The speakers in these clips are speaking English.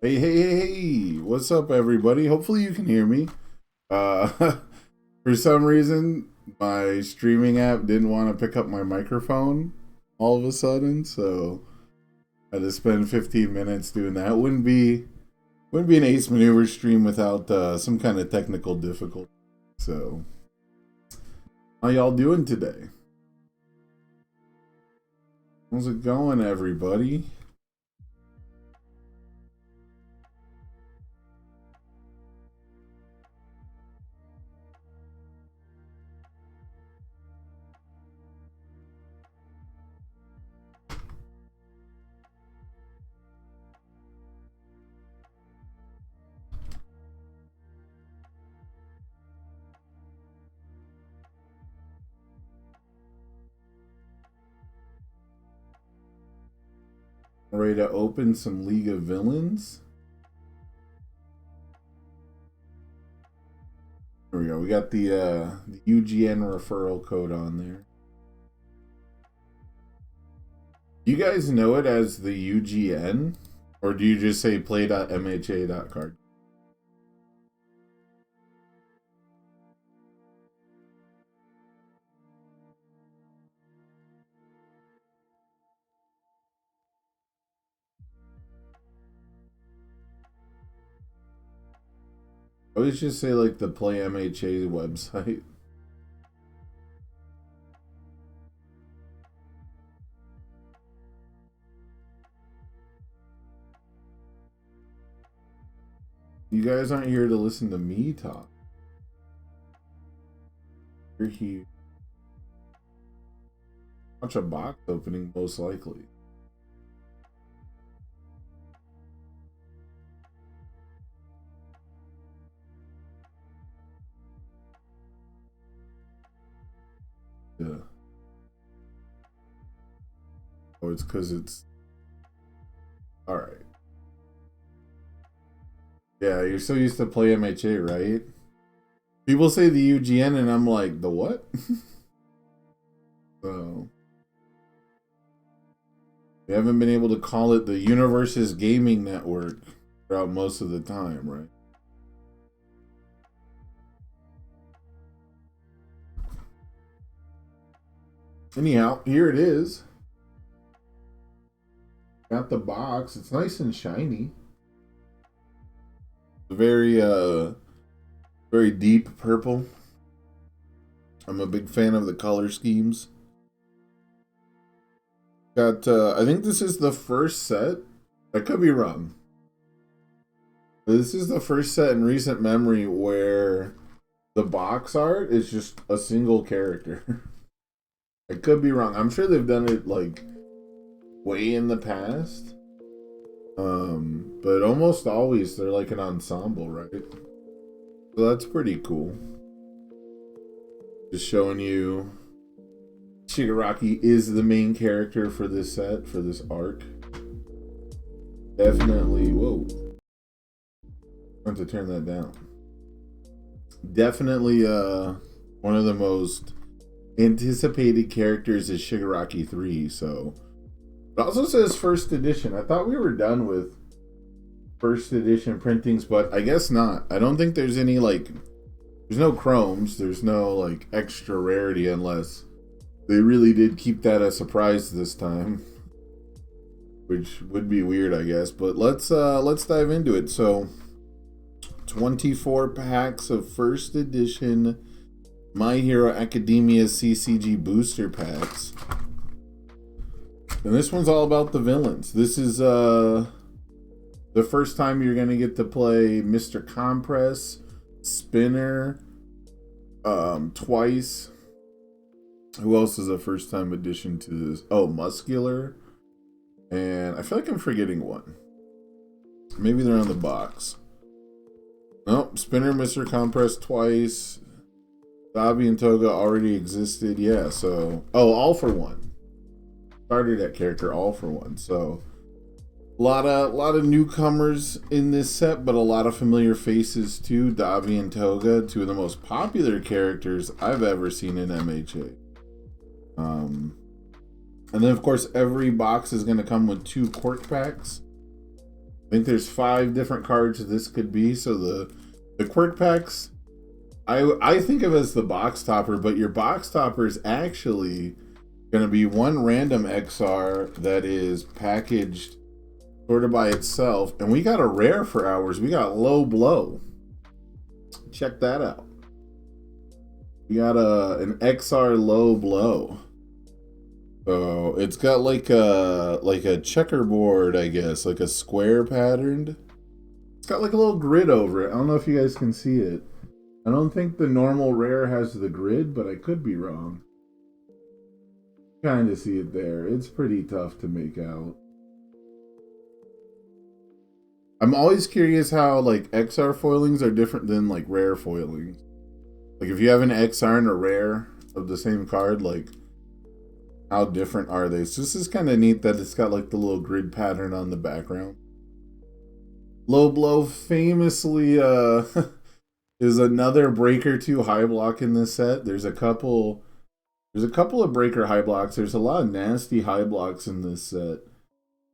Hey, hey, hey, hey, what's up, everybody? Hopefully, you can hear me. Uh, for some reason, my streaming app didn't want to pick up my microphone all of a sudden, so I had to spend 15 minutes doing that. Wouldn't be an Ace Maneuver stream without some kind of technical difficulty. So, how y'all doing today? How's it going, everybody? Ready to open some League of Villains? we got the UGN referral code on there. You guys know it as the UGN, or do you just say play.mha.card? I always just say like the Play MHA website. You guys aren't here to listen to me talk. You're here. Watch a box opening, most likely. Yeah. Oh, it's because it's... Alright. Yeah, you're so used to Play MHA, right? People say the UGN and I'm like, the what? So... We haven't been able to call it the Universe's Gaming Network throughout most of the time, right? Anyhow, here it is. Got the box. It's nice and shiny. Very very deep purple. I'm a big fan of the color schemes. Got I think this is the first set. I could be wrong. But this is the first set in recent memory where the box art is just a single character. I could be wrong. I'm sure they've done it like way in the past. But almost always they're like an ensemble, right? So that's pretty cool. Just showing you Shigaraki is the main character for this set, for this arc. Definitely, whoa. I have to turn that down. Definitely one of the most anticipated characters is Shigaraki 3, so... It also says first edition. I thought we were done with first edition printings, but I guess not. I don't think there's any, like... There's no chromes. There's no, like, extra rarity unless they really did keep that a surprise this time. Which would be weird, I guess. But let's dive into it. So, 24 packs of first edition My Hero Academia CCG booster packs. And this one's all about the villains. This is the first time you're going to get to play Mr. Compress, Spinner, twice. Who else is a first time addition to this? Oh, Muscular. And I feel like I'm forgetting one. Maybe they're on the box. Nope, Spinner, Mr. Compress twice. Dabi and Toga already existed. Yeah, so... Oh, All for One. Started that character All for One. So, a lot of newcomers in this set, but a lot of familiar faces too. Dabi and Toga, two of the most popular characters I've ever seen in MHA. And then, of course, every box is going to come with 2 quirk packs. I think there's 5 different cards this could be. So the quirk packs, I think of as the box topper, but your box topper is actually going to be one random XR that is packaged sort of by itself. And we got a rare for ours. We got Low Blow. Check that out. We got an XR Low Blow. So it's got like a checkerboard, I guess, like a square patterned. It's got like a little grid over it. I don't know if you guys can see it. I don't think the normal rare has the grid, but I could be wrong. Kind of see it there. It's pretty tough to make out. I'm always curious how like XR foilings are different than like rare foilings. Like if you have an XR and a rare of the same card, like how different are they? So this is kind of neat that it's got like the little grid pattern on the background. Low Blow famously is another Breaker 2 high block in this set. There's a couple of Breaker high blocks. There's a lot of nasty high blocks in this set.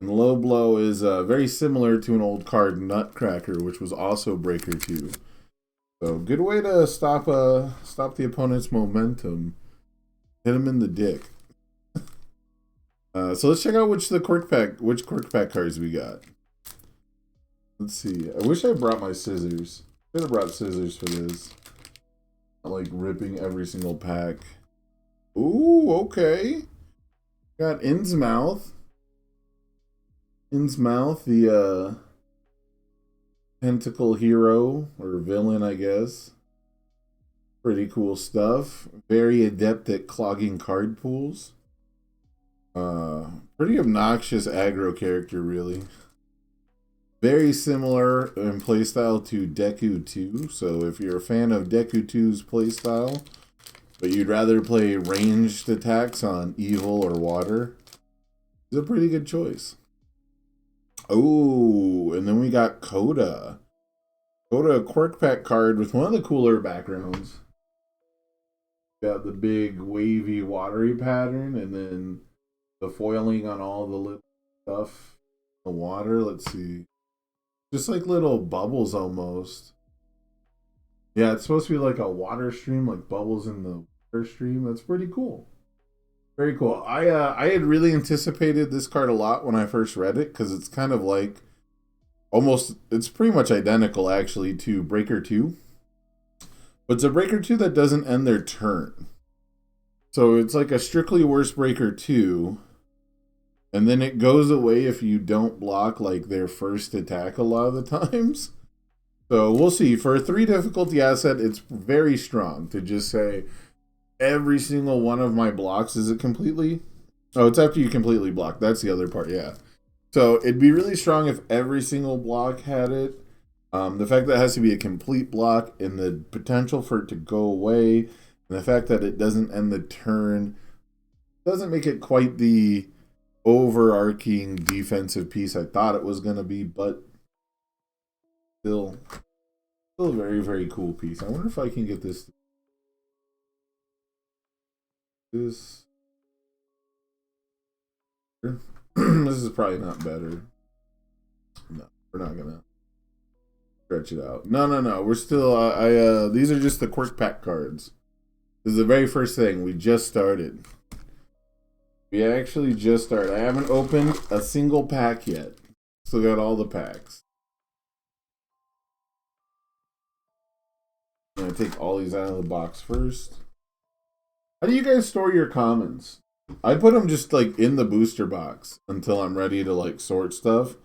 And Low Blow is very similar to an old card, Nutcracker, which was also Breaker 2. So good way to stop the opponent's momentum. Hit him in the dick. So let's check out which quirk pack cards we got. Let's see. I wish I brought my scissors. Should have brought scissors for this. Not like ripping every single pack. Ooh, okay. Got Innsmouth. Innsmouth, the Pentacle hero or villain, I guess. Pretty cool stuff. Very adept at clogging card pools. Pretty obnoxious aggro character, really. Very similar in playstyle to Deku 2. So if you're a fan of Deku 2's playstyle, but you'd rather play ranged attacks on Evil or Water, it's a pretty good choice. Oh, and then we got Coda. Coda, a quirk pack card with one of the cooler backgrounds. Got the big wavy watery pattern and then the foiling on all the little stuff. The water, let's see. Just like little bubbles almost. Yeah, it's supposed to be like a water stream, like bubbles in the water stream. That's pretty cool. Very cool. I had really anticipated this card a lot when I first read it because it's kind of like it's pretty much identical actually to Breaker 2. But it's a Breaker 2 that doesn't end their turn. So it's like a strictly worse Breaker 2. And then it goes away if you don't block like their first attack a lot of the times. So we'll see. For a 3 difficulty asset, it's very strong to just say every single one of my blocks. Is it completely? Oh, it's after you completely block. That's the other part, yeah. So it'd be really strong if every single block had it. The fact that it has to be a complete block and the potential for it to go away, and the fact that it doesn't end the turn doesn't make it quite the overarching defensive piece I thought it was going to be, but still a very, very cool piece. I wonder if I can get this. This is probably not better. No, we're not gonna stretch it out. No. We're still. These are just the quirk pack cards. This is the very first thing. We just started. We actually just started. I haven't opened a single pack yet. Still got all the packs. I'm gonna take all these out of the box first. How do you guys store your commons? I put them just like in the booster box until I'm ready to like sort stuff.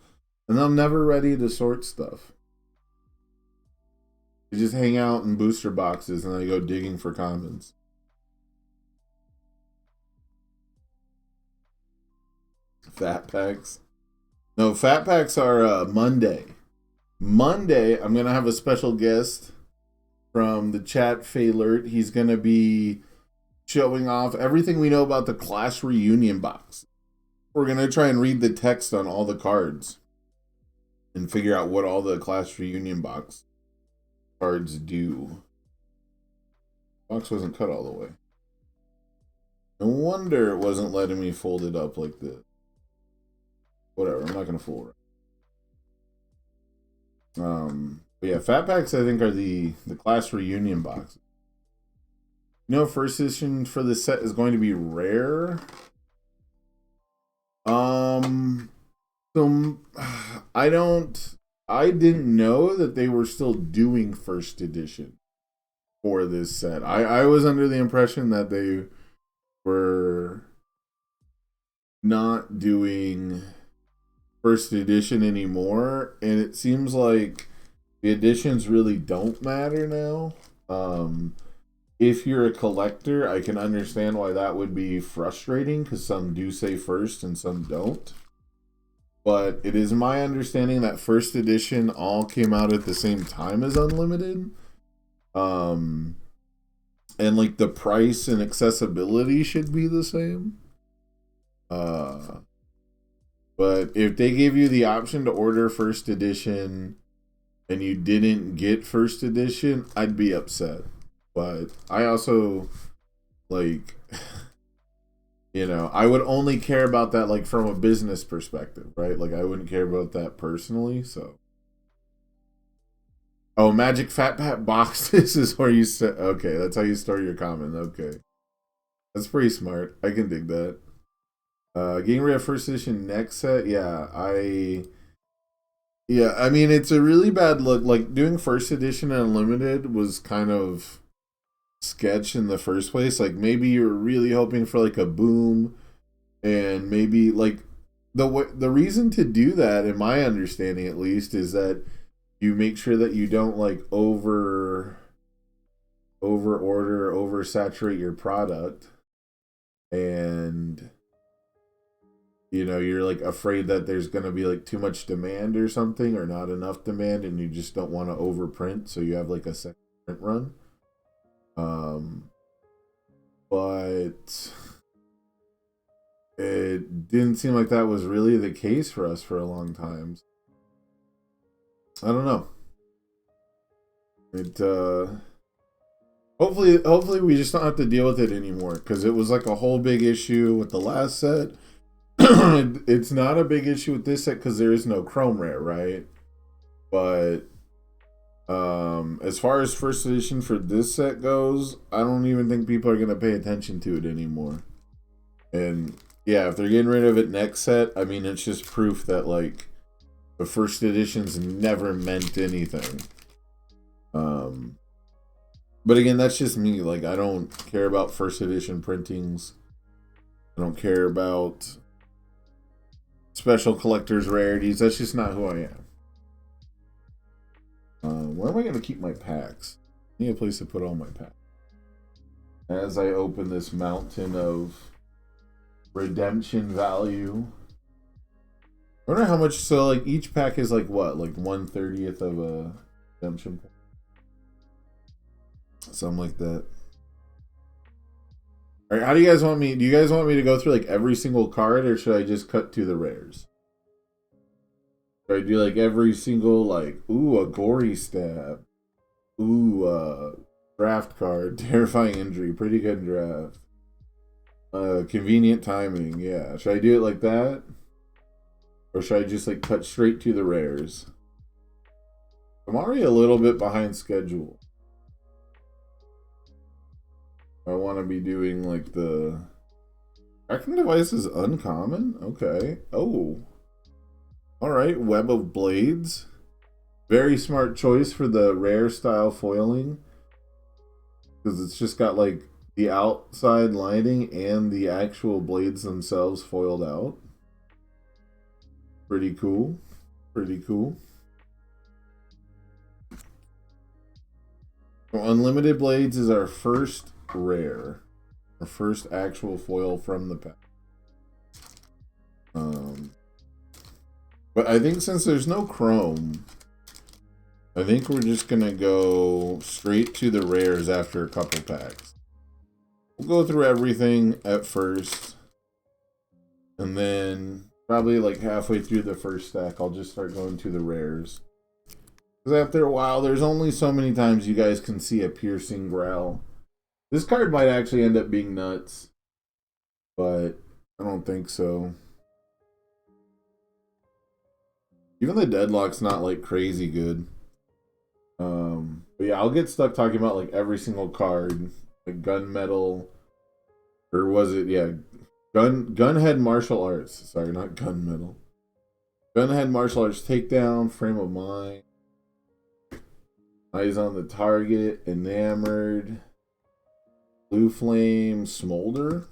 And I'm never ready to sort stuff. I just hang out in booster boxes and I go digging for commons. Fat packs. No, fat packs are Monday. Monday, I'm going to have a special guest from the chat, Faylert. He's going to be showing off everything we know about the Clash Reunion box. We're going to try and read the text on all the cards and figure out what all the Clash Reunion box cards do. Box wasn't cut all the way. No wonder it wasn't letting me fold it up like this. Whatever, I'm not going to fool around. But yeah, fat packs I think are the Clash Reunion boxes. You know, first edition for this set is going to be rare. So I didn't know that they were still doing first edition for this set. I was under the impression that they were not doing first edition anymore, and it seems like the editions really don't matter now. If you're a collector, I can understand why that would be frustrating, because some do say first and some don't. But it is my understanding that first edition all came out at the same time as Unlimited. And like the price and accessibility should be the same. But if they give you the option to order first edition and you didn't get first edition, I'd be upset. But I also, like, you know, I would only care about that, like, from a business perspective, right? Like, I wouldn't care about that personally, so. Oh, Magic Fat Pat boxes is where you set. Okay, that's how you start your comment. Okay. That's pretty smart. I can dig that. Getting rid of first edition next set, yeah, I mean, it's a really bad look. Like, doing first edition unlimited was kind of sketch in the first place. Like, maybe you were really hoping for like a boom, and maybe like the reason to do that, in my understanding at least, is that you make sure that you don't like over order, over saturate your product, and you know, you're like afraid that there's going to be like too much demand or something, or not enough demand, and you just don't want to overprint, so you have like a second print run. But it didn't seem like that was really the case for us for a long time. I don't know. It hopefully we just don't have to deal with it anymore, because it was like a whole big issue with the last set. It's not a big issue with this set because there is no Chrome Rare, right? But as far as first edition for this set goes, I don't even think people are going to pay attention to it anymore. And yeah, if they're getting rid of it next set, I mean, it's just proof that like the first editions never meant anything. But again, that's just me. Like, I don't care about first edition printings. I don't care about special collectors rarities. That's just not who I am. Where am I going to keep my packs? I need a place to put all my packs. As I open this mountain of redemption value. I wonder how much, so like each pack is like what? Like 1/30th of a redemption pack? Something like that. Alright, how do you guys want me? Do you guys want me to go through like every single card, or should I just cut to the rares? Should I do like every single, like, ooh, a gory stab. Ooh, draft card. Terrifying injury. Pretty good draft. Convenient timing. Yeah. Should I do it like that? Or should I just like cut straight to the rares? I'm already a little bit behind schedule. I want to be doing like the tracking device is uncommon. Okay. Oh. All right. Web of Blades. Very smart choice for the rare style foiling, because it's just got like the outside lining and the actual blades themselves foiled out. Pretty cool. Pretty cool. Well, Unlimited Blades is our first rare. Our first actual foil from the pack. But I think since there's no chrome, I think we're just going to go straight to the rares after a couple packs. We'll go through everything at first, and then probably like halfway through the first stack, I'll just start going to the rares. Because after a while, there's only so many times you guys can see a piercing growl. This card might actually end up being nuts, but I don't think so. Even the Deadlock's not like crazy good. But yeah, I'll get stuck talking about like every single card. Like Gunmetal, or was it, yeah, Gunhead Martial Arts. Sorry, not Gunmetal. Gunhead Martial Arts Takedown, Frame of Mind. Eyes on the Target, Enamored. Blue Flame, Smolder.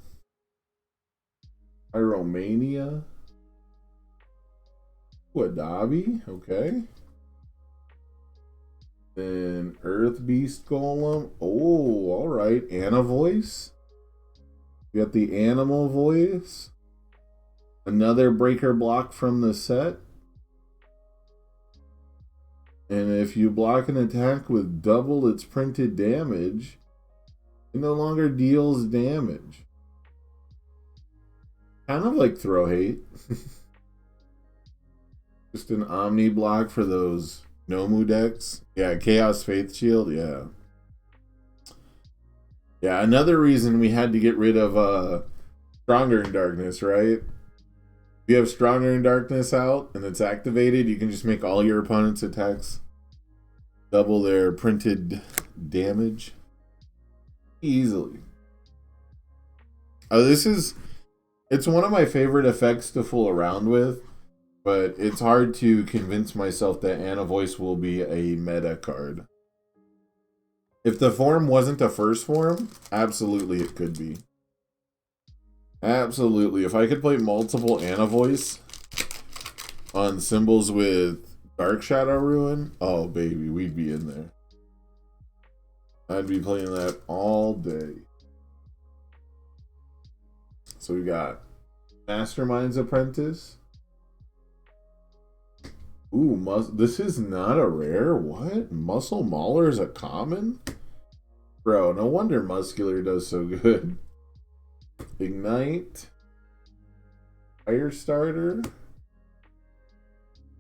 Pyromania. Wadabi, okay. Then Earth Beast Golem. Oh, alright. Anna Voice. You got the Animal Voice. Another breaker block from the set. And if you block an attack with double its printed damage, it no longer deals damage. Kind of like Throw Hate. Just an Omni block for those Nomu decks. Yeah, Chaos Faith Shield, yeah. Yeah, another reason we had to get rid of Stronger in Darkness, right? If you have Stronger in Darkness out and it's activated, you can just make all your opponent's attacks double their printed damage easily. Oh, it's one of my favorite effects to fool around with, but it's hard to convince myself that Ana Voice will be a meta card. If the form wasn't a first form, absolutely it could be. Absolutely. If I could play multiple Ana Voice on symbols with Dark Shadow Ruin, oh baby, we'd be in there. I'd be playing that all day. So we got Mastermind's Apprentice. Ooh, this is not a rare? What? Muscle Mauler is a common? Bro, no wonder Muscular does so good. Ignite. Firestarter.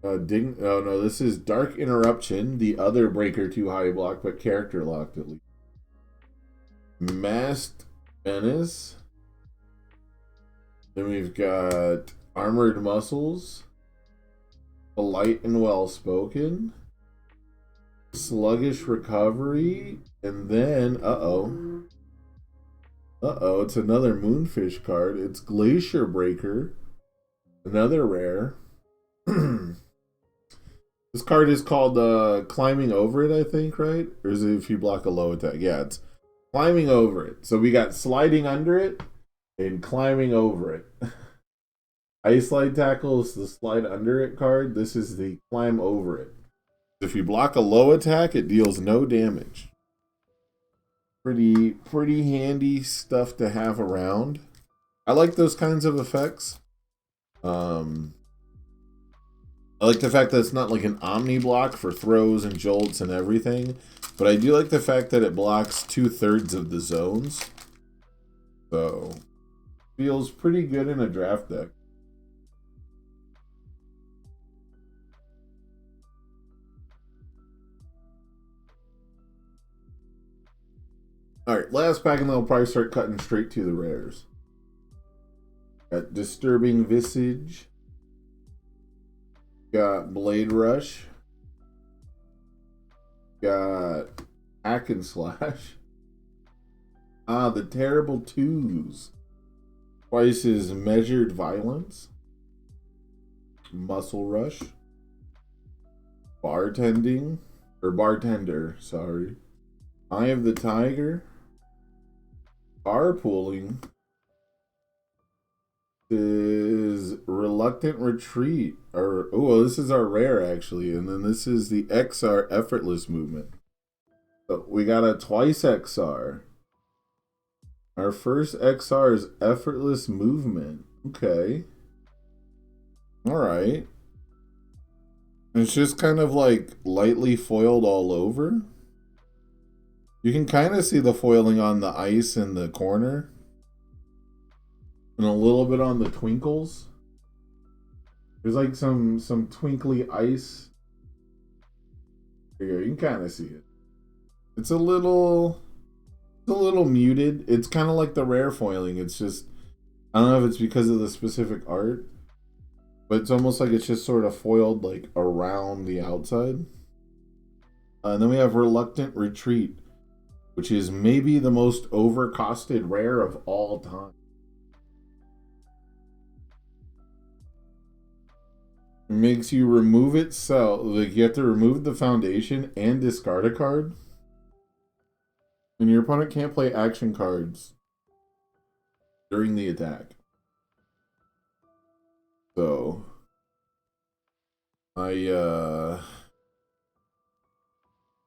Oh no, this is Dark Interruption. The other Breaker 2 high block, but character locked at least. Masked Menace. Then we've got Armored Muscles. Polite and Well-Spoken. Sluggish Recovery. And then, it's another Moonfish card. It's Glacier Breaker. Another rare. This card is called Climbing Over It, I think, right? Or is it if you block a low attack? Yeah, it's Climbing Over It. So we got Sliding Under It and Climbing Over It. Ice Slide Tackle is the Slide Under It card. This is the Climb Over It. If you block a low attack, it deals no damage. Pretty handy stuff to have around. I like those kinds of effects. I like the fact that it's not like an omni block for throws and jolts and everything, but I do like the fact that it blocks 2/3 of the zones. So, feels pretty good in a draft deck. Alright, last pack, and then I'll probably start cutting straight to the rares. Got Disturbing Visage. Got Blade Rush. Got Hack and Slash. The Terrible Twos. Twice is Measured Violence. Muscle Rush. Bartending. Or Bartender, sorry. Eye of the Tiger. Carpooling. Is Reluctant Retreat. This is our rare actually, and then this is the XR Effortless Movement. So we got a twice XR. Our first XR is Effortless Movement. Okay. Alright. It's just kind of like lightly foiled all over. You can kind of see the foiling on the ice in the corner. And a little bit on the twinkles. There's like some twinkly ice. There you go. You can kind of see it. It's a little muted. It's kind of like the rare foiling. It's just, I don't know if it's because of the specific art, but it's almost like it's just sort of foiled like around the outside. And then we have Reluctant Retreat, which is maybe the most overcosted rare of all time. It makes you remove itself, like you have to remove the foundation and discard a card. And your opponent can't play action cards during the attack. So I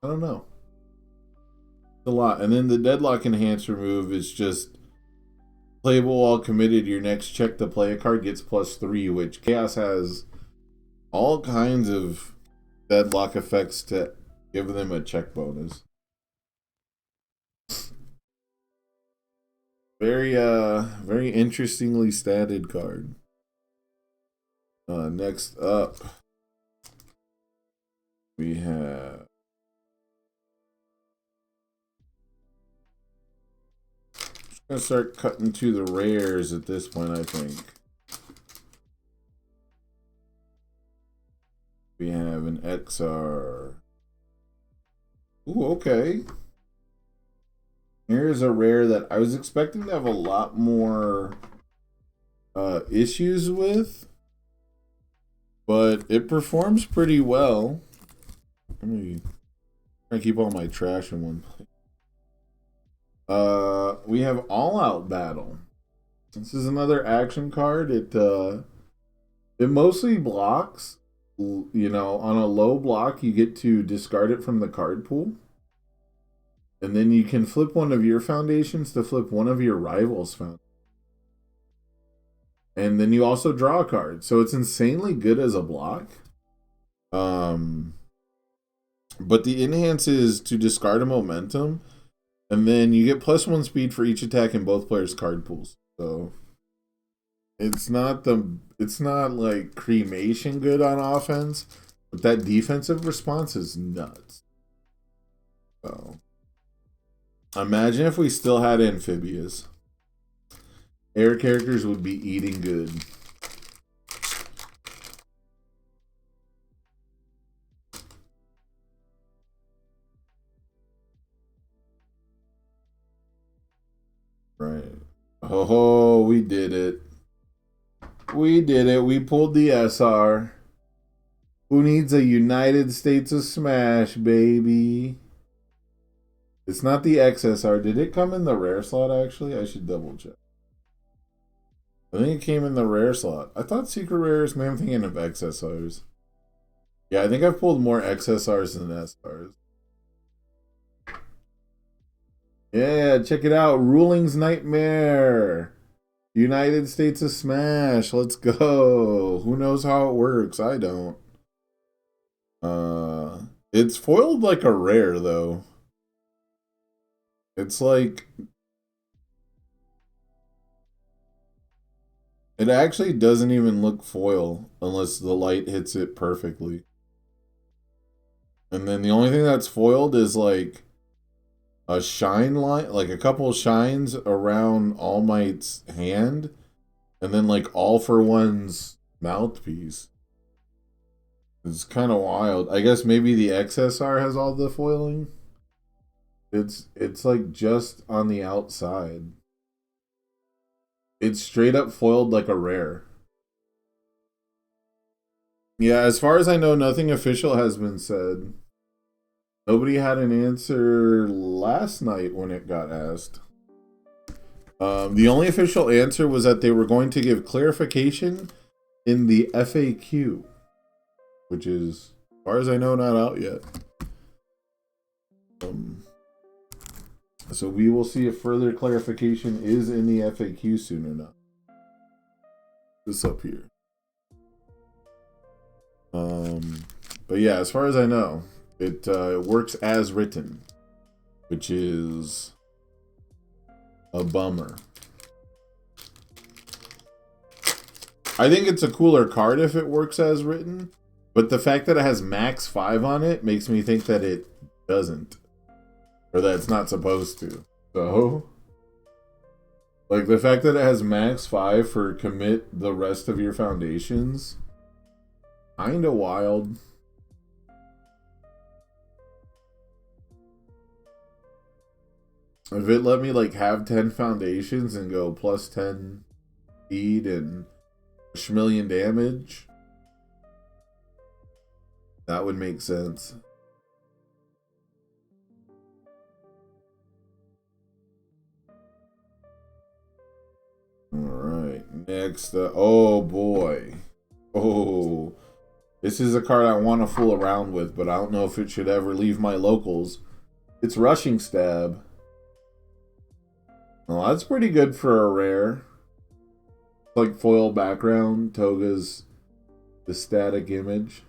don't know. It's a lot. And then the Deadlock Enhance remove is just playable while committed. Your next check to play a card gets +3, which Chaos has all kinds of deadlock effects to give them a check bonus. Very interestingly statted card. Next up, We have just gonna start cutting to the rares at this point, I think. We have an XR. Ooh, okay. Here's a rare that I was expecting to have a lot more issues with, but it performs pretty well. Let me try to keep all my trash in one place. We have All Out Battle. This is another action card. It mostly blocks. You know, on a low block, you get to discard it from the card pool. And then you can flip one of your foundations to flip one of your rivals' foundations. And then you also draw a card. So it's insanely good as a block. But the enhance is to discard a momentum. And then you get +1 speed for each attack in both players' card pools. So it's not like cremation good on offense, but that defensive response is nuts. So imagine if we still had amphibious. Air characters would be eating good. Right. Oh, we did it. We did it. We pulled the SR. Who needs a United States of Smash, baby? It's not the XSR. Did it come in the rare slot, actually? I should double check. I think it came in the rare slot. I thought secret rares. Maybe I'm thinking of XSRs. Yeah, I think I've pulled more XSRs than SRs. Yeah, check it out. Ruling's Nightmare. United States of Smash. Let's go. Who knows how it works? I don't. It's foiled like a rare, though. It's like... It actually doesn't even look foil unless the light hits it perfectly. And then the only thing that's foiled is like a shine line, like a couple shines around All Might's hand, and then like All for One's mouthpiece. It's kind of wild. I guess maybe the XSR has all the foiling. It's like just on the outside. It's straight up foiled like a rare. Yeah, as far as I know, nothing official has been said. Nobody had an answer last night when it got asked. The only official answer was that they were going to give clarification in the FAQ, which is, as far as I know, not out yet. So we will see if further clarification is in the FAQ soon or not. This up here. But yeah, as far as I know, it works as written, which is a bummer. I think it's a cooler card if it works as written, but the fact that it has max 5 on it makes me think that it doesn't. Or that it's not supposed to. So, like, the fact that it has max 5 for commit the rest of your foundations, kinda wild. If it let me, like, have 10 foundations and go plus 10 speed and +1,000,000 damage, that would make sense. Alright, next, oh boy. Oh, this is a card I want to fool around with, but I don't know if it should ever leave my locals. It's Rushing Stab. Well, that's pretty good for a rare. It's like foil background, Toga's the static image.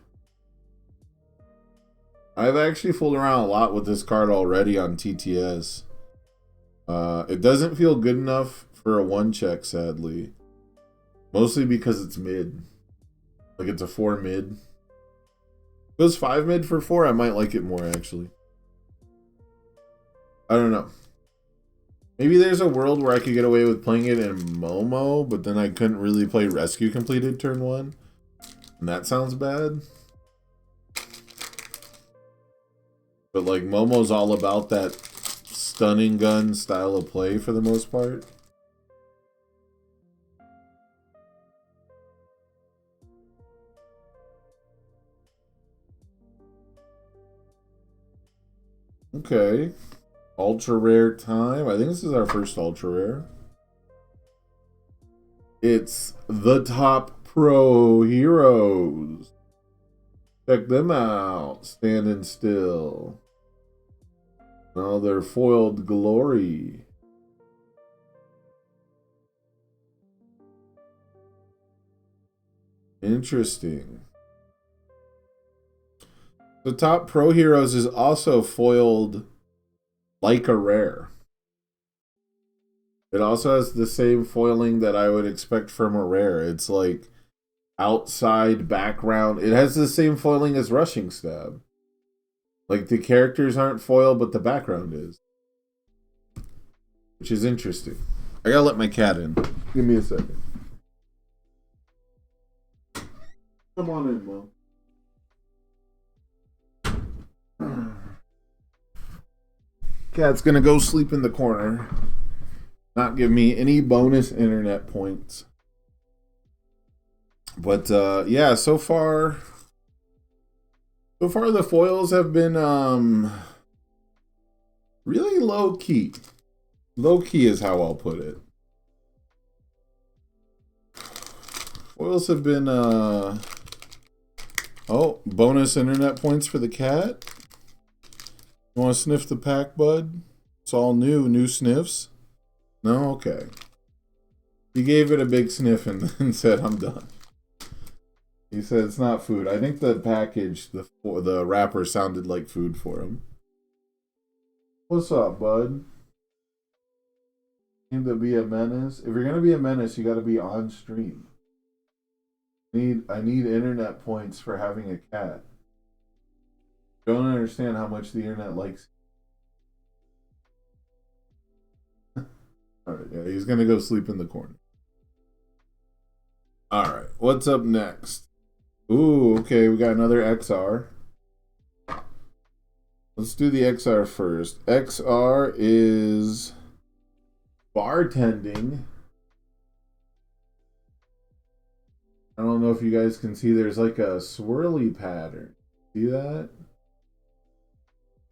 I've actually fooled around a lot with this card already on TTS. It doesn't feel good enough for a 1-check, sadly. Mostly because it's mid. Like, it's a 4 mid. it was 5 mid for 4, I might like it more, actually. I don't know. Maybe there's a world where I could get away with playing it in Momo, but then I couldn't really play Rescue completed turn 1. And that sounds bad. But like Momo's all about that stunning gun style of play for the most part. Okay. Ultra rare time. I think this is our first ultra rare. It's the top pro heroes. Check them out. Standing still. Now they're foiled glory. Interesting. The top pro heroes is also foiled like a rare. It also has the same foiling that I would expect from a rare. It's like outside background. It has the same foiling as Rushing Stab. Like the characters aren't foiled, but the background is. Which is interesting. I gotta let my cat in. Give me a second. Come on in, Mom. Cat's gonna go sleep in the corner. Not give me any bonus internet points. But yeah, so far the foils have been really low key. Low key is how I'll put it. Foils have been oh, bonus internet points for the cat. You want to sniff the pack, bud? It's all new sniffs. No? Okay. He gave it a big sniff and then said, I'm done. He said it's not food. I think the package, the wrapper sounded like food for him. What's up, bud? Seem to be a menace. If you're going to be a menace, you got to be on stream. I need internet points for having a cat. Don't understand how much the internet likes. Alright, yeah, he's gonna go sleep in the corner. Alright, what's up next? Ooh, okay, we got another XR. Let's do the XR first. XR is bartending. I don't know if you guys can see, there's like a swirly pattern. See that?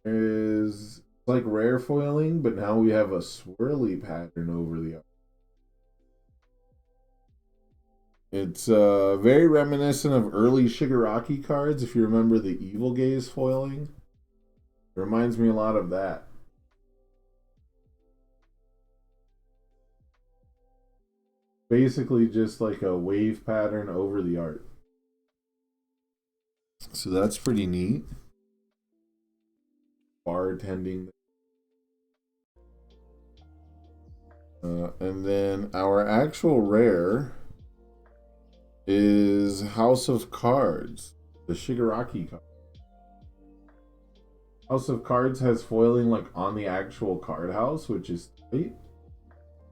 There's like rare foiling, but now we have a swirly pattern over the art. It's very reminiscent of early Shigaraki cards, if you remember the Evil Gaze foiling. It reminds me a lot of that. Basically just like a wave pattern over the art. So that's pretty neat. Bartending. And then our actual rare is House of Cards, the Shigaraki card. House of Cards has foiling like on the actual card house, which is tight.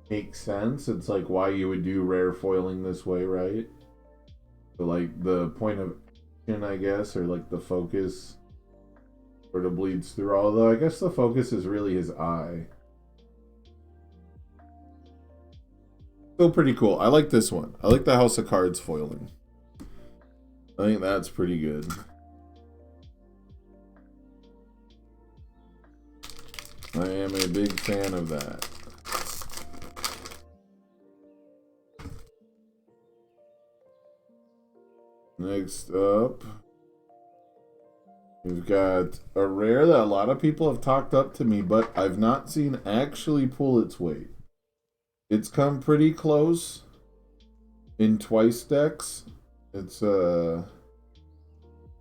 Makes sense. It's like why you would do rare foiling this way, right? So like the point of action, I guess, or like the focus sort of bleeds through, although I guess the focus is really his eye. Still pretty cool. I like this one. I like the House of Cards foiling. I think that's pretty good. I am a big fan of that. Next up, we've got a rare that a lot of people have talked up to me, but I've not seen actually pull its weight. It's come pretty close in twice decks. It's I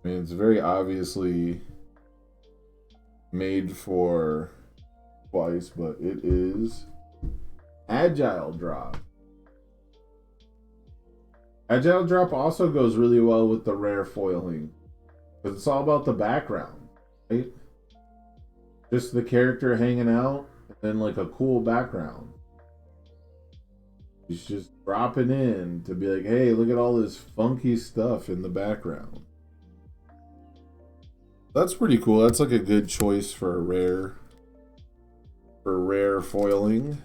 mean, it's very obviously made for twice, but it is Agile Drop. Agile Drop also goes really well with the rare foiling. But it's all about the background, right? Just the character hanging out and then like a cool background. He's just dropping in to be like, hey, look at all this funky stuff in the background. That's pretty cool. That's like a good choice for a rare foiling.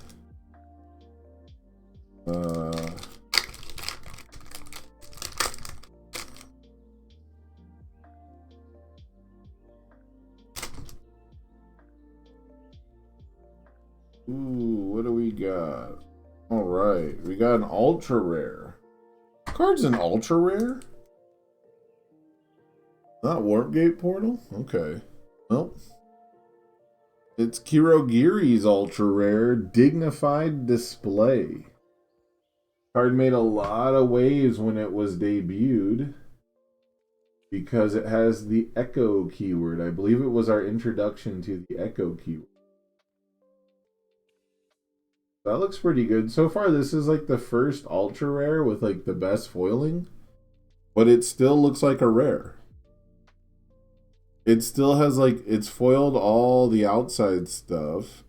Ooh, what do we got? All right, we got an ultra rare. Card's an ultra rare? Not Warpgate Portal? Okay. Well, it's Kirogiri's ultra rare, Dignified Display. Card made a lot of waves when it was debuted because it has the Echo keyword. I believe it was our introduction to the Echo keyword. That looks pretty good. So far, this is like the first ultra rare with like the best foiling, but it still looks like a rare. It still has like, it's foiled all the outside stuff,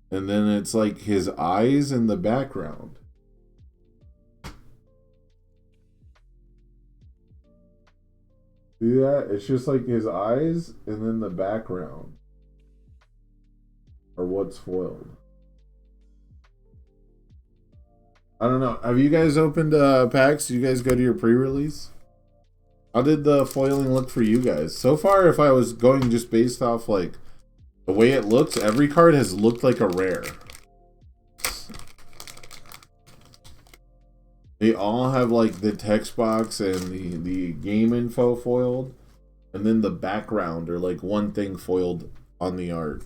and then it's like his eyes in the background. See that? It's just like his eyes and then the background are what's foiled. I don't know. Have you guys opened packs? Do you guys go to your pre-release? How did the foiling look for you guys? So far, if I was going just based off like the way it looks, every card has looked like a rare. They all have like the text box and the game info foiled, and then the background or like one thing foiled on the art.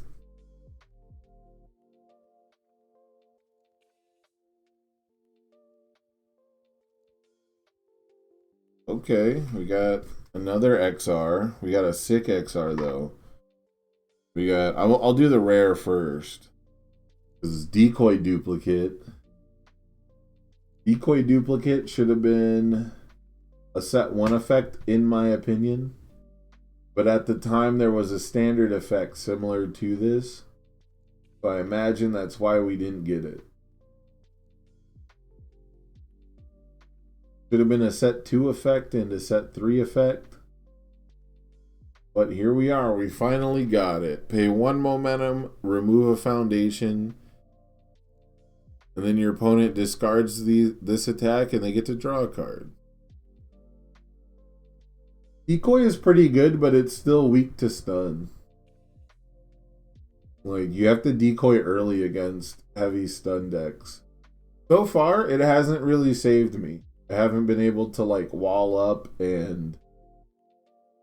Okay, we got another XR. We got a sick XR though. We got. I'll do the rare first. This is Decoy Duplicate. Decoy Duplicate should have been a set 1 effect in my opinion, but at the time there was a standard effect similar to this, so I imagine that's why we didn't get it. Should have been a set 2 effect and a set 3 effect. But here we are. We finally got it. Pay 1 momentum, remove a foundation, and then your opponent discards this attack and they get to draw a card. Decoy is pretty good, but it's still weak to stun. Like, you have to decoy early against heavy stun decks. So far, it hasn't really saved me. I haven't been able to like wall up and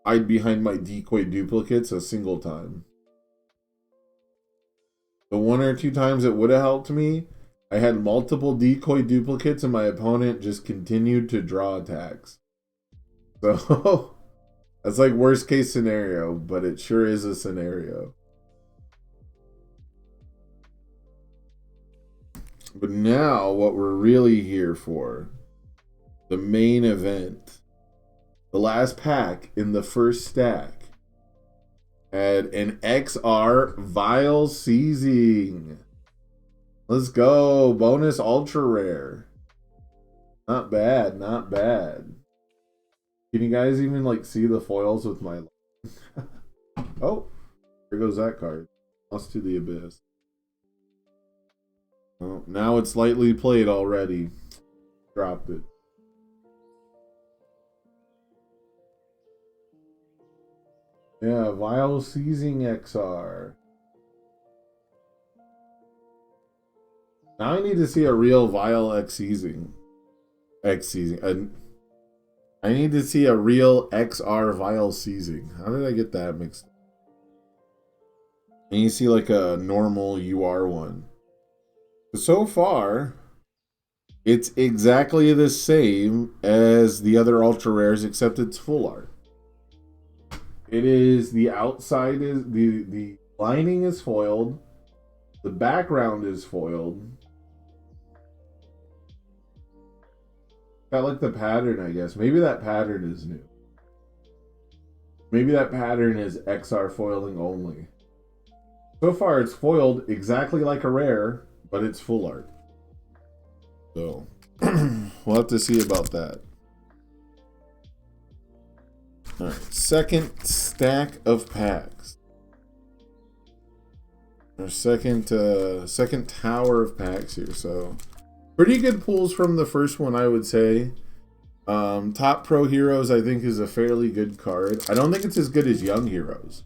hide behind my decoy duplicates a single time. The 1 or 2 times it would have helped me, I had multiple decoy duplicates and my opponent just continued to draw attacks. So that's like worst case scenario, but it sure is a scenario. But now what we're really here for, the main event. The last pack in the first stack had an XR Vile Seizing. Let's go. Bonus ultra rare. Not bad, not bad. Can you guys even like see the foils with my Oh, there goes that card. Lost to the Abyss. Oh, now it's lightly played already. Dropped it. Yeah, Vile Seizing XR. Now I need to see a real Vile X-Seizing. X-Seizing. I need to see a real XR Vile Seizing. How did I get that mixed up? And you see like a normal UR one. So far, it's exactly the same as the other ultra rares, except it's full art. It is, the outside is, the lining is foiled. The background is foiled. Got like the pattern, I guess. Maybe that pattern is new. Maybe that pattern is XR foiling only. So far, it's foiled exactly like a rare, but it's full art. So, we'll have to see about that. All right, second stack of packs. Our second tower of packs here. So, pretty good pulls from the first one, I would say. Top Pro Heroes, I think, is a fairly good card. I don't think it's as good as Young Heroes,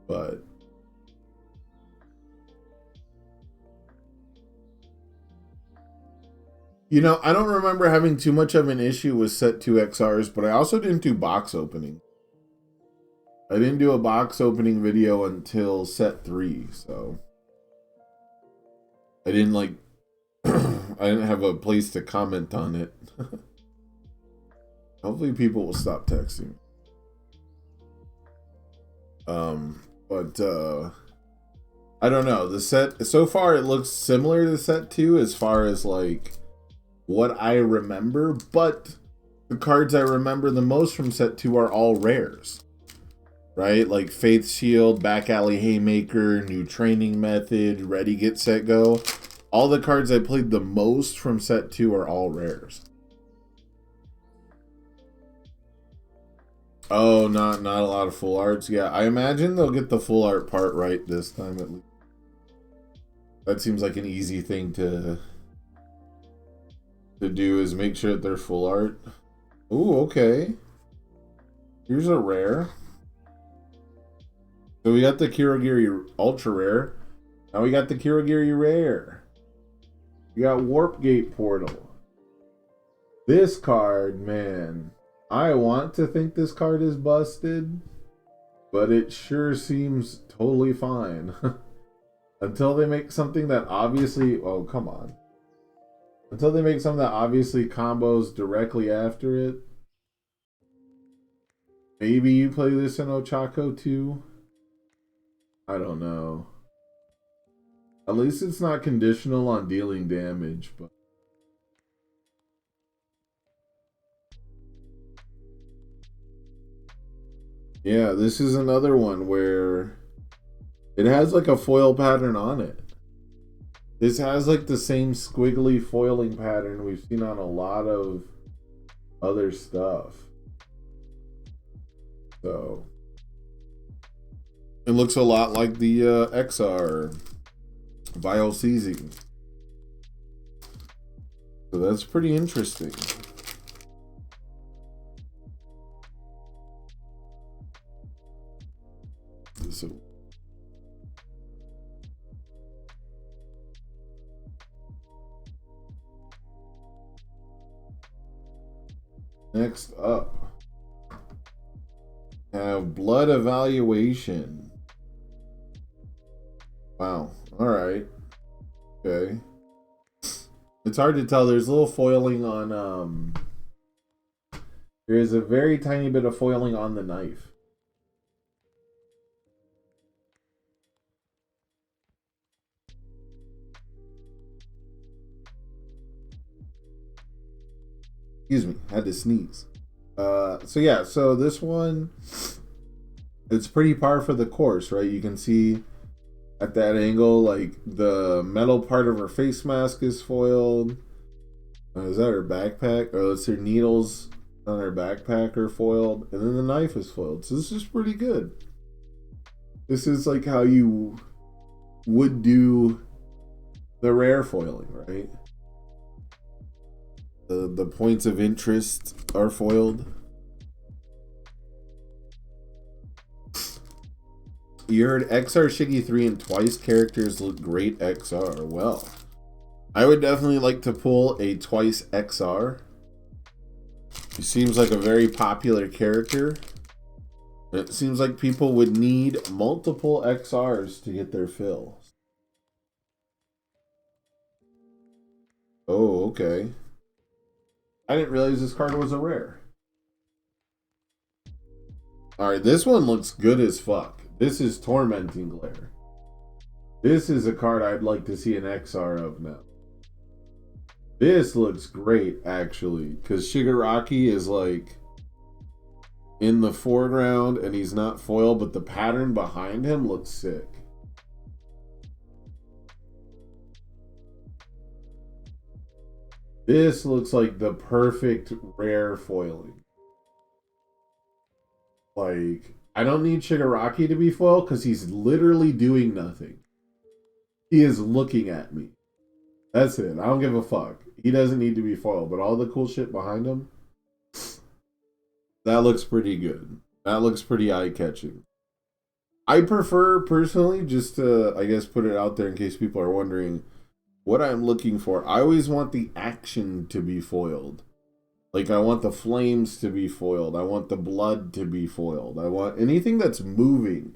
but you know, I don't remember having too much of an issue with set 2 XRs, but I also didn't do box opening. I didn't do a box opening video until set 3, so I didn't like I didn't have a place to comment on it. Hopefully people will stop texting. But I don't know. The set so far it looks similar to set 2 as far as like what I remember, but the cards I remember the most from set 2 are all rares. Right? Like Faith Shield, Back Alley Haymaker, New Training Method, Ready, Get, Set, Go. All the cards I played the most from set 2 are all rares. Oh, not a lot of full arts. Yeah, I imagine they'll get the full art part right this time at least. That seems like an easy thing to do, is make sure that they're full art. Ooh, okay. Here's a rare. So we got the Kirigiri Ultra Rare. Now we got the Kirigiri Rare. We got Warp Gate Portal. This card, man. I want to think this card is busted, but it sure seems totally fine. Until they make something that obviously... Oh, come on. Until they make something that obviously combos directly after it. Maybe you play this in Ochako too? I don't know. At least it's not conditional on dealing damage, but... Yeah, this is another one where it has like a foil pattern on it. This has like the same squiggly foiling pattern we've seen on a lot of other stuff. So it looks a lot like the XR Vial Seizing. So that's pretty interesting. So next up, have Blood Evaluation. Wow. All right. Okay. It's hard to tell. There's a little foiling on there is a very tiny bit of foiling on the knife. Excuse me, had to sneeze. So yeah, so this one, it's pretty par for the course, right? You can see at that angle, like the metal part of her face mask is foiled. Is that her backpack? Or let's see, her needles on her backpack are foiled, and then the knife is foiled. So this is pretty good. This is like how you would do the rare foiling, right? The points of interest are foiled. You heard XR Shiggy 3 and Twice characters look great XR. Well, I would definitely like to pull a Twice XR. He seems like a very popular character. It seems like people would need multiple XRs to get their fill. Oh, okay. I didn't realize this card was a rare. Alright, this one looks good as fuck. This is Tormenting Glare. This is a card I'd like to see an XR of now. This looks great, actually, because Shigaraki is like in the foreground and he's not foil, but the pattern behind him looks sick. This looks like the perfect rare foiling. Like, I don't need Shigaraki to be foil because he's literally doing nothing. He is looking at me. That's it. I don't give a fuck. He doesn't need to be foil, but all the cool shit behind him, that looks pretty good. That looks pretty eye-catching. I prefer, personally, just to, I guess, put it out there in case people are wondering what I'm looking for. I always want the action to be foiled. Like, I want the flames to be foiled. I want the blood to be foiled. I want anything that's moving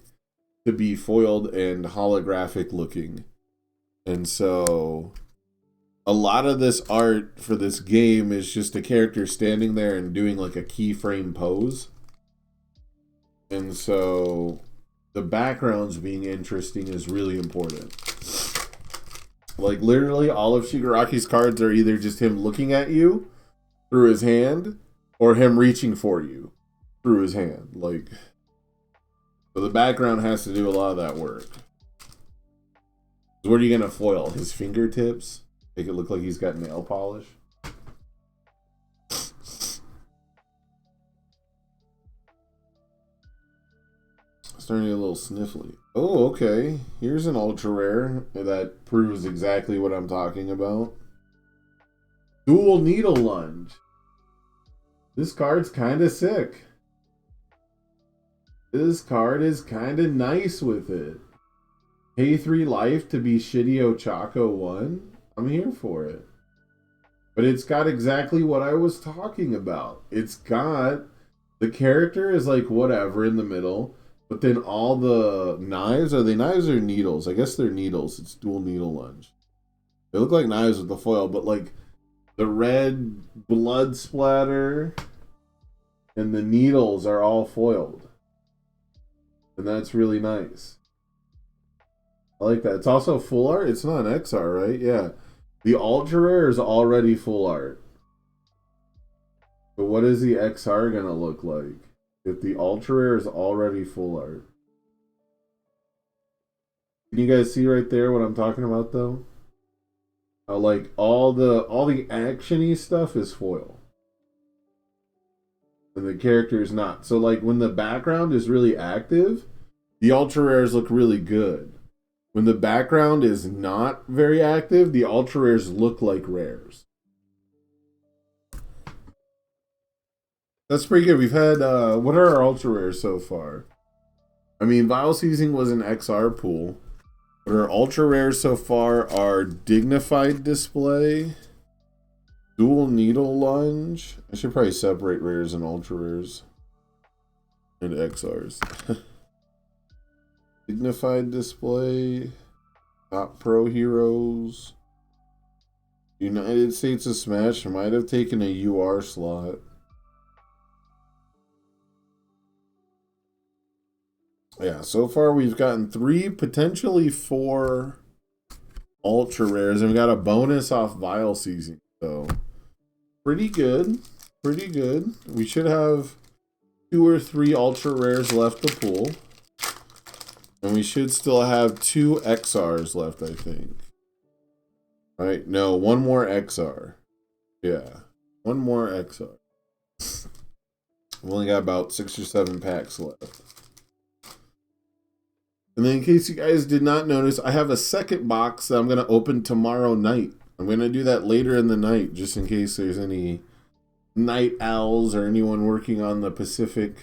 to be foiled and holographic looking. And so a lot of this art for this game is just a character standing there and doing like a keyframe pose. And so the backgrounds being interesting is really important. Like, literally all of Shigaraki's cards are either just him looking at you through his hand or him reaching for you through his hand. Like, so the background has to do a lot of that work. So what are you going to foil? His fingertips? Make it look like he's got nail polish? Starting to get a little sniffly. Oh, okay. Here's an ultra rare that proves exactly what I'm talking about. Dual Needle Lunge. This card's kind of sick. This card is kind of nice with it. Pay 3 life to be Shitty Chaco 1. I'm here for it. But it's got exactly what I was talking about. It's got... The character is like whatever in the middle. But then all the knives, are they knives or needles? I guess they're needles. It's Dual Needle Lunge. They look like knives with the foil, but like the red blood splatter and the needles are all foiled. And that's really nice. I like that. It's also full art. It's not an XR, right? Yeah. The ultra rare is already full art. But what is the XR going to look like? If the ultra rare is already full art. Can you guys see right there what I'm talking about though? Like all the action-y stuff is foil. And the character is not. So like when the background is really active, the ultra rares look really good. When the background is not very active, the ultra rares look like rares. That's pretty good. We've had, what are our ultra rares so far? I mean, Vial Seizing was an XR pool. But our ultra rares so far are Dignified Display, Dual Needle Lunge. I should probably separate rares and ultra rares and XRs. Dignified Display, Top Pro Heroes, United States of Smash might have taken a UR slot. Yeah, so far we've gotten 3, potentially 4 ultra rares, and we got a bonus off Vial Seizing. So pretty good. Pretty good. We should have 2 or 3 ultra rares left to pull. And we should still have 2 XRs left, I think. Right? No, 1 more XR. Yeah. 1 more XR. We've only got about 6 or 7 packs left. And then in case you guys did not notice, I have a second box that I'm going to open tomorrow night. I'm going to do that later in the night, just in case there's any night owls or anyone working on the Pacific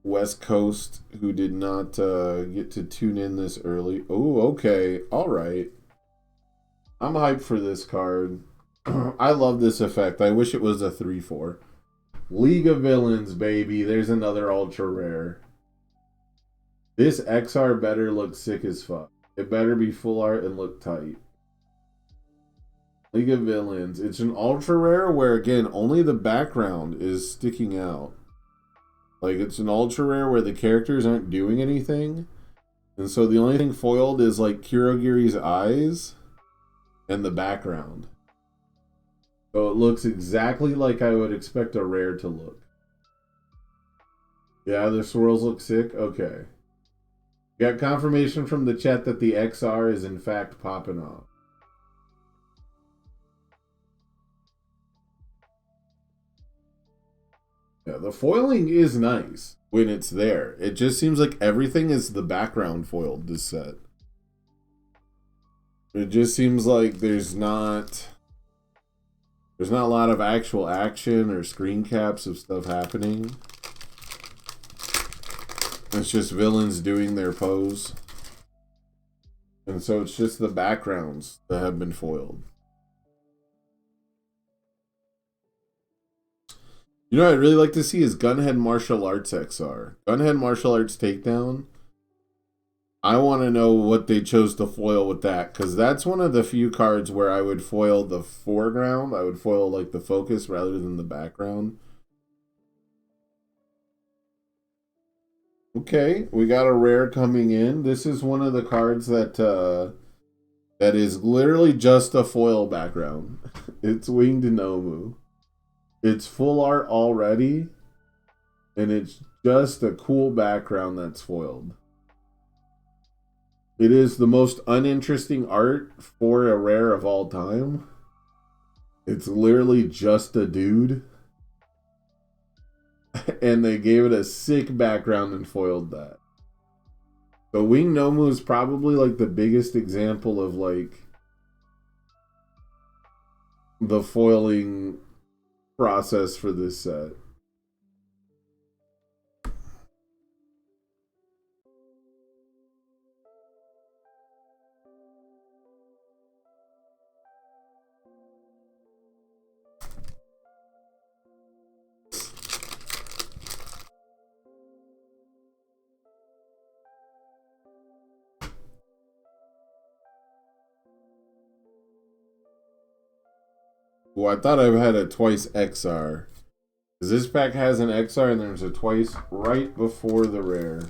West Coast who did not get to tune in this early. Oh, okay. All right. I'm hyped for this card. I love this effect. I wish it was a 3/4. League of Villains, baby. There's another ultra rare. This XR better look sick as fuck. It better be full art and look tight. League of Villains. It's an ultra rare where, again, only the background is sticking out. Like, it's an ultra rare where the characters aren't doing anything. And so the only thing foiled is, like, Kurogiri's eyes and the background. So it looks exactly like I would expect a rare to look. Yeah, the swirls look sick. Okay. Got confirmation from the chat that the XR is in fact popping off. Yeah, the foiling is nice when it's there. It just seems like everything is the background foiled this set. It just seems like there's not a lot of actual action or screen caps of stuff happening. It's just villains doing their pose. And so it's just the backgrounds that have been foiled. You know what I'd really like to see is Gunhead Martial Arts XR. Gunhead Martial Arts Takedown. I want to know what they chose to foil with that, because that's one of the few cards where I would foil the foreground. I would foil like the focus rather than the background. Okay, we got a rare coming in. This is one of the cards that that is literally just a foil background. It's Winged Nomu. It's full art already, and it's just a cool background that's foiled. It is the most uninteresting art for a rare of all time. It's literally just a dude. And they gave it a sick background and foiled that. So Wing Nomu is probably like the biggest example of like the foiling process for this set. Well, I thought I had a twice XR. Because this pack has an XR and there's a twice right before the rare.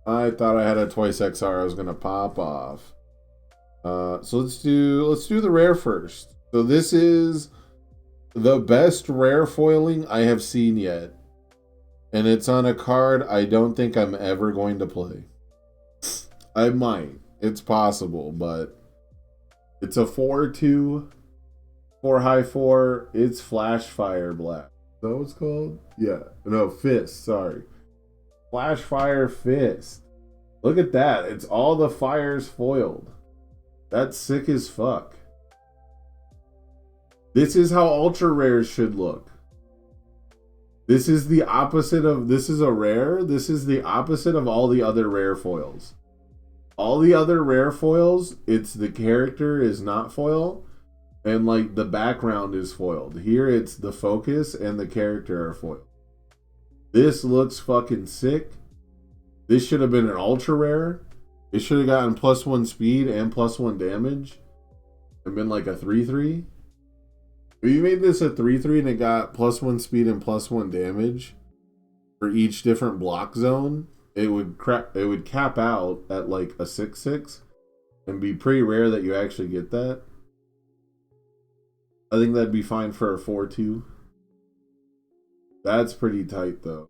I thought I had a twice XR I was gonna pop off. So let's do the rare first. So this is the best rare foiling I have seen yet. And it's on a card I don't think I'm ever going to play. I might. It's possible, but it's a 4/2. 4/4, it's Flash Fire Black. Is that what it's called? Yeah. No, Fist, sorry. Flash Fire Fist. Look at that. It's all the fires foiled. That's sick as fuck. This is how ultra rares should look. This is the opposite of, this is a rare. This is the opposite of all the other rare foils. All the other rare foils, it's the character is not foil. And like the background is foiled. Here it's the focus and the character are foiled. This looks fucking sick. This should have been an ultra rare. It should have gotten +1 speed and +1 damage. And been like a 3/3. If you made this a 3/3 and it got +1 speed and +1 damage for each different block zone, it would cap out at like a 6/6 and be pretty rare that you actually get that. I think that'd be fine for a 4/2. That's pretty tight though.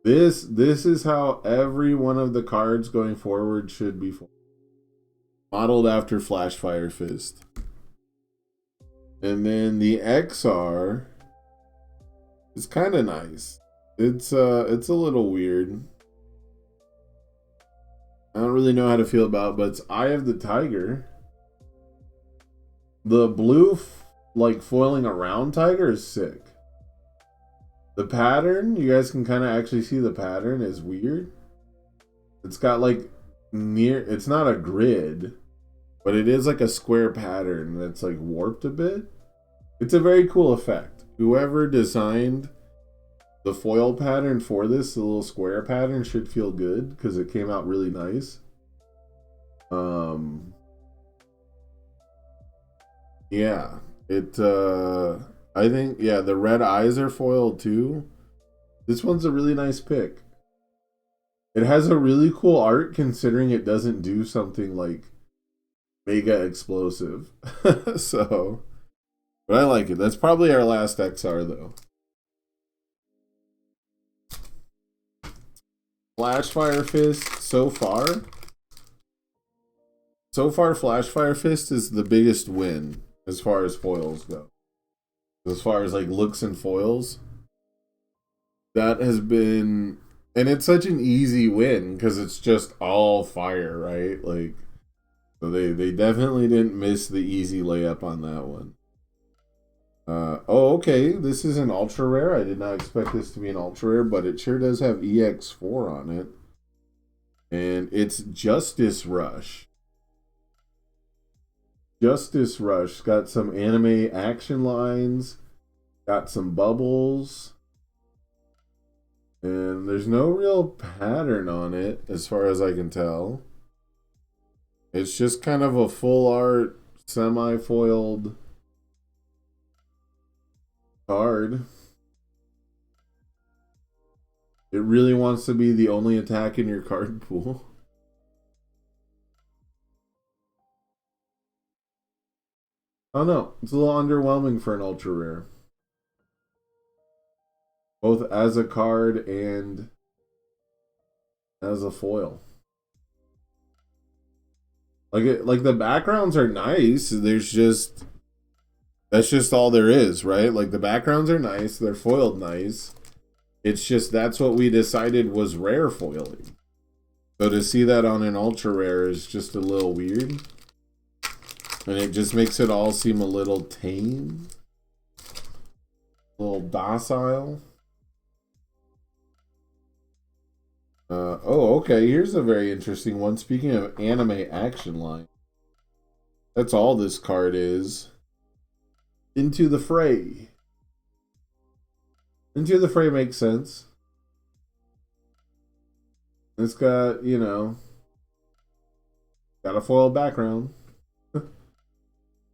This is how every one of the cards going forward should be modeled after Flash Fire Fist. And then the XR is kind of nice. It's a little weird. I don't really know how to feel about it, but it's Eye of the Tiger. The blue, like, foiling around tiger is sick. The pattern, you guys can kind of actually see the pattern is weird. It's got, like, it's not a grid, but it is, like, a square pattern that's, like, warped a bit. It's a very cool effect. Whoever designed the foil pattern for this, the little square pattern, should feel good, because it came out really nice. Yeah, I think, yeah, the red eyes are foiled too. This one's a really nice pick. It has a really cool art considering it doesn't do something like mega explosive. So, but I like it. That's probably our last XR though. Flash Fire Fist so far. So far, Flash Fire Fist is the biggest win as far as foils go. As far as like looks and foils, that has been, and it's such an easy win because it's just all fire, right? Like, so they definitely didn't miss the easy layup on that one. Oh, okay. This is an ultra rare. I did not expect this to be an ultra rare, but it sure does have EX4 on it. And it's Justice Rush. Justice Rush. Got some anime action lines. Got some bubbles. And there's no real pattern on it, as far as I can tell. It's just kind of a full art, semi-foiled card. It really wants to be the only attack in your card pool. Oh no, it's a little underwhelming for an ultra rare. Both as a card and as a foil. Like the backgrounds are nice. There's just, that's just all there is, right? Like the backgrounds are nice, they're foiled nice. It's just that's what we decided was rare foiling. So to see that on an ultra rare is just a little weird. And it just makes it all seem a little tame. A little docile. Oh, okay. Here's a very interesting one. Speaking of anime action line. That's all this card is. Into the Fray. Into the Fray makes sense. It's got, you know, got a foil background.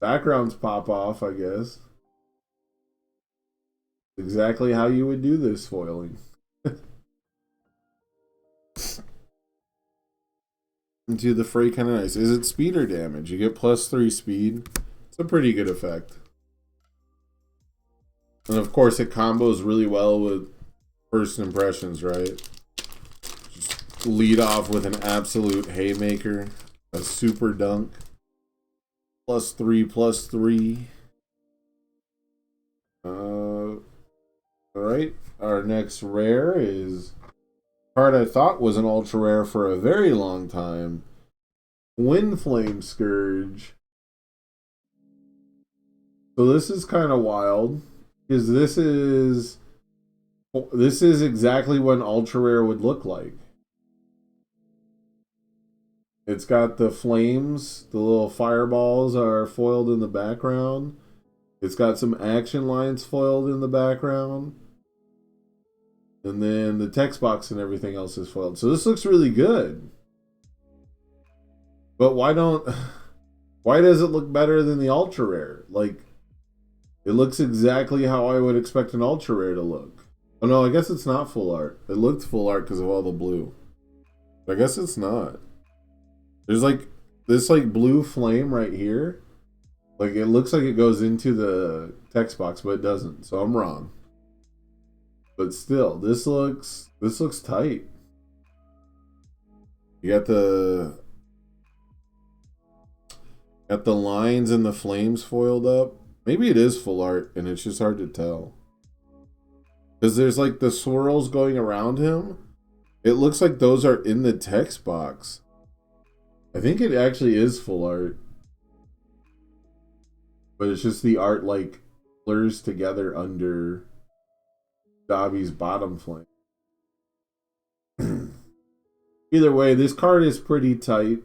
Backgrounds pop off, I guess. Exactly how you would do this foiling. Into the Fray, kind of nice. Is it speed or damage? You get +3 speed. It's a pretty good effect. And of course, it combos really well with first impressions, right? Just lead off with an absolute haymaker, a super dunk. +3/+3. Alright, our next rare is a card I thought was an ultra rare for a very long time. Wind Flame Scourge. So this is kind of wild, because this is exactly what an ultra rare would look like. It's got the flames, the little fireballs are foiled in the background. It's got some action lines foiled in the background. And then the text box and everything else is foiled. So this looks really good. But why does it look better than the ultra rare? Like, it looks exactly how I would expect an ultra rare to look. Oh no, I guess it's not full art. It looked full art because of all the blue. But I guess it's not. There's like this like blue flame right here. Like it looks like it goes into the text box, but it doesn't. So I'm wrong. But still, this looks tight. You got the lines and the flames foiled up. Maybe it is full art and it's just hard to tell. Because there's like the swirls going around him. It looks like those are in the text box. I think it actually is full art. But it's just the art like blurs together under Dobby's bottom flame. Either way, this card is pretty tight.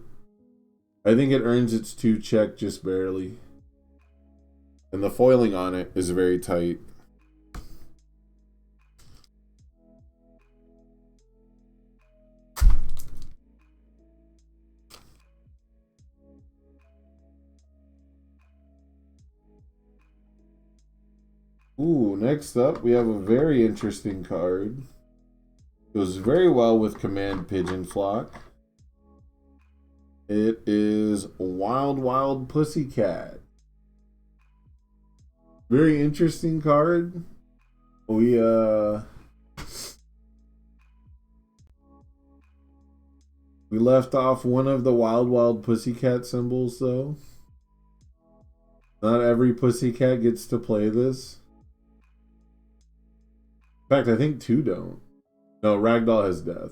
I think it earns its 2 check just barely. And the foiling on it is very tight. Ooh, next up we have a very interesting card. Goes very well with Command Pigeon Flock. It is Wild Wild Pussycat. Very interesting card. We We left off one of the Wild Wild Pussycat symbols, though. Not every pussycat gets to play this. In fact, I think 2 don't. No, Ragdoll has death.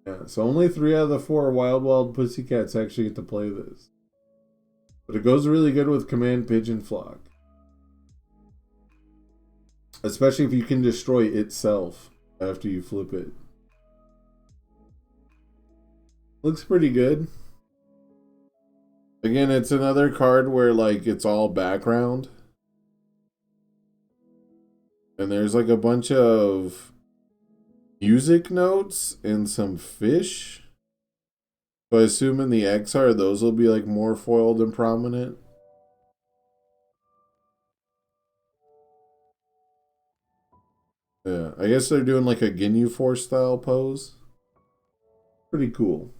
Yeah, so only 3 out of the 4 Wild Wild Pussycats actually get to play this. But it goes really good with Command Pigeon Flock. Especially if you can destroy itself after you flip it. Looks pretty good. Again, it's another card where like it's all background. And there's like a bunch of music notes and some fish. So I assume in the XR those will be like more foiled and prominent. Yeah, I guess they're doing like a Ginyu Force style pose. Pretty cool.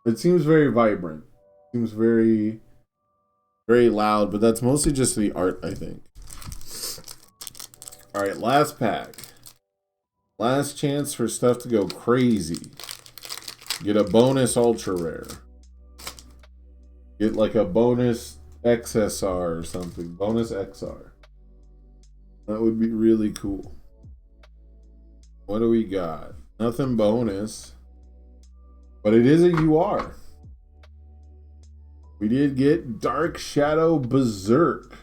It seems very vibrant. Seems very, very loud, but that's mostly just the art, I think. Alright, last pack. Last chance for stuff to go crazy. Get a bonus ultra rare. Get like a bonus XSR or something. Bonus XR. That would be really cool. What do we got? Nothing bonus. But it is a UR. We did get Dark Shadow Berserk.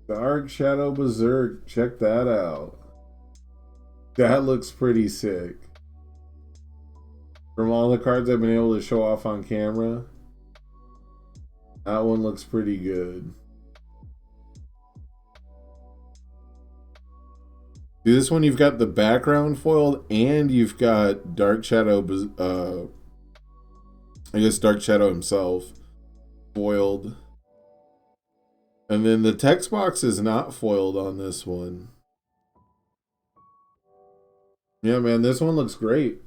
Dark Shadow Berserk. Check that out. That looks pretty sick. From all the cards I've been able to show off on camera, that one looks pretty good. See, this one you've got the background foiled and you've got Dark Shadow, I guess Dark Shadow himself foiled. And then the text box is not foiled on this one. Yeah, man, this one looks great.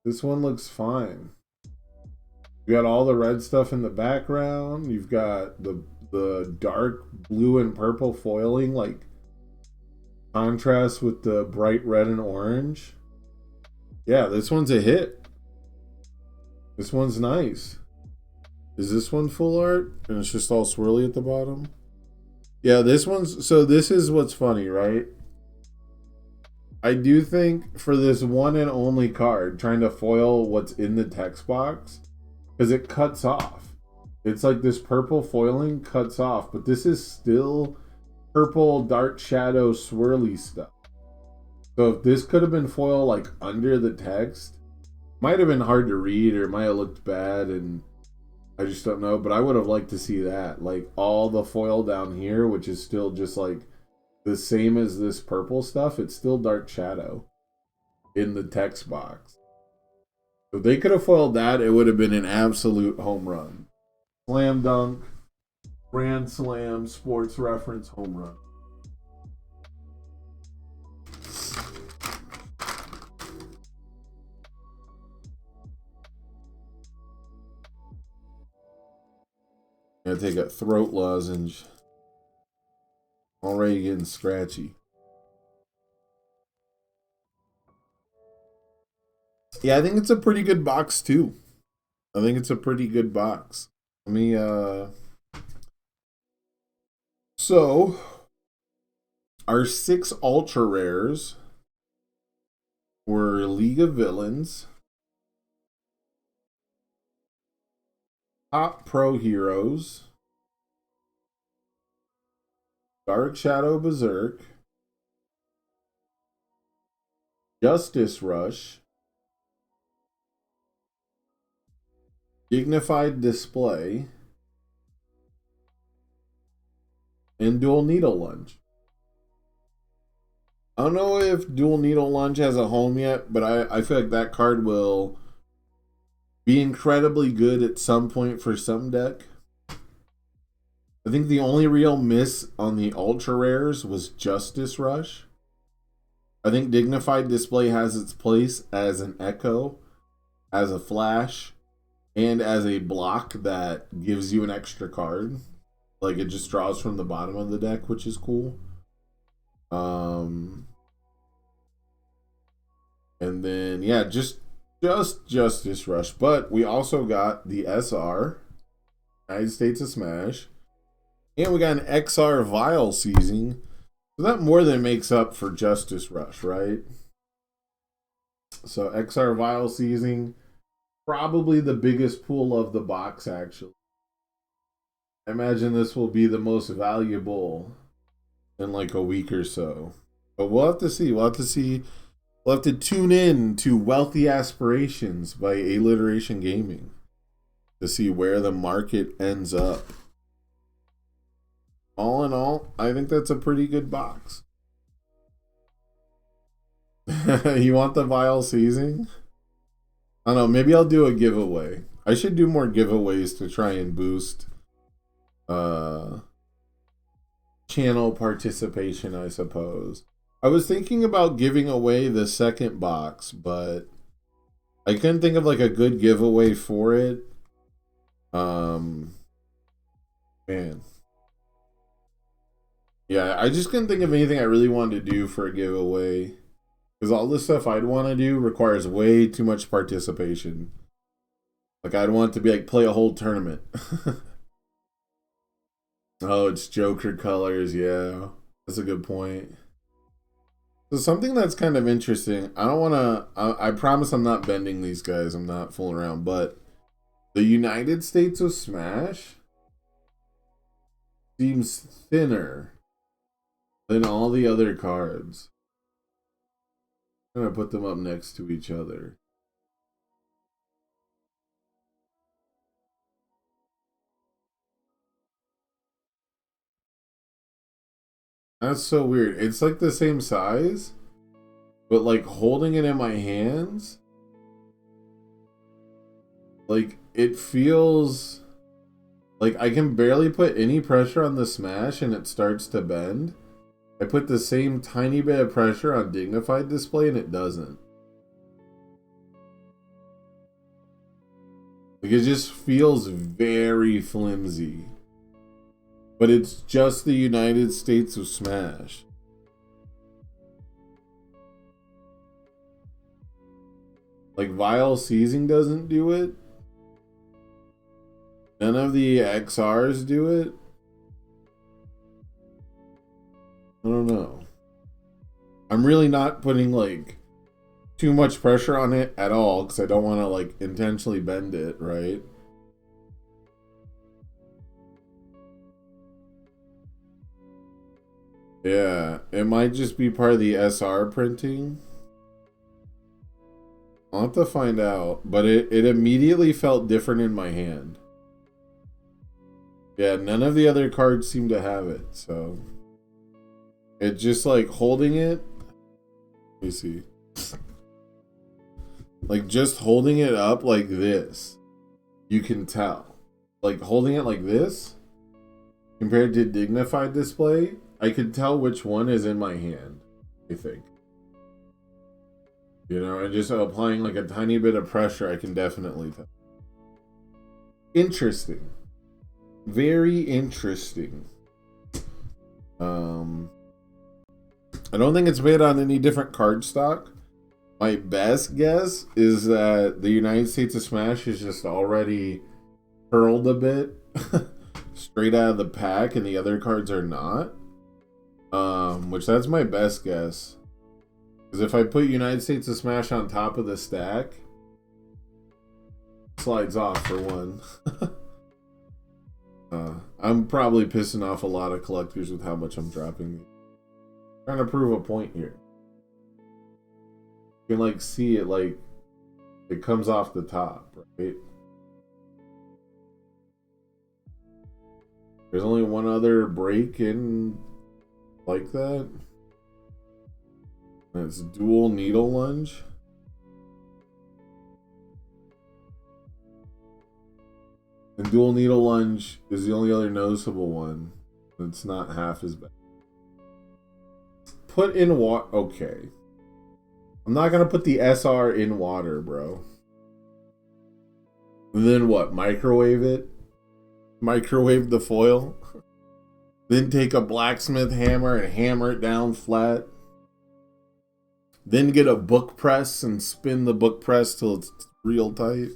This one looks fine. You got all the red stuff in the background. You've got the dark blue and purple foiling, like contrast with the bright red and orange. Yeah, this one's a hit. This one's nice. Is this one full art? And it's just all swirly at the bottom? Yeah, this one's... So this is what's funny, right? I do think for this one and only card, trying to foil what's in the text box, because it cuts off. It's like this purple foiling cuts off, but this is still purple dark shadow swirly stuff. So if this could have been foil like under the text, might have been hard to read or might have looked bad, and I just don't know. But I would have liked to see that, like all the foil down here, which is still just like the same as this purple stuff. It's still dark shadow in the text box. If they could have foiled that, it would have been an absolute home run. Slam dunk, grand slam, sports reference, home run. Gotta take a throat lozenge. Already getting scratchy. Yeah, I think it's a pretty good box too. I think it's a pretty good box. Let me So our 6 ultra rares were League of Villains, Top Pro Heroes, Dark Shadow Berserk, Justice Rush, Dignified Display, and Dual Needle Lunge. I don't know if Dual Needle Lunge has a home yet, but I feel like that card will be incredibly good at some point for some deck. I think the only real miss on the ultra rares was Justice Rush. I think Dignified Display has its place as an echo, as a flash, and as a block that gives you an extra card. Like it just draws from the bottom of the deck, which is cool. And then yeah, just Justice Rush. But we also got the SR, United States of Smash, and we got an XR Vial Seizing. So that more than makes up for Justice Rush, right? So XR Vial Seizing, probably the biggest pool of the box, actually. I imagine this will be the most valuable in like a week or so. But we'll have to see. We'll have to tune in to Wealthy Aspirations by Alliteration Gaming to see where the market ends up. All in all, I think that's a pretty good box. You want the Vial Seizing? I don't know, maybe I'll do a giveaway. I should do more giveaways to try and boost channel participation, I suppose. I was thinking about giving away the second box, but I couldn't think of like a good giveaway for it. Man. Yeah, I just couldn't think of anything I really wanted to do for a giveaway. Because all the stuff I'd want to do requires way too much participation. Like, I'd want to be like, play a whole tournament. Oh, it's Joker colors, yeah. That's a good point. So something that's kind of interesting, I don't want to, I promise I'm not bending these guys, I'm not fooling around, but the United States of Smash seems thinner than all the other cards. I'm going to put them up next to each other. That's so weird. It's like the same size, but like holding it in my hands, like it feels like I can barely put any pressure on the Smash and it starts to bend. I put the same tiny bit of pressure on Dignified Display and it doesn't. Like it just feels very flimsy. But it's just the United States of Smash. Like Vial Seizing doesn't do it. None of the XRs do it. I don't know. I'm really not putting like too much pressure on it at all because I don't want to like intentionally bend it, right? Yeah, it might just be part of the SR printing. I'll have to find out, but it immediately felt different in my hand. Yeah, none of the other cards seem to have it, so it's just like holding it. Let me see. Like just holding it up like this, you can tell. Like holding it like this compared to Dignified Display, I could tell which one is in my hand, I think. You know, and just applying like a tiny bit of pressure, I can definitely tell. Interesting. Very interesting. I don't think it's made on any different card stock. My best guess is that the United States of Smash is just already curled a bit straight out of the pack and the other cards are not. Which that's my best guess. Because if I put United States of Smash on top of the stack, it slides off for one. I'm probably pissing off a lot of collectors with how much I'm dropping these. Trying to prove a point here. You can like see it, like it comes off the top, right? There's only one other break in like that. And it's dual needle lunge. And dual needle lunge is the only other noticeable one. It's not half as bad. Put in water. Okay. I'm not going to put the SR in water, bro. And then what? Microwave it? Microwave the foil? Then take a blacksmith hammer and hammer it down flat. Then get a book press and spin the book press till it's real tight.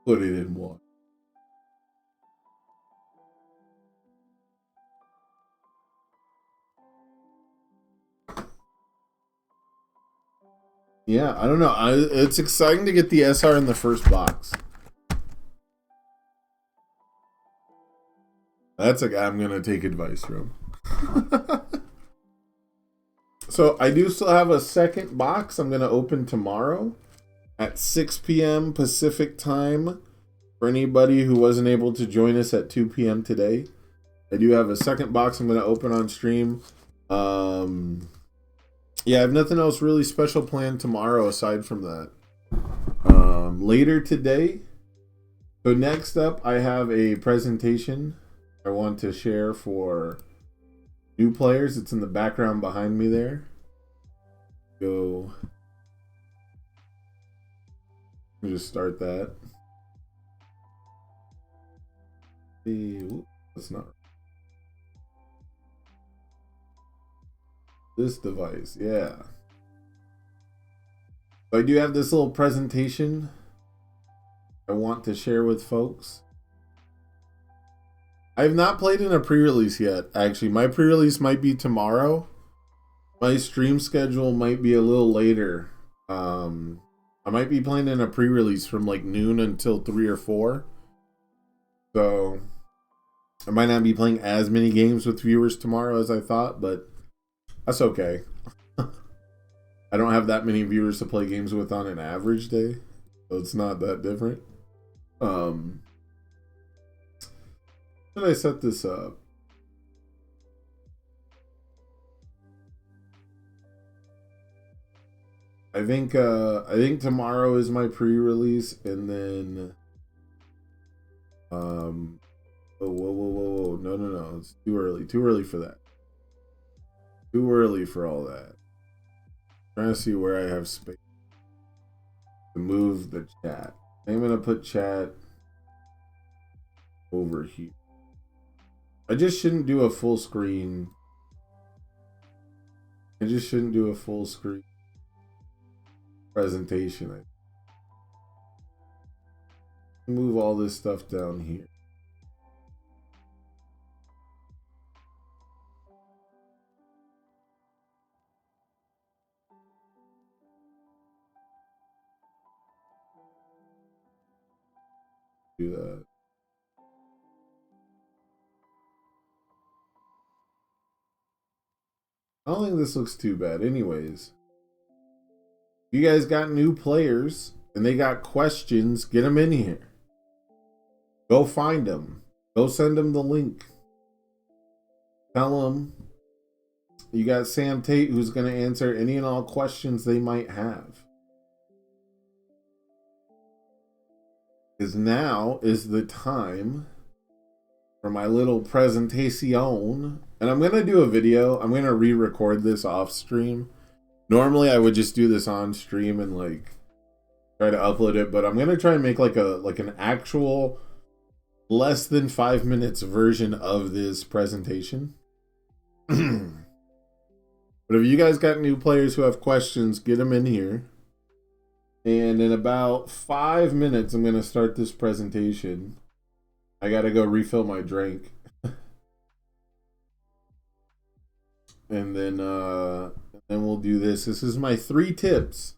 Put it in water. Yeah, I don't know. It's exciting to get the SR in the first box. That's a guy I'm going to take advice from. So I do still have a second box I'm going to open tomorrow at 6 p.m. Pacific time. For anybody who wasn't able to join us at 2 p.m. today, I do have a second box I'm going to open on stream. Yeah, I have nothing else really special planned tomorrow aside from that. Later today, so next up, I have a presentation I want to share for new players. It's in the background behind me there. Go. Let me just start that. That's not this device. Yeah. So I do have this little presentation I want to share with folks. I have not played in a pre-release yet, actually. My pre-release might be tomorrow. My stream schedule might be a little later. I might be playing in a pre-release from like noon until 3 or 4. So I might not be playing as many games with viewers tomorrow as I thought, but that's okay. I don't have that many viewers to play games with on an average day, so it's not that different. How did I set this up? I think tomorrow is my pre-release, and then whoa, no, it's too early for that. Too early for all that. Trying to see where I have space to move the chat. I'm gonna put chat over here. I just shouldn't do a full screen. I just shouldn't do a full screen presentation. I move all this stuff down here. Do that. I don't think this looks too bad. Anyways, you guys got new players and they got questions, get them in here. Go find them. Go send them the link. Tell them you got Sam Tate who's going to answer any and all questions they might have. Because now is the time for my little presentation. And I'm going to do a video. I'm going to re-record this off stream. Normally I would just do this on stream and like try to upload it, but I'm going to try and make like an actual less than 5 minutes version of this presentation. But if you guys got new players who have questions, get them in here. And in about 5 minutes, I'm going to start this presentation. I got to go refill my drink. And then we'll do this. This is my 3 tips.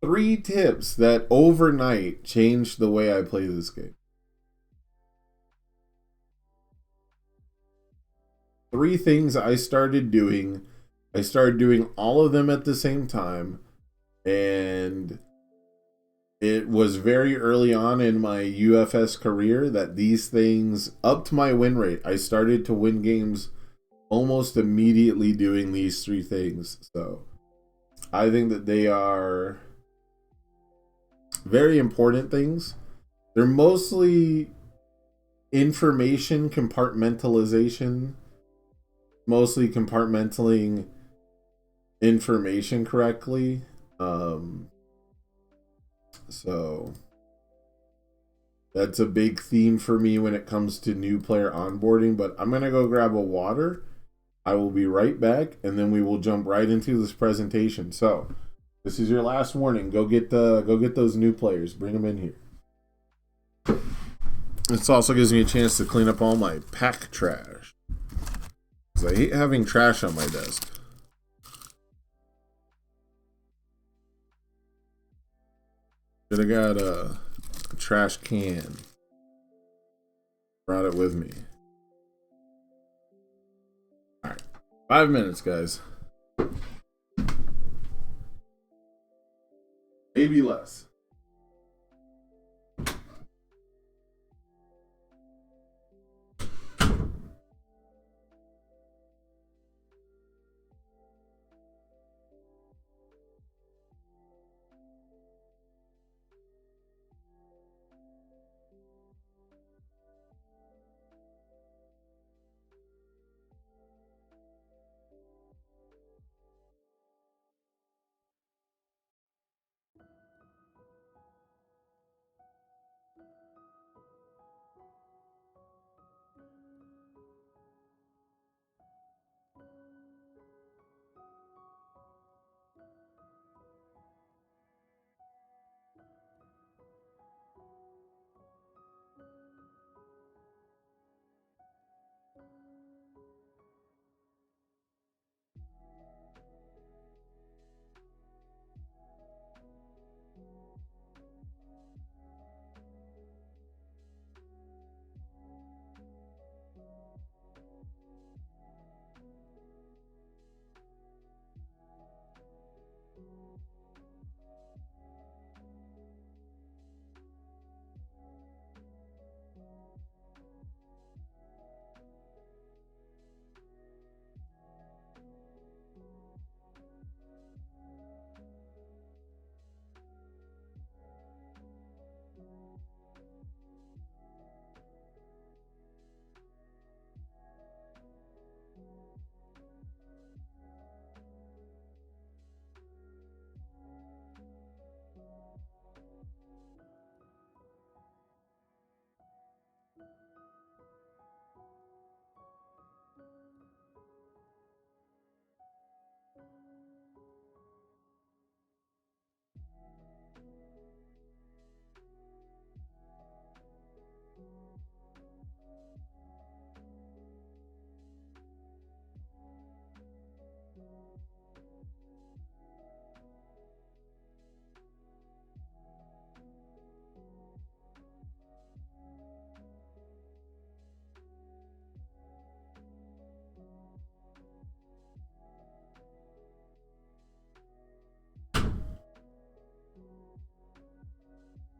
3 tips that overnight changed the way I play this game. 3 things I started doing. I started doing all of them at the same time. And it was very early on in my UFS career that these things upped my win rate. I started to win games almost immediately doing these 3 things. So I think that they are very important things. They're mostly information compartmentalization, mostly compartmentalizing information correctly. So That's a big theme for me when it comes to new player onboarding, but I'm going to go grab a water. I will be right back, and then we will jump right into this presentation. So, this is your last warning. Go get those new players. Bring them in here. This also gives me a chance to clean up all my pack trash, because I hate having trash on my desk. Should have got a trash can. Brought it with me. All right, 5 minutes, guys. Maybe less.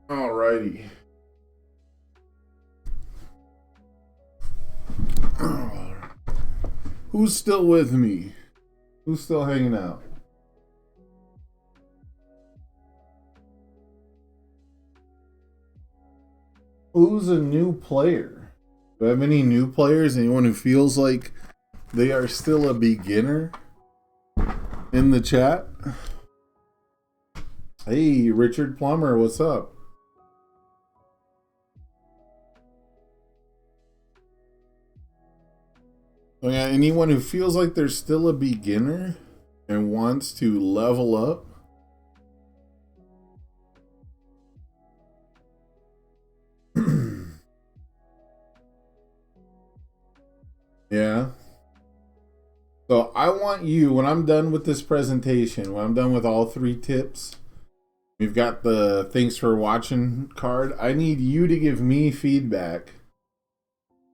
Alrighty. Who's still with me? Who's still hanging out? Who's a new player? Do I have any new players? Anyone who feels like they are still a beginner in the chat? Hey, Richard Plummer, what's up? Oh yeah, anyone who feels like they're still a beginner and wants to level up? Yeah. So I want you, when I'm done with this presentation, when I'm done with all 3 tips, we've got the thanks for watching card. I need you to give me feedback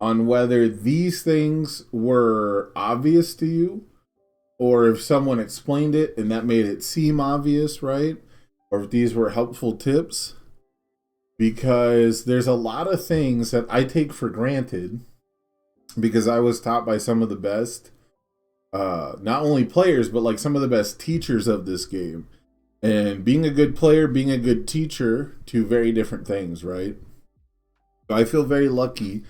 on whether these things were obvious to you, or if someone explained it and that made it seem obvious, right? Or if these were helpful tips. Because there's a lot of things that I take for granted because I was taught by some of the best, not only players, but like some of the best teachers of this game. And being a good player, being a good teacher, 2 very different things, right? So I feel very lucky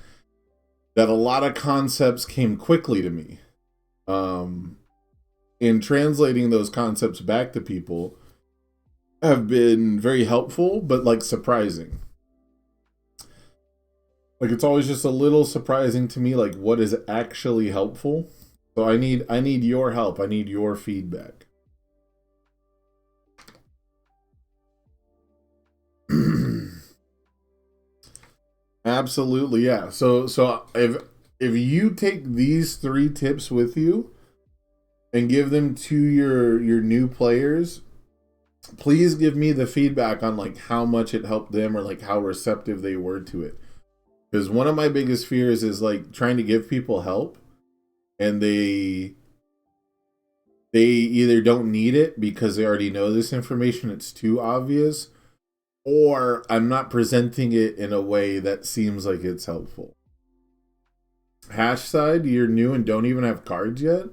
that a lot of concepts came quickly to me. In translating those concepts back to people have been very helpful, but like surprising. Like it's always just a little surprising to me, like what is actually helpful. So I need your help. I need your feedback. Absolutely, yeah. So if you take these 3 tips with you and give them to your new players, please give me the feedback on like how much it helped them or like how receptive they were to it. Because one of my biggest fears is like trying to give people help and they either don't need it because they already know this information, it's too obvious, or I'm not presenting it in a way that seems like it's helpful. Hash side, you're new and don't even have cards yet?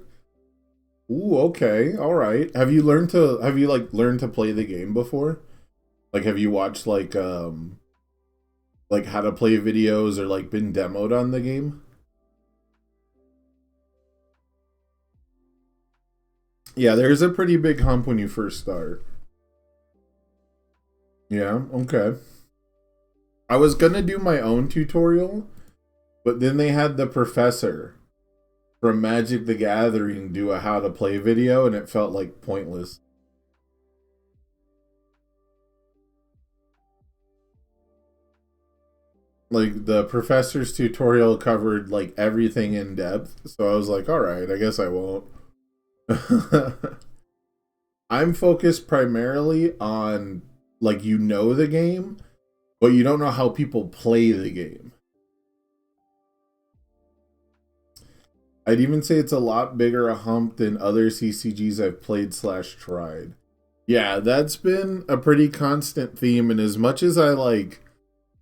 Ooh, okay, all right. Have you learned to play the game before? Like have you watched like how to play videos or like been demoed on the game? Yeah, there's a pretty big hump when you first start. Yeah, okay. I was gonna do my own tutorial, but then they had the professor from Magic the Gathering do a how to play video, and it felt like pointless. Like the professor's tutorial covered like everything in depth, so I was like, all right, I guess I won't. I'm focused primarily on like the game, but you don't know how people play the game. I'd even say it's a lot bigger a hump than other CCGs I've played / tried. Yeah, that's been a pretty constant theme, and as much as I like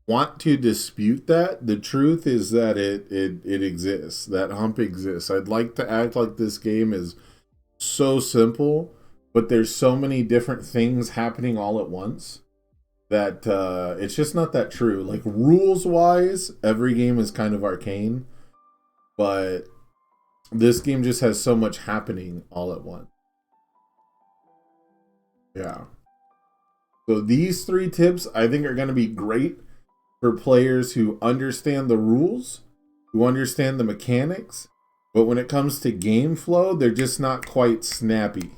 want to dispute that, the truth is that it exists. That hump exists. I'd like to act like this game is so simple, but there's so many different things happening all at once that it's just not that true. Like rules wise, every game is kind of arcane, but this game just has so much happening all at once. Yeah. So these 3 tips I think are going to be great for players who understand the rules, who understand the mechanics, but when it comes to game flow, they're just not quite snappy.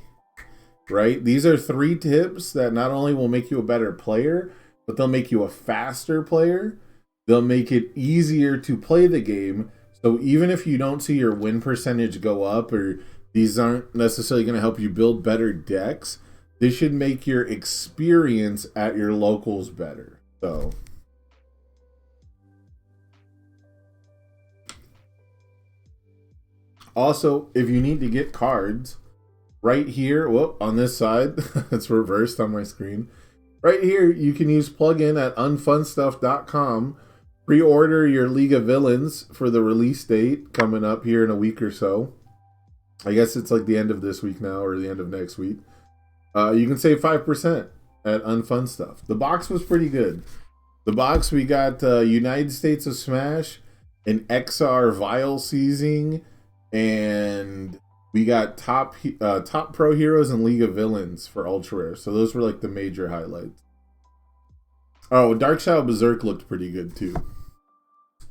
Right? These are 3 tips that not only will make you a better player, but they'll make you a faster player. They'll make it easier to play the game. So even if you don't see your win percentage go up, or these aren't necessarily going to help you build better decks, they should make your experience at your locals better. So also, if you need to get cards, right here, whoop, on this side, it's reversed on my screen. Right here, you can use plugin at unfunstuff.com. Pre-order your League of Villains for the release date coming up here in a week or so. I guess it's like the end of this week now or the end of next week. You can save 5% at Unfunstuff. The box was pretty good. The box, we got United States of Smash, an XR Vial Seizing, and we got top pro heroes and League of Villains for ultra rare. So those were like the major highlights. Oh, Dark Shadow Berserk looked pretty good too.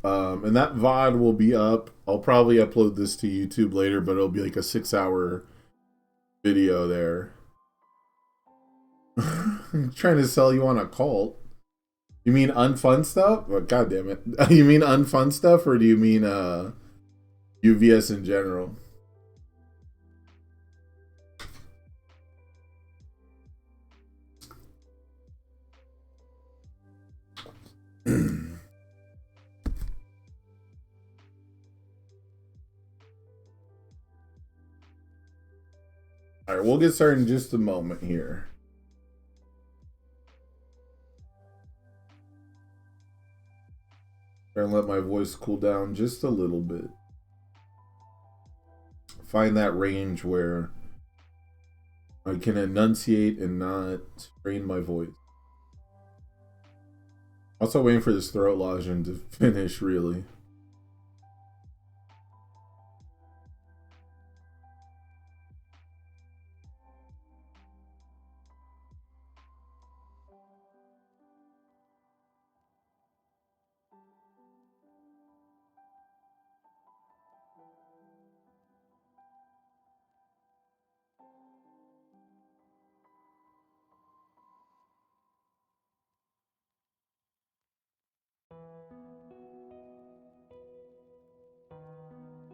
And that VOD will be up. I'll probably upload this to YouTube later, but it'll be like a 6-hour video there. I'm trying to sell you on a cult. You mean unfun stuff? Oh, God damn it. You mean unfun stuff, or do you mean UVS in general? All right, we'll get started in just a moment here. Try and let my voice cool down just a little bit. Find that range where I can enunciate and not strain my voice. Also waiting for this throat lotion to finish, really.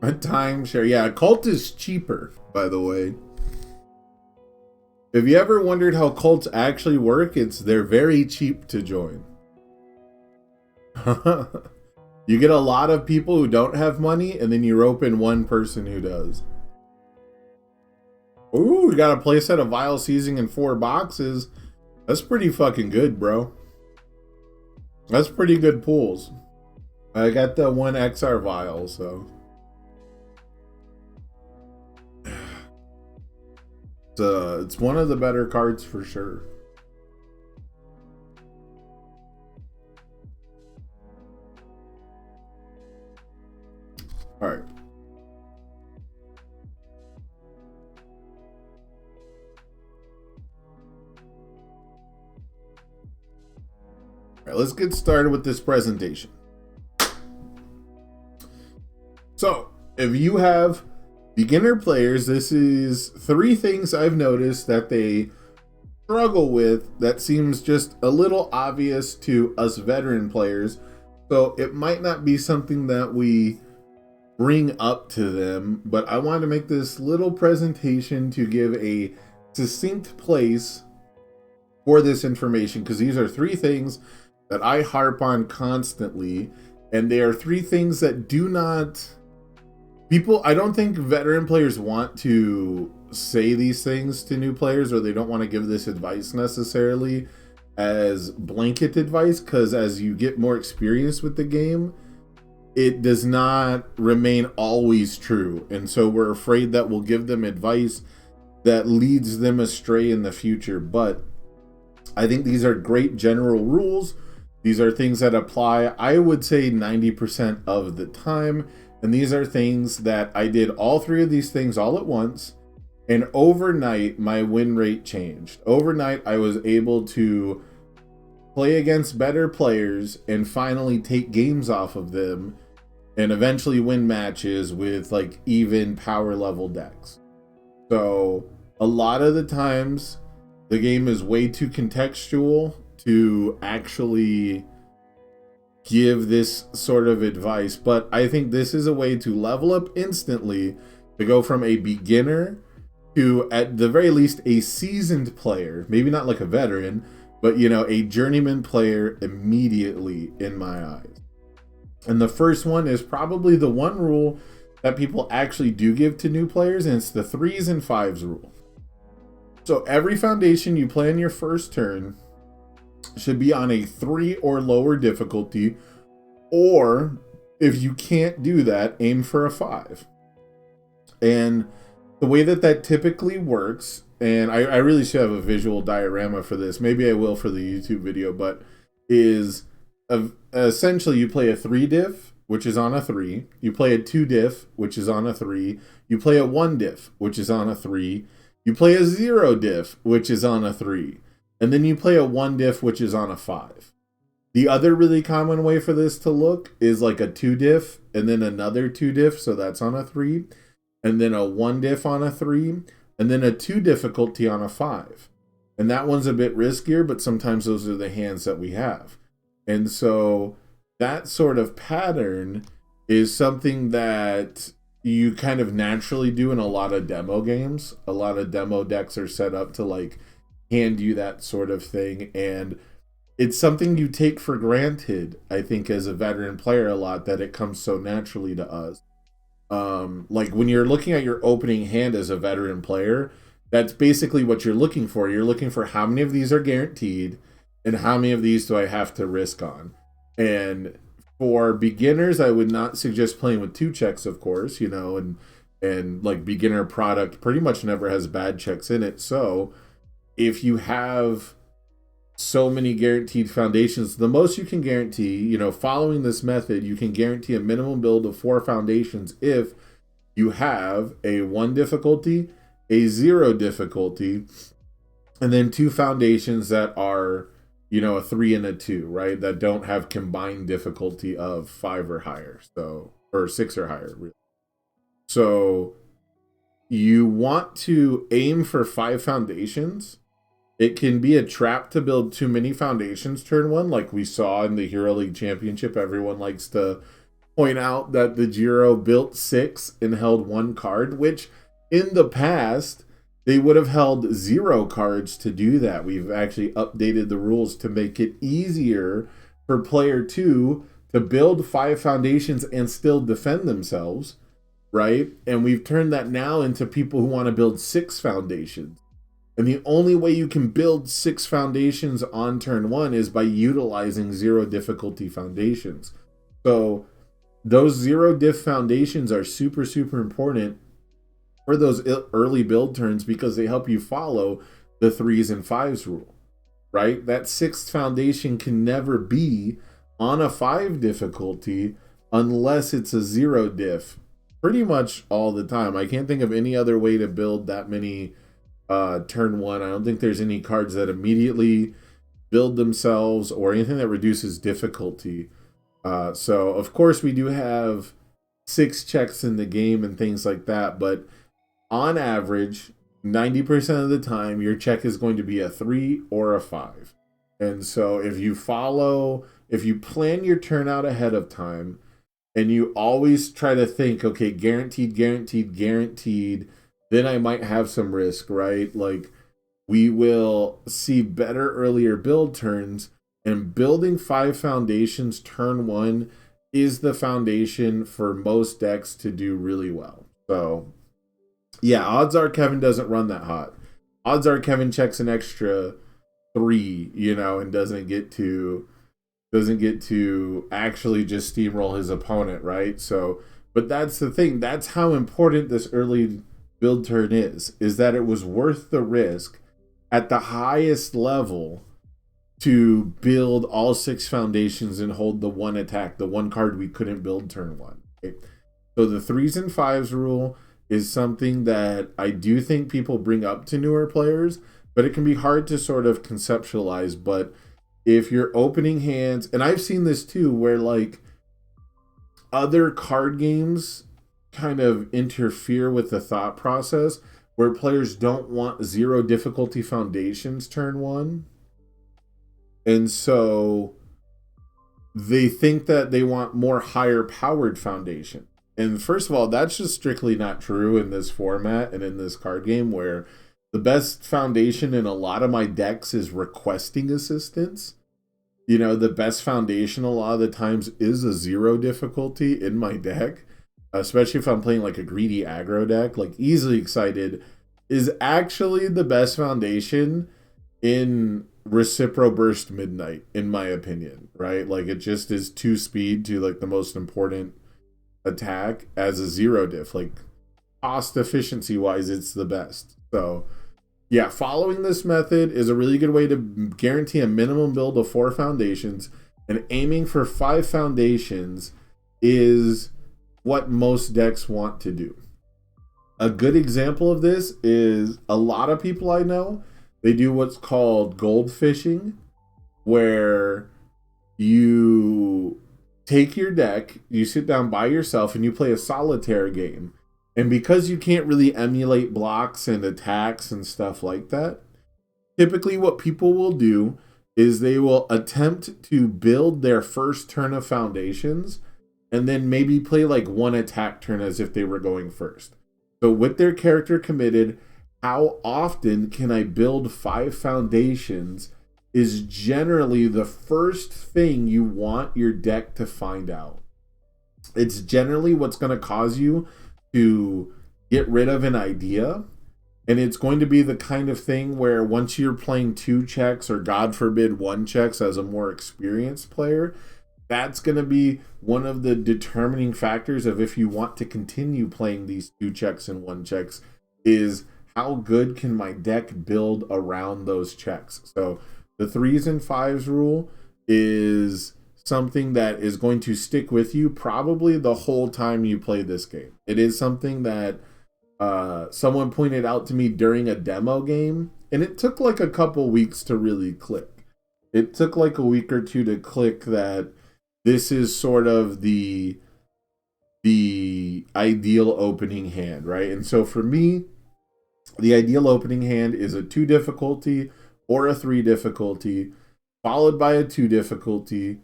A timeshare. Yeah, Cult is cheaper, by the way. If you ever wondered how cults actually work, they're very cheap to join. You get a lot of people who don't have money, and then you rope in one person who does. Ooh, we got a playset of Vile Seizing in 4 boxes. That's pretty fucking good, bro. That's pretty good pulls. I got the 1 XR Vial, so. It's one of the better cards for sure. All right. All right, let's get started with this presentation. So, if you have beginner players, this is 3 things I've noticed that they struggle with that seems just a little obvious to us veteran players. So it might not be something that we bring up to them, but I wanted to make this little presentation to give a succinct place for this information, because these are 3 things that I harp on constantly, and they are 3 things that do not... I don't think veteran players want to say these things to new players, or they don't want to give this advice necessarily as blanket advice, because as you get more experience with the game, it does not remain always true. And so we're afraid that we'll give them advice that leads them astray in the future. But I think these are great general rules. These are things that apply, I would say, 90% of the time. And these are things that I did all 3 of these things all at once. And overnight, my win rate changed. Overnight, I was able to play against better players and finally take games off of them and eventually win matches with like even power level decks. So a lot of the times, the game is way too contextual to actually give this sort of advice, but I think this is a way to level up instantly, to go from a beginner to, at the very least, a seasoned player, maybe not like a veteran, but you know, a journeyman player immediately in my eyes. And the first one is probably the one rule that people actually do give to new players, and it's the 3s and 5s rule. So every foundation you play on your first turn should be on a 3 or lower difficulty, or if you can't do that, aim for a 5. And the way that typically works, and I really should have a visual diorama for this, maybe I will for the YouTube video, but is essentially you play a 3 diff, which is on a 3, you play a 2 diff, which is on a 3, you play a 1 diff, which is on a 3, you play a 0 diff, which is on a 3, and then you play a 1 diff, which is on a 5. The other really common way for this to look is like a 2 diff, and then another 2 diff, so that's on a 3, and then a 1 diff on a 3, and then a 2 difficulty on a 5. And that one's a bit riskier, but sometimes those are the hands that we have. And so that sort of pattern is something that you kind of naturally do in a lot of demo games. A lot of demo decks are set up to like hand you that sort of thing, and it's something you take for granted, I think, as a veteran player a lot, that it comes so naturally to us. Like when you're looking at your opening hand as a veteran player, that's basically what you're looking for. You're looking for how many of these are guaranteed and how many of these do I have to risk on. And for beginners, I would not suggest playing with 2 checks, of course, you know, and like beginner product pretty much never has bad checks in it. So if you have so many guaranteed foundations, the most you can guarantee, you know, following this method, you can guarantee a minimum build of 4 foundations if you have a 1 difficulty, a 0 difficulty, and then 2 foundations that are, you know, a 3 and a 2, right? That don't have combined difficulty of 5 or higher, so, or 6 or higher, really. So you want to aim for 5 foundations. It can be a trap to build too many foundations turn 1, like we saw in the Hero League Championship. Everyone likes to point out that the Jiro built 6 and held 1 card, which in the past they would have held 0 cards to do that. We've actually updated the rules to make it easier for player 2 to build 5 foundations and still defend themselves, right? And we've turned that now into people who want to build 6 foundations. And the only way you can build 6 foundations on turn 1 is by utilizing 0 difficulty foundations. So those 0 diff foundations are super, super important for those early build turns because they help you follow the 3s and 5s rule, right? That 6th foundation can never be on a 5 difficulty unless it's a 0 diff pretty much all the time. I can't think of any other way to build that many turn 1. I don't think there's any cards that immediately build themselves or anything that reduces difficulty. So of course we do have 6 checks in the game and things like that, but on average 90% of the time your check is going to be a 3 or a 5. And so if you plan your turn out ahead of time and you always try to think, okay, guaranteed, then I might have some risk, right? Like we will see better earlier build turns, and building 5 foundations turn 1 is the foundation for most decks to do really well. So yeah, odds are Kevin doesn't run that hot. Odds are Kevin checks an extra 3, and doesn't get to actually just steamroll his opponent, right? So, but that's the thing. That's how important this early build turn is that it was worth the risk at the highest level to build all 6 foundations and hold the 1 attack, the 1 card we couldn't build turn 1. Okay? So the 3s and 5s rule is something that I do think people bring up to newer players, but it can be hard to sort of conceptualize. But if you're opening hands, and I've seen this too, where like other card games kind of interfere with the thought process where players don't want 0 difficulty foundations turn 1. And so they think that they want more higher powered foundation. And first of all, that's just strictly not true in this format and in this card game, where the best foundation in a lot of my decks is requesting assistance. The best foundation a lot of the times is a 0 difficulty in my deck. Especially if I'm playing like a greedy aggro deck, like Easily Excited is actually the best foundation in Recipro Burst Midnight, in my opinion, right? Like it just is 2 speed to like the most important attack as a 0 diff. Like cost efficiency wise, it's the best. So yeah, following this method is a really good way to guarantee a minimum build of 4 foundations, and aiming for 5 foundations is what most decks want to do. A good example of this is a lot of people I know, they do what's called gold fishing, where you take your deck, you sit down by yourself and you play a solitaire game. And because you can't really emulate blocks and attacks and stuff like that, typically what people will do is they will attempt to build their first turn of foundations and then maybe play like 1 attack turn as if they were going first. So with their character committed, how often can I build 5 foundations is generally the first thing you want your deck to find out. It's generally what's going to cause you to get rid of an idea. And it's going to be the kind of thing where once you're playing 2 checks or God forbid 1 checks as a more experienced player, that's going to be one of the determining factors of if you want to continue playing these 2 checks and 1 checks is how good can my deck build around those checks. So the 3s and 5s rule is something that is going to stick with you probably the whole time you play this game. It is something that someone pointed out to me during a demo game, and it took like a couple weeks to really click. It took like a week or 2 to click that this is sort of the ideal opening hand, right? And so for me, the ideal opening hand is a 2 difficulty or a 3 difficulty, followed by a 2 difficulty,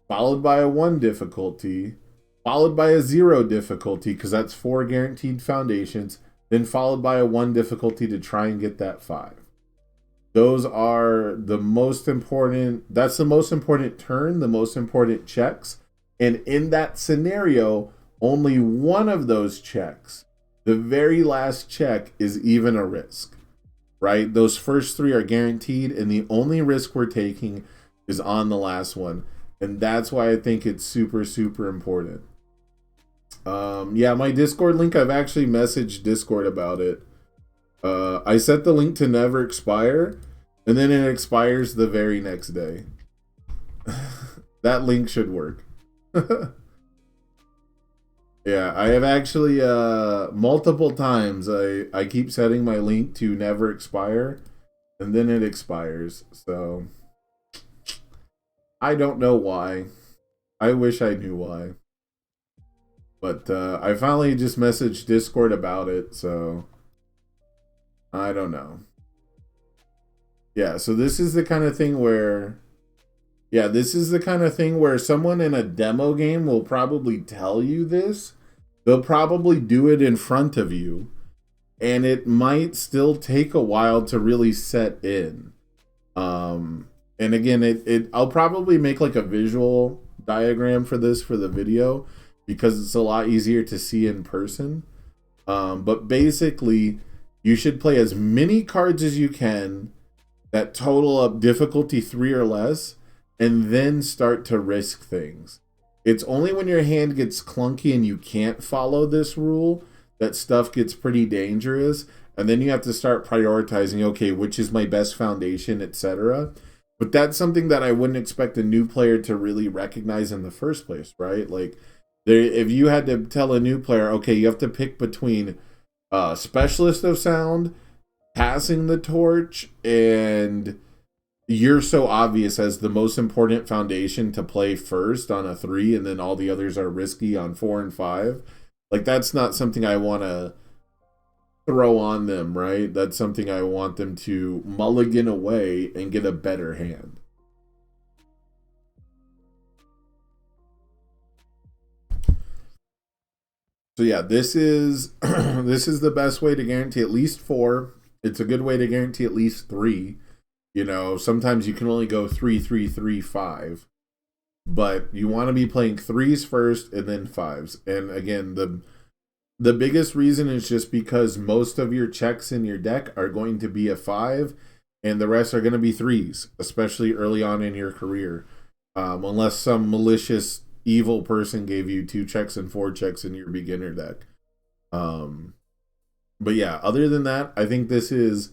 followed by a 1 difficulty, followed by a 0 difficulty, because that's 4 guaranteed foundations, then followed by a 1 difficulty to try and get that 5. Those are the most important, that's the most important turn, the most important checks. And in that scenario, only one of those checks, the very last check, is even a risk, right? Those first 3 are guaranteed, and the only risk we're taking is on the last one. And that's why I think it's super, super important. Yeah, my Discord link, I've actually messaged Discord about it. I set the link to never expire, and then it expires the very next day. That link should work. Yeah, I have actually multiple times I keep setting my link to never expire, and then it expires. So I don't know why. I wish I knew why. But I finally just messaged Discord about it, so I don't know. Yeah, so this is the kind of thing where, yeah, this is the kind of thing where someone in a demo game will probably tell you this. They'll probably do it in front of you, and it might still take a while to really set in. And again, I'll probably make like a visual diagram for this for the video, because it's a lot easier to see in person. But basically, you should play as many cards as you can that total up difficulty 3 or less, and then start to risk things. It's only when your hand gets clunky and you can't follow this rule that stuff gets pretty dangerous, and then you have to start prioritizing, okay, which is my best foundation, etc. But that's something that I wouldn't expect a new player to really recognize in the first place, right? Like, if you had to tell a new player, okay, you have to pick between Specialist of Sound, Passing the Torch, and You're So Obvious as the most important foundation to play first on a 3, and then all the others are risky on 4 and 5. Like, that's not something I want to throw on them, right? That's something I want them to mulligan away and get a better hand. So yeah, this is this is the best way to guarantee at least 4. It's a good way to guarantee at least 3. You know, sometimes you can only go 3, 3, 3, 5. But you want to be playing 3s first and then 5s. And again, the biggest reason is just because most of your checks in your deck are going to be a 5, and the rest are going to be 3s, especially early on in your career. Unless some malicious evil person gave you 2 checks and 4 checks in your beginner deck. But yeah, other than that, I think this is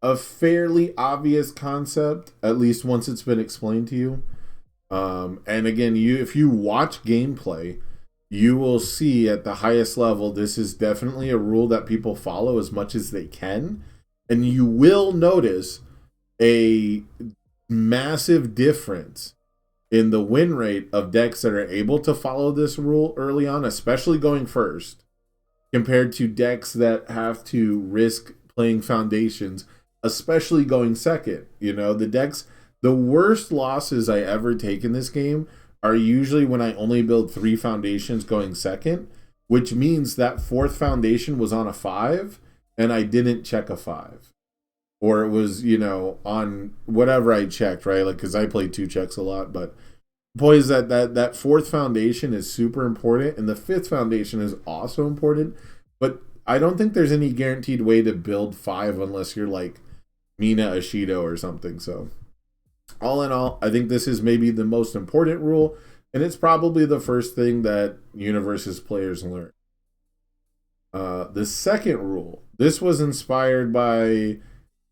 a fairly obvious concept, at least once it's been explained to you. And again, if you watch gameplay, you will see at the highest level, this is definitely a rule that people follow as much as they can. And you will notice a massive difference in the win rate of decks that are able to follow this rule early on, especially going first, compared to decks that have to risk playing foundations, especially going second. You know, the worst losses I ever take in this game are usually when I only build 3 foundations going second, which means that 4th foundation was on a 5 and I didn't check a 5. Or it was, you know, on whatever I checked, right? Like, because I play 2 checks a lot, but the point is that 4th foundation is super important, and the 5th foundation is also important, but I don't think there's any guaranteed way to build 5 unless you're like Mina Ashido or something. So all in all, I think this is maybe the most important rule, and it's probably the first thing that Universe's players learn. The second rule, this was inspired by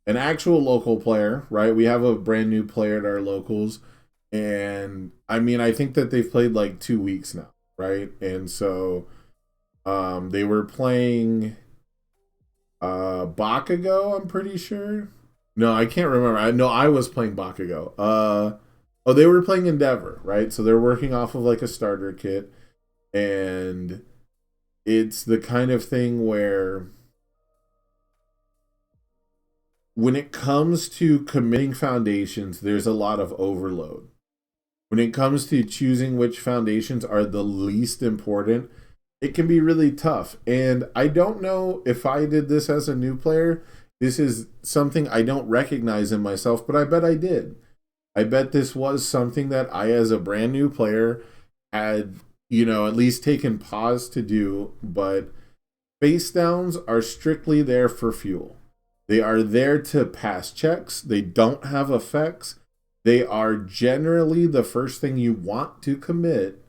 an actual local player, right? We have a brand new player at our locals, and I mean, I think that they've played like 2 weeks now, right? And so they were playing Bakugo, I'm pretty sure. No, I can't remember. I know I was playing Bakugo. Oh, they were playing Endeavor, right? So they're working off of like a starter kit, and it's the kind of thing where when it comes to committing foundations, there's a lot of overload. when it comes to choosing which foundations are the least important, it can be really tough. And I don't know if I did this as a new player. This is something I don't recognize in myself, but I bet I did. I bet this was something that I, as a brand new player, had, at least taken pause to do. But face downs are strictly there for fuel. They are there to pass checks. They don't have effects. They are generally the first thing you want to commit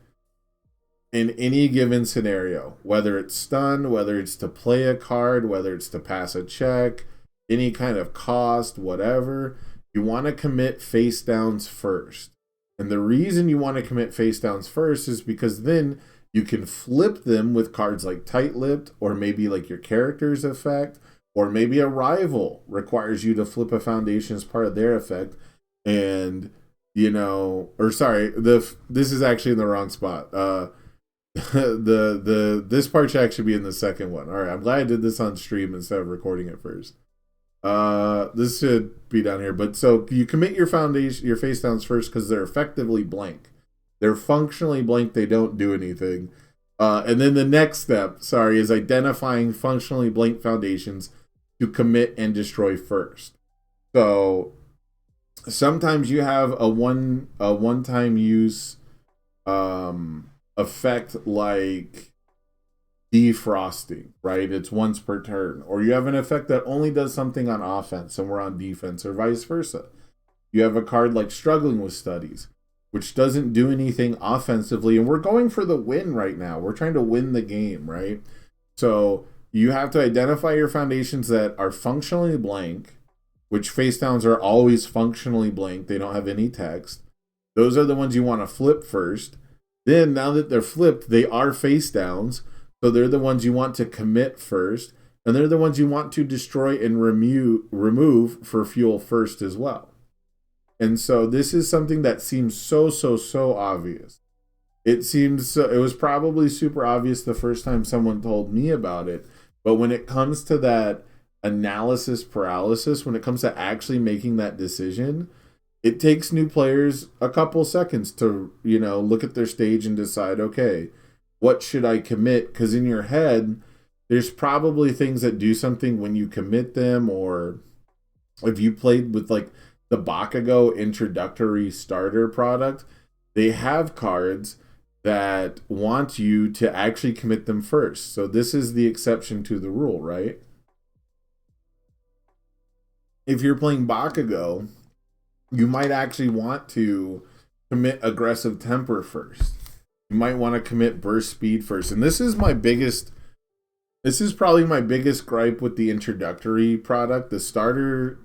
in any given scenario, whether it's stun, whether it's to play a card, whether it's to pass a check, any kind of cost, whatever. You want to commit face downs first. And the reason you want to commit face downs first is because then you can flip them with cards like Tight-Lipped, or maybe like your character's effect, or maybe a rival requires you to flip a foundation as part of their effect. And, this is actually in the wrong spot. This part should actually be in the second one. All right, I'm glad I did this on stream instead of recording it first. This should be down here. But so you commit your face downs first because they're effectively blank. They're functionally blank. They don't do anything. And then the next step, is identifying functionally blank foundations to commit and destroy first. So sometimes you have a one-time use effect like defrosting, right? It's once per turn. Or you have an effect that only does something on offense and we're on defense, or vice versa. You have a card like Struggling with Studies, which doesn't do anything offensively, and we're going for the win right now. We're trying to win the game, right? So you have to identify your foundations that are functionally blank, which face downs are always functionally blank. They don't have any text. Those are the ones you want to flip first. Then, now that they're flipped, they are face downs. So they're the ones you want to commit first. And they're the ones you want to destroy and remove for fuel first as well. And so this is something that seems so obvious. It was probably super obvious the first time someone told me about it. But when it comes to that analysis paralysis, when it comes to actually making that decision, it takes new players a couple seconds to, look at their stage and decide, okay, what should I commit? Because in your head, there's probably things that do something when you commit them, or if you played with like the Bakugo introductory starter product, they have cards that want you to actually commit them first. So this is the exception to the rule, right? If you're playing Bakugo, you might actually want to commit Aggressive Temper first. You might want to commit Burst Speed first. And this is probably my biggest gripe with the introductory product. The starter,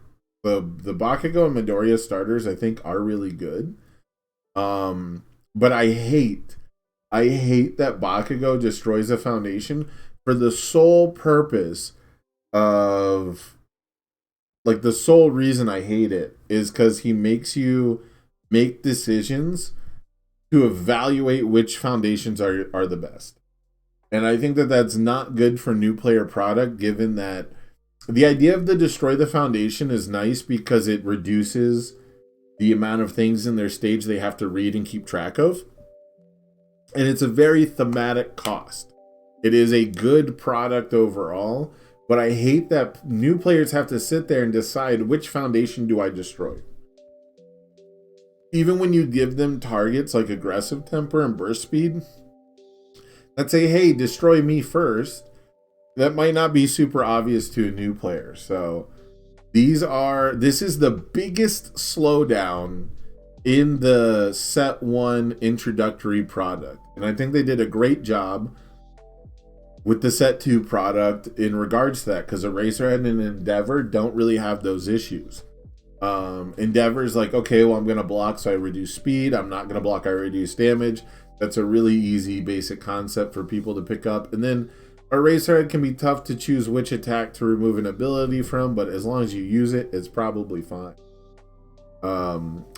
the Bakugo and Midoriya starters, I think, are really good. But I hate that Bakugo destroys a foundation for the sole purpose of, like, the sole reason I hate it is because he makes you make decisions to evaluate which foundations are the best. And I think that that's not good for new player product, given that the idea of the destroy the foundation is nice because it reduces the amount of things in their stage they have to read and keep track of. And it's a very thematic cost. It is a good product overall, but I hate that new players have to sit there and decide which foundation do I destroy. Even when you give them targets like Aggressive Temper and Burst Speed that say, hey, destroy me first, that might not be super obvious to a new player. So this is the biggest slowdown in the set 1 introductory product. And I think they did a great job with the set 2 product in regards to that, because Eraserhead and Endeavor don't really have those issues. Endeavor's like, okay, well, I'm going to block, so I reduce speed. I'm not going to block, I reduce damage. That's a really easy basic concept for people to pick up. And then Eraserhead can be tough to choose which attack to remove an ability from, but as long as you use it, it's probably fine.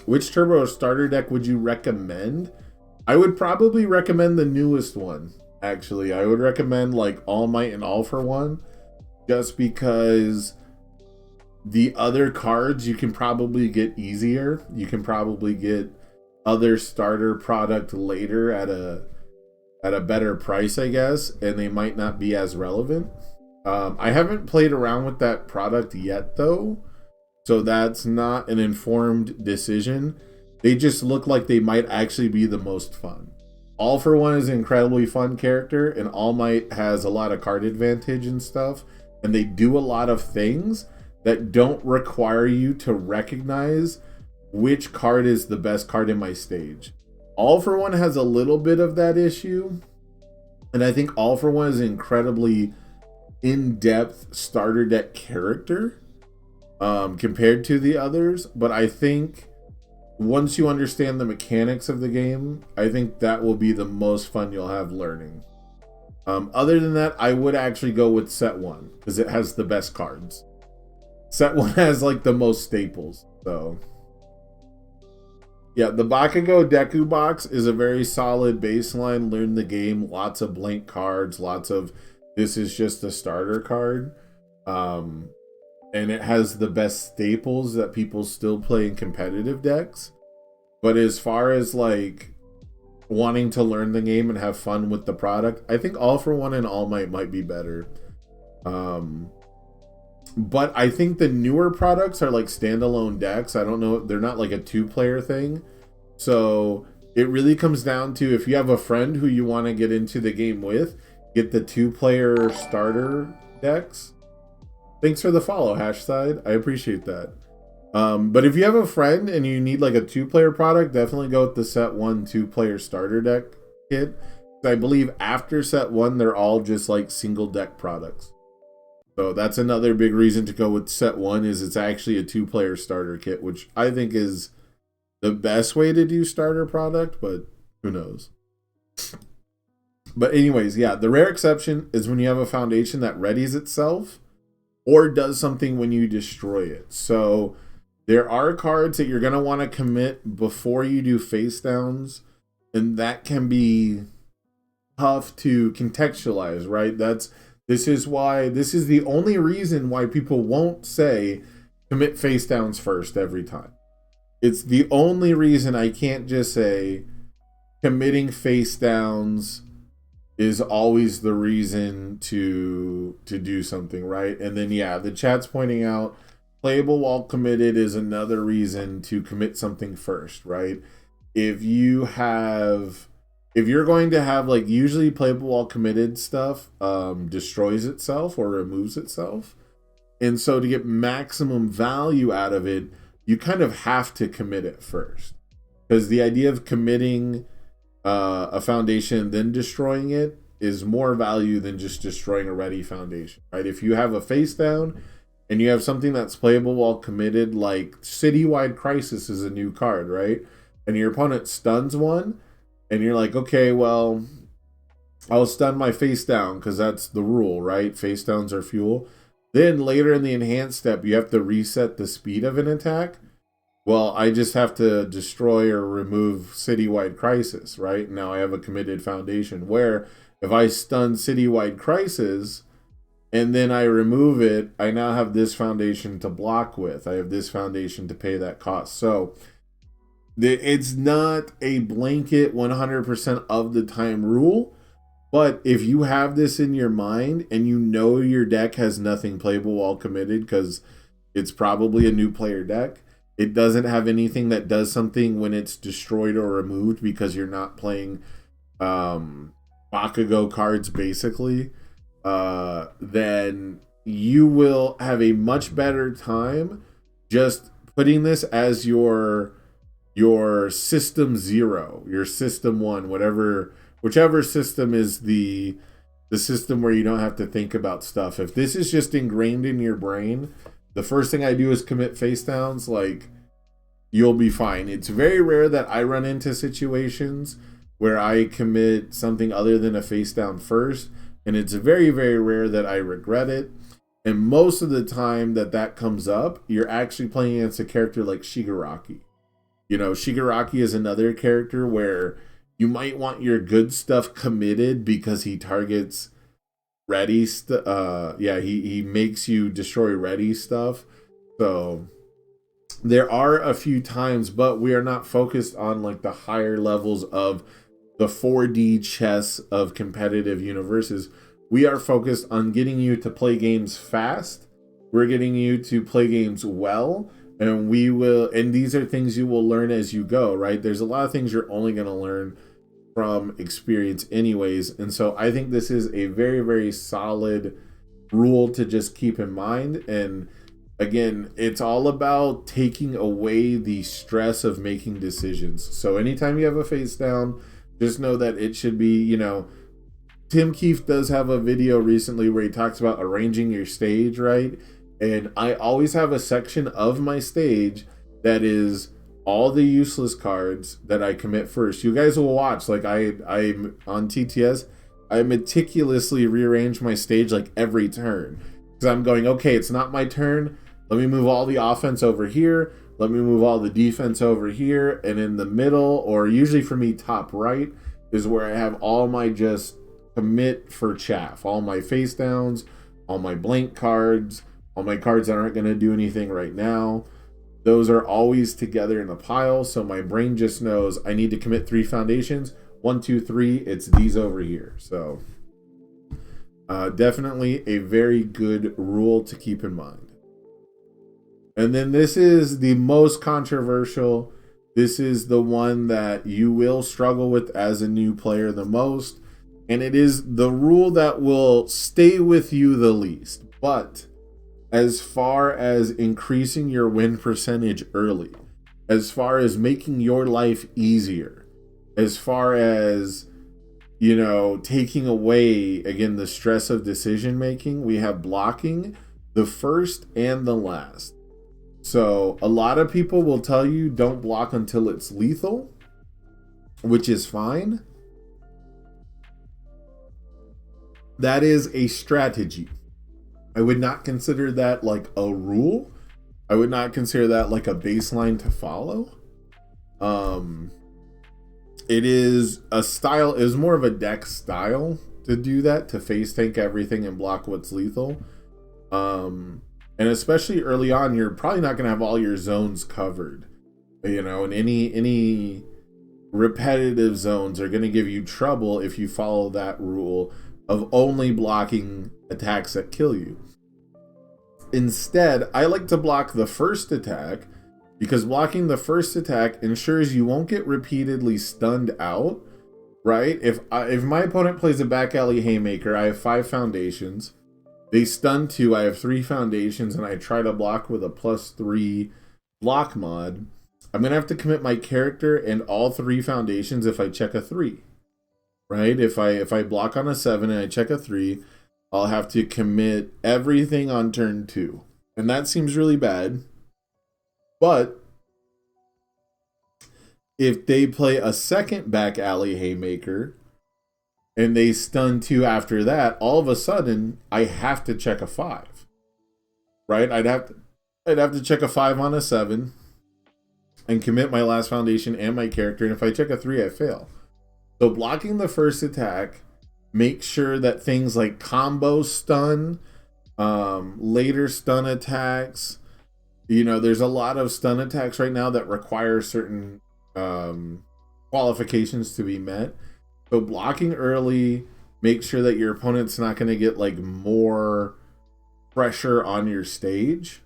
Which Turbo starter deck would you recommend? I would probably recommend the newest one, actually. I would recommend like All Might and All for One, just because the other cards you can probably get easier. You can probably get other starter product later at a better price, I guess, and they might not be as relevant. I haven't played around with that product yet, though, so that's not an informed decision. They just look like they might actually be the most fun. All for One is an incredibly fun character, and All Might has a lot of card advantage and stuff, and they do a lot of things that don't require you to recognize which card is the best card in my stage. All for One has a little bit of that issue, and I think All for One is an incredibly in-depth starter deck character compared to the others, but I think once you understand the mechanics of the game, I think that will be the most fun you'll have learning. Other than that, I would actually go with set 1 because it has the best cards. Set 1 has like the most staples, so yeah, the Bakugo Deku box is a very solid baseline. Learn the game, lots of blank cards, lots of this is just a starter card. And it has the best staples that people still play in competitive decks. But as far as like wanting to learn the game and have fun with the product, I think All for One and All might be better. But I think the newer products are like standalone decks. I don't know, they're not like a 2-player thing. So it really comes down to if you have a friend who you want to get into the game with, get the 2-player starter decks. Thanks for the follow, Hashside. I appreciate that. But if you have a friend and you need like a 2-player product, definitely go with the set 1 2-player starter deck kit. I believe after set 1, they're all just like single deck products. So that's another big reason to go with set 1 is it's actually a 2-player starter kit, which I think is the best way to do starter product, but who knows. But anyways, yeah, the rare exception is when you have a foundation that readies itself or does something when you destroy it. So there are cards that you're going to want to commit before you do face downs, and that can be tough to contextualize, right? This is the only reason why people won't say commit face downs first every time. It's the only reason I can't just say committing face downs is always the reason to do something, right? And then yeah, the chat's pointing out playable while committed is another reason to commit something first, right? If you're going to have like usually playable while committed stuff destroys itself or removes itself. And so to get maximum value out of it, you kind of have to commit it first. Because the idea of committing a foundation then destroying it is more value than just destroying a ready foundation, right? If you have a face down and you have something that's playable while committed, like Citywide Crisis is a new card, right? And your opponent stuns one, and you're like, okay, well, I'll stun my face down because that's the rule, right? Face downs are fuel. Then later in the enhanced step, you have to reset the speed of an attack. Well, I just have to destroy or remove Citywide Crisis, right? Now I have a committed foundation where if I stun Citywide Crisis and then I remove it, I now have this foundation to block with. I have this foundation to pay that cost. So it's not a blanket 100% of the time rule, but if you have this in your mind and you know your deck has nothing playable while committed because it's probably a new player deck, it doesn't have anything that does something when it's destroyed or removed because you're not playing Bakugo cards, basically, then you will have a much better time just putting this as your system 0, your system 1, whichever system is the system where you don't have to think about stuff. If this is just ingrained in your brain, the first thing I do is commit face downs, like, you'll be fine. It's very rare that I run into situations where I commit something other than a face down first, and it's very, very rare that I regret it. And most of the time that comes up, you're actually playing against a character like Shigaraki. You know, Shigaraki is another character where you might want your good stuff committed because he targets ready he makes you destroy ready stuff. So There are a few times, but we are not focused on like the higher levels of the 4D chess of competitive universes. We are focused on getting you to play games fast. We're getting you to play games well, and these are things you will learn as you go, right? There's a lot of things you're only going to learn from experience anyways. And so I think this is a very, very solid rule to just keep in mind. And again, it's all about taking away the stress of making decisions. So anytime you have a face down, just know that it should be, Tim Keefe does have a video recently where he talks about arranging your stage, right? And I always have a section of my stage that is all the useless cards that I commit first. You guys will watch, like I'm on TTS, I meticulously rearrange my stage like every turn. Because I'm going, okay, it's not my turn. Let me move all the offense over here. Let me move all the defense over here. And in the middle, or usually for me, top right, is where I have all my just commit for chaff. All my face downs, all my blank cards, all my cards that aren't going to do anything right now. Those are always together in a pile. So my brain just knows I need to commit 3 foundations. 1, 2, 3, it's these over here. So definitely a very good rule to keep in mind. And then this is the most controversial. This is the one that you will struggle with as a new player the most. And it is the rule that will stay with you the least. But as far as increasing your win percentage early, as far as making your life easier, as far as, taking away, again, the stress of decision making, we have blocking the first and the last. So a lot of people will tell you don't block until it's lethal, which is fine. That is a strategy. I would not consider that like a rule. I would not consider that like a baseline to follow. It is a style, is more of a deck style to do that, to face tank everything and block what's lethal. And especially early on, you're probably not going to have all your zones covered, and any repetitive zones are going to give you trouble if you follow that rule of only blocking attacks that kill you. Instead, I like to block the first attack, because blocking the first attack ensures you won't get repeatedly stunned out, right? If my opponent plays a back alley haymaker, I have 5 foundations. They stun 2, I have 3 foundations, and I try to block with a +3 block mod. I'm going to have to commit my character and all 3 foundations if I check a 3. Right? If I block on a 7 and I check a 3, I'll have to commit everything on turn 2. And that seems really bad. But if they play a second back alley haymaker and they stun 2 after that, all of a sudden I have to check a 5. Right? I'd have to check a 5 on a 7 and commit my last foundation and my character, and if I check a 3, I fail. So blocking the first attack, make sure that things like combo stun, later stun attacks, there's a lot of stun attacks right now that require certain qualifications to be met. So blocking early, make sure that your opponent's not going to get like more pressure on your stage.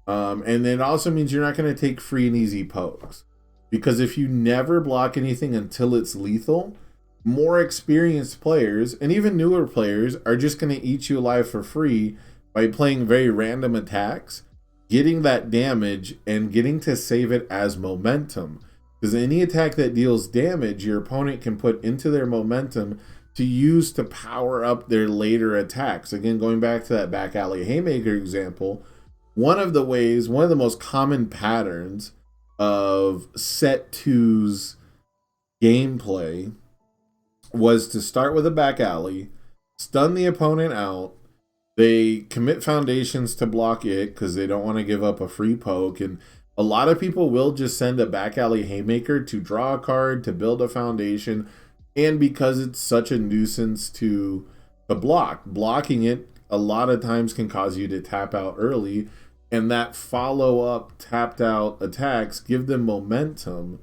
And then it also means you're not going to take free and easy pokes. Because if you never block anything until it's lethal, more experienced players and even newer players are just going to eat you alive for free by playing very random attacks, getting that damage, and getting to save it as momentum. Because any attack that deals damage, your opponent can put into their momentum to use to power up their later attacks. Again, going back to that back alley haymaker example, one of the most common patterns of set 2's gameplay was to start with a back alley, stun the opponent out, they commit foundations to block it because they don't want to give up a free poke, and a lot of people will just send a back alley haymaker to draw a card, to build a foundation, and because it's such a nuisance to blocking it a lot of times can cause you to tap out early. and that follow-up tapped out attacks give them momentum,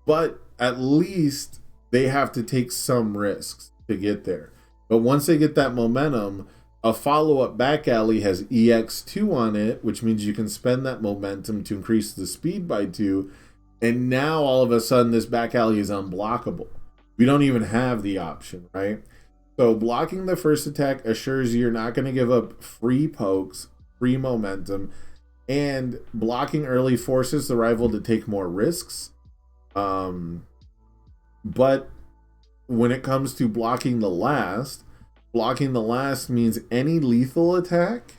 but at least they have to take some risks to get there. But once they get that momentum, a follow-up back alley has EX2 on it, which means you can spend that momentum to increase the speed by 2, and now all of a sudden this back alley is unblockable. We don't even have the option, right? So blocking the first attack assures you're not going to give up free pokes, free momentum, and blocking early forces the rival to take more risks. But when it comes to blocking the last means any lethal attack,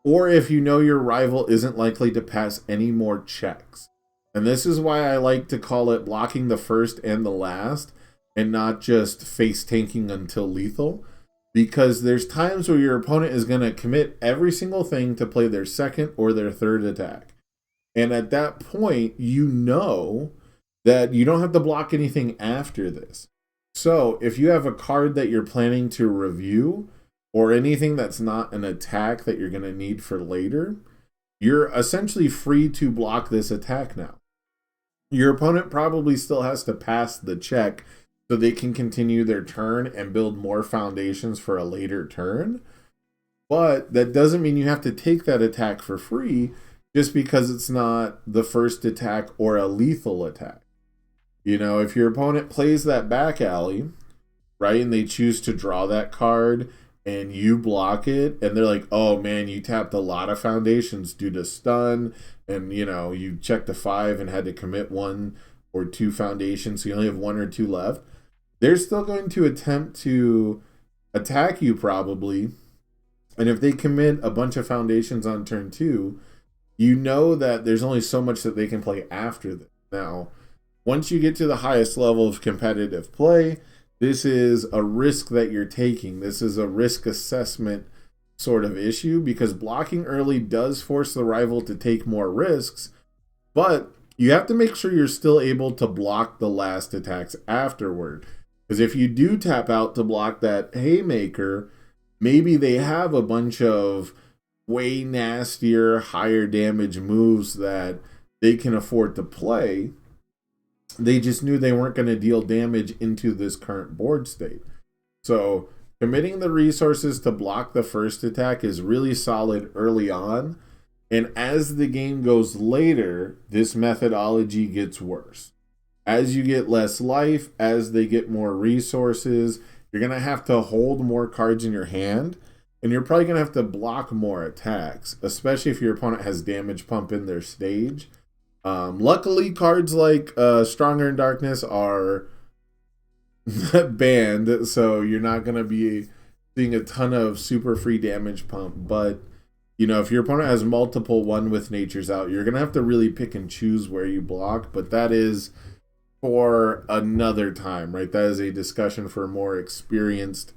or if you know your rival isn't likely to pass any more checks. And this is why I like to call it blocking the first and the last, and not just face tanking until lethal, because there's times where your opponent is going to commit every single thing to play their second or their third attack. And at that point, you know that you don't have to block anything after this. So if you have a card that you're planning to review, or anything that's not an attack that you're going to need for later, you're essentially free to block this attack now. Your opponent probably still has to pass the check so they can continue their turn and build more foundations for a later turn. But that doesn't mean you have to take that attack for free just because it's not the first attack or a lethal attack. You know, if your opponent plays that back alley, right, and they choose to draw that card and you block it, and they're like, oh man, you tapped a lot of foundations due to stun, and you know, you checked a 5 and had to commit 1 or 2 foundations, so you only have 1 or 2 left. They're still going to attempt to attack you probably, and if they commit a bunch of foundations on turn 2, you know that there's only so much that they can play after that. Now, once you get to the highest level of competitive play, this is a risk that you're taking. This is a risk assessment sort of issue, because blocking early does force the rival to take more risks, but you have to make sure you're still able to block the last attacks afterward. Because if you do tap out to block that haymaker, maybe they have a bunch of way nastier, higher damage moves that they can afford to play. They just knew they weren't going to deal damage into this current board state. So committing the resources to block the first attack is really solid early on. And as the game goes later, this methodology gets worse. As you get less life, as they get more resources, you're going to have to hold more cards in your hand. And you're probably going to have to block more attacks, especially if your opponent has damage pump in their stage. Luckily, cards like Stronger in Darkness are banned, so you're not going to be seeing a ton of super free damage pump. But, you know, if your opponent has multiple One with Natures out, you're going to have to really pick and choose where you block. But that is for another time, right? That is a discussion for a more experienced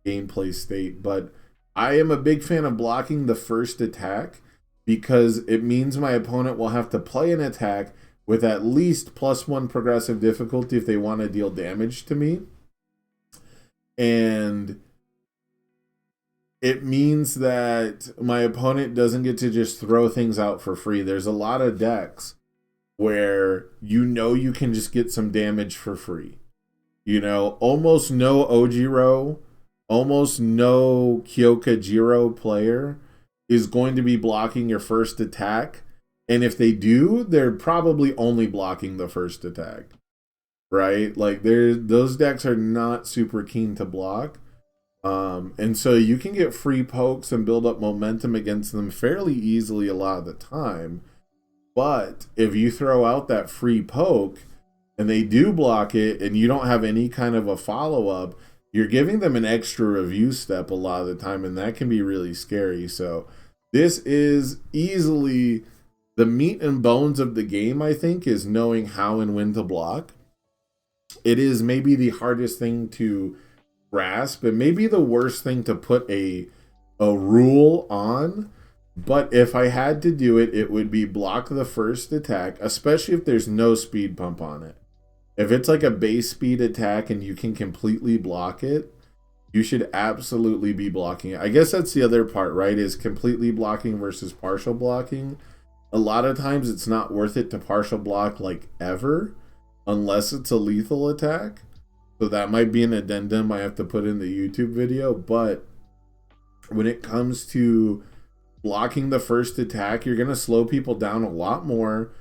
gameplay state. But I am a big fan of blocking the first attack, because it means my opponent will have to play an attack with at least +1 progressive difficulty if they want to deal damage to me. And it means that my opponent doesn't get to just throw things out for free. There's a lot of decks where you know you can just get some damage for free. You know, almost no Ojiro, almost no Kyokajiro player is going to be blocking your first attack. And if they do, they're probably only blocking the first attack, right? Like, those decks are not super keen to block. And so you can get free pokes and build up momentum against them fairly easily a lot of the time. But if you throw out that free poke and they do block it and you don't have any kind of a follow-up, you're giving them an extra review step a lot of the time, and that can be really scary. So this is easily the meat and bones of the game, I think, is knowing how and when to block. It is maybe the hardest thing to grasp, and maybe the worst thing to put a rule on. But if I had to do it, it would be block the first attack, especially if there's no speed pump on it. If it's like a base speed attack and you can completely block it, you should absolutely be blocking it. I guess that's the other part, right? Is completely blocking versus partial blocking. A lot of times it's not worth it to partial block like ever, unless it's a lethal attack. So that might be an addendum I have to put in the YouTube video. But when it comes to blocking the first attack, you're going to slow people down a lot more.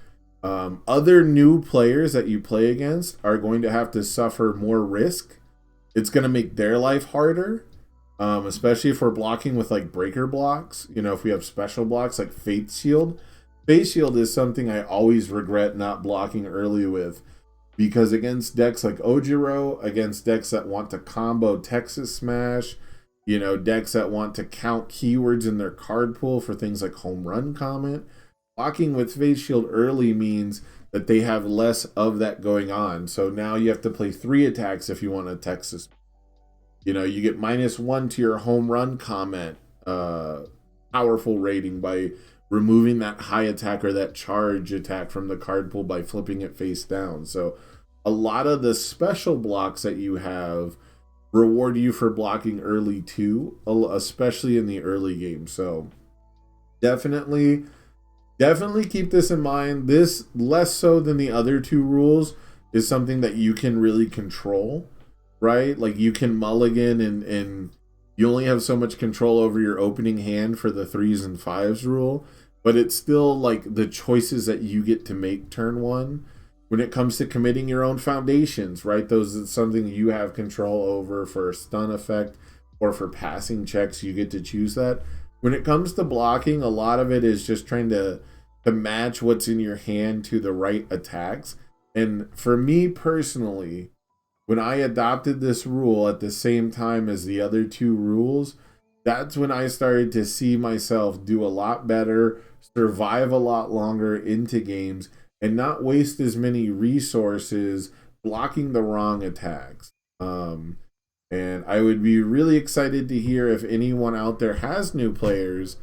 Other new players that you play against are going to have to suffer more risk. It's going to make their life harder, especially if we're blocking with like breaker blocks. You know, if we have special blocks like Fate Shield. Fate Shield is something I always regret not blocking early with, because against decks like Ojiro, against decks that want to combo Texas Smash, you know, decks that want to count keywords in their card pool for things like Home Run Comment, blocking with Fate Shield early means that they have less of that going on. So now you have to play 3 attacks if you want a Texas. You know, you get -1 to your Home Run Comment powerful rating by removing that high attack or that charge attack from the card pool by flipping it face down. So a lot of the special blocks that you have reward you for blocking early too, especially in the early game. So definitely keep this in mind. This, less so than the other 2 rules, is something that you can really control, right? Like you can mulligan and you only have so much control over your opening hand for the 3s and 5s rule, but it's still like the choices that you get to make turn 1. When it comes to committing your own foundations, right? Those are something you have control over for a stun effect or for passing checks. You get to choose that. When it comes to blocking, a lot of it is just trying to match what's in your hand to the right attacks. And for me personally, when I adopted this rule at the same time as the other 2 rules, that's when I started to see myself do a lot better, survive a lot longer into games, and not waste as many resources blocking the wrong attacks. And I would be really excited to hear if anyone out there has new players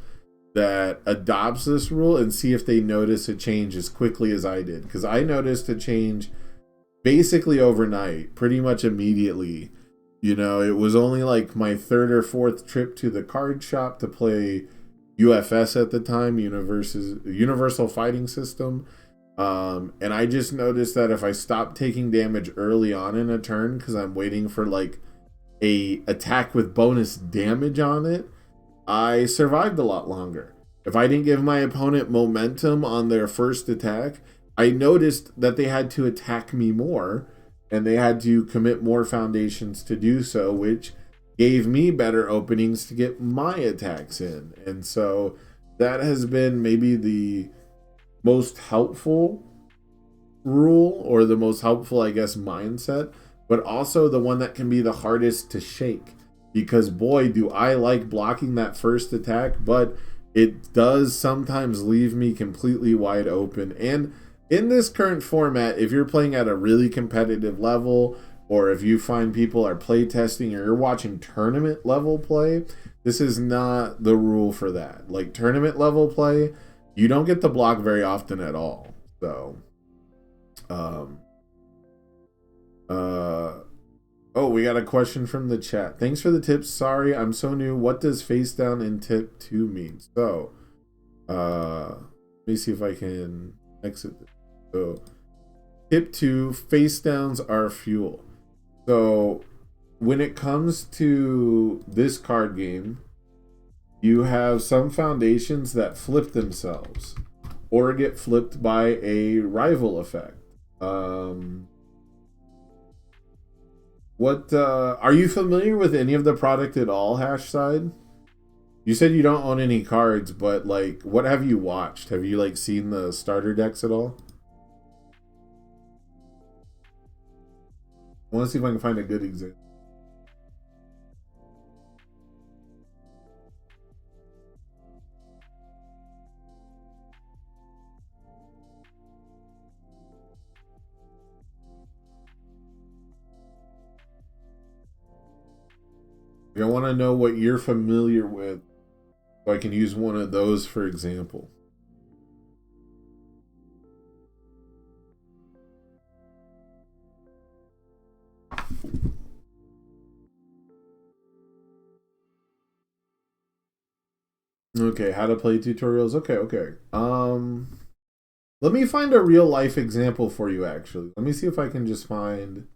that adopts this rule and see if they notice a change as quickly as I did. Because I noticed a change basically overnight, pretty much immediately. You know, it was only like my 3rd or 4th trip to the card shop to play UFS at the time, Universal Fighting System. And I just noticed that if I stop taking damage early on in a turn because I'm waiting for like a attack with bonus damage on it, I survived a lot longer. If I didn't give my opponent momentum on their first attack, I noticed that they had to attack me more and they had to commit more foundations to do so, which gave me better openings to get my attacks in. And so that has been maybe the most helpful rule, or the most helpful, I guess, mindset, but also the one that can be the hardest to shake, because boy, do I like blocking that first attack, but it does sometimes leave me completely wide open. And in this current format, if you're playing at a really competitive level, or if you find people are play testing, or you're watching tournament level play, this is not the rule for that. Like tournament level play, you don't get to block very often at all. So oh, we got a question from the chat. Thanks for the tips. Sorry, I'm so new. What does face down in tip 2 mean? So let me see if I can exit this. So tip 2, face downs are fuel. So when it comes to this card game, you have some foundations that flip themselves or get flipped by a rival effect. What are you familiar with any of the product at all, Hashside? You said you don't own any cards, but like, what have you watched? Have you like seen the starter decks at all? I want to see if I can find a good example. I want to know what you're familiar with, so I can use one of those for example. Okay, how to play tutorials. Okay. Let me find a real life example for you. Actually, let me see if I can just find.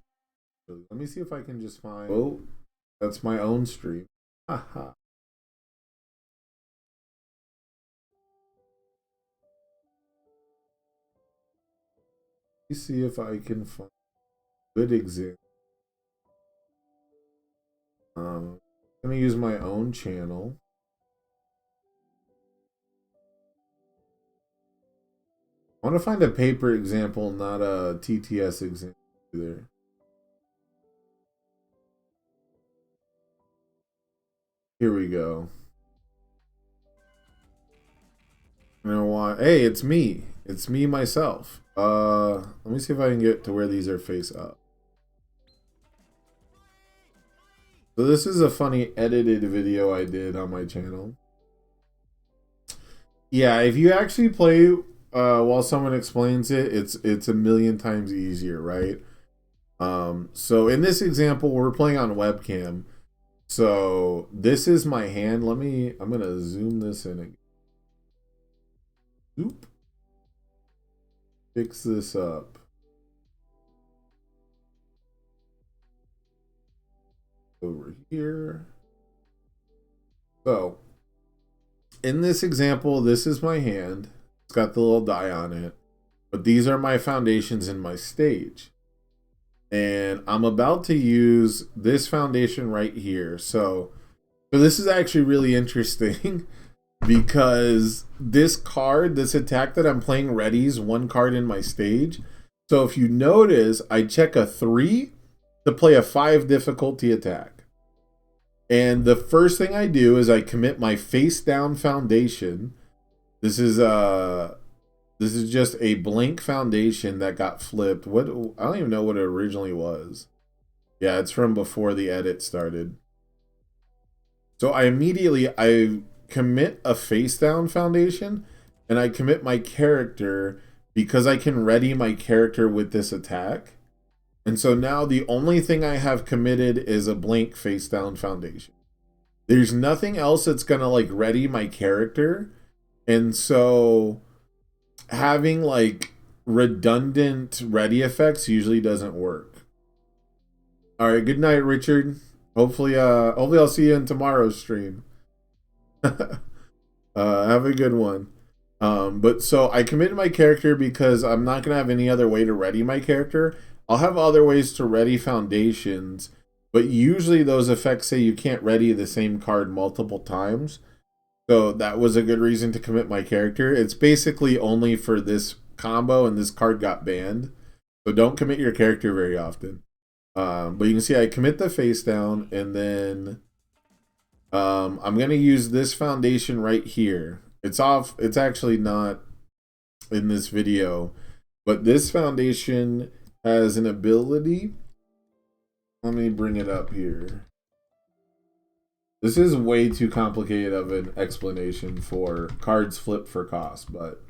Oh, that's my own stream. Haha. Let me see if I can find a good example. I'm gonna use my own channel. I want to find a paper example, not a TTS example either. Here we go. You know what? Hey, it's me. It's me myself. Let me see if I can get to where these are face up. So this is a funny edited video I did on my channel. Yeah, if you actually play while someone explains it, it's a million times easier, right? So in this example, we're playing on webcam. So this is my hand. I'm gonna zoom this in again. Oop. Fix this up. Over here. So in this example, this is my hand. It's got the little die on it. But these are my foundations in my stage. And I'm about to use this foundation right here. So this is actually really interesting because this card, this attack that I'm playing readies one card in my stage. So if you notice, I check a 3 to play a 5 difficulty attack. And the first thing I do is I commit my face down foundation. This is just a blank foundation that got flipped. I don't even know what it originally was. Yeah, it's from before the edit started. So I commit a face down foundation and I commit my character because I can ready my character with this attack. And so now the only thing I have committed is a blank face down foundation. There's nothing else that's going to like ready my character. And so having like redundant ready effects usually doesn't work. All right, good night, Richard. Hopefully I'll see you in tomorrow's stream. Have a good one. But so I committed my character because I'm not gonna have any other way to ready my character. I'll have other ways to ready foundations, but usually those effects say you can't ready the same card multiple times. So that was a good reason to commit my character. It's basically only for this combo, and this card got banned. So don't commit your character very often. But you can see I commit the face down, and then I'm going to use this foundation right here. It's off. It's actually not in this video, but this foundation has an ability. Let me bring it up here. This is way too complicated of an explanation for cards flip for cost, but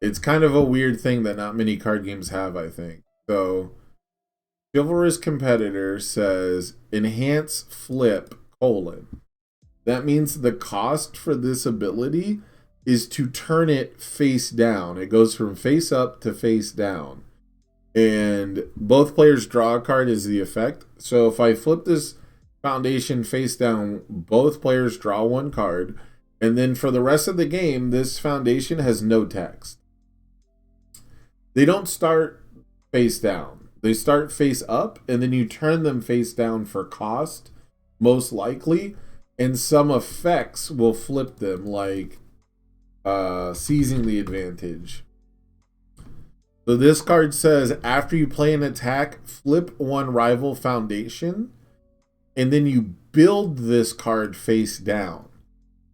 it's kind of a weird thing that not many card games have, I think. So Chivalrous Competitor says enhance flip : that means the cost for this ability is to turn it face down. It goes from face up to face down. And both players draw a card as the effect. So if I flip this foundation face down, both players draw one card. And then for the rest of the game, this foundation has no text. They don't start face down. They start face up, and then you turn them face down for cost, most likely. And some effects will flip them, like seizing the advantage. So this card says after you play an attack, flip one rival foundation, and then you build this card face down.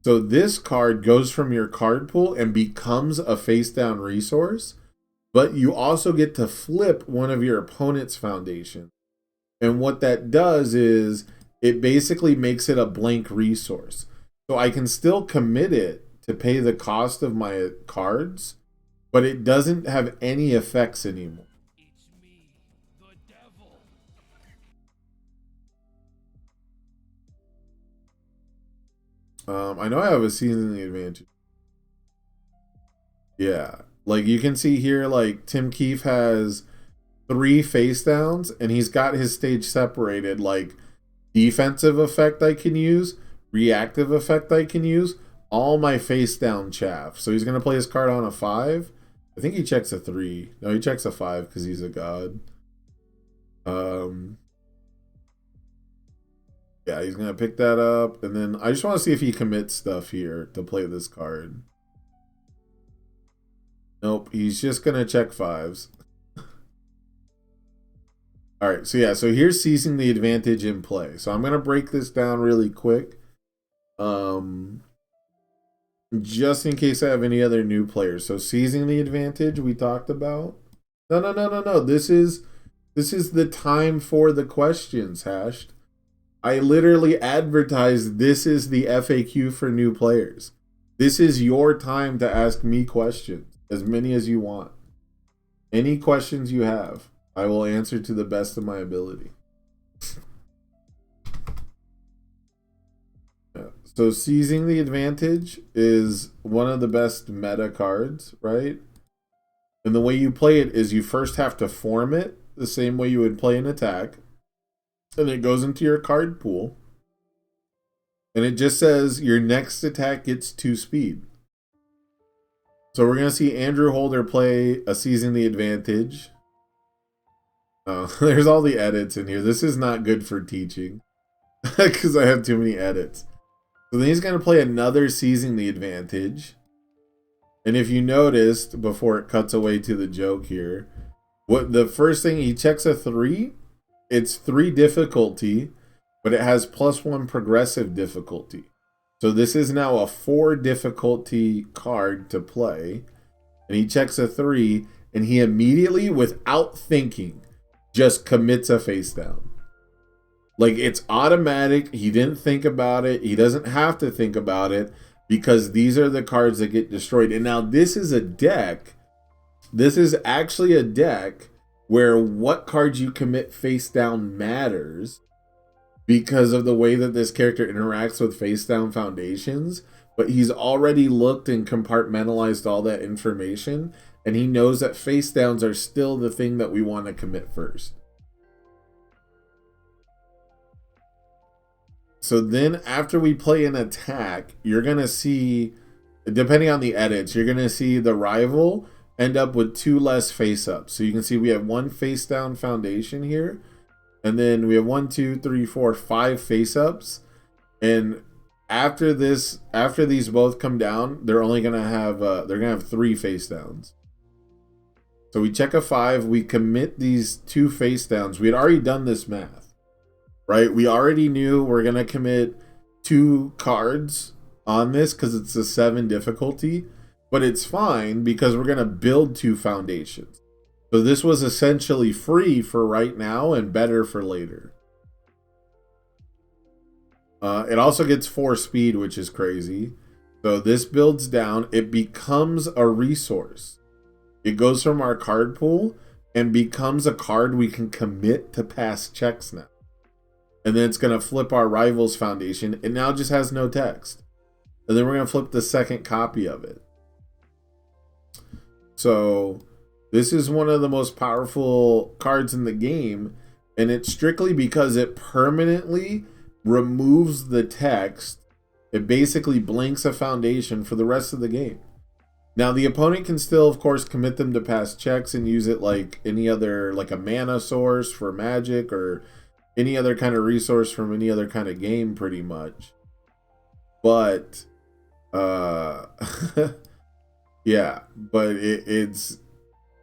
So this card goes from your card pool and becomes a face down resource, but you also get to flip one of your opponent's foundation. And what that does is it basically makes it a blank resource. So I can still commit it to pay the cost of my cards, but it doesn't have any effects anymore. It's me, the devil. I know I have a seasoning advantage. Yeah. Like you can see here, like Tim Keefe has 3 face downs and he's got his stage separated, like defensive effect I can use, reactive effect I can use, all my face down chaff. So he's gonna play his card on a 5. I think he checks a 3. No, he checks a 5 because he's a god. Yeah, he's gonna pick that up, and then I just want to see if he commits stuff here to play this card. Nope, he's just gonna check 5s. All right, so yeah, so here's seizing the advantage in play. So I'm gonna break this down really quick, just in case I have any other new players. So seizing the advantage we talked about. No. This is the time for the questions, Hashed. I literally advertised this is the FAQ for new players. This is your time to ask me questions, as many as you want. Any questions you have, I will answer to the best of my ability. Yeah. So seizing the advantage is one of the best meta cards, right? And the way you play it is you first have to form it the same way you would play an attack. And it goes into your card pool. And it just says your next attack gets 2 speed. So we're going to see Andrew Holder play a seizing the advantage. There's all the edits in here. This is not good for teaching. Because I have too many edits. So then he's going to play another seizing the advantage. And if you noticed, before it cuts away to the joke here, what the first thing, he checks a 3. It's 3 difficulty, but it has +1 progressive difficulty. So this is now a 4 difficulty card to play. And he checks a 3, and he immediately, without thinking, just commits a face down. Like, it's automatic. He didn't think about it. He doesn't have to think about it because these are the cards that get destroyed. And now this is a deck. This is actually a deck where what cards you commit face down matters because of the way that this character interacts with face down foundations. But he's already looked and compartmentalized all that information, and he knows that face downs are still the thing that we want to commit first. So then after we play an attack, you're going to see, depending on the edits, you're going to see the rival end up with 2 less face ups. So you can see we have 1 face down foundation here, and then we have 1, 2, 3, 4, 5 face ups. And after these both come down, they're only gonna have 3 face downs. So we check a 5, we commit these 2 face downs. We had already done this math, right? We already knew we're gonna commit 2 cards on this because it's a 7 difficulty. But it's fine because we're going to build 2 foundations. So this was essentially free for right now and better for later. It also gets 4 speed, which is crazy. So this builds down. It becomes a resource. It goes from our card pool and becomes a card we can commit to pass checks now. And then it's going to flip our rival's foundation. It now just has no text. And then we're going to flip the second copy of it. So this is one of the most powerful cards in the game, and it's strictly because it permanently removes the text. It basically blanks a foundation for the rest of the game. Now the opponent can still, of course, commit them to pass checks and use it like any other, like a mana source for Magic or any other kind of resource from any other kind of game, pretty much. But yeah, but it's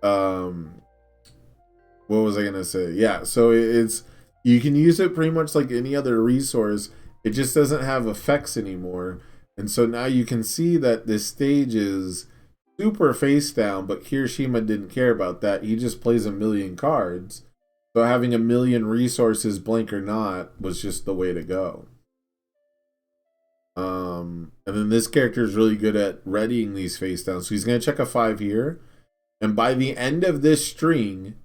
what was I gonna say? Yeah, so it's, you can use it pretty much like any other resource. It just doesn't have effects anymore. And so now you can see that this stage is super face down, but Kirishima didn't care about that. He just plays a million cards. So having a million resources, blank or not, was just the way to go. And then this character is really good at readying these face downs. So he's going to check a 5 here. And by the end of this string,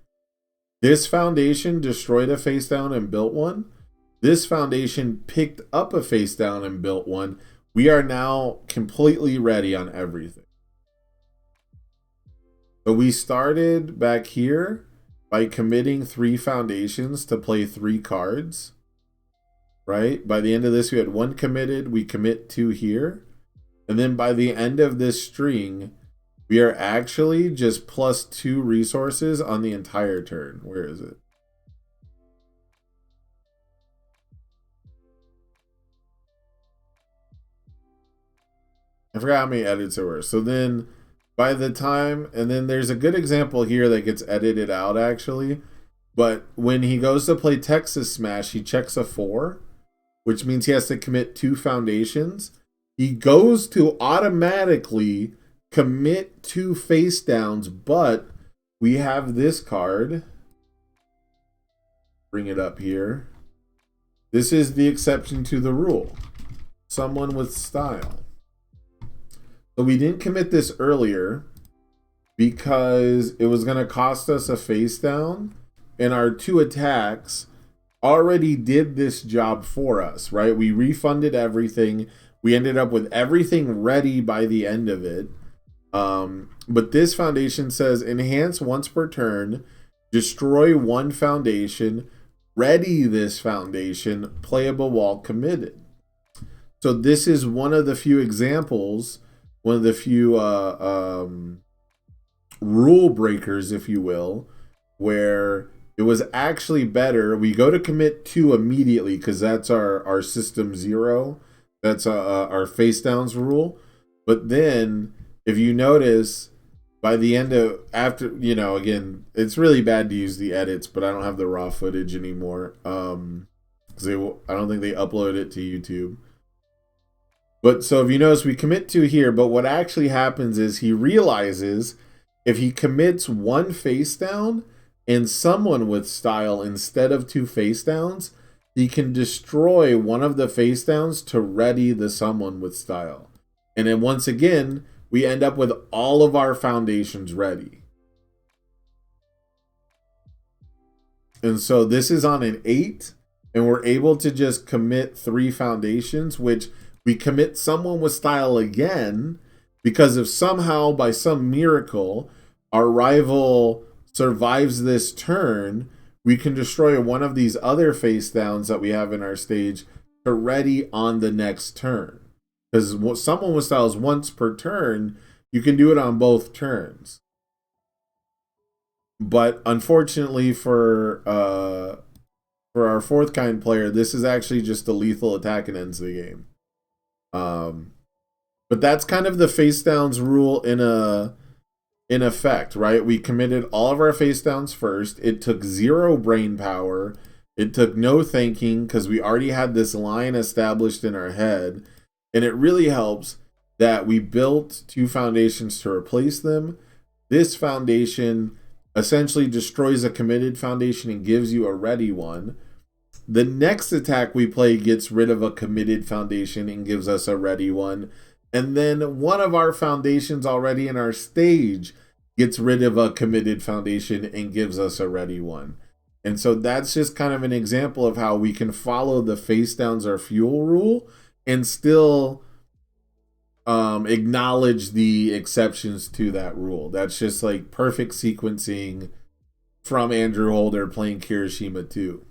this foundation destroyed a face down and built one. This foundation picked up a face down and built one. we are now completely ready on everything. So we started back here by committing 3 foundations to play 3 cards, right? By the end of this, we had 1 committed. We commit 2 here. And then by the end of this string, we are actually just plus 2 resources on the entire turn. Where is it? I forgot how many edits there were. So then by the time, and then there's a good example here that gets edited out actually. But when he goes to play Texas Smash, he checks a 4, which means he has to commit 2 foundations. He goes to automatically commit 2 face downs, but we have this card. Bring it up here. This is the exception to the rule. Someone with style. So we didn't commit this earlier because it was going to cost us a face down, and our 2 attacks already did this job for us, right? We refunded everything. We ended up with everything ready by the end of it. But this foundation says enhance once per turn, destroy 1 foundation, ready this foundation, playable while committed. So this is one of the few examples, one of the few rule breakers, if you will, where it was actually better. We go to commit 2 immediately because that's our system 0. That's our face downs rule. But then if you notice, by the end of, after, you know, again, it's really bad to use the edits, but I don't have the raw footage anymore. Because I don't think they upload it to YouTube. But so if you notice, we commit 2 here, but what actually happens is he realizes if he commits 1 face down and someone with style instead of 2 face downs, he can destroy one of the face downs to ready the someone with style. And then once again, we end up with all of our foundations ready. And so this is on an 8, and we're able to just commit 3 foundations, which we commit someone with style again, because if somehow by some miracle our rival survives this turn, we can destroy one of these other face downs that we have in our stage to ready on the next turn. Because someone with style is once per turn, you can do it on both turns. But unfortunately for our 4th kind player, this is actually just a lethal attack and ends the game. But that's kind of the face downs rule in effect, right? We committed all of our face downs first. It took 0 brain power. It took no thinking because we already had this line established in our head. And it really helps that we built 2 foundations to replace them. This foundation essentially destroys a committed foundation and gives you a ready one. The next attack we play gets rid of a committed foundation and gives us a ready one. And then one of our foundations already in our stage gets rid of a committed foundation and gives us a ready one. And so that's just kind of an example of how we can follow the face downs are fuel rule and still acknowledge the exceptions to that rule. That's just like perfect sequencing from Andrew Holder playing Kirishima 2.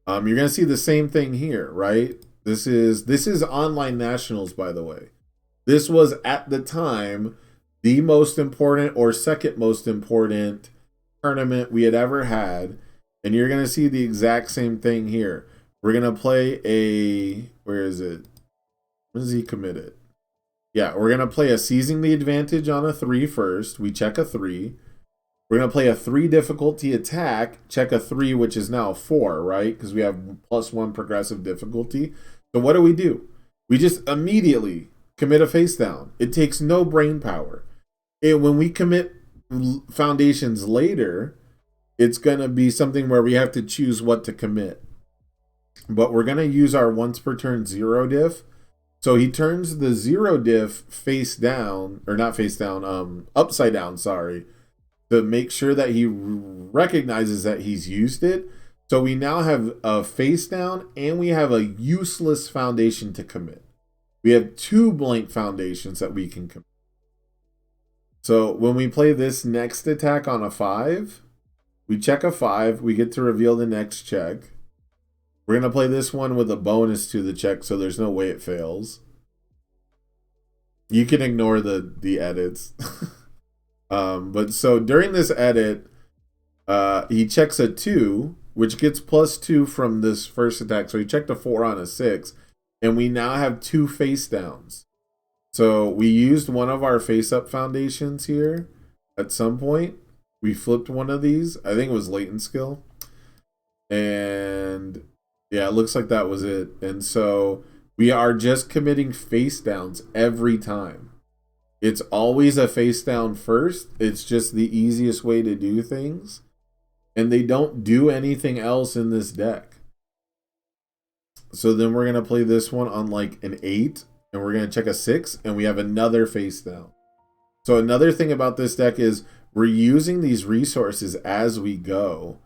You're gonna see the same thing here, right? This is online nationals, by the way. This was at the time the most important or second most important tournament we had ever had, and you're gonna see the exact same thing here. We're gonna play a, where is it? When does he commit it? Yeah, we're gonna play a seizing the advantage on a 3 first. We check a 3. We're going to play a 3 difficulty attack, check a 3, which is now 4, right? Because we have +1 progressive difficulty. So what do? We just immediately commit a face down. It takes no brain power. When we commit foundations later, it's going to be something where we have to choose what to commit. But we're going to use our once per turn 0 diff. So he turns the 0 diff face down, or not face down, upside down, sorry, to make sure that he recognizes that he's used it. So we now have a face down and we have a useless foundation to commit. we have 2 blank foundations that we can commit. So when we play this next attack on a 5, we check a 5, we get to reveal the next check. We're going to play this one with a bonus to the check, so there's no way it fails. You can ignore the edits. But so during this edit, he checks a 2, which gets +2 from this first attack. So he checked a 4 on a 6, and we now have 2 face downs. So we used one of our face-up foundations here at some point. We flipped one of these. I think it was latent skill. And yeah, it looks like that was it. And so we are just committing face downs every time. It's always a face down first. It's just the easiest way to do things. And they don't do anything else in this deck. So then we're going to play this one on like an 8. And we're going to check a 6. And we have another face down. So another thing about this deck is we're using these resources as we go.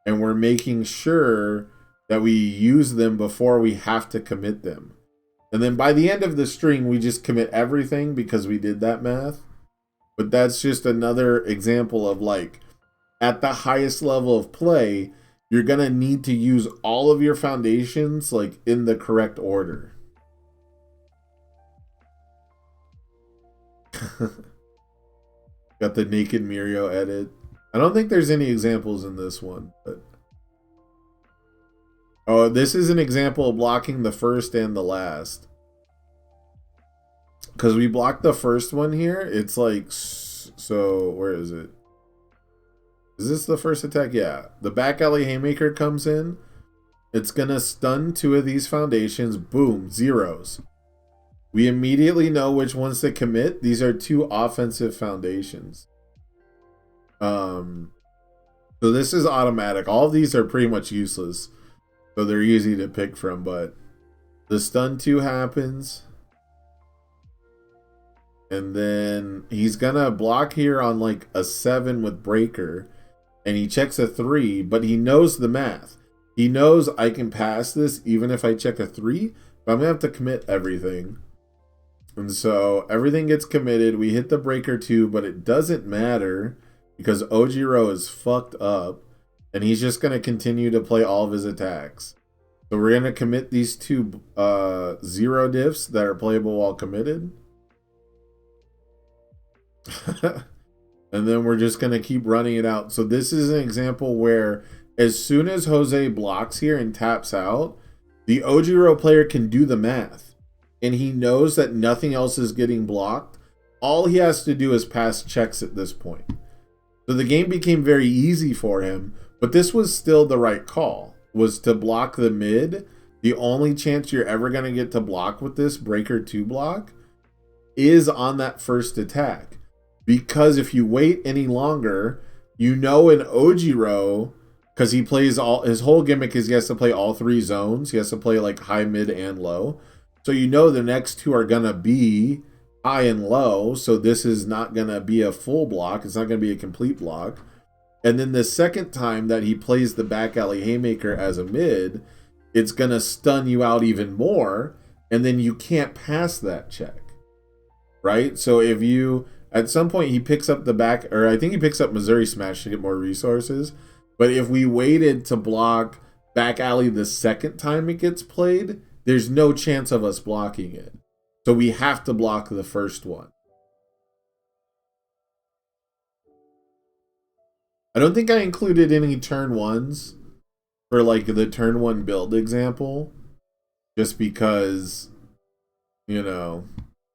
And we're making sure that we use them before we have to commit them. And then by the end of the string, we just commit everything because we did that math. But that's just another example of like, at the highest level of play, you're going to need to use all of your foundations like in the correct order. Got the naked Mirio edit. I don't think there's any examples in this one, but oh, this is an example of blocking the first and the last. Because we blocked the first one here. It's like, so where is it? Is this the first attack? Yeah. The back alley haymaker comes in. It's going to stun 2 of these foundations. Boom. Zeros. We immediately know which ones to commit. These are 2 offensive foundations. So this is automatic. All of these are pretty much useless. So they're easy to pick from, but the stun 2 happens. And then he's going to block here on like a 7 with breaker. And he checks a 3, but he knows the math. He knows I can pass this even if I check a 3, but I'm going to have to commit everything. And so everything gets committed. We hit the breaker 2, but it doesn't matter because Ojiro is fucked up. And he's just going to continue to play all of his attacks. So we're going to commit these 2 0 diffs that are playable while committed. And then we're just going to keep running it out. So this is an example where as soon as Jose blocks here and taps out, the Ojiro player can do the math. And he knows that nothing else is getting blocked. All he has to do is pass checks at this point. So the game became very easy for him. But this was still the right call, was to block the mid. The only chance you're ever going to get to block with this breaker 2 block is on that first attack. Because if you wait any longer, you know in Ojiro, because he plays all, his whole gimmick is he has to play all 3 zones. He has to play like high, mid, and low. So you know the next 2 are going to be high and low. So this is not going to be a full block. It's not going to be a complete block. And then the second time that he plays the back alley haymaker as a mid, it's going to stun you out even more. And then you can't pass that check. Right? So if you, at some point he picks up the back, or I think he picks up Missouri Smash to get more resources. But if we waited to block back alley the second time it gets played, there's no chance of us blocking it. So we have to block the first one. I don't think I included any turn 1s for like the turn 1 build example. Just because, you know,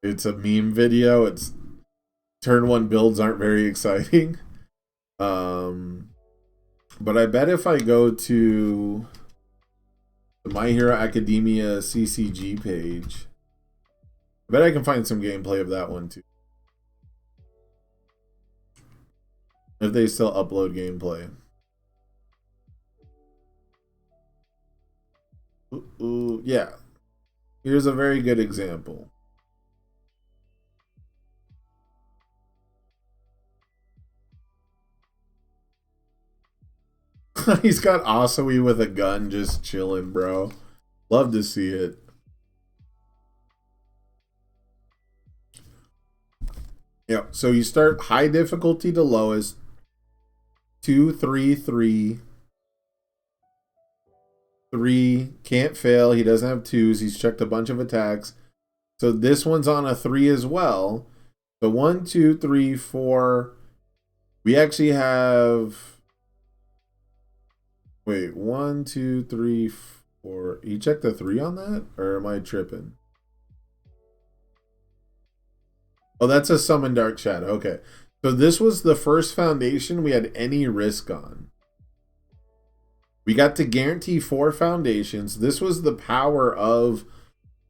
it's a meme video. It's turn 1 builds aren't very exciting. But I bet if I go to the My Hero Academia CCG page, I bet I can find some gameplay of that one too. If they still upload gameplay. Ooh, yeah. Here's a very good example. He's got Asui with a gun just chilling, bro. Love to see it. Yeah. So you start high difficulty to lowest. 2, 3, 3. 3 can't fail. He doesn't have 2s. He's checked a bunch of attacks. So this one's on a 3 as well. So 1, 2, 3, 4. We actually have. Wait, 1, 2, 3, 4. You checked a 3 on that? Or am I tripping? Oh, that's a Summon Dark Shadow. Okay. So this was the first foundation we had any risk on. We got to guarantee 4 foundations. This was the power of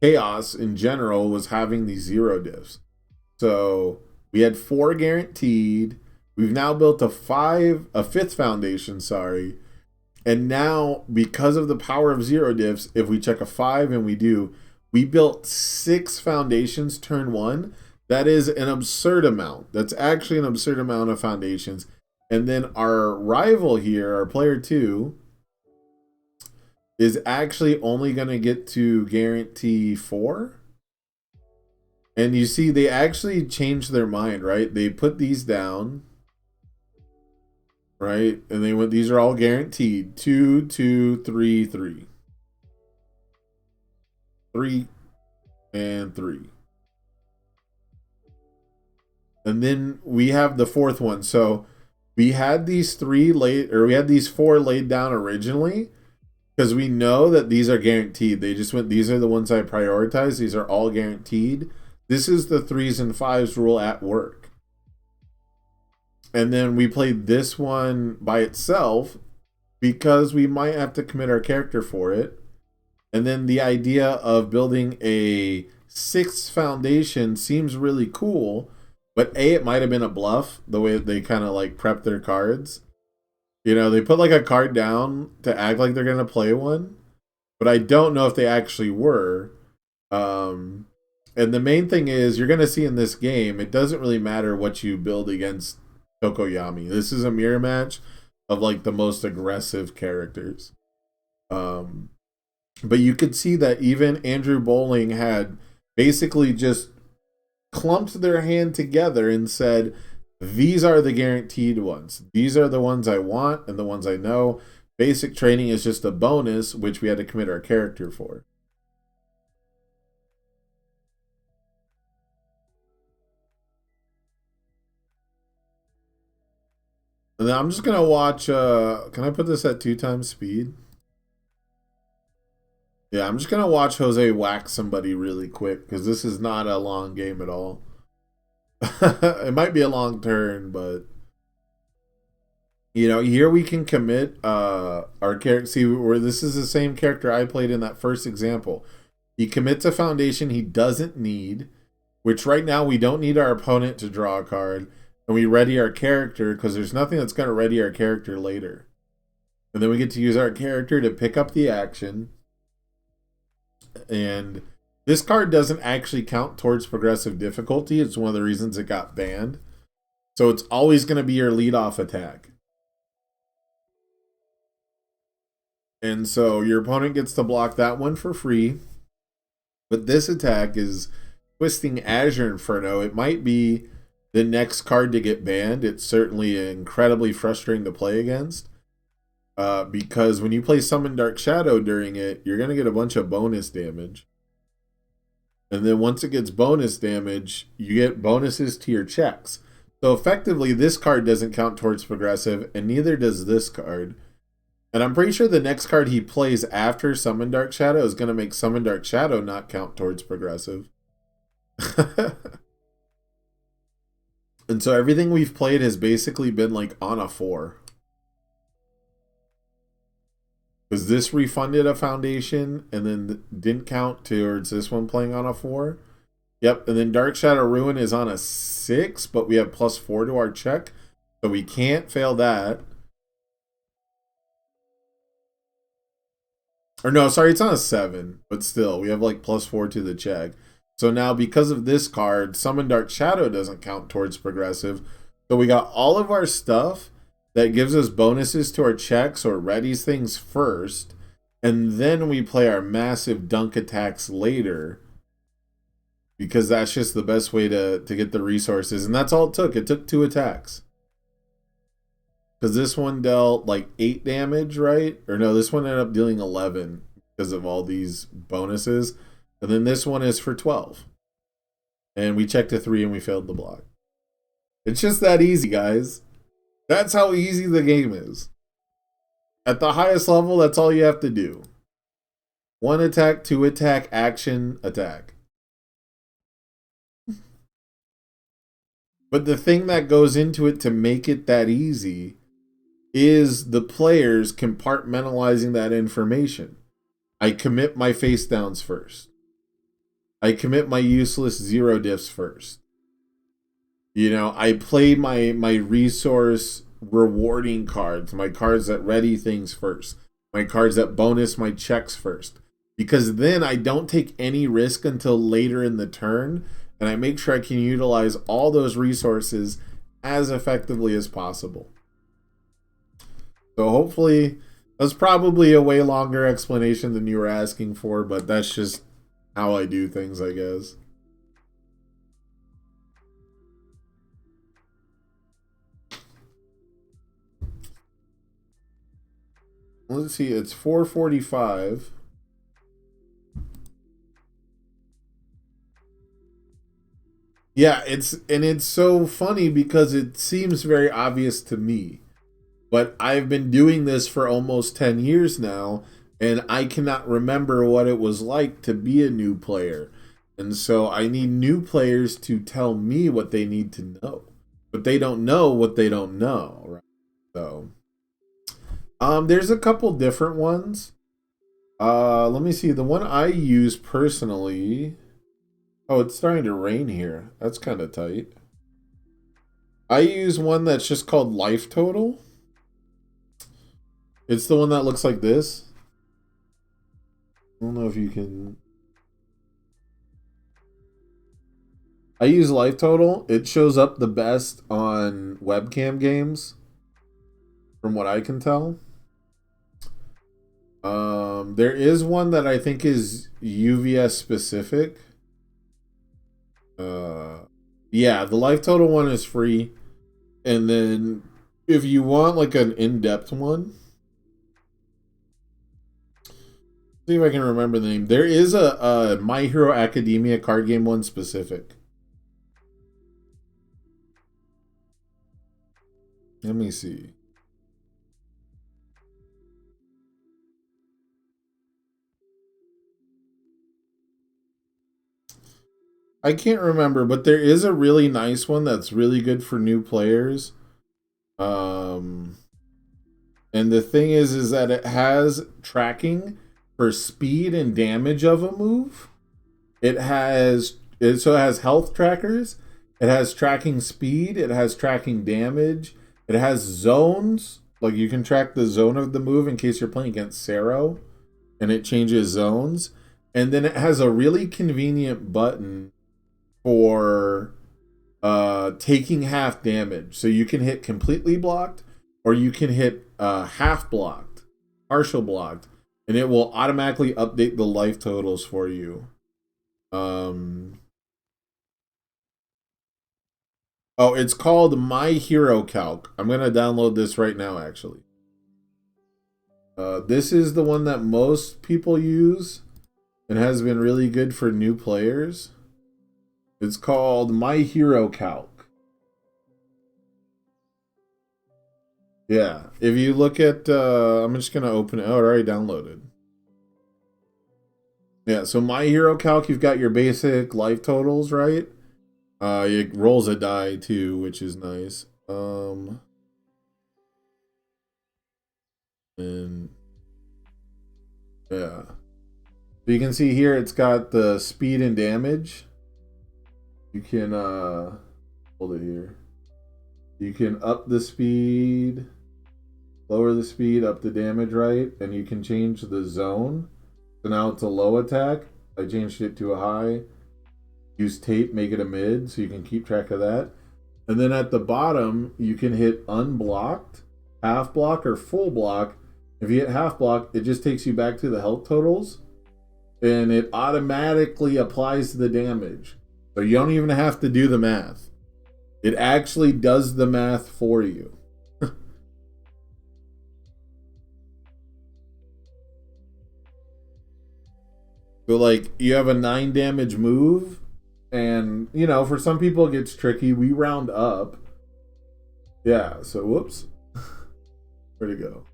Chaos in general, was having these 0 diffs. So we had 4 guaranteed. We've now built a 5th foundation, sorry. And now, because of the power of 0 diffs, if we check a 5 and we do, we built 6 foundations turn 1. That is an absurd amount. That's actually an absurd amount of foundations. And then our rival here, our player 2, is actually only going to get to guarantee 4. And you see, they actually changed their mind, right? They put these down, right? And they went, these are all guaranteed. 2, 2, 3, 3. 3 and 3. And then we have the 4th one. So we had these 4 laid down originally, because we know that these are guaranteed. They just went, these are the ones I prioritize. These are all guaranteed. This is the 3s and 5s rule at work. And then we played this one by itself because we might have to commit our character for it. And then the idea of building a 6th foundation seems really cool. But it might have been a bluff, the way they kind of like prep their cards. You know, they put like a card down to act like they're going to play one. But I don't know if they actually were. And the main thing is, you're going to see in this game, it doesn't really matter what you build against Tokoyami. This is a mirror match of like the most aggressive characters. But you could see that even Andrew Bowling had basically just clumped their hand together and said, these are the guaranteed ones. These are the ones I want and the ones I know. Basic training is just a bonus, which we had to commit our character for. And then I'm just going to watch, can I put this at 2 times speed? Yeah, I'm just going to watch Jose whack somebody really quick, because this is not a long game at all. It might be a long turn, but you know, here we can commit our character. See, where this is the same character I played in that first example. He commits a foundation he doesn't need, which right now we don't need our opponent to draw a card, and we ready our character because there's nothing that's going to ready our character later. And then we get to use our character to pick up the action. And this card doesn't actually count towards progressive difficulty. It's one of the reasons it got banned. So it's always going to be your leadoff attack. And so your opponent gets to block that one for free. But this attack is Twisting Azure Inferno. It might be the next card to get banned. It's certainly incredibly frustrating to play against. Because when you play Summon Dark Shadow during it, you're going to get a bunch of bonus damage. And then once it gets bonus damage, you get bonuses to your checks. So effectively, this card doesn't count towards progressive, and neither does this card. And I'm pretty sure the next card he plays after Summon Dark Shadow is going to make Summon Dark Shadow not count towards progressive. And so everything we've played has basically been like on a 4. Because this refunded a foundation and then didn't count towards this one playing on a 4. Yep, and then Dark Shadow Ruin is on a 6, but we have +4 to our check. So we can't fail that. Or no, sorry, it's on a 7. But still, we have like +4 to the check. So now because of this card, Summon Dark Shadow doesn't count towards progressive. So we got all of our stuff that gives us bonuses to our checks or readies things first. And then we play our massive dunk attacks later. because that's just the best way to get the resources. And that's all it took. It took 2 attacks. Because this one dealt like 8 damage, right? Or no, this one ended up dealing 11 because of all these bonuses. And then this one is for 12. And we checked a 3 and we failed the block. It's just that easy, guys. That's how easy the game is. At the highest level, that's all you have to do. 1 attack, 2 attack, action, attack. But the thing that goes into it to make it that easy is the players compartmentalizing that information. I commit my face downs first. I commit my useless 0 diffs first. You know, I play my resource rewarding cards, my cards that ready things first, my cards that bonus my checks first. Because then I don't take any risk until later in the turn, and I make sure I can utilize all those resources as effectively as possible. So hopefully, that's probably a way longer explanation than you were asking for, but that's just how I do things, I guess. Let's see, it's 4:45. Yeah, it's so funny because it seems very obvious to me. But I've been doing this for almost 10 years now, and I cannot remember what it was like to be a new player. And so I need new players to tell me what they need to know. But they don't know what they don't know, right? So there's a couple different ones. Let me see. The one I use personally. Oh, it's starting to rain here. That's kind of tight. I use one that's just called Life Total. It's the one that looks like this. I don't know if you can. I use Life Total. It shows up the best on webcam games, from what I can tell. There is one that I think is UVS specific. Yeah, the Life Total one is free. And then if you want like an in-depth one, see if I can remember the name. There is a My Hero Academia card game one specific. Let me see. I can't remember, but there is a really nice one that's really good for new players. And the thing is that it has tracking for speed and damage of a move. So it has health trackers. It has tracking speed. It has tracking damage. It has zones. Like you can track the zone of the move in case you're playing against Sero, and it changes zones. And then it has a really convenient button for taking half damage. So you can hit completely blocked, or you can hit half blocked, partial blocked, and it will automatically update the life totals for you. Oh, it's called My Hero Calc. I'm going to download this right now, actually. This is the one that most people use and has been really good for new players. It's called My Hero Calc. Yeah, if you look at, I'm just going to open it. Oh, it already downloaded. Yeah, so My Hero Calc, you've got your basic life totals, right? It rolls a die too, which is nice. And yeah. So you can see here it's got the speed and damage. You can hold it here. You can up the speed, lower the speed, up the damage, right? And you can change the zone. So now it's a low attack. I changed it to a high. Use tape, make it a mid, so you can keep track of that. And then at the bottom, you can hit unblocked, half block, or full block. If you hit half block, it just takes you back to the health totals, and it automatically applies the damage. So you don't even have to do the math. It actually does the math for you. So like you have a 9 damage move, and you know, for some people it gets tricky. We round up. Yeah, so whoops. Where'd it go?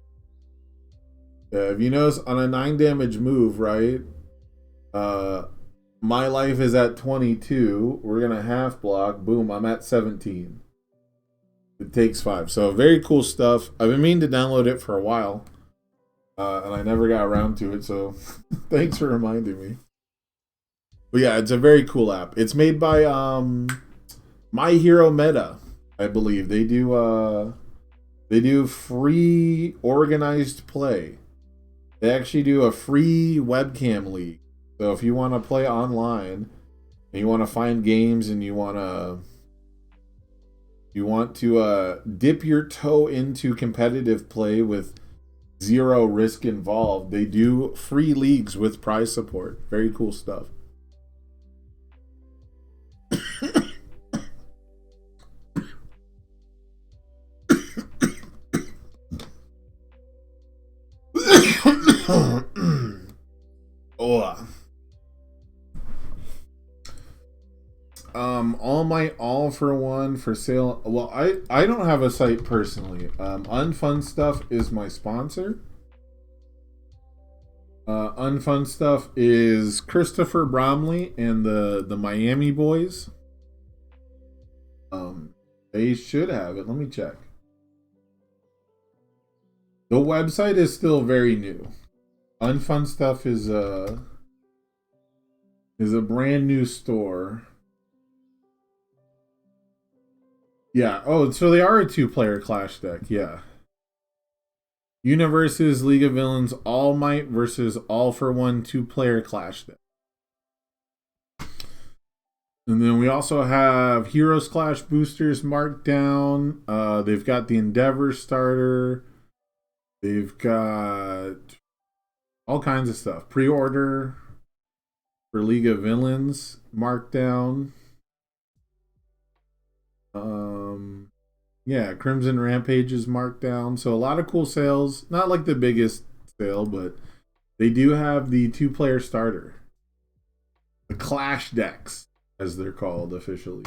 Yeah, if you notice on a 9 damage move, right? My life is at 22. We're gonna half block. Boom, I'm at 17. It takes 5. So very cool stuff. I've been meaning to download it for a while. And I never got around to it, so thanks for reminding me. But yeah, it's a very cool app. It's made by My Hero Meta, I believe. They do free organized play. They actually do a free webcam league. So if you want to play online and you want to find games and you want to dip your toe into competitive play with zero risk involved, they do free leagues with prize support. Very cool stuff. Oh. All my all for one for sale. Well, I don't have a site personally. Unfun Stuff is my sponsor. Unfun Stuff is Christopher Bromley and the Miami boys. They should have it. Let me check. The website is still very new. Unfun Stuff is a brand new store. Yeah. Oh, so they are a 2-player Clash deck. Yeah. Universes, League of Villains, All Might versus All for One 2-player Clash deck. And then we also have Heroes Clash boosters marked down. They've got the Endeavor starter. They've got all kinds of stuff. Pre-order for League of Villains marked down. Yeah, Crimson Rampage is marked down. So a lot of cool sales. Not like the biggest sale, but they do have the 2-player starter. The Clash decks, as they're called officially.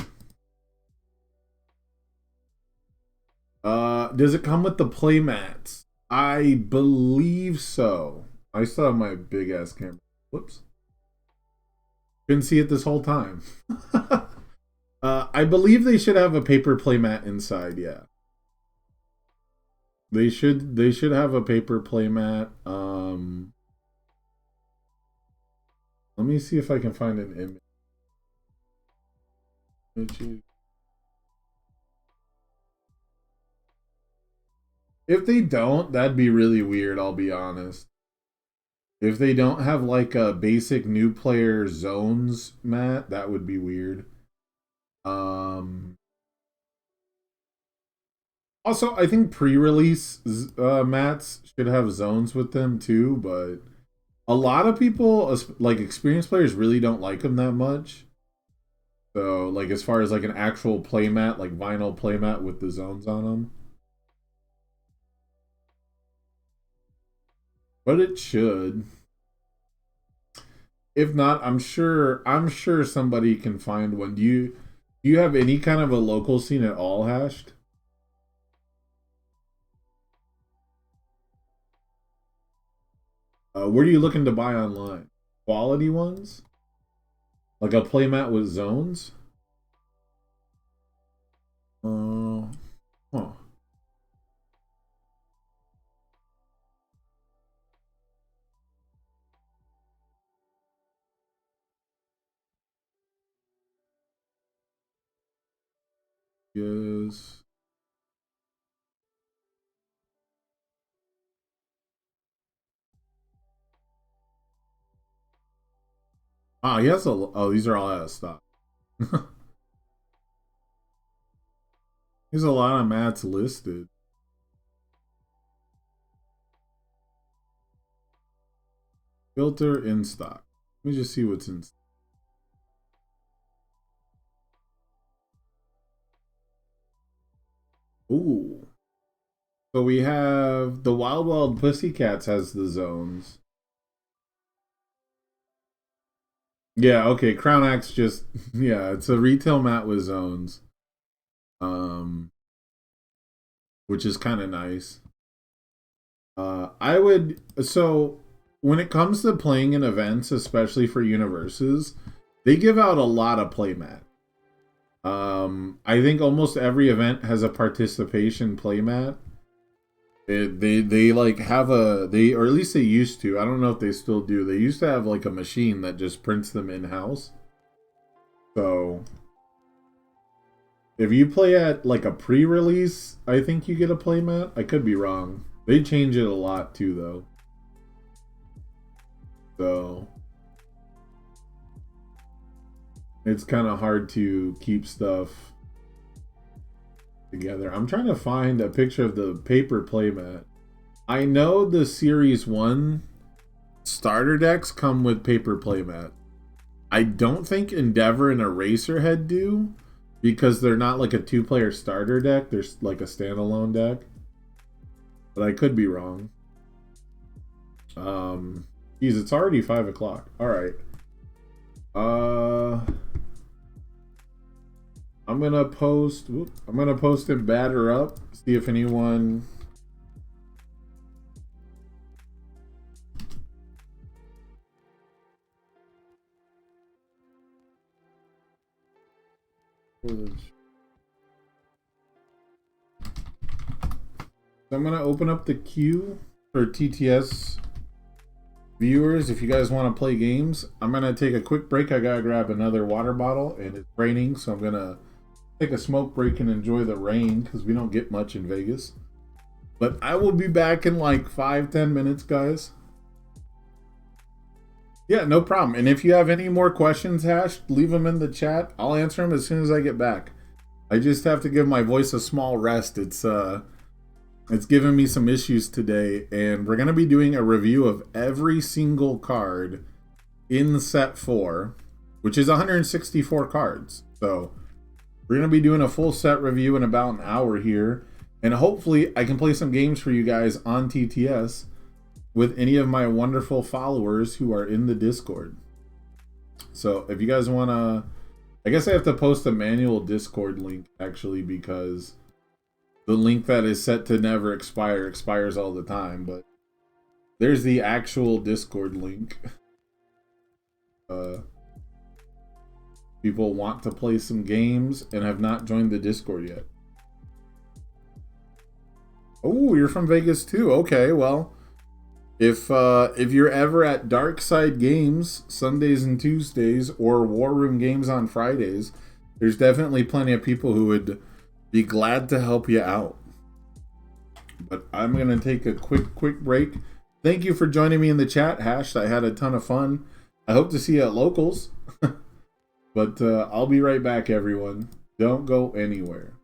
Does it come with the playmats? I believe so. I still have my big ass camera. Whoops. Couldn't see it this whole time. I believe they should have a paper playmat inside, yeah. They should have a paper playmat. Let me see if I can find an image. If they don't, that'd be really weird, I'll be honest. If they don't have like a basic new player zones mat, that would be weird. Also, I think pre-release mats should have zones with them too, but a lot of people, like experienced players, really don't like them that much. So, like as far as like an actual playmat, like vinyl playmat with the zones on them. But it should. If not, I'm sure somebody can find one. Do you have any kind of a local scene at all, Hashed? Where are you looking to buy online? Quality ones? Like a playmat with zones? Huh. Yes. Ah, he has a. Oh, these are all out of stock. There's a lot of mats listed. Filter in stock. Let me just see what's in. Ooh. So we have the Wild Wild Pussycats has the zones. Yeah, okay. Crown Axe just yeah, it's a retail mat with zones. Um which is kind of nice. I would so when it comes to playing in events, especially for universes, they give out a lot of playmat. I think almost every event has a participation playmat. They like have a they or at least they used to. I don't know if they still do. They used to have like a machine that just prints them in house. So if you play at like a pre-release, I think you get a playmat. I could be wrong. They change it a lot too, though. So it's kind of hard to keep stuff together. I'm trying to find a picture of the paper playmat. I know the Series 1 starter decks come with paper playmat. I don't think Endeavor and Eraserhead do because they're not like a two-player starter deck. They're like a standalone deck. But I could be wrong. Geez, it's already 5 o'clock. All right. I'm gonna post. I'm gonna post and batter up. See if anyone. So I'm gonna open up the queue for TTS viewers. If you guys want to play games, I'm gonna take a quick break. I gotta grab another water bottle, and it's raining, so I'm gonna take a smoke break and enjoy the rain because we don't get much in Vegas. But I will be back in like 5-10 minutes, guys. Yeah, no problem. And if you have any more questions, Hash, leave them in the chat. I'll answer them as soon as I get back. I just have to give my voice a small rest. It's giving me some issues today, and we're gonna be doing a review of every single card in set 4, which is 164 cards. So we're gonna be doing a full set review in about an hour here, and hopefully I can play some games for you guys on TTS with any of my wonderful followers who are in the Discord. So if you guys want to, I guess I have to post a manual Discord link actually because the link that is set to never expire expires all the time. But there's the actual Discord link. People want to play some games and have not joined the Discord yet. Oh, you're from Vegas too. Okay, well. If you're ever at Dark Side Games Sundays and Tuesdays or War Room Games on Fridays, there's definitely plenty of people who would be glad to help you out. But I'm gonna take a quick break. Thank you for joining me in the chat, Hash. I had a ton of fun. I hope to see you at locals. But I'll be right back, everyone. Don't go anywhere.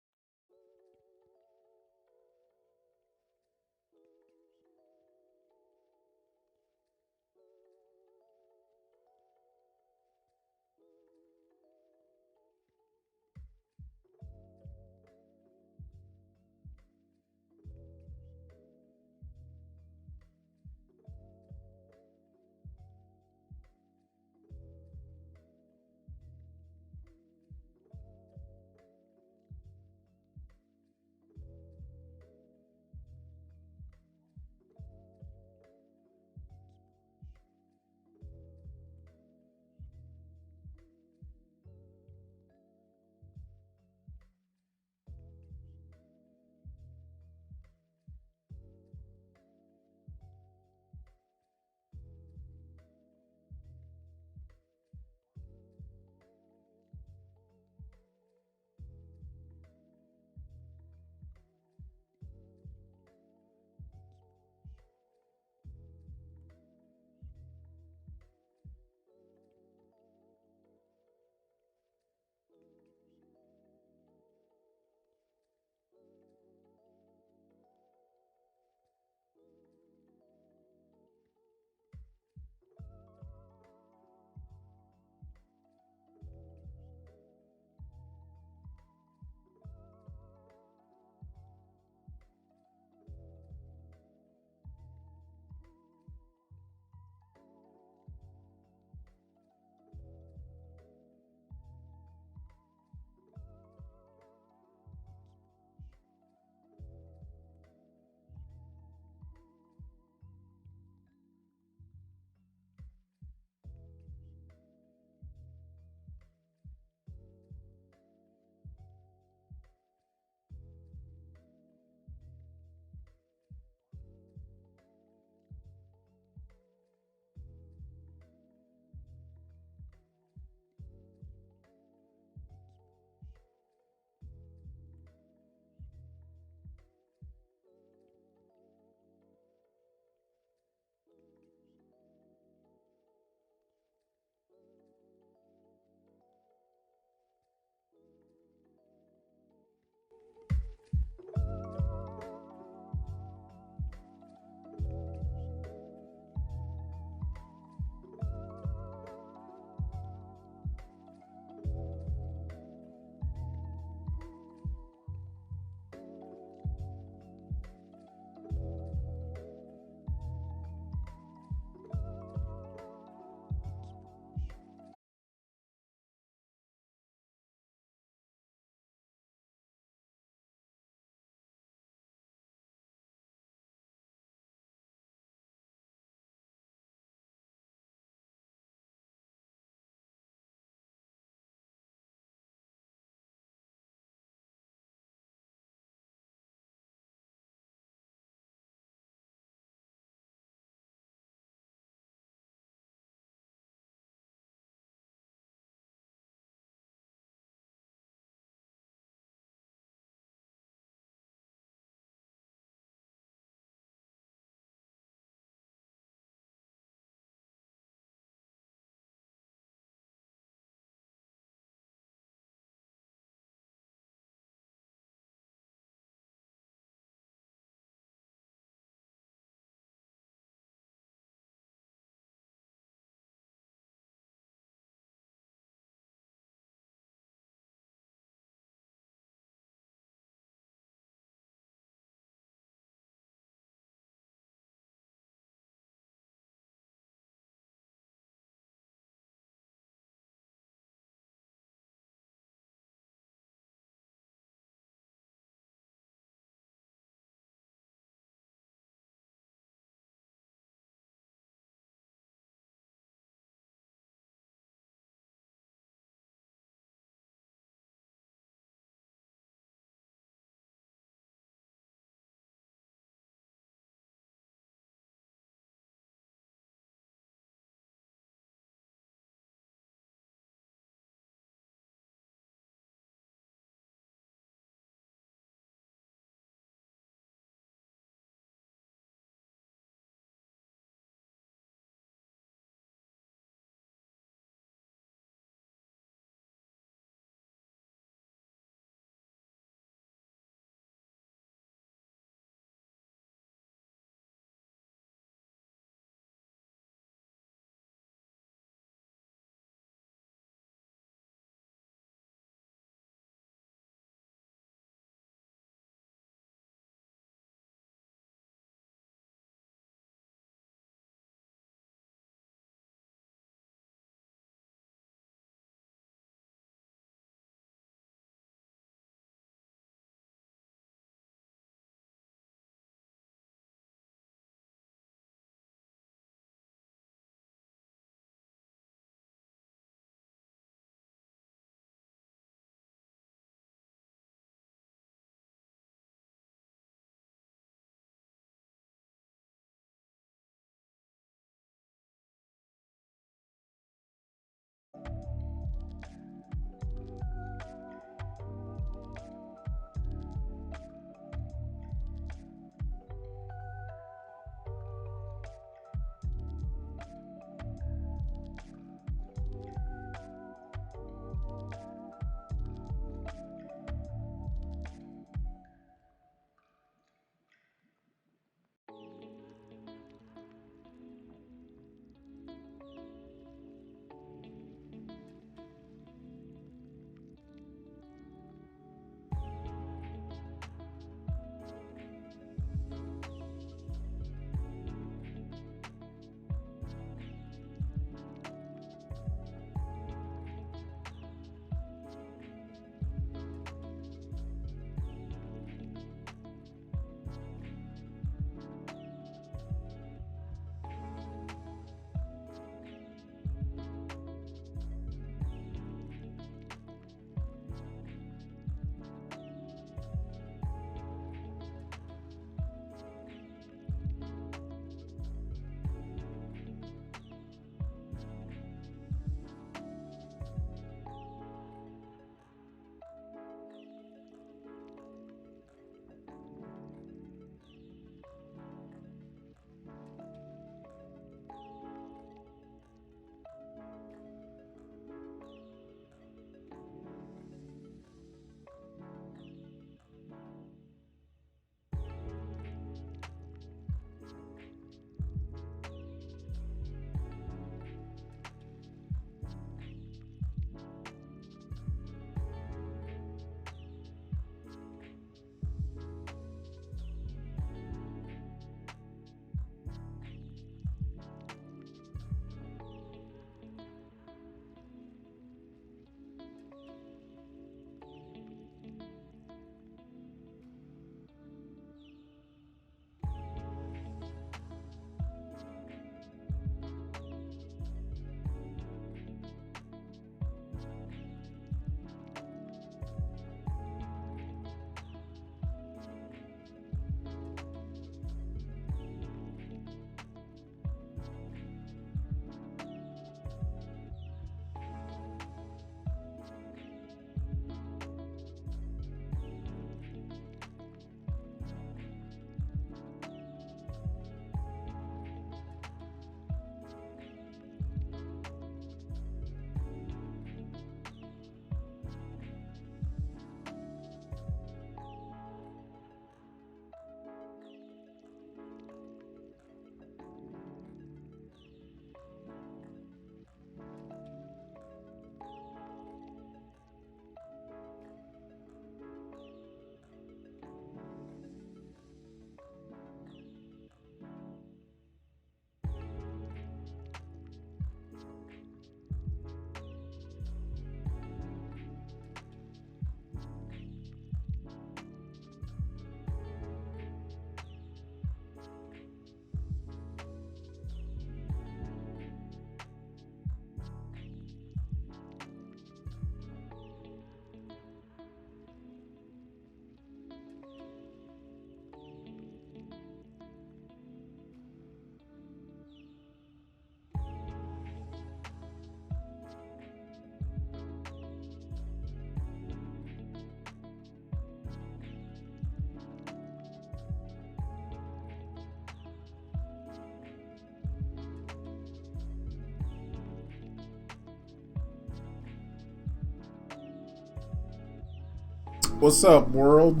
What's up, world?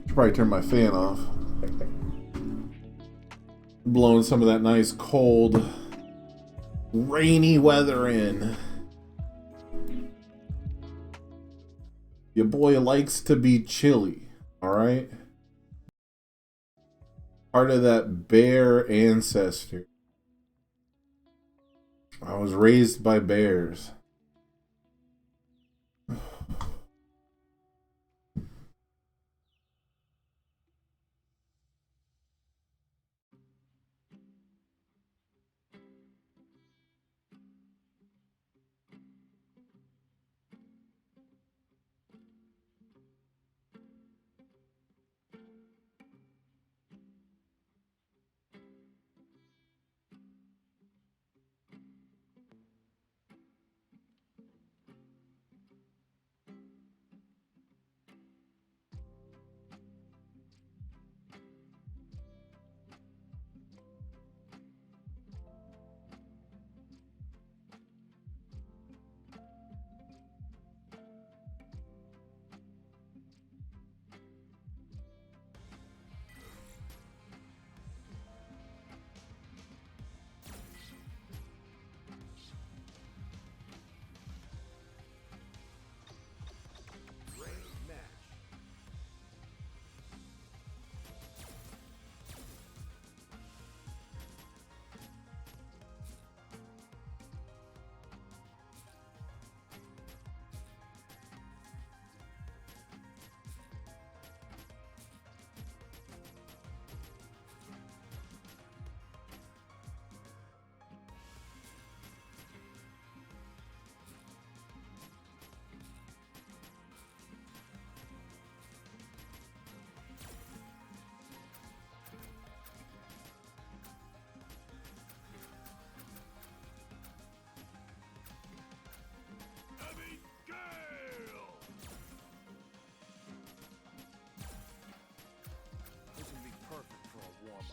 Should probably turn my fan off. Blowing some of that nice, cold, rainy weather in. Your boy likes to be chilly, alright? Part of that bear ancestor. I was raised by bears. This would be perfect for a warm-up.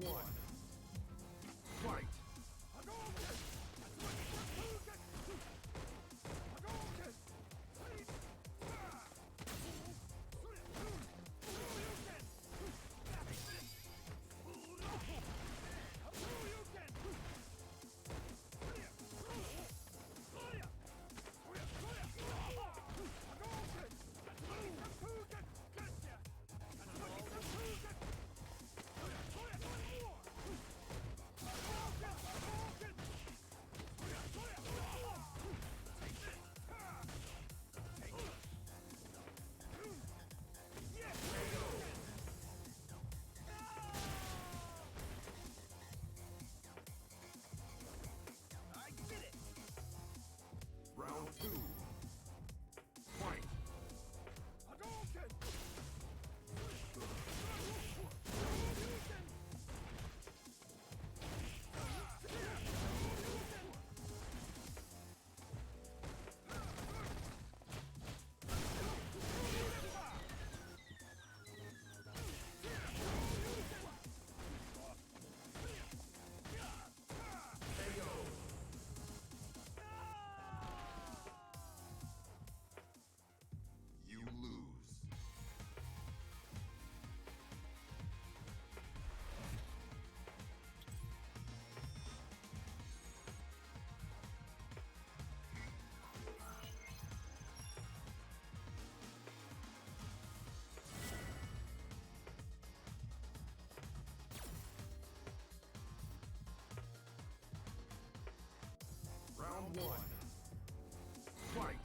One. Fight. one. Fight!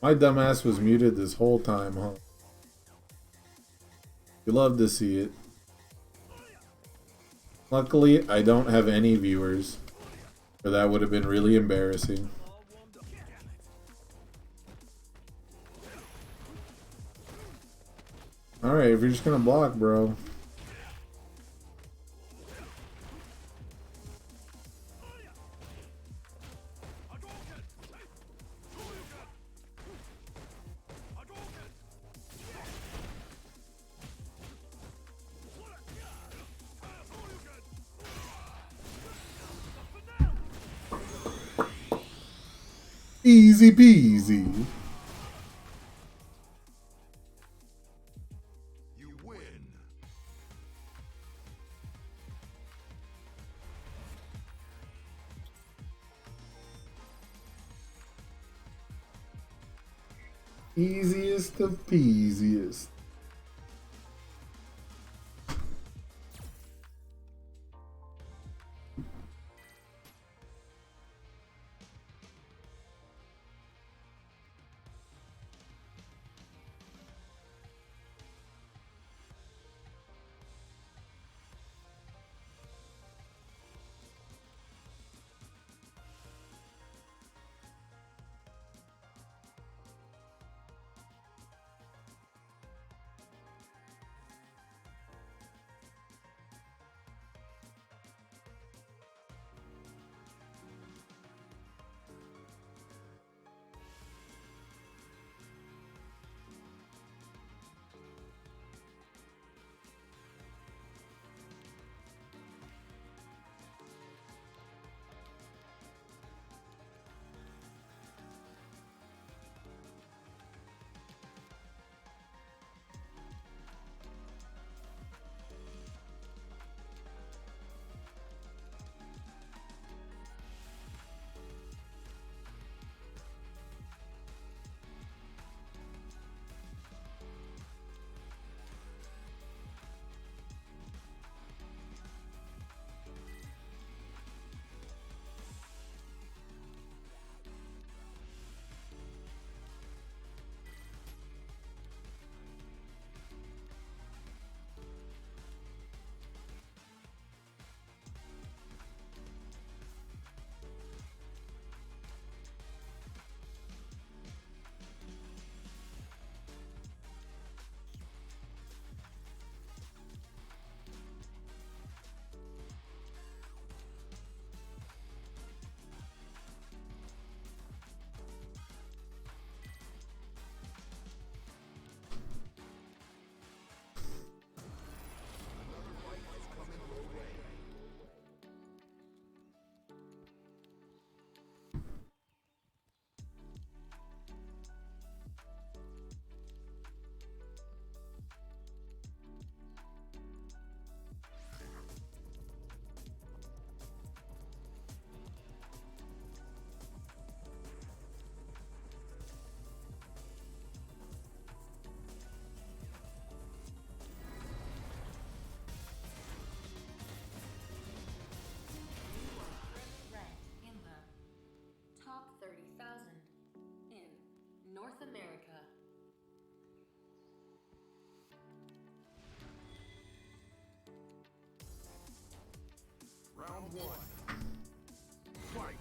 My dumbass was muted this whole time, huh? You love to see it. Luckily, I don't have any viewers, or that would have been really embarrassing. Alright, if you're just gonna block, bro. Easy peasy. You win. Easiest of peasiest. Ranked in the top 30,000 in North America. Round one. Fight.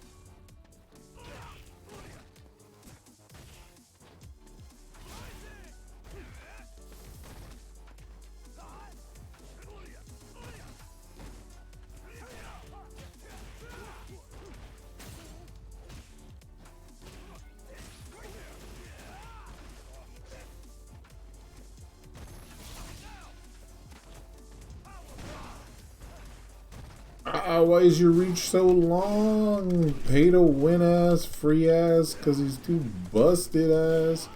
Why is your reach so long? Pay to win ass, free ass, cause he's too busted ass.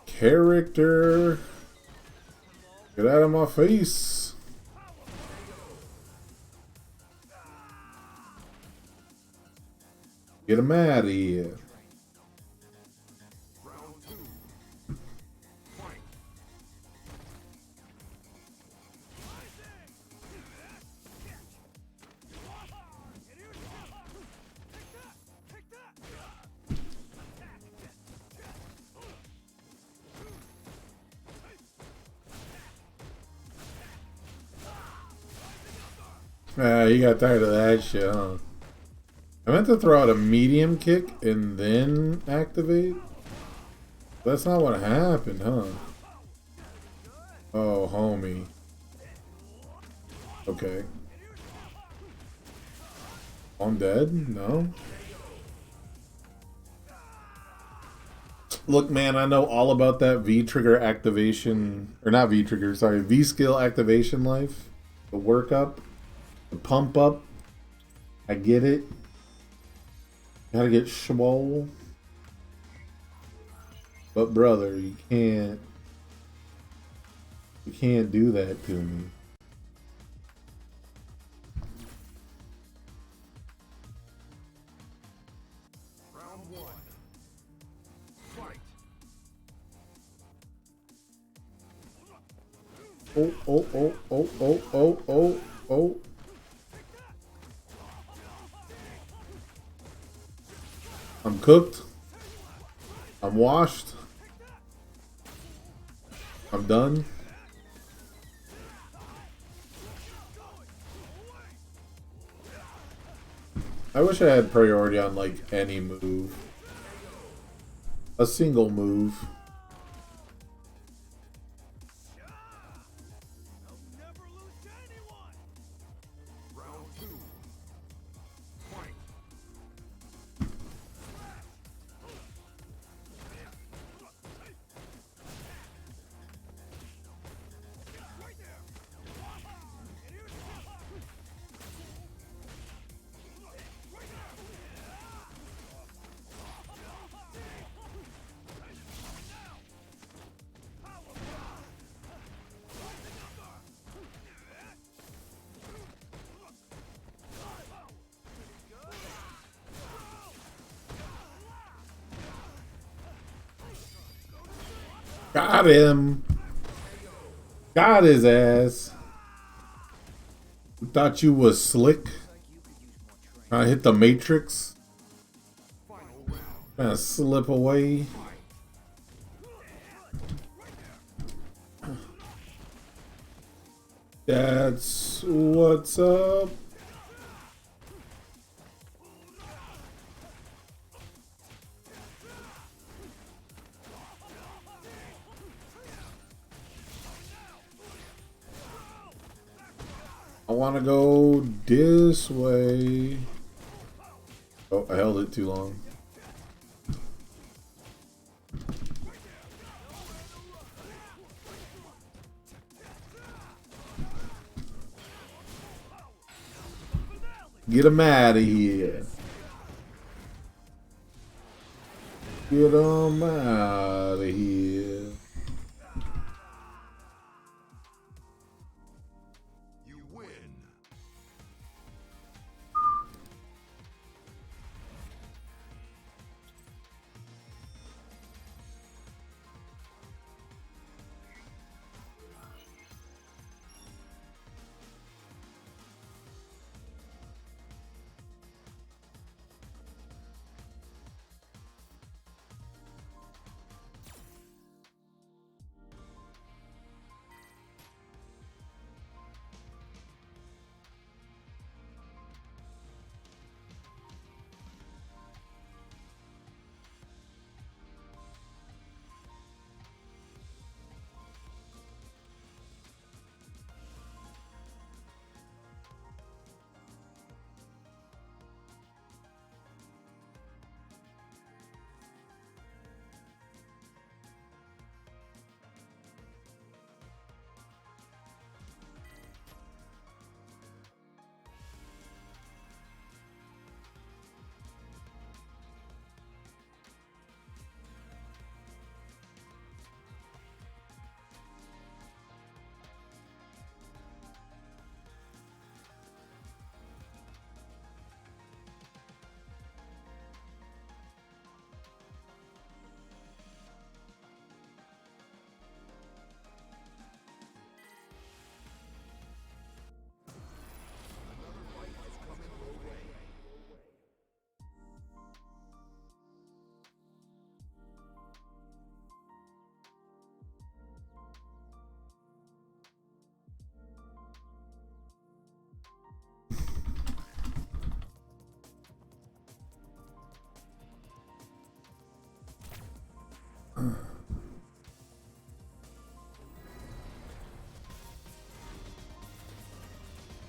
Character. Get out of my face. Get him out of here. Round two. Fight. You got tired of that shit, huh? I meant to throw out a medium kick and then activate. That's not what happened, huh? Oh, homie. Okay. I'm dead? No? Look, man, I know all about that V-trigger activation. Or not V-trigger, sorry. V-skill activation life. The workup. The pump up. I get it. Gotta get swole. But brother, you can't do that to me. Round one. Fight. Oh, oh, oh, oh, oh, oh, oh, oh. I'm cooked. I'm washed. I'm done. I wish I had priority on like any move. A single move. Round two. Fight. Got him. Got his ass. Thought you was slick. I hit the matrix. Final round. Trying to slip away. That's what's up. I want to go this way. Oh, I held it too long. Get him out of here. Get him out of here. You win.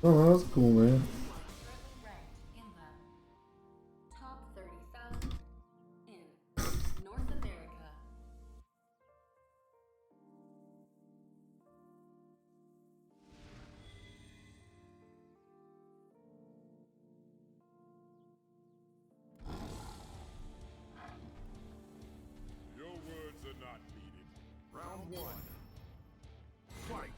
Oh, that's cool, man. Ranked in the top 30,000 in North America. Your words are not needed. Round one. Fight.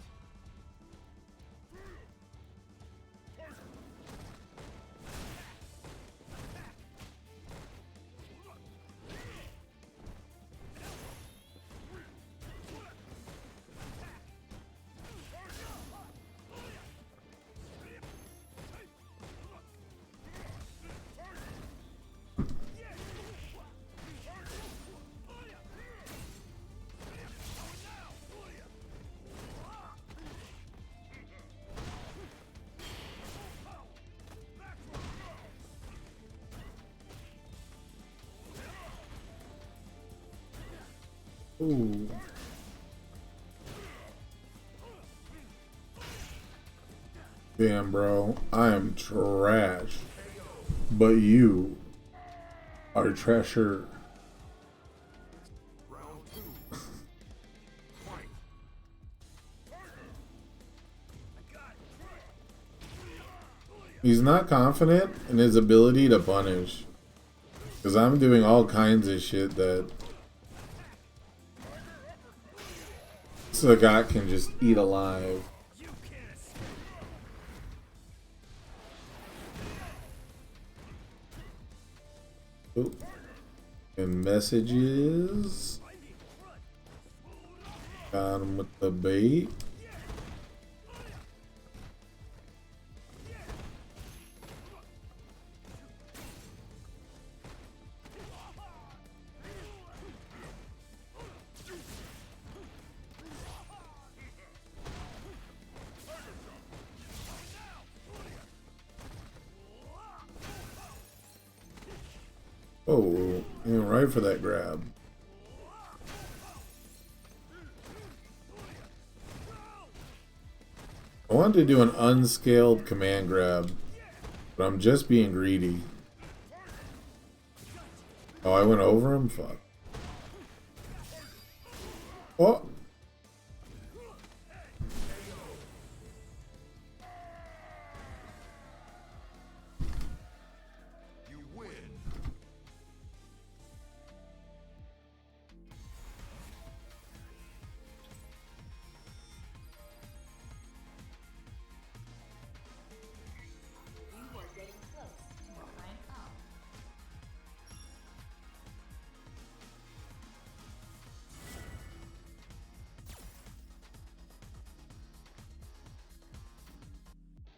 Ooh. Damn, bro. I am trash. But you are trasher. Round two. Fight. He's not confident in his ability to punish. Because I'm doing all kinds of shit that Sagat can just eat alive. Oh. And messages. Got him with the bait. Oh, you went right for that grab. I wanted to do an unscaled command grab, but I'm just being greedy. Oh, I went over him? Fuck. Oh! You win. You are getting close to a rank up.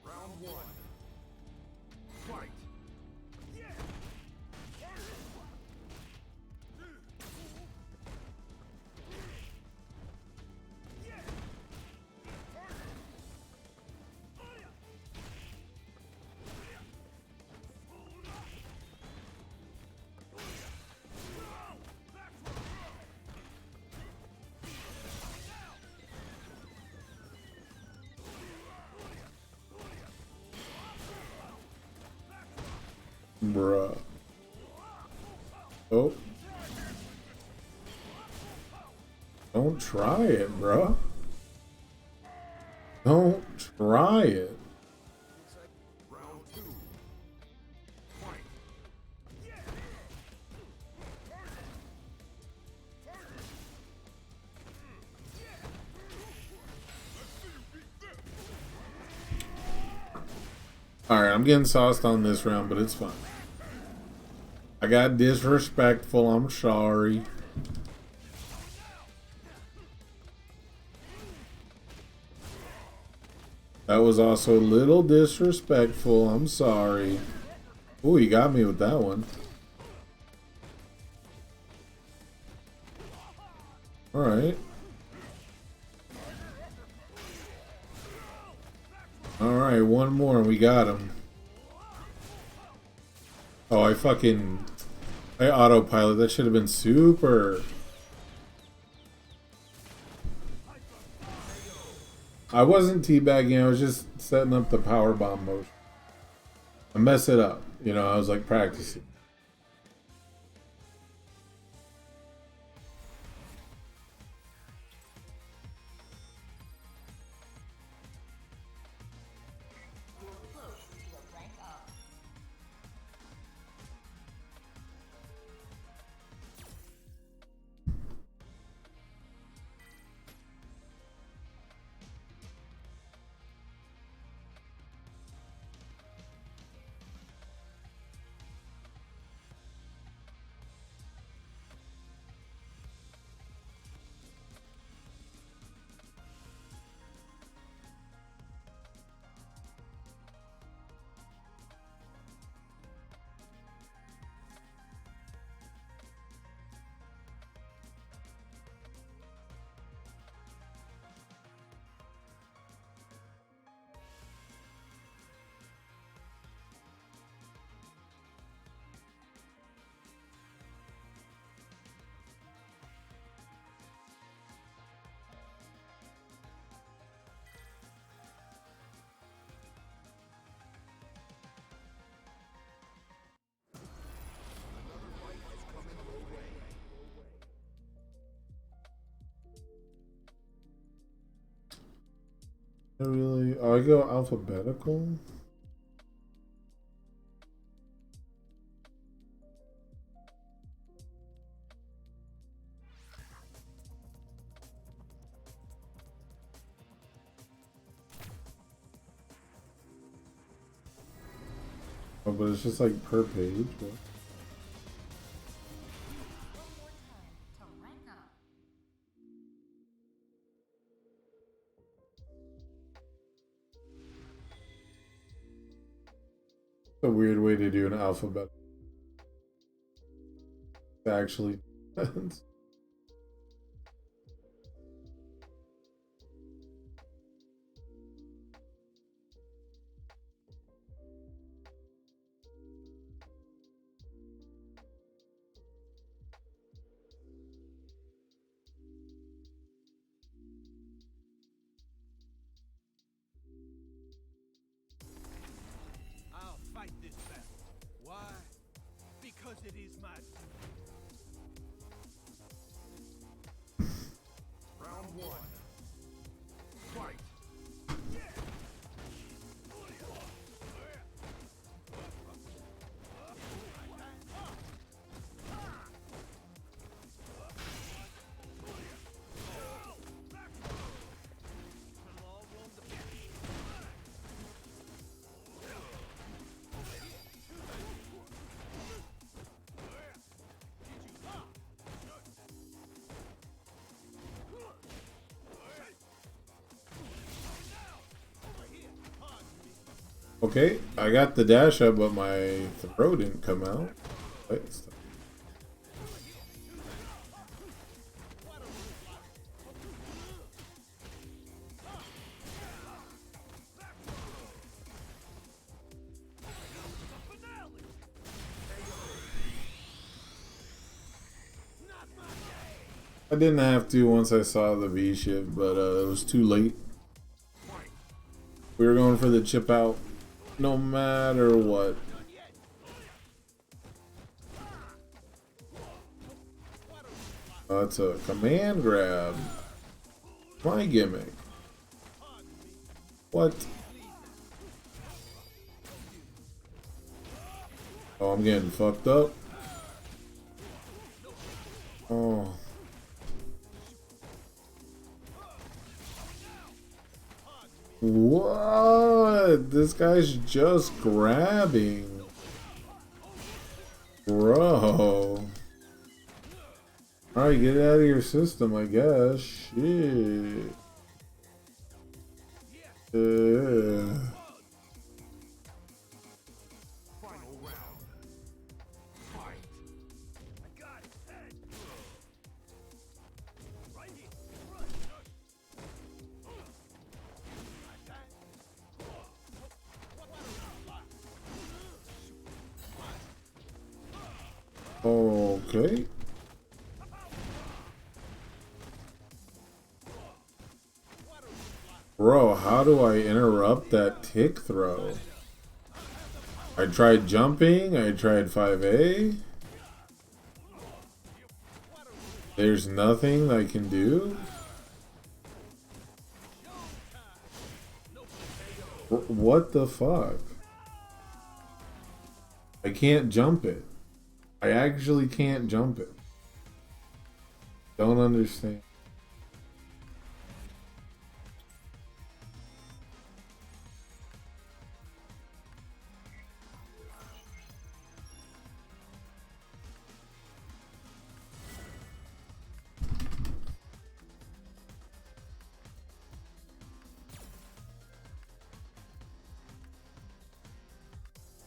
Round one. Fight. Bruh. Oh. Don't try it, bruh. Don't try it. Round two. Fight. Alright, I'm getting sauced on this round, but it's fine. I got disrespectful, I'm sorry. That was also a little disrespectful, I'm sorry. Ooh, you got me with that one. Alright. Alright, one more and we got him. Oh, I autopilot. That should have been super. I wasn't teabagging. I was just setting up the power bomb motion. I mess it up. You know, I was like practicing. You're close to a rank up. I really? Oh, I go alphabetical? Oh, but it's just like per page. But... One more time to rank up. It's a weird way to do an alphabet. Actually. I'll fight this battle. Why? Because it is my round one. Fight. Okay, I got the dash up, but my throw didn't come out. Wait, I didn't have to once I saw the V shift, but it was too late. We were going for the chip out no matter what. That's a command grab. My gimmick. What? Oh, I'm getting fucked up. Oh. What? This guy's just grabbing. Bro. Alright, get it out of your system, I guess. Shit. Final round. Fight. I got it. Head. Right here. Okay. Bro, how do I interrupt that tick throw? I tried jumping, I tried 5A. There's nothing I can do? What the fuck? I can't jump it. I actually can't jump it. Don't understand.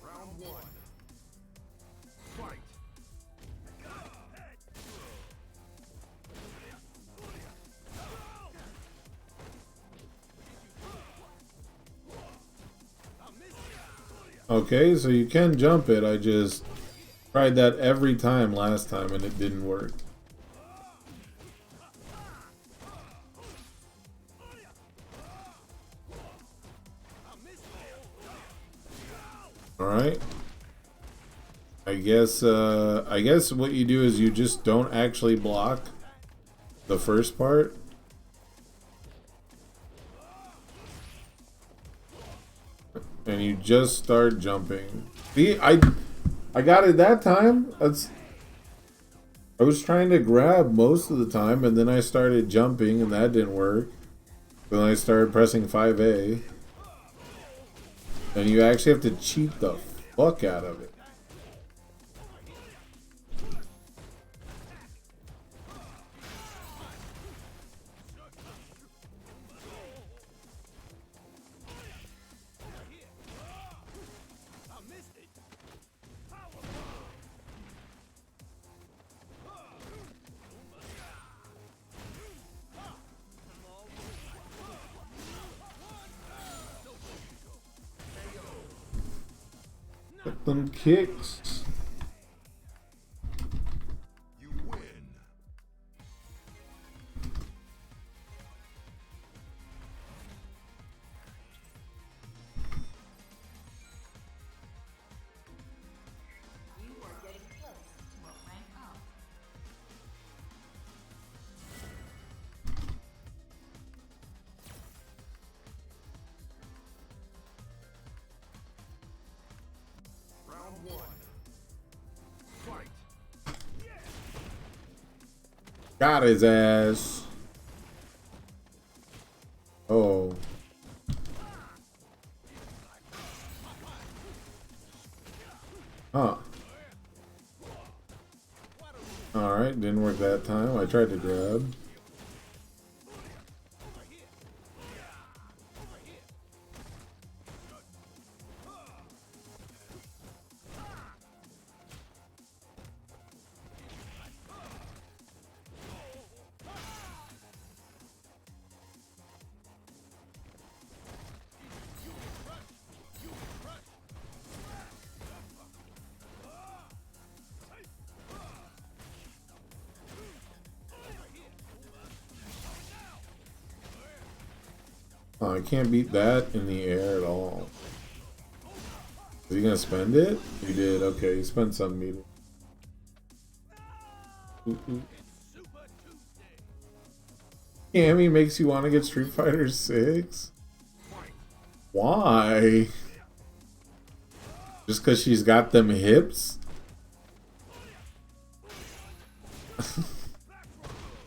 Round one. Fight. Okay, so you can jump it. I just tried that every time last time and it didn't work. Alright. I guess what you do is you just don't actually block the first part. And you just start jumping. See, I got it that time. I was trying to grab most of the time, and then I started jumping, and that didn't work. Then I started pressing 5A. And you actually have to cheat the fuck out of it. Get them kicks. You win. You are getting close to a rank up. Round one. Fight. Got his ass. Oh. Huh. Alright, didn't work that time. I tried to grab. Oh, I can't beat that in the air at all. Is he gonna spend it? He did. Okay, he spent some meter. Cammy makes you want to get Street Fighter 6? Why? Just because she's got them hips?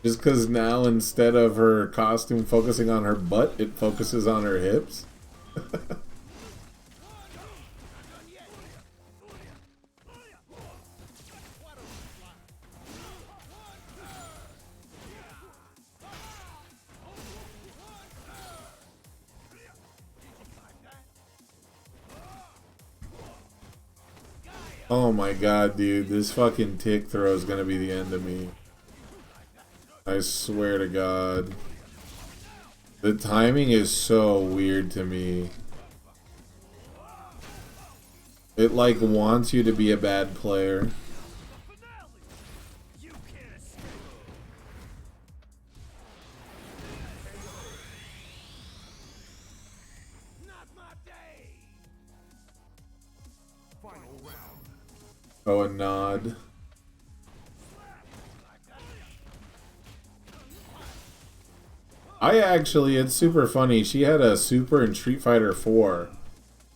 Just because now instead of her costume focusing on her butt, it focuses on her hips? Oh my god, dude, this fucking tick throw is gonna be the end of me. I swear to God. The timing is so weird to me. It like wants you to be a bad player. Oh, a nod. It's super funny. She had a super in Street Fighter 4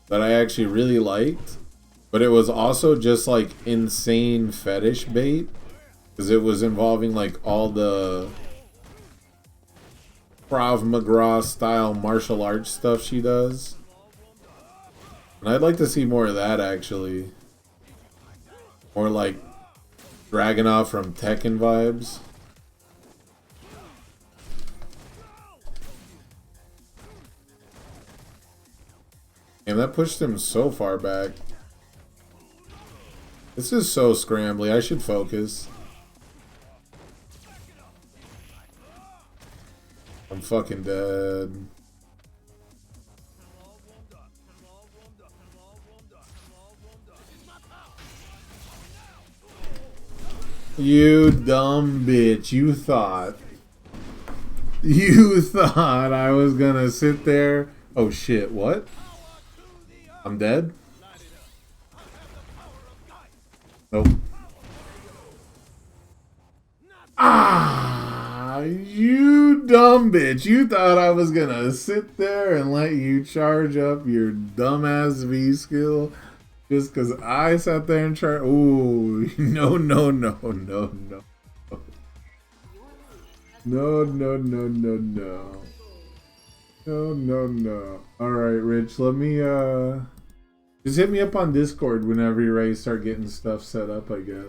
that I actually really liked, but it was also just like insane fetish bait because it was involving like all the Krav Maga style martial arts stuff she does. And I'd like to see more of that actually. More like Dragunov from Tekken vibes. And that pushed him so far back. This is so scrambly. I should focus. I'm fucking dead. You dumb bitch. You thought I was gonna sit there. Oh shit, what? I'm dead? Nope. Ah, you dumb bitch. You thought I was gonna sit there and let you charge up your dumbass V skill just because I sat there and tried. Ooh, no. No. Alright, Rich, let me, just hit me up on Discord whenever you're ready to start getting stuff set up, I guess.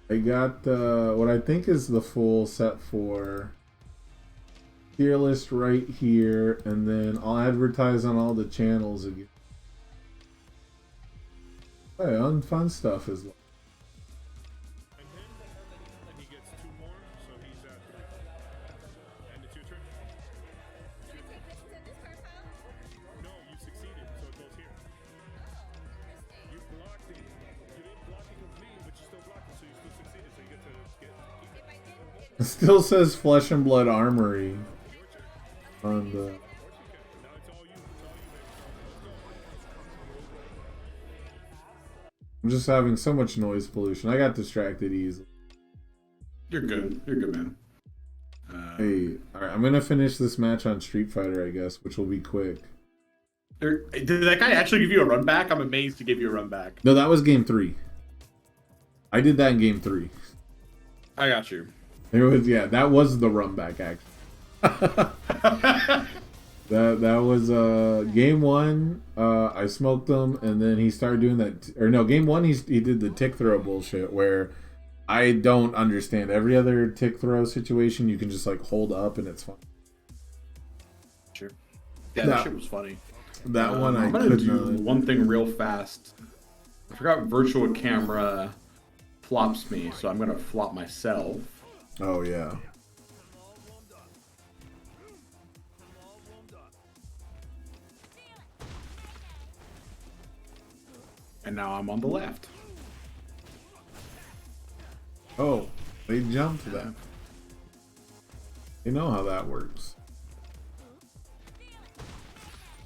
I got, what I think is the full set for tier list right here, and then I'll advertise on all the channels again. Hey, unfun stuff is like. And he gets 2 more, so he's at 3. And it's your turn. No, you succeeded, so it goes here. You blocked it. You didn't block it completely, but you still blocked it, so you still succeeded, so you get to keep it. It still says Flesh and Blood Armory on the. Now it's all you. I'm just having so much noise pollution. I got distracted easily. You're good. You're good, man. Hey, alright, I'm gonna finish this match on Street Fighter, I guess, which will be quick. Did that guy actually give you a run back? I'm amazed he gave you a run back. No, that was game 3. I did that in game 3. I got you. It was, yeah, that was the run back actually. That was game 1. I smoked him, and then he started doing that. Or no, game 1 he did the tick throw bullshit where I don't understand. Every other tick throw situation you can just like hold up and it's fun. Sure. Yeah, that shit was funny. That one I'm gonna do one thing real fast. I forgot virtual camera flops me, so I'm gonna flop myself. Oh yeah. And now I'm on the left. Oh, they jumped that. You know how that works.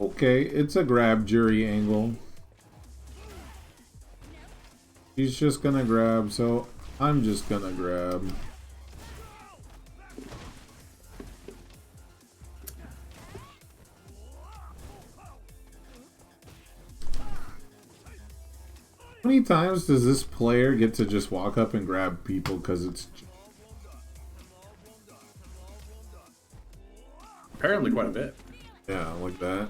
Okay, it's a grab jury angle. He's just gonna grab, so I'm just gonna grab. How many times does this player get to just walk up and grab people because it's... Apparently quite a bit. Yeah, like that.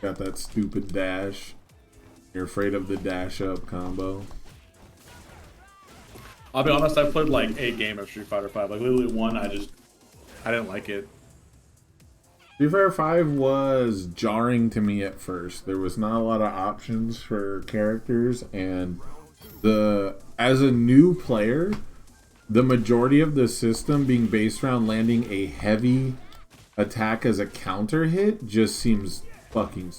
Got that stupid dash. You're afraid of the dash up combo. I'll be honest, I played like a game of Street Fighter 5. Like literally one, I didn't like it. Street Fighter 5 was jarring to me at first. There was not a lot of options for characters, and as a new player, the majority of the system being based around landing a heavy attack as a counter hit just seems fucking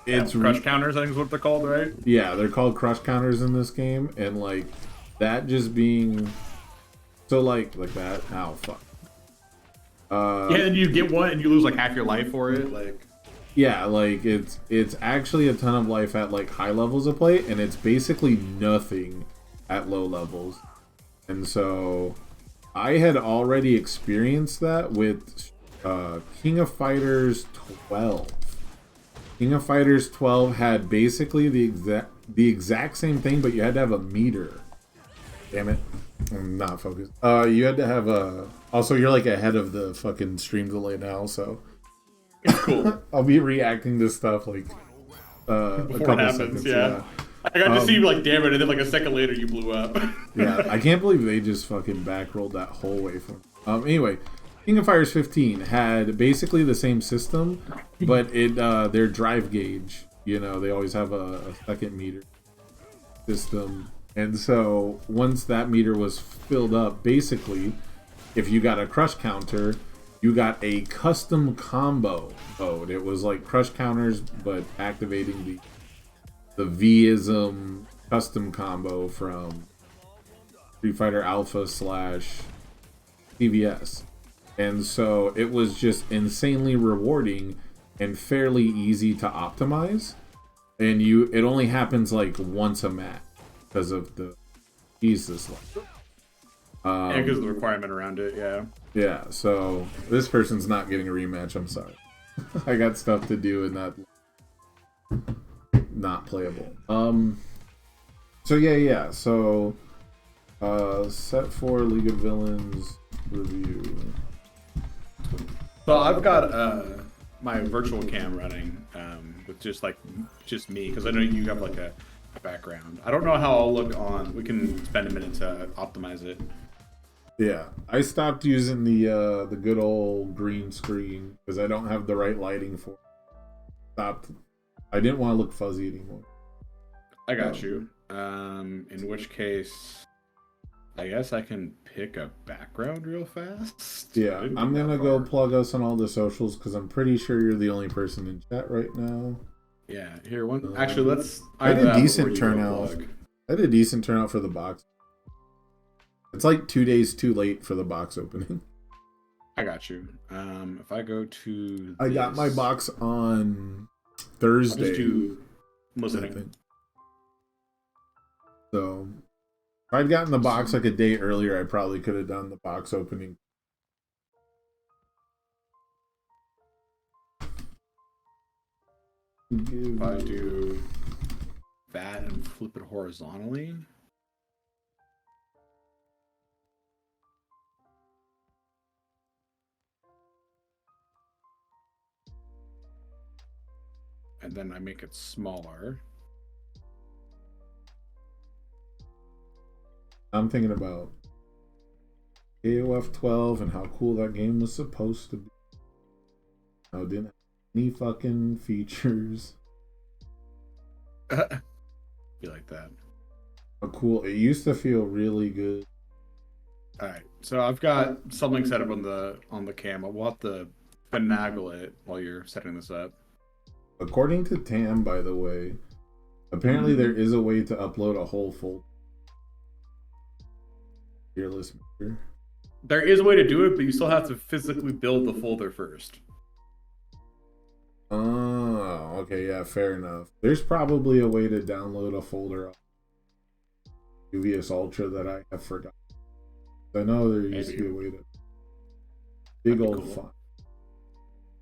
it's crush counters, I think is what they're called, right? Yeah, they're called crush counters in this game, and like that just being so like that. Ow, fuck. Yeah, and you get one and you lose like half your life for it. Like, Yeah, like it's actually a ton of life at like high levels of play, and it's basically nothing at low levels. And so I had already experienced that with King of Fighters 12. King of Fighters 12 had basically the exact same thing, but you had to have a meter. Damn it. I'm not focused. You had to have a... Also, you're like ahead of the fucking stream delay now, so... It's cool. I'll be reacting to stuff like a Before couple it happens, seconds. yeah. I got to see you like, damn it, and then like a second later you blew up. Yeah, I can't believe they just fucking backrolled that whole way from... Anyway, King of Fighters 15 had basically the same system, but their drive gauge, you know, they always have a second meter system. And so once that meter was filled up, basically, if you got a crush counter, you got a custom combo mode. It was like crush counters, but activating the V-ism custom combo from Street Fighter Alpha / CVS. And so it was just insanely rewarding and fairly easy to optimize. And it only happens like once a match because of the Jesus life. Yeah, because of the requirement around it, yeah. Yeah, so this person's not getting a rematch, I'm sorry. I got stuff to do and that not playable. So yeah, so set 4 League of Villains review. So I've got my virtual cam running with just me, because I know you have like a background. I don't know how I'll look on. We can spend a minute to optimize it. Yeah, I stopped using the good old green screen because I don't have the right lighting for it. I didn't want to look fuzzy anymore. I got you. In which case, I guess I can pick a background real fast. Yeah, I'm gonna go plug us on all the socials because I'm pretty sure you're the only person in chat right now. Yeah, here one. Actually, let's. I had a decent turnout. I had a decent turnout for the box. It's like 2 days too late for the box opening. I got you. If I go to I got my box on Thursday. I'll just do listening. So if I'd gotten the box like a day earlier, I probably could have done the box opening. If I do that and flip it horizontally. And then I make it smaller. I'm thinking about AOF 12 and how cool that game was supposed to be. How it didn't have any fucking features. Be like that. How cool. It used to feel really good. Alright, so I've got something set up on the cam. We'll have to finagle it while you're setting this up. According to Tam, by the way, apparently there is a way to upload a whole folder. Fearless Maker. There is a way to do it, but you still have to physically build the folder first. Oh, okay, yeah, fair enough. There's probably a way to download a folder of UVS Ultra that I have forgotten. I know there used to be a way to... Big old cool. font.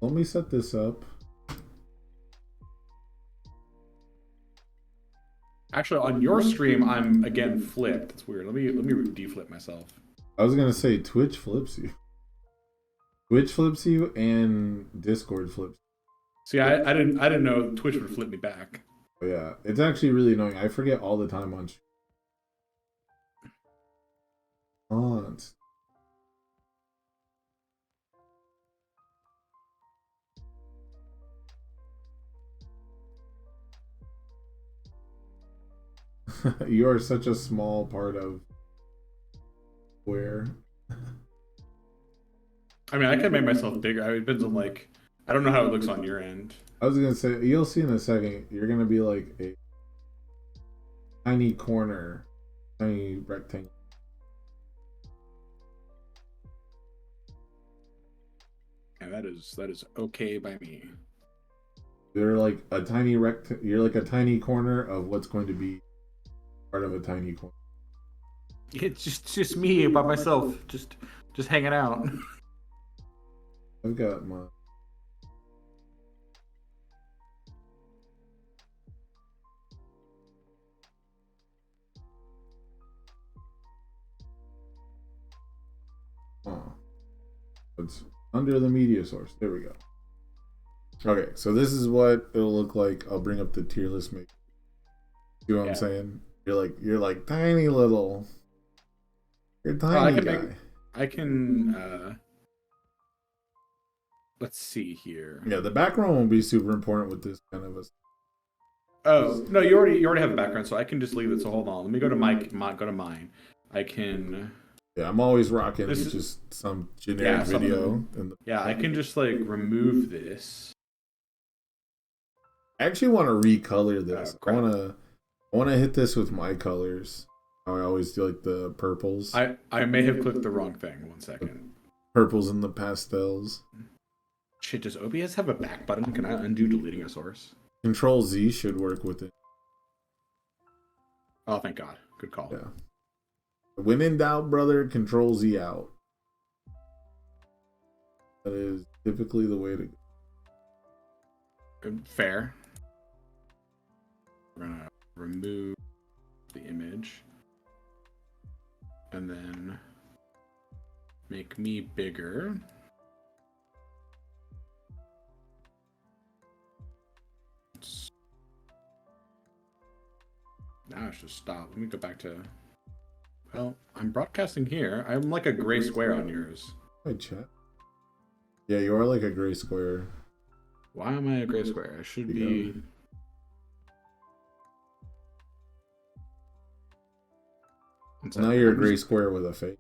Let me set this up. Actually, on your stream, I'm again flipped. It's weird. Let me deflip myself. I was gonna say Twitch flips you. Twitch flips you and Discord flips. See, I didn't know Twitch would flip me back. Oh, yeah, it's actually really annoying. I forget all the time on stream. You are such a small part of where. I mean, I can make myself bigger. It depends on like, I don't know how it looks on your end. I was gonna say, you'll see in a second. You're gonna be like a tiny corner, tiny rectangle. And that is okay by me. They're like a tiny you're like a tiny corner of what's going to be part of a tiny corner. It's just me by myself, just hanging out. I've got my it's under the media source. There we go. Okay, so this is what it'll look like. I'll bring up the tier list. Make you know what I'm saying? You're like tiny little. You're a tiny guy. I can. Let's see here. Yeah, the background won't be super important with this kind of a. Oh no, you already have a background, so I can just leave it. So hold on, let me go to go to mine. I can. Yeah, I'm always rocking just some generic video. I can just like remove this. I actually want to recolor this. I want to hit this with my colors. I always do like the purples. I may have clicked the wrong thing. 1 second. Purples and the pastels. Shit, does OBS have a back button? Can I undo deleting a source? Control Z should work with it. Oh, thank God. Good call. Yeah. When in doubt, brother, Control Z out. That is typically the way to go. Fair. We're gonna remove the image and then make me bigger. Now I should stop. Let me go back to. Well, I'm broadcasting here. I'm like a gray square on yours. Hi, chat. Yeah, you are like a gray square. Why am I a gray square? I should be. Now you're a gray square with a face.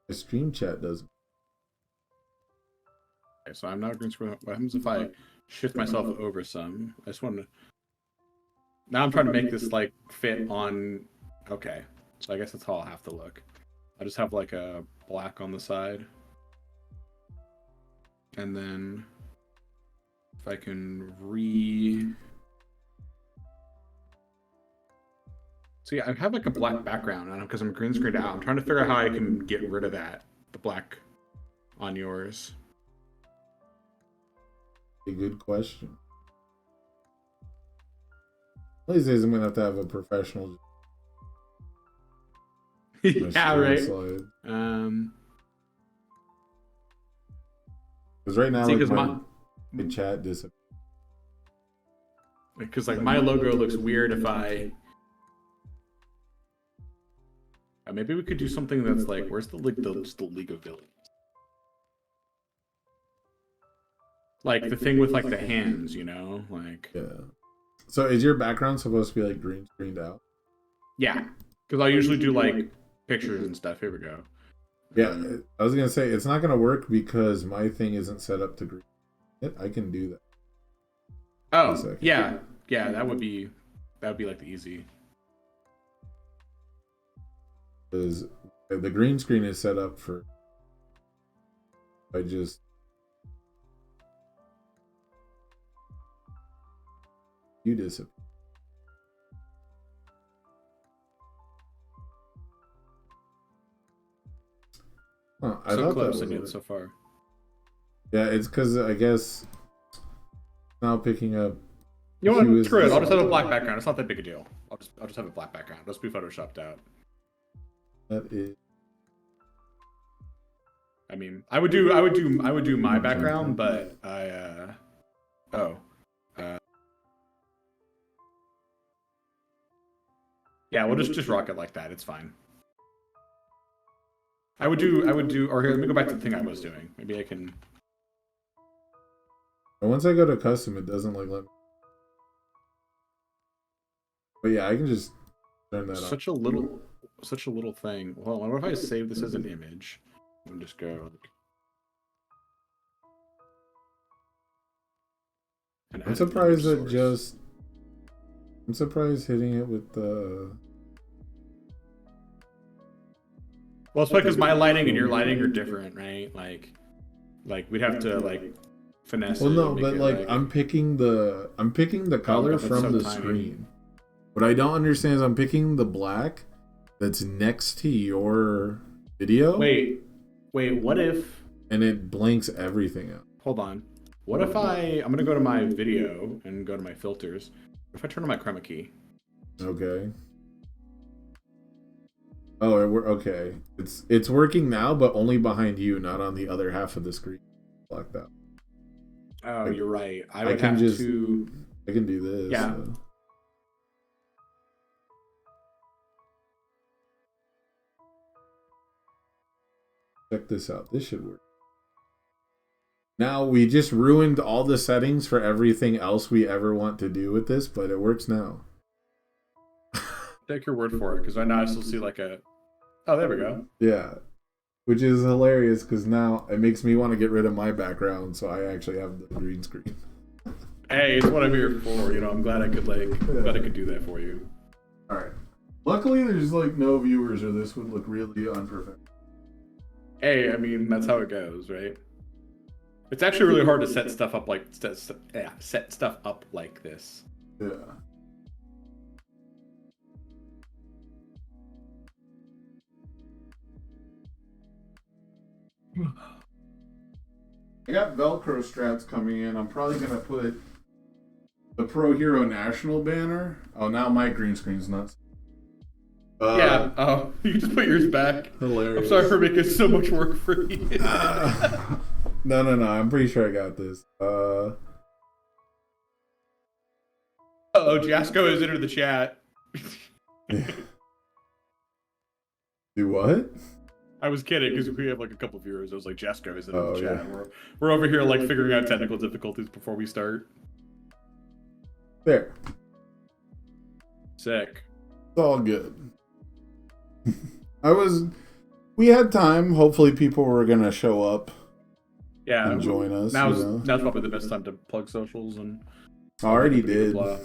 The stream chat doesn't. Okay, so I'm not a green square. What happens if I shift myself over some? I just want to. Now I'm trying to make this like fit on. Okay, so I guess that's how I'll have to look. I just have like a black on the side, and then if I can see, I have like a black background because I'm green screened out. I'm trying to figure out how I can get rid of that, the black on yours. A good question. These days I'm gonna have to have a professional. Yeah, right. Because right now, see, like my chat disappears. Because like my logo looks weird if I. Maybe we could do something that's like, where's the just the League of Villains? Like the thing with like the hands, you know, like. Yeah. So is your background supposed to be like green screened out? Yeah, because I usually do like pictures and stuff. Here we go. Yeah, I was gonna say it's not gonna work because my thing isn't set up to green. I can do that. Oh, yeah, that would be like the easy. Because the green screen is set up for. I just. You disappear. Huh, I so thought close that was it so far. Yeah, it's because I guess now picking up. You know what? Screw it. I'll just have a black background. It's not that big a deal. I'll just have a black background. It'll just be photoshopped out. That is. I mean, I would do my background, but yeah, we'll just rock it like that. It's fine. I would do, or here, let me go back to the thing I was doing. Maybe I can. Once I go to custom, it doesn't like let me. But yeah, I can just turn that such off. Such a little thing. Well, what if I save this as an image and just go like. I'm surprised that just. I'm surprised hitting it with the. Well, it's because my lighting and your lighting are different, right? Like we'd have to like finesse. Well, it no, and make but it, like I'm picking the color but it's from so the tiny. screen. What I don't understand is I'm picking the black that's next to your video. Wait, what if? And it blanks everything out. Hold on. What if I'm gonna go to my video and go to my filters. What if I turn on my chroma key? Okay. Oh, okay. It's working now, but only behind you, not on the other half of the screen. Blocked out. Oh, you're right. I I would can have just- to. I can do this. Yeah. Check this out. This should work. Now we just ruined all the settings for everything else we ever want to do with this, but it works now. Take your word for it, because right now I still see like a. Oh, there we go. Yeah. Which is hilarious because now it makes me want to get rid of my background, so I actually have the green screen. Hey, it's what I'm here for. You know, I'm glad I could do that for you. All right. Luckily, there's like no viewers, or this would look really unprofessional. Hey, I mean that's how it goes, right? It's actually really hard to set stuff up like set stuff up like this. Yeah. I got Velcro straps coming in. I'm probably gonna put the Pro Hero National banner. Oh, now my green screen's nuts. Yeah. Oh, you just put yours back. Hilarious. I'm sorry for making so much work for you. No. I'm pretty sure I got this. Oh, Jasco has entered the chat. Do what? I was kidding because we have like a couple viewers. I was like, Jasco has entered the chat. Yeah. We're over here like figuring out technical difficulties before we start. There. Sick. It's all good. We had time. Hopefully, people were gonna show up Yeah. and join us. Now's you know? now's probably the best time to plug socials and. I already Blah, blah, did. blah.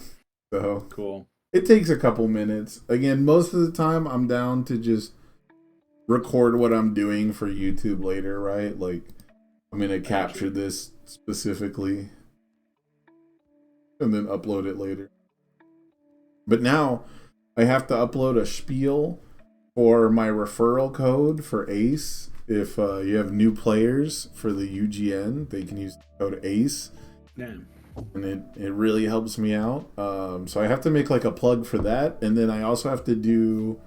So Cool. it takes a couple minutes. Again, most of the time, I'm down to just record what I'm doing for YouTube later, right? Like, I'm gonna capture this specifically and then upload it later. But now I have to upload a spiel for my referral code for ACE. If you have new players for the UGN, they can use the code ACE. Yeah. And it really helps me out. So I have to make like a plug for that. And then I also have to do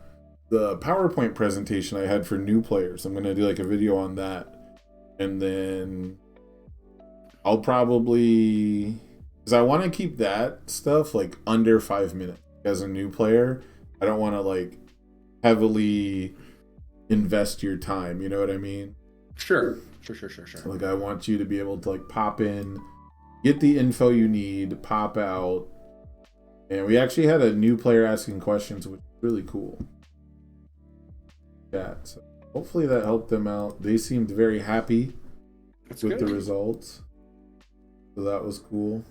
the PowerPoint presentation I had for new players. I'm going to do like a video on that. And then I'll probably, because I want to keep that stuff like under 5 minutes. As a new player, I don't want to like heavily invest your time. You know what I mean? Sure. Like I want you to be able to like pop in, get the info you need, pop out. And we actually had a new player asking questions, which was really cool. Yeah, so hopefully that helped them out. They seemed very happy That's with good. the results. So that was cool.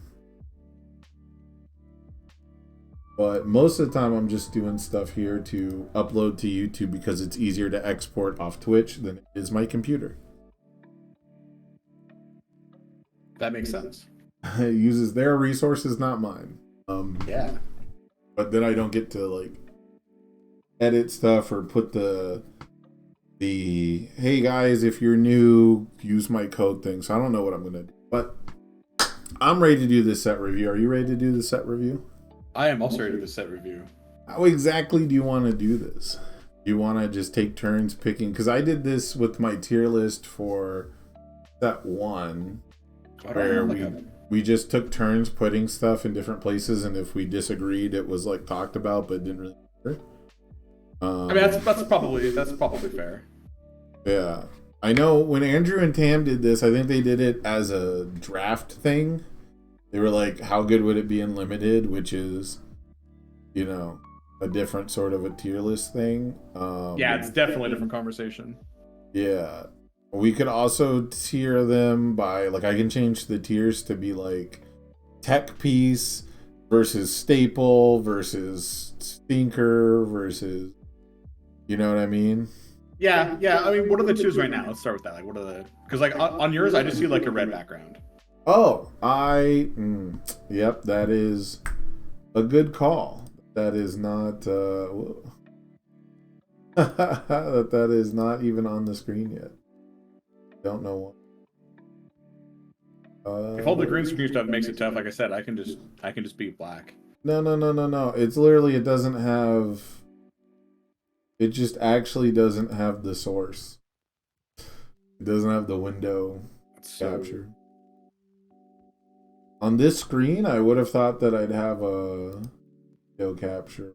But most of the time I'm just doing stuff here to upload to YouTube because it's easier to export off Twitch than it is my computer. That makes sense. It uses their resources, not mine. Yeah. But then I don't get to like edit stuff or put the hey guys, if you're new, use my code thing. So I don't know what I'm gonna do. But I'm ready to do this set review. Are you ready to do the set review? I am also ready to do the set review. How exactly do you want to do this? Do you want to just take turns picking? Because I did this with my tier list for set 1, where we just took turns putting stuff in different places, and if we disagreed, it was like talked about, but it didn't really matter. I mean, that's probably fair. Yeah. I know when Andrew and Tam did this, I think they did it as a draft thing. They were like, how good would it be in limited, which is, you know, a different sort of a tier list thing. Yeah, it's definitely a different conversation. Yeah. We could also tier them by, like, I can change the tiers to be like tech piece versus staple versus stinker versus, you know what I mean? Yeah. I mean, what are the twos right now? Let's start with that. Like, what are the? Because like on yours, I just see like a red background. Oh, yep, that is a good call. That is not that is not even on the screen yet. Don't know what. If all the green screen stuff makes it tough, like I said, I can just be black. No. It's literally it doesn't have. It just actually doesn't have the source. It doesn't have the window capture. On this screen, I would have thought that I'd have a window capture.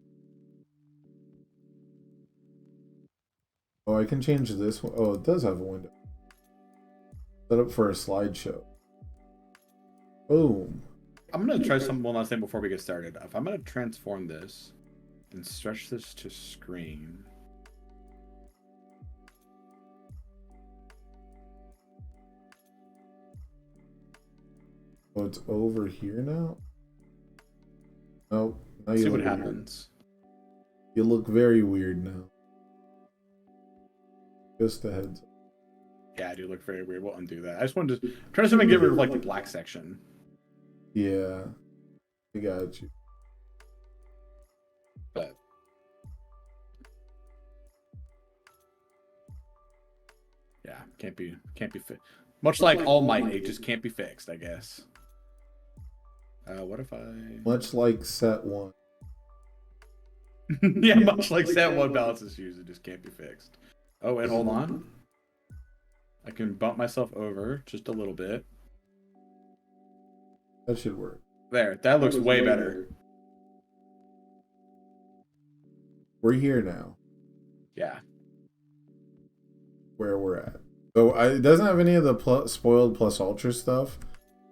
Oh, I can change this one. Oh, it does have a window. Set up for a slideshow. Boom. I'm gonna try one last thing before we get started. If I'm gonna transform this and stretch this to screen. Oh, it's over here now? Nope. Now See what happens. You look very weird now. Just a heads up. Yeah, I do look very weird. We'll undo that. I just wanted to try to see if I can get rid of like the black section. Yeah. I got you. But yeah, can't be fixed. Much like All Might, it just can't be fixed, I guess. What if I? Much like set one. Yeah, much like set one balance issues, it just can't be fixed. Oh, wait, hold on. I can bump myself over just a little bit. That should work. There, that looks way better. We're here now. Yeah. Where we're at. So it doesn't have any of the spoiled plus ultra stuff.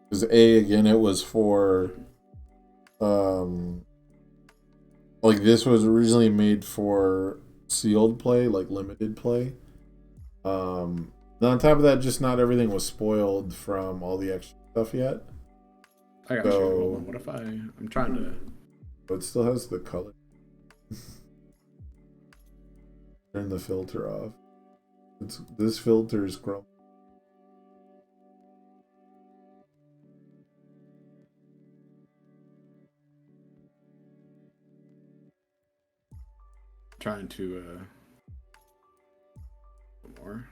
Because again, it was for like this was originally made for sealed play, like limited play. On top of that, just not everything was spoiled from all the extra stuff yet. I got you. Hold on. What if I'm trying to... But it still has the color. Turn the filter off. This filter is chrome. Trying to more.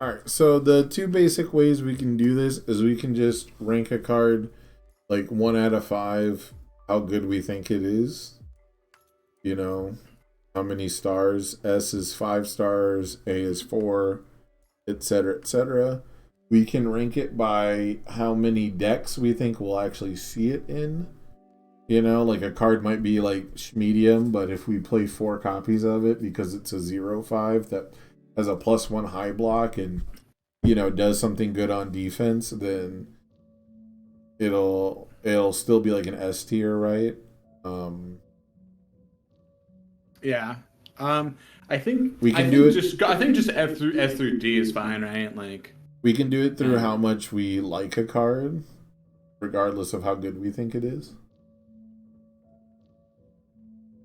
Alright, so the two basic ways we can do this is we can just rank a card like 1 out of 5, how good we think it is. You know, how many stars. S is 5 stars, A is 4, etc., etc. We can rank it by how many decks we think we'll actually see it in. You know, like a card might be like medium, but if we play 4 copies of it because it's a 0/5 that has a +1 high block and, you know, does something good on defense, then it'll still be like an S tier, right? Yeah. I think we can do it. I think just F through D is fine, right? Like we can do it through how much we like a card, regardless of how good we think it is.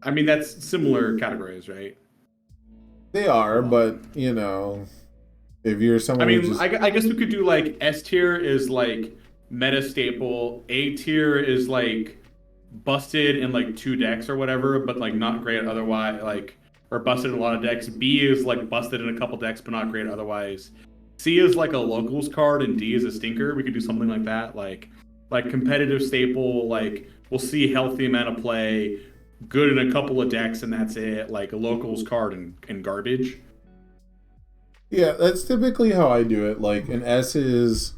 I mean, that's similar categories, right? They are, but you know, if you're someone, I mean, I guess we could do like S tier is like meta staple, A tier is like busted in like 2 decks or whatever, but like not great otherwise, like, or busted in a lot of decks. B is like busted in a couple decks, but not great otherwise. C is like a locals card, and D is a stinker. We could do something like that, like competitive staple, like we'll see healthy amount of play, good in a couple of decks, and that's it. Like a locals card and garbage. Yeah, that's typically how I do it. Like an S is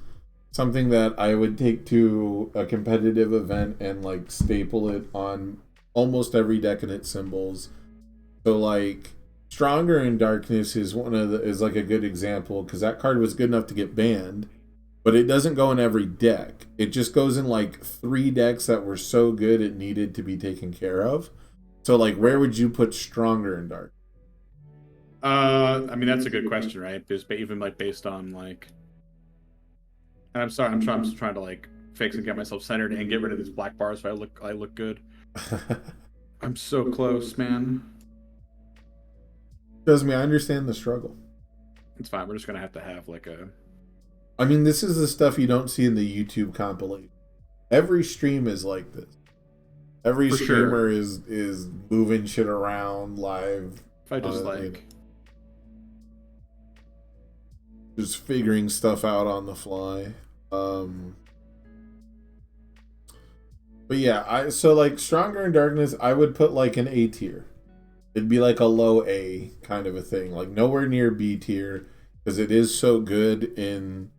something that I would take to a competitive event and like staple it on almost every deck and its symbols. So like Stronger in Darkness is is like a good example because that card was good enough to get banned, but it doesn't go in every deck. It just goes in like 3 decks that were so good it needed to be taken care of. So like, where would you put Stronger in Dark? I mean, that's a good question, right? Just even like based on like, and I'm sorry, I'm just trying to like fix and get myself centered and get rid of these black bars so I look good. I'm so close, man. Trust me, I understand the struggle. It's fine. We're just gonna have to have like a. I mean, this is the stuff you don't see in the YouTube compilation. Every stream is like this. Every For streamer is moving shit around live. If I just like. Just figuring stuff out on the fly. But yeah, so like Stronger in Darkness, I would put like an A tier. It'd be like a low A kind of a thing, like nowhere near B tier, because it is so good in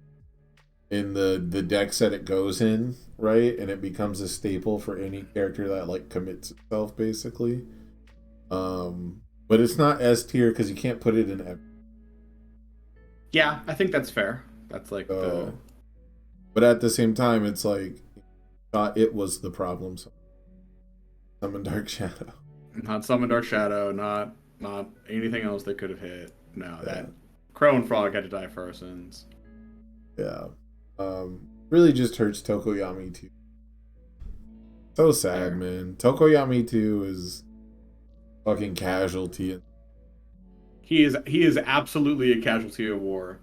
the decks that it goes in, right? And it becomes a staple for any character that like commits itself, basically. But it's not S tier because you can't put it in every. Yeah, I think that's fair. That's like the. But at the same time, it's like thought it was the problem. So Summon Dark Shadow. Not Summon Dark Shadow. Not anything else they could have hit. No, that Crow and Frog had to die for our sins. Yeah. Really just hurts Tokoyami 2. So sad, man. Tokoyami 2 is fucking casualty. He is absolutely a casualty of war.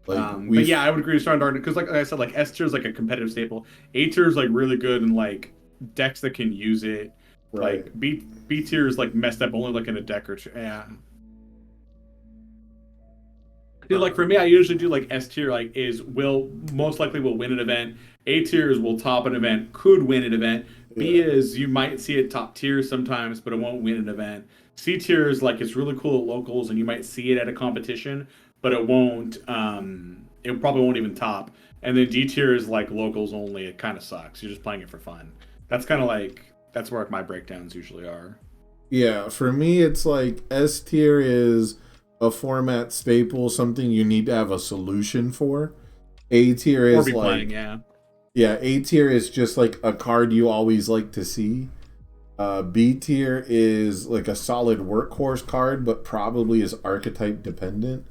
Like, but yeah, I would agree with Strong Darkness because, like I said, like S tier is like a competitive staple. A tier is like really good in like decks that can use it. right. Like B tier is like messed up only like in a deck or two. Yeah. Dude, like for me, I usually do like S tier like will most likely win an event. A tier is will top an event, could win an event. B is you might see it top tier sometimes, but it won't win an event. C tier is like it's really cool at locals and you might see it at a competition, but it won't. It probably won't even top. And then D tier is like locals only. It kind of sucks. You're just playing it for fun. That's kind of like that's where my breakdowns usually are. Yeah, for me, it's like S tier is a format staple, something you need to have a solution for. A tier is like playing, yeah. Yeah, A tier is just like a card you always like to see. B tier is like a solid workhorse card, but probably is archetype dependent.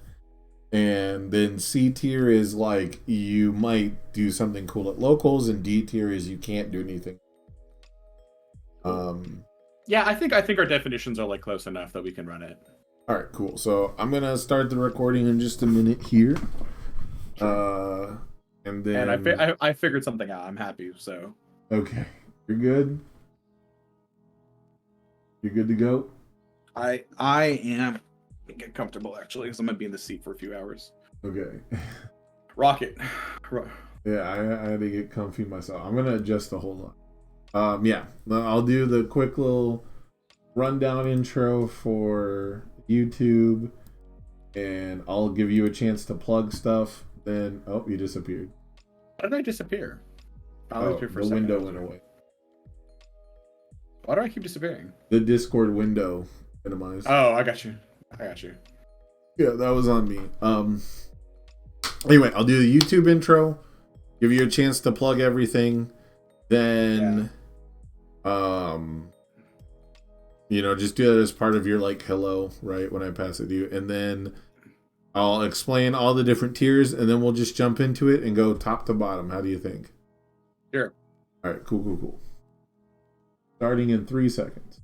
And then C tier is like you might do something cool at locals, and D tier is you can't do anything. Yeah, I think our definitions are like close enough that we can run it. All right, cool. So I'm gonna start the recording in just a minute here. And then I figured something out. I'm happy. So okay, you're good. You're good to go. I am. Get comfortable actually, because I'm gonna be in the seat for a few hours. Okay. Rocket. Yeah, I had to get comfy myself. I'm gonna adjust the whole lot. Yeah, I'll do the quick little rundown intro for YouTube, and I'll give you a chance to plug stuff. Then, oh, you disappeared. How did I disappear? The window went away. Why do I keep disappearing? The Discord window minimized. Oh, I got you. Yeah, that was on me. Anyway, I'll do the YouTube intro, give you a chance to plug everything, then just do that as part of your like hello, right, when I pass it to you, and then I'll explain all the different tiers, and then we'll just jump into it and go top to bottom. How do you think? Sure. All right, cool. Starting in 3 seconds.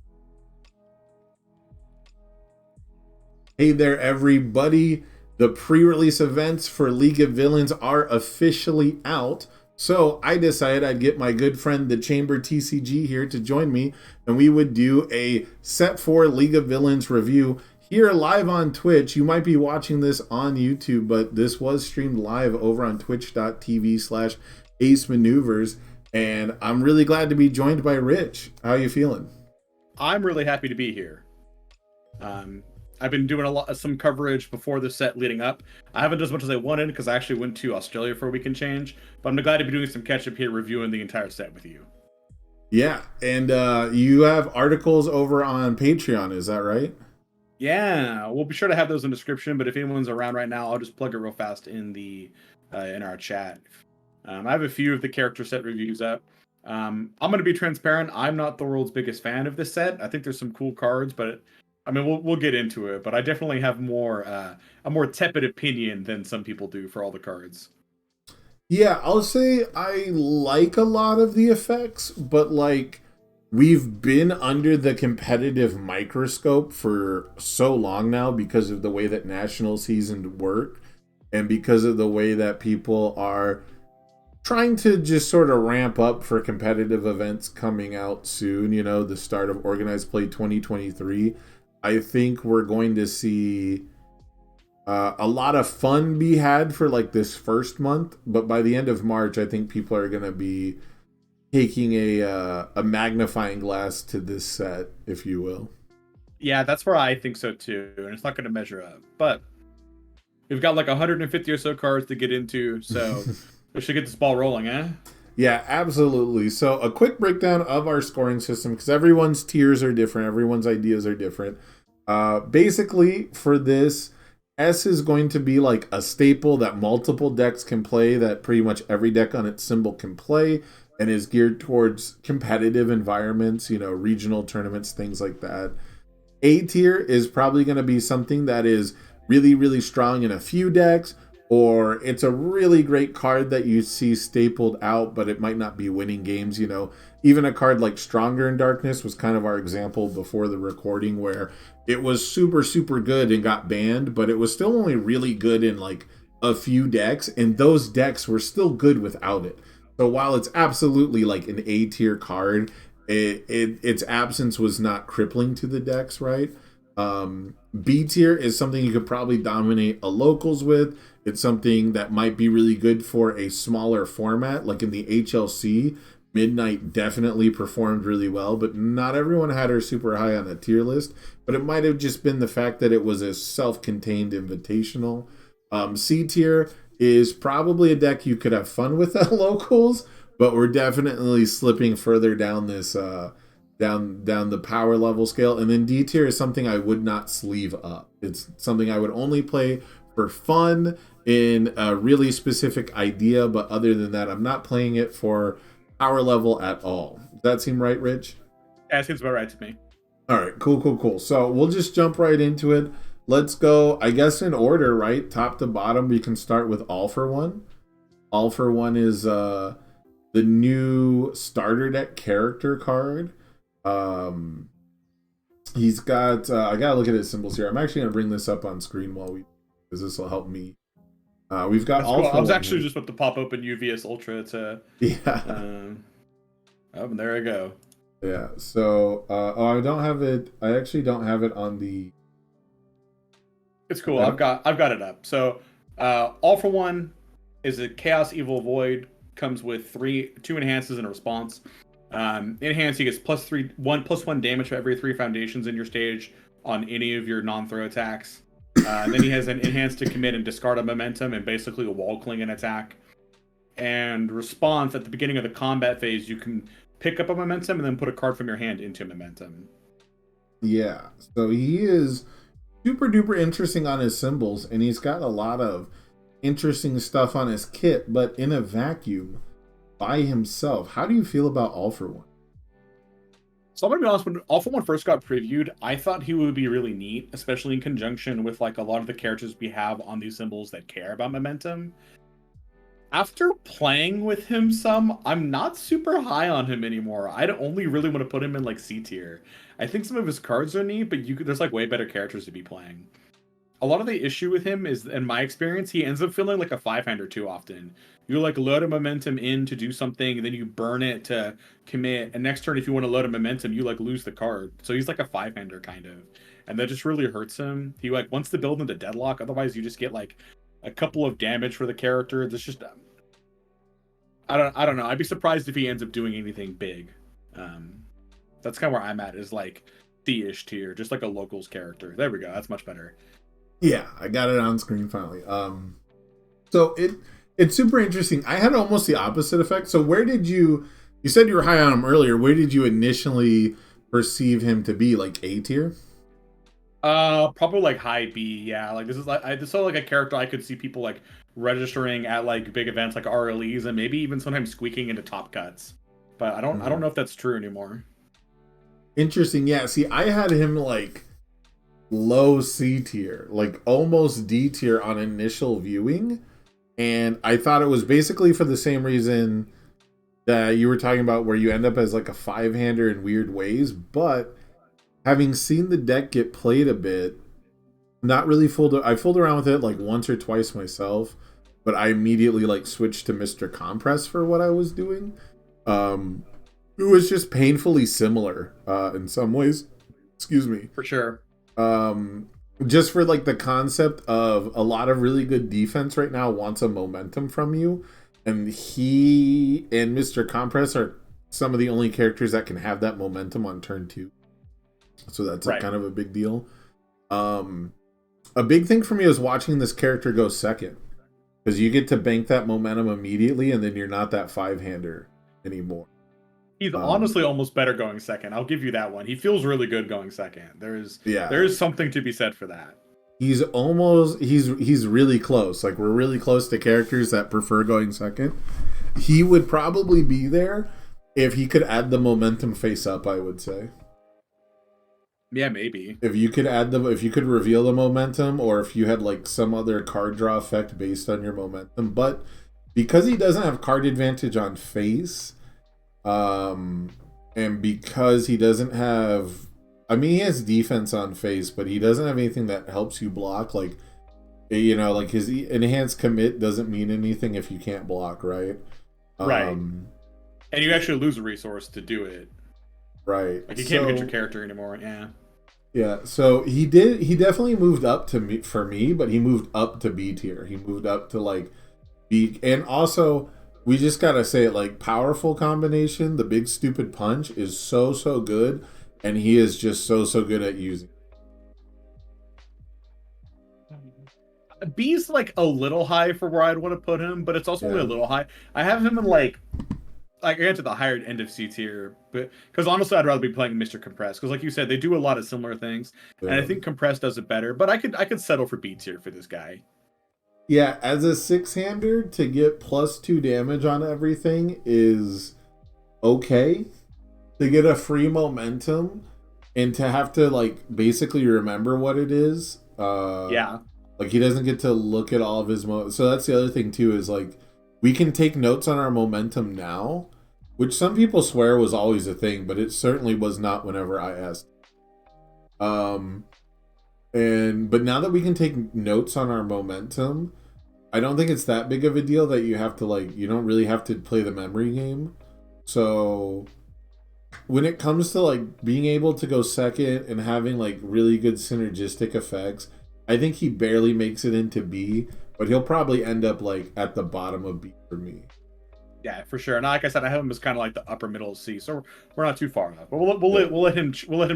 Hey there, everybody. The pre-release events for League of Villains are officially out. So I decided I'd get my good friend TheChamberTCG here to join me, and we would do a Set 4 League of Villains review here live on Twitch. You might be watching this on YouTube, but this was streamed live over on twitch.tv/Ace Maneuvers. And I'm really glad to be joined by Rich. How are you feeling? I'm really happy to be here. I've been doing some coverage before the set leading up. I haven't done as much as I wanted because I actually went to Australia for a week and change. But I'm glad to be doing some catch up here, reviewing the entire set with you. Yeah, and you have articles over on Patreon, is that right? Yeah, we'll be sure to have those in the description. But if anyone's around right now, I'll just plug it real fast in our chat. I have a few of the character set reviews up. I'm going to be transparent. I'm not the world's biggest fan of this set. I think there's some cool cards, but I mean, we'll get into it. But I definitely have a more tepid opinion than some people do for all the cards. Yeah, I'll say I like a lot of the effects, but like we've been under the competitive microscope for so long now because of the way that national season work and because of the way that people are trying to just sort of ramp up for competitive events coming out soon, you know, the start of Organized Play 2023. I think we're going to see a lot of fun be had for like this first month, but by the end of March, I think people are going to be taking a magnifying glass to this set, if you will. Yeah, that's where I think so too, and it's not going to measure up. But we've got like 150 or so cards to get into, so we should get this ball rolling, eh? Yeah, absolutely. So a quick breakdown of our scoring system, because everyone's tiers are different, everyone's ideas are different. Basically, for this, S is going to be like a staple that multiple decks can play, that pretty much every deck on its symbol can play, and is geared towards competitive environments, you know, regional tournaments, things like that. A tier is probably going to be something that is really, really strong in a few decks, or it's a really great card that you see stapled out, but it might not be winning games, you know. Even a card like Stronger in Darkness was kind of our example before the recording, where it was super, super good and got banned, but it was still only really good in like a few decks, and those decks were still good without it. So while it's absolutely like an A tier card, its absence was not crippling to the decks, right? B tier is something you could probably dominate a locals with. It's something that might be really good for a smaller format, like in the HLC. Midnight definitely performed really well, but not everyone had her super high on a tier list. But it might have just been the fact that it was a self-contained invitational. C tier is probably a deck you could have fun with at locals, but we're definitely slipping further down this down the power level scale. And then D tier is something I would not sleeve up. It's something I would only play for fun in a really specific idea, but other than that, I'm not playing it for power level at all. Does that seem right, Rich? That seems about right to me. All right, cool. So we'll just jump right into it. Let's go, I guess, in order, right? Top to bottom, we can start with All for One. All for One is the new starter deck character card. He's got, I gotta look at his symbols here. I'm actually gonna bring this up on screen because this will help me. We've got All for One. I was actually just about to pop open UVS Ultra to... Yeah. Oh, and there I go. Yeah, so, I don't have it, I actually don't have it on the... It's cool, I've got it up. So, All for One is a Chaos Evil Void, comes with 2 enhances and a response. Enhance, he gets +1 damage for every 3 foundations in your stage on any of your non-throw attacks. Then he has an enhance to commit and discard a momentum and basically a wall cling an attack. And response, at the beginning of the combat phase, you can pick up a momentum and then put a card from your hand into momentum. Yeah, so he is super duper interesting on his symbols, and he's got a lot of interesting stuff on his kit, but in a vacuum, by himself. How do you feel about All for One? So I'm gonna be honest, when All for One first got previewed, I thought he would be really neat, especially in conjunction with like a lot of the characters we have on these symbols that care about momentum. After playing with him some, I'm not super high on him anymore. I only really want to put him in like C tier. I think some of his cards are neat, but there's like way better characters to be playing. A lot of the issue with him is, in my experience, he ends up feeling like a 5-hander too often. You like load a momentum in to do something, and then you burn it to commit, and next turn if you want to load a momentum, you like lose the card. So he's like a 5-hander kind of. And that just really hurts him. He like wants to build into deadlock, otherwise you just get like a couple of damage for the character. That's just I don't know. I'd be surprised if he ends up doing anything big. That's kind of where I'm at, is like C-ish tier, just like a locals character. There we go. That's much better. Yeah, I got it on screen finally. So it's super interesting. I had almost the opposite effect. So where did you said you were high on him earlier. Where did you initially perceive him to be? Like A tier? Probably like high B. Yeah, like this is like this is like a character I could see people like registering at like big events like RLEs and maybe even sometimes squeaking into top cuts. But I don't know if that's true anymore. Interesting. Yeah, see, I had him like low C tier, like almost D tier on initial viewing, and I thought it was basically for the same reason that you were talking about where you end up as like a 5-hander in weird ways, but having seen the deck get played a bit, not really I fooled around with it like once or twice myself, but I immediately like switched to Mr. Compress for what I was doing. It was just painfully similar in some ways. Excuse me. For sure. Just for like the concept of a lot of really good defense right now wants a momentum from you, and he and Mr. Compress are some of the only characters that can have that momentum on turn 2. So that's kind of a big deal. A big thing for me is watching this character go second, because you get to bank that momentum immediately, and then you're not that 5-hander anymore. He's honestly almost better going second. I'll give you that one. He feels really good going second. There is something to be said for that. He's really close. Like, we're really close to characters that prefer going second. He would probably be there if he could add the momentum face up, I would say. Yeah, maybe. If you could reveal the momentum, or if you had like some other card draw effect based on your momentum. But because he doesn't have card advantage on face, and because he doesn't have, I mean, he has defense on face, but he doesn't have anything that helps you block. Like, you know, like his enhanced commit doesn't mean anything if you can't block, right? Right. And you actually lose a resource to do it. Right. Like, you can't get your character anymore. Yeah. Yeah. So he definitely moved up to me for me, but he moved up to B tier. He moved up to like B, and also, we just gotta say it, like, powerful combination, the big stupid punch is so good, and he is just so good at using it. B's like a little high for where I'd want to put him, but it's also only a little high. I have him in like into the higher end of C tier, but because honestly I'd rather be playing Mr. Compress, because like you said, they do a lot of similar things, and I think Compress does it better, but I could settle for B tier for this guy. Yeah, as a 6-hander, to get +2 damage on everything is okay. To get a free momentum and to have to like basically remember what it is. Like, he doesn't get to look at all of his so that's the other thing too, is like, we can take notes on our momentum now, which some people swear was always a thing, but it certainly was not whenever I asked. But now that we can take notes on our momentum, I don't think it's that big of a deal that you have to like, you don't really have to play the memory game. So when it comes to like being able to go second and having like really good synergistic effects, I think he barely makes it into B, but he'll probably end up like at the bottom of B for me. Yeah, for sure. And like I said, I have him as kind of like the upper middle of C, so we're not too far off. But we'll let him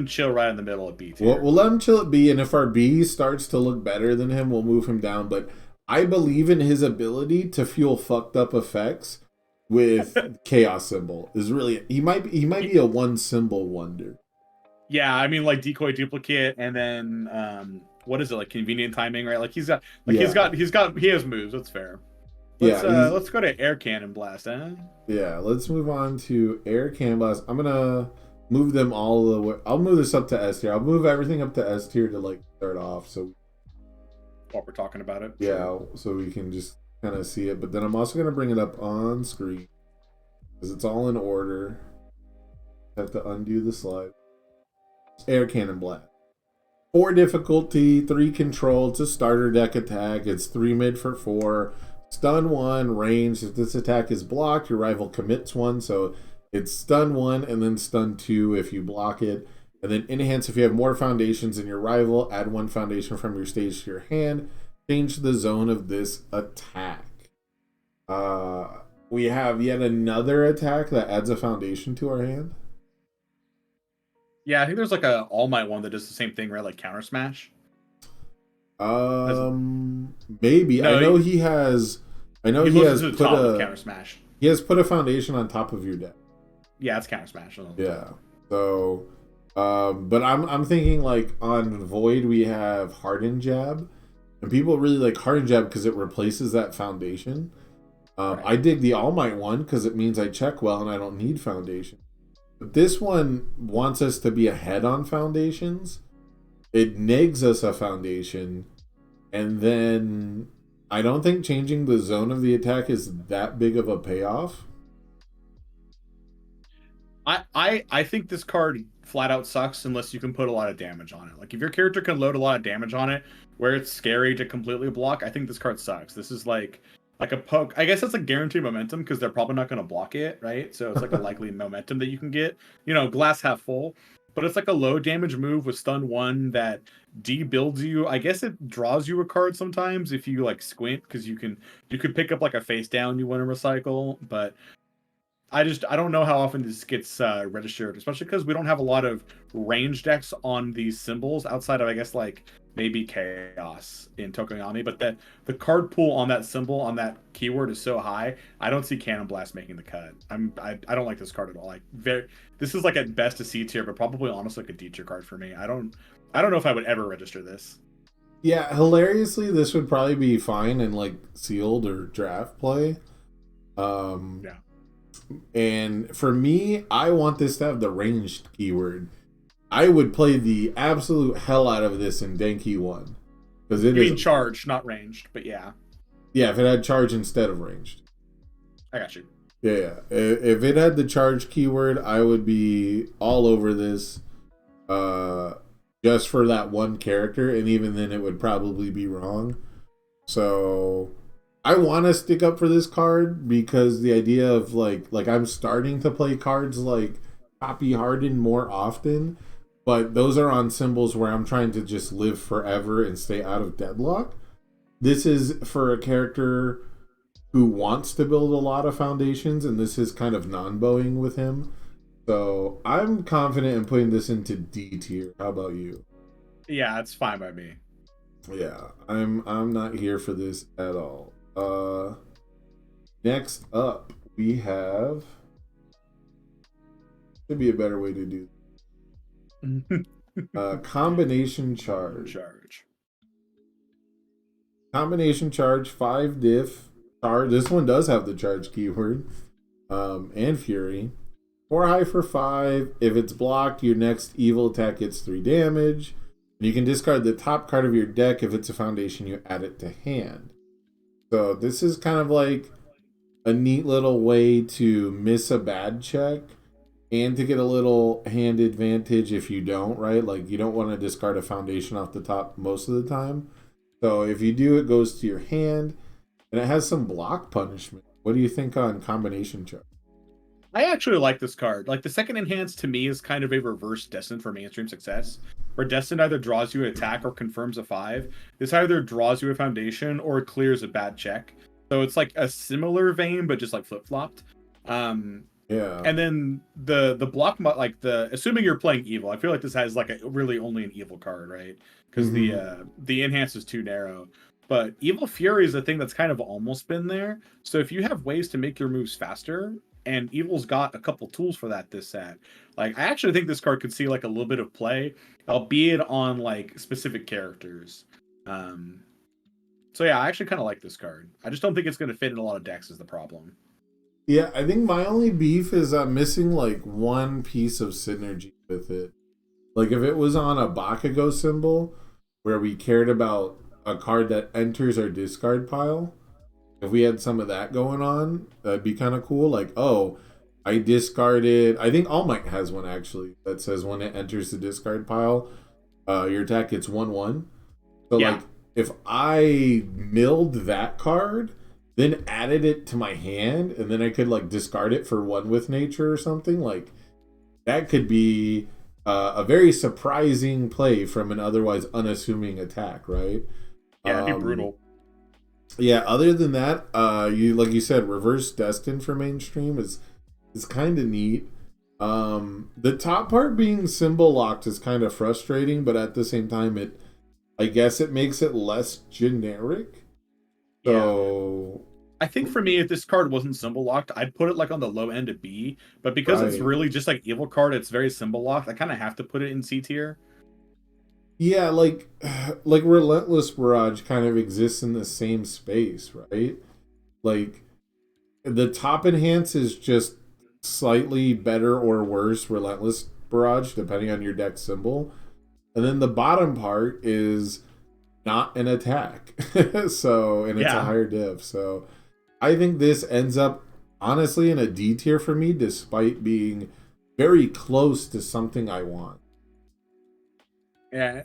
chill right in the middle of B tier. We'll let him chill at B, and if our B starts to look better than him, we'll move him down. But I believe in his ability to fuel fucked up effects with Chaos Symbol. Is really, he might be a one symbol wonder. Yeah, I mean, like Decoy Duplicate, and then what is it, like Convenient Timing, right? Like he has moves. That's fair. Let's go to Air Cannon Blast, huh? Yeah, let's move on to Air Cannon Blast. I'm gonna move them all the way. I'll move this up to S tier. I'll move everything up to S tier to like start off. So while we're talking about it, yeah, so we can just kind of see it. But then I'm also gonna bring it up on screen because it's all in order. Have to undo the slide. Air Cannon Blast. 4 difficulty, 3 control. It's a starter deck attack. It's 3 mid for 4. Stun 1, range. If this attack is blocked, your rival commits 1. So it's stun 1 and then stun 2 if you block it. And then enhance if you have more foundations than your rival. Add 1 foundation from your stage to your hand. Change the zone of this attack. We have yet another attack that adds a foundation to our hand. Yeah, I think there's like a All Might one that does the same thing, right? Like Counter Smash. Maybe. No, I know he has. I know he has put a Counter Smash. He has put a foundation on top of your deck. Yeah, it's Counter Smash. Yeah. So, but I'm thinking like on Void we have Hardened Jab, and people really like Hardened Jab because it replaces that foundation. Right. I dig the All Might one because it means I check well and I don't need foundation. But this one wants us to be ahead on foundations. It negs us a foundation, and then I don't think changing the zone of the attack is that big of a payoff. I think this card flat out sucks unless you can put a lot of damage on it. Like if your character can load a lot of damage on it, where it's scary to completely block, I think this card sucks. This is like a poke. I guess it's like guaranteed momentum because they're probably not going to block it, right? So it's like a likely momentum that you can get. You know, glass half full. But it's like a low damage move with stun 1 that debuilds you. I guess it draws you a card sometimes if you like squint because you could pick up like a face down you want to recycle, but I don't know how often this gets registered, especially because we don't have a lot of range decks on these symbols outside of I guess like maybe Chaos in Tokoyami, but the card pool on that symbol on that keyword is so high. I don't see Cannon Blast making the cut. I don't like this card at all. This is like at best a C tier, but probably honestly like a D tier card for me. I don't know if I would ever register this. Yeah, hilariously, this would probably be fine in like sealed or draft play. Yeah. And for me, I want this to have the ranged keyword. I would play the absolute hell out of this in Denki 1. Because it is charged, not ranged, but yeah. Yeah, if it had charge instead of ranged. I got you. Yeah. If it had the charge keyword, I would be all over this just for that one character, and even then it would probably be wrong. So I want to stick up for this card because the idea of like I'm starting to play cards like Copy Hardened more often, but those are on symbols where I'm trying to just live forever and stay out of deadlock. This is for a character who wants to build a lot of foundations, and this is kind of non-bowing with him. So I'm confident in putting this into D tier. How about you? Yeah, it's fine by me. Yeah, I'm not here for this at all. Next up, we have. Should be a better way to do. Combination charge. Combination charge 5 diff. Charge. This one does have the charge keyword. And fury. 4 high for 5. If it's blocked, your next evil attack gets 3 damage. And you can discard the top card of your deck. If it's a foundation, you add it to hand. So this is kind of like a neat little way to miss a bad check and to get a little hand advantage if you don't, right? Like you don't want to discard a foundation off the top most of the time. So if you do, it goes to your hand and it has some block punishment. What do you think on combination charge? I actually like this card. Like the second enhance to me is kind of a reverse Destined for mainstream success, where Destined either draws you an attack or confirms a 5. This either draws you a foundation or clears a bad check. So it's like a similar vein, but just like flip flopped. Yeah. And then the block like assuming you're playing evil, I feel like this has like really only an evil card, right? Because the enhance is too narrow. But Evil Fury is a thing that's kind of almost been there. So if you have ways to make your moves faster, and Evil's got a couple tools for that this set. Like, I actually think this card could see like a little bit of play, albeit on like specific characters. So yeah, I actually kind of like this card. I just don't think it's going to fit in a lot of decks is the problem. Yeah, I think my only beef is I'm missing like one piece of synergy with it. Like if it was on a Bakugo symbol where we cared about a card that enters our discard pile, if we had some of that going on, that'd be kind of cool. Like, oh, I discarded. I think All Might has one actually that says when it enters the discard pile, your attack gets 1/1. So Yeah. like, if I milled that card, then added it to my hand, and then I could like discard it for 1 with nature or something, like that could be a very surprising play from an otherwise unassuming attack, right? Yeah, it'd be brutal. Yeah, other than that, you like you said, reverse Destined for mainstream is kind of neat. The top part being symbol locked is kind of frustrating, but at the same time, I guess it makes it less generic. So I think for me, if this card wasn't symbol locked, I'd put it like on the low end of B. But because it's Right. really just like evil card, it's very symbol locked. I kind of have to put it in C tier. yeah, like Relentless Barrage kind of exists in the same space, right? Like the top enhance is just slightly better or worse Relentless Barrage depending on your deck symbol. And then the bottom part is not an attack. So, and it's a higher div. So, I think this ends up honestly in a D tier for me despite being very close to something I want. Yeah,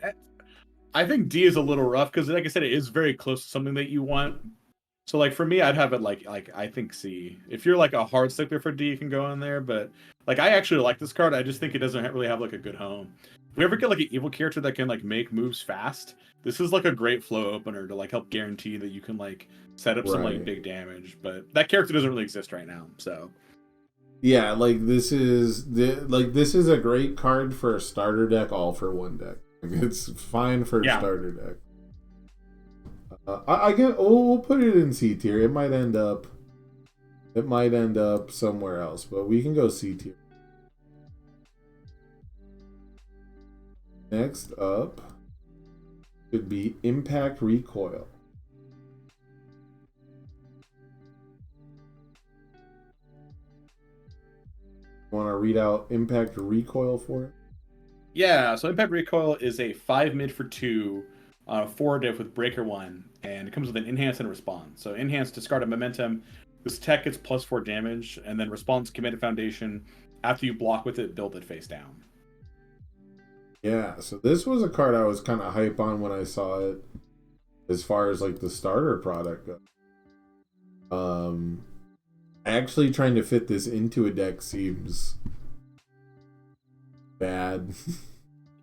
I think D is a little rough because, like I said, it is very close to something that you want. So, like for me, I'd have it like I think C. If you're like a hard stickler for D, you can go in there. But like I actually like this card. I just think it doesn't really have like a good home. If we ever get like an evil character that can like make moves fast, this is like a great flow opener to like help guarantee that you can like set up some like Right. big damage. But that character doesn't really exist right now. So Yeah, like this is a great card for a starter deck, all for one deck. Like, it's fine for a Yeah. starter deck. I get. Oh, we'll put it in C tier. It might end up somewhere else, but we can go C tier. Next up should be Impact Recoil. Want to read out Impact Recoil for it? yeah, so Impact Recoil is a 5 mid for 2, 4 diff with Breaker 1, and it comes with an enhance and a response. So enhance, discard a momentum. This tech gets +4 damage, and then response, command a foundation. After you block with it, build it face down. Yeah, so this was a card I was kind of hype on when I saw it, as far as like the starter product goes. Actually trying to fit this into a deck seems bad.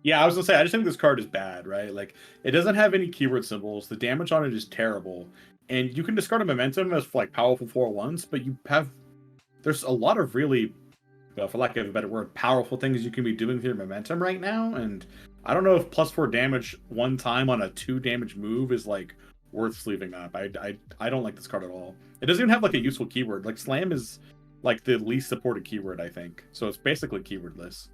Yeah, I was gonna say, I just think this card is bad, right? Like, it doesn't have any keyword symbols. The damage on it is terrible, and you can discard a momentum as like powerful 4/1s, but there's a lot of really, well, for lack of a better word, powerful things you can be doing with your momentum right now, and I don't know if +4 damage one time on a 2 damage move is like worth sleeving up. I don't like this card at all. It doesn't even have like a useful keyword. Like slam is like the least supported keyword, I think. So it's basically keywordless.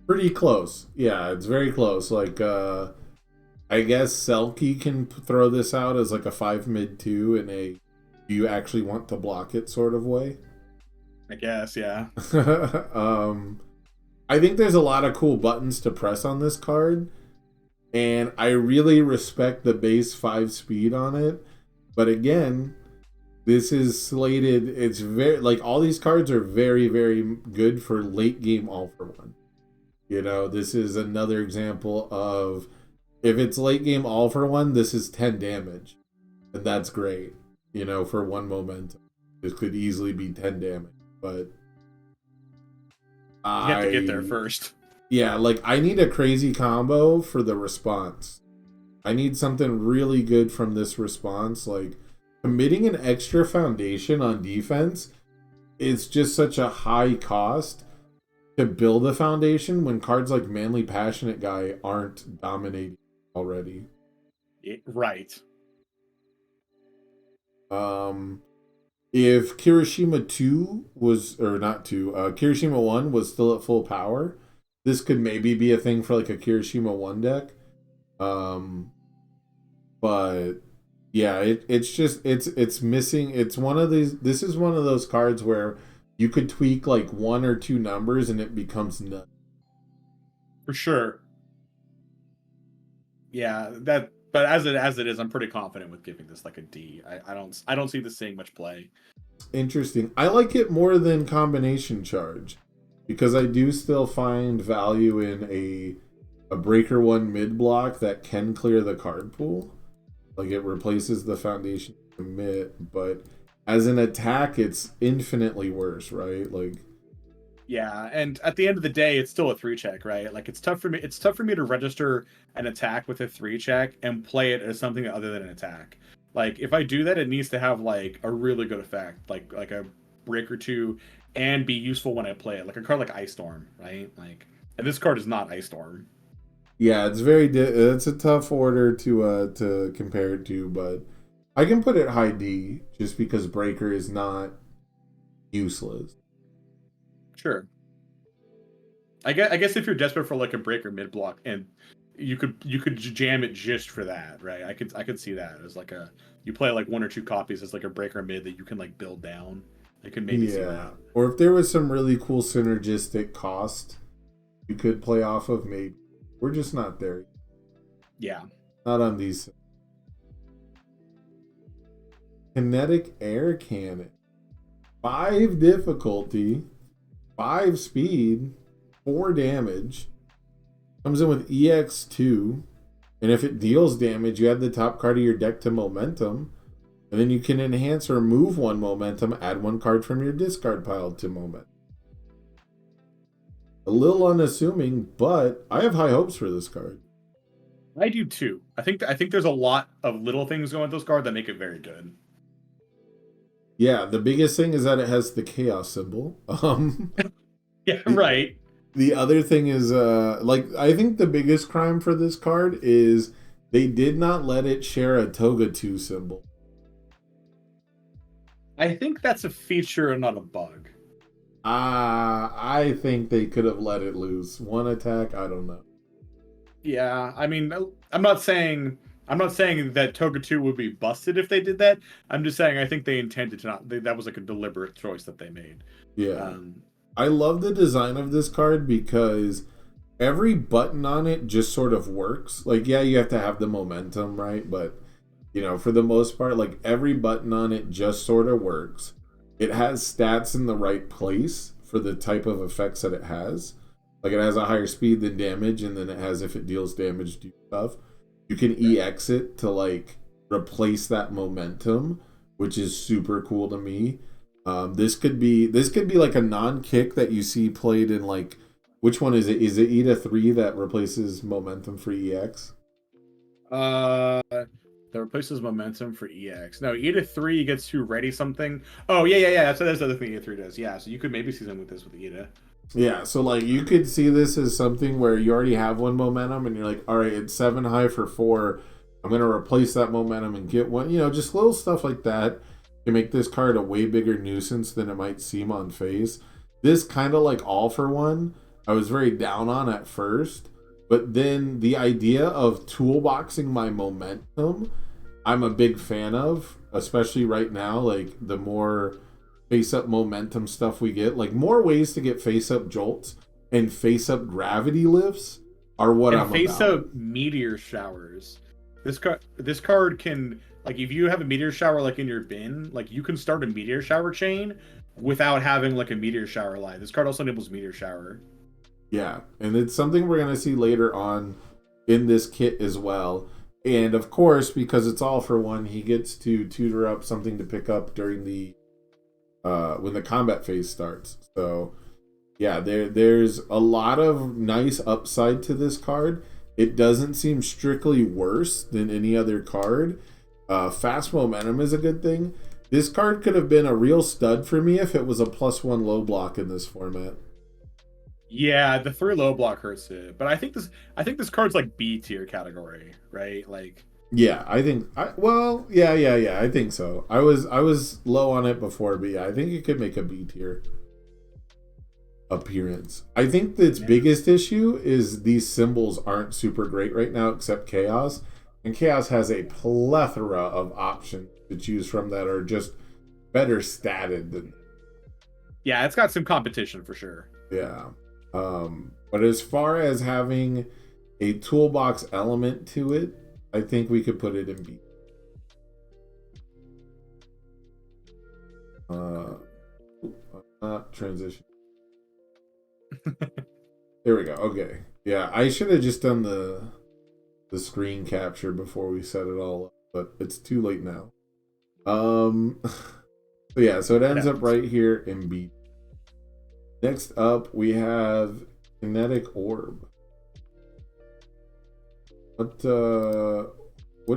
Pretty close. Yeah, it's very close. Like, I guess Selkie can throw this out as like a 5 mid 2 in a do you actually want to block it sort of way. I guess, yeah. I think there's a lot of cool buttons to press on this card, and I really respect the base 5 speed on it. But again, this is slated. It's very like all these cards are very, very good for late game all for one. You know, this is another example of if it's late game all for one, this is 10 damage, and that's great. You know, for one momentum, this could easily be 10 damage, but You have to get there first. Yeah, like I need a crazy combo for the response. I need something really good from this response. Like committing an extra foundation on defense is just such a high cost to build a foundation when cards like Manly Passionate Guy aren't dominating already. Right. If Kirishima 2 was, or not 2, Kirishima 1 was still at full power, this could maybe be a thing for like a Kirishima 1 deck. But yeah, it's missing. It's one of these, this is one of those cards where you could tweak like 1 or 2 numbers and it becomes nuts. For sure. Yeah, but as it is, I'm pretty confident with giving this like a D. I don't see this seeing much play. Interesting. I like it more than Combination Charge because I do still find value in a Breaker 1 mid block that can clear the card pool. Like it replaces the foundation commit, but as an attack it's infinitely worse, right? Like Yeah, and at the end of the day, it's still a 3-check, right? Like it's tough for me to register an attack with a 3-check and play it as something other than an attack. Like if I do that, it needs to have like a really good effect, like a break or 2, and be useful when I play it. Like a card like Ice Storm, right? Like, and this card is not Ice Storm. yeah, it's a tough order to compare it to, but I can put it high D just because Breaker is not useless. Sure. I guess if you're desperate for like a breaker mid block, and you could jam it just for that, right? I could see that as like you play like 1 or 2 copies as like a breaker mid that you can like build down. I could maybe see that. Or if there was some really cool synergistic cost you could play off of, maybe. We're just not there. Yeah. Not on these. Kinetic Air Cannon. 5 difficulty. 5 speed, 4 damage. Comes in with EX2. And if it deals damage, you add the top card of your deck to momentum. And then you can enhance or move 1 momentum, add 1 card from your discard pile to momentum. A little unassuming, but I have high hopes for this card. I do too. I think there's a lot of little things going with this card that make it very good. Yeah, the biggest thing is that it has the chaos symbol. Yeah, right. The other thing is, I think the biggest crime for this card is they did not let it share a Toga 2 symbol. I think that's a feature and not a bug. I think they could have let it loose. 1 attack, I don't know. Yeah, I mean, I'm not saying that Toga 2 would be busted if they did that. I'm just saying I think they intended to not. That was like a deliberate choice that they made. Yeah. I love the design of this card because every button on it just sort of works. Like, yeah, you have to have the momentum, right? But, for the most part, like, every button on it just sort of works. It has stats in the right place for the type of effects that it has. Like, it has a higher speed than damage, and then it has, if it deals damage, do stuff. You can EX it to, like, replace that momentum, which is super cool to me. This could be like a non-kick that you see played in, like, which one is it? Is it Ida 3 that replaces momentum for EX? That replaces momentum for EX. No, Ida 3 gets to ready something. Oh, yeah. That's the other thing Ida 3 does. Yeah, so you could maybe see them with this with Ida. Yeah, so, like, you could see this as something where you already have 1 momentum, and you're like, all right, it's 7 high for 4. I'm going to replace that momentum and get 1. Just little stuff like that can make this card a way bigger nuisance than it might seem on face. This kind of like All for One, I was very down on at first, but then the idea of toolboxing my momentum, I'm a big fan of, especially right now. Like, the more face-up momentum stuff we get, like, more ways to get face-up jolts and face-up gravity lifts are what I'm about. And face-up meteor showers. This card can, like, if you have a meteor shower, like, in your bin, like, you can start a meteor shower chain without having, like, a meteor shower live. This card also enables meteor shower. Yeah, and it's something we're going to see later on in this kit as well. And, of course, because it's All for One, he gets to tutor up something to pick up during the when the combat phase starts. So, yeah, there's a lot of nice upside to this card. It doesn't seem strictly worse than any other card. Fast momentum is a good thing. This card could have been a real stud for me if it was a +1 low block in this format. Yeah, the 3 low block hurts it, but I think this card's like B tier category, right? Like, yeah, I think I think so. I was low on it before, but yeah, I think it could make a B tier appearance. I think its biggest issue is these symbols aren't super great right now, except Chaos. And Chaos has a plethora of options to choose from that are just better statted than. Yeah, it's got some competition for sure. Yeah. But as far as having a toolbox element to it, I think we could put it in B. Not transition. There we go. Okay. Yeah, I should have just done the screen capture before we set it all up, but it's too late now. So yeah, so it ends up right here in B. Next up, we have Kinetic Orb. What do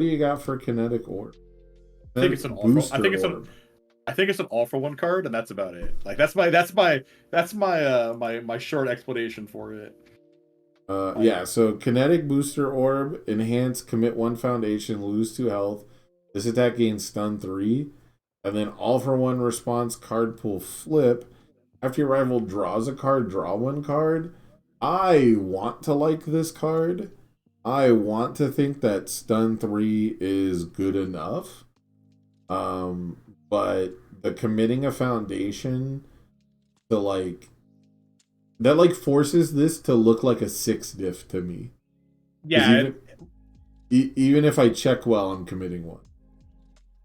you got for Kinetic Orb? I think it's an all. I think it's an All for One card, and that's about it. Like, that's my short explanation for it. Yeah, so Kinetic Booster Orb, enhance, commit 1 foundation, lose 2 health. This attack gains stun 3. And then All for One response card pool flip. After your rival draws a card, draw 1 card. I want to like this card. I want to think that stun 3 is good enough. But the committing a foundation to, like, that, like, forces this to look like a 6 diff to me. Yeah. Even if I check well, I'm committing 1.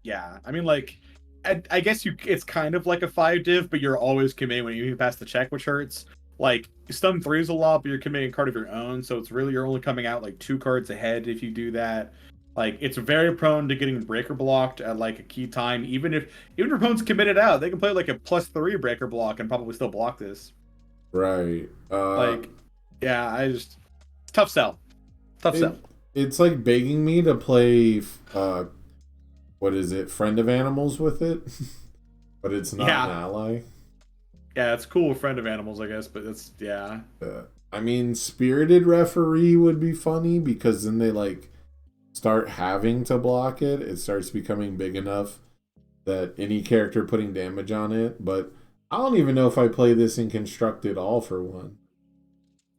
Yeah. I mean, like, I guess it's kind of like a 5 div, but you're always committing when you pass the check, which hurts. Like stun 3 is a lot, but you're committing a card of your own, so it's really you're only coming out like 2 cards ahead if you do that. Like it's very prone to getting breaker blocked at like a key time. Even if your opponent's committed out, they can play like a +3 breaker block and probably still block this. Right. Like, yeah, it's tough sell. Tough sell. It's like begging me to play what is it, Friend of Animals with it, but it's not an ally. Yeah, it's cool with Friend of Animals, I guess, but it's I mean, Spirited Referee would be funny because then they like start having to block it. It starts becoming big enough that any character putting damage on it. But I don't even know if I play this in Constructed all for one.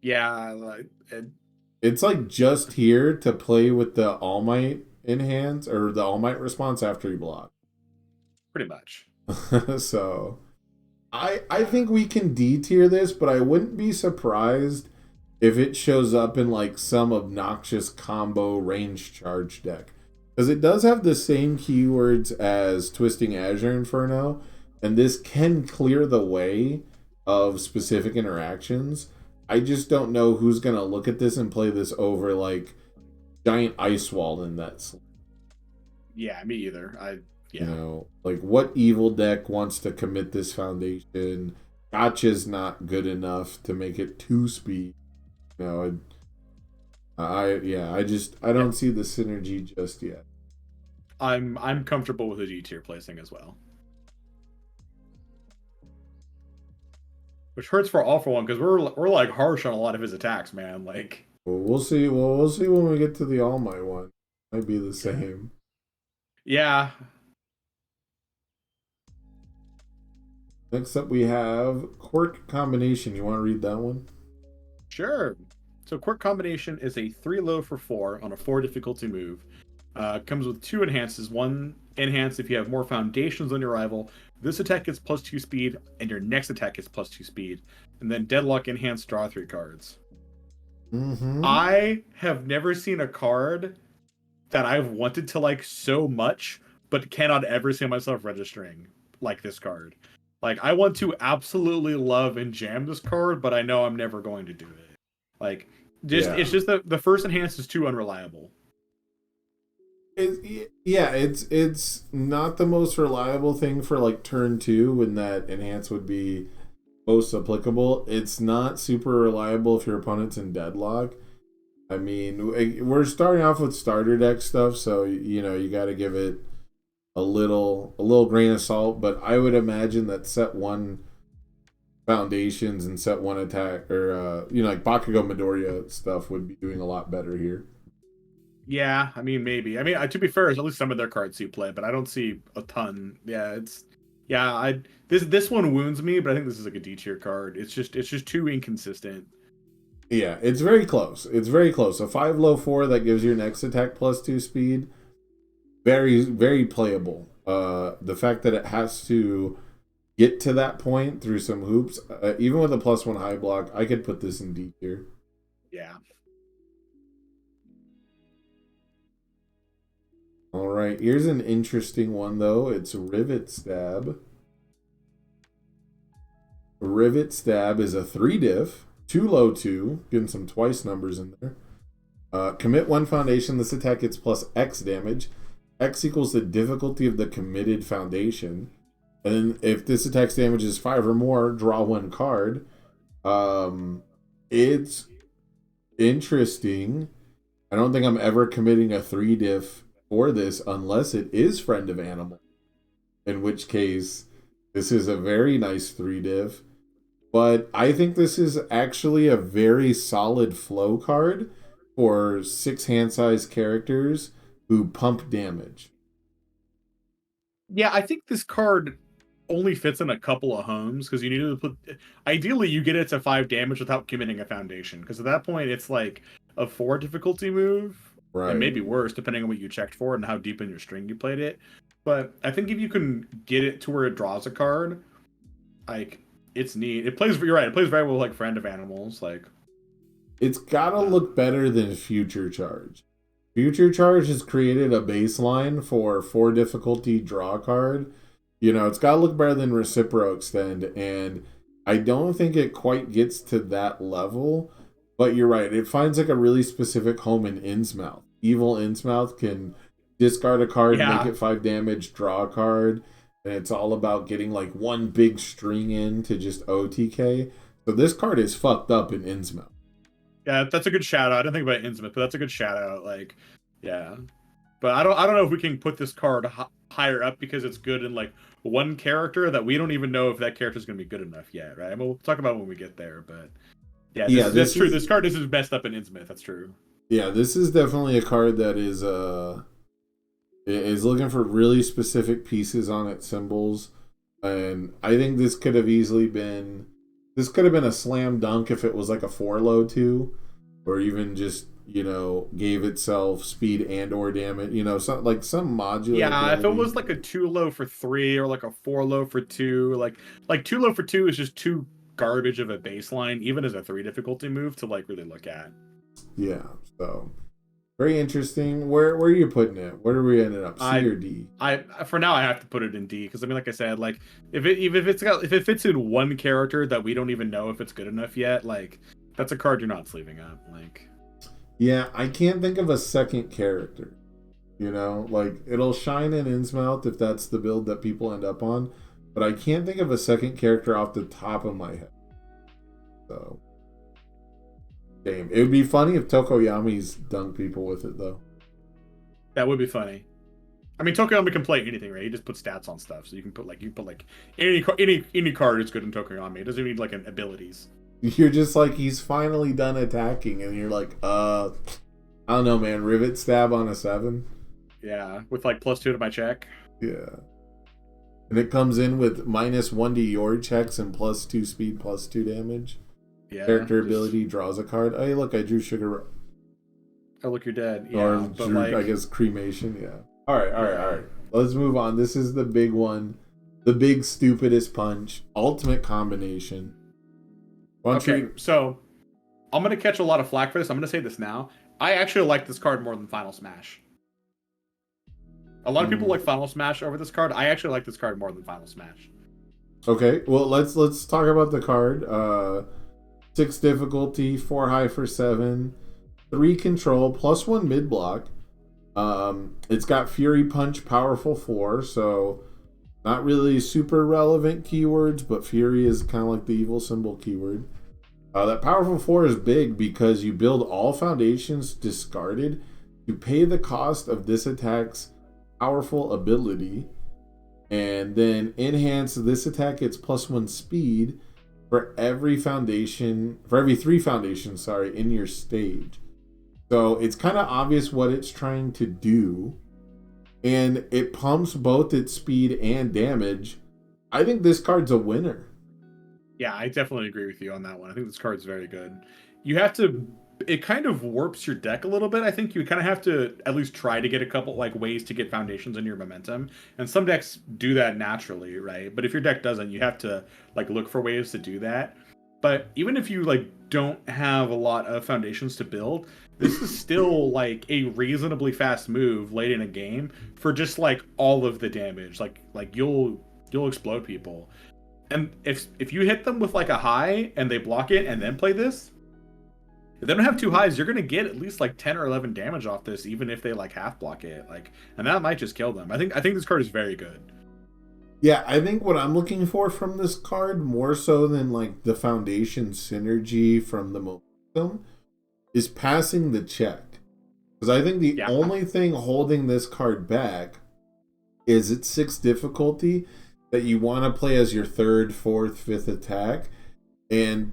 Yeah, it's like just here to play with the All Might enhance or the All Might response after you block. Pretty much. So I think we can D-tier this, but I wouldn't be surprised if it shows up in like some obnoxious combo range charge deck. Because it does have the same keywords as Twisting Azure Inferno, and this can clear the way of specific interactions. I just don't know who's going to look at this and play this over like Giant Ice Wall in that. Yeah, me either. You know, like what evil deck wants to commit this foundation? Gotcha's not good enough to make it 2-speed. You know, I don't see the synergy just yet. I'm comfortable with a D tier placing as well. Which hurts for All For One because we're like harsh on a lot of his attacks, man. Like, well, we'll see. Well, we'll see when we get to the All Might one. Might be the same. Yeah. Next up, we have Quirk Combination. You want to read that one? Sure. So Quirk Combination is a 3 low for 4 on a 4 difficulty move. Comes with 2 enhances. 1 enhance if you have more foundations than your rival. This attack gets +2 speed, and your next attack gets +2 speed. And then Deadlock enhance, draw 3 cards. Mm-hmm. I have never seen a card that I've wanted to like so much, but cannot ever see myself registering like this card. Like, I want to absolutely love and jam this card, but I know I'm never going to do it. Like, it's just that the first enhance is too unreliable. It's not the most reliable thing for like turn 2 when that enhance would be most applicable. It's not super reliable if your opponent's in deadlock. I mean, we're starting off with starter deck stuff, so you know you got to give it a little grain of salt. But I would imagine that set 1 foundations and set 1 attack, or like Bakugo Midoriya stuff would be doing a lot better here. Yeah, I mean maybe. I mean to be fair, at least some of their cards see play, but I don't see a ton. This one wounds me, but I think this is like a D tier card. It's just too inconsistent. Yeah, it's very close. It's very close. A 5 low 4 that gives your next attack +2 speed. Very, very playable. The fact that it has to get to that point through some hoops, even with a +1 high block, I could put this in D tier. Yeah. All right, here's an interesting one though. It's Rivet Stab. Rivet Stab is a 3 diff, 2 low 2, getting some twice numbers in there. Commit 1 foundation. This attack gets +X damage. X equals the difficulty of the committed foundation. And then if this attack's damage is 5 or more, draw 1 card. It's interesting. I don't think I'm ever committing a 3 diff for this unless it is Friend of Animal. In which case, this is a very nice 3 diff. But I think this is actually a very solid flow card for 6 hand size characters who pump damage. Yeah, I think this card only fits in a couple of homes because you need to put. Ideally, you get it to 5 damage without committing a foundation, because at that point it's like a 4 difficulty move, Right. And maybe worse depending on what you checked for and how deep in your string you played it. But I think if you can get it to where it draws a card, like it's neat. It plays. You're right. It plays very well with like Friend of Animals. Like it's gotta look better than Future Charge. Future Charge has created a baseline for 4 difficulty draw card. It's got to look better than Reciprocal Extend, and I don't think it quite gets to that level. But you're right. It finds like a really specific home in Innsmouth. Evil Innsmouth can discard a card, make it 5 damage, draw a card, and it's all about getting like one big string in to just OTK. So this card is fucked up in Innsmouth. Yeah, that's a good shout out. I didn't think about Innsmouth, but that's a good shout out. Like, yeah. But I don't know if we can put this card higher up because it's good in like one character that we don't even know if that character is going to be good enough yet, right? We'll talk about it when we get there, but that's true. This card is best up in Innsmouth. That's true. Yeah, this is definitely a card that is looking for really specific pieces on its symbols, and I think this could have been a slam dunk if it was like a 4-low 2, or even just gave itself speed and or damage, some modular. Yeah, ability. if it was like a 2-low for 3 or like a 4-low for 2, like 2-low for 2 is just too garbage of a baseline, even as a 3 difficulty move to like really look at. Yeah, so very interesting. Where are you putting it? Where are we ended up? C or D? For now I have to put it in D because I mean, like I said, like if it fits in one character that we don't even know if it's good enough yet, like that's a card you're not sleeving up. Like. Yeah, I can't think of a second character. Like it'll shine in Innsmouth if that's the build that people end up on, but I can't think of a second character off the top of my head. So, damn, it would be funny if Tokoyami's dunked people with it though. That would be funny. I mean, Tokoyami can play anything, right? He just puts stats on stuff, so you can put any card is good in Tokoyami. It doesn't need like abilities. You're just like, he's finally done attacking, and you're like, I don't know, man. Rivet stab on a 7. Yeah, with like +2 to my check. Yeah, and it comes in with -1 to your checks and +2 speed, +2 damage. Yeah. Character ability draws a card. Hey, look, I drew sugar. Oh, look, you're dead. Yeah, or but drew, like, I guess cremation. Yeah. All right. Let's move on. This is the big one, the big stupidest punch, ultimate combination. So I'm going to catch a lot of flack for this. I'm going to say this now. I actually like this card more than Final Smash. A lot of people like Final Smash over this card. I actually like this card more than Final Smash. Okay, well, let's talk about the card. 6 difficulty, 4 high for 7, 3 control, +1 mid block. It's got Fury Punch, powerful 4, so not really super relevant keywords, but Fury is kind of like the evil symbol keyword. That powerful 4 is big because you build all foundations discarded to pay the cost of this attack's powerful ability, and then enhance this attack gets +1 speed for every 3 foundations, in your stage. So it's kind of obvious what it's trying to do, and it pumps both its speed and damage. I think this card's a winner. Yeah, I definitely agree with you on that one. I think this card's very good. It kind of warps your deck a little bit. I think you kind of have to at least try to get a couple like ways to get foundations in your momentum. And some decks do that naturally, right? But if your deck doesn't, you have to like look for ways to do that. But even if you like don't have a lot of foundations to build, this is still like a reasonably fast move late in a game for just like all of the damage. Like you'll explode people. And if you hit them with like a high and they block it and then play this, if they don't have 2 highs, you're gonna get at least like 10 or 11 damage off this, even if they like half block it. And that might just kill them. I think this card is very good. Yeah, I think what I'm looking for from this card, more so than like the foundation synergy from the momentum, is passing the check. Because I think the only thing holding this card back is its 6 difficulty that you want to play as your 3rd, 4th, 5th attack. And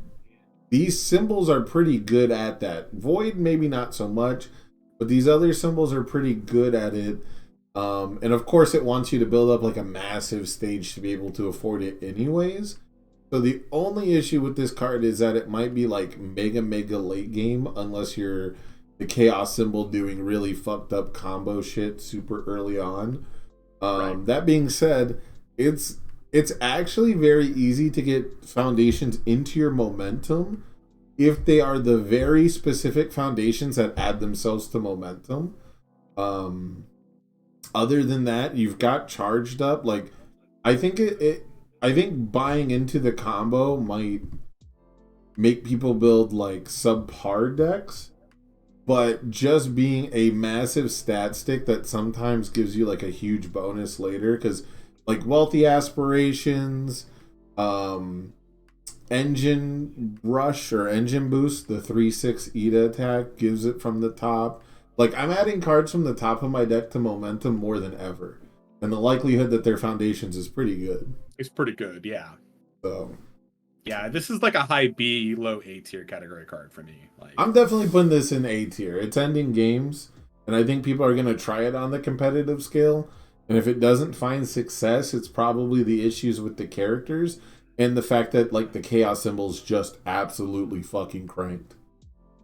these symbols are pretty good at that. Void, maybe not so much, but these other symbols are pretty good at it. And of course, it wants you to build up like a massive stage to be able to afford it anyways. So the only issue with this card is that it might be like mega late game unless you're the chaos symbol doing really fucked up combo shit super early on. Right. That being said, it's actually very easy to get foundations into your momentum if they are the very specific foundations that add themselves to momentum. Other than that, you've got charged up. Like, I think I think buying into the combo might make people build like subpar decks, but just being a massive stat stick that sometimes gives you like a huge bonus later, because like wealthy aspirations, engine rush or engine boost, the 3/6 ETA attack gives it from the top. Like I'm adding cards from the top of my deck to momentum more than ever, and the likelihood that their foundations is pretty good. It's pretty good, yeah. So Yeah, this is like a high B, low A tier category card for me. Like I'm definitely putting this in A tier. It's ending games, and I think people are going to try it on the competitive scale. And if it doesn't find success, it's probably the issues with the characters and the fact that like the chaos symbol's just absolutely fucking cranked.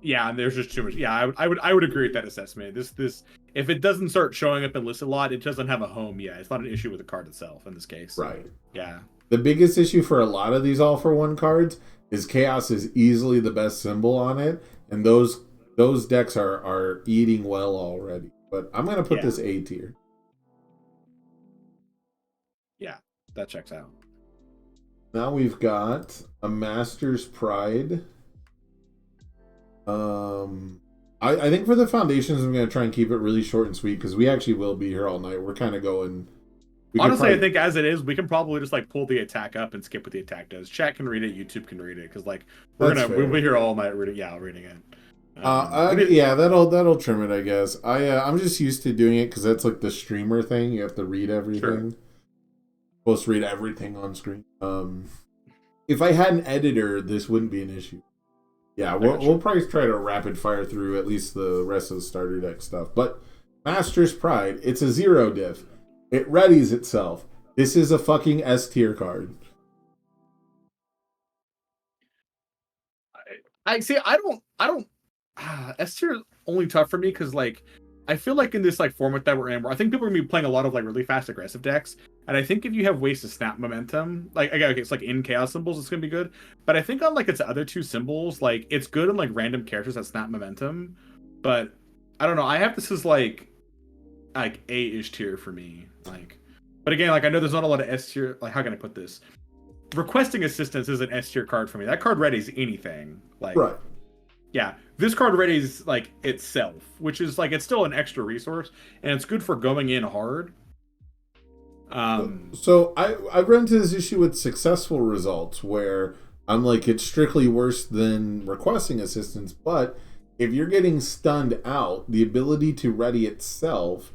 yeah, and there's just too much. Yeah, I would agree with that assessment. This if it doesn't start showing up in lists a lot, it doesn't have a home yet. It's not an issue with the card itself in this case. Right. Yeah. The biggest issue for a lot of these all for one cards is chaos is easily the best symbol on it, and those decks are eating well already. But I'm gonna put this A tier. Yeah, that checks out. Now we've got a Master's Pride. I think for the foundations, I'm going to try and keep it really short and sweet because we actually will be here all night. We're kind of going. Honestly, I think as it is, we can probably just like pull the attack up and skip what the attack does. Chat can read it, YouTube can read it, because like we'll be here all night reading. Yeah, reading it. Yeah, that'll trim it, I guess. I'm just used to doing it because that's like the streamer thing. You have to read everything. Sure. Supposed to read everything on screen. If I had an editor, this wouldn't be an issue. Yeah, we'll probably try to rapid fire through at least the rest of the starter deck stuff. But Master's Pride, it's a 0 diff. It readies itself. This is a fucking S tier card. I see. I don't. S tier is only tough for me because like I feel like in this like format that we're in, where I think people are gonna be playing a lot of like really fast aggressive decks, and I think if you have ways to snap momentum, like okay, it's like in chaos symbols, it's gonna be good. But I think on like its other two symbols, like it's good on like random characters that snap momentum. But I don't know. I have this as like A-ish tier for me. Like, but again, like I know there's not a lot of S tier. Like, how can I put this? Requesting assistance is an S tier card for me. That card readies anything. Like, right. Yeah, this card readies like itself, which is like it's still an extra resource, and it's good for going in hard. So I've run into this issue with successful results where I'm like it's strictly worse than requesting assistance, but if you're getting stunned out, the ability to ready itself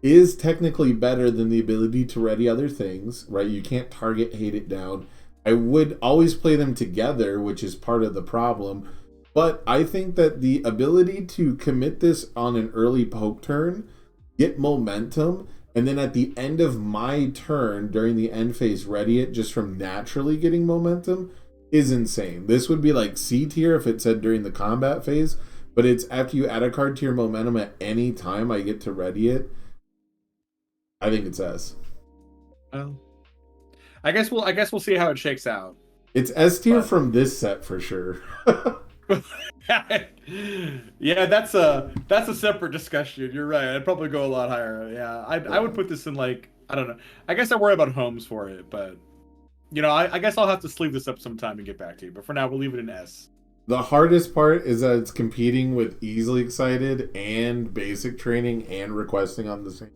is technically better than the ability to ready other things, right? You can't target hate it down. I would always play them together, which is part of the problem. But I think that the ability to commit this on an early poke turn, get momentum, and then at the end of my turn during the end phase ready it just from naturally getting momentum is insane. This would be like C tier if it said during the combat phase, but it's after you add a card to your momentum at any time I get to ready it. I think it's S. Well, I guess we'll see how it shakes out. It's S tier from this set for sure. Yeah, that's a separate discussion. You're right. I'd probably go a lot higher. Yeah, I would put this in like I don't know. I guess I worry about homes for it, but you know, I guess I'll have to sleeve this up sometime and get back to you. But for now, we'll leave it in S. The hardest part is that it's competing with Easily Excited and Basic Training and Requesting on the same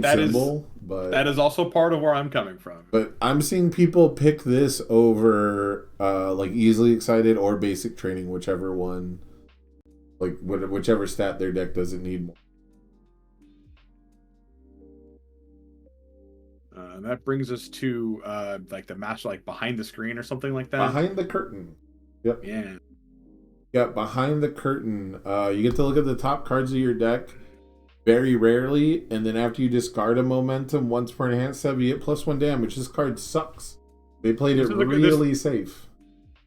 symbol. But that is also part of where I'm coming from. But I'm seeing people pick this over like Easily Excited or Basic Training, whichever one, like whichever stat their deck doesn't need more. And that brings us to like the match, like behind the screen or something like that. Behind the curtain. Yep. Yeah. Yeah, behind the curtain. You get to look at the top cards of your deck very rarely, and then after you discard a momentum once per enhanced step, you get +1 damage. This card sucks. They played it really safe.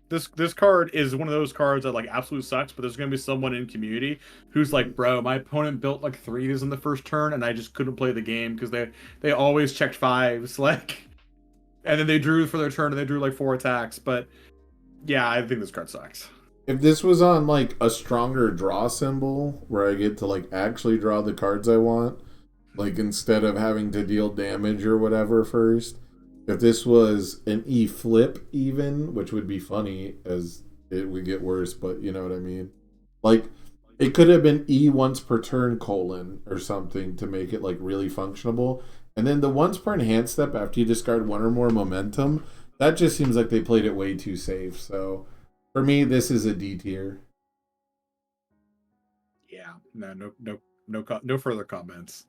This card is one of those cards that like absolutely sucks, but there's gonna be someone in community who's like, bro, my opponent built like 3s in the first turn, and I just couldn't play the game because they always checked 5s, like, and then they drew for their turn and they drew like 4 attacks. But yeah, I think this card sucks. If this was on like a stronger draw symbol where I get to like actually draw the cards I want, Like, instead of having to deal damage or whatever first, if this was an E flip even, which would be funny as it would get worse, but you know what I mean? Like, it could have been E once per turn colon or something to make it like really functionable. And then the once per enhanced step after you discard one or more momentum, that just seems like they played it way too safe. So for me, this is a D tier. Yeah, no further comments.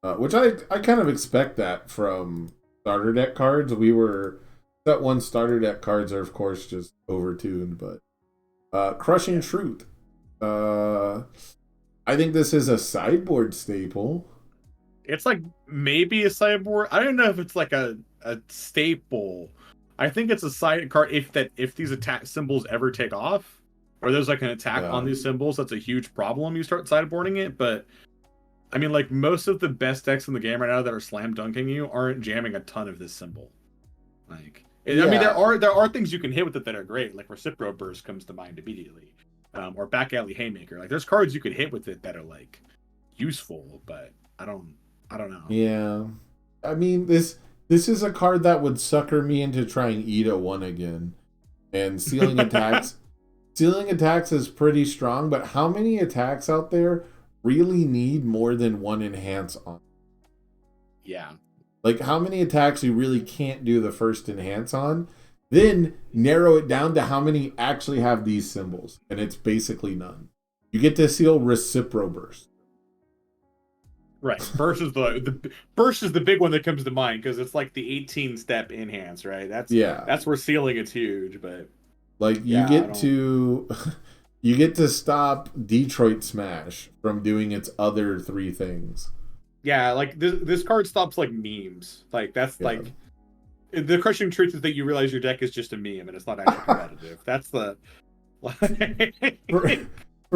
Which I kind of expect that from starter deck cards. Set one starter deck cards are of course just overtuned, but Crushing Truth. I think this is a sideboard staple. It's like maybe a sideboard. I don't know if it's like a staple. I think it's a side card if these attack symbols ever take off, or there's like an attack on these symbols, that's a huge problem. You start sideboarding it, but I mean, like most of the best decks in the game right now that are slam dunking you aren't jamming a ton of this symbol. Like, I mean, there are things you can hit with it that are great. Like Reciprocal Burst comes to mind immediately, or Back Alley Haymaker. Like, there's cards you could hit with it that are like useful, but I don't know. Yeah, I mean this is a card that would sucker me into trying Eda 1 again, and Sealing Attacks. Sealing Attacks is pretty strong, but how many attacks out there really need more than one enhance on? Yeah. Like, how many attacks you really can't do the first enhance on? Then narrow it down to how many actually have these symbols, and it's basically none. You get to seal Reciprocal Burst. Right. Burst is the big one that comes to mind because it's like the 18-step enhance, right? That's where sealing it's huge, but like you get to stop Detroit Smash from doing its other three things. Yeah, like this card stops like memes. Like that's like the crushing truth is that you realize your deck is just a meme and it's not actually competitive. That's the for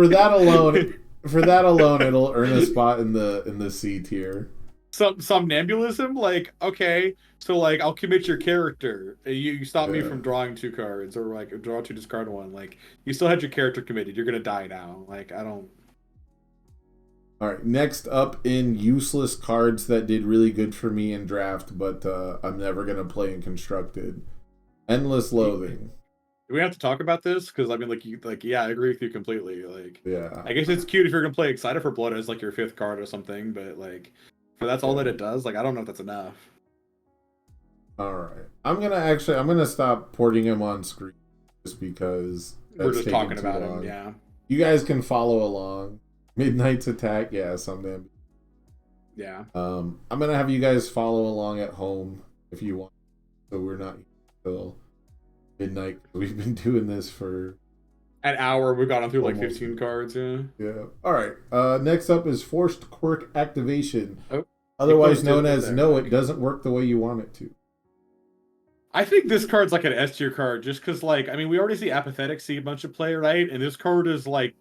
that alone. For that alone, it'll earn a spot in the C tier. Somnambulism, like, okay, so like I'll commit your character. You stop me from drawing 2 cards, or like draw 2, discard 1. Like, you still had your character committed. You're gonna die now. Like, I don't. All right, next up in useless cards that did really good for me in draft, but I'm never gonna play in constructed. Endless Loathing. Do we have to talk about this? Because I mean, yeah, I agree with you completely. Like, yeah, I guess it's cute if you're gonna play Excited for Blood as like your 5th card or something, but like, for that's all that it does. Like, I don't know if that's enough. All right, I'm gonna stop porting him on screen just because we're just talking about him. Yeah, you guys can follow along. Midnight's Attack, someday. Yeah. I'm gonna have you guys follow along at home if you want, so we're not till midnight. We've been doing this for an hour. We've gotten through like 15 cards. Yeah. All right. Next up is Forced Quirk Activation, oh, otherwise known as No, it doesn't work the way you want it to. I think this card's like an S tier card, just because, like, I mean, we already see Apathetic see a bunch of play, right? And this card is like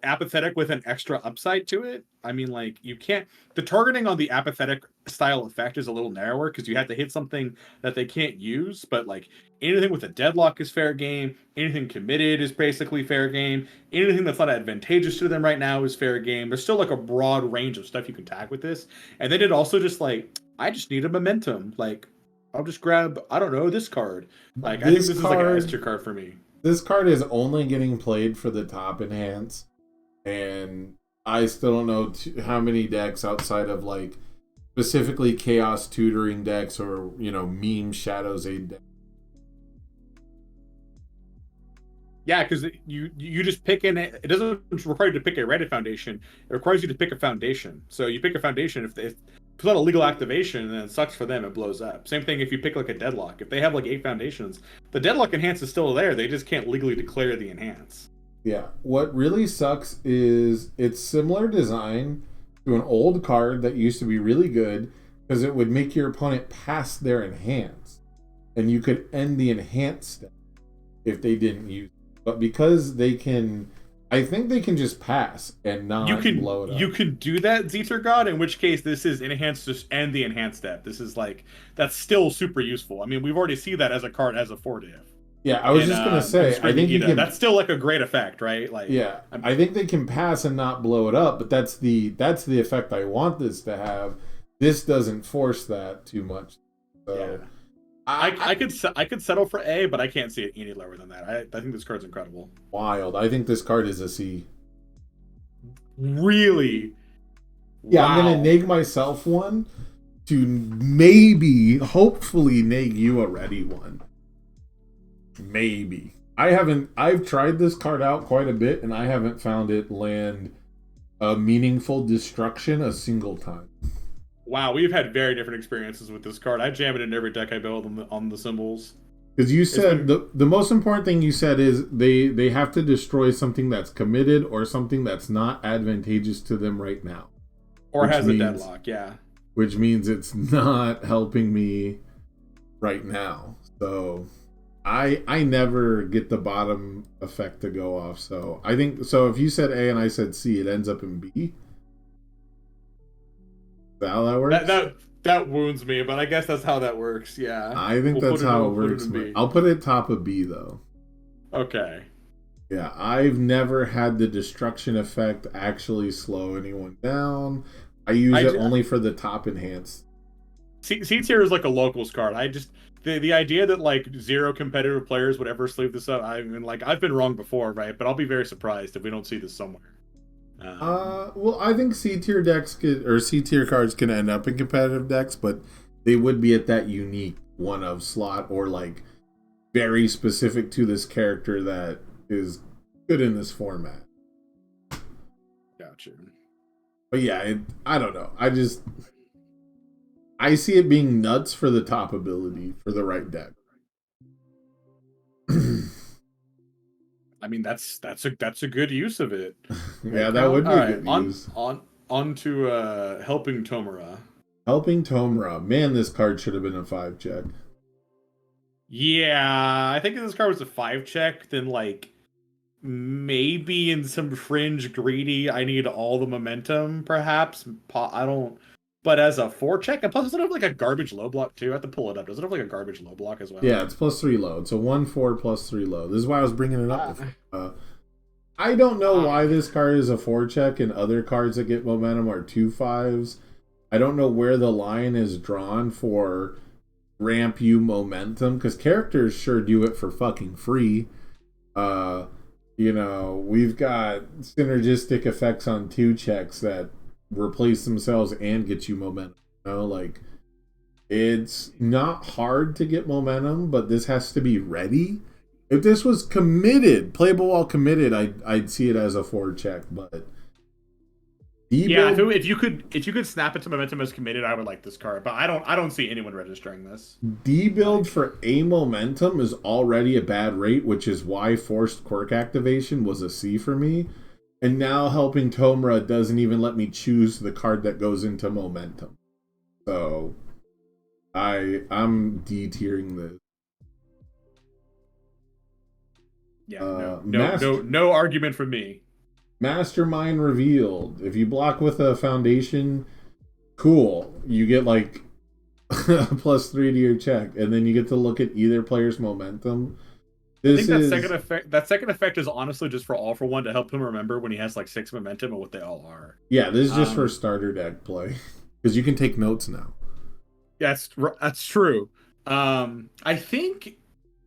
Apathetic with an extra upside to it. I mean, like, you can't. The targeting on the Apathetic style effect is a little narrower because you have to hit something that they can't use. But like, anything with a deadlock is fair game. Anything committed is basically fair game. Anything that's not advantageous to them right now is fair game. There's still like a broad range of stuff you can tag with this. And then it also just like, I just need a momentum. Like, I'll just grab, I don't know, this card. Like, I think this is like an S tier card for me. This card is only getting played for the top enhance. And I still don't know how many decks outside of like specifically Chaos Tutoring decks or, Meme Shadows Aid decks. Yeah, because you just pick it doesn't require you to pick a Reddit foundation. It requires you to pick a foundation. So you pick a foundation. If it's not a legal activation, then it sucks for them. It blows up. Same thing if you pick like a Deadlock. If they have like 8 foundations, the Deadlock enhance is still there. They just can't legally declare the enhance. Yeah. What really sucks is it's similar design to an old card that used to be really good because it would make your opponent pass their enhance. And you could end the enhance step if they didn't use it. But because they can, I think they can just pass and not blow it up. You could do that, Zeter God, in which case this is enhanced just end the enhance step. This is like, that's still super useful. I mean, we've already seen that as a card as a 4-diff. Yeah, I was just gonna say, I think you can. That's still like a great effect, right? Like, Yeah, I think they can pass and not blow it up, but that's the effect I want this to have. This doesn't force that too much. So yeah. I could settle for A, but I can't see it any lower than that. I think this card's incredible. Wild. I think this card is a C. Really? Yeah, Wow. I'm gonna neg myself one to maybe, hopefully, neg you a ready one. Maybe. I've tried this card out quite a bit, and I haven't found it land a meaningful destruction a single time. Wow, we've had very different experiences with this card. I jam it in every deck I build on the symbols. Because you said the most important thing you said is they have to destroy something that's committed or something that's not advantageous to them right now. Or has a deadlock, yeah. Which means it's not helping me right now. So I never get the bottom effect to go off. So I think so if you said A and I said C, it ends up in B. Is that how that works? That wounds me, but I guess that's how that works, yeah. I think that's how it works. I'll put it top of B though. Okay. Yeah, I've never had the destruction effect actually slow anyone down. I use it only for the top enhanced. C tier is like a locals card. I just the idea that like 0 competitive players would ever sleeve this up. I mean, like I've been wrong before, right? But I'll be very surprised if we don't see this somewhere. Well, I think C tier cards can end up in competitive decks, but they would be at that unique one of slot or like very specific to this character that is good in this format. Gotcha. But yeah, I don't know. I see it being nuts for the top ability for the right deck. I mean, that's a good use of it. Yeah, that would be a good use. On to helping Tomura. Helping Tomura. Man, this card should have been a 5 check. Yeah, I think if this card was a 5 check, then like maybe in some fringe greedy, I need all the momentum, perhaps. I don't. But as a 4 check, and plus doesn't it have like a garbage low block too? I have to pull it up. Does it have like a garbage low block as well? Yeah, it's +3 low. It's a 1/4 +3 low. This is why I was bringing it up. I don't know why this card is a 4 check and other cards that get momentum are 2 5s. I don't know where the line is drawn for ramp you momentum, because characters sure do it for fucking free. You know, we've got synergistic effects on 2 checks that replace themselves and get you momentum. You know, like it's not hard to get momentum, but this has to be ready. If this was committed, playable while committed, I'd see it as a 4 check, but yeah, if you could snap it to momentum as committed, I would like this card, but I don't see anyone registering this. D-build for a momentum is already a bad rate, which is why forced quirk activation was a C for me. And now helping Tomura doesn't even let me choose the card that goes into momentum. So I'm D-tiering this. Yeah, no argument from me. Mastermind revealed. If you block with a foundation, cool. You get like +3 to your check, and then you get to look at either player's momentum. I think that second effect is honestly just for All for One to help him remember when he has like 6 momentum and what they all are. Yeah, this is just for starter deck play because you can take notes now. Yeah, that's true. I think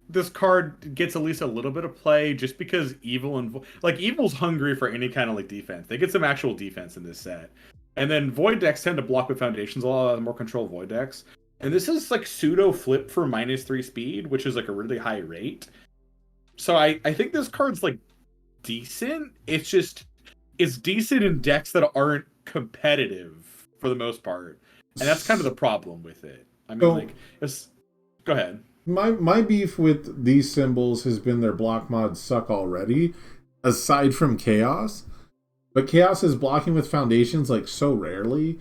this card gets at least a little bit of play just because Evil's hungry for any kind of like defense. They get some actual defense in this set, and then Void decks tend to block with foundations a lot, more control Void decks. And this is like pseudo flip for -3 speed, which is like a really high rate. So I think this card's like decent. It's decent in decks that aren't competitive for the most part, and that's kind of the problem with it. I mean, go ahead. My beef with these symbols has been their block mods suck already, aside from Chaos. But Chaos is blocking with foundations like so rarely,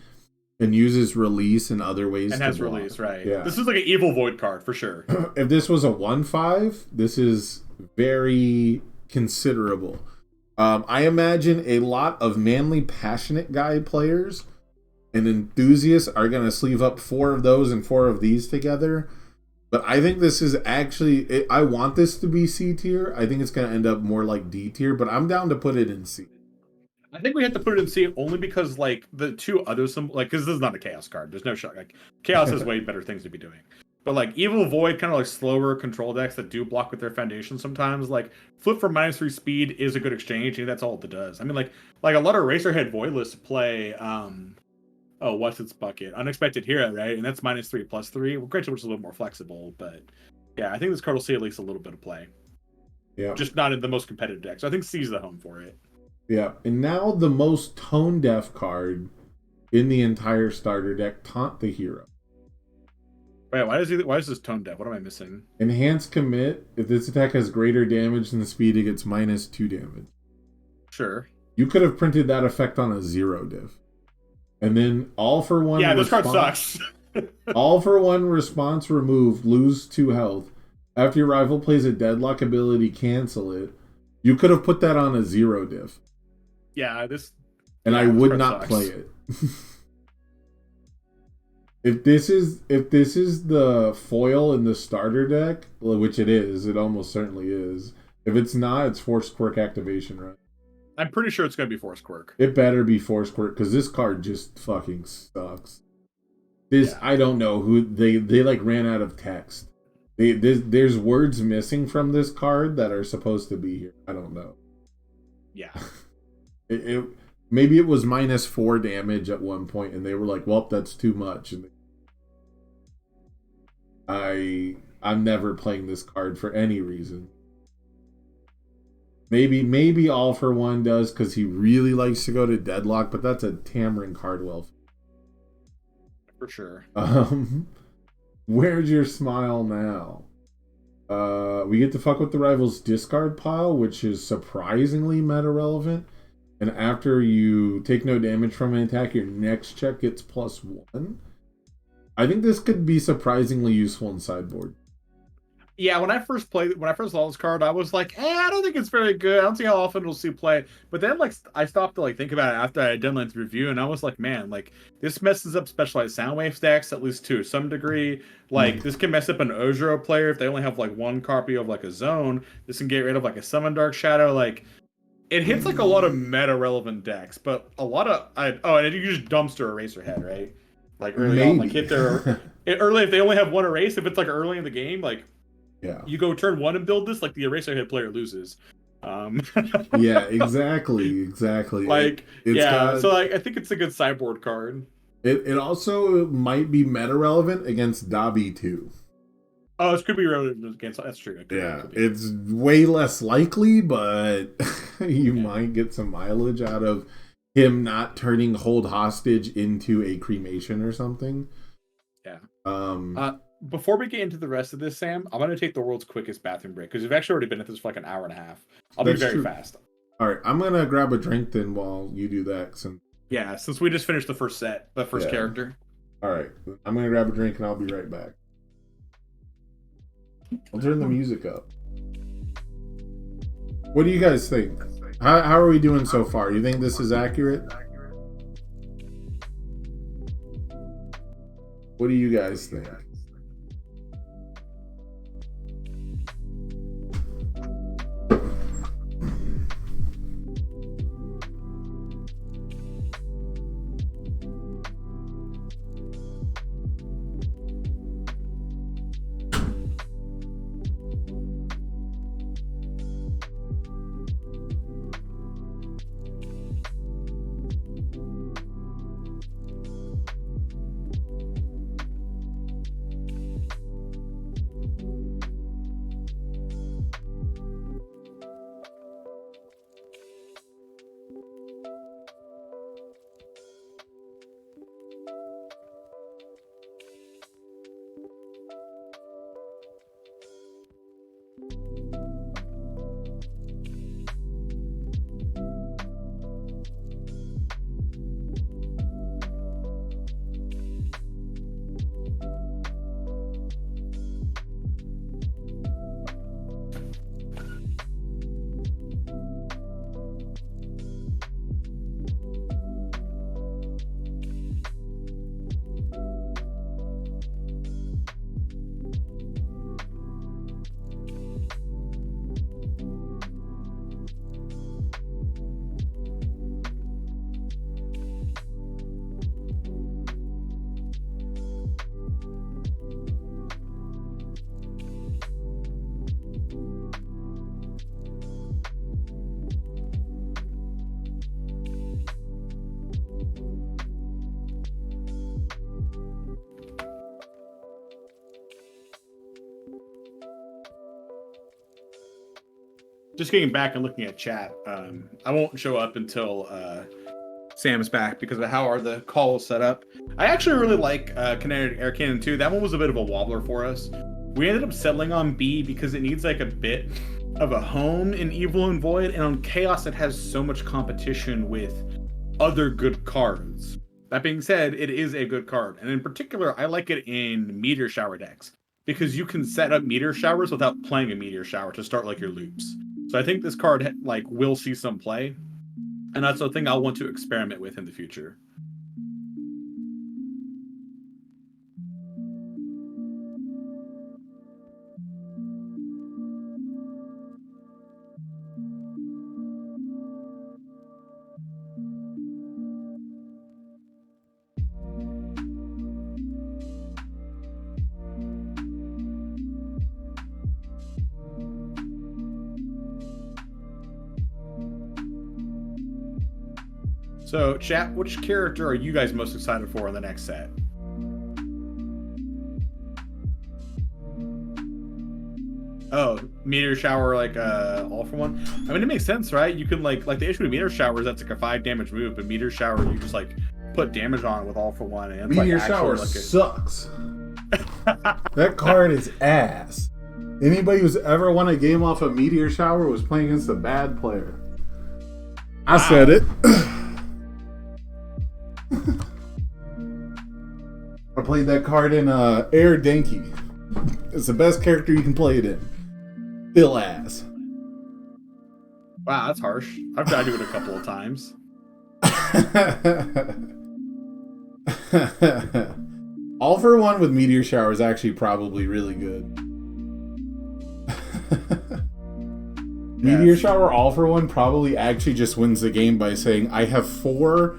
and uses release in other ways. And has release, right? Yeah. This is like an evil Void card for sure. If this was a 1/5, this is very considerable. I imagine a lot of manly, passionate guy players and enthusiasts are going to sleeve up 4 of those and 4 of these together. But I think this is actually. I want this to be C tier. I think it's going to end up more like D tier, but I'm down to put it in C. I think we have to put it in C only because like the two other because this is not a chaos card. There's no shot. Like chaos has way better things to be doing. But like Evil Void, kind of like slower control decks that do block with their foundation sometimes. Like flip for -3 speed is a good exchange, and that's all it does. I mean, like a lot of Racerhead Voidlists play. Oh, what's its bucket? Unexpected Hero, right? And that's -3/+3. Well, granted, which is a little more flexible, but yeah, I think this card will see at least a little bit of play. Yeah, just not in the most competitive decks. So I think C's the home for it. Yeah, and now the most tone deaf card in the entire starter deck, Taunt the Hero. Wait, why is this tone deaf? What am I missing? Enhanced Commit. If this attack has greater damage than the speed, it gets -2 damage. Sure. You could have printed that effect on a 0 diff. And then all for one. Yeah, this card sucks. All for one response removed, lose 2 health. After your rival plays a deadlock ability, cancel it. You could have put that on a 0 diff. Yeah, this. And yeah, I would not sucks. play it. If this is the foil in the starter deck, which it is, it almost certainly is. If it's not, it's Force Quirk activation, right? I'm pretty sure it's gonna be Force Quirk. It better be Force Quirk because this card just fucking sucks. I don't know who they like ran out of text. There's words missing from this card that are supposed to be here. I don't know. Yeah. Maybe it was -4 damage at one point, and they were like, "Well, that's too much." And I'm never playing this card for any reason. Maybe All for One does because he really likes to go to deadlock, but that's a Tamron Cardwell. For sure. Where's your smile now? We get to fuck with the rival's discard pile, which is surprisingly meta relevant. And after you take no damage from an attack, your next check gets +1. I think this could be surprisingly useful in sideboard. Yeah, when I first saw this card, I was like, I don't think it's very good. I don't see how often it'll see play. But then, like, I stopped to like think about it after I had done the review, and I was like, man, like this messes up specialized Soundwave stacks at least to some degree. Like, this can mess up an Ojiro player if they only have like one copy of like a zone. This can get rid of like a Summon Dark Shadow. Like, it hits like a lot of meta relevant decks, but a lot of and you just dumpster Eraserhead, right? Like early on, like hit their early if they only have one erase. If it's like early in the game, like. Yeah. You go turn 1 and build this, like the Eraserhead player loses. Yeah, exactly. Like, so like I think it's a good sideboard card. It also might be meta relevant against Dabi too. Oh, it could be relevant against. That's true. It's way less likely, but you might get some mileage out of him not turning Hold Hostage into a cremation or something. Yeah. Before we get into the rest of this, Sam, I'm going to take the world's quickest bathroom break because we've actually already been at this for like an hour and a half. I'll be very fast. All right, I'm going to grab a drink then while you do that. Since we just finished the first character. All right, I'm going to grab a drink and I'll be right back. I'll turn the music up. What do you guys think? How are we doing so far? You think this is accurate? What do you guys think? just getting back and looking at chat. I won't show up until Sam's back because of how are the calls set up. I actually really like Kinetic Air Cannon 2. That one was a bit of a wobbler for us. We ended up settling on B because it needs like a bit of a home in Evil and Void, and on Chaos it has so much competition with other good cards. That being said, it is a good card, and in particular, I like it in Meteor Shower decks because you can set up Meteor Showers without playing a Meteor Shower to start like your loops. So I think this card like will see some play, and that's the thing I'll want to experiment with in the future. So, chat, which character are you guys most excited for in the next set? Oh, Meteor Shower, like, all for one? I mean, it makes sense, right? You can, like the issue with Meteor Shower is that's, like, a 5 damage move, but Meteor Shower, you just, like, put damage on it with all for one. And it's, Meteor like, Shower like sucks. That card is ass. Anybody who's ever won a game off a Meteor Shower was playing against a bad player. I said it. I played that card in Air Denki. It's the best character you can play it in. Still ass. Wow, that's harsh. I've tried to do it a couple of times. All for one with Meteor Shower is actually probably really good. Meteor Shower all for one probably actually just wins the game by saying, I have 4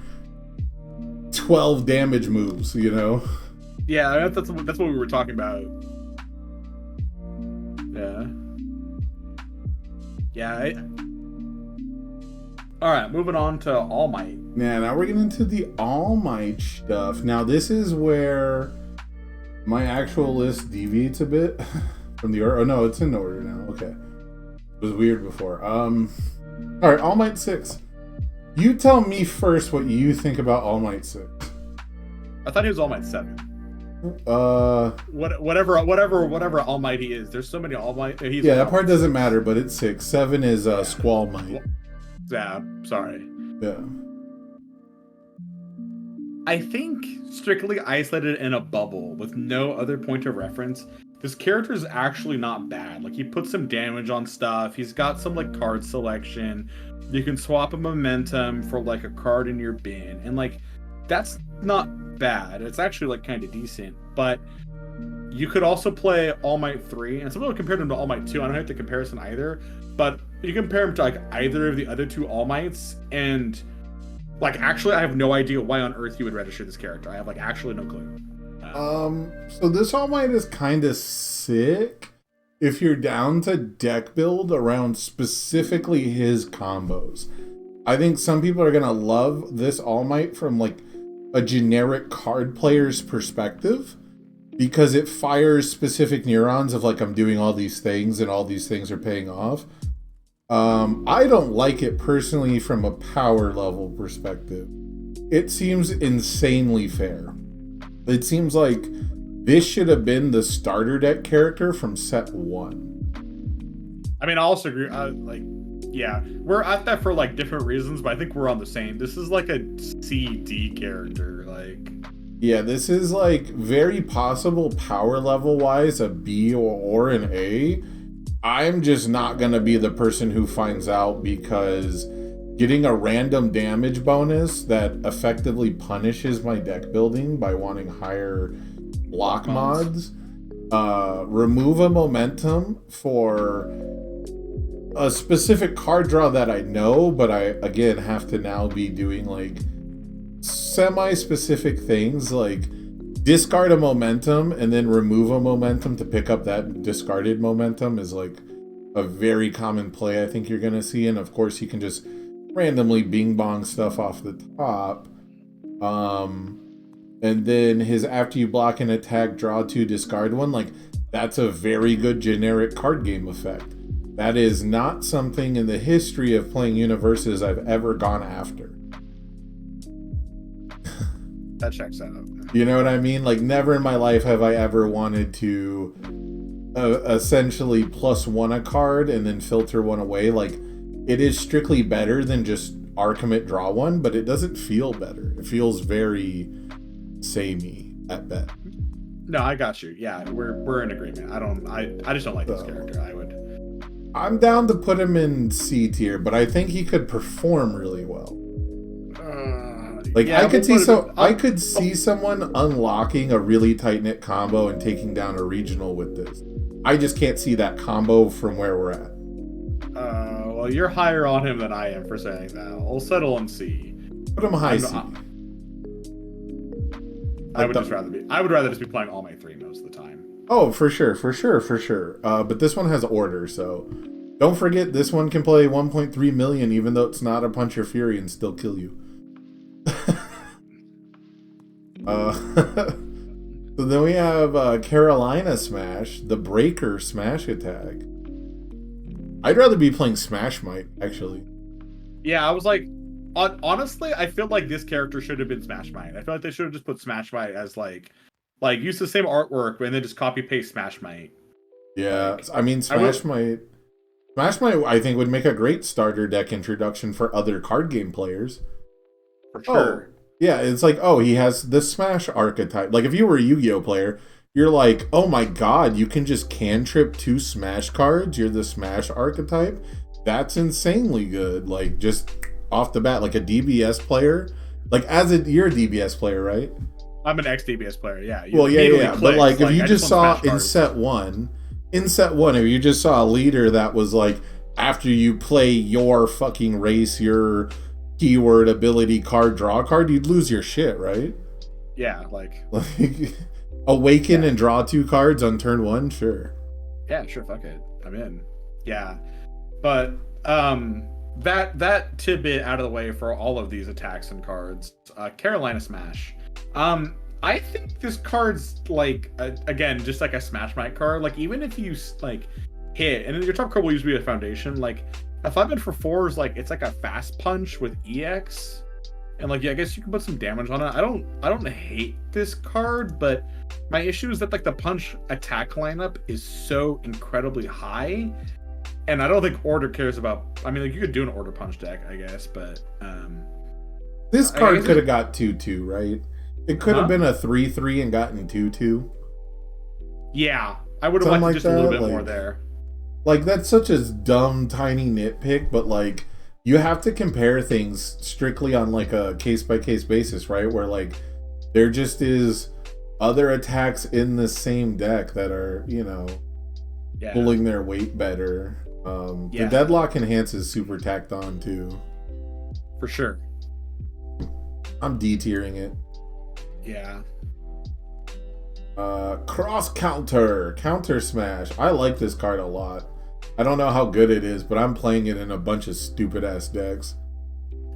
12 damage moves, you know? Yeah, that's what we were talking about. Yeah. Yeah. Alright, moving on to All Might. Yeah, now we're getting into the All Might stuff. Now, this is where my actual list deviates a bit from the order. Oh, no, it's in order now. Okay. It was weird before. Alright, All Might 6. You tell me first what you think about All Might 6. I thought he was All Might 7. Whatever All Might he is. There's so many All Might. Yeah, that part doesn't matter, but it's 6. 7 is Squall Might. Yeah, sorry. Yeah. I think strictly isolated in a bubble with no other point of reference, this character is actually not bad. Like, he puts some damage on stuff. He's got some, like, card selection. You can swap a momentum for, like, a card in your bin. And, like, that's not bad. It's actually, like, kind of decent. But you could also play All Might 3. And some people compare him to All Might 2. I don't have the comparison either. But you compare him to, like, either of the other 2 All Mights. And, like, actually, I have no idea why on earth you would register this character. I have, like, actually no clue. So this All Might is kind of sick if you're down to deck build around specifically his combos. I think some people are gonna love this All Might from like a generic card player's perspective because it fires specific neurons of like, I'm doing all these things and all these things are paying off. I don't like it personally from a power level perspective. It seems insanely fair. It seems like this should have been the starter deck character from set 1. I mean, I also agree. Yeah, we're at that for like different reasons, but I think we're on the same. This is like a CD character, like. Yeah, this is like very possible power level wise a B or an A. I'm just not gonna be the person who finds out because getting a random damage bonus that effectively punishes my deck building by wanting higher block mods, remove a momentum for a specific card draw that I know, but I, again, have to now be doing, like, semi-specific things, like discard a momentum and then remove a momentum to pick up that discarded momentum is, like, a very common play I think you're going to see, and of course you can just randomly bing bong stuff off the top. And then his after you block an attack, draw 2, discard 1, like that's a very good generic card game effect. That is not something in the history of playing universes I've ever gone after. That checks out. You know what I mean? Like, never in my life have I ever wanted to essentially +1 a card and then filter one away. Like, it is strictly better than just Archimate draw one, but it doesn't feel better. It feels very samey at best. No, I got you. Yeah, we're in agreement. I just don't like this character. I'm down to put him in C tier, but I think he could perform really well. Like, yeah, I could see someone unlocking a really tight knit combo and taking down a regional with this. I just can't see that combo from where we're at. Well, you're higher on him than I am for saying that. I'll settle on C. Put him high C. I would rather just be playing all my 3 most of the time. Oh, for sure. But this one has order, so don't forget this one can play 1.3 million, even though it's not a Punch or Fury, and still kill you. So then we have Carolina Smash, the Breaker Smash attack. I'd rather be playing Smash Might, actually. Yeah, I was like, honestly, I feel like this character should have been Smash Might. I feel like they should have just put Smash Might as like use the same artwork, but then just copy paste Smash Might. Yeah, I mean Smash Might, I think would make a great starter deck introduction for other card game players. For sure. Oh, yeah, it's like, oh, he has the Smash archetype. Like, if you were a Yu-Gi-Oh player, you're like, oh my god, you can just cantrip 2 Smash cards. You're the Smash archetype. That's insanely good. Like, just off the bat, like a DBS player. Like, you're a DBS player, right? I'm an ex-DBS player, yeah. Well, yeah. But, like, if you just saw in set one, if you just saw a leader that was like, after you play your fucking race, your keyword ability card, draw a card, you'd lose your shit, right? Yeah, like awaken and draw 2 cards on turn 1, sure. Yeah, sure, fuck it. I'm in. Yeah. But that tidbit out of the way for all of these attacks and cards. Carolina Smash. I think this card's like again just like a Smash Might card. Like, even if you like hit, and then your top card will usually be a foundation. Like, a 5-man for 4 is like, it's like a fast punch with EX, and like, yeah, I guess you can put some damage on it. I don't hate this card, but my issue is that like the punch attack lineup is so incredibly high, and I don't think order cares about. I mean, like, you could do an order punch deck, I guess, but this card could have got 2/2, right? It could have been a 3/3 and gotten 2/2. Yeah, I would have liked like just a little bit like, more there. Like, that's such a dumb, tiny nitpick, but like, you have to compare things strictly on like a case-by-case basis, right? Where like, there just is other attacks in the same deck that are, you know, pulling their weight better. The Deadlock Enhance is super tacked on too. For sure. I'm D-tiering it. Yeah. Cross Counter Smash. I like this card a lot. I don't know how good it is, but I'm playing it in a bunch of stupid ass decks.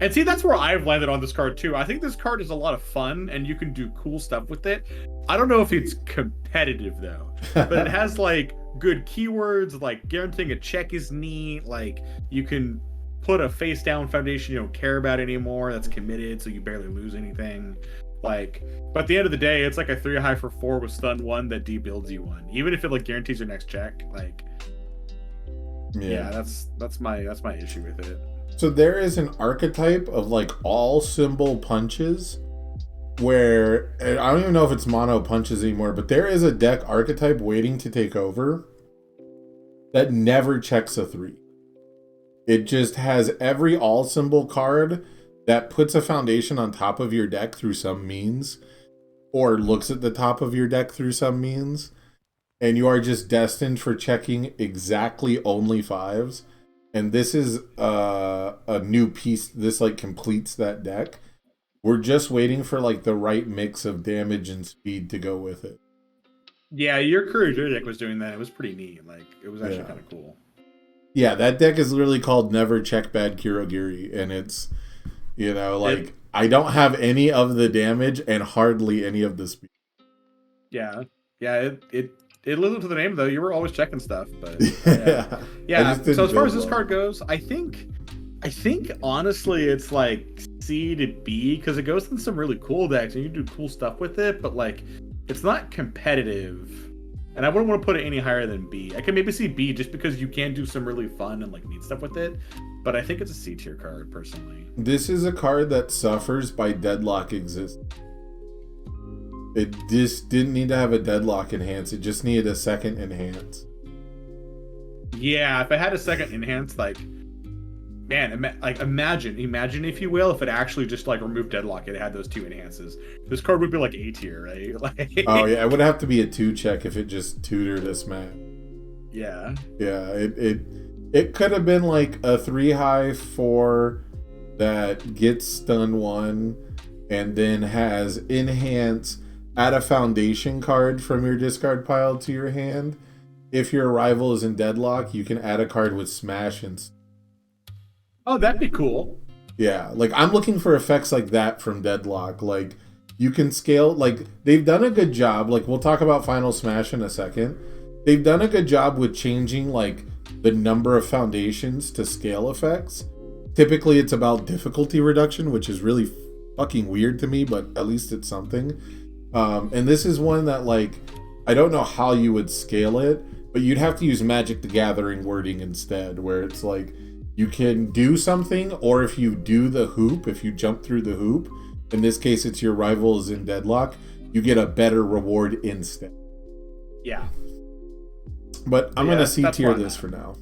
And see, that's where I've landed on this card too. I think this card is a lot of fun and you can do cool stuff with it. I don't know if it's competitive though, but it has like good keywords, like guaranteeing a check is neat. Like, you can put a face down foundation you don't care about anymore that's committed, so you barely lose anything. Like, but at the end of the day, it's like a 3 high for 4 with stun 1 that debuilds you 1, even if it like guarantees your next check. Like, yeah, that's my issue with it. So there is an archetype of like all symbol punches where, I don't even know if it's mono punches anymore, but there is a deck archetype waiting to take over that never checks a 3. It just has every all symbol card that puts a foundation on top of your deck through some means, or looks at the top of your deck through some means, and you are just destined for checking exactly only 5s. And this is a new piece. This like completes that deck. We're just waiting for like the right mix of damage and speed to go with it. Yeah, your Courageous deck was doing that. It was pretty neat. Like, it was actually kind of cool. Yeah, that deck is literally called Never Check Bad Kurogiri, and it's, you know, like, I don't have any of the damage and hardly any of the speed. Yeah, it it lived up to the name though. You were always checking stuff, but I yeah. just didn't So as far build as this one. card goes, I think honestly it's like C to B because it goes in some really cool decks and you can do cool stuff with it, but like it's not competitive. And I wouldn't want to put it any higher than B. I can maybe see B just because you can do some really fun and like neat stuff with it. But I think it's a C tier card personally. This is a card that suffers by deadlock existence. It just didn't need to have a deadlock enhance. It just needed a second enhance. Yeah, if I had a second enhance, like, man, imagine if you will, if it actually just like removed deadlock, it had those two enhances. This card would be like A tier, right? Like, Oh yeah, it would have to be a 2 check if it just tutored a smash. yeah. Yeah, it could have been like a 3 high 4 that gets stun 1 and then has enhance, add a foundation card from your discard pile to your hand. If your rival is in deadlock, you can add a card with smash and Oh, that'd be cool. yeah, like I'm looking for effects like that from deadlock. Like you can scale, like they've done a good job. Like we'll talk about Final Smash in a second. They've done a good job with changing like the number of foundations to scale effects. Typically it's about difficulty reduction, which is really fucking weird to me, but at least it's something. And this is one that like I don't know how you would scale it, but you'd have to use Magic the Gathering wording instead, where it's like you can do something, or if you do the hoop, if you jump through the hoop, in this case it's your rival is in deadlock, you get a better reward instead. Yeah. But I'm Yeah, gonna C that's tier fine. this for now.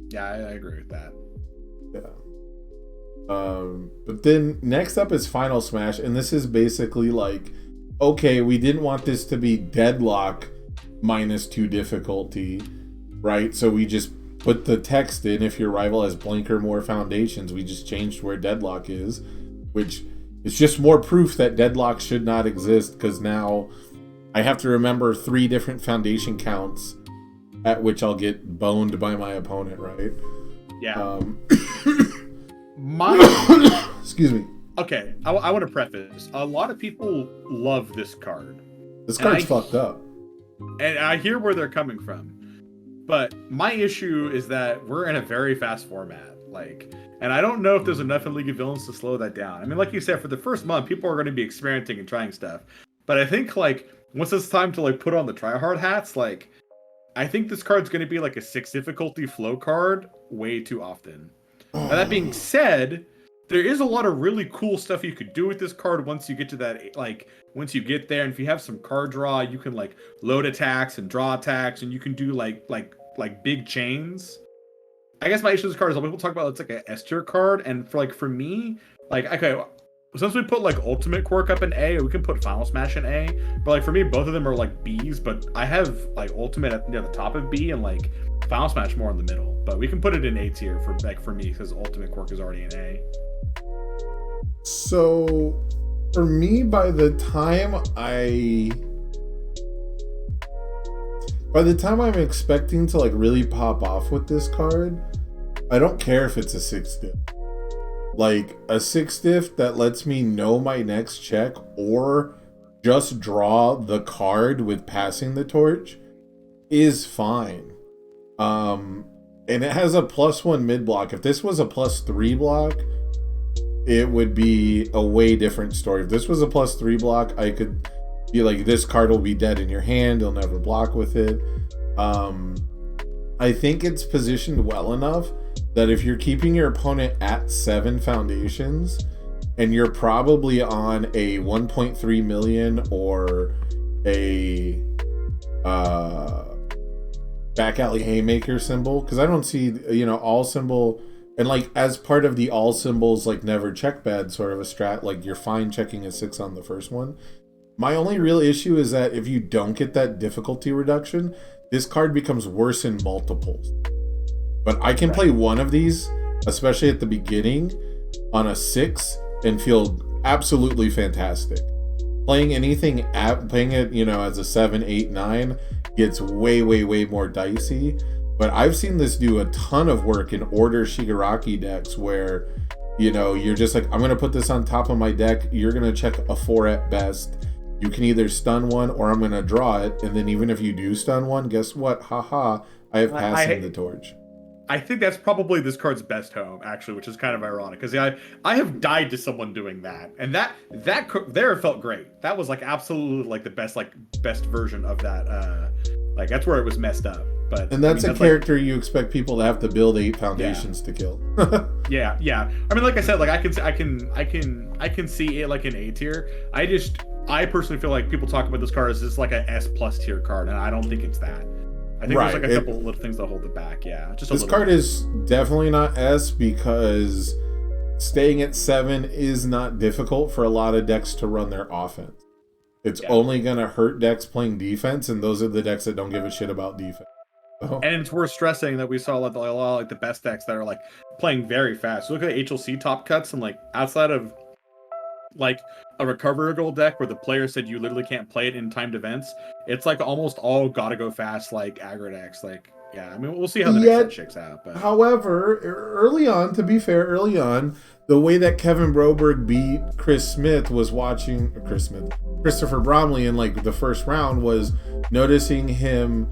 Yeah, I agree with that. Yeah. But then next up is Final Smash, and this is basically like, okay, we didn't want this to be deadlock -2 difficulty, right? So we just put the text in, if your rival has blank or more foundations, we just changed where deadlock is, which is just more proof that deadlock should not exist, because now I have to remember 3 different foundation counts at which I'll get boned by my opponent, right? Yeah. Excuse me. Okay, I want to preface. A lot of people love this card. This card's fucked up. And I hear where they're coming from. But my issue is that we're in a very fast format. Like, and I don't know if there's enough in League of Villains to slow that down. I mean, like you said, for the first month, people are going to be experimenting and trying stuff. But I think, like, once it's time to, like, put on the tryhard hats, like, I think this card's going to be, like, a 6 difficulty flow card way too often. Now, that being said, there is a lot of really cool stuff you could do with this card once you get to that, like, once you get there. And if you have some card draw, you can, like, load attacks and draw attacks, and you can do, like big chains. I guess my issue with this card is, people talk about it's like a S tier card, and for me, like, okay, since we put, like, Ultimate Quirk up in A, we can put Final Smash in A, but, like, for me, both of them are, like, Bs, but I have, like, Ultimate near the top of B, and, like, Final Smash more in the middle, but we can put it in A tier for me, because Ultimate Quirk is already in A. So, for me, by the time I'm expecting to, like, really pop off with this card, I don't care if it's a 6 diff. Like, a 6 diff that lets me know my next check, or just draw the card with passing the torch, is fine. And it has a +1 mid block. If this was a +3 block, it would be a way different story. If this was a +3 block, I could be like, this card will be dead in your hand, you'll never block with it. I think it's positioned well enough that if you're keeping your opponent at 7 foundations, and you're probably on a 1.3 million or a back alley haymaker symbol, because I don't see, all symbol, and like as part of the all symbols, like never check bad sort of a strat, like you're fine checking a 6 on the first one. My only real issue is that if you don't get that difficulty reduction, this card becomes worse in multiples. But I can play one of these, especially at the beginning, on a 6 and feel absolutely fantastic. Playing it, as a 7, 8, 9 gets way, way, way more dicey. But I've seen this do a ton of work in Order Shigaraki decks where, you're just like, I'm going to put this on top of my deck. You're going to check a 4 at best. You can either stun one or I'm going to draw it. And then even if you do stun one, guess what? Haha, I have passing the torch. I think that's probably this card's best home, actually, which is kind of ironic because I have died to someone doing that, and that there felt great. That was like absolutely like the best version of that. Like that's where it was messed up. But and that's a character you expect people to have to build 8 foundations to kill. yeah. I mean, like I said, like I can see it like an A tier. I personally feel like people talk about this card as just like a S+ tier card, and I don't think it's that. I think there's like a couple little things that hold it back. Yeah, just this card is definitely not S because staying at 7 is not difficult for a lot of decks to run their offense. It's only gonna hurt decks playing defense, and those are the decks that don't give a shit about defense. So. And it's worth stressing that we saw like a lot of like the best decks that are like playing very fast. Look at the HLC top cuts, and like outside of like a recovery goal deck where the player said you literally can't play it in timed events, it's like almost all gotta go fast like aggro decks. Like I mean we'll see how the next set shakes out. But however, early on, to be fair, the way that Kevin Broberg beat Christopher Bromley in like the first round was noticing him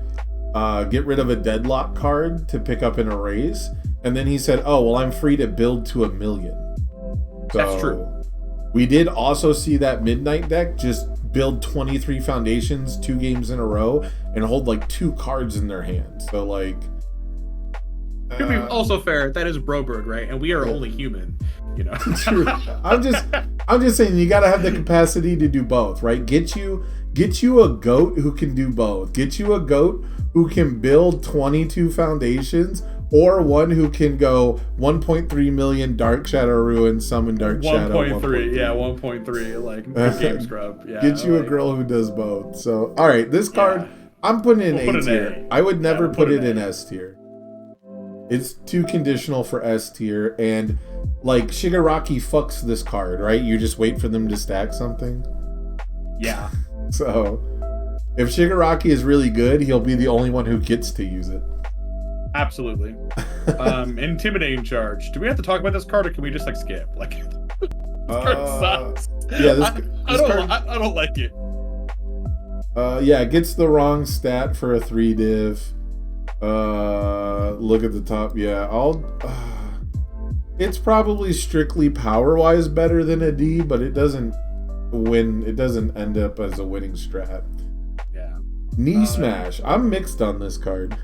get rid of a deadlock card to pick up an erase, and then he said, "Oh well, I'm free to build to 1 million." So, that's true. We did also see that Midnight deck just build 23 foundations 2 games in a row and hold like 2 cards in their hand. So like, to be also fair, that is Broberg, right? And we are only human, you know. True. I'm just saying you gotta have the capacity to do both, right? Get you a goat who can do both. Get you a goat who can build 22 foundations, or one who can go 1.3 million Dark Shadow Ruin, summon Dark Shadow. 1.3, yeah, 1.3 like game scrub. Yeah, get you a girl who does both. So, all right, this card I'm putting in A tier. I would never put it in S tier. It's too conditional for S tier, and like Shigaraki fucks this card, right? You just wait for them to stack something. Yeah. So, if Shigaraki is really good, he'll be the only one who gets to use it. Absolutely. Intimidating charge. Do we have to talk about this card, or can we just like skip? Like, this card sucks. Yeah, I don't like it. It gets the wrong stat for a 3 div. Look at the top. Yeah, it's probably strictly power-wise better than a D, but it doesn't win. It doesn't end up as a winning strat. Yeah. Knee smash. I'm mixed on this card.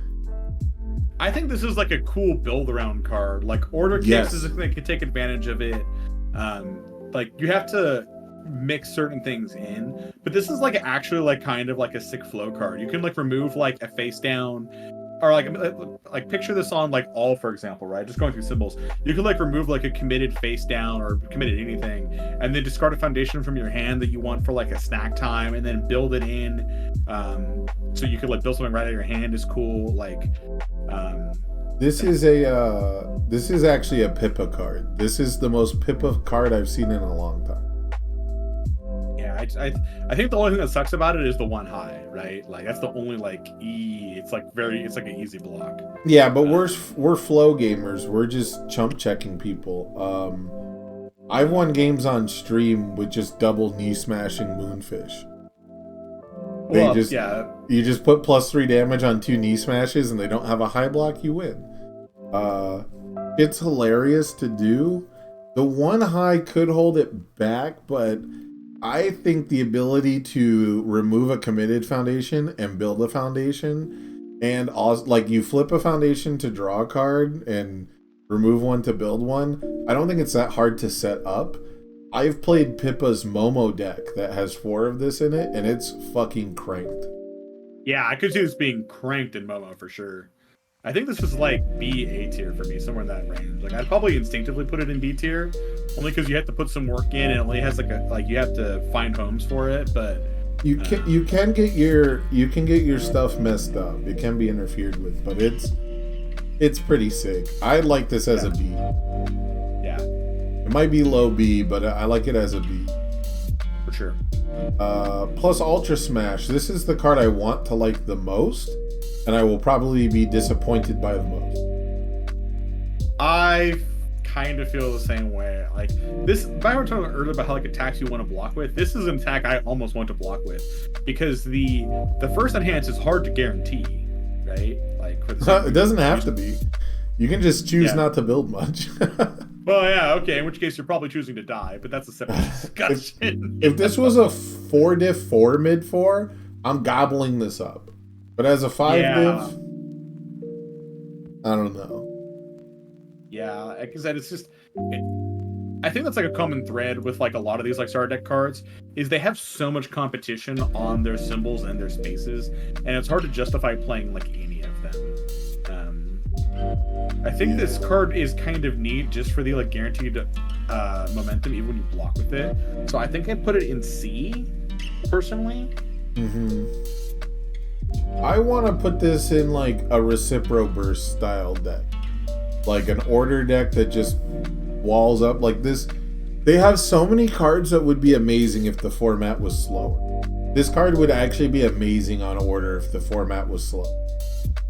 I think this is like a cool build around card. Like order cases, if they can take advantage of it. Like you have to mix certain things in, but this is like actually like kind of like a sick flow card. You can like remove like a face down, or like picture this on like all, for example, right? Just going through symbols. You could like remove like a committed face down or committed anything, and then discard a foundation from your hand that you want for like a snack time, and then build it in. So you could like build something right out of your hand is cool. Like, this is actually a Pippa card. This is the most Pippa card I've seen in a long time. Yeah, I think the only thing that sucks about it is the 1 high, right? Like that's the only like it's like an easy block. Yeah, but we're flow gamers. We're just chump checking people. I've won games on stream with just double knee smashing Moonfish. You just put +3 damage on 2 knee smashes and they don't have a high block, you win. It's hilarious to do. The 1 high could hold it back, but I think the ability to remove a committed foundation and build a foundation, and also like you flip a foundation to draw a card and remove one to build one, I don't think it's that hard to set up. I've played Pippa's Momo deck that has 4 of this in it, and it's fucking cranked. Yeah, I could see this being cranked in Momo for sure. I think this is like B/A tier for me, somewhere in that range. Like I'd probably instinctively put it in B tier, only because you have to put some work in, and it only has like you have to find homes for it. But you can get your stuff messed up. It can be interfered with, but it's pretty sick. I like this as a B. Yeah, it might be low B, but I like it as a B for sure. Plus Ultra Smash. This is the card I want to like the most, and I will probably be disappointed by the most. I kind of feel the same way. Like this, I were talking earlier about how like attacks you want to block with. This is an attack I almost want to block with, because the first enhance is hard to guarantee, right? Like for the It doesn't have to be. You can just choose not to build much. Well, yeah, okay. In which case, you're probably choosing to die, but that's a separate discussion. If this was a 4 diff 4 mid 4, I'm gobbling this up. But as a 5 diff, I don't know. Yeah, like I said, it's just. I think that's like a common thread with like a lot of these like starter deck cards is they have so much competition on their symbols and their spaces, and it's hard to justify playing like any of them. I think this card is kind of neat just for the like guaranteed momentum even when you block with it. So I think I put it in C personally. I want to put this in like a Recipro Burst style deck, like an order deck that just walls up like this. They have so many cards that would be amazing if the format was slower. This card would actually be amazing on order if the format was slow.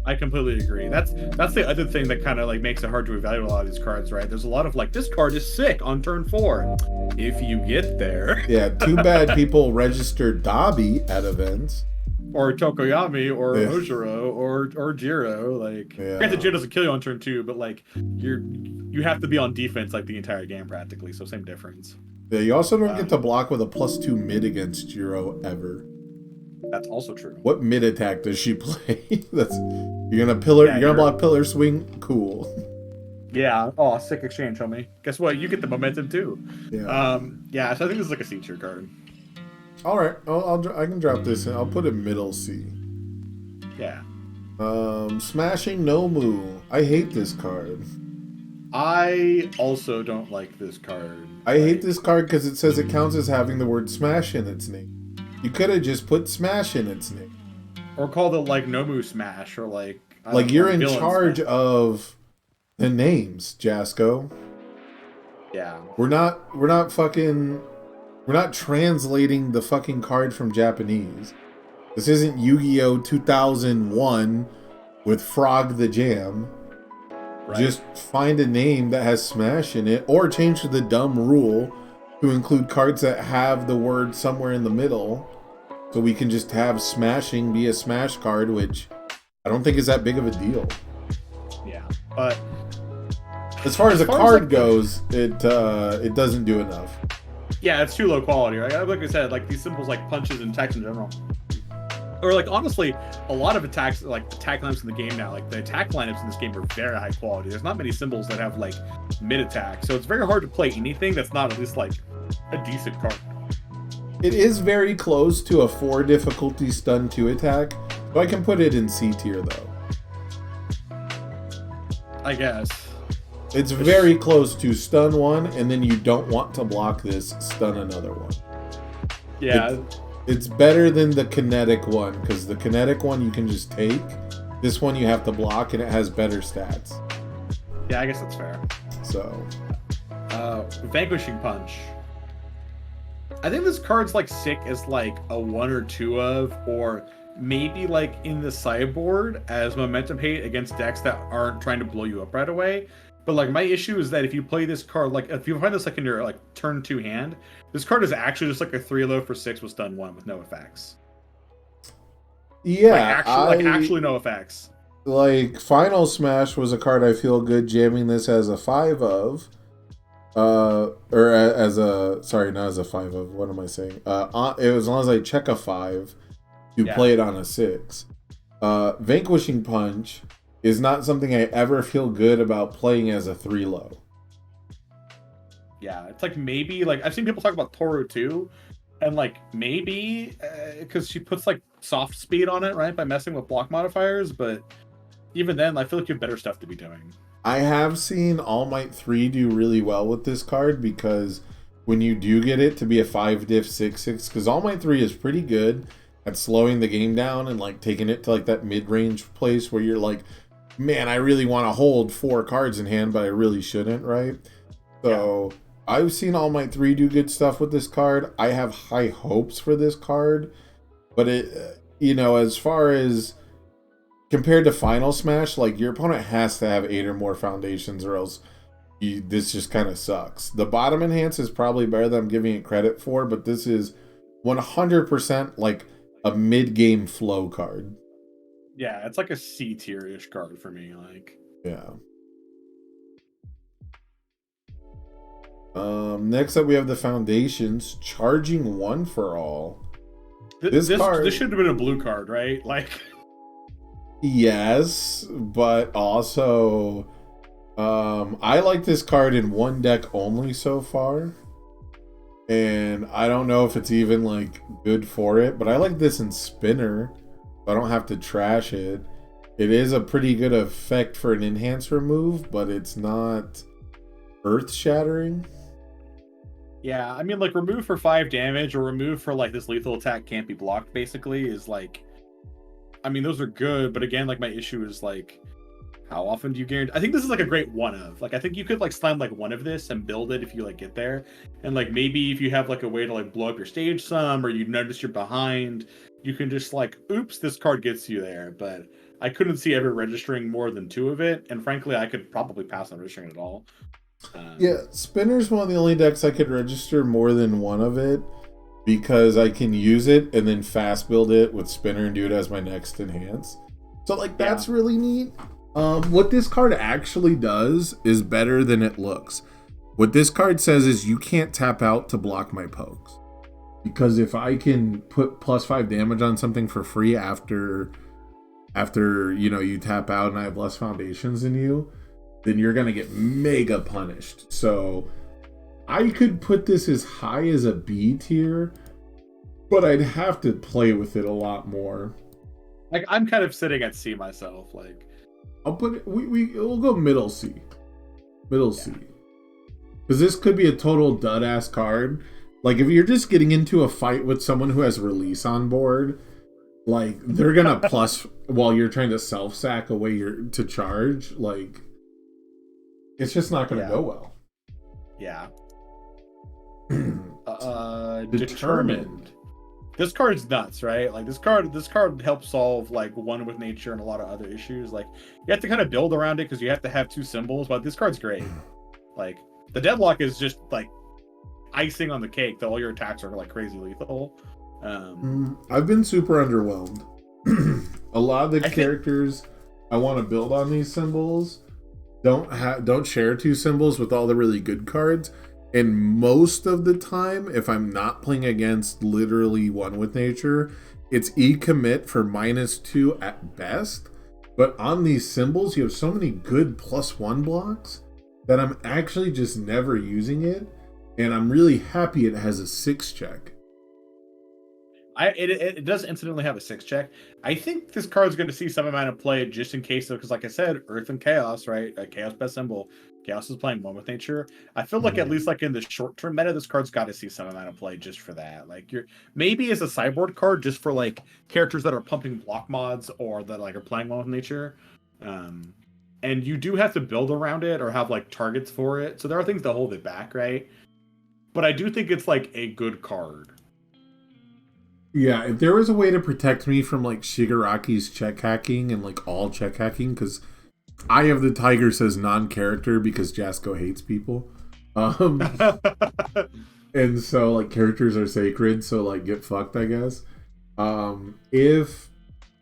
I completely agree. That's the other thing that kind of like makes it hard to evaluate a lot of these cards, right? There's a lot of like, this card is sick on turn 4. If you get there. Yeah, too bad people register Dabi at events. Or Tokoyami, or Ojiro, or Jiro. Like, granted, Jiro doesn't kill you on turn 2, but like, you have to be on defense like the entire game practically, so same difference. Yeah, you also don't get to block with a +2 mid against Jiro ever. That's also true. What mid attack does she play? You're gonna block pillar swing? Cool. Yeah. Oh, sick exchange, homie. Guess what? You get the momentum too. Yeah. Yeah. So I think this is like a C tier card. All right. I can drop this in. I'll put it middle C. Yeah. Smashing Nomu. I hate this card. I also don't like this card. I hate this card because it says it counts as having the word smash in its name. You could have just put smash in its name. Or called it like Nomu Smash, or like... Like you're in charge of the names, Jasco. Yeah. We're not translating the fucking card from Japanese. This isn't Yu-Gi-Oh! 2001 with Frog the Jam. Right. Just find a name that has smash in it, or change the dumb rule to include cards that have the word somewhere in the middle, so we can just have smashing be a smash card, which I don't think is that big of a deal. Yeah, but as far as the card goes, it doesn't do enough. Yeah, it's too low quality, right? Like I said, like these symbols like punches and attacks in general. Or like honestly, a lot of attacks, like attack lineups in the game now, like the attack lineups in this game are very high quality. There's not many symbols that have like mid attack, so it's very hard to play anything that's not at least like a decent card. It is very close to a 4 difficulty stun 2 attack, so I can put it in C tier though. I guess. It's very close to stun 1, and then you don't want to block this, stun another one. Yeah. It's better than the kinetic one, because the kinetic one you can just take. This one you have to block, and it has better stats. Yeah, I guess that's fair. So, Vanquishing Punch. I think this card's like sick as like a 1 or 2 of, or maybe like in the sideboard as momentum hate against decks that aren't trying to blow you up right away. But like my issue is that if you play this card, like if you find this like in your like turn 2 hand, this card is actually just like a 3-low for 6 with stun 1 with no effects. Yeah, actually no effects. Like Final Smash was a card I feel good jamming this as a 5 of. Or as a, sorry, not as a 5 of, what am I saying? It was as long as I check a 5, you play it on a 6. Vanquishing Punch is not something I ever feel good about playing as a 3-low. Yeah, it's like maybe, like, I've seen people talk about Toru too, and like maybe, because she puts like soft speed on it, right, by messing with block modifiers, but even then, I feel like you have better stuff to be doing. I have seen All Might 3 do really well with this card, because when you do get it to be a 5 diff 6/6, because All Might 3 is pretty good at slowing the game down and like taking it to like that mid-range place where you're like, man, I really want to hold 4 cards in hand, but I really shouldn't, right? So I've seen All Might 3 do good stuff with this card. I have high hopes for this card, but it, you know, as far as compared to Final Smash, like your opponent has to have 8 or more foundations, or else this just kind of sucks. The bottom enhance is probably better than I'm giving it credit for, but this is 100% like a mid-game flow card. Yeah, it's like a C tier-ish card for me. Like, yeah. Next up, we have the Foundations, charging 1 for all. This should have been a blue card, right? Like, yes, but also, I like this card in one deck only so far, and I don't know if it's even like good for it. But I like this in Spinner. I don't have to trash it. It is a pretty good effect for an enhance remove, but it's not earth-shattering. yeah, I mean, like, remove for 5 damage or remove for like this lethal attack can't be blocked. Basically, is like, I mean, those are good, but again, like, my issue is like, how often do you guarantee? I think this is like a great one of. Like, I think you could like slam like one of this and build it if you like get there, and like maybe if you have like a way to like blow up your stage some, or you notice you're behind, you can just like, oops, this card gets you there. But I couldn't see ever registering more than 2 of it, and frankly, I could probably pass on registering it at all. Yeah, Spinner's one of the only decks I could register more than 1 of it, because I can use it and then fast build it with Spinner and do it as my next enhance. So like, that's really neat. What this card actually does is better than it looks. What this card says is you can't tap out to block my pokes. Because if I can put +5 damage on something for free after you know, you tap out and I have less foundations than you, then you're gonna get mega punished. So I could put this as high as a B tier, but I'd have to play with it a lot more. Like, I'm kind of sitting at C myself. Like, I'll put it, we'll go middle C. Middle C. Because this could be a total dud ass card. Like, if you're just getting into a fight with someone who has release on board, like, they're gonna plus while you're trying to self sack away to charge. Like, it's just not gonna go well. Yeah. Determined. This card's nuts, right? Like, this card helps solve like one with nature and a lot of other issues. Like, you have to kind of build around it because you have to have 2 symbols, but this card's great. Like, the deadlock is just like icing on the cake that all your attacks are like crazy lethal. I've been super underwhelmed. A lot of the characters I want to build on these symbols don't share 2 symbols with all the really good cards. And most of the time, if I'm not playing against literally one with nature, it's E-commit for -2 at best. But on these symbols, you have so many good +1 blocks that I'm actually just never using it. And I'm really happy it has a 6 check. It does incidentally have a 6 check. I think this card's going to see some amount of play just in case, because like I said, Earth and Chaos, right? Chaos best symbol. Chaos is playing one with nature. I feel like at least like in the short term meta, this card's got to see some amount of play just for that. Like, you're maybe as a sideboard card just for like characters that are pumping block mods or that like are playing one with nature. And you do have to build around it or have like targets for it. So there are things that hold it back, right? But I do think it's like a good card. Yeah, if there was a way to protect me from like Shigaraki's check hacking and like all check hacking, because Eye of the Tiger says non-character because Jasko hates people. And so like characters are sacred, so like get fucked, I guess. If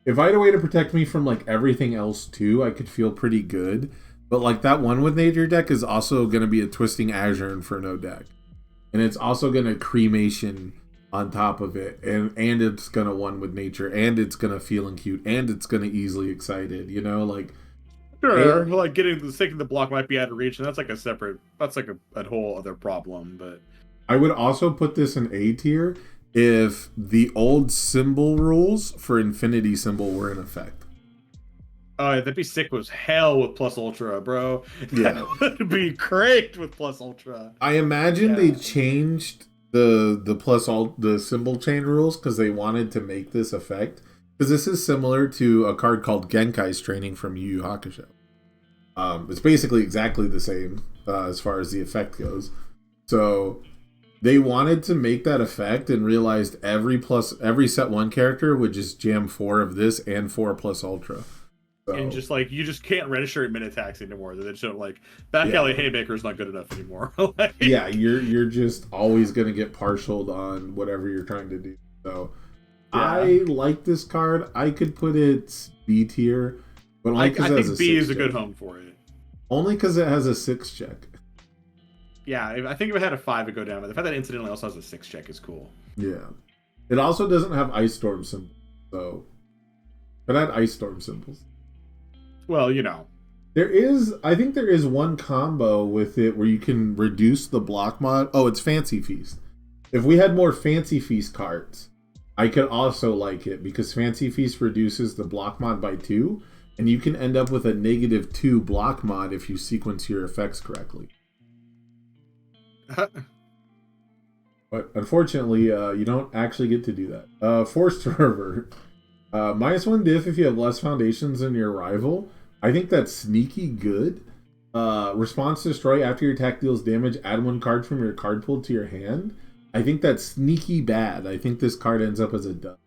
I had a way to protect me from like everything else too, I could feel pretty good. But like that one with nature deck is also going to be a Twisting Azure Inferno deck. And it's also going to Cremation on top of it, and it's gonna one with nature, and it's gonna feel and cute, and it's gonna easily excited, you know, like sure, like getting the block might be out of reach, and that's like a whole other problem. But I would also put this in A tier if the old symbol rules for Infinity Symbol were in effect. Oh, that'd be sick with hell with Plus Ultra, bro. Yeah, that would be great with Plus Ultra. I imagine they changed the symbol chain rules because they wanted to make this effect, because this is similar to a card called Genkai's Training from Yu Yu Hakusho. It's basically exactly the same as far as the effect goes. So they wanted to make that effect and realized every set 1 character would just jam 4 of this and 4 Plus Ultra. So, And just like you just can't register at mid attacks anymore. They just don't like back alley haymaker is not good enough anymore. Like, yeah, you're just always gonna get partialed on whatever you're trying to do. So Yeah. I like this card. I could put it B tier, but only I because it has think a B 6 is a good check. home for it. Only because it has a 6 check. Yeah, I think if it had a 5, it'd go down. But the fact that it incidentally also has a 6 check is cool. Yeah. It also doesn't have Ice Storm symbols, so it had Ice Storm symbols. Well, you know. I think there is one combo with it where you can reduce the block mod. Oh, it's Fancy Feast. If we had more Fancy Feast cards, I could also like it because Fancy Feast reduces the block mod by 2, and you can end up with a -2 block mod if you sequence your effects correctly. But unfortunately, you don't actually get to do that. Forced to revert. -1 diff if you have less foundations than your rival. I think that's sneaky good. Response destroy after your attack deals damage, add 1 card from your card pool to your hand. I think that's sneaky bad. I think this card ends up as a dud.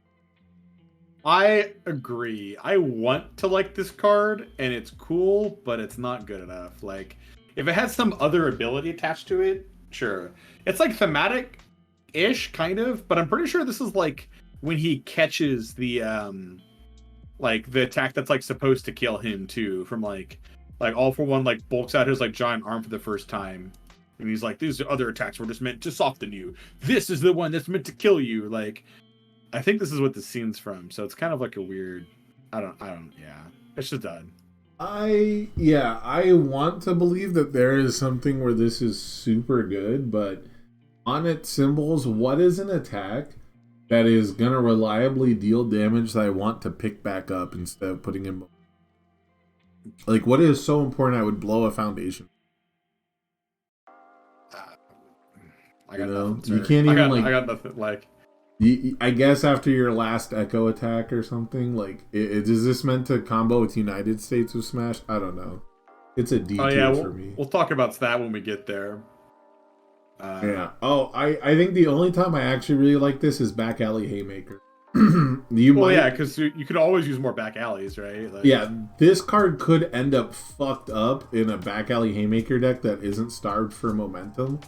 I agree. I want to like this card, and it's cool, but it's not good enough. Like, if it had some other ability attached to it, sure. It's like thematic-ish, kind of, but I'm pretty sure this is like when he catches the like the attack that's like supposed to kill him too, from like All For One like bulks out his like giant arm for the first time. And he's like, these other attacks were just meant to soften you. This is the one that's meant to kill you. Like, I think this is what the scene's from. So it's kind of like a weird, yeah. It's just done. I want to believe that there is something where this is super good, but on its symbols, what is an attack that is going to reliably deal damage that I want to pick back up instead of putting in? Like, what is so important I would blow a foundation? I got nothing, sir. you can't even I got nothing. Like, I guess after your last Echo attack or something, like, is this meant to combo with United States of Smash? I don't know. It's a D tier for me. We'll talk about that when we get there. Yeah. Oh, I think the only time I actually really like this is Back Alley Haymaker. Yeah, because you could always use more back alleys, right? Like, yeah, this card could end up fucked up in a Back Alley Haymaker deck that isn't starved for momentum.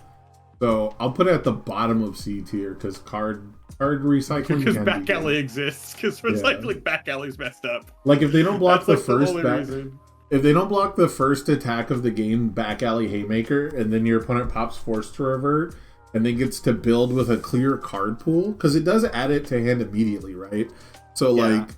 So I'll put it at the bottom of C tier because card recycling because can back be alley exists because recycling back alley's messed up. Like if they don't block That's the like first only back, reason. if they don't block the first attack of the game, Back Alley Haymaker, and then your opponent pops Forced to Revert, and then gets to build with a clear card pool because it does add it to hand immediately, right? So like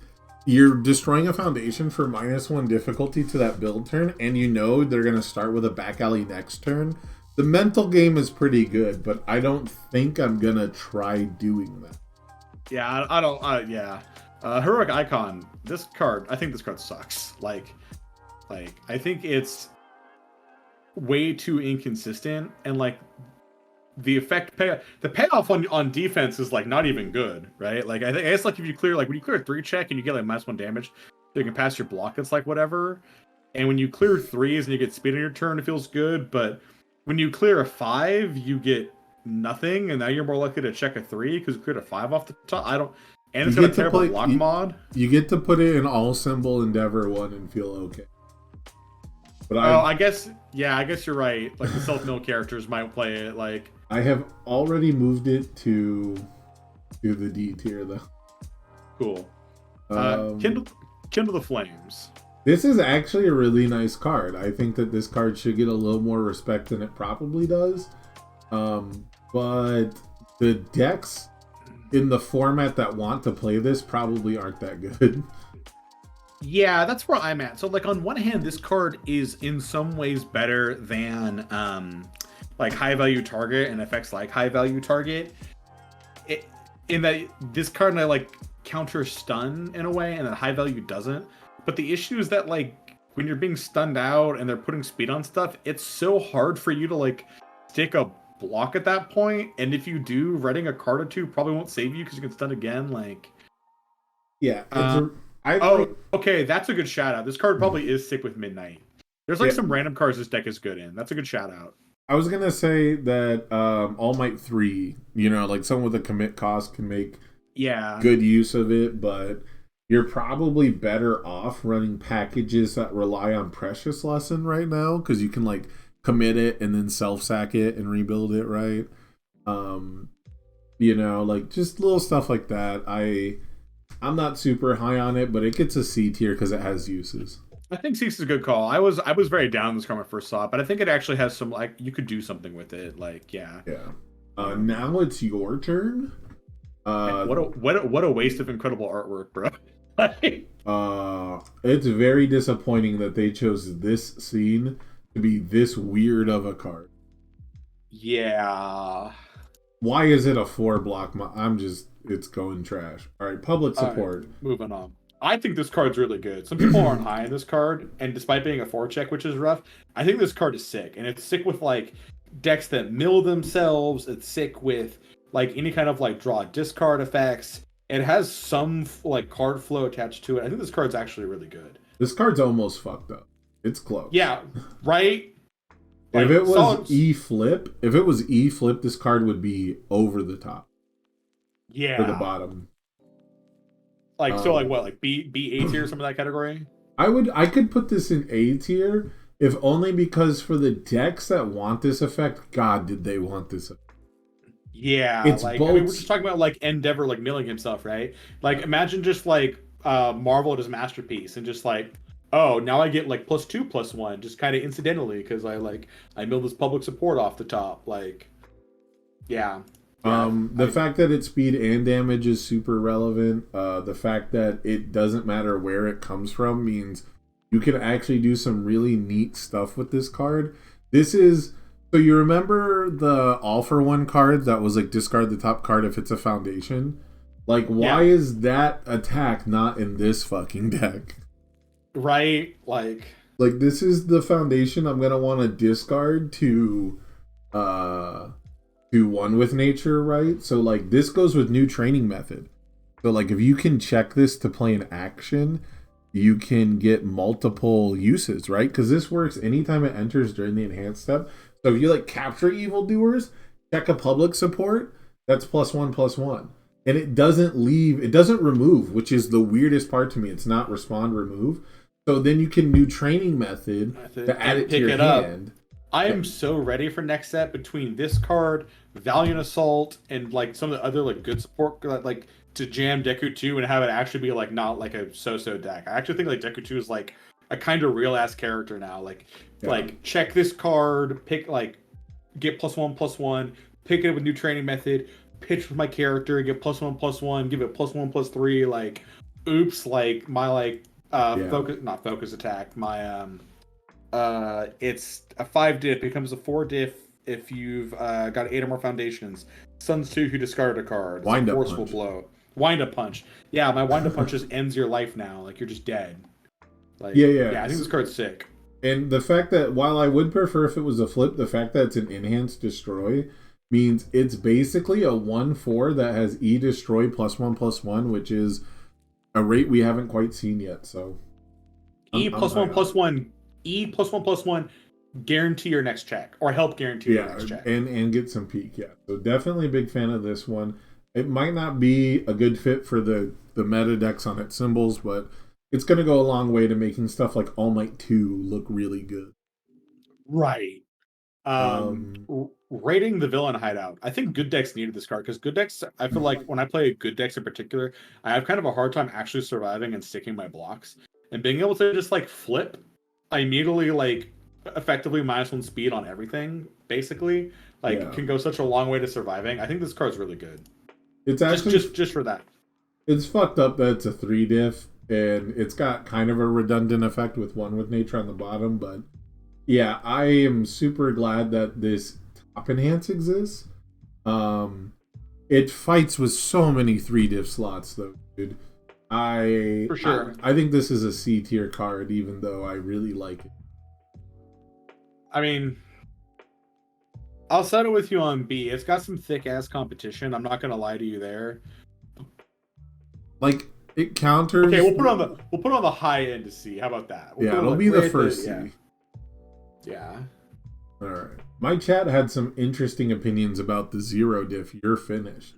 you're destroying a foundation for -1 difficulty to that build turn, and you know they're gonna start with a Back Alley next turn. The mental game is pretty good, but I don't think I'm gonna try doing that. Yeah, I don't. Heroic Icon. This card, I think this card sucks. Like I think it's way too inconsistent, and like the payoff on defense is like not even good, right? Like I guess like if you clear, like when you clear a 3 check and you get like -1 damage, so you can pass your block. It's like whatever. And when you clear 3s and you get speed on your turn, it feels good, but when you clear a 5, you get nothing, and now you're more likely to check a 3 because you cleared a 5 off the top. And it's got a terrible block mod. You get to put it in all symbol Endeavor 1 and feel okay. But I guess you're right. Like the self-mill characters might play it. Like I have already moved it to the D tier though. Cool. Kindle the Flames. This is actually a really nice card. I think that this card should get a little more respect than it probably does. But the decks in the format that want to play this probably aren't that good. Yeah, that's where I'm at. So like on one hand, this card is in some ways better than like High Value Target and effects like High Value Target. In that this card like counter stun in a way, and that High Value doesn't. But the issue is that, like, when you're being stunned out and they're putting speed on stuff, it's so hard for you to, like, stick a block at that point. And if you do, writing a card or 2 probably won't save you because you can stun again. Like, yeah. Okay, that's a good shout out. This card probably is sick with Midnight. There's, like, some random cards this deck is good in. That's a good shout out. I was going to say that All Might 3, like, someone with a commit cost can make good use of it, but you're probably better off running packages that rely on Precious Lesson right now, because you can like commit it and then self-sack it and rebuild it, right? You know, like just little stuff like that. I'm not super high on it, but it gets a C tier because it has uses. I think Cease is a good call. I was very down on this card when I first saw it, but I think it actually has some, like, you could do something with it. Like, yeah. Now it's your turn. What a waste of incredible artwork, bro. It's very disappointing that they chose this scene to be this weird of a card. Yeah. Why is it a 4-block? It's going trash. All right, public support. Right, moving on. I think this card's really good. Some people aren't high on this card, and despite being a 4-check, which is rough, I think this card is sick. And it's sick with like decks that mill themselves. It's sick with like any kind of like draw discard effects. It has some like card flow attached to it. I think this card's actually really good. This card's almost fucked up. It's close. Yeah, right? Like, if it was E-flip, this card would be over the top. Yeah. For the bottom. Like, so like what? Like B A tier, some of that category? I could put this in A tier, if only because for the decks that want this effect, God, did they want this effect. Yeah, it's like both... I mean, we're just talking about like Endeavor like milling himself, right? Like imagine just like Marvel at his masterpiece and just like, oh, now I get like +2/+1 just kind of incidentally because I milled this public support off the top. Like, yeah. The fact that its speed and damage is super relevant. The fact that it doesn't matter where it comes from means you can actually do some really neat stuff with this card. So you remember the All for One card that was like discard the top card if it's a foundation? Like, why is that attack not in this fucking deck? Right? Like this is the foundation I'm gonna want to discard to one with nature, right? So like this goes with new training method. So like if you can check this to play an action, you can get multiple uses, right? Because this works anytime it enters during the enhanced step. So if you like capture evildoers, check a public support, that's +1/+1. And it doesn't remove, which is the weirdest part to me. It's not respond, remove. So then you can do training method to add it to your hand. I am so ready for next set between this card, Valiant Assault, and like some of the other like good support, like to jam Deku 2 and have it actually be like not like a so-so deck. I actually think like Deku 2 is like a kind of real ass character now. Like check this card, pick like get +1/+1, pick it up with new training method, pitch for my character, get +1/+1, give it +1/+3. Like, oops, like my like focus attack. My it's a 5 diff, becomes a 4 diff if you've got 8 or more foundations. Sun Tzu who discarded a card. It's wind a up forceful punch. blow. Wind up punch. Yeah, my wind up punch just ends your life now. Like you're just dead. Like yeah, I think this card's sick. And the fact that while I would prefer if it was a flip, the fact that it's an enhanced destroy means it's basically a 1/4 that has E destroy +1/+1, which is a rate we haven't quite seen yet. So +1/+1. E +1/+1 guarantee your next check or help guarantee your next check. And get some peak, yeah. So definitely a big fan of this one. It might not be a good fit for the meta decks on its symbols, but it's going to go a long way to making stuff like All Might 2 look really good. Right. Rating the villain hideout. I think good decks needed this card because good decks, I feel like when I play good decks in particular, I have kind of a hard time actually surviving and sticking my blocks. And being able to just like flip, I immediately like effectively -1 speed on everything, basically. Like can go such a long way to surviving. I think this card's really good. It's actually just for that. It's fucked up that it's a 3 diff and it's got kind of a redundant effect with 1 with nature on the bottom, but yeah, I am super glad that this top enhance exists. It fights with so many 3 diff slots though, dude. For sure. I think this is a C tier card, even though I really like it. I mean, I'll settle with you on B. It's got some thick ass competition. I'm not gonna lie to you there. Like it counters. Okay, we'll put on the high end to C. How about that? It'll be the first C. Yeah. All right. My chat had some interesting opinions about the 0 diff. You're finished.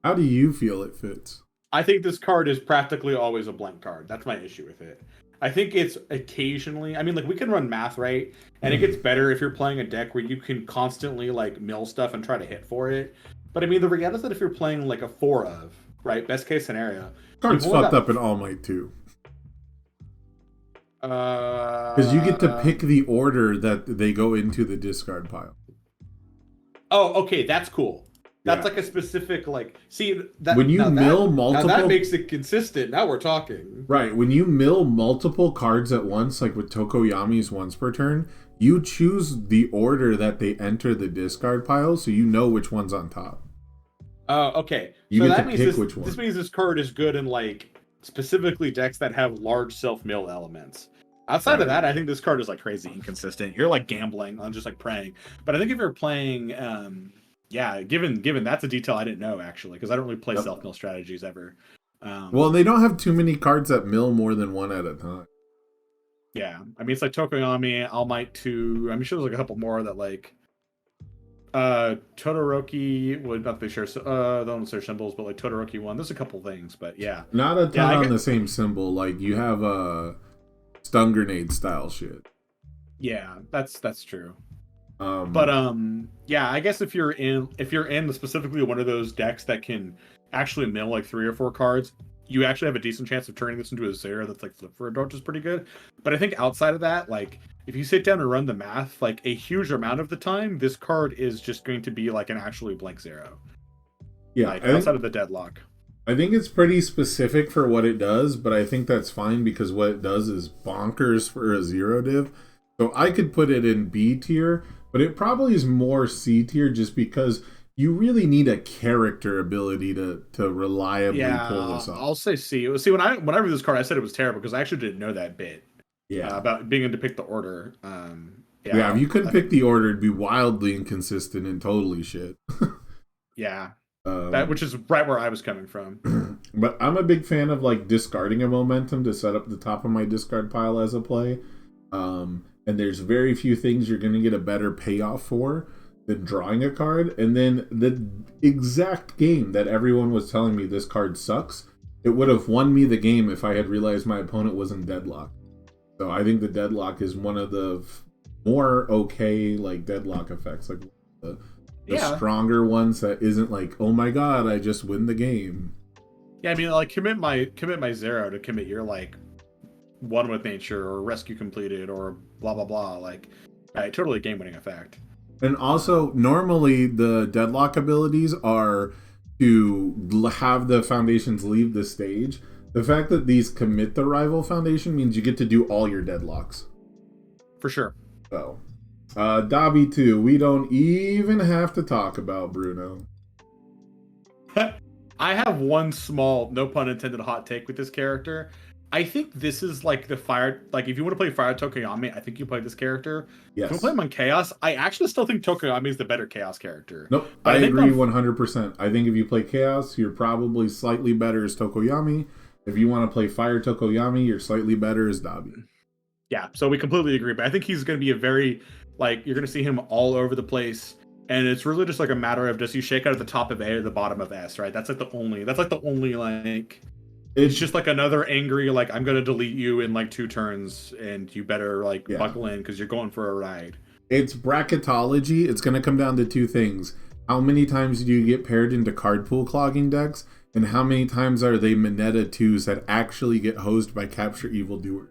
How do you feel it fits? I think this card is practically always a blank card. That's my issue with it. I think it's occasionally. I mean, like we can run math, right? And it gets better if you're playing a deck where you can constantly like mill stuff and try to hit for it. But I mean, the reality is that if you're playing like a 4 of, right, best case scenario, Card's fucked up in All Might too. Because you get to pick the order that they go into the discard pile. Oh, okay, that's cool. That's like a specific See that when you mill multiple. Now that makes it consistent. Now we're talking. Right, when you mill multiple cards at once, like with Tokoyami's once per turn, you choose the order that they enter the discard pile, so you know which one's on top. Oh, okay. You so get that to means pick which one. This means this card is good in specifically decks that have large self-mill elements. Outside of that, I think this card is crazy inconsistent. You're gambling on just praying. But I think if you're playing, given that's a detail I didn't know actually, because I don't really play self-mill strategies ever. Well, they don't have too many cards that mill more than one at a time. Yeah, I mean it's Tokoyami, All Might 2. I'm sure there's a couple more that Todoroki would not be sure. They don't share symbols, but Todoroki 1. There's a couple things, but yeah, not a ton on the same symbol. You have stun grenade style shit. Yeah, that's true. I guess if you're in specifically one of those decks that can actually mill 3 or 4 cards, you actually have a decent chance of turning this into a zero that's flip for a dart is pretty good. But I think outside of that, if you sit down and run the math, a huge amount of the time, this card is just going to be an actually blank zero. Yeah, outside of the deadlock. I think it's pretty specific for what it does, but I think that's fine because what it does is bonkers for a zero div. So I could put it in B tier, but it probably is more C tier just because you really need a character ability to reliably pull this off. I'll say C. See, when I read this card, I said it was terrible because I actually didn't know that bit. Yeah, about being able to pick the order. If you couldn't pick the order, it'd be wildly inconsistent and totally shit. Yeah. Which is right where I was coming from. But I'm a big fan of discarding a momentum to set up the top of my discard pile as a play. And there's very few things you're going to get a better payoff for than drawing a card. And then the exact game that everyone was telling me this card sucks, it would have won me the game if I had realized my opponent was in deadlock. So I think the deadlock is one of the more okay deadlock effects, the stronger ones that isn't oh my god, I just win the game. Yeah, I mean commit my zero to commit your one with nature or rescue completed or blah blah blah totally game winning effect. And also normally the deadlock abilities are to have the foundations leave the stage. The fact that these commit the rival foundation means you get to do all your deadlocks. For sure. So Dobby 2, we don't even have to talk about Bruno. I have one small, no pun intended, hot take with this character. I think this is the fire. If you want to play Fire Tokoyami, I think you play this character. Yes. If you play him on Chaos, I actually still think Tokoyami is the better Chaos character. Nope, I agree 100%. I think if you play Chaos, you're probably slightly better as Tokoyami. If you want to play Fire Tokoyami, you're slightly better as Dobby. Yeah, so we completely agree. But I think he's going to be a very, you're going to see him all over the place. And it's really just a matter of does he shake out at the top of A or the bottom of S, right? That's the only, it's just another angry, I'm going to delete you in 2 turns and you better buckle in because you're going for a ride. It's bracketology. It's going to come down to 2 things. How many times do you get paired into card pool clogging decks? And how many times are they Mineta 2s that actually get hosed by Capture Evildoer?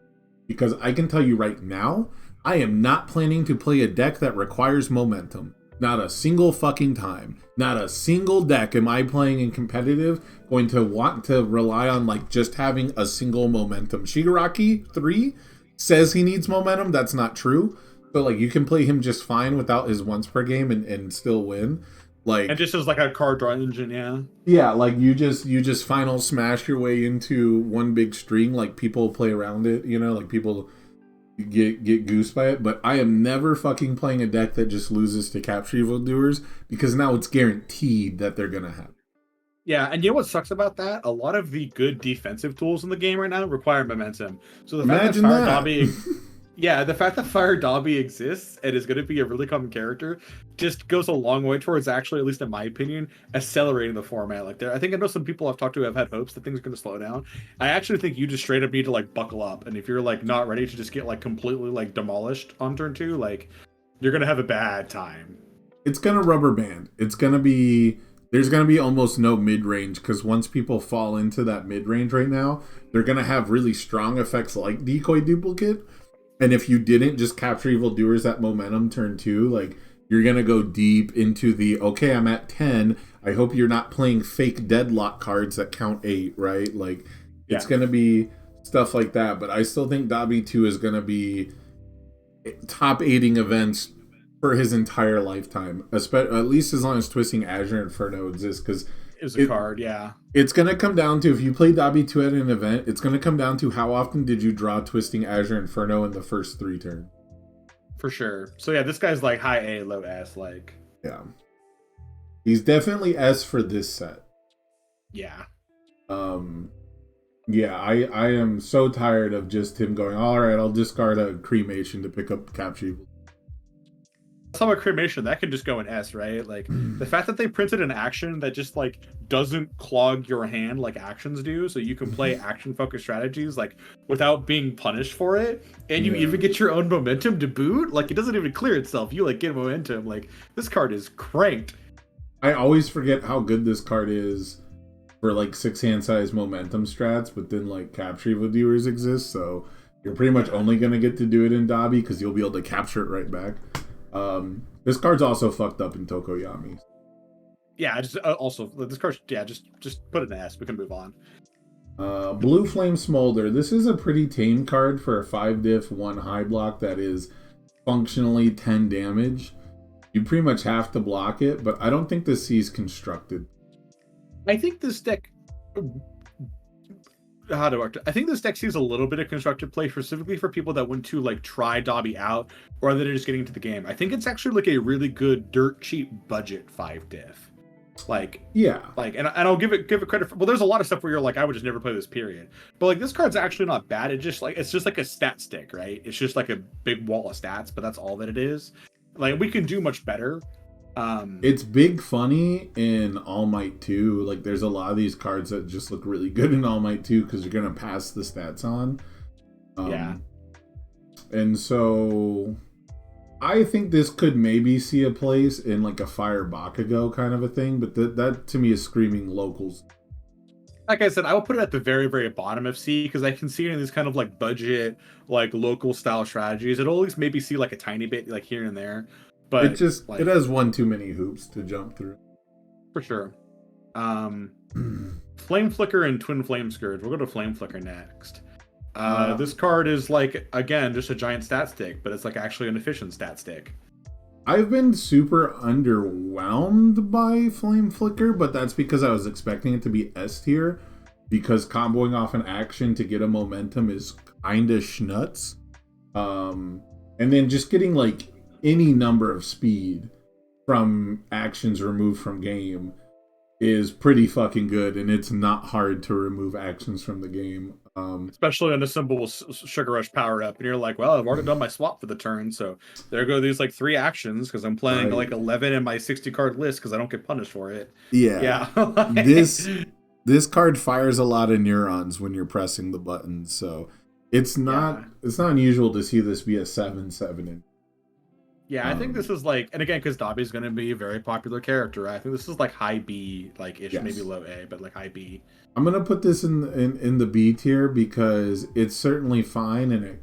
Because I can tell you right now, I am not planning to play a deck that requires momentum. Not a single fucking time. Not a single deck am I playing in competitive going to want to rely on just having a single momentum. Shigaraki 3 says he needs momentum. That's not true. So you can play him just fine without his once per game and still win. And just as a card draw engine, yeah. Yeah, you just final smash your way into one big string. People play around it, people get goose by it. But I am never fucking playing a deck that just loses to Capture Evildoers because now it's guaranteed that they're gonna have. Yeah, and you know what sucks about that? A lot of the good defensive tools in the game right now require momentum. So the fact that Fire Dobby Yeah, the fact that Fire Dobby exists and is going to be a really common character just goes a long way towards actually, at least in my opinion, accelerating the format. Like, I think I know some people I've talked to have had hopes that things are going to slow down. I actually think you just straight up need to like buckle up, and if you're like not ready to just get like completely like demolished on turn 2, like you're going to have a bad time. It's gonna rubber band. It's gonna be there's gonna be almost no mid range because once people fall into that mid range right now, they're gonna have really strong effects like decoy duplicate. And if you didn't just capture evildoers at momentum turn 2, like you're gonna go deep into the okay, I'm at 10. I hope you're not playing fake deadlock cards that count 8, right? Like it's gonna be stuff like that. But I still think Dobby 2 is gonna be top 8ing events for his entire lifetime, at least as long as Twisting Azure Inferno exists, because It's a card, yeah. It's going to come down to, if you play Dobby 2 at an event, it's going to come down to how often did you draw Twisting Azure Inferno in the first 3 turns. For sure. So yeah, this guy's like high A, low S, like. Yeah. He's definitely S for this set. Yeah. Yeah, I am so tired of just him going, all right, I'll discard a cremation to pick up Capture Evil. Some of cremation that can just go in S, right? Like the fact that they printed an action that just like doesn't clog your hand like actions do, so you can play action focused strategies like without being punished for it, and you even get your own momentum to boot. Like it doesn't even clear itself. You like get momentum. Like this card is cranked. I always forget how good this card is for like 6 hand size momentum strats, but then like Capture Evil Doers exist, so you're pretty much only gonna get to do it in Dobby because you'll be able to capture it right back. This card's also fucked up in Tokoyami. Yeah, just also this card. Yeah, just put it in S. We can move on. Blue Flame Smolder. This is a pretty tame card for a 5 diff 1 high block that is functionally 10 damage. You pretty much have to block it, but I don't think this sees constructed. I think this deck. I think this deck sees a little bit of constructed play specifically for people that want to like try Dobby out or that are just getting into the game. I think it's actually like a really good dirt cheap budget 5 diff. Like and I'll give it credit for, well, there's a lot of stuff where you're like I would just never play this period. But like this card's actually not bad. It's just like a stat stick, right? It's just like a big wall of stats, but that's all that it is. Like we can do much better. It's big funny in All Might 2. Like there's a lot of these cards that just look really good in All Might 2 because you're gonna pass the stats on. And so I think this could maybe see a place in like a Fire Bakugo kind of a thing, but that to me is screaming locals. Like I said, I will put it at the very, very bottom of C because I can see it in these kind of like budget, like local style strategies. It'll always maybe see like a tiny bit like here and there. But it just like, it has one too many hoops to jump through. For sure. Flame Flicker and Twin Flame Scourge. We'll go to Flame Flicker next. This card is like, again, just a giant stat stick, but it's like actually an efficient stat stick. I've been super underwhelmed by Flame Flicker, but that's because I was expecting it to be S tier, because comboing off an action to get a momentum is kinda schnuts. And then just getting like any number of speed from actions removed from game is pretty fucking good, and it's not hard to remove actions from the game. Especially on a simple Sugar Rush power up, and you're like, well, I've already done my swap for the turn, so there go these like 3 actions because I'm playing like 11 in my 60 card list because I don't get punished for it. Yeah. This card fires a lot of neurons when you're pressing the buttons, so it's not unusual to see this be a 7/7. Yeah, I think this is like, and again, because Dobby's going to be a very popular character, I think this is like high B, like ish, maybe low A, but like high B. I'm gonna put this in the B tier because it's certainly fine and it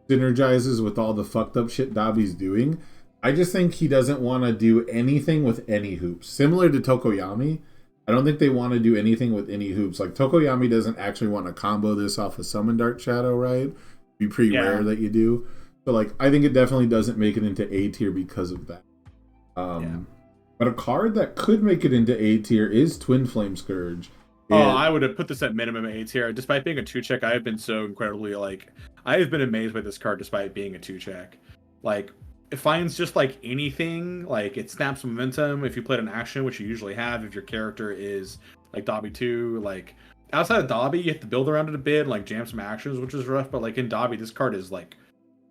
synergizes with all the fucked up shit Dobby's doing. I just think he doesn't want to do anything with any hoops. Similar to Tokoyami, I don't think they want to do anything with any hoops. Like Tokoyami doesn't actually want to combo this off of Summon Dark Shadow, right? It'd be pretty rare that you do. So like, I think it definitely doesn't make it into A tier because of that. But a card that could make it into A tier is Twin Flame Scourge. I would have put this at minimum A tier. Despite being a 2-check, I have been so incredibly I have been amazed by this card despite being a 2-check. Like, it finds just like anything, like it snaps momentum if you played an action, which you usually have if your character is like Dobby 2. Like, outside of Dobby, you have to build around it a bit, like jam some actions, which is rough, but like in Dobby, this card is like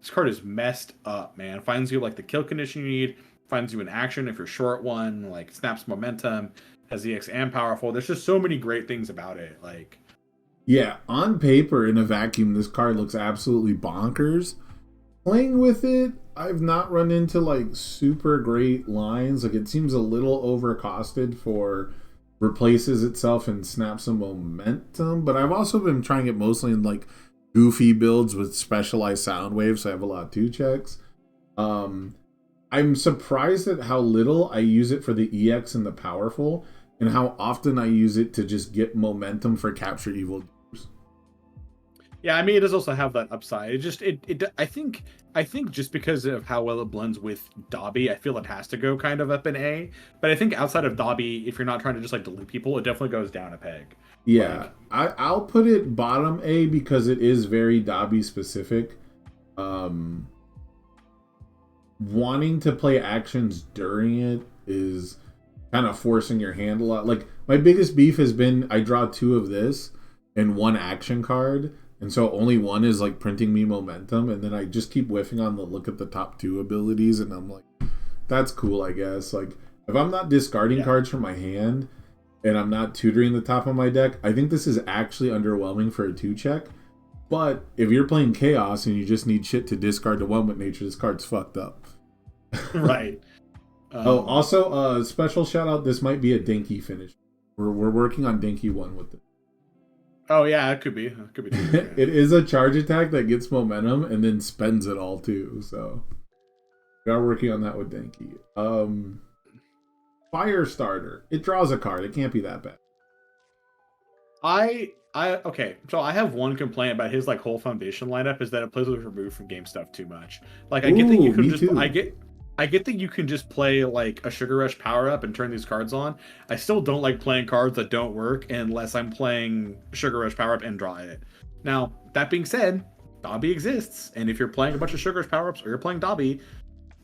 This card is messed up, man. Finds you like the kill condition you need, finds you an action if you're short one, like snaps momentum, has EX and powerful. There's just so many great things about it. Like, yeah, on paper in a vacuum, this card looks absolutely bonkers. Playing with it, I've not run into like super great lines. Like, it seems a little overcosted for replaces itself and snaps some momentum. But I've also been trying it mostly in like goofy builds with specialized sound waves. So I have a lot of 2-checks. I'm surprised at how little I use it for the EX and the powerful, and how often I use it to just get momentum for capture evil. yeah, I mean, it does also have that upside. It just, I think just because of how well it blends with Dobby, I feel it has to go kind of up in A. But I think outside of Dobby, if you're not trying to just like delete people, it definitely goes down a peg. Yeah, I'll put it bottom A because it is very Dobby specific. Wanting to play actions during it is kind of forcing your hand a lot. Like, my biggest beef has been I draw 2 of this and 1 action card, and so only 1 is like printing me momentum, and then I just keep whiffing on the look at the top 2 abilities, and I'm like, that's cool, I guess. Like, if I'm not discarding cards from my hand and I'm not tutoring the top of my deck, I think this is actually underwhelming for a 2-check. But if you're playing Chaos and you just need shit to discard to 1 with nature, this card's fucked up. Right. Also, special shout out, this might be a Dinky finish. We're working on Dinky 1 with it. Oh yeah, it could be. It could be. Too, It is a charge attack that gets momentum and then spends it all too. So we are working on that with Dinky. Firestarter. It draws a card. It can't be that bad. Okay, so I have one complaint about his like whole foundation lineup is that it plays with remove from game stuff too much. Like, I get that you can just too. I get that you can just play like a Sugar Rush power up and turn these cards on. I still don't like playing cards that don't work unless I'm playing Sugar Rush power up and draw it. Now, that being said, Dobby exists, and if you're playing a bunch of Sugar Rush power ups or you're playing Dobby,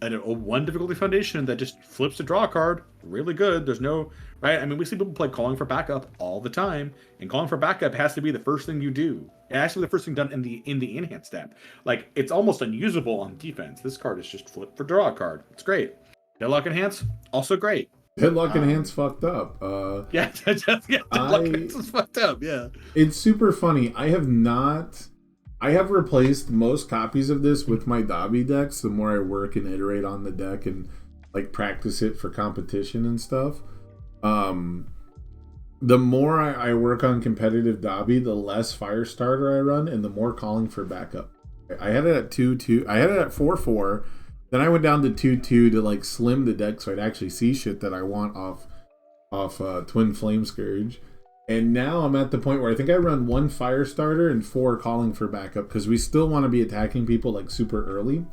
a 1 difficulty foundation that just flips to draw a card, really good. There's no, right? I mean, we see people play Calling for Backup all the time, and Calling for Backup has to be the first thing you do. It has to be the first thing done in the enhanced step. Like, it's almost unusable on defense. This card is just flip for draw a card. It's great. Deadlock Enhance, also great. Deadlock Enhance fucked up. Yeah, Deadlock Enhance is fucked up, yeah. It's super funny. I have replaced most copies of this with my Dobby decks the more I work and iterate on the deck and like practice it for competition and stuff. The more I work on competitive Dobby, the less Firestarter I run and the more Calling for Backup. I had it at 2-2. I had it at 4-4. Then I went down to 2-2 to like slim the deck so I'd actually see shit that I want off Twin Flame Scourge. And now I'm at the point where I think I run 1 Firestarter and 4 Calling for Backup because we still want to be attacking people like super early.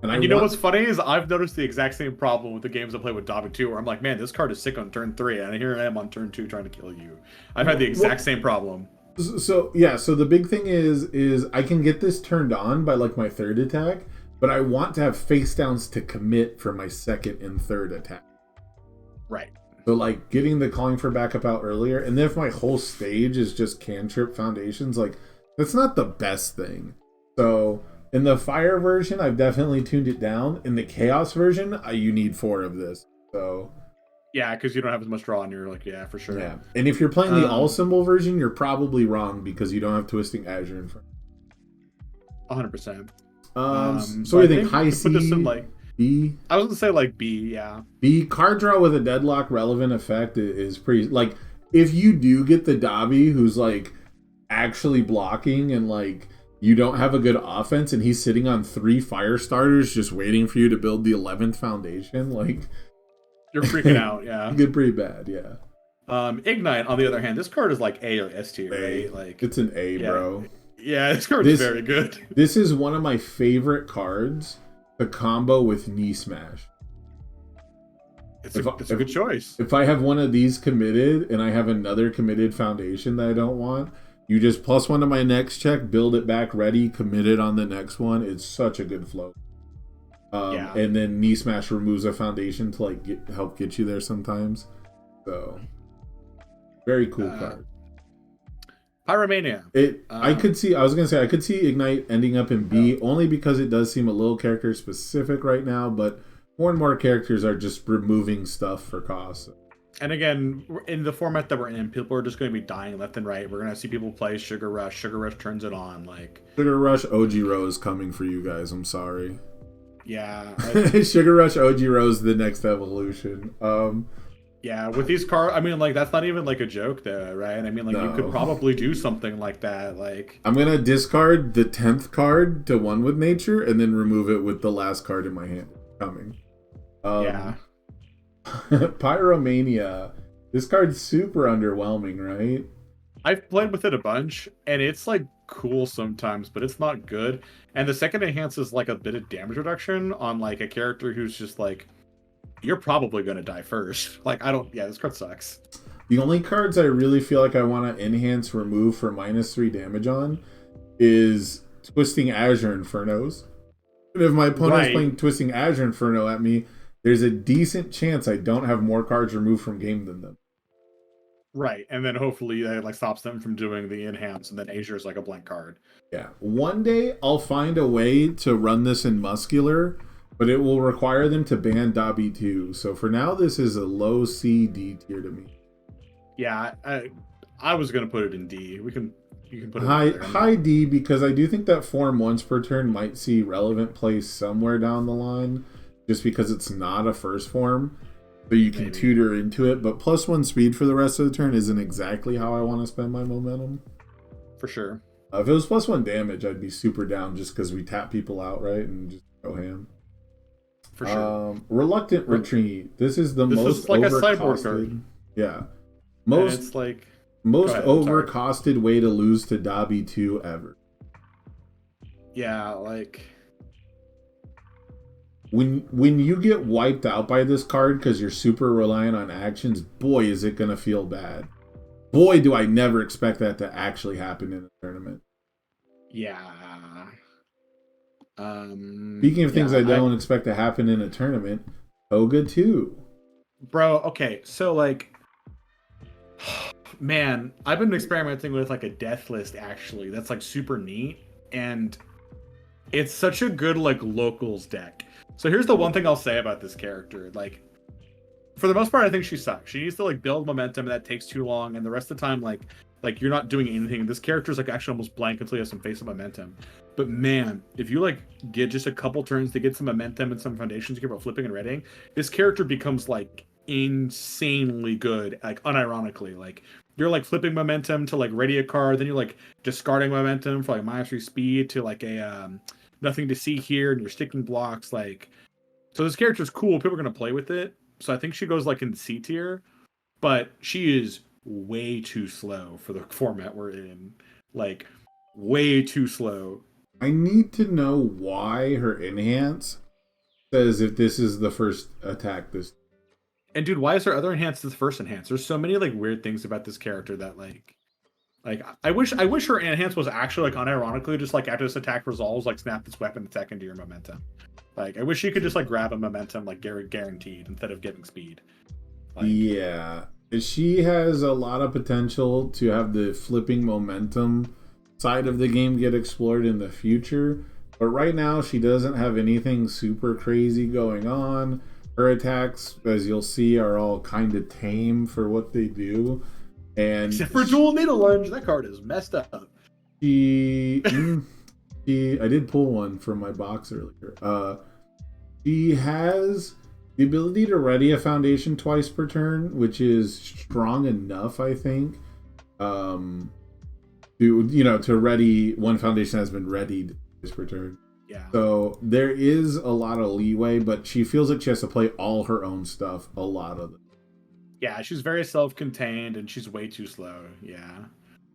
And you know what's funny is I've noticed the exact same problem with the games I play with Dobby 2, where I'm like, man, this card is sick on turn 3, and here I am on turn 2 trying to kill you. I've had the exact same problem. So the big thing is I can get this turned on by like my 3rd attack, but I want to have face downs to commit for my 2nd and 3rd attack. Right. So like getting the Calling for Backup out earlier, and then if my whole stage is just cantrip foundations, like that's not the best thing. So in the Fire version, I've definitely tuned it down. In the Chaos version, you need 4 of this. So yeah, because you don't have as much draw, and you're like, yeah, for sure. Yeah, and if you're playing the all symbol version, you're probably wrong because you don't have Twisting Azure in front. 100%. So what do you think? High C, put this in like B? I was gonna say like B, yeah. B, card draw with a deadlock relevant effect is pretty, like, if you do get the Dobby who's like actually blocking and like you don't have a good offense and he's sitting on 3 Firestarters just waiting for you to build the 11th foundation, like you're freaking out. Yeah, you get pretty bad. Yeah. Ignite, on the other hand, this card is like A or S tier, right? Like it's an A, bro. Yeah, this card is very good. This is one of my favorite cards to combo with Knee Smash. It's a good choice. If I have one of these committed and I have another committed foundation that I don't want, you just +1 to my next check, build it back ready, commit it on the next one. It's such a good flow. And then Knee Smash removes a foundation to like help get you there sometimes. So very cool card. Pyromania. I could see. I was gonna say I could see Ignite ending up in B only because it does seem a little character specific right now. But more and more characters are just removing stuff for cost. And again, in the format that we're in, people are just going to be dying left and right. We're going to see people play Sugar Rush. Sugar Rush turns it on. Like Sugar Rush OG Rose coming for you guys. I'm sorry. Yeah. Sugar Rush OG Rose, the next evolution. Yeah, with these cards, I mean, like, that's not even, like, a joke, though, right? I mean, like, you could probably do something like that, like... I'm gonna discard the 10th card to One with Nature, and then remove it with the last card in my hand. Coming. Yeah. Pyromania. This card's super underwhelming, right? I've played with it a bunch, and it's, like, cool sometimes, but it's not good. And the second enhance is, like, a bit of damage reduction on, like, a character who's just, like... You're probably going to die first. Like, yeah, this card sucks. The only cards I really feel like I want to enhance remove for -3 damage on is Twisting Azure Infernos. And if my opponent's playing Twisting Azure Inferno at me, there's a decent chance I don't have more cards removed from game than them. Right, and then hopefully that like stops them from doing the enhance, and then Azure is like a blank card. Yeah. One day I'll find a way to run this in Muscular, but it will require them to ban Dobby 2. So for now, this is a low C, D tier to me. Yeah, I was going to put it in D. You can put it high D, because I do think that form once per turn might see relevant play somewhere down the line, just because it's not a first form. So you can tutor into it, but +1 speed for the rest of the turn isn't exactly how I want to spend my momentum. For sure. If it was +1 damage, I'd be super down just because we tap people out, right, and just go ham. For sure. Reluctant Retreat. This is the most is like a cyborg overcosted. card. Yeah. It's like most overcosted way to lose to Dobby 2 ever. Yeah, like when you get wiped out by this card because you're super reliant on actions, boy, is it gonna feel bad. Boy, do I never expect that to actually happen in a tournament. Yeah. Speaking of things I don't expect to happen in a tournament, Toga 2. Bro, okay, so like, man, I've been experimenting with like a death list actually. That's like super neat, and it's such a good like locals deck. So here's the one thing I'll say about this character. Like, for the most part, I think she sucks. She needs to like build momentum, and that takes too long. And the rest of the time, like you're not doing anything. This character's like actually almost blank until you have some face of momentum. But man, if you like get just a couple turns to get some momentum and some foundations, you care about flipping and reading, this character becomes like insanely good. Like unironically, like you're like flipping momentum to like ready a card, then you're like discarding momentum for like -3 speed to like a nothing to see here, and you're sticking blocks. Like, so this character's cool. People are gonna play with it. So I think she goes like in C tier, but she is way too slow for the format we're in. Like, way too slow. I need to know why her enhance says if this is the first attack this. And dude, why is her other enhance this first enhance? There's so many like weird things about this character that like I wish her enhance was actually like unironically just like after this attack resolves, like snap this weapon attack into your momentum. Like I wish you could just like grab a momentum like guaranteed instead of getting speed. Like, yeah, she has a lot of potential to have the flipping momentum side of the game get explored in the future, but right now she doesn't have anything super crazy going on. Her attacks, as you'll see, are all kind of tame for what they do, and except for dual needle lunge, that card is messed up. I did pull one from my box earlier. She has the ability to ready a foundation twice per turn, which is strong enough, I think. To ready one foundation has been readied twice per turn. Yeah. So there is a lot of leeway, but she feels like she has to play all her own stuff a lot of it. Yeah, she's very self-contained and she's way too slow. Yeah.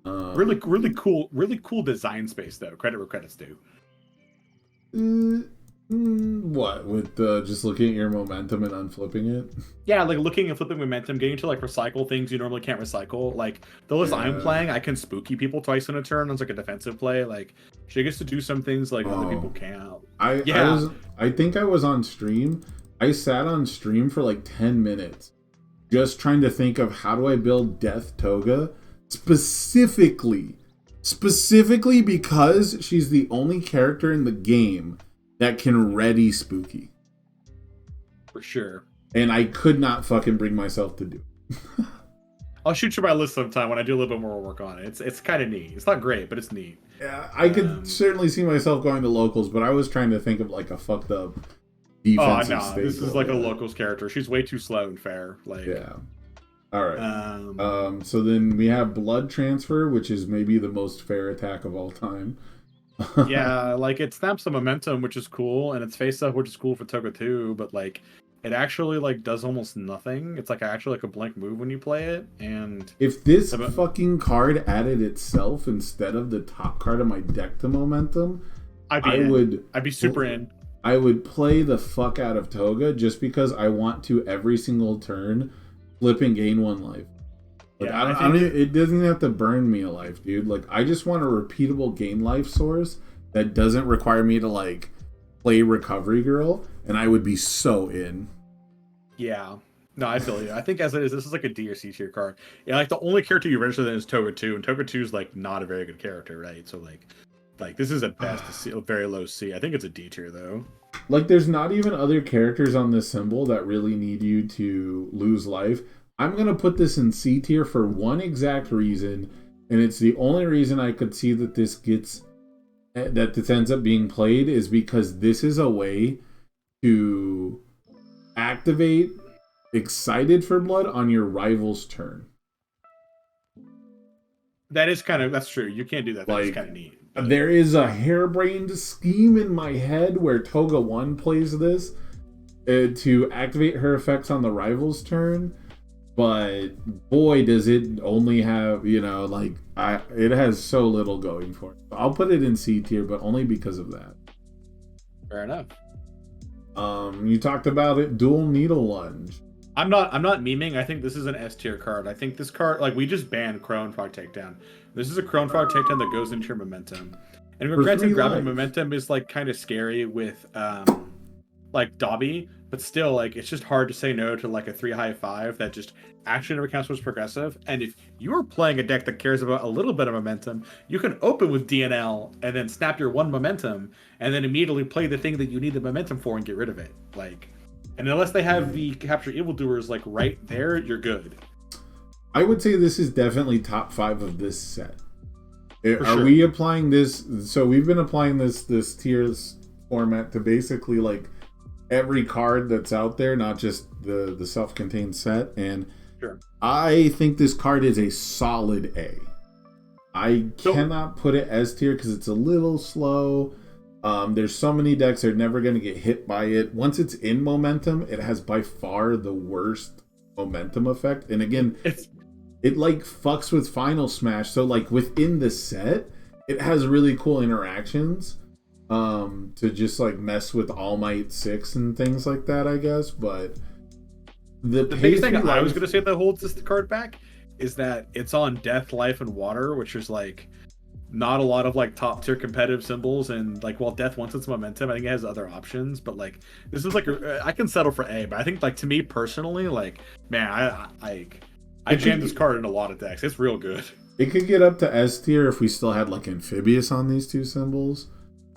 Really cool design space though. Credit where credit's due. What with just looking at your momentum and unflipping it? Yeah, like looking and flipping momentum, getting to like recycle things you normally can't recycle. Like the list I'm playing, I can spooky people twice in a turn as like a defensive play. Like she gets to do some things like other people can't. I think I was on stream. I sat on stream for like 10 minutes just trying to think of how do I build Death Toga specifically Specifically because she's the only character in the game that can ready spooky. For sure. And I could not fucking bring myself to do it. I'll shoot you my list sometime when I do a little bit more work on it. It's kind of neat. It's not great, but it's neat. Yeah, I could certainly see myself going to locals, but I was trying to think of like a fucked up defensive staple. This is like a locals character. She's way too slow and fair. Like, yeah. All right. So then we have Blood Transfer, which is maybe the most fair attack of all time. Yeah, like it snaps the momentum, which is cool, and it's face up, which is cool for Toga too. But like, it actually like does almost nothing. It's like actually like a blank move when you play it. And if this fucking card added itself instead of the top card of my deck to momentum, I'd be super in. I would play the fuck out of Toga just because I want to every single turn flip and gain 1 life. Like, yeah, it doesn't have to burn me a life, dude. Like, I just want a repeatable gain life source that doesn't require me to like play Recovery Girl, and I would be so in. Yeah. No, I feel you. I think as it is, this is like a D or C tier card. Yeah, like the only character you register then is Toga 2, and Toga 2 is like not a very good character, right? So like this is at best a very low C. I think it's a D tier though. Like, there's not even other characters on this symbol that really need you to lose life. I'm going to put this in C tier for one exact reason, and it's the only reason I could see that this ends up being played is because this is a way to activate Excited for Blood on your rival's turn. That's true. You can't do that. That's kind of neat. There is a harebrained scheme in my head where Toga 1 plays this to activate her effects on the rival's turn, but boy, does it only have, it has so little going for it. I'll put it in C tier, but only because of that. Fair enough. You talked about it, Dual Needle Lunge. I'm not memeing. I think this is an S tier card. I think this card, like, we just banned Crone Frog Takedown. This is a Crone Frog Takedown that goes into your momentum. And granted, grabbing momentum is like kind of scary with like Dobby, but still, like, it's just hard to say no to like a 3 high 5 that just actually never counts as progressive. And if you're playing a deck that cares about a little bit of momentum, you can open with DNL and then snap your 1 momentum and then immediately play the thing that you need the momentum for and get rid of it. Like, and unless they have the Capture Evildoers like right there, you're good. I would say this is definitely top 5 of this set. We applying this? So we've been applying this tiers format to basically like every card that's out there, not just the self-contained set. And sure. I think this card is a solid A. I cannot put it S tier because it's a little slow. There's so many decks that are never going to get hit by it. Once it's in momentum, it has by far the worst momentum effect. And again, it like fucks with Final Smash. So like within the set, it has really cool interactions to just like mess with All Might 6 and things like that, I guess. But the biggest thing I was going to say that holds this card back is that it's on Death, Life, and Water, which is like not a lot of like top tier competitive symbols. And like, while Death wants its momentum, I think it has other options. But like, this is like I can settle for A. But I think like to me personally, like, man, I jammed this card in a lot of decks. It's real good. It could get up to S tier if we still had like Amphibious on these 2 symbols.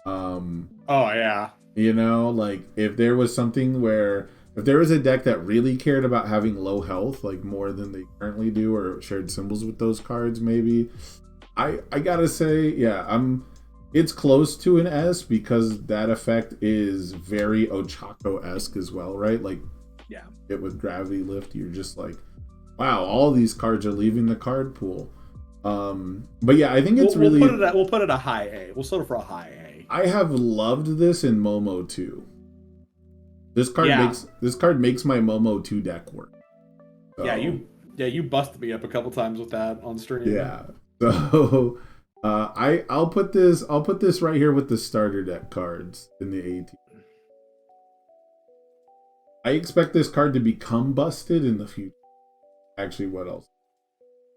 Oh yeah. Like if there was something where if there was a deck that really cared about having low health, like more than they currently do, or shared symbols with those cards, maybe. I gotta say, yeah, it's close to an S because that effect is very Ochako-esque as well, right? Like, yeah, it with Gravity Lift, you're just like, wow, all these cards are leaving the card pool. But yeah, I think it's we'll put it a high A. We'll settle for a high A. I have loved this in Momo 2. This card makes my Momo 2 deck work. So, you busted me up a couple times with that on stream. Yeah. So I'll put this right here with the starter deck cards in the A team. I expect this card to become busted in the future. Actually, what else?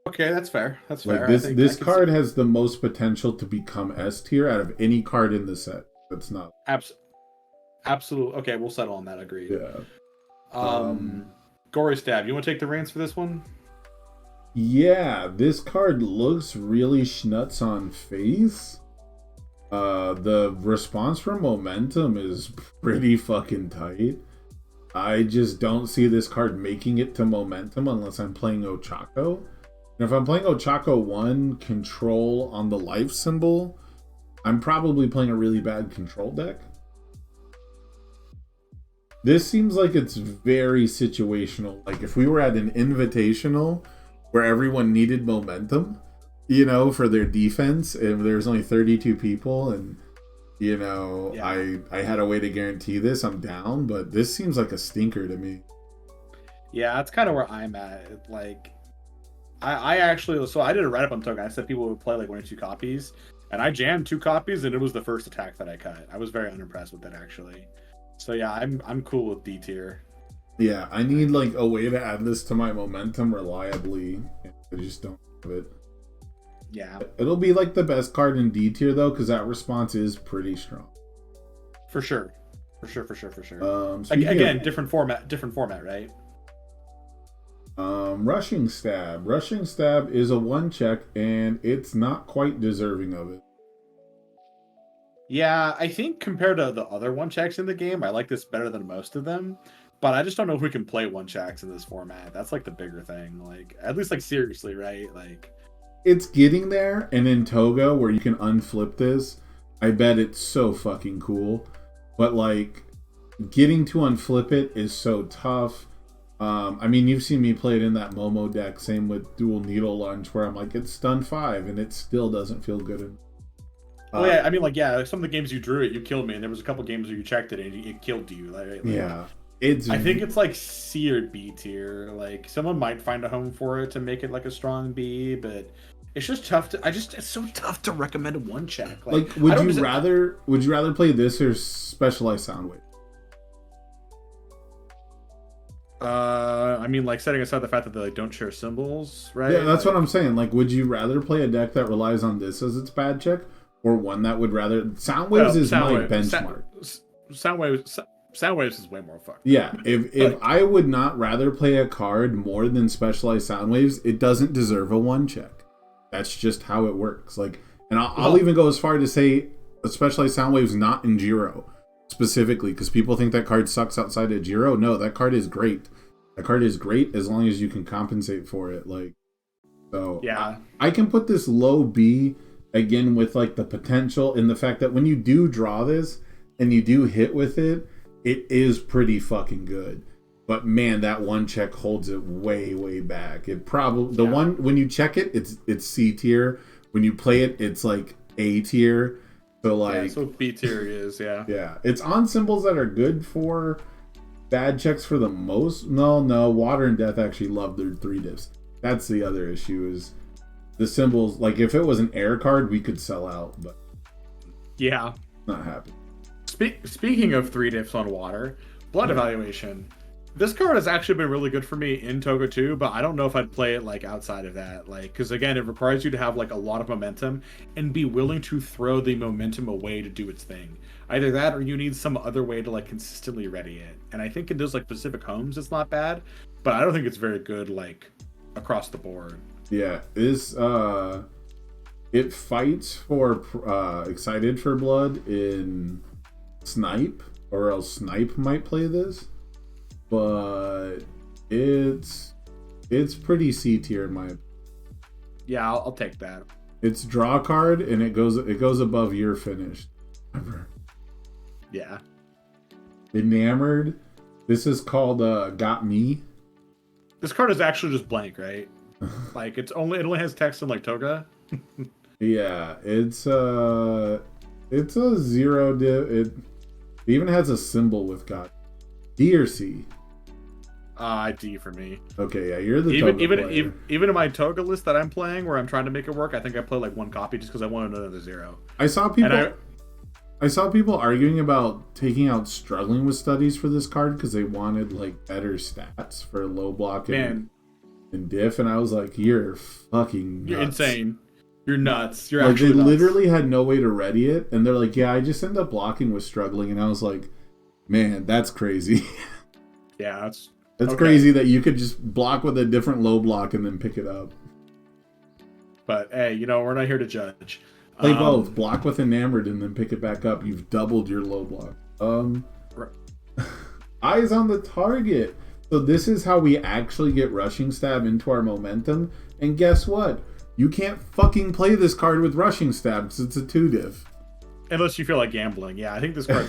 Okay, that's fair. That's like fair. This card has the most potential to become S tier out of any card in the set. That's not absolutely. Okay, we'll settle on that. Agreed. Yeah. Gory Stab. You want to take the reins for this one? Yeah, this card looks really schnuts on face. The response from momentum is pretty fucking tight. I just don't see this card making it to momentum unless I'm playing Ochako. And if I'm playing Ochako 1 control on the life symbol, I'm probably playing a really bad control deck. This seems like it's very situational. Like if we were at an invitational where everyone needed momentum, you know, for their defense, and there's only 32 people, and you know, yeah. I had a way to guarantee this, I'm down, but this seems like a stinker to me. Yeah, that's kind of where I'm at. Like, I actually, so I did a write-up on token. I said people would play like 1 or 2 copies, and I jammed 2 copies, and it was the first attack that I cut. I was very unimpressed with it, actually. So yeah, I'm cool with D tier. Yeah, I need like a way to add this to my momentum reliably. I just don't have it. Yeah. It'll be like the best card in D tier though, because that response is pretty strong. For sure. Again, different format, right? Rushing Stab. Rushing Stab is a 1-check, and it's not quite deserving of it. Yeah, I think compared to the other 1-checks in the game, I like this better than most of them. But I just don't know if we can play 1-checks in this format. That's like the bigger thing. Like, at least like seriously, right? Like, it's getting there, and in Toga, where you can unflip this, I bet it's so fucking cool. But like, getting to unflip it is so tough. I mean, you've seen me play it in that Momo deck, same with Dual Needle Lunge, where I'm like, it's stun 5, and it still doesn't feel good. Well, yeah, I mean, like, yeah, some of the games you drew it, you killed me, and there was a couple games where you checked it, and it killed you. Like, yeah. I think it's like C or B tier. Like, someone might find a home for it to make it like a strong B, but it's just tough to. It's so tough to recommend a 1-check. Like would you rather play this or Specialized Soundwave? I mean, like, setting aside the fact that they like don't share symbols, right? Yeah, that's what I'm saying. Like, would you rather play a deck that relies on this as its bad check, or one that would rather Soundwaves is my benchmark. Soundwaves is way more fucked. Yeah, if I would not rather play a card more than Specialized Soundwaves, it doesn't deserve a 1-check. That's just how it works. Like, and I'll even go as far to say a Specialized Soundwaves not in Jiro specifically, because people think that card sucks outside of Jiro. No, that card is great. That card is great as long as you can compensate for it. Like, so yeah, I can put this low B again with like the potential in the fact that when you do draw this and you do hit with it, it is pretty fucking good. But man, that 1-check holds it way, way back. It probably one when you check it, it's C tier. When you play it, it's like A tier. So like, that's what B tier is. Yeah. It's on symbols that are good for bad checks for the most. No, Water and Death actually love their 3 diffs. That's the other issue is the symbols. Like if it was an air card, we could sell out, but yeah, not happening. Speaking of 3 diffs on Water, Blood Evaluation. This card has actually been really good for me in Toga 2, but I don't know if I'd play it like outside of that. Like, because again, it requires you to have like a lot of momentum and be willing to throw the momentum away to do its thing. Either that, or you need some other way to like consistently ready it. And I think in those like Pacific Homes, it's not bad, but I don't think it's very good like across the board. Yeah, it fights for Excited for Blood in Snipe, or else Snipe might play this. But it's pretty C tier in my opinion. Yeah, I'll take that. It's draw card and it goes above your finished. Yeah. Enamored. This is called Got Me. This card is actually just blank, right? Like it only has text in like Toga. Yeah, it's a 0 div. It even has a symbol with Got D or C. D for me. Okay, yeah, you're the Toga player. Even in my Toga list that I'm playing, where I'm trying to make it work, I think I play like 1 copy just because I wanted another 0. I saw people arguing about taking out Struggling with Studies for this card because they wanted like better stats for low block and diff, and I was like, you're fucking nuts. You're insane. You're nuts. You're like, actually they nuts. literally had no way to ready it, and they're like, yeah, I just end up blocking with Struggling, and I was like, man, that's crazy. Yeah, It's crazy that you could just block with a different low block and then pick it up. But hey, you know, we're not here to judge. Play both. Block with Enamored and then pick it back up. You've doubled your low block. Eyes on the target. So this is how we actually get Rushing Stab into our momentum. And guess what? You can't fucking play this card with Rushing Stab because it's a 2-diff. Unless you feel like gambling. Yeah, I think this card...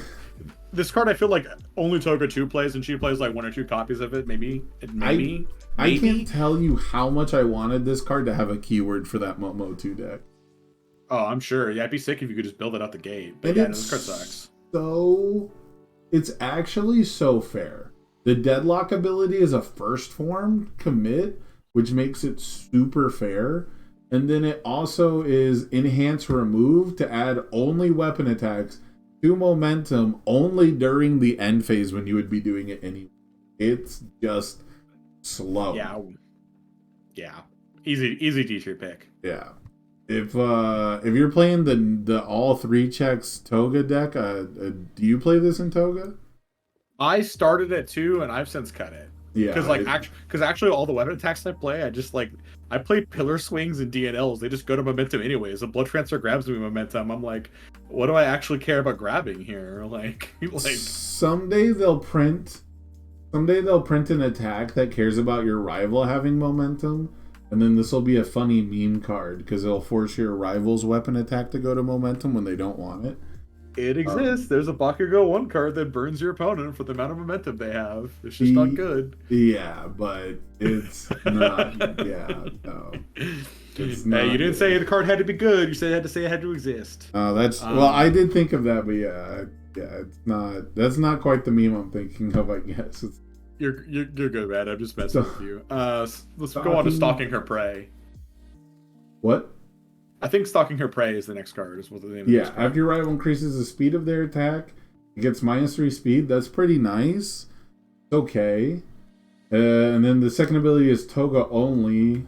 This card, I feel like only Toga 2 plays, and she plays like 1 or 2 copies of it, maybe. I can't tell you how much I wanted this card to have a keyword for that Momo 2 deck. Oh, I'm sure. Yeah, it'd be sick if you could just build it out the gate. But yeah, no, this card sucks. It's actually so fair. The Deadlock ability is a first form commit, which makes it super fair. And then it also is Enhance Remove to add only weapon attacks to momentum only during the end phase when you would be doing it anyway. It's just slow. Yeah. Easy D-tier pick. Yeah. If you're playing the all 3 checks Toga deck, do you play this in Toga? I started at 2 and I've since cut it. Yeah. Because actually all the weapon attacks I play, I play Pillar Swings and DNLs. They just go to momentum anyways. A Blood Transfer grabs me momentum. I'm like, what do I actually care about grabbing here? Like someday they'll print an attack that cares about your rival having momentum, and then this will be a funny meme card because it'll force your rival's weapon attack to go to momentum when they don't want it. It exists. There's a Bakugo 1 card that burns your opponent for the amount of momentum they have. It's just not good. Yeah, but it's not. Yeah, no. It's not. Hey, you didn't say the card had to be good. You said it had to say it had to exist. Well, I did think of that, but yeah, it's not. That's not quite the meme I'm thinking of. I guess you're good, man. I'm just messing with you. Let's go on to Stalking Her Prey. What? I think Stalking Her Prey is the next card. Is what the name of this card. After your rival increases the speed of their attack, it gets -3 speed. That's pretty nice. It's okay. And then the second ability is Toga only.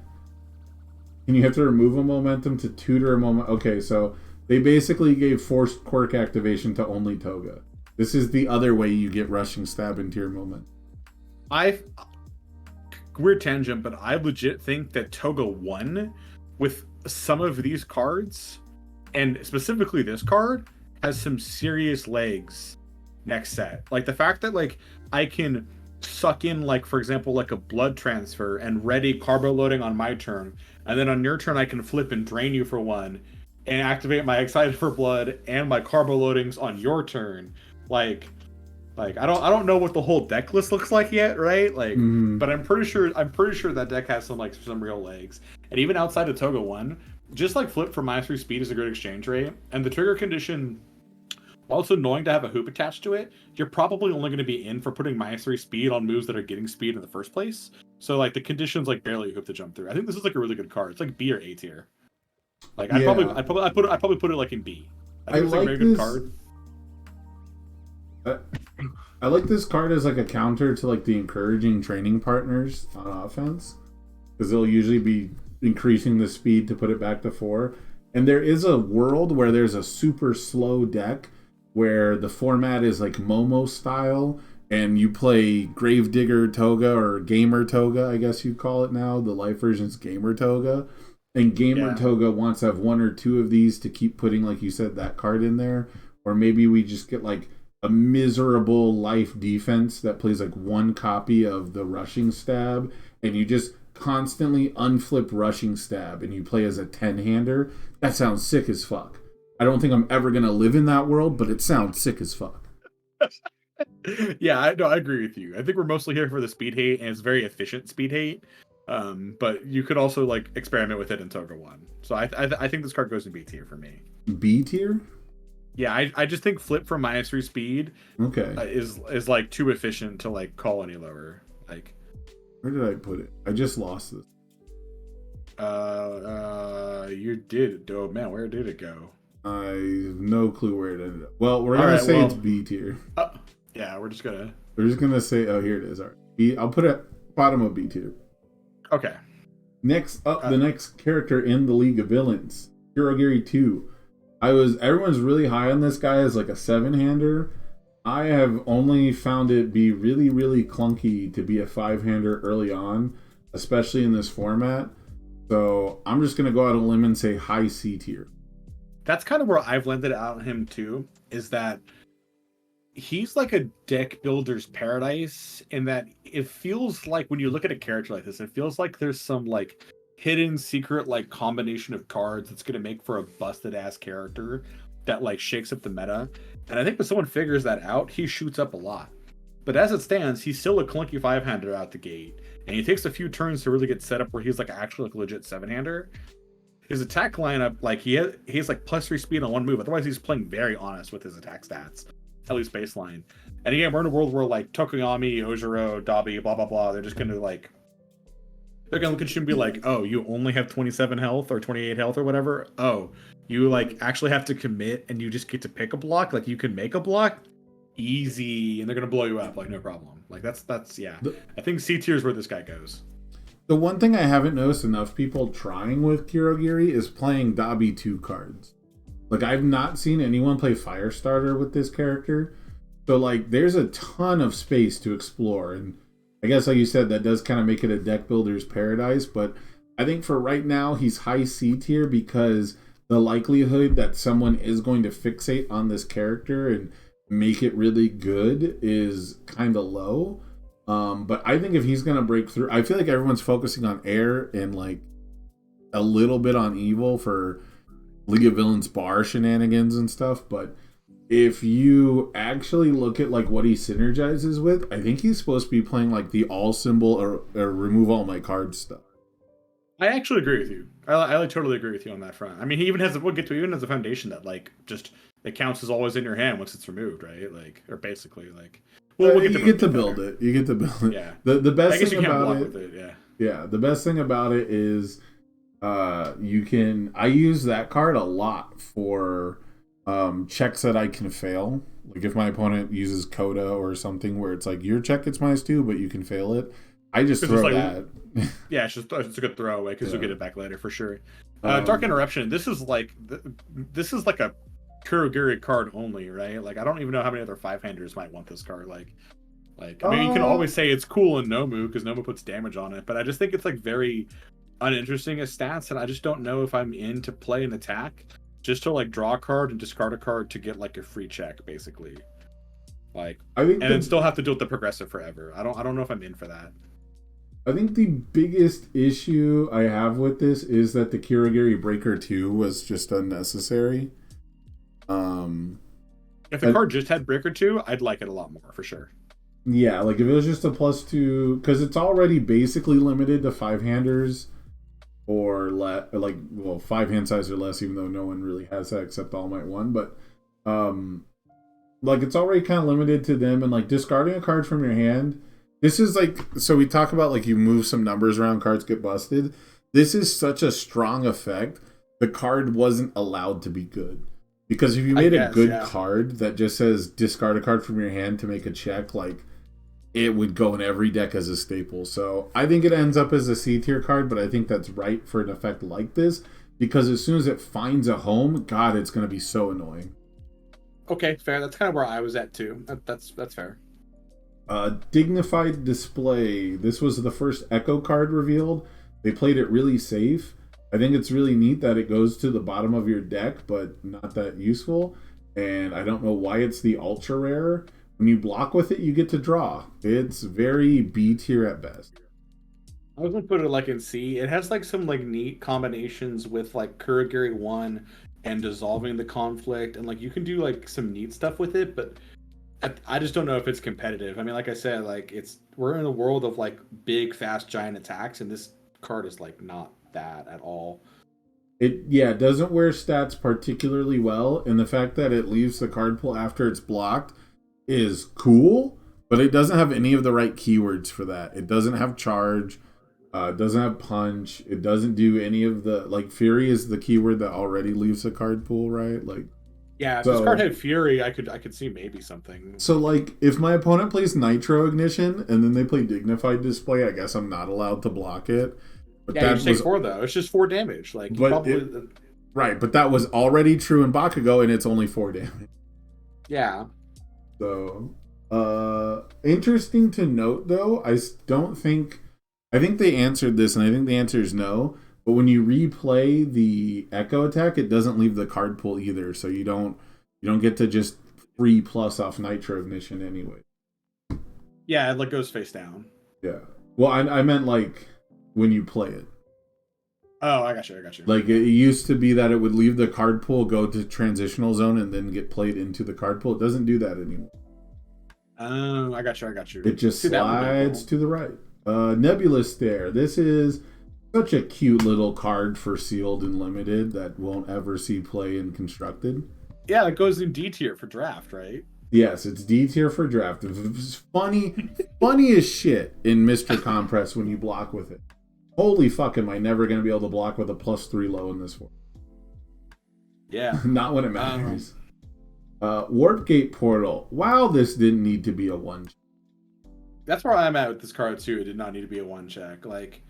And you have to remove a momentum to tutor a moment. Okay, so they basically gave forced quirk activation to only Toga. This is the other way you get Rushing Stab into your moment. Weird tangent, but I legit think that Toga won with some of these cards, and specifically this card, has some serious legs next set. Like the fact that like I can suck in, like, for example, like a Blood Transfer and ready carbo loading on my turn, and then on your turn I can flip and drain you for 1 and activate my Excited for Blood and my carbo loadings on your turn. Like I don't know what the whole deck list looks like yet, right? Like, but I'm pretty sure that deck has some real legs. And even outside of Toga 1, just like flip for -3 speed is a good exchange rate. And the trigger condition, while it's annoying to have a hoop attached to it, you're probably only going to be in for putting -3 speed on moves that are getting speed in the first place. So like the conditions like barely a hoop to jump through. I think this is like a really good card. It's like B or A tier. Like I'd probably put it like in B. I think it's like a very good card. I like this card as like a counter to like the encouraging training partners on offense, because they'll usually be increasing the speed to put it back to 4. And there is a world where there's a super slow deck where the format is like Momo style, and you play Gravedigger Toga or Gamer Toga, I guess you'd call it now. The life version's Gamer Toga. And Gamer Toga wants to have 1 or 2 of these to keep putting, like you said, that card in there. Or maybe we just get like a miserable life defense that plays like 1 copy of the Rushing Stab, and you just constantly unflip Rushing Stab and you play as a 10-hander. That sounds sick as fuck. I don't think I'm ever going to live in that world, but it sounds sick as fuck. Yeah, I agree with you. I think we're mostly here for the speed hate, and it's very efficient speed hate. But you could also like experiment with it in Toga 1. So I think this card goes in B tier for me. B tier? Yeah, I just think flip for -3 speed is like too efficient to like call any lower. Like, where did I put it? I just lost this. You did. Oh man, where did it go? I have no clue where it ended up. Well, we're gonna say it's B tier. Yeah, we're just gonna say. Oh, here it is. All right, B. I'll put it bottom of B tier. Okay. Next up, the next character in the League of Villains, Hirogiri 2. Everyone's really high on this guy as like a 7-hander. I have only found it be really, really clunky to be a 5-hander early on, especially in this format. So I'm just gonna go out on a limb and say high C tier. That's kind of where I've landed on him too, is that he's like a deck builder's paradise in that it feels like when you look at a character like this, it feels like there's some like hidden secret like combination of cards that's going to make for a busted ass character that like shakes up the meta. And I think when someone figures that out, he shoots up a lot. But as it stands, he's still a clunky 5-hander out the gate. And he takes a few turns to really get set up where he's like actually like a legit 7-hander. His attack lineup, like he has like +3 speed on one move. Otherwise, he's playing very honest with his attack stats, at least baseline. And again, we're in a world where like Tokoyami, Ojiro, Dabi, blah blah blah. They're just gonna like, they're gonna look at you and be like, "Oh, you only have 27 health or 28 health or whatever. Oh, you like actually have to commit and you just get to pick a block. Like you can make a block, easy, and they're gonna blow you up like no problem. Like that's yeah. I think C tier is where this guy goes. The one thing I haven't noticed enough people trying with Kirogiri is playing Dabi 2 cards. Like, I've not seen anyone play Firestarter with this character. So, like, there's a ton of space to explore. And I guess, like you said, that does kind of make it a deck builder's paradise. But I think for right now, he's high C tier because the likelihood that someone is going to fixate on this character and make it really good is kind of low. But I think if he's going to break through, I feel like everyone's focusing on air and like a little bit on evil for League of Villains bar shenanigans and stuff. But if you actually look at like what he synergizes with, I think he's supposed to be playing like the all symbol or remove all my cards stuff. I actually agree with you. I like totally agree with you on that front. I mean, he even has we'll get to even has a foundation that like just it counts as always in your hand once it's removed, right? Like or basically like. Well, you get to build it. You get to build it. Yeah. The best thing you can't about block it, with it. Yeah. Yeah. The best thing about it is, you can. I use that card a lot for checks that I can fail. Like if my opponent uses Coda or something where it's like your check gets -2, but you can fail it. I just throw like, that. Yeah, it's a good throwaway because you'll get it back later for sure. Dark Interruption. This is like a Kurogiri card only, right? Like I don't even know how many other 5-handers might want this card. Like I mean, you can always say it's cool in Nomu because Nomu puts damage on it, but I just think it's like very uninteresting as stats, and I just don't know if I'm in to play an attack just to like draw a card and discard a card to get like a free check, basically. Like, then still have to deal with the progressive forever. I don't know if I'm in for that. I think the biggest issue I have with this is that the Kirogiri Breaker 2 was just unnecessary. If the card just had Breaker 2, I'd like it a lot more for sure. Yeah, like if it was just a +2, because it's already basically limited to 5-handers or like 5-hand size or less, even though no one really has that except All Might 1. But like it's already kind of limited to them, and like discarding a card from your hand. This is like, so we talk about like you move some numbers around, cards get busted. This is such a strong effect. The card wasn't allowed to be good. Because if you made a good card that just says discard a card from your hand to make a check, like it would go in every deck as a staple. So I think it ends up as a C tier card, but I think that's right for an effect like this because as soon as it finds a home, God, it's going to be so annoying. Okay, fair. That's kind of where I was at too. That's fair. Dignified Display. This was the first Echo card revealed. They played it really safe. I think it's really neat that it goes to the bottom of your deck, but not that useful. And I don't know why it's the ultra rare. When you block with it, you get to draw. It's very B tier at best. I was gonna put it like in C. It has like some like neat combinations with like Kurogiri 1 and dissolving the conflict, and like you can do like some neat stuff with it, but I just don't know if it's competitive. I mean, like I said, like we're in a world of like big, fast, giant attacks, and this card is like not that at all. It doesn't wear stats particularly well, and the fact that it leaves the card pool after it's blocked is cool, but it doesn't have any of the right keywords for that. It doesn't have charge, it doesn't have punch, it doesn't do any of the like Fury is the keyword that already leaves the card pool, right? Like yeah, if this card had Fury, I could see maybe something. So like if my opponent plays Nitro Ignition and then they play Dignified Display, I guess I'm not allowed to block it. But yeah, you take 4 though. It's just 4 damage. Like, right, but that was already true in Bakugo, and it's only 4 damage. Yeah. So, interesting to note though. I think they answered this, and I think the answer is no. But when you replay the Echo attack, it doesn't leave the card pool either, so you don't get to just 3+ off Nitro Ignition anyway. Yeah, it like goes face down. Yeah. Well, I meant like when you play it. Oh, I got you. Like it used to be that it would leave the card pool, go to transitional zone, and then get played into the card pool. It doesn't do that anymore. Oh, I got you. It just slides to the right. Nebulous Stare. This is such a cute little card for sealed and limited that won't ever see play in constructed. Yeah, it goes in D tier for draft, right? Yes, it's D tier for draft. It's funny as shit in Mr. Compress when you block with it. Holy fuck, am I never going to be able to block with a +3 low in this one? Yeah. Not when it matters. Warp Gate Portal. Wow, this didn't need to be a 1. That's where I'm at with this card too. It did not need to be a 1 check. Like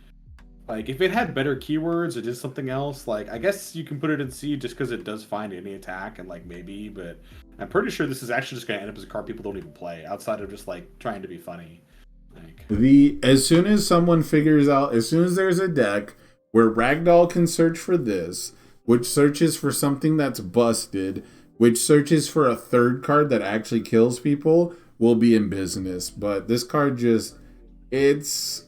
if it had better keywords or did something else, like I guess you can put it in C just because it does find any attack and like maybe, but I'm pretty sure this is actually just gonna end up as a card people don't even play outside of just like trying to be funny. Like as soon as someone figures out, as soon as there's a deck where Ragdoll can search for this, which searches for something that's busted, which searches for a third card that actually kills people, we'll be in business. But this card it's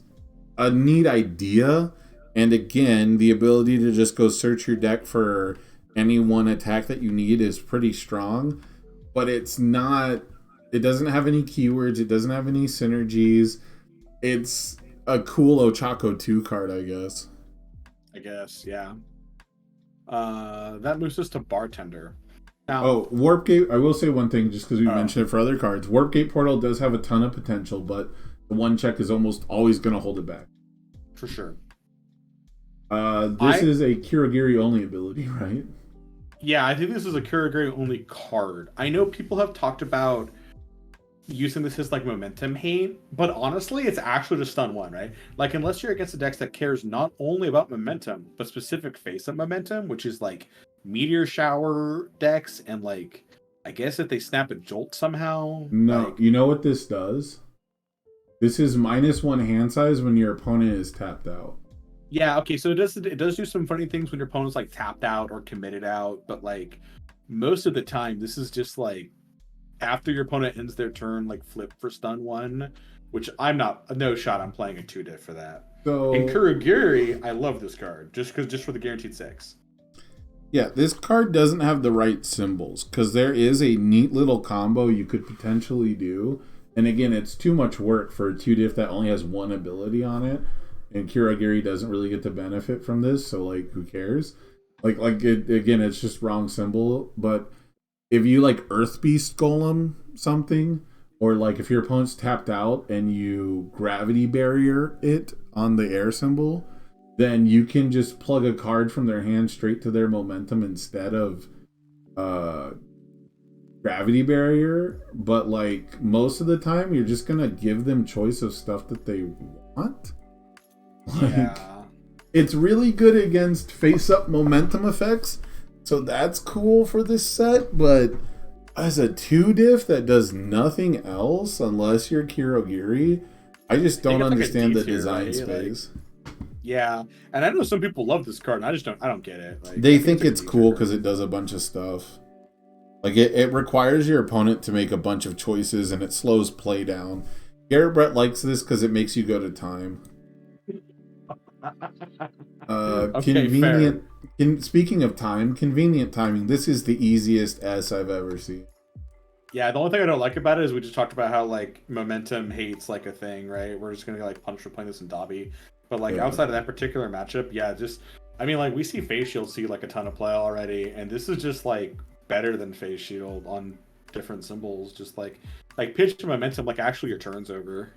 a neat idea, and again, the ability to just go search your deck for any one attack that you need is pretty strong, but it doesn't have any keywords, it doesn't have any synergies. It's a cool Ochako 2 card, I guess. Yeah. That moves us to Bartender. Now, Warp Gate, I will say one thing just because we mentioned it for other cards. Warp Gate Portal does have a ton of potential, but the 1 check is almost always going to hold it back. For sure. This is a Kurogiri only ability, right? Yeah, I think this is a Kurogiri only card. I know people have talked about using this as like momentum hate, but honestly, it's actually just stun 1, right? Like, unless you're against a deck that cares not only about momentum, but specific face-up momentum, which is like Meteor Shower decks, and like, I guess if they snap a Jolt somehow. No, you know what this does? This is -1 hand size when your opponent is tapped out. Yeah, okay, so it does do some funny things when your opponent's like tapped out or committed out, but like most of the time, this is just like after your opponent ends their turn, like flip for stun 1, which I'm playing a 2 diff for that. So in Kurogiri, I love this card just for the guaranteed 6. Yeah, this card doesn't have the right symbols because there is a neat little combo you could potentially do. And again, it's too much work for a 2 diff that only has 1 ability on it. And Kurogiri doesn't really get to benefit from this, so like, who cares? Again, it's just wrong symbol. But if you like Earth Beast Golem something, or like if your opponent's tapped out and you gravity barrier it on the air symbol, then you can just plug a card from their hand straight to their momentum instead of gravity barrier. But like most of the time, you're just gonna give them choice of stuff that they want. Like, it's really good against face-up momentum effects, so that's cool for this set, but as a 2 diff that does nothing else unless you're Kurogiri, I just don't understand the design space. Yeah, and I know some people love this card, and I don't get it. Like, they think it's cool because it does a bunch of stuff. Like, it requires your opponent to make a bunch of choices, and it slows play down. Garrett Brett likes this because it makes you go to time. Convenient. Speaking of time, convenient timing. This is the easiest S I've ever seen. Yeah, the only thing I don't like about it is we just talked about how like momentum hates like a thing, right? We're just gonna like punch for playing this in Dobby, but like outside of that particular matchup, we see Face Shield see like a ton of play already, and this is just like better than Face Shield on different symbols. Just like pitch to momentum, like actually your turn's over.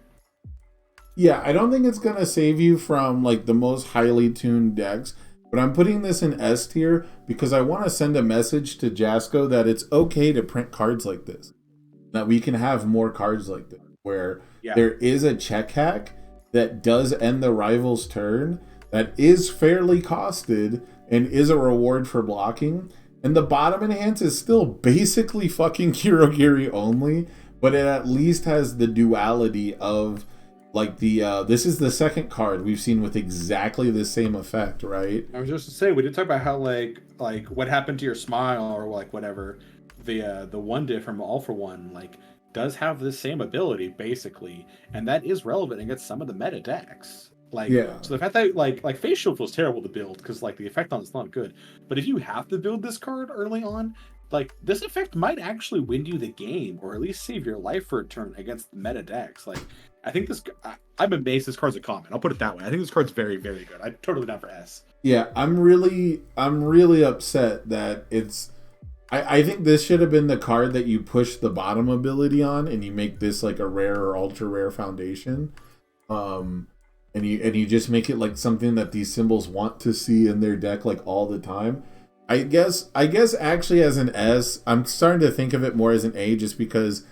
Yeah, I don't think it's going to save you from like the most highly tuned decks, but I'm putting this in S tier because I want to send a message to Jasco that it's okay to print cards like this. That we can have more cards like this, where there is a check hack that does end the rival's turn, that is fairly costed, and is a reward for blocking. And the bottom enhance is still basically fucking Kurogiri only, but it at least has the duality of Like this is the second card we've seen with exactly the same effect, right? I was just to say we did talk about how like what happened to your smile or like whatever. The one diff from All for One like does have the same ability basically, and that is relevant against some of the meta decks. Like Yeah. so the fact that like Face Shield feels terrible to build because like the effect on it's not good. But if you have to build this card early on, like this effect might actually win you the game or at least save your life for a turn against the meta decks. Like I think I'm amazed this card's a common. I'll put it that way. I think this card's very, very good. I'm totally down for S. Yeah, I'm really upset that it's. I think this should have been the card that you push the bottom ability on, and you make this like a rare or ultra rare foundation, and you just make it like something that these symbols want to see in their deck like all the time. I guess actually as an S, I'm starting to think of it more as an A, just because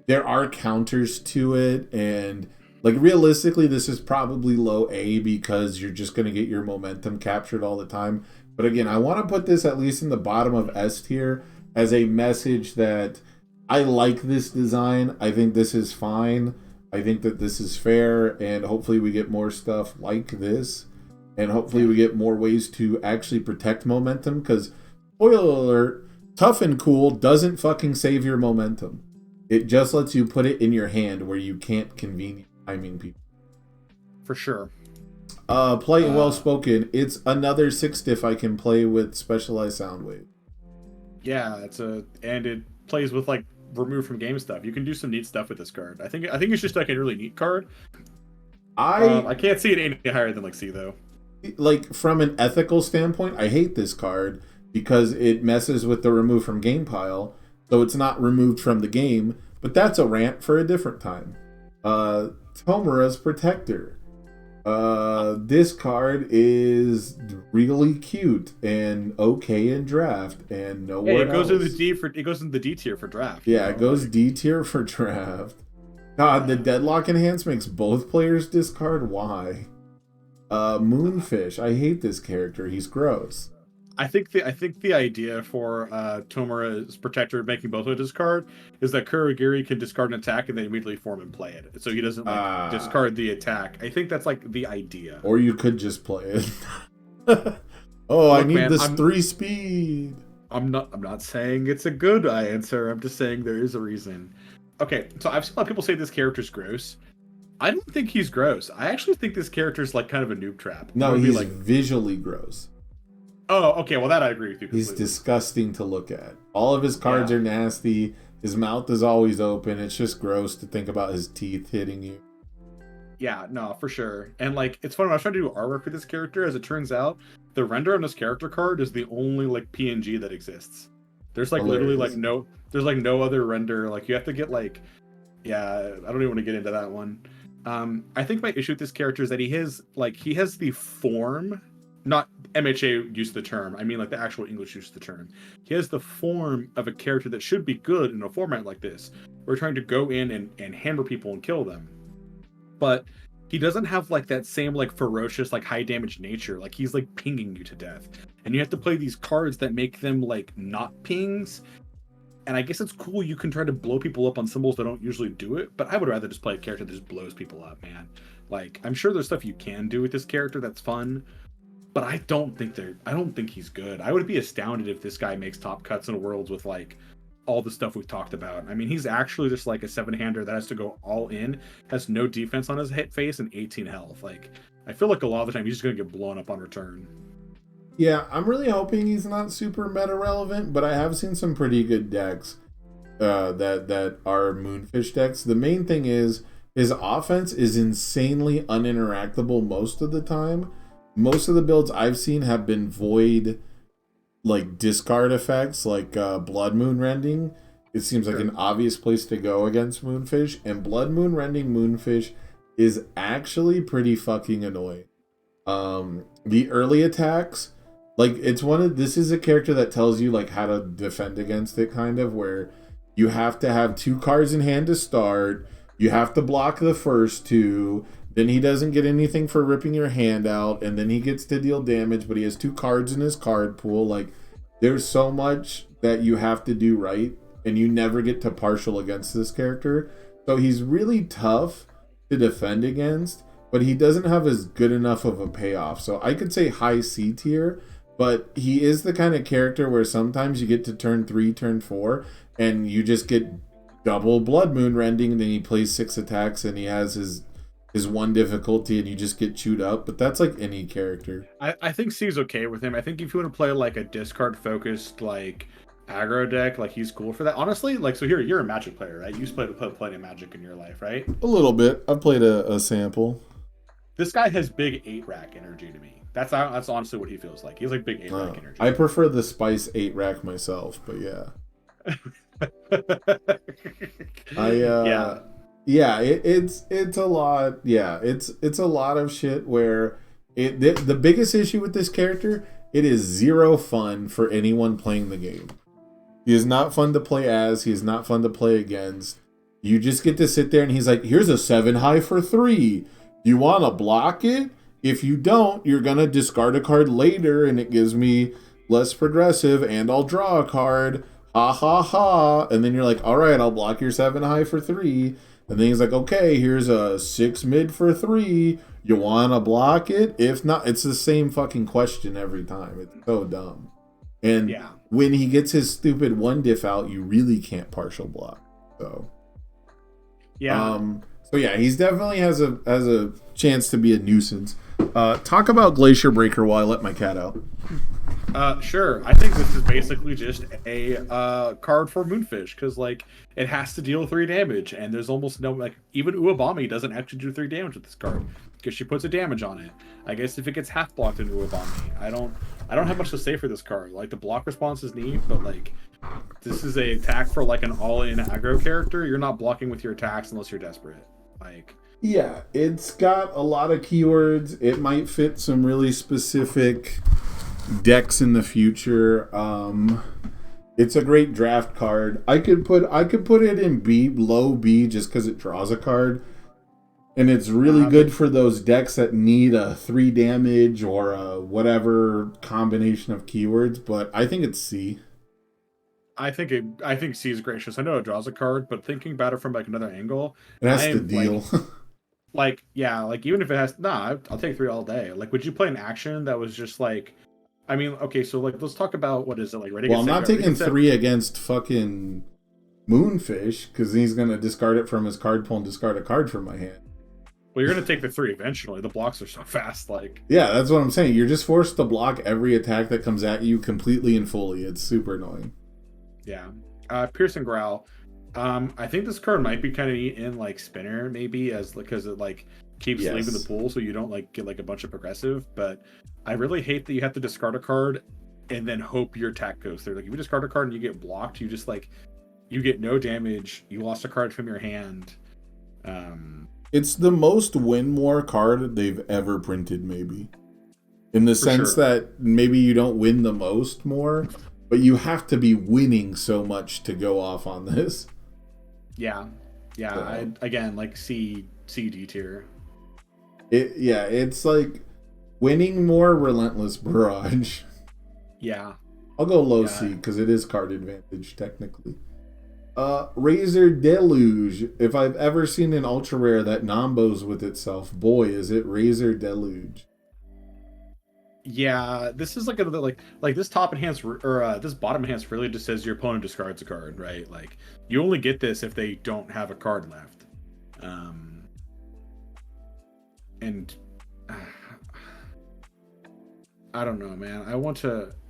there are counters to it, and like realistically this is probably low A because you're just going to get your momentum captured all the time. But again, I want to put this at least in the bottom of S tier as a message that I like this design. I think this is fine. I think that this is fair, and hopefully we get more stuff like this, and hopefully we get more ways to actually protect momentum, because spoiler alert, Tough and Cool doesn't fucking save your momentum. It just lets you put it in your hand where you can't convenient timing people. For sure. Play Well Spoken. It's another 6 diff I can play with Specialized Sound Wave. Yeah, and it plays with like remove from game stuff. You can do some neat stuff with this card. I think it's just like a really neat card. I can't see it any higher than like C though. Like from an ethical standpoint, I hate this card because it messes with the remove from game pile, so it's not removed from the game. But that's a rant for a different time. Tomura's Protector. This card is really cute and okay in draft and nowhere it goes else. it goes into the D tier for draft. Yeah, it goes D tier for draft. God, the Deadlock Enhance makes both players discard. Why? Moonfish. I hate this character. He's gross. I think the idea for Tomura's Protector making both of discard is that Kurogiri can discard an attack and then immediately form and play it, so he doesn't discard the attack. I think that's like the idea. Or you could just play it. I need this 3 speed. I'm not saying it's a good answer. I'm just saying there is a reason. Okay, so I've seen a lot of people say this character's gross. I don't think he's gross. I actually think this character's like kind of a noob trap. No, he's like visually gross. Oh, okay. Well, that I agree with you completely. He's disgusting to look at. All of his cards are nasty. His mouth is always open. It's just gross to think about his teeth hitting you. Yeah, no, for sure. And like, it's funny when I was trying to do artwork for this character. As it turns out, the render on this character card is the only like PNG that exists. There's like literally like no other render. Like you have to get like, yeah, I don't even want to get into that one. I think my issue with this character is that he has the form. Not MHA use the term. I mean like the actual English use of the term. He has the form of a character that should be good in a format like this. We're trying to go in and hammer people and kill them. But he doesn't have like that same like ferocious like high damage nature. Like he's like pinging you to death. And you have to play these cards that make them like not pings. And I guess it's cool you can try to blow people up on symbols that don't usually do it, but I would rather just play a character that just blows people up, man. Like I'm sure there's stuff you can do with this character that's fun. But I don't think he's good. I would be astounded if this guy makes top cuts in Worlds with like all the stuff we've talked about. I mean, he's actually just like a 7-hander that has to go all in, has no defense on his hit face and 18 health. Like I feel like a lot of the time he's just gonna get blown up on return. Yeah, I'm really hoping he's not super meta relevant, but I have seen some pretty good decks that are Moonfish decks. The main thing is his offense is insanely uninteractable most of the time. Most of the builds I've seen have been void, like discard effects, like Blood Moon Rending. It seems like an obvious place to go against Moonfish, and Blood Moon Rending Moonfish is actually pretty fucking annoying. The early attacks, like this is a character that tells you like how to defend against it, kind of, where you have to have 2 cards in hand to start. You have to block the first 2. Then he doesn't get anything for ripping your hand out, and then he gets to deal damage, but he has 2 cards in his card pool. Like, there's so much that you have to do right, and you never get to partial against this character. So he's really tough, to defend against, but he doesn't have as good enough of a payoff. So I could say high C tier, but he is the kind of character where sometimes you get to turn 3, turn 4, and you just get double Blood Moon Rending, and then he plays 6 attacks, and he has his 1 difficulty, and you just get chewed up. But that's like any character. I think C's okay with him. I think if you want to play like a discard focused like aggro deck, like he's cool for that. Honestly, like so here you're a Magic player, right? You used to play plenty of Magic in your life, right? A little bit. I've played a sample. This guy has big 8-rack energy to me. That's honestly what he feels like. He's like big 8-rack energy. I prefer the Spice 8-rack myself, but yeah. It's a lot. Yeah, it's a lot of shit where the biggest issue with this character, it is 0 fun for anyone playing the game. He is not fun to play as. He is not fun to play against. You just get to sit there and he's like, here's a 7 high for 3. You want to block it? If you don't, you're going to discard a card later and it gives me less progressive and I'll draw a card. Ha ha ha. And then you're like, all right, I'll block your 7 high for 3. And then he's like, okay, here's a 6 mid for 3. You want to block it? If not, it's the same fucking question every time. It's so dumb. And when he gets his stupid 1 diff out, you really can't partial block. So, so yeah, he's definitely has a chance to be a nuisance. Talk about Glacier Breaker while I let my cat out. Sure. I think this is basically just a card for Moonfish because like it has to deal 3 damage, and there's almost no like even Uabami doesn't actually do 3 damage with this card because she puts a damage on it. I guess if it gets half blocked in Uabami, I don't have much to say for this card. Like the block response is neat, but like this is a attack for like an all-in aggro character. You're not blocking with your attacks unless you're desperate. Like. Yeah, it's got a lot of keywords. It might fit some really specific decks in the future. It's a great draft card. I could put it in B, low B, just because it draws a card, and it's really good for those decks that need a 3 damage or a whatever combination of keywords. But I think it's C. I think C is gracious. I know it draws a card, but thinking about it from like another angle, it has to deal. Like even if it has, I'll take 3 all day. Like, would you play an action that was just like, I mean, okay, so like let's talk about what is it like? Well, I'm not taking 3 against fucking Moonfish because he's gonna discard it from his card pool and discard a card from my hand. Well, you're gonna take the 3 eventually. The blocks are so fast. Like, yeah, that's what I'm saying. You're just forced to block every attack that comes at you completely and fully. It's super annoying. Yeah, Piercing Growl. I think this card might be kind of neat in like Spinner maybe because it like keeps leaving the pool so you don't like get like a bunch of progressive. But I really hate that you have to discard a card and then hope your attack goes through. Like if you discard a card and you get blocked, you just like you get no damage. You lost a card from your hand. It's the most win more card they've ever printed, maybe. In the sense that maybe you don't win the most more, but you have to be winning so much to go off on this. Yeah. So, again, like C D tier. It's like winning more Relentless Barrage. Yeah. I'll go low C because it is card advantage technically. Razor Deluge. If I've ever seen an ultra rare that nombos with itself, boy, is it Razor Deluge. Yeah, this is like another like this top enhance or this bottom enhance really just says your opponent discards a card, right? Like you only get this if they don't have a card left. And I don't know, man.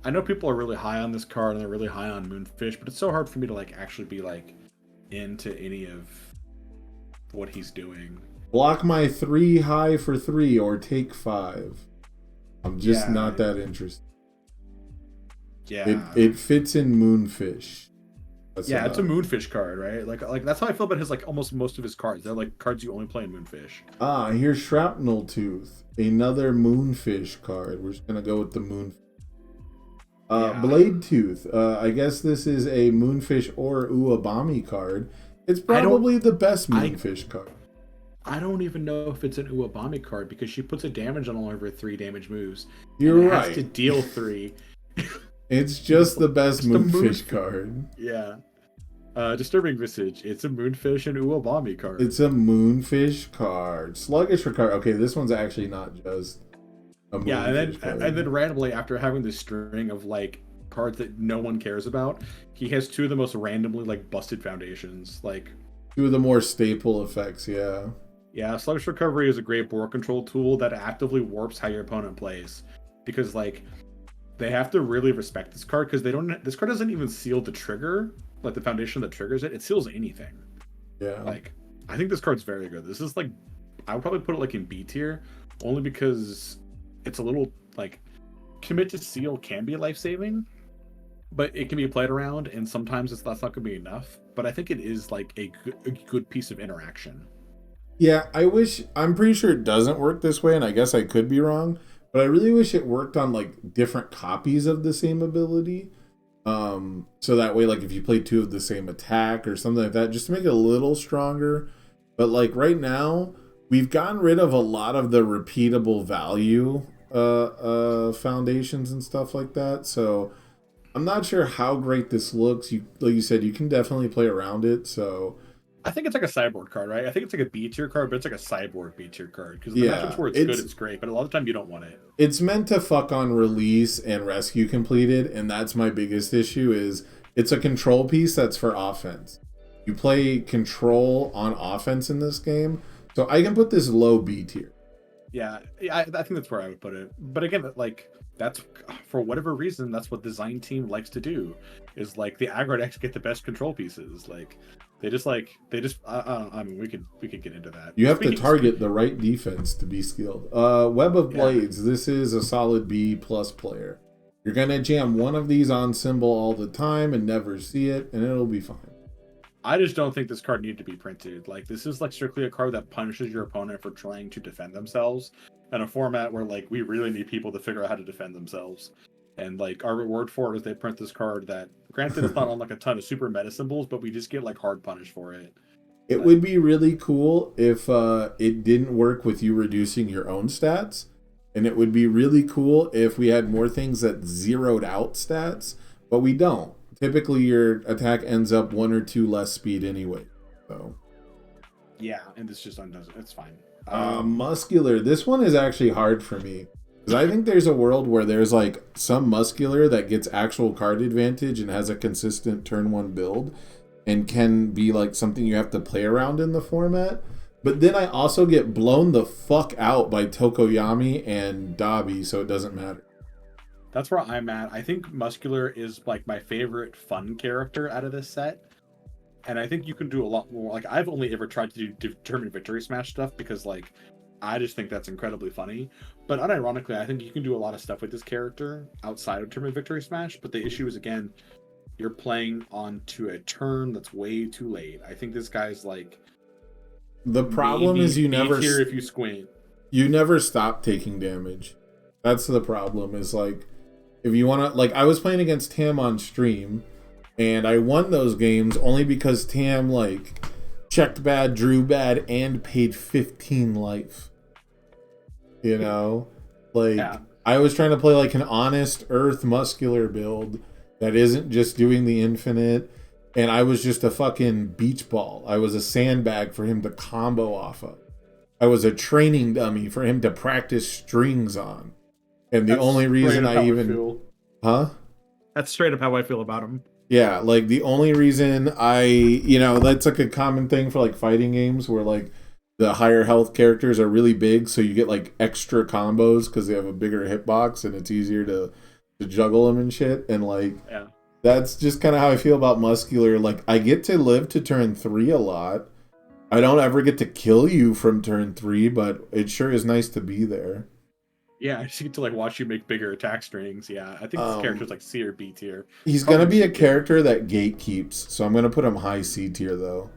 I know people are really high on this card and they're really high on Moonfish, but it's so hard for me to like actually be like into any of what he's doing. Block my 3 high for 3 or take 5. I'm just not that interested. Yeah. It fits in Moonfish. It's a Moonfish card, right? Like that's how I feel about his like almost most of his cards. They're like cards you only play in Moonfish. Here's Shrapnel Tooth. Another Moonfish card. We're just gonna go with the Moonfish. Blade Tooth. I guess this is a Moonfish or Uabami card. It's probably the best Moonfish card. I don't even know if it's an Uabami card because she puts a damage on all of her 3 damage moves. You're right. Has to deal 3. It's just the best Moonfish card. Yeah. Disturbing Visage. It's a Moonfish and Uwabami card. It's a Moonfish card. Sluggish card. Okay, this one's actually not just a Moonfish Yeah, and card. then randomly, after having this string of like cards that no one cares about, he has two of the most randomly like busted foundations. Like Two of the more staple effects, yeah. yeah, Sluggish Recovery is a great board control tool that actively warps how your opponent plays, because like they have to really respect this card because they don't. This card doesn't even seal the trigger, like the foundation that triggers it. It seals anything. Yeah. Like I think this card's very good. This is like I would probably put it like in B tier, only because it's a little like commit to seal can be life saving, but it can be played around, and sometimes that's not going to be enough. But I think it is like a good piece of interaction. Yeah, I'm pretty sure it doesn't work this way, and I guess I could be wrong, but I really wish it worked on like different copies of the same ability. So that way, like if you play two of the same attack or something like that, just to make it a little stronger. But like right now, we've gotten rid of a lot of the repeatable value foundations and stuff like that. So I'm not sure how great this looks. Like you said, you can definitely play around it. So I think it's like a sideboard card, right? I think it's like a B tier card, but it's like a sideboard B tier card. Because the matchups where it's good, it's great, but a lot of the time you don't want it. It's meant to fuck on release and rescue completed, and that's my biggest issue. Is it's a control piece that's for offense. You play control on offense in this game, so I can put this low B tier. Yeah, I think that's where I would put it. But again, like that's for whatever reason, that's what the design team likes to do. Is like the aggro decks get the best control pieces. Like I mean, we could get into that. You have to target the right defense to be skilled. Web of Blades. This is a solid B plus player. You're gonna jam one of these on symbol all the time and never see it, and it'll be fine. I just don't think this card needed to be printed. Like this is like strictly a card that punishes your opponent for trying to defend themselves in a format where like we really need people to figure out how to defend themselves. And like our reward for it is they print this card that, granted, it's not on like a ton of super meta symbols, but we just get like hard punish for it. It would be really cool if it didn't work with you reducing your own stats, and it would be really cool if we had more things that zeroed out stats, but we don't. Typically, your attack ends up 1 or 2 less speed anyway. So yeah, and this just undoes it. It's fine. Muscular. This one is actually hard for me. Because I think there's a world where there's like some muscular that gets actual card advantage and has a consistent turn 1 build and can be like something you have to play around in the format. But then I also get blown the fuck out by Tokoyami and Dabi, so it doesn't matter. That's where I'm at. I think Muscular is like my favorite fun character out of this set. And I think you can do a lot more. Like I've only ever tried to do Determined Victory Smash stuff because like I just think that's incredibly funny. But unironically, I think you can do a lot of stuff with this character outside of Tournament Victory Smash. But the issue is, again, you're playing onto a turn that's way too late. I think this guy's like... The problem is you never... Here if you squint. You never stop taking damage. That's the problem, is like... If you want to... Like, I was playing against Tam on stream, and I won those games only because Tam, like, checked bad, drew bad, and paid 15 life. You know, like I was trying to play like an honest Earth Muscular build that isn't just doing the infinite, and I was just a fucking beach ball. I was a sandbag for him to combo off of. I was a training dummy for him to practice strings on. And the only reason I even That's straight up how I feel about him. Yeah, like the only reason that's like a common thing for like fighting games where like the higher health characters are really big, so you get like extra combos because they have a bigger hitbox and it's easier to juggle them and shit. And like, that's just kind of how I feel about Muscular. Like, I get to live to turn 3 a lot. I don't ever get to kill you from turn 3, but it sure is nice to be there. Yeah, I just get to like watch you make bigger attack strings. Yeah, I think this character's like C or B tier. He's gonna be a character that gatekeeps, so I'm gonna put him high C tier though.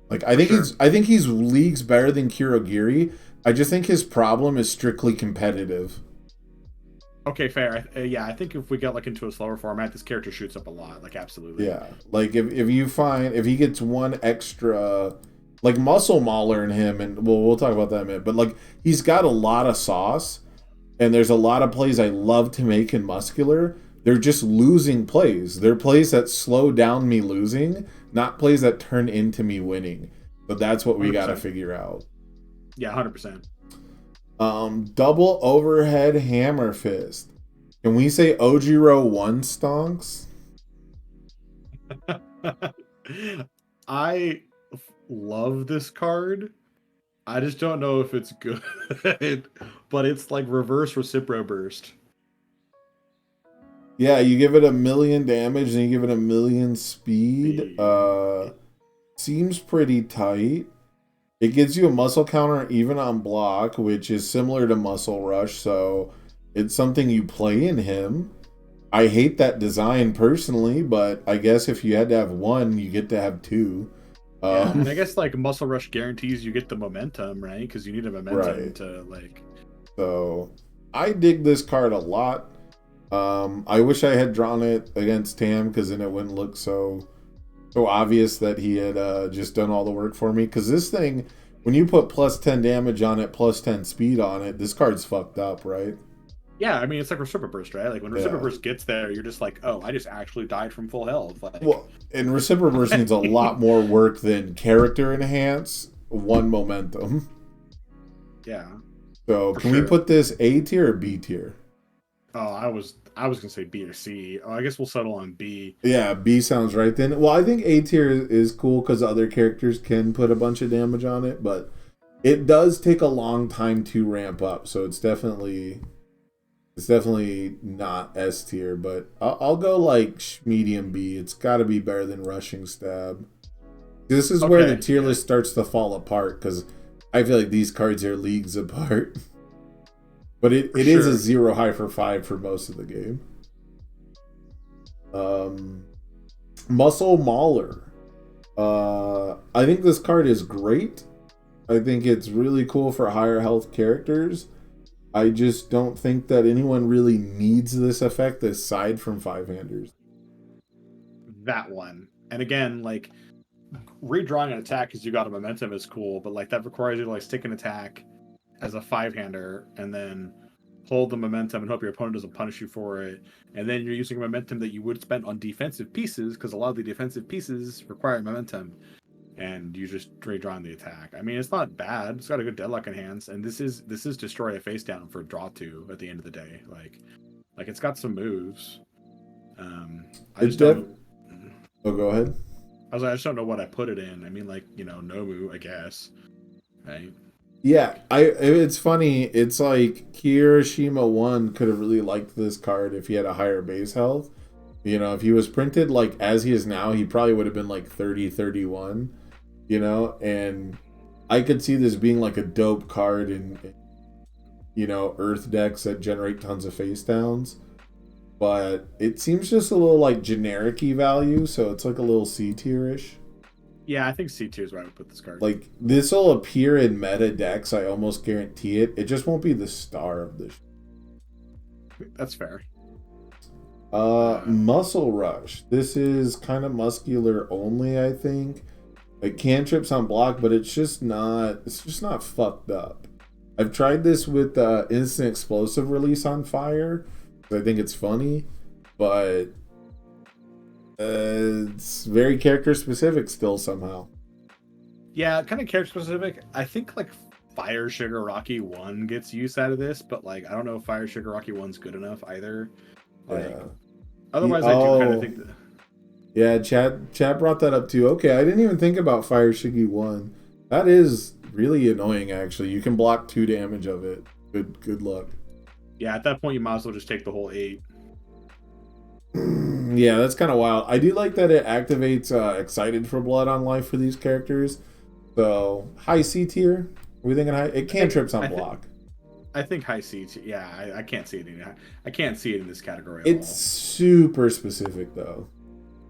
Like I think he's leagues better than Kurogiri. I just think his problem is strictly competitive. Okay, fair. I think if we get like into a slower format, this character shoots up a lot. Like absolutely. Yeah, like if he gets one extra, like Muscle Mauler in him, and we'll talk about that in a minute. But like he's got a lot of sauce, and there's a lot of plays I love to make in Muscular. they're just losing plays. They're plays that slow down me losing, not plays that turn into me winning. But that's what we got to figure out. Yeah, 100%. Double overhead hammer fist. Can we say Ojiro 1 stonks? I love this card. I just don't know if it's good. But it's like reverse Recipro Burst. Yeah, you give it 1,000,000 damage and you give it 1,000,000 speed. Seems pretty tight. It gives you a muscle counter even on block, which is similar to Muscle Rush, so it's something you play in him. I hate that design personally, but I guess if you had to have one, you get to have two. Yeah, and I guess like Muscle Rush guarantees you get the momentum, right? Because you need a momentum to like. So I dig this card a lot. I wish I had drawn it against Tam because then it wouldn't look so obvious that he had just done all the work for me. Because this thing, when you put plus 10 damage on it, plus 10 speed on it, this card's fucked up, right? Yeah, I mean, it's like Reciprocal Burst, right? Like when Reciprocal Burst gets there, you're just like, oh, I just actually died from full health. Like, well, and Reciprocal Burst needs a lot more work than Character Enhance, 1 momentum. Yeah. So can we put this A tier or B tier? Oh, I was gonna say B or C. Oh, I guess we'll settle on B. Yeah, B sounds right then. Well, I think A tier is cool because other characters can put a bunch of damage on it, but it does take a long time to ramp up. So it's definitely not S tier, but I'll go like medium B. It's got to be better than Rushing Stab. This is where the tier list starts to fall apart because I feel like these cards are leagues apart. But it is a 0 high for 5 for most of the game. Muscle Mauler. I think this card is great. I think it's really cool for higher health characters. I just don't think that anyone really needs this effect aside from 5-handers. That one. And again, like, redrawing an attack because you got a momentum is cool, but like that requires you to like stick an attack as a 5-hander and then hold the momentum and hope your opponent doesn't punish you for it. And then you're using momentum that you would spend on defensive pieces because a lot of the defensive pieces require momentum. And you just redrawing the attack. I mean, it's not bad. It's got a good deadlock enhance, and this is destroy a face down for draw 2 at the end of the day. Like it's got some moves. I just don't. Oh, go ahead. I just don't know what I put it in. I mean, like, you know, Nomu, I guess. Right. Yeah, it's funny. It's like Kirishima 1 could have really liked this card if he had a higher base health. You know, if he was printed like as he is now, he probably would have been like 30-31. You know, and I could see this being like a dope card in you know, Earth decks that generate tons of face downs. But it seems just a little like generic-y value, so it's like a little C tier-ish. Yeah, I think C tier is where I would put this card. Like, this will appear in meta decks, I almost guarantee it. It just won't be the star of this. That's fair. Muscle Rush. This is kind of muscular only, I think. It cantrips on block, but it's just not fucked up. I've tried this with instant explosive release on fire. I think it's funny, but it's very character specific still somehow. Yeah, kind of character specific. I think like Fire Sugar Rocky 1 gets use out of this, but like I don't know if Fire Sugar Rocky 1's good enough either. Like, otherwise, I do kind of think that. Yeah, Chad brought that up too. Okay, I didn't even think about Fire Shiggy 1. That is really annoying, actually. You can block 2 damage of it. Good luck. Yeah, at that point, you might as well just take the whole 8. Yeah, that's kind of wild. I do like that it activates Excited for Blood on life for these characters. So, high C tier? Are we thinking high? It cantrips on block. I think high C tier. Yeah, I can't see it I can't see it in this category at It's super specific, though.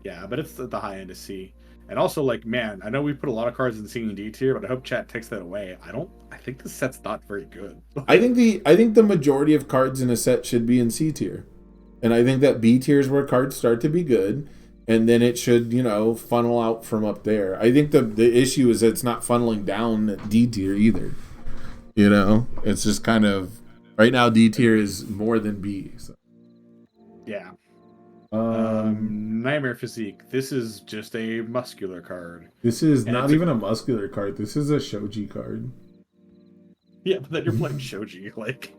Yeah, but it's at the high end of C. And also, like, man, I know we put a lot of cards in C and D tier, but I hope chat takes that away. I think this set's not very good. I think the majority of cards in a set should be in C tier. And I think that B tier is where cards start to be good, and then it should, you know, funnel out from up there. I think the issue is that it's not funneling down at D tier either. You know? It's just kind of right now D tier is more than B. So. Yeah. Nightmare Physique. This is just a muscular card. This is And not it's a- even a muscular card. This is a shoji card. Yeah, but then you're playing Shoji. Like,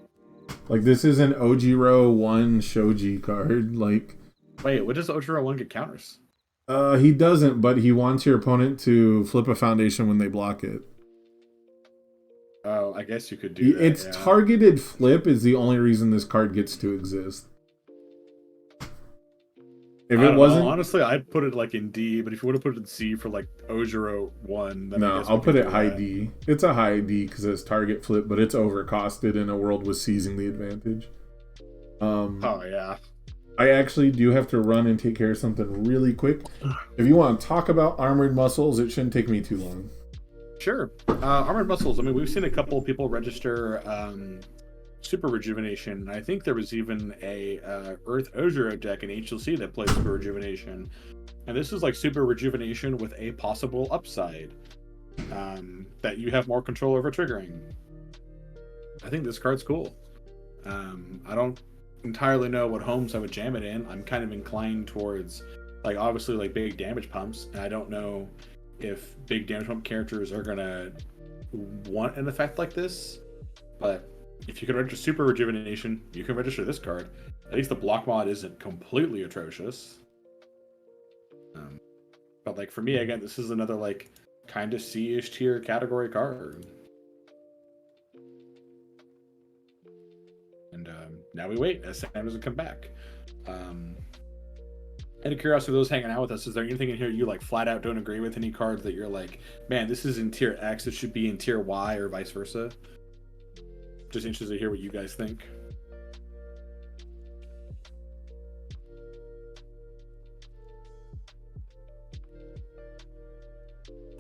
this is an Ojiro 1 shoji card. Like, Wait, what does Ojiro 1 get counters? he doesn't, but he wants your opponent to flip a foundation when they block it. Oh, I guess you could do that. Its targeted flip is the only reason this card gets to exist. If it wasn't, honestly, I'd put it like in D, but if you would have put it in C for like Ojiro 1, then I no, guess I'll we put could it do high that. D. It's a high D because it's target flip, but it's overcosted in a world with seizing the advantage. Oh yeah. I actually do have to run and take care of something really quick. If you want to talk about armored muscles, it shouldn't take me too long. Sure. Armored Muscles. I mean, we've seen a couple of people register Super Rejuvenation. I think there was even a Earth Ojiro deck in HLC that plays Super Rejuvenation. And this is like Super Rejuvenation with a possible upside that you have more control over triggering. I think this card's cool. I don't entirely know what homes I would jam it in. I'm kind of inclined towards, like, obviously, like, big damage pumps. And I don't know if big damage pump characters are gonna want an effect like this, but if you can register Super Rejuvenation, you can register this card. At least the block mod isn't completely atrocious. But like for me, again, this is another like kind of C-ish tier category card. And now we wait as Sam doesn't come back. Out of curiosity, those hanging out with us, is there anything in here you like flat out don't agree with? Any cards that you're like, man, this is in tier X, it should be in tier Y, or vice versa? Just interested to hear what you guys think.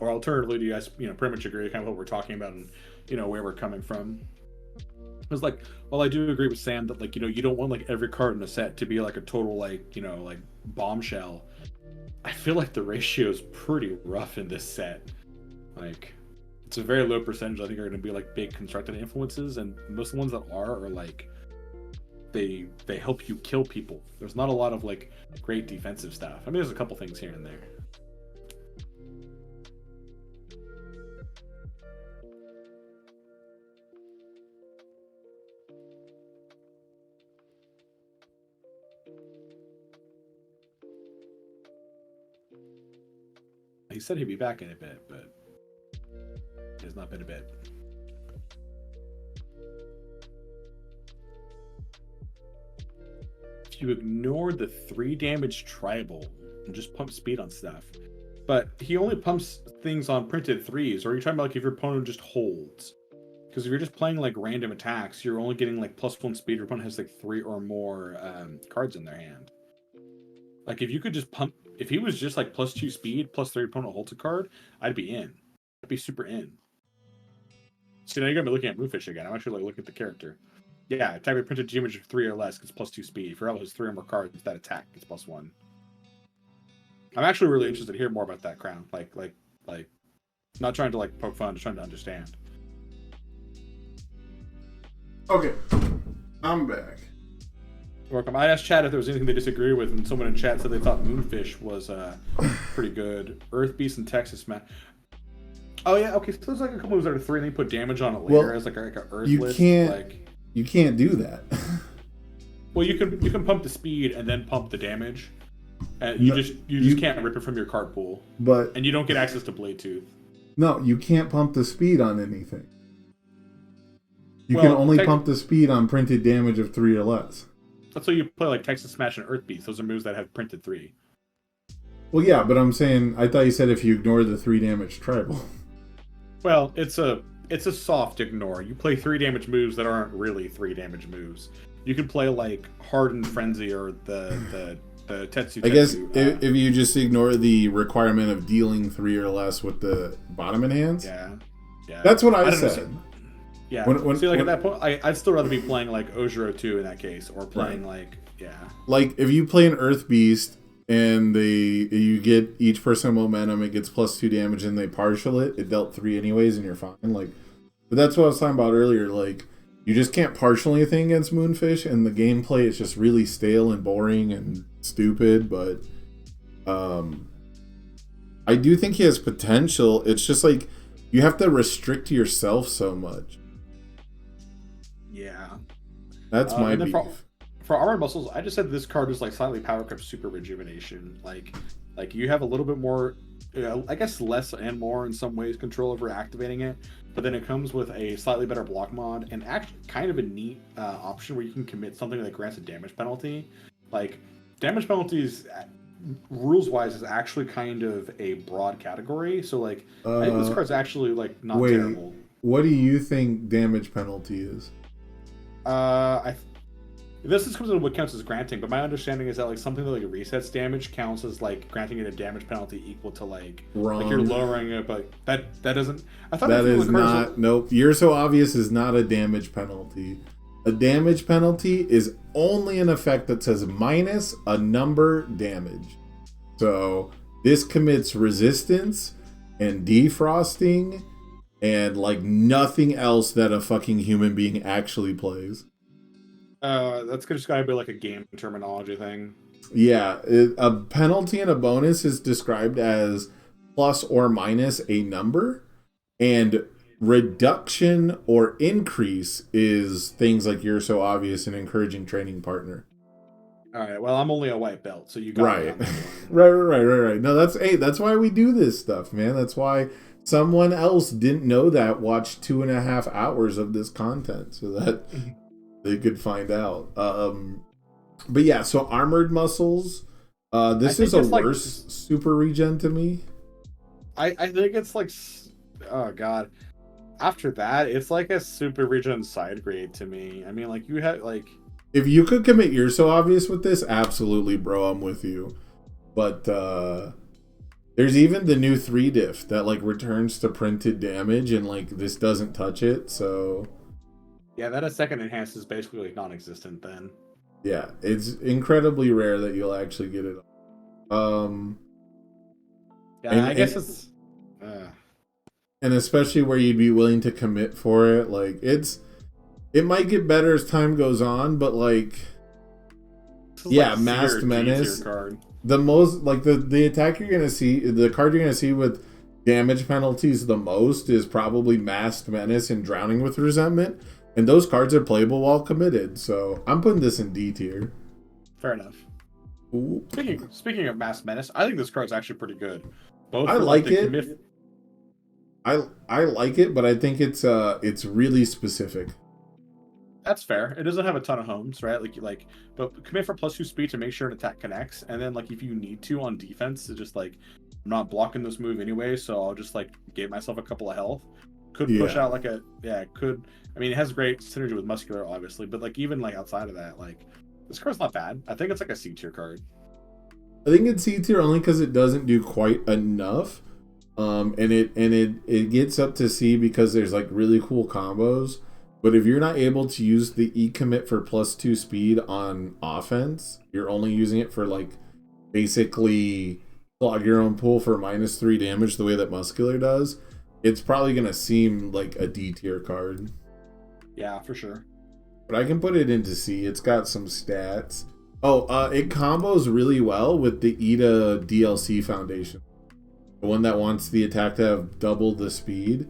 Or alternatively, do you guys, pretty much agree kind of what we're talking about and, where we're coming from? It's like, well, I do agree with Sam that, like, you don't want like every card in a set to be like a total like bombshell. I feel like the ratio is pretty rough in this set. Like, it's a very low percentage I think are going to be like big constructed influences, and most of the ones that are like they help you kill people. There's not a lot of like great defensive stuff. I mean, there's a couple things here and there. He said he'd be back in a bit, but it has not been a bit. If you ignore the 3 damage tribal and just pump speed on stuff, but he only pumps things on printed 3s, or are you talking about like if your opponent just holds? Because if you're just playing like random attacks, you're only getting like +1 speed. Your opponent has like 3 or more cards in their hand. Like if you could just pump, if he was just like +2 speed, +3 opponent holds a card, I'd be in. I'd be super in. See, now you're gonna be looking at Moonfish again. I'm actually like looking at the character. Yeah, type of printed damage of 3 or less gets +2 speed. If your ally has 3 or more cards, that attack gets +1. I'm actually really interested to hear more about that, Crown. Like, not trying to like poke fun, just trying to understand. Okay, I'm back. Welcome. I asked chat if there was anything they disagree with, and someone in chat said they thought Moonfish was pretty good. Earth Beast and Texas Man. Oh yeah, okay. So there's like a couple moves that are 3, and they put damage on it later as like a Earthless. You can't do that. Well, you can pump the speed and then pump the damage, and you just can't rip it from your card pool. But you don't get access to Blade Tooth. No, you can't pump the speed on anything. You can only pump the speed on printed damage of 3 or less. That's why you play like Texas Smash and Earth Beast. Those are moves that have printed 3. Well, yeah, but I'm saying, I thought you said if you ignore the 3 damage tribal. Well, it's a soft ignore. You play 3 damage moves that aren't really 3 damage moves. You can play like Hardened Frenzy or the Tetsu. I guess if you just ignore the requirement of dealing 3 or less with the bottom in hands. Yeah. That's what I said. Yeah. At that point, I'd still rather be playing like Ojiro 2 in that case, or playing like Like if you play an Earth Beast and you get each person momentum, it gets +2 damage, and they partial it. It dealt 3 anyways, and you're fine. Like, but that's what I was talking about earlier. Like, you just can't partial anything against Moonfish, and the gameplay is just really stale and boring and stupid, but I do think he has potential. It's just like you have to restrict yourself so much. Yeah. That's my and then beef. For Armored Muscles, I just said this card is like slightly power crept super rejuvenation. Like you have a little bit more, I guess less and more in some ways control over activating it, but then it comes with a slightly better block mod and actually kind of a neat option where you can commit something that grants a damage penalty. Like damage penalties, rules wise, is actually kind of a broad category. So like I think this card's actually like not terrible. What do you think damage penalty is? This comes into what counts as granting, but my understanding is that like something that like resets damage counts as like granting it a damage penalty equal to like you're lowering it, but that doesn't. I thought that is not. Nope. You're so obvious is not a damage penalty. A damage penalty is only an effect that says minus a number damage. So this commits resistance and defrosting and like nothing else that a fucking human being actually plays. That's just gotta be like a game terminology thing. Yeah, a penalty and a bonus is described as plus or minus a number, and reduction or increase is things like you're so obvious and encouraging training partner. All right, well, I'm only a white belt, so you got right. right. No, that's why we do this stuff, man. That's why someone else didn't know that watched 2.5 hours of this content so that they could find out. But yeah, so Armored Muscles. This is a worse super regen to me. I think it's like, oh god. After that, it's like a super regen side grade to me. I mean, like you had like. If you could commit You're So Obvious with this, absolutely, bro, I'm with you. But there's even the new 3 diff that like returns to printed damage, and like this doesn't touch it. So. Yeah, that a second enhance is basically like non-existent then. Yeah, it's incredibly rare that you'll actually get it. I guess it's and especially where you'd be willing to commit for it, like it might get better as time goes on, but like like Masked Menace card. The most like the attack you're gonna see, the card you're gonna see with damage penalties the most is probably Masked Menace and Drowning with Resentment. And those cards are playable while committed, so I'm putting this in D tier. Fair enough. Ooh. Speaking of Masked Menace, I think this card's actually pretty good. Both I like it. I like it, but I think it's really specific. That's fair. It doesn't have a ton of homes, right? But commit for +2 speed to make sure an attack connects, and then like if you need to on defense, to just like I'm not blocking this move anyway, so I'll just like give myself a couple of health. Could push out like could. I mean, it has great synergy with Muscular, obviously, but like even like outside of that, like this card's not bad. I think it's like a C tier card. I think it's C tier only because it doesn't do quite enough, and it gets up to C because there's like really cool combos. But if you're not able to use the E commit for +2 speed on offense, you're only using it for like basically clog your own pool for -3 damage the way that Muscular does. It's probably gonna seem like a D tier card. Yeah, for sure. But I can put it into C. It's got some stats. Oh, it combos really well with the Ida DLC Foundation. The one that wants the attack to have double the speed.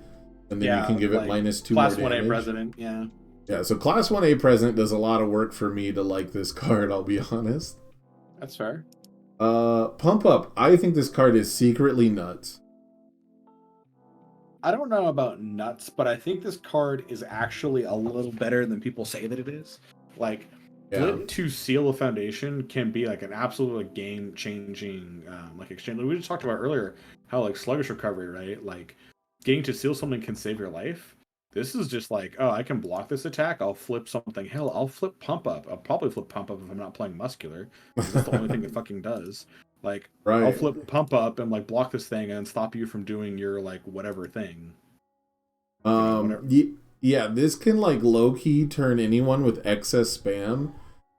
And then you can give it -2 more damage. Class 1A President, yeah. Yeah, so Class 1A President does a lot of work for me to like this card, I'll be honest. That's fair. Pump Up. I think this card is secretly nuts. I don't know about nuts, but I think this card is actually a little better than people say that it is. Like, Flip to Seal a Foundation can be like an absolute like, game-changing like exchange. Like we just talked about earlier how like sluggish recovery, right? Like getting to seal something can save your life. This is just like, oh, I can block this attack. I'll flip something. Hell, I'll flip Pump Up. I'll probably flip Pump Up if I'm not playing Muscular, because that's the only thing it fucking does. Like, I'll flip Pump Up and like block this thing and stop you from doing your like whatever thing. Yeah, this can like low key turn anyone with excess spam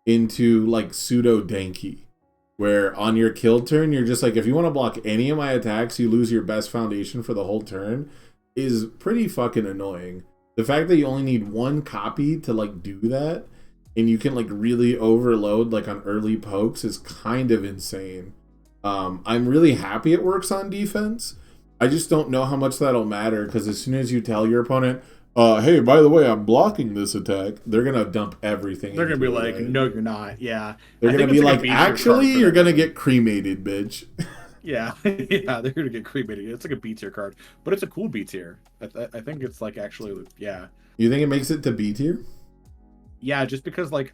into like pseudo Denki, where on your kill turn you're just like, if you want to block any of my attacks, you lose your best foundation for the whole turn, is pretty fucking annoying. The fact that you only need one copy to like do that, and you can like really overload like on early pokes is kind of insane. I'm really happy it works on defense. I just don't know how much that'll matter, because as soon as you tell your opponent, hey, by the way, I'm blocking this attack, they're gonna dump everything. They're gonna be like, right? no, you're not. Yeah, They're gonna be like, actually, you're gonna get cremated, bitch. Yeah, yeah, they're gonna get cremated. It's like a B tier card, but it's a cool B tier. I think it's like actually, yeah. You think it makes it to B tier? Yeah, just because like,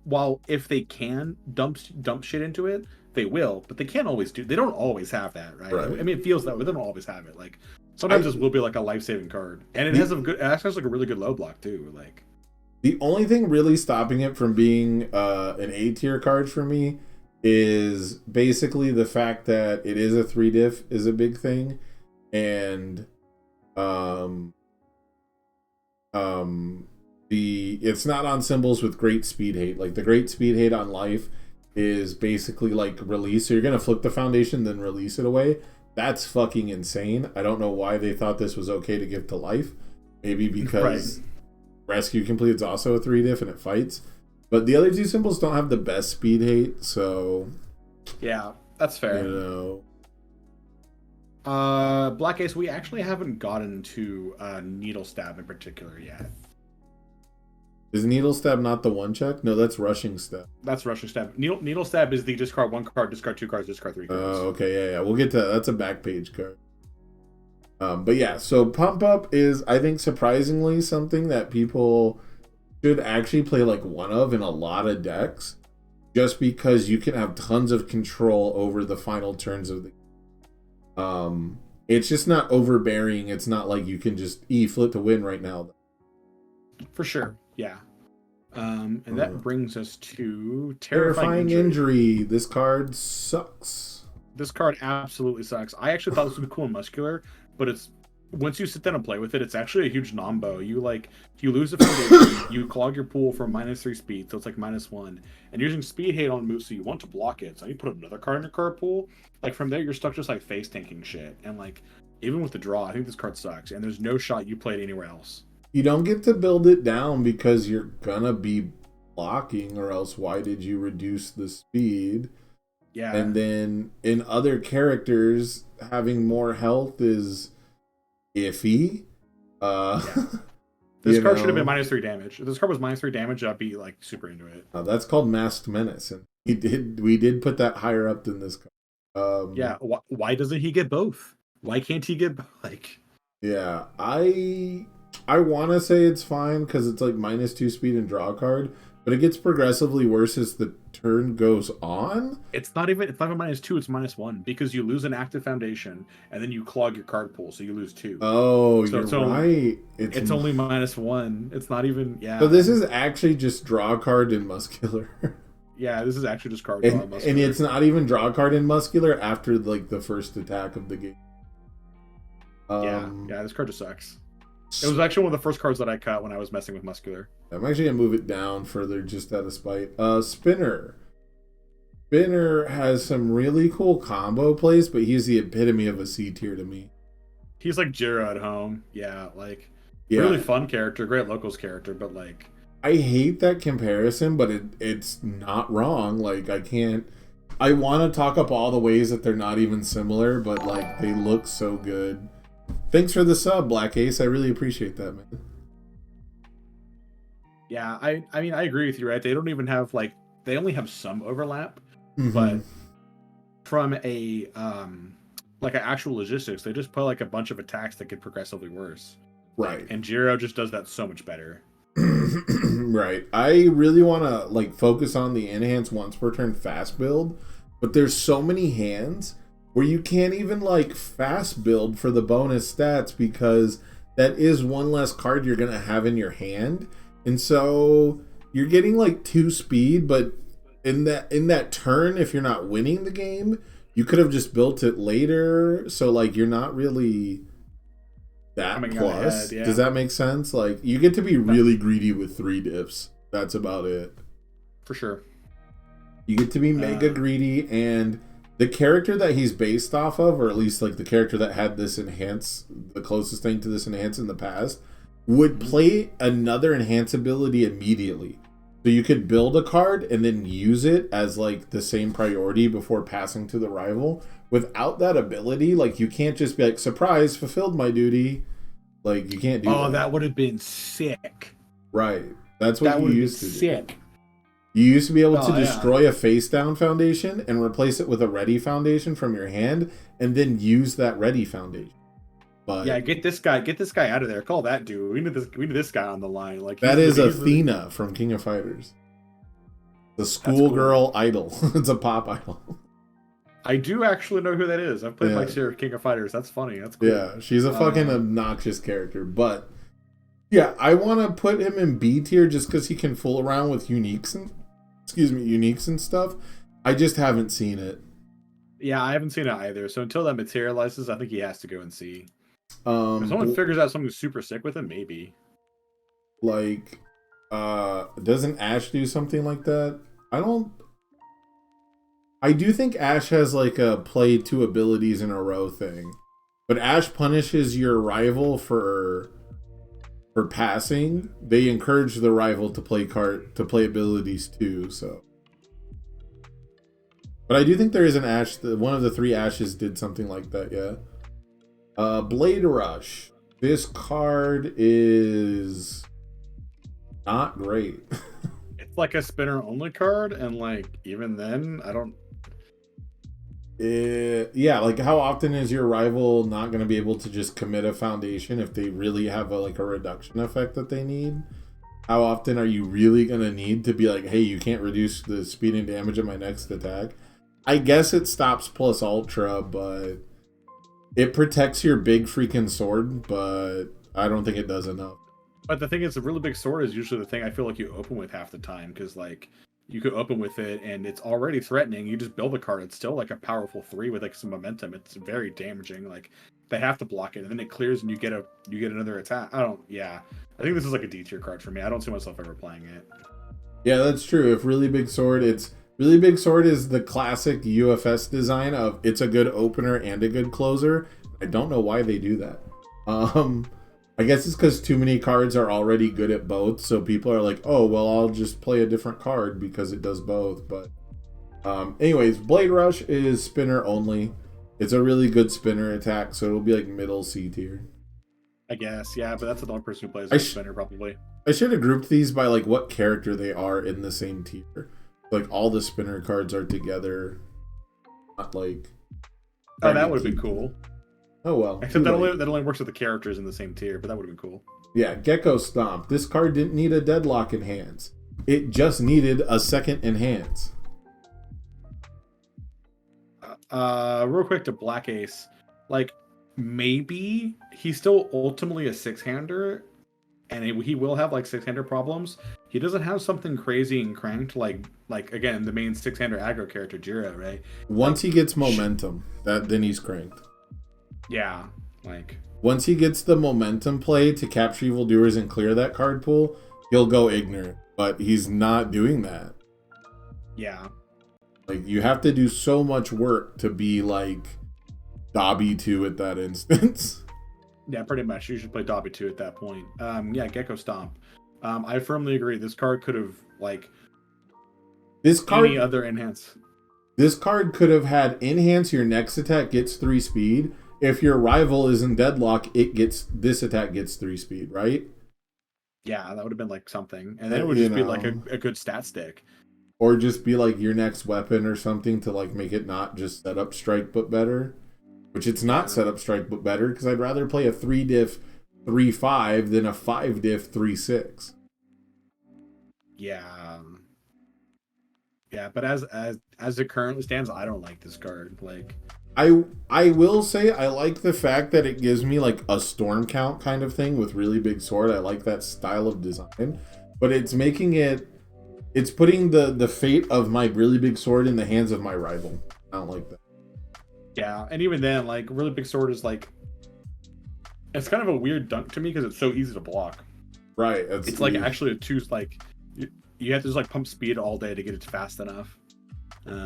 while if they can dump shit into it, they will, but they can't always do. They don't always have that, right? I mean, it feels that way. They don't always have it. Like sometimes this will be like a life saving card, and it has a good. It actually has like a really good low block too. Like the only thing really stopping it from being an A tier card for me is basically the fact that it is a 3-diff is a big thing, and it's not on symbols with great speed hate. Like the great speed hate on life is basically like release, so you're gonna flip the foundation then release it away. That's fucking insane. I don't know why they thought this was okay to give to life. Maybe because rescue complete is also a 3-diff and it fights. But the other two symbols don't have the best speed hate, so yeah, that's fair. You know. Black Ace, we actually haven't gotten to Needle Stab in particular yet. Is Needle Stab not the one check? No, that's Rushing Stab. That's Rushing Stab. Needle Stab is the discard 1 card, discard 2 cards, discard 3 cards. Oh, okay, yeah. We'll get to that. That's a back page card. But yeah, so Pump Up is, I think, surprisingly something that people should actually play like one of in a lot of decks, just because you can have tons of control over the final turns of the game. It's just not overbearing. It's not like you can just flip to win right now. For sure, yeah. And that brings us to Terrifying Injury. This card sucks. This card absolutely sucks. I actually thought this would be cool and muscular, but it's once you sit down and play with it, it's actually a huge nombo. You lose a foundation, you clog your pool for -3 speed, so it's like -1, and you're using speed hate on moves, so you want to block it. So you put another card in your card pool. Like from there, you're stuck just like face tanking shit, and like even with the draw, I think this card sucks. And there's no shot you played anywhere else. You don't get to build it down because you're gonna be blocking, or else why did you reduce the speed? Yeah. And then in other characters, having more health is iffy. Yeah. This card should have been -3 damage. If this card was -3 damage, I'd be like super into it. That's called Masked Menace, and we did put that higher up than this card. Yeah. Why doesn't he get both? Why can't he get like? Yeah, I want to say it's fine because it's like -2 speed and draw a card, but it gets progressively worse as the turn goes on. It's not even -2, it's -1 because you lose an active foundation and then you clog your card pool, so you lose 2. Oh, so you're right. It's only -1. It's not even So this is actually just draw a card in muscular. Yeah, this is actually just card draw in muscular. And it's not even draw a card in muscular after like the first attack of the game. Yeah, this card just sucks. It was actually one of the first cards that I cut when I was messing with muscular. I'm actually gonna move it down further just out of spite. Spinner. Spinner has some really cool combo plays, but he's the epitome of a C tier to me. He's like Jiro at home. Yeah, like really fun character, great locals character, but like I hate that comparison, but it's not wrong. Like I want to talk up all the ways that they're not even similar, but like they look so good. Thanks for the sub, Black Ace. I really appreciate that, man. Yeah, I mean I agree with you, right? They don't even have like they only have some overlap, but from a like an actual logistics, they just put like a bunch of attacks that get progressively worse. Right. And Jiro just does that so much better. Right. I really want to like focus on the enhance once per turn fast build, but there's so many hands where you can't even like fast build for the bonus stats because that is one less card you're gonna have in your hand, and so you're getting like 2 speed, but in that turn, if you're not winning the game, you could have just built it later, so like you're not really that plus. Yeah. Does that make sense? Like you get to be really greedy with 3 diffs. That's about it. For sure. You get to be mega greedy, and the character that he's based off of, or at least like the character that had this enhance, the closest thing to this enhance in the past, would play another enhance ability immediately. So you could build a card and then use it as like the same priority before passing to the rival. Without that ability, like you can't just be like, surprise, fulfilled my duty. Like you can't do that. Oh, that would have been sick. Right. That's what you used to do. Sick. You used to be able to Oh, destroy a face down foundation and replace it with a ready foundation from your hand and then use that ready foundation. But Yeah, get this guy out of there. Call that dude. We need this guy on the line. Like that he's is the- Athena from King of Fighters. The cool. schoolgirl idol. It's a pop idol. I do actually know who that is. I've played Yeah. Mike's here King of Fighters. That's funny. That's cool. Yeah, she's a fucking obnoxious character. But yeah, I want to put him in B tier just because he can fool around with uniques and stuff. I just haven't seen it. Yeah, I haven't seen it either. So until that materializes, I think he has to go and see. If Um, someone figures out something super sick with him, maybe. like, doesn't Ash do something like that? I do think Ash has like a play two abilities in a row thing, but Ash punishes your rival for passing. They encourage the rival to play abilities too. So, but I do think there is an Ash. One of the three Ashes did something like that. Yeah. Blade Rush. This card is not great. It's like a spinner only card, and like even then, I don't. Yeah, like how often is your rival not going to be able to just commit a foundation if they really have a reduction effect that they need? How often are you really going to need to be like, hey, you can't reduce the speed and damage of my next attack? I guess it stops plus ultra, but it protects your big freaking sword, but I don't think it does enough. But the thing is, the really big sword is usually the thing I feel like you open with half the time, because like you could open with it and it's already threatening. You just build a card. It's still like a powerful 3 with like some momentum. It's very damaging. Like they have to block it, and then it clears and you get another attack. I think this is like a D tier card for me. I don't see myself ever playing it. Yeah, that's true. If Really Big Sword, Really Big Sword is the classic UFS design of it's a good opener and a good closer. I don't know why they do that. I guess it's because too many cards are already good at both, so people are like, oh, well, I'll just play a different card because it does both. But anyways, Blade Rush is spinner only. It's a really good spinner attack, so it'll be like middle C tier. I guess, yeah, but that's the only person who plays like spinner probably. I should have grouped these by like what character they are in the same tier. Like all the spinner cards are together, not like. Oh, that would have been cool. Oh well. Except that only works with the characters in the same tier, but that would have been cool. Yeah, Gecko Stomp. This card didn't need a deadlock enhance. It just needed a second enhance. Real quick to Black Ace, like maybe he's still ultimately a 6-hander, and he will have like 6-hander problems. He doesn't have something crazy and cranked like again the main 6-hander aggro character Jira, right? Once he gets momentum, then he's cranked. Yeah, like once he gets the momentum play to capture evildoers and clear that card pool, he'll go ignorant. But he's not doing that. yeah. Like you have to do so much work to be like Dobby 2 at that instance. Yeah, pretty much. You should play Dobby 2 at that point. Yeah, Gecko Stomp. I firmly agree. This card could have like any other enhance. This card could have had enhance your next attack gets 3 speed. If your rival is in deadlock, this attack gets 3 speed, right? Yeah, that would have been like something. And then it would just be like a good stat stick. Or just be like your next weapon or something to like make it not just set up strike but better. Which it's not set up strike but better, because I'd rather play a 3-diff 3-5 than a 5-diff 3-6. Yeah. Yeah, but as it currently stands, I don't like this card. Like I will say I like the fact that it gives me like a storm count kind of thing with Really Big Sword. I like that style of design. But it's putting the fate of my Really Big Sword in the hands of my rival. I don't like that. Yeah, and even then, like Really Big Sword is like it's kind of a weird dunk to me because it's so easy to block. Right. It's like actually a 2 like you have to just like pump speed all day to get it fast enough.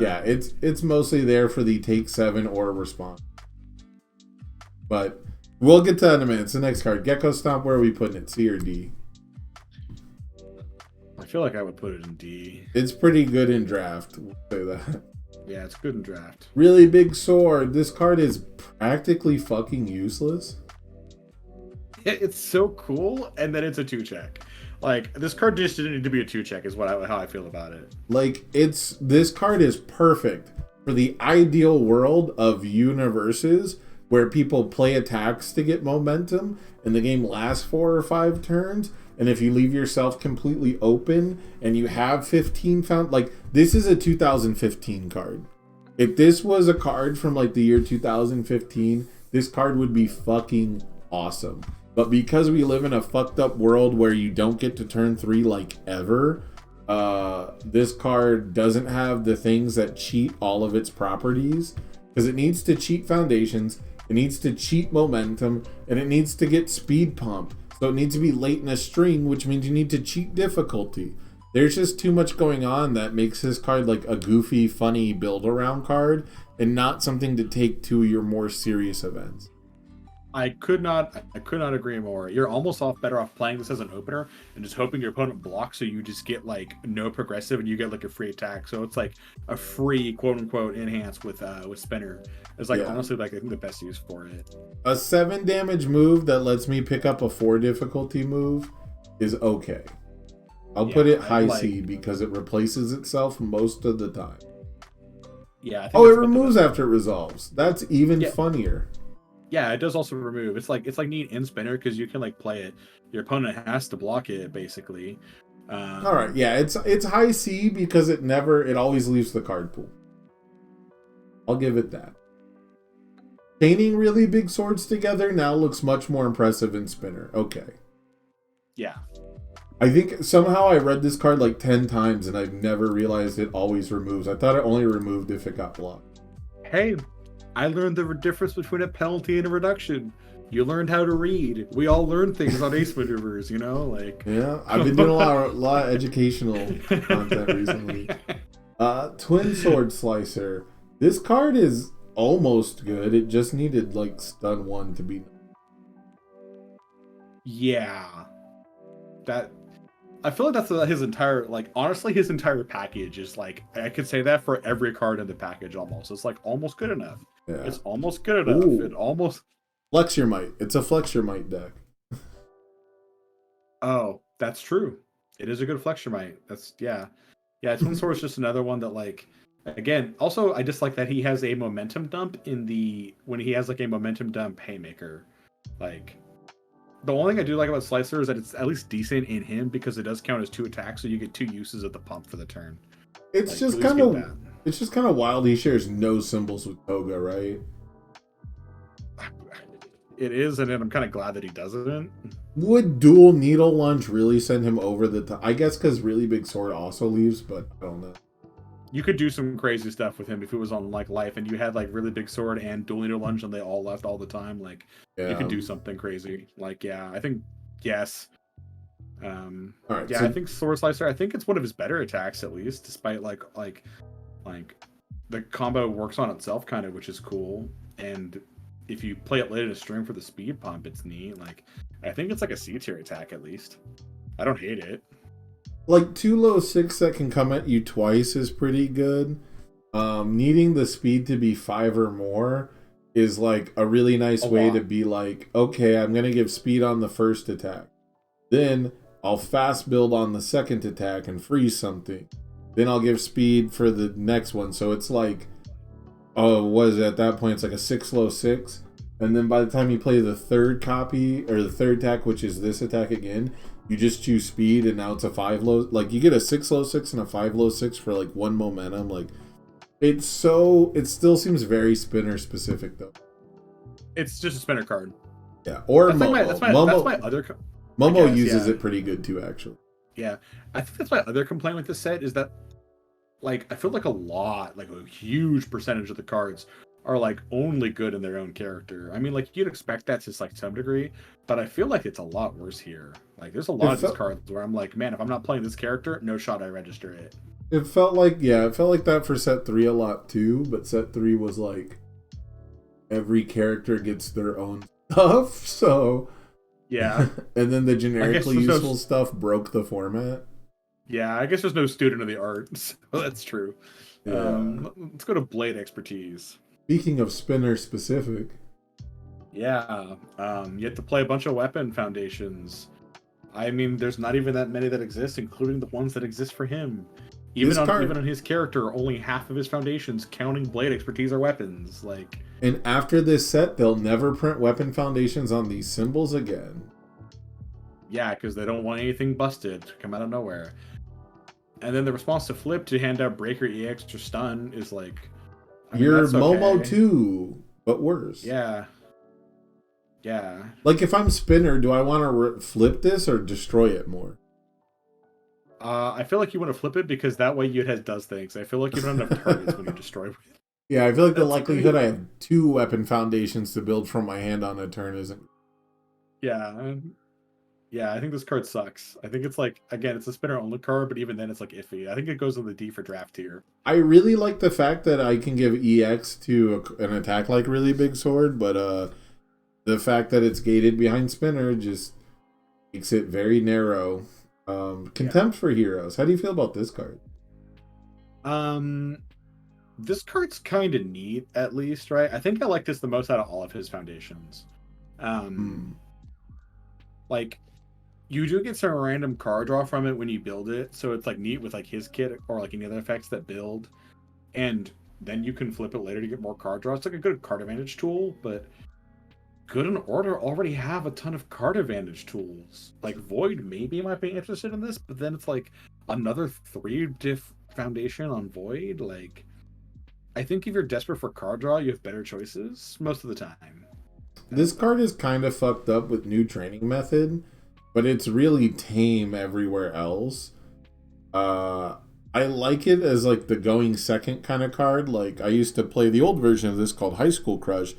Yeah, it's mostly there for the take 7 or response. But we'll get to that in a minute. It's the next card. Gecko Stomp, where are we putting it? C or D? I feel like I would put it in D. It's pretty good in draft. We'll say that. Yeah, it's good in draft. Really big sword. This card is practically fucking useless. It's so cool, and then it's a 2-check. Like, this card just didn't need to be a 2-check is how I feel about it. Like, this card is perfect for the ideal world of universes where people play attacks to get momentum and the game lasts 4 or 5 turns, and if you leave yourself completely open and you have 15 found, like, this is a 2015 card. If this was a card from like the year 2015, this card would be fucking awesome. But because we live in a fucked up world where you don't get to turn 3 like ever, this card doesn't have the things that cheat all of its properties, because it needs to cheat foundations, it needs to cheat momentum, and it needs to get speed pump. So it needs to be late in a string, which means you need to cheat difficulty. There's just too much going on that makes this card like a goofy, funny build-around card and not something to take to your more serious events. I could not agree more. You're almost better off playing this as an opener and just hoping your opponent blocks, so you just get like no progressive and you get like a free attack. So it's like a free quote unquote enhance with spinner. It's like honestly like I think the best use for it. A 7 damage move that lets me pick up a 4 difficulty move is okay. I'll put it high C because it replaces itself most of the time. Yeah. Oh, it removes after it resolves. That's even funnier. Yeah, it does also remove. It's like neat in spinner because you can like play it. Your opponent has to block it basically. All right, yeah, it's high C because it always leaves the card pool. I'll give it that. Chaining really big swords together now looks much more impressive in spinner. Okay. Yeah. I think somehow I read this card like 10 times and I've never realized it always removes. I thought it only removed if it got blocked. Hey, I learned the difference between a penalty and a reduction. You learned how to read. We all learn things on ace maneuvers, you know? Like, yeah, I've been doing a lot of educational content recently. Twin Sword Slicer. This card is almost good. It just needed like stun 1 to be. Yeah. I feel like that's his entire, like, honestly, his entire package is like, I could say that for every card in the package almost. It's like almost good enough. Yeah. It's almost good enough. Ooh. It almost. Flex Your Might. It's a Flex Your Might deck. Oh, that's true. It is a good Flex Your Might. That's, yeah. Yeah, Twin Sword is just another one that, like, again, also, I just like that he has a momentum dump when he has, like, a momentum dump Haymaker. Like, the only thing I do like about Slicer is that it's at least decent in him because it does count as 2 attacks, so you get 2 uses of the pump for the turn. It's just kind of wild. He shares no symbols with Toga, right? It is, and I'm kind of glad that he doesn't. Would dual needle lunge really send him over the top? I guess because really big sword also leaves, but I don't know. You could do some crazy stuff with him if it was on like life and you had like really big sword and dual needle lunge and they all left all the time. Like you could do something crazy. Like I think yes. All right, I think Sword Slicer. I think it's one of his better attacks at least, despite like the combo works on itself kind of, which is cool. And if you play it late in a string for the speed pump, it's neat. Like I think it's like a C tier attack at least. I don't hate it. Like 2 low 6 that can come at you twice is pretty good. Needing the speed to be 5 or more is like a really nice way to be like, okay, I'm gonna give speed on the first attack. Then I'll fast build on the second attack and freeze something. Then I'll give speed for the next one. So it's like, at that point it's like a 6 low 6. And then by the time you play the third copy or the third attack, which is this attack again, you just choose speed and now it's a 5 low. Like you get a 6 low 6 and a 5 low 6 for like 1 momentum. Like it still seems very spinner specific though. It's just a spinner card. Yeah, or that's Momo. That's my other. Momo uses it pretty good too, actually. Yeah, I think that's my other complaint with this set is that, like, I feel like a huge percentage of the cards are like only good in their own character. I mean, like you'd expect that to like some degree, but I feel like it's a lot worse here. Like there's a lot of these cards where I'm like, man, if I'm not playing this character, no shot I register it. It felt like that for set 3 a lot too, but set 3 was like every character gets their own stuff, so yeah. And then the generically useful stuff broke the format. Yeah, I guess there's no student of the arts. So that's true. Yeah. Let's go to blade expertise. Speaking of spinner specific, Yeah, you have to play a bunch of weapon foundations. I mean, there's not even that many that exist, including the ones that exist for him. Even on his character, only half of his foundations, counting blade expertise, are weapons. Like, and after this set, they'll never print weapon foundations on these symbols again. yeah, because they don't want anything busted to come out of nowhere. And then the response to Flip to hand out Breaker, EX, or Stun is like, I mean, You're that's Momo okay. too, but worse. Yeah. Yeah. Like if I'm spinner, do I want to flip this or destroy it more? I feel like you want to flip it because that way it does things. I feel like you don't have enough targets when you destroy it. Yeah, I feel like the likelihood I have 2 weapon foundations to build from my hand on a turn isn't. Yeah. Yeah, I think this card sucks. I think it's like, again, it's a spinner only card, but even then it's like iffy. I think it goes in the D for draft tier. I really like the fact that I can give EX to an attack like really big sword, but the fact that it's gated behind spinner just makes it very narrow. Contempt for heroes. How do you feel about this card? This card's kind of neat, at least, right? I think I like this the most out of all of his foundations. Like, you do get some random card draw from it when you build it, so it's like neat with like his kit or like any other effects that build, and then you can flip it later to get more card draw. It's like a good card advantage tool, but Good and Order already have a ton of card advantage tools. Like Void maybe might be interested in this, but then it's like another 3 diff foundation on Void. Like, I think if you're desperate for card draw, you have better choices most of the time. This card is kind of fucked up with new training method, but it's really tame everywhere else. I like it as like the going second kind of card. Like I used to play the old version of this called High School Crush,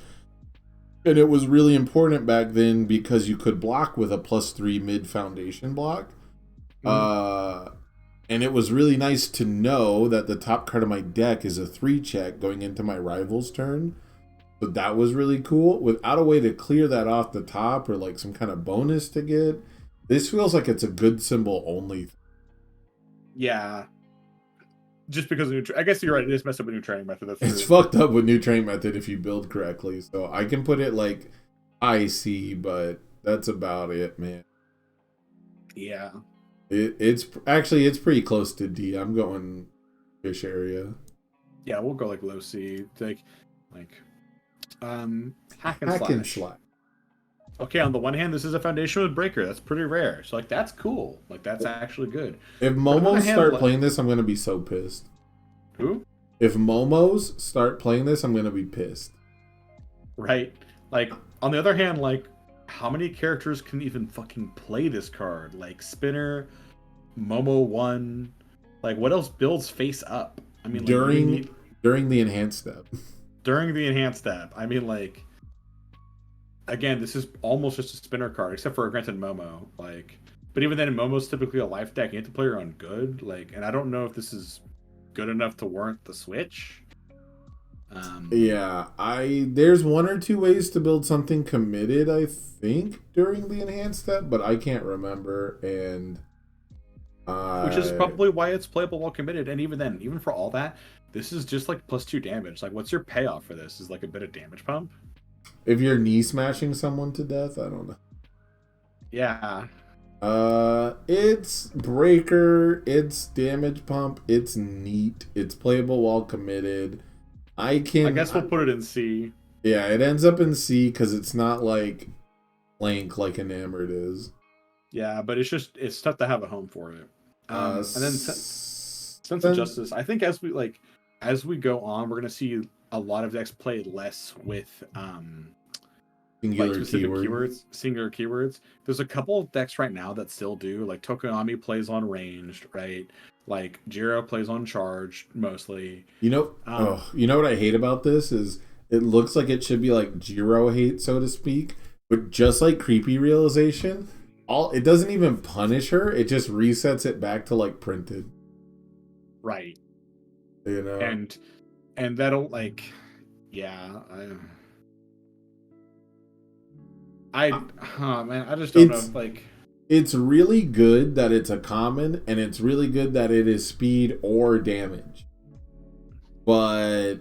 and it was really important back then because you could block with a +3 mid foundation block. And it was really nice to know that the top card of my deck is a 3-check going into my rival's turn. So that was really cool. Without a way to clear that off the top or like some kind of bonus to get, this feels like it's a good symbol only. Yeah. Just because of I guess you're right. It is messed up with new training method. That's It's true. fucked up with new training method if you build correctly. So I can put it like IC, but that's about it, man. Yeah. It's pretty close to D. I'm going fish area. Yeah, we'll go like low C. Like hack and Hack slash. and slash. Okay, on the one hand, this is a foundation with breaker. That's pretty rare. So like that's cool. Like that's actually good. If on the other Momos hand, start like- playing this, I'm gonna be so pissed. Who? If Momos start playing this, I'm gonna be pissed. Right. Like on the other hand, like how many characters can even fucking play this card? Like Spinner, Momo 1. Like what else builds face up? I mean, like, during the enhanced step. During the enhanced step. I mean, like, again, this is almost just a spinner card, except for granted Momo. Like, but even then, Momo's typically a life deck. You have to play her on good. Like, and I don't know if this is good enough to warrant the switch. Yeah, there's 1 or 2 ways to build something committed, I think, during the enhanced step, but I can't remember, and which is probably why it's playable while committed. And even then, even for all that, this is just like +2 damage. Like, what's your payoff for this? Is like a bit of damage pump? if you're knee smashing someone to death, I don't know. Yeah. It's breaker, it's damage pump, it's neat, it's playable while committed. I guess we'll put it in C. Yeah, it ends up in C because it's not like blank like Enamored is. Yeah, but it's tough to have a home for it. And then Sense of Justice. I think as we go on, we're gonna see a lot of decks play less with singular specific keywords. singular keywords. There's a couple of decks right now that still do. Like Tokonami plays on ranged, right? Like Jiro plays on charged mostly. You know what I hate about this is it looks like it should be like Jiro hate, so to speak, but just like Creepy Realization, it doesn't even punish her, it just resets it back to like printed. Right. You know? And that'll like, yeah. Man, I just don't know. Like, It's really good that it's a common, and it's really good that it is speed or damage. But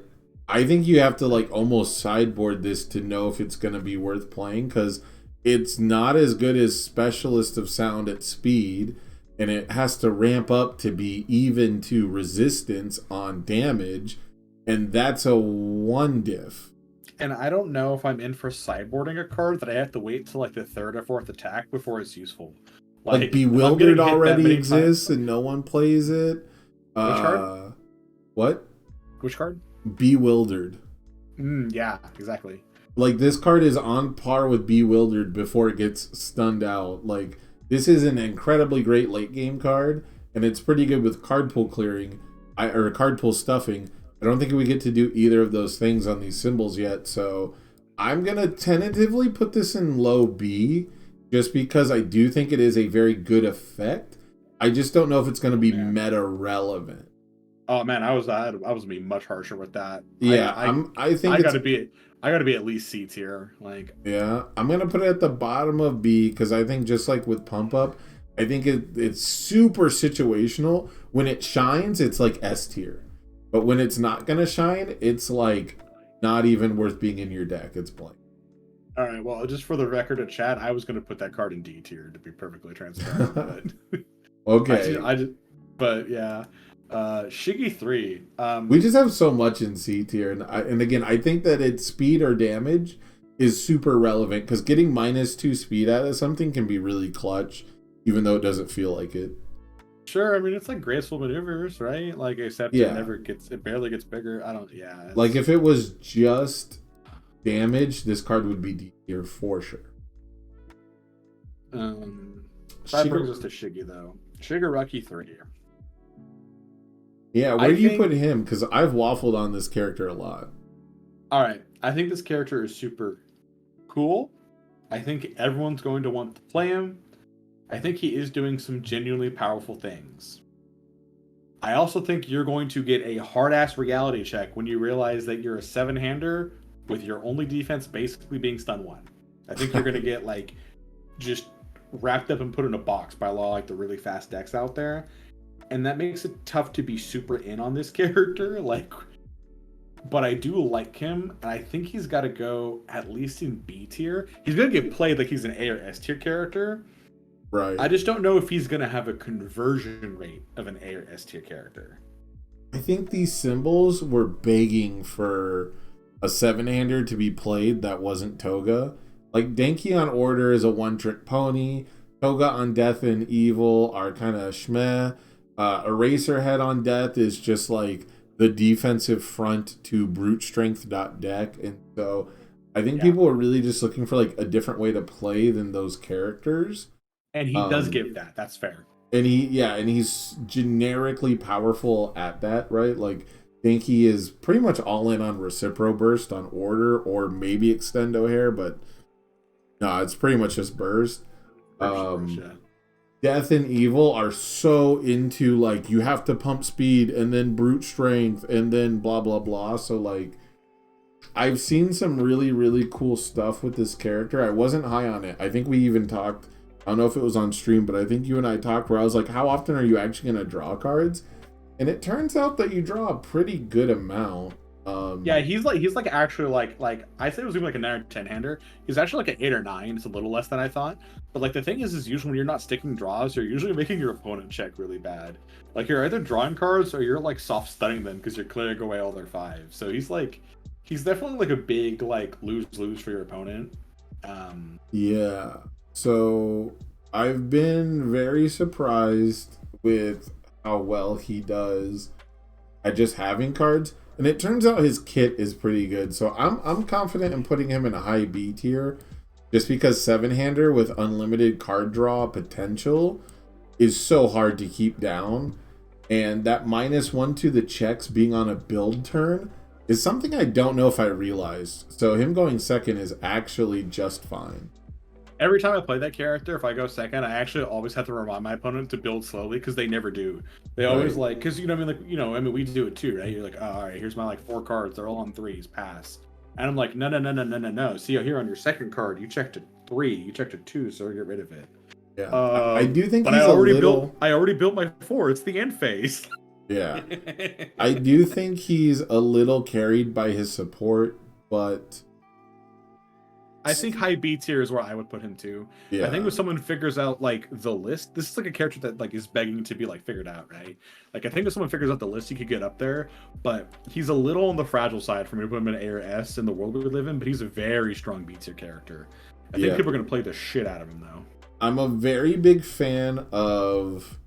I think you have to like almost sideboard this to know if it's going to be worth playing, because it's not as good as Specialist of Sound at speed, and it has to ramp up to be even to resistance on damage, and that's a 1 diff. And I don't know if I'm in for sideboarding a card that I have to wait till like the 3rd or 4th attack before it's useful. Like if I'm getting Bewildered hit that already many exists times- and no one plays it. Which card? What? Which card? Bewildered. Yeah, exactly. Like, this card is on par with Bewildered before it gets stunned out. Like, this is an incredibly great late game card, and it's pretty good with card pool clearing, or card pool stuffing. I don't think we get to do either of those things on these symbols yet, so I'm going to tentatively put this in low B, just because I do think it is a very good effect. I just don't know if it's going to be meta relevant. Oh man, I was gonna be much harsher with that. Yeah, I think I gotta be at least C tier. Like, yeah, I'm gonna put it at the bottom of B, because I think just like with Pump Up, I think it's super situational. When it shines, it's like S tier, but when it's not gonna shine, it's like not even worth being in your deck. It's blank. all right, well, just for the record of chat, I was gonna put that card in D tier to be perfectly transparent. But Okay, but yeah. Shiggy 3. we just have so much in C tier, and again, I think that its speed or damage is super relevant, because getting -2 speed out of something can be really clutch, even though it doesn't feel like it. Sure, I mean it's like graceful maneuvers, right? Like, except Yeah. it barely gets bigger. Like, if it was just damage, this card would be D tier for sure. That brings us to Shiggy though. Shigaraki 3. Yeah, where do you put him? Because I've waffled on this character a lot. All right, I think this character is super cool. I think everyone's going to want to play him. I think he is doing some genuinely powerful things. I also think you're going to get a hard-ass reality check when you realize that you're a 7-hander with your only defense basically being stun 1. I think you're going to get, like, just wrapped up and put in a box by a lot of, like, the really fast decks out there. And that makes it tough to be super in on this character. Like, but I do like him, and I think he's got to go at least in B tier. He's going to get played like he's an A or S tier character. Right. I just don't know if he's going to have a conversion rate of an A or S tier character. I think these symbols were begging for a 7-hander to be played that wasn't Toga. Like, Denki on Order is a one-trick pony. Toga on Death and Evil are kind of schmeh. Eraserhead on Death is just like the defensive front to brute strength deck, and so I think people are really just looking for like a different way to play than those characters. And he does give that. That's fair. And he's generically powerful at that, right? Like, Denki is pretty much all in on Recipro Burst on Order, or maybe Extendo Hair, but no, it's pretty much just Burst. Death and Evil are so into, like, you have to pump speed and then brute strength and then blah blah blah. So, like, I've seen some really, really cool stuff with this character. I wasn't high on it. I think we even talked, I don't know if it was on stream, but I think you and I talked where I was like, how often are you actually going to draw cards? And it turns out that you draw a pretty good amount. He's actually like I said it was gonna be like a 9 or 10-hander. He's actually like an 8 or 9. It's a little less than I thought. But like the thing is usually when you're not sticking draws, you're usually making your opponent check really bad. Like, you're either drawing cards or you're like soft stunning them because you're clearing away all their 5. So he's definitely like a big like lose for your opponent. Yeah. So I've been very surprised with how well he does at just having cards. And it turns out his kit is pretty good. So I'm confident in putting him in a high B tier, just because 7-hander with unlimited card draw potential is so hard to keep down. And that -1 to the checks being on a build turn is something I don't know if I realized. So him going second is actually just fine. Every time I play that character, if I go second, I actually always have to remind my opponent to build slowly because they never do. They always Right. because we do it too, right? You're like, oh, all right, here's my like 4 cards, they're all on 3s, pass. And I'm like, no. See, here on your second card, you checked a 3, you checked a 2, so get rid of it. Yeah, I do think but he's I already built my 4. It's the end phase. Yeah, I do think he's a little carried by his support, but I think high B tier is where I would put him too. yeah, I think if someone figures out like the list, this is like a character that like is begging to be like figured out, right? Like I think if someone figures out the list, he could get up there, but he's a little on the fragile side for me to put him in A or S in the world we live in. But he's a very strong B tier character. I think people are gonna play the shit out of him though. I'm a very big fan of.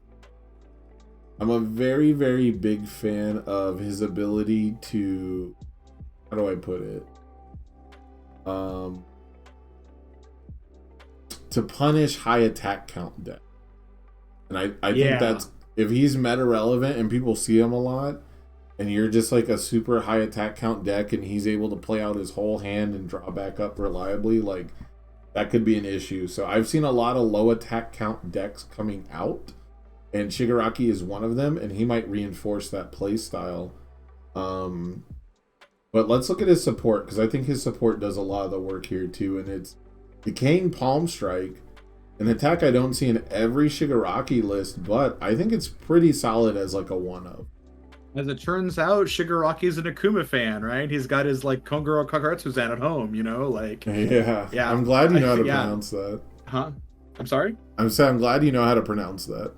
I'm a very, very big fan of his ability to. How do I put it? To punish high attack count deck. And I think that's if he's meta relevant and people see him a lot, and you're just like a super high attack count deck and he's able to play out his whole hand and draw back up reliably, like that could be an issue. So I've seen a lot of low attack count decks coming out, and Shigaraki is one of them, and he might reinforce that play style. But let's look at his support, because I think his support does a lot of the work here too, and it's Decaying Palm Strike, an attack I don't see in every Shigaraki list, but I think it's pretty solid as like a 1-of. As it turns out, Shigaraki's an Akuma fan, right? He's got his like Kongoro Kakaretsu-zan at home, you know, like Yeah. I'm glad you know how to pronounce that. Huh? I'm sorry? I'm glad you know how to pronounce that.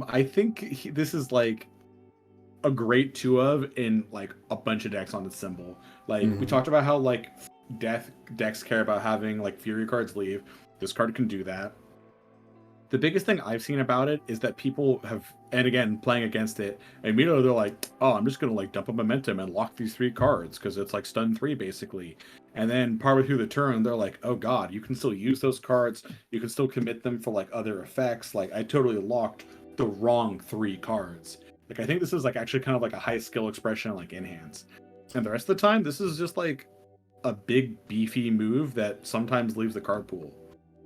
I think this is like a great 2-of in like a bunch of decks on the symbol. Like we talked about how like death decks care about having like Fury cards leave. This card can do that. The biggest thing I've seen about it is that people have, and again, playing against it, immediately they're like, oh, I'm just going to like dump a momentum and lock these 3 cards because it's like stun 3 basically. And then partway through the turn, they're like, oh God, you can still use those cards. You can still commit them for like other effects. Like I totally locked the wrong 3 cards. Like I think this is like actually kind of like a high skill expression like Enhance. And the rest of the time, this is just like a big beefy move that sometimes leaves the card pool.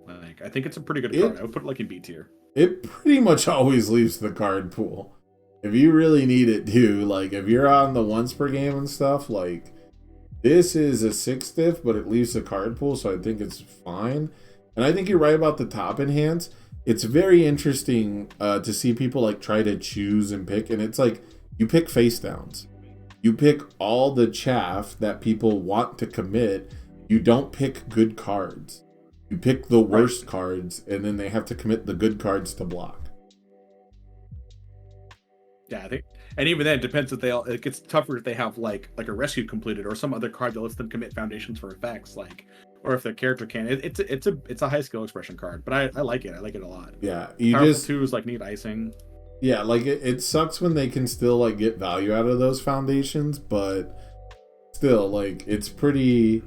Like, I think it's a pretty good card. I would put it like in B tier. It pretty much always leaves the card pool. If you really need it to, like, if you're on the once per game and stuff, like, this is a 6th, but it leaves the card pool, so I think it's fine. And I think you're right about the top enhance. It's very interesting to see people, like, try to choose and pick, and it's like, you pick face downs. You pick all the chaff that people want to commit. You don't pick good cards. You pick the worst cards, and then they have to commit the good cards to block. Yeah, I think, and even then, it depends if it gets tougher if they have like a rescue completed or some other card that lets them commit foundations for effects, like, or if their character can. It's a high skill expression card, but I like it. I like it a lot. Yeah, you Powerful just 2s like need icing. Yeah, like it sucks when they can still like get value out of those foundations, but still, like it's pretty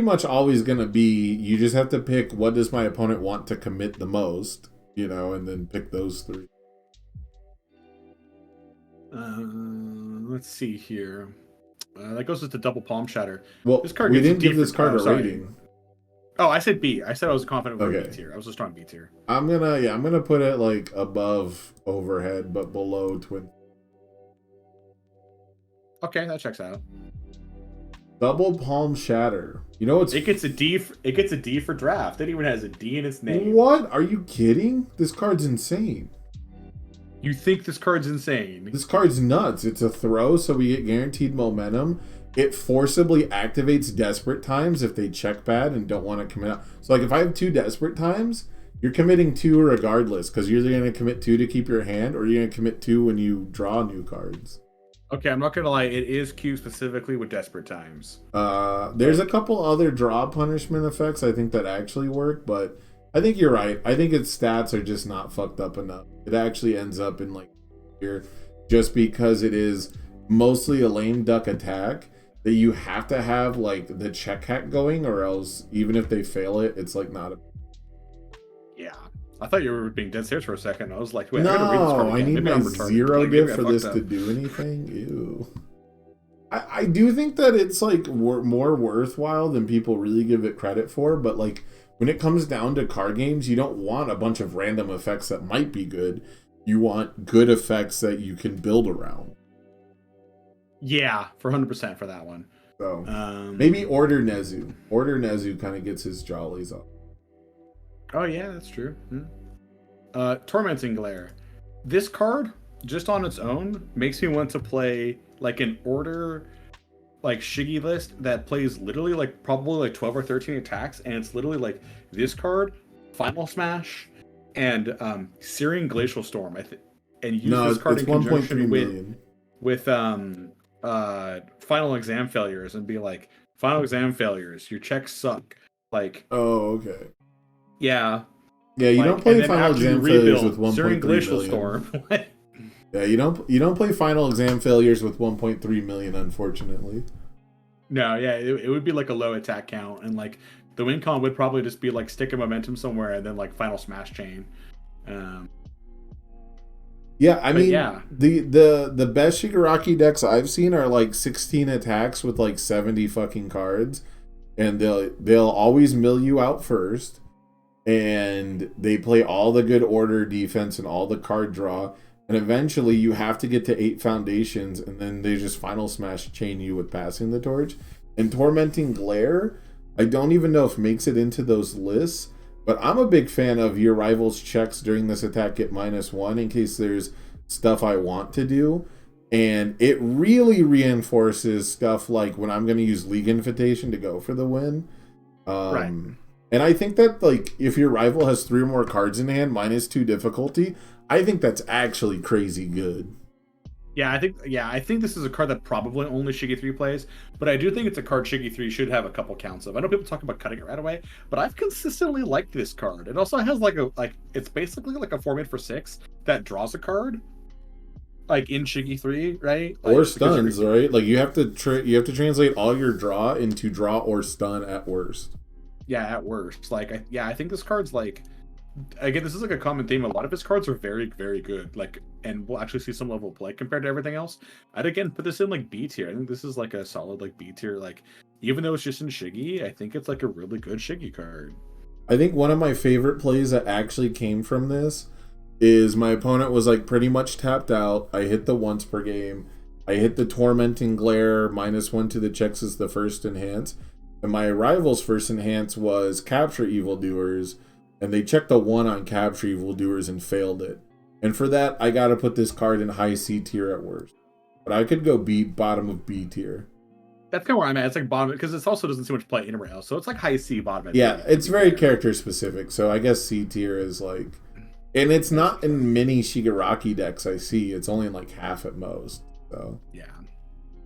much always going to be, you just have to pick what does my opponent want to commit the most, you know, and then pick those 3. Let's see here. That goes with the double palm shatter. Well, this card we gets didn't give this card a sorry. rating. Oh, I said B. I said I was confident with Okay. B tier. I was a strong B tier. I'm gonna put it like above overhead, but below twin. Okay, that checks out. Double palm shatter. You know, It gets a D. It gets a D for draft. It even has a D in its name. What? Are you kidding? This card's insane. You think this card's insane? This card's nuts. It's a throw, so we get guaranteed momentum. It forcibly activates Desperate Times if they check bad and don't want to commit out. So, like, if I have 2 Desperate Times, you're committing 2 regardless, because you're either going to commit 2 to keep your hand, or you're going to commit 2 when you draw new cards. Okay, I'm not gonna lie. It is Q specifically with Desperate Times. There's a couple other draw punishment effects I think that actually work, but I think you're right. I think its stats are just not fucked up enough. It actually ends up in like here just because it is mostly a lame duck attack that you have to have like the check hack going, or else even if they fail it, it's like not a. Yeah, I thought you were being dead serious for a second. I was like, wait, No, I gotta read this card I again. need Maybe my I'm retarded. 0 Like, diff maybe I for this fucked to up. do anything. Ew. I do think that it's like more worthwhile than people really give it credit for, but like when it comes down to card games, you don't want a bunch of random effects that might be good. You want good effects that you can build around. Yeah, for 100% for that one. So maybe Order Nezu. Order Nezu kind of gets his jollies off. Oh yeah, that's true. Tormenting Glare. This card, just on its own, makes me want to play like an order, like Shiggy list that plays literally like probably like 12 or 13 attacks, and it's literally like this card, Final Smash, and Searing Glacial Storm. And use this card in conjunction with Final Exam Failures, and be like, Final Exam Failures, your checks suck. Like, oh, okay. Yeah. Yeah, you don't play Final Exam Failures with 1.3 Glacial million. Storm. Yeah, you don't play Final Exam Failures with 1.3 million, unfortunately. No, yeah, it would be like a low attack count, and like the win con would probably just be like stick a momentum somewhere and then like Final Smash Chain. Yeah, I mean, the best Shigaraki decks I've seen are like 16 attacks with like 70 fucking cards, and they'll always mill you out first, and they play all the good order defense and all the card draw, and eventually you have to get to 8 foundations, and then they just Final Smash chain you with passing the torch. And Tormenting Glare, I don't even know if makes it into those lists, but I'm a big fan of your rival's checks during this attack get -1 in case there's stuff I want to do. And it really reinforces stuff like when I'm going to use League Invitation to go for the win. Right. And I think that like if your rival has 3 or more cards in hand, -2 difficulty, I think that's actually crazy good. Yeah, I think this is a card that probably only Shiggy 3 plays, but I do think it's a card Shiggy 3 should have a couple counts of. I know people talk about cutting it right away, but I've consistently liked this card. It also has it's basically like a 4-mana for 6 that draws a card, like in Shiggy 3, right? Like, or stuns, right? Like you have to translate all your draw into draw or stun at worst. Yeah, at worst. I think this card's like, again, this is like a common theme. A lot of his cards are very, very good. Like, and we'll actually see some level of play compared to everything else. I'd again put this in like B tier. I think this is like a solid like B tier. Like, even though it's just in Shiggy, I think it's like a really good Shiggy card. I think one of my favorite plays that actually came from this is my opponent was like pretty much tapped out. I hit the once per game. I hit the Tormenting Glare, -1 to the checks as the first enhance. And my rival's first enhance was Capture Evildoers. And they checked a 1 on Capture Evildoers and failed it. And for that, I gotta put this card in high C tier at worst. But I could go bottom of B tier. That's kind of where I'm at. It's like bottom, because it also doesn't see much play anywhere else. So it's like high C, bottom. Yeah, it's very character specific. So I guess C tier is like... And it's not in many Shigaraki decks I see. It's only in like half at most. So yeah.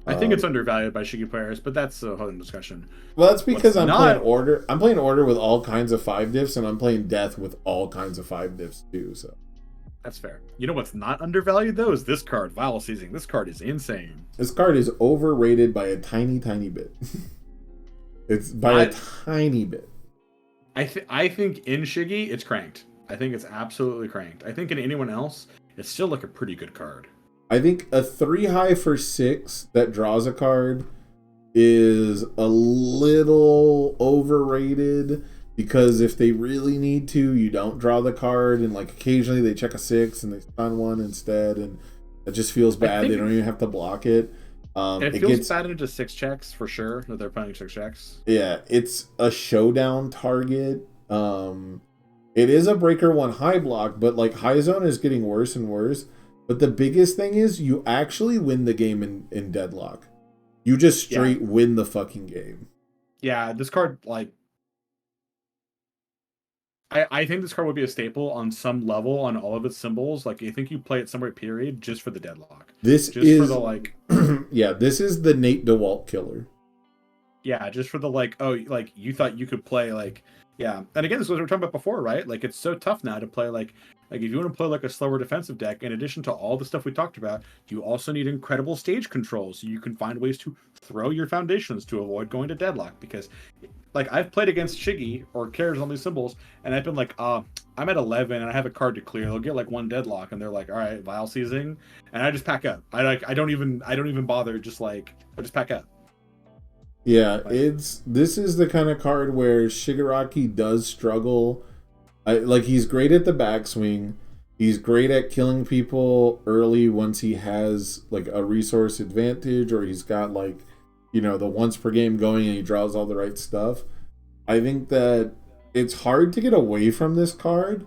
I think it's undervalued by Shiggy players, but that's a whole discussion. Well, that's because playing order. I'm playing order with all kinds of 5 diffs, and I'm playing death with all kinds of 5 diffs too. So that's fair. You know what's not undervalued though is this card, Vial Seizing. This card is insane. This card is overrated by a tiny, tiny bit. It's by a tiny bit. I think in Shiggy it's cranked. I think it's absolutely cranked. I think in anyone else, it's still like a pretty good card. I think a 3 high for 6 that draws a card is a little overrated, because if they really need to, you don't draw the card, and like occasionally they check a 6 and they stun 1 instead, and it just feels bad. They don't even have to block it. It feels bad into 6 checks for sure that they're playing 6 checks. Yeah, it's a showdown target. It is a breaker 1 high block, but like high zone is getting worse and worse. But the biggest thing is you actually win the game in deadlock. You just straight win the fucking game. Yeah, this card, like... I think this card would be a staple on some level on all of its symbols. Like, I think you play it somewhere, period, just for the deadlock. This is... for the, like... yeah, this is the Nate DeWalt killer. Yeah, just for the, like, oh, like, you thought you could play, like... Yeah, and again, this is what we were talking about before, right? Like, it's so tough now to play, like if you want to play, like, a slower defensive deck, in addition to all the stuff we talked about, you also need incredible stage control, so you can find ways to throw your foundations to avoid going to deadlock, because, like, I've played against Shiggy, or characters on these symbols, and I've been like, I'm at 11, and I have a card to clear, they'll get, like, 1 deadlock, and they're like, alright, Vial Seizing, and I just pack up. I don't even bother, just, like, I just pack up. Yeah, this is the kind of card where Shigaraki does struggle. He's great at the backswing. He's great at killing people early once he has like a resource advantage, or he's got like you know, the once per game going and he draws all the right stuff. I think that it's hard to get away from this card,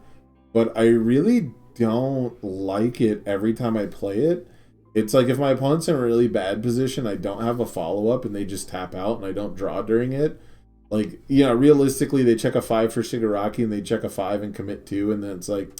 but I really don't like it every time I play it. It's like if my opponent's in a really bad position, I don't have a follow-up and they just tap out and I don't draw during it. Like, you know, realistically, they check a 5 for Shigaraki and they check a 5 and commit 2, and then it's like,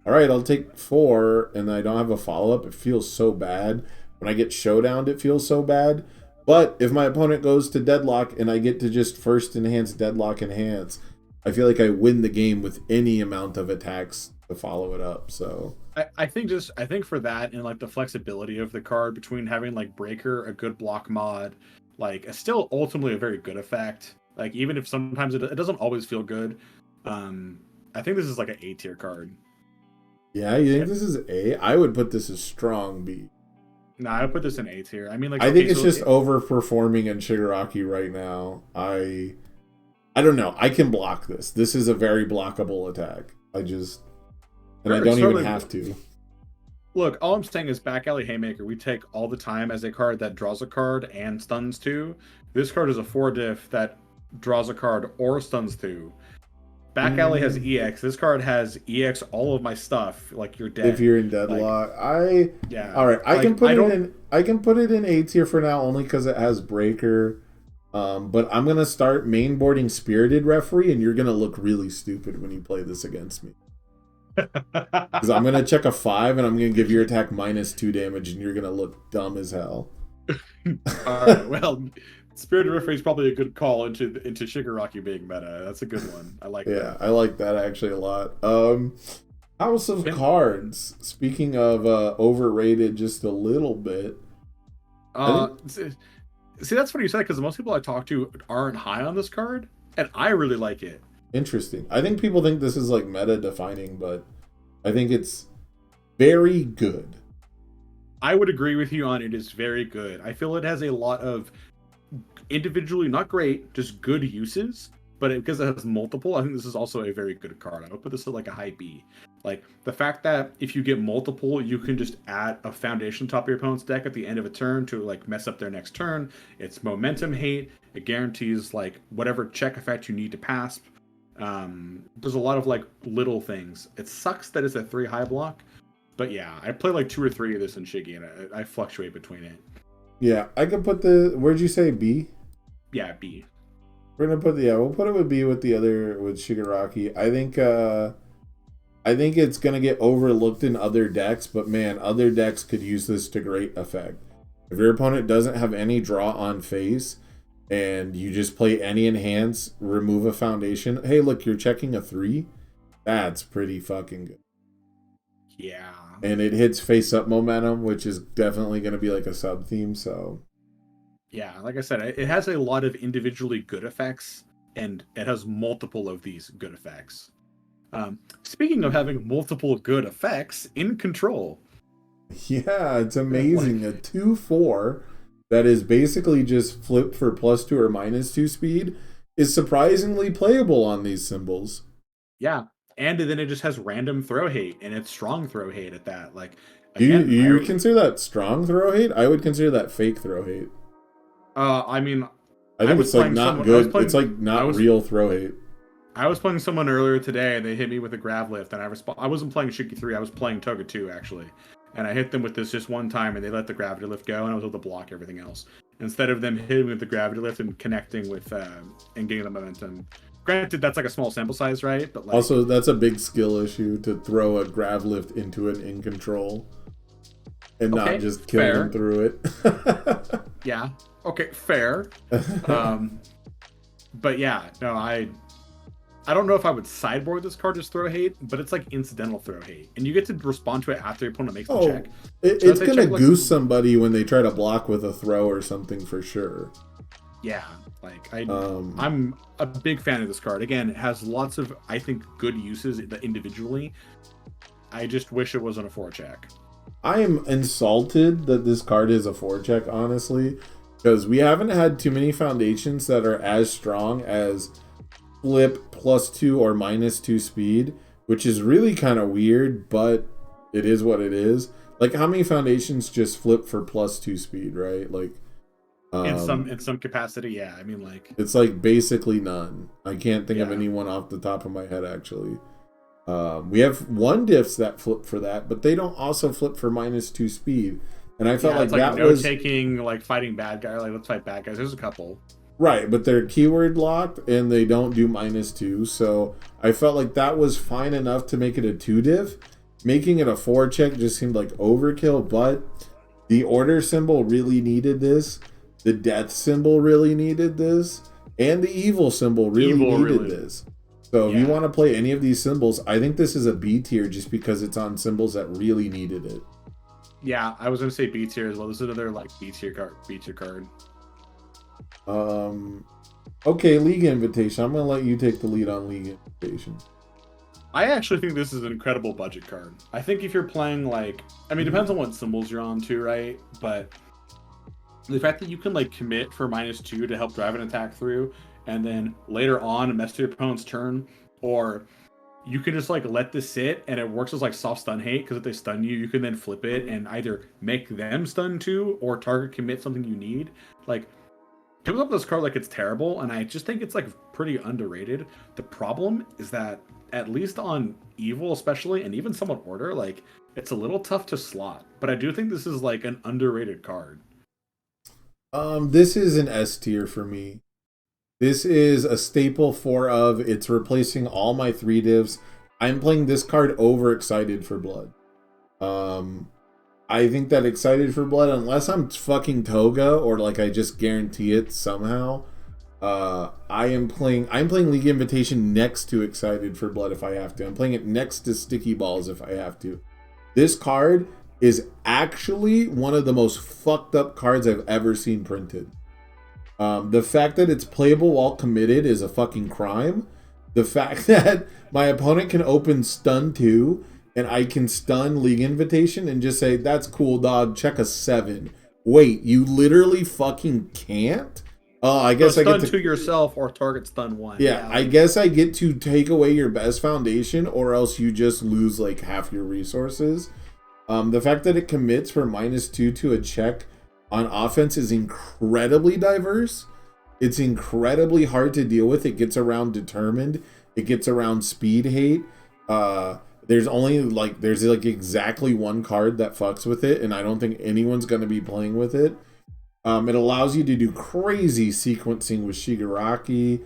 all right, I'll take 4, and I don't have a follow-up. It feels so bad. When I get showdowned, it feels so bad. But if my opponent goes to deadlock and I get to just first enhance, deadlock, enhance, I feel like I win the game with any amount of attacks to follow it up. So I think for that and like the flexibility of the card between having like Breaker, a good block mod, like it's still ultimately a very good effect. Like even if sometimes it doesn't always feel good, I think this is like an A tier card. yeah, you think this is A? I would put this as strong B. No, I would put this in A tier. I mean, like I think it's just overperforming in Shigaraki right now. I don't know. I can block this. This is a very blockable attack. I don't even have to. Look, all I'm saying is Back Alley Haymaker, we take all the time as a card that draws a card and stuns 2. This card is a 4 diff that draws a card or stuns 2. Back Alley has EX. This card has EX all of my stuff. Like you're dead. If you're in deadlock, yeah. All right, I like, can put it in A tier for now only because it has Breaker. But I'm gonna start mainboarding Spirited Referee, and you're gonna look really stupid when you play this against me. Because I'm gonna check a 5, and I'm gonna give your attack -2 damage, and you're gonna look dumb as hell. All right, well, Spirited Referee is probably a good call into Shigaraki being meta. That's a good one. I like that. Yeah, I like that actually a lot. House of Cards. Speaking of overrated just a little bit. See, that's funny you said because most people I talk to aren't high on this card, and I really like it. Interesting. I think people think this is like meta defining, but I think it's very good. I would agree with you on it is very good. I feel it has a lot of individually not great, just good uses, but because it has multiple, I think this is also a very good card. I would put this at like a high B. Like the fact that if you get multiple, you can just add a foundation top of your opponent's deck at the end of a turn to like mess up their next turn. It's momentum hate. It guarantees like whatever check effect you need to pass. There's a lot of like little things. It sucks that it's a 3 high block, but yeah, I play like 2 or 3 of this in Shiggy, and I fluctuate between it. Yeah, I could put where'd you say B? Yeah, B. We're gonna we'll put it with B with Shigaraki. I think it's gonna get overlooked in other decks, but man, other decks could use this to great effect. If your opponent doesn't have any draw on face, and you just play any enhance, remove a foundation. Hey, look, you're checking a 3. That's pretty fucking good. Yeah. And it hits face up momentum, which is definitely going to be like a sub theme. So, yeah, like I said, it has a lot of individually good effects, and it has multiple of these good effects. Speaking of having multiple good effects, In Control. Yeah, it's amazing. A 2/4 that is basically just flipped for +2 or -2 speed is surprisingly playable on these symbols. Yeah. And then it just has random throw hate, and it's strong throw hate at that. Like, Do you consider that strong throw hate? I would consider that fake throw hate. I mean, I think it's like not good. It's like not real throw hate. I was playing someone earlier today, and they hit me with a grav lift, and I wasn't playing Shiki 3. I was playing Toga 2 actually, and I hit them with this just one time, and they let the gravity lift go, and I was able to block everything else instead of them hitting me with the gravity lift and connecting with and getting the momentum. Granted, that's like a small sample size, right? But like, also, that's a big skill issue to throw a grav lift into an In Control and not just kill them through it. Yeah. Okay. Fair. But yeah, no, I don't know if I would sideboard this card as throw hate, but it's like incidental throw hate, and you get to respond to it after your opponent makes the check. It's gonna goose somebody when they try to block with a throw or something for sure. Yeah, like I'm a big fan of this card. Again, it has lots of, I think, good uses individually. I just wish it wasn't a 4-check. I am insulted that this card is a 4-check, honestly, because we haven't had too many foundations that are as strong as flip +2 or -2 speed, which is really kind of weird, but it is what it is. Like, how many foundations just flip for +2 speed, right? Like, In some capacity, yeah. I mean, like It's like basically none. I can't think of Yeah. anyone off the top of my head actually. We have one diffs that flip for that, but they don't also flip for -2 speed. And I felt yeah, like it's like that no was taking, like fighting bad guy. Like let's fight bad guys. There's a couple. right, but they're keyword locked and they don't do -2. So I felt like that was fine enough to make it a 2 diff. Making it a 4 check just seemed like overkill, but the order symbol really needed this. The death symbol really needed this. And the evil symbol really needed this. So if you Yeah. want to play any of these symbols, I think this is a B tier just because it's on symbols that really needed it. Yeah, I was gonna say B tier as well. This is another like B tier card. Okay, League Invitation. I'm gonna let you take the lead on League Invitation. I actually think this is an incredible budget card. I think if you're playing like, I mean, it depends on what symbols you're on too, right? But the fact that you can like commit for -2 to help drive an attack through, and then later on mess to your opponent's turn, or you can just like let this sit and it works as like soft stun hate, because if they stun you, you can then flip it and either make them stun too or target commit something you need. Like, comes up with this card like it's terrible, and I just think it's like pretty underrated. The problem is that at least on evil especially, and even somewhat order, like it's a little tough to slot. But I do think this is like an underrated card. This is an S tier for me. This is a staple 4 of. It's replacing all my 3 divs. I'm playing this card over Excited for Blood. I think that Excited for Blood, unless I'm fucking Toga or like I just guarantee it somehow, I'm playing League Invitation next to Excited for Blood if I have to. I'm playing it next to Sticky Balls if I have to. This card is actually one of the most fucked up cards I've ever seen printed. The fact that it's playable while committed is a fucking crime. The fact that my opponent can open stun 2 and I can stun League Invitation and just say, that's cool, dog, check a 7. Wait, you literally fucking can't? I guess So I stun get to... to yourself or target stun 1. Yeah, I guess I get to take away your best foundation, or else you just lose like half your resources. The fact that it commits for -2 to a check on offense is incredibly diverse. It's incredibly hard to deal with. It gets around Determined. It gets around Speed Hate. There's exactly one card that fucks with it, and I don't think anyone's going to be playing with it. It allows you to do crazy sequencing with Shigaraki.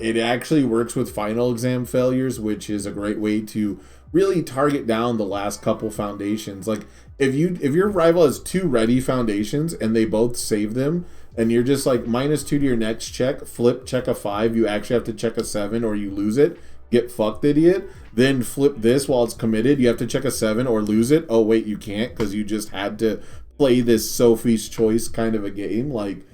It actually works with final exam failures, which is a great way to really target down the last couple foundations. Like if your rival has 2 ready foundations and they both save them, and you're just like -2 to your next check, flip, check a 5, you actually have to check a 7 or you lose it. Get fucked, idiot. Then flip this while it's committed. You have to check a 7 or lose it. Oh wait, you can't because you just had to play this Sophie's Choice kind of a game. Like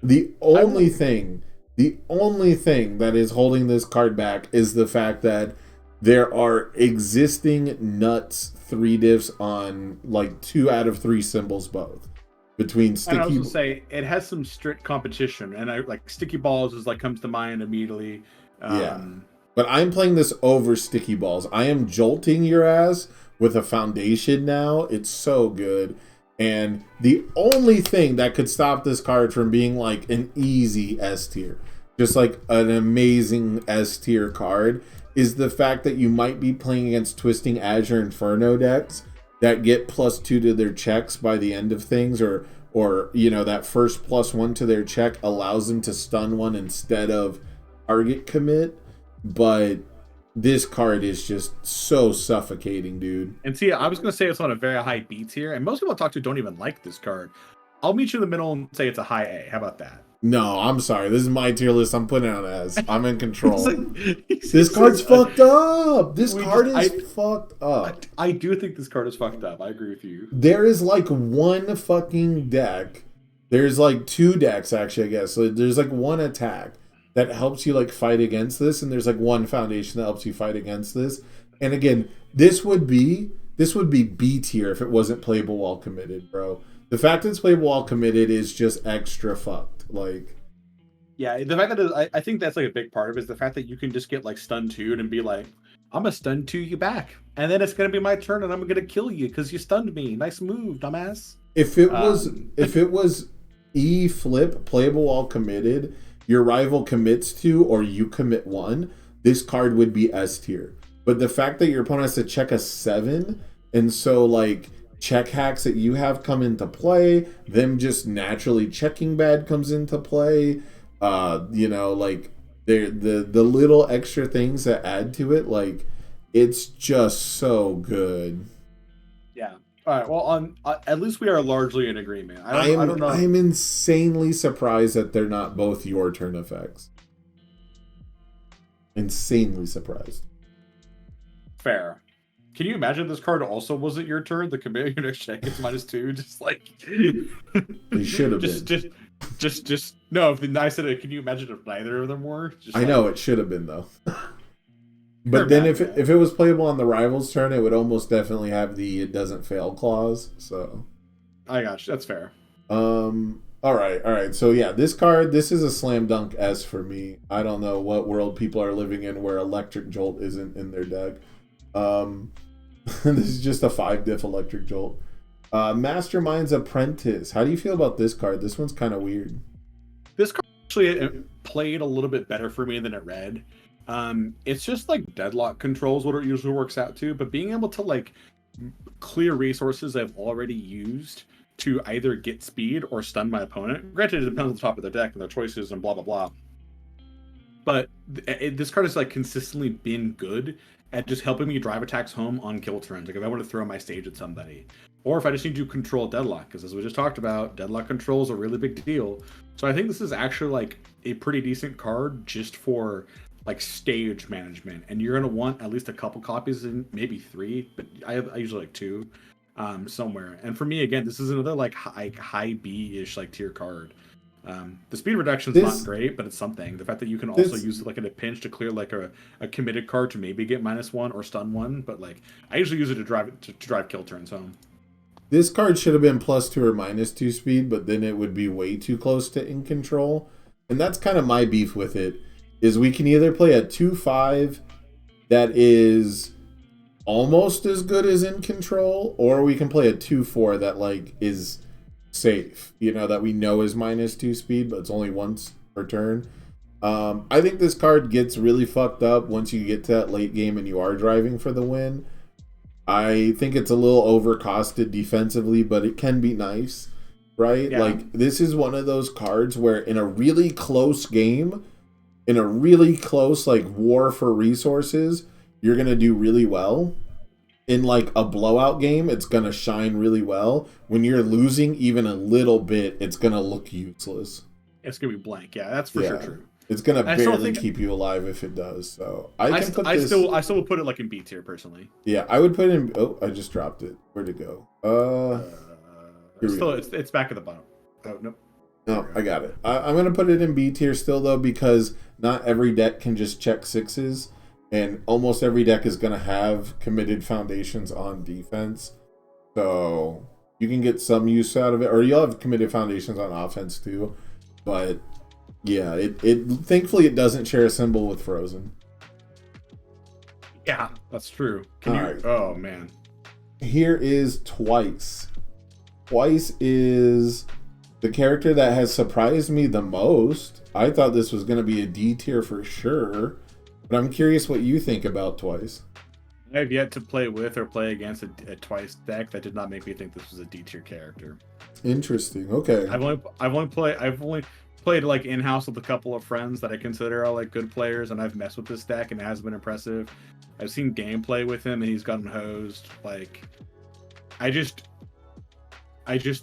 the only thing that is holding this card back is the fact that there are existing nuts 3 diffs on like 2 out of 3 symbols both. Between And I was Sticky... gonna say it has some strict competition, and I like Sticky Balls is like comes to mind immediately. Yeah. But I'm playing this over Sticky Balls. I am jolting your ass with a foundation now. It's so good. And the only thing that could stop this card from being like an easy S tier, just like an amazing S tier card, is the fact that you might be playing against Twisting Azure Inferno decks that get +2 to their checks by the end of things, or you know, that first +1 to their check allows them to stun 1 instead of target commit. But this card is just so suffocating, dude. And see, I was gonna say it's on a very high B tier, and most people I talk to don't even like this card. I'll meet you in the middle and say it's a high A. How about that? No, I'm sorry. This is my tier list. I'm putting it on as. I'm in control. This This card's fucked up. This card is fucked up. I do think this card is fucked up. I agree with you. There is like one fucking deck. There's like 2 decks actually, I guess. So there's like one attack that helps you like fight against this, and there's like one foundation that helps you fight against this. And again, this would be B tier if it wasn't playable while committed, bro. The fact that it's playable while committed is just extra fucked. Like, yeah, the fact that I think that's like a big part of it is the fact that you can just get like stun 2'd and be like, I'm gonna stun 2 you back, and then it's gonna be my turn and I'm gonna kill you because you stunned me. Nice move, dumbass. if it was E flip, playable while committed, your rival commits to, or you commit one, this card would be S tier. But the fact that your opponent has to check a 7, and so like check hacks that you have come into play, them just naturally checking bad comes into play, you know, like the little extra things that add to it, like it's just so good. Yeah. All right. Well, on at least we are largely in agreement. I don't know. I'm insanely surprised that they're not both your turn effects. Insanely surprised. Fair. Can you imagine this card also wasn't your turn? The commit your next check gets -2, just like They should have been. Just no. If I said it, can you imagine if neither of them were? Just I like, know it should have been though. But then if it was playable on the rival's turn, it would almost definitely have the "it doesn't fail" clause. So I got you. That's fair. All right. So yeah, this is a slam dunk S for me. I don't know what world people are living in where Electric Jolt isn't in their deck. This is just a 5-diff Electric Jolt. Mastermind's Apprentice. How do you feel about this card? This one's kind of weird. This card actually played a little bit better for me than it read. It's just like deadlock controls what it usually works out to, but being able to like clear resources I've already used to either get speed or stun my opponent. Granted, it depends on the top of their deck and their choices and blah blah blah. But this card has like consistently been good at just helping me drive attacks home on kill turns. Like if I want to throw my stage at somebody, or if I just need to control deadlock, because as we just talked about, deadlock control is a really big deal. So I think this is actually like a pretty decent card just for like stage management, and you're gonna want at least a couple copies, in maybe 3, but I usually like 2 somewhere. And for me, again, this is another like high B-ish like tier card. The speed reduction is not great, but it's something. The fact that you can also use it like in a pinch to clear like a committed card to maybe get -1 or stun 1, but like I usually use it to drive kill turns home. This card should have been +2 or -2 speed, but then it would be way too close to In Control. And that's kind of my beef with it, is we can either play a 2/5 that is almost as good as In Control, or we can play a 2/4 that like is safe, you know, that we know is -2 speed, but it's only once per turn. I think this card gets really fucked up once you get to that late game and you are driving for the win. I think it's a little overcosted defensively, but it can be nice, right? Yeah. Like this is one of those cards where in a really close game, in a really close like war for resources, you're gonna do really well. In like a blowout game, it's gonna shine really well. When you're losing even a little bit, it's gonna look useless. It's gonna be blank. Yeah, that's for sure true. It's gonna barely keep you alive if it does. So I still would put it like in B tier personally. Yeah, I would put it in. Oh, I just dropped it. Where'd it go? It's back at the bottom. Oh no. No, I got it. I'm gonna put it in B tier still though, because not every deck can just check 6s, and almost every deck is gonna have committed foundations on defense. So you can get some use out of it, or you'll have committed foundations on offense too. But yeah, it thankfully it doesn't share a symbol with Frozen. Yeah, that's true. Right. Oh man. Here is Twice. Twice is the character that has surprised me the most. I thought this was going to be a D tier for sure, but I'm curious what you think about Twice. I have yet to play with or play against a Twice deck that did not make me think this was a D tier character. Interesting. Okay. I've only played like in-house with a couple of friends that I consider are like good players, and I've messed with this deck and it has been impressive. I've seen gameplay with him and he's gotten hosed. Like I just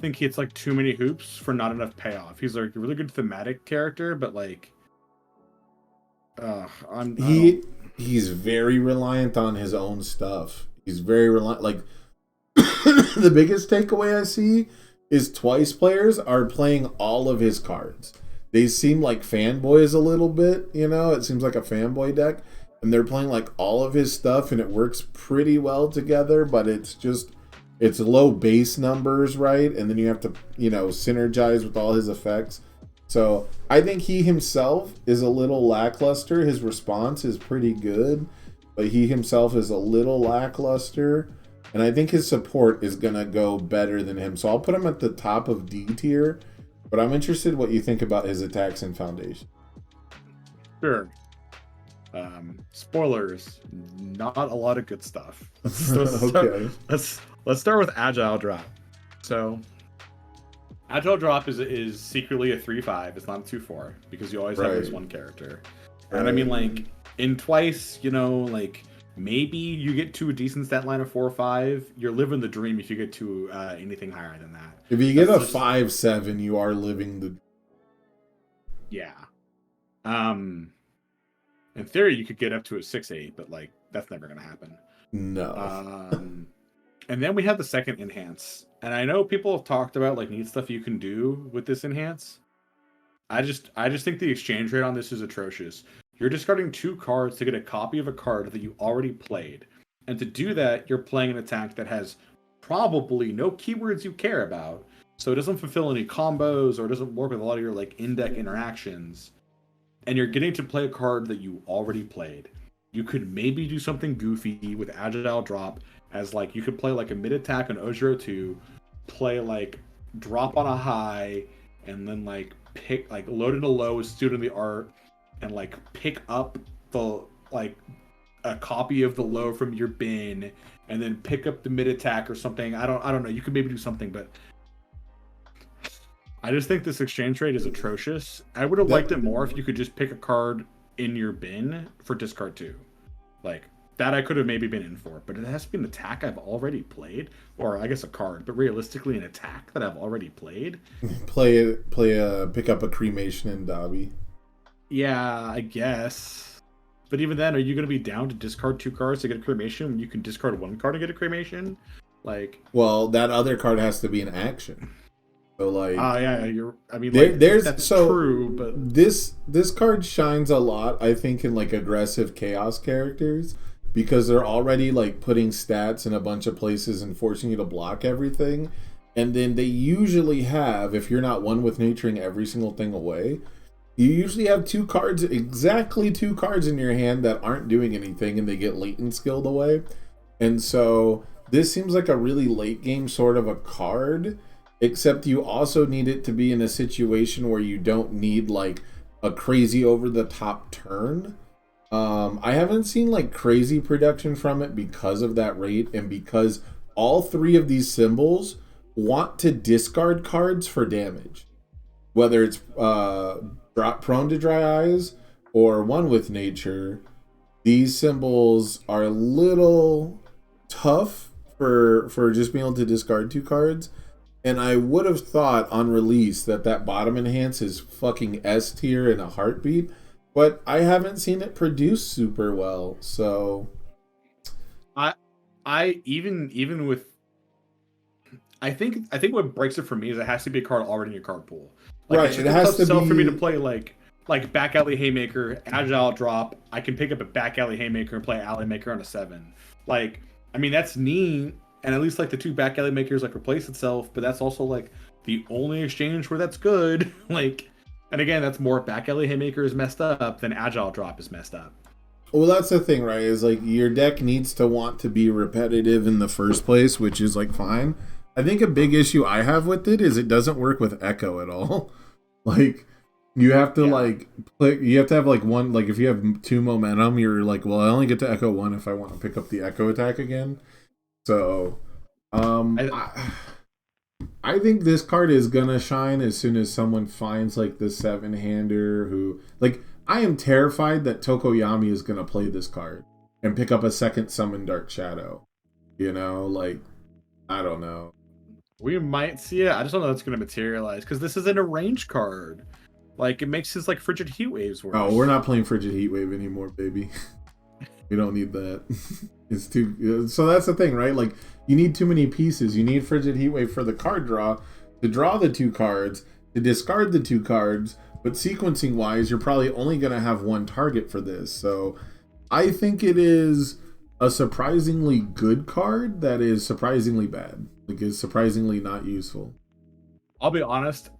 think it's like too many hoops for not enough payoff. He's like a really good thematic character, but like he's very reliant on his own stuff. He's very reliant. Like the biggest takeaway I see is Twice players are playing all of his cards. They seem like fanboys a little bit, you know? It seems like a fanboy deck, and they're playing like all of his stuff, and it works pretty well together, but it's low base numbers, right? And then you have to, you know, synergize with all his effects. So I think he himself is a little lackluster. His response is pretty good, but he himself is a little lackluster. And I think his support is going to go better than him. So I'll put him at the top of D tier. But I'm interested what you think about his attacks in Foundation. Sure. Spoilers, not a lot of good stuff. Okay. Let's start with Agile Drop. So, Agile Drop is secretly a 3/5. It's not a 2/4 because you always have this Right. one character. And I mean, like, in twice, you know, like, maybe you get to a decent stat line of 4 or 5. You're living the dream if you get to anything higher than that. If you get a That's just- 5/7, you are living the. Yeah. In theory, you could get up to a 6/8, but, like, that's never going to happen. No. And then we have the second enhance. And I know people have talked about, like, neat stuff you can do with this enhance. I just think the exchange rate on this is atrocious. You're discarding 2 cards to get a copy of a card that you already played. And to do that, you're playing an attack that has probably no keywords you care about. So it doesn't fulfill any combos or doesn't work with a lot of your, like, in-deck interactions. And you're getting to play a card that you already played. You could maybe do something goofy with Agile Drop, as, like, you could play, like, a mid-attack on O02, play, like, drop on a high, and then, like, pick, like, load in a low with Student of the Art, and, like, pick up the, like, a copy of the low from your bin, and then pick up the mid-attack or something. I don't know. You could maybe do something, but I just think this exchange rate is atrocious. I would have liked it more if you could just pick a card in your bin for discard 2. Like, that I could have maybe been in for, but it has to be an attack I've already played, or I guess a card, but realistically an attack that I've already played. Pick up a cremation in Dobby. Yeah, I guess. But even then, are you going to be down to discard 2 cards to get a cremation when you can discard 1 card to get a cremation? Like, Well, that other card has to be an action. So, like, that's true, but this card shines a lot, I think, in, like, aggressive chaos characters, because they're already, like, putting stats in a bunch of places and forcing you to block everything. And then they usually have, if you're not one with naturing every single thing away, you usually have 2 cards, exactly 2 cards in your hand that aren't doing anything, and they get latent skilled away. And so this seems like a really late game sort of a card, except you also need it to be in a situation where you don't need, like, a crazy over the top turn. I haven't seen, like, crazy production from it because of that rate, and because all 3 of these symbols want to discard cards for damage, whether it's prone to dry eyes or one with nature. These symbols are a little tough for just being able to discard 2 cards. And I would have thought on release that bottom enhance is fucking S tier in a heartbeat, but I haven't seen it produce super well. So I even with I think what breaks it for me is it has to be a card already in your card pool. Like, right, it's it just has tough to sell be for me to play like back alley haymaker, agile drop. I can pick up a back alley haymaker and play alley maker on a 7. Like, I mean, that's neat, and at least, like, the 2 back alley makers, like, replace itself, but that's also, like, the only exchange where that's good. Like, and again, that's more back alley haymaker is messed up than agile drop is messed up. Well, that's the thing, right? Is, like, your deck needs to want to be repetitive in the first place, which is, like, fine. I think a big issue I have with it is it doesn't work with Echo at all. Like, you have to, like, play, you have to have, like, one, like, if you have 2 momentum, you're like, well, I only get to Echo 1 if I want to pick up the Echo attack again. So, I think this card is gonna shine as soon as someone finds, like, the 7-hander who, like, I am terrified that Tokoyami is gonna play this card and pick up a second Summon Dark Shadow. You know, like, I don't know. We might see it. I just don't know if it's going to materialize because this isn't a range card. Like, it makes his, like, Frigid Heat Waves worse. Oh, we're not playing Frigid Heatwave anymore, baby. We don't need that. It's too. So that's the thing, right? Like, you need too many pieces. You need Frigid Heatwave for the card draw, to draw the 2 cards, to discard the 2 cards. But sequencing wise, you're probably only going to have 1 target for this. So I think it is a surprisingly good card that is surprisingly bad. Like, is surprisingly not useful. I'll be honest,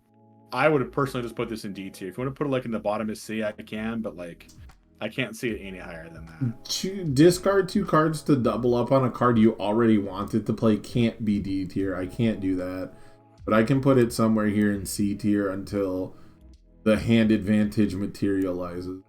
I would have personally just put this in D tier. If you want to put it, like, in the bottom of C, I can, but, like, I can't see it any higher than that. Discard 2 cards to double up on a card you already wanted to play can't be D tier. I can't do that. but I can put it somewhere here in C tier until the hand advantage materializes.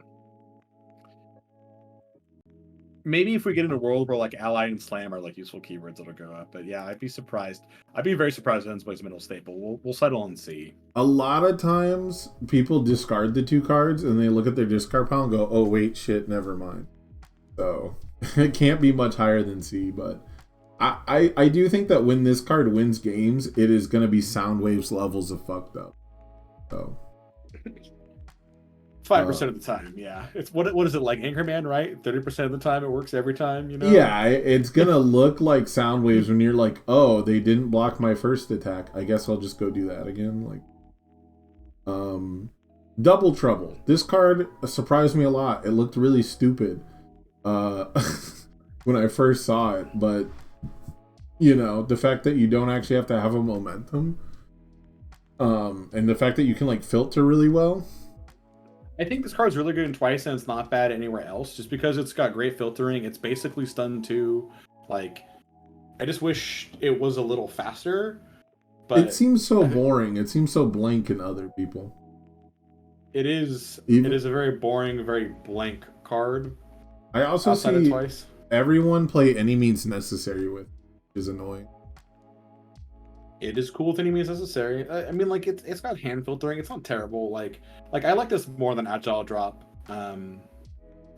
Maybe if we get in a world where like ally and slam are like useful keywords, it'll go up. But yeah, I'd be surprised. I'd be very surprised if it ends plays middle state, but we'll settle on C. A lot of times people discard the 2 cards and they look at their discard pile and go, oh wait, shit, never mind. So it can't be much higher than C, but I do think that when this card wins games, it is going to be Soundwave's levels of fucked up. So 5% of the time, yeah. It's what is it like Anchorman, right? 30% of the time it works every time, you know? Yeah, it's gonna look like Soundwaves when you're like, oh, they didn't block my first attack. I guess I'll just go do that again. Like, Double Trouble. This card surprised me a lot. It looked really stupid when I first saw it, but you know, the fact that you don't actually have to have a momentum, and the fact that you can like filter really well. I think this card's really good in Twice and it's not bad anywhere else just because it's got great filtering. It's basically stun 2. Like, I just wish it was a little faster. But it seems so boring. It seems so blank in other people. It is a very boring, very blank card. I also see everyone play Any Means Necessary with, which is annoying. It is cool with Any Means Necessary. I mean, like it's got hand filtering. It's not terrible. Like I like this more than Agile Drop. And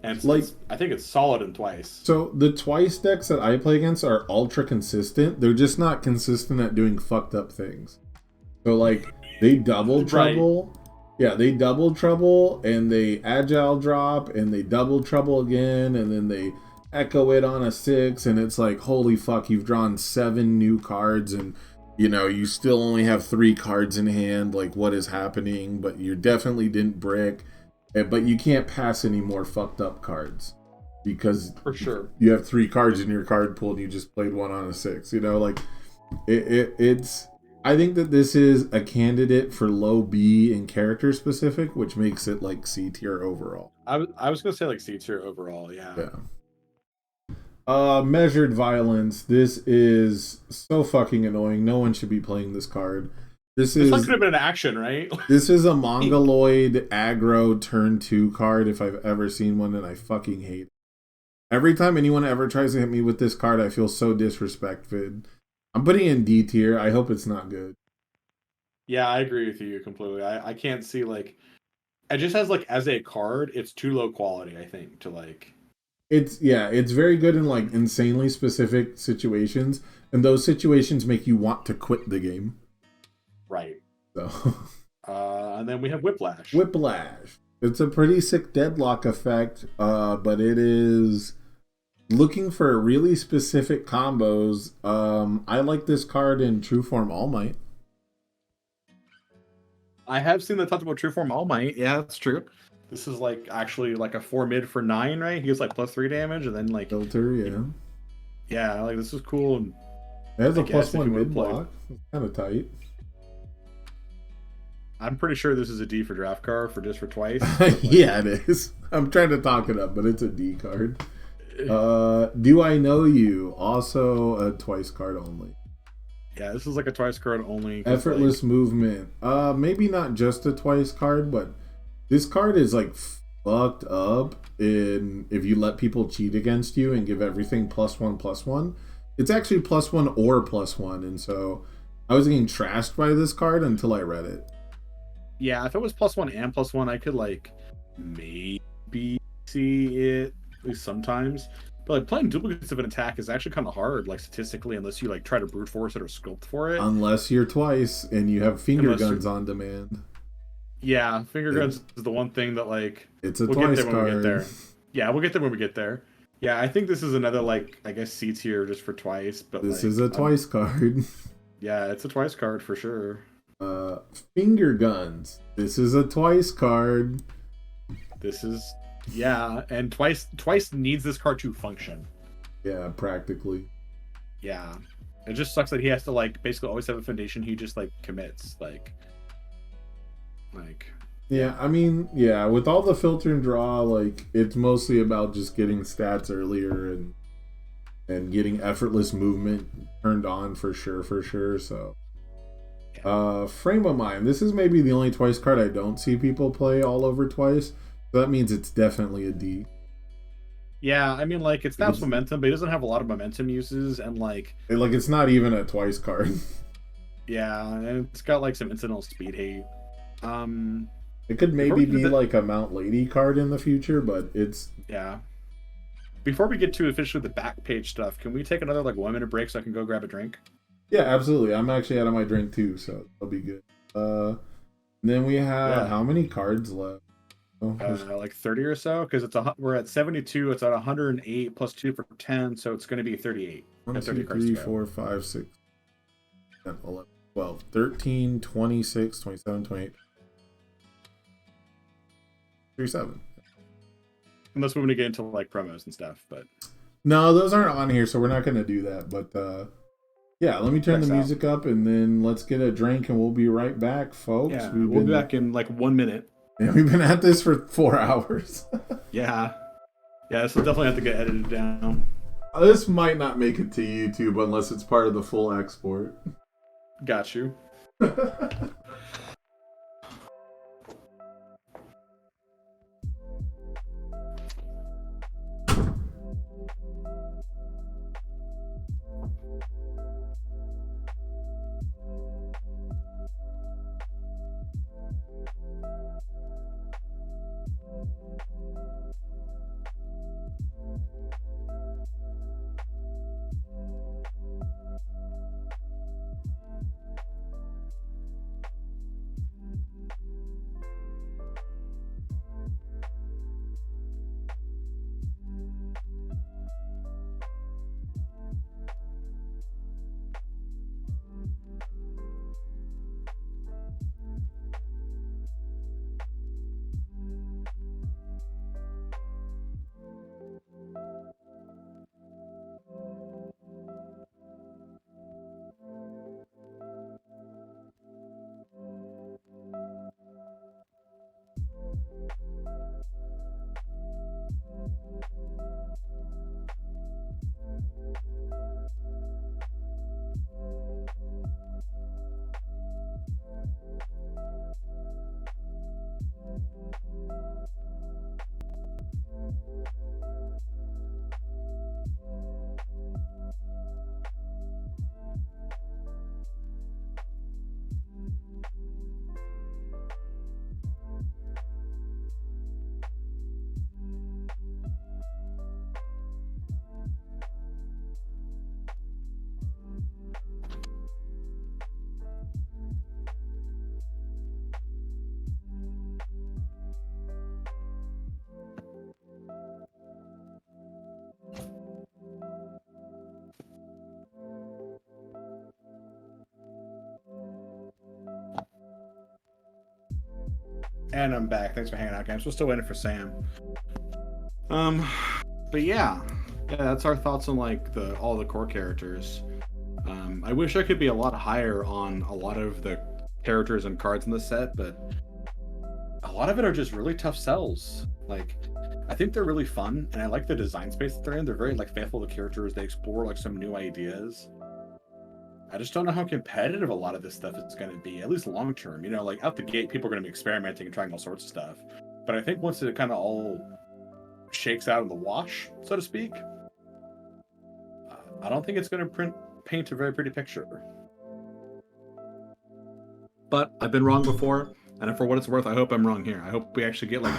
I think it's solid in Twice. So the Twice decks that I play against are ultra consistent. They're just not consistent at doing fucked up things. So like they double trouble. Right. Yeah, they double trouble and they Agile Drop and they double trouble again and then they echo it on a 6 and it's like, holy fuck, you've drawn 7 new cards and you know, you still only have 3 cards in hand. Like, what is happening? But you definitely didn't brick. But you can't pass any more fucked up cards because for sure you have 3 cards in your card pool and you just played 1 on a 6. You know, like it's. I think that this is a candidate for low B in character specific, which makes it like C tier overall. I was gonna say like C tier overall. Yeah. Yeah. Measured Violence. This is so fucking annoying. No one should be playing this card. This could have been an action, right? This is a Mongoloid aggro turn 2 card if I've ever seen one, and I fucking hate it. Every time anyone ever tries to hit me with this card, I feel so disrespected. I'm putting it in D tier. I hope it's not good. Yeah, I agree with you completely. I can't see like it just has like as a card, it's too low quality, I think, to like it's very good in like insanely specific situations, and those situations make you want to quit the game. Right. So and then we have Whiplash. Whiplash. It's a pretty sick deadlock effect, but it is looking for really specific combos. I like this card in True Form All Might. I have seen the talk about True Form All Might. Yeah, that's true. This is like actually like a 4 mid for 9, right? He gets like +3 damage and then like filter, yeah. Yeah, like this is cool. And it has a +1 mid block. It's kind of tight. I'm pretty sure this is a D for draft card for just for Twice. Yeah, it is. I'm trying to talk it up, but it's a D card. Do I Know You? Also a Twice card only. Yeah, this is like a Twice card only. Effortless movement. Maybe not just a Twice card, but this card is like fucked up in if you let people cheat against you and give everything +1/+1. It's actually +1 or +1, and so I was getting trashed by this card until I read it. Yeah, if it was +1 and +1, I could like maybe see it at least sometimes. But like playing duplicates of an attack is actually kind of hard, like statistically, unless you like try to brute force it or sculpt for it. Unless you're Twice and you have finger guns on demand. Yeah, finger guns is the one thing that like it's a Twice get there when card. We get there. Yeah, we'll get there when we get there. Yeah, I think this is another like I guess C tier just for Twice, but this is a Twice card. Yeah, it's a Twice card for sure. Finger guns. This is a Twice card. This is and Twice needs this card to function. Yeah, practically. Yeah. It just sucks that he has to like basically always have a foundation he just like commits. Like yeah, I mean, yeah, with all the filter and draw, like it's mostly about just getting stats earlier and getting effortless movement turned on for sure. So Frame of Mind. This is maybe the only Twice card I don't see people play all over Twice. So that means it's definitely a D. Yeah, I mean, like, it snaps momentum, but it doesn't have a lot of momentum uses, and, like... It's not even a Twice card. Yeah, and it's got, like, some incidental speed hate. It could maybe be, like, a Mount Lady card in the future, but it's... Yeah. Before we get to officially the back page stuff, can we take another, like, 1 minute break so I can go grab a drink? Yeah, absolutely. I'm actually out of my drink, too, so that'll be good. Then we have... How many cards left? Like 30 or so, because we're at 72. It's at 108 plus 2 for 10, so it's going to be 38. 1, 2, 3, 4, 5, 6, 7, 11, 12, 13, 26, 27, 28, 37. Unless we want to get into like promos and stuff, but no, those aren't on here, so we're not going to do that. But yeah, let me turn the music up, and then let's get a drink, and we'll be right back, folks. Yeah, we'll be back in like 1 minute. Yeah, we've been at this for 4 hours. Yeah, this will definitely have to get edited down. This might not make it to YouTube unless it's part of the full export. Got you. And I'm back. Thanks for hanging out, guys. We're still waiting for Sam. But yeah, that's our thoughts on like all the core characters. I wish I could be a lot higher on a lot of the characters and cards in the set, but a lot of it are just really tough sells. Like, I think they're really fun, and I like the design space that they're in. They're very like faithful to characters. They explore like some new ideas. I just don't know how competitive a lot of this stuff is going to be, at least long term. You know, like out the gate, people are going to be experimenting and trying all sorts of stuff. But I think once it kind of all shakes out in the wash, so to speak, I don't think it's going to paint a very pretty picture. But I've been wrong before, and for what it's worth, I hope I'm wrong here. I hope we actually get like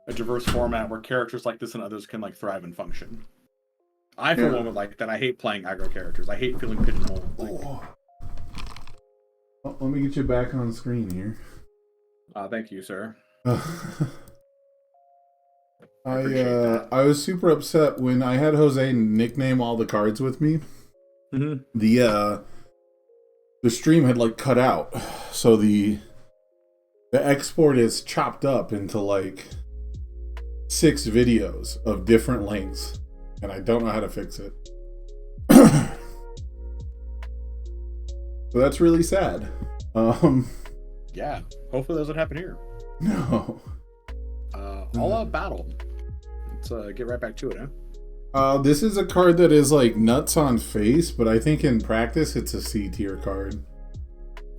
a diverse format where characters like this and others can like thrive and function. I, for one, would like that. I hate playing aggro characters. I hate feeling pigeonholed. Well, let me get you back on screen here. Thank you, sir. I was super upset when I had Jose nickname all the cards with me. Mm-hmm. The stream had like cut out, so the export is chopped up into like 6 videos of different lengths. And I don't know how to fix it. So that's really sad. Yeah, hopefully that doesn't happen here. No. All Out Battle. Let's get right back to it, huh? This is a card that is like nuts on face, but I think in practice it's a C tier card.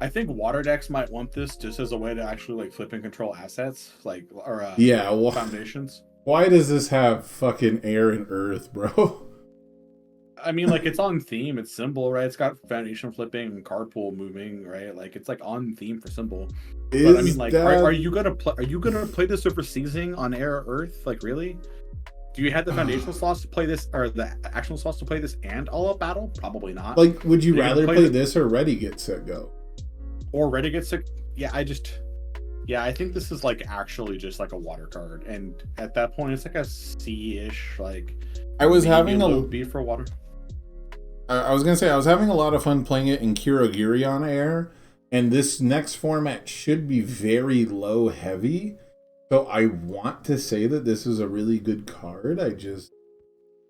I think water decks might want this just as a way to actually like flip and control assets, like or Yeah, well, foundations. why does this have fucking air and earth, bro? I mean, like it's on theme. It's symbol, right? It's got foundation flipping and card pool moving, right? Like it's like on theme for symbol. But I mean, like, are you gonna play? Are you gonna play this over seizing on air or earth? Like, really? Do you have the foundational slots to play this, or the actual slots to play this and all out battle? Probably not. Like, would you You're rather gonna play this or Ready, Get, Set, Go? Or ready get sick? Yeah, I think this is like actually just like a water card, and at that point, it's like a C-ish. Like, I was having a LoV for water. I was gonna say I was having a lot of fun playing it in Kirogiri on air, and this next format should be very low heavy. So I want to say that this is a really good card. I just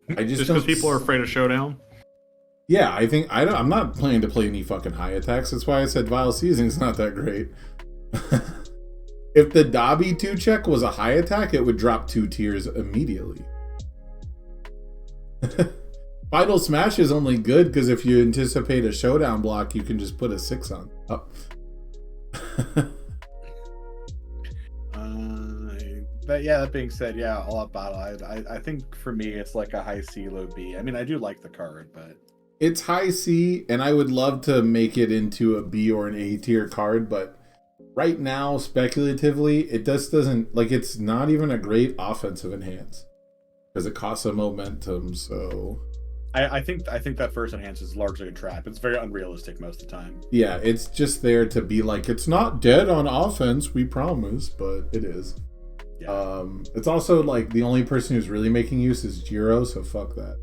Because people are afraid of Showdown. Yeah, I think I'm not planning to play any fucking high attacks. That's why I said Vile Seizing's not that great. If the Dobby 2-check was a high attack, it would drop 2 tiers immediately. Vital Smash is only good because if you anticipate a showdown block, you can just put a 6 on. Oh. But yeah, that being said, yeah, all out battle. I think for me, it's like a high C, low B. I mean, I do like the card, but It's high C, and I would love to make it into a B or an A tier card, but right now, speculatively, it just doesn't, like, it's not even a great offensive enhance because it costs a momentum, so I think that first enhance is largely a trap. It's very unrealistic most of the time. yeah, it's just there to be like, it's not dead on offense, we promise, but it is. Yeah. It's also like the only person who's really making use is Jiro, so fuck that.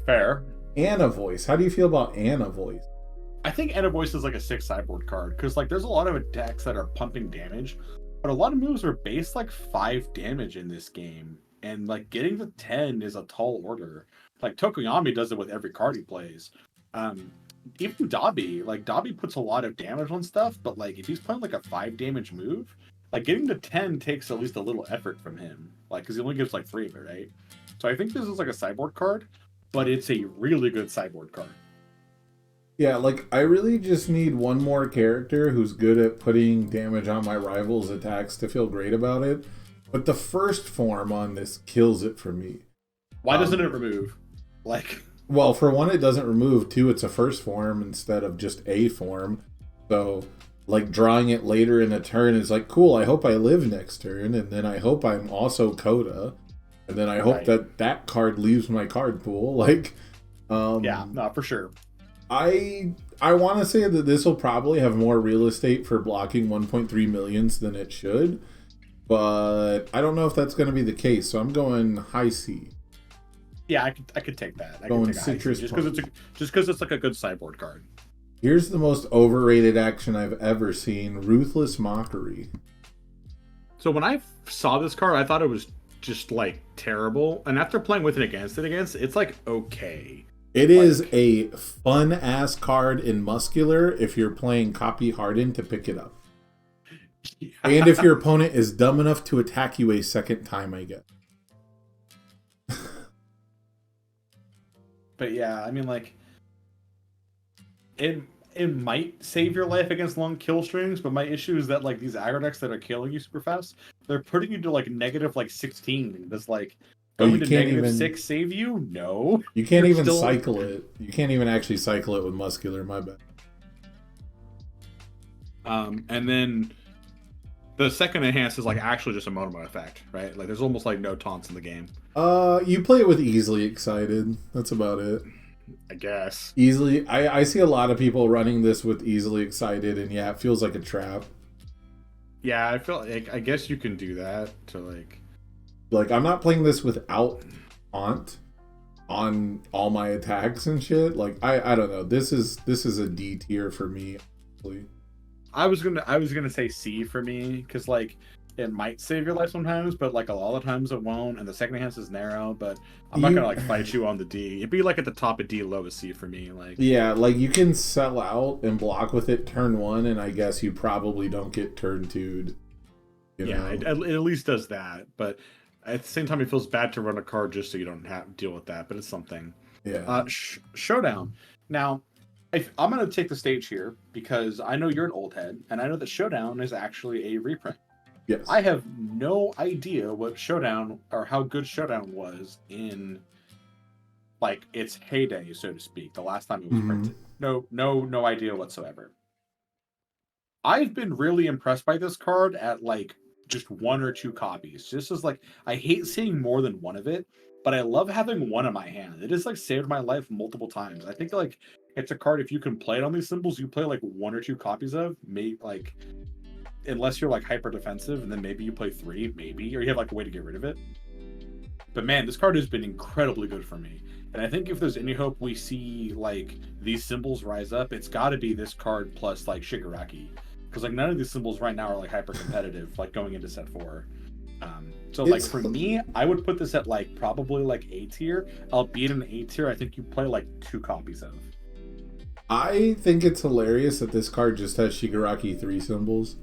Fair. Anna Voice. How do you feel about Anna Voice? I think Anna Voice is like a 6 sideboard card because like there's a lot of attacks that are pumping damage, but a lot of moves are based like 5 damage in this game, and like getting to 10 is a tall order. Like Tokoyami does it with every card he plays. Even Dobby, like Dobby puts a lot of damage on stuff, but like if he's playing like a 5 damage move, like getting to 10 takes at least a little effort from him, like because he only gives like 3 of it, right? So I think this is like a sideboard card, but it's a really good sideboard card. Yeah, like, I really just need one more character who's good at putting damage on my rival's attacks to feel great about it. But the first form on this kills it for me. Why doesn't it remove? Like, well, for one, it doesn't remove. 2, it's a first form instead of just a form. So, like, drawing it later in a turn is like, cool, I hope I live next turn. And then I hope I'm also Coda. And then I hope that card leaves my card pool. Like, yeah, no, for sure. I want to say that this will probably have more real estate for blocking 1.3 millions than it should, but I don't know if that's going to be the case. So I'm going high C. Yeah, I could take that. I Going could take citrus just because it's like a good sideboard card. Here's the most overrated action I've ever seen: Ruthless Mockery. So when I saw this card, I thought it was just like terrible, and after playing with it against, it's like okay. It is a fun ass card in Muscular if you're playing Copy Hardened to pick it up. Yeah. And if your opponent is dumb enough to attack you a second time, I guess. But yeah, I mean, like, it might save your life against long kill strings, but my issue is that like these aggro decks that are killing you super fast, they're putting you to like negative like 16. That's like, going to negative 6 save you? No. You can't even cycle it. You can't even actually cycle it with Muscular, my bad. And then the second enhance is like actually just a mono effect, right? Like there's almost like no taunts in the game. You play it with Easily Excited. That's about it. I guess. Easily, I see a lot of people running this with Easily Excited, and yeah, it feels like a trap. Yeah, I feel like I guess you can do that to like I'm not playing this without Taunt on all my attacks and shit. Like I don't know. This is a D tier for me. Honestly. I was gonna say C for me because like it might save your life sometimes, but like a lot of times it won't. And the second enhance is narrow, but I'm not gonna like fight you on the D. It'd be like at the top of D, low of C for me. Like yeah, like you can sell out and block with it turn 1, and I guess you probably don't get turn 2'd. Yeah, it at least does that, but at the same time, it feels bad to run a card just so you don't have to deal with that, but it's something. Yeah. Showdown. Now, I'm going to take the stage here because I know you're an old head, and I know that Showdown is actually a reprint. Yes. I have no idea what Showdown or how good Showdown was in like its heyday, so to speak, the last time it was printed. No idea whatsoever. I've been really impressed by this card at like just 1 or 2 copies. Just as like I hate seeing more than one of it, but I love having one in my hand. It has like saved my life multiple times. I think like it's a card if you can play it on these symbols, you play like 1 or 2 copies of, maybe like unless you're like hyper defensive, and then maybe you play 3, maybe, or you have like a way to get rid of it. But man, this card has been incredibly good for me. And I think if there's any hope we see like these symbols rise up, it's got to be this card plus like Shigaraki, because like none of these symbols right now are like hyper competitive, like going into set 4. So like for me, I would put this at like probably like A tier. Albeit an A tier, I think you play like 2 copies of. I think it's hilarious that this card just has Shigaraki 3 symbols,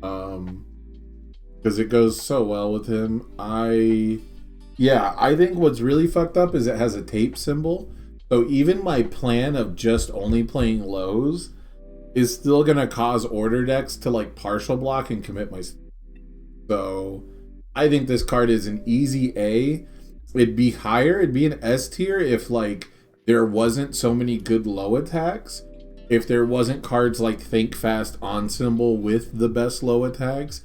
because it goes so well with him. I think what's really fucked up is it has a tape symbol. So even my plan of just only playing lows is still gonna cause order decks to like partial block and commit my. So I think this card is an easy A. It'd be higher. It'd be an S tier if like there wasn't so many good low attacks. If there wasn't cards like Think Fast on symbol with the best low attacks.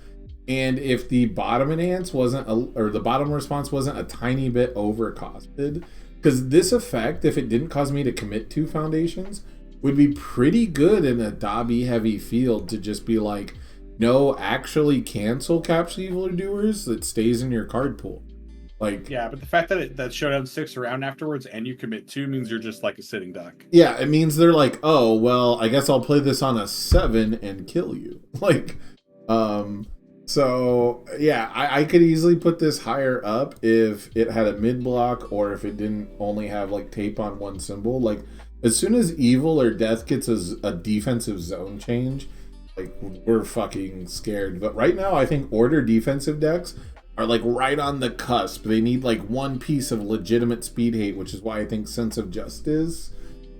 And if the bottom enhance wasn't, or the bottom response wasn't a tiny bit overcosted, because this effect, if it didn't cause me to commit 2 foundations, would be pretty good in a Dobby heavy field to just be like, no, actually cancel Capture Evil Doers that stays in your card pool. Like, yeah, but the fact that that Showdown sticks around afterwards and you commit 2 means you're just like a sitting duck. Yeah, it means they're like, oh, well, I guess I'll play this on a 7 and kill you. Like, so, yeah, I could easily put this higher up if it had a mid block or if it didn't only have, like, tape on one symbol. Like, as soon as Evil or Death gets a defensive zone change, like, we're fucking scared. But right now, I think Order defensive decks are, like, right on the cusp. They need, like, one piece of legitimate speed hate, which is why I think Sense of Justice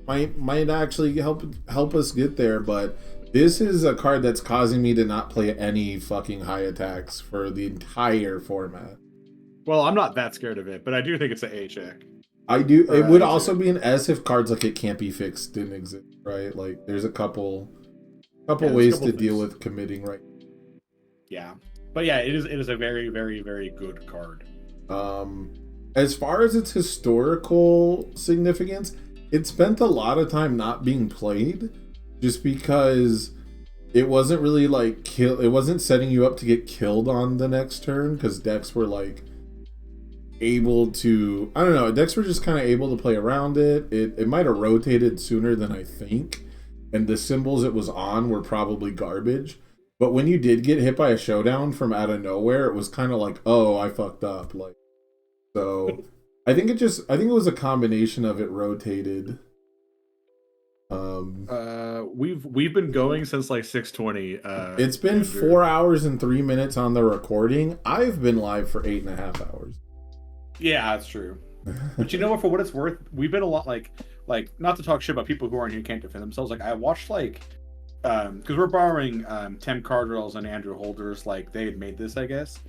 might actually help us get there, but this is a card that's causing me to not play any fucking high attacks for the entire format. Well, I'm not that scared of it, but I do think it's an A check. I do. It would also be an S if cards like It Can't Be Fixed didn't exist, right? Like, there's a couple ways to deal with committing, right? Yeah, but yeah, it is a very, very, very good card. As far as its historical significance, it spent a lot of time not being played. Just because it wasn't really like it wasn't setting you up to get killed on the next turn, because decks were like able to, I don't know, decks were just kind of able to play around it. It might have rotated sooner than I think, and the symbols it was on were probably garbage. But when you did get hit by a Showdown from out of nowhere, it was kind of like, oh, I fucked up. Like, so I think it was a combination of it rotated. We've been going since like 6:20. It's been Andrew. 4 hours and 3 minutes on the recording. I've been live for 8.5 hours. Yeah, that's true. But you know what? For what it's worth, we've been a lot like not to talk shit about people who aren't here can't defend themselves. Like I watched like because we're borrowing Tim Cardwell's and Andrew Holder's, like they had made this, I guess.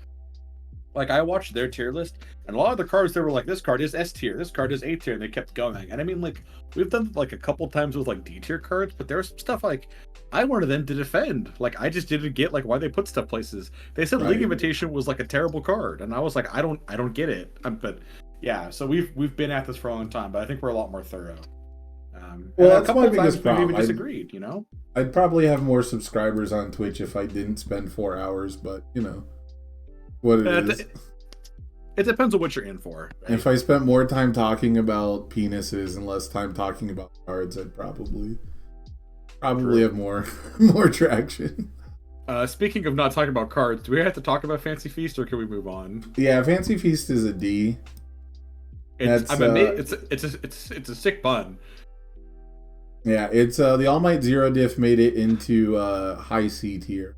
Like I watched their tier list, and a lot of the cards they were like, this card is S tier, this card is A tier, and they kept going. And I mean, like we've done like a couple times with like D tier cards, but there was some stuff like I wanted them to defend. Like I just didn't get like why they put stuff places. They said League Invitation was like a terrible card, and I was like, I don't get it. But yeah, so we've been at this for a long time, but I think we're a lot more thorough. Well, that's my biggest problem. We even disagreed, you know. I'd probably have more subscribers on Twitch if I didn't spend 4 hours, but you know. What it is. It depends on what you're in for. Right? If I spent more time talking about penises and less time talking about cards, I'd probably have more traction. Speaking of not talking about cards, do we have to talk about Fancy Feast or can we move on? Yeah, Fancy Feast is a D. It's a sick pun. Yeah, it's the All Might Zero Diff made it into high C tier.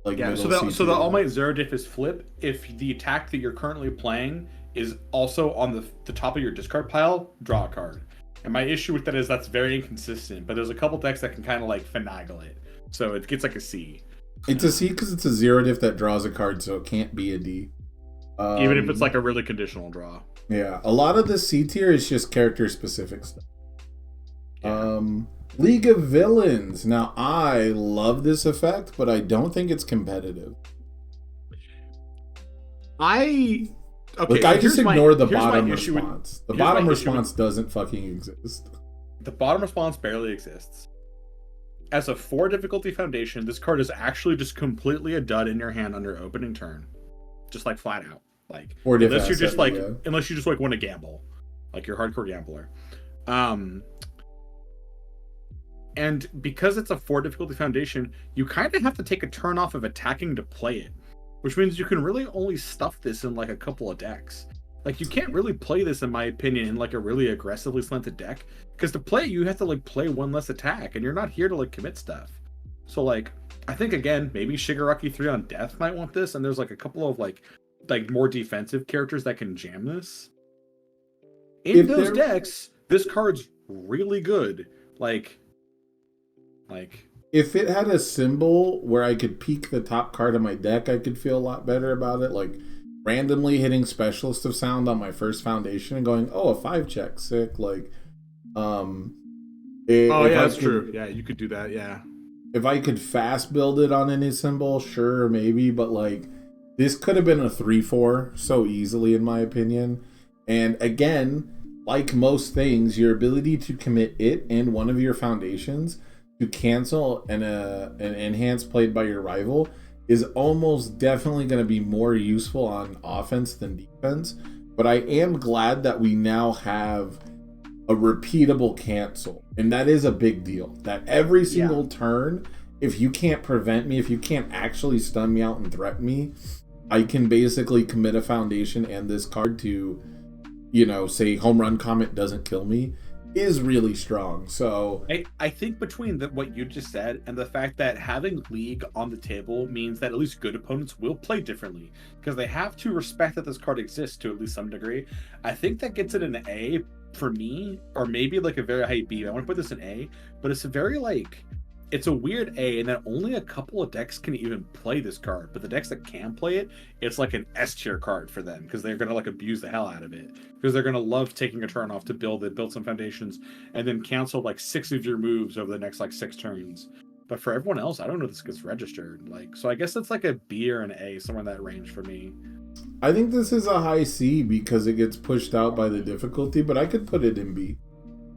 Like yeah, so the All Might Zero Diff is flip if the attack that you're currently playing is also on the top of your discard pile, draw a card. And my issue with that is that's very inconsistent. But there's a couple decks that can kind of like finagle it, so it gets like a C. It's a C because it's a 0 diff that draws a card, so it can't be a D. Even if it's like a really conditional draw. Yeah, a lot of the C tier is just character specific stuff. Yeah. League of Villains. Now, I love this effect, but I don't think it's competitive. Okay, Like, so I just ignore the bottom here's my issue with- response. The here's my bottom issue response doesn't fucking exist. The bottom response barely exists. As a 4 difficulty foundation, this card is actually just completely a dud in your hand under opening turn. Just like flat out. Like Or diff unless you're just asset, like yeah. unless you just like want to gamble. Like you're a hardcore gambler. And because it's a 4 difficulty foundation, you kind of have to take a turn off of attacking to play it. Which means you can really only stuff this in like a couple of decks. Like you can't really play this, in my opinion, in like a really aggressively slanted deck. Because to play it, you have to like play one less attack, and you're not here to like commit stuff. So like, I think again, maybe Shigaraki 3 on Death might want this, and there's like a couple of like more defensive characters that can jam this. In those decks, this card's really good. Like. If it had a symbol where I could peek the top card of my deck, I could feel a lot better about it. Like randomly hitting Specialist of Sound on my first foundation and going, oh, a 5-check, sick. Like, that's true. Yeah, you could do that. Yeah. If I could fast build it on any symbol, sure, maybe. But like, this could have been a 3/4 so easily, in my opinion. And again, like most things, your ability to commit it and one of your foundations to cancel an enhance played by your rival is almost definitely going to be more useful on offense than defense. But I am glad that we now have a repeatable cancel, and that is a big deal. That every single turn, if you can't prevent me, if you can't actually stun me out and threaten me, I can basically commit a foundation and this card to, say Home Run Comet doesn't kill me, is really strong. So I think between what you just said and the fact that having League on the table means that at least good opponents will play differently, because they have to respect that this card exists to at least some degree. I think that gets it an A for me, or maybe like a very high B. I want to put this in A, but it's a very it's a weird A, and that only a couple of decks can even play this card. But the decks that can play it, it's like an S tier card for them, because they're gonna like abuse the hell out of it, because they're gonna love taking a turn off to build some foundations, and then cancel like 6 of your moves over the next like 6 turns. But for everyone else, I don't know if this gets registered. So I guess it's like a B or an A, somewhere in that range for me. I think this is a high C because it gets pushed out by the difficulty, but I could put it in B.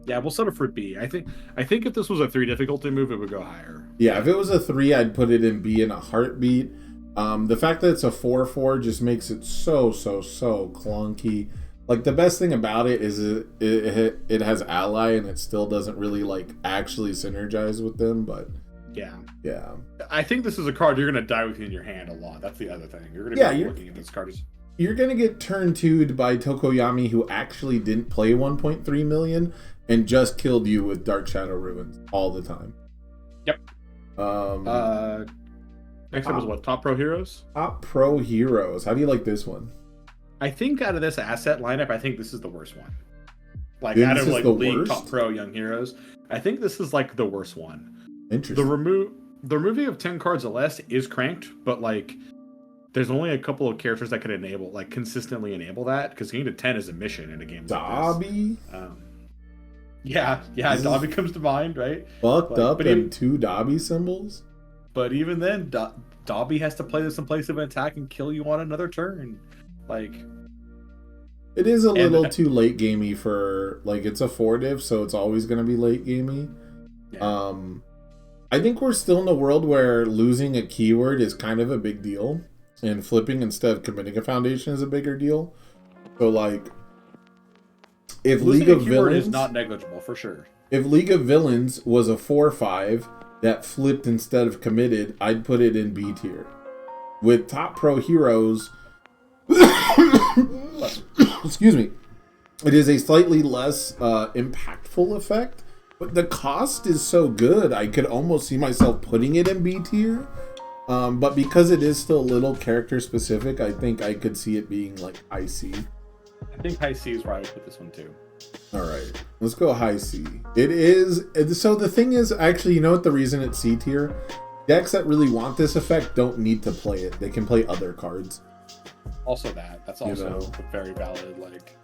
Yeah, we'll settle for B. I think if this was a 3 difficulty move, it would go higher. Yeah, if it was a 3, I'd put it in B in a heartbeat. The fact that it's a 4/4 just makes it so clunky. Like, the best thing about it is it has ally, and it still doesn't really actually synergize with them. But yeah, I think this is a card you're gonna die with in your hand a lot. That's the other thing. You're gonna be looking at this card as you're gonna get turn 2'd by Tokoyami, who actually didn't play 1.3 million and just killed you with Dark Shadow Ruins all the time. Yep. Next up is what? Top Pro Heroes? Top Pro Heroes. How do you like this one? I think out of this asset lineup, I think this is the worst one. Out of League, Top Pro, Young Heroes, I think this is the worst one. Interesting. The removing of 10 cards or less is cranked, but there's only a couple of characters that could enable, consistently enable that, because getting to 10 is a mission in a game Dobby? like this. Yeah, Dobby comes to mind, right? Fucked up and 2 Dobby symbols? But even then, Dobby has to play this in place of an attack and kill you on another turn. It is a little too late gamey for, it's a 4 div, so it's always going to be late gamey. Yeah. I think we're still in a world where losing a keyword is kind of a big deal, and flipping instead of committing a foundation is a bigger deal. So, if losing League of a keyword Villains is not negligible, for sure. If League of Villains was a 4/5 that flipped instead of committed, I'd put it in B tier. With Top Pro Heroes, excuse me, it is a slightly less impactful effect, but the cost is so good, I could almost see myself putting it in B tier. But because it is still a little character specific, I think I could see it being high C. I think high C is where I would put this one too. All right, let's go high C. It is, so the thing is, actually, you know what the reason it's C tier? Decks that really want this effect don't need to play it. They can play other cards. Also that's also a very valid, like,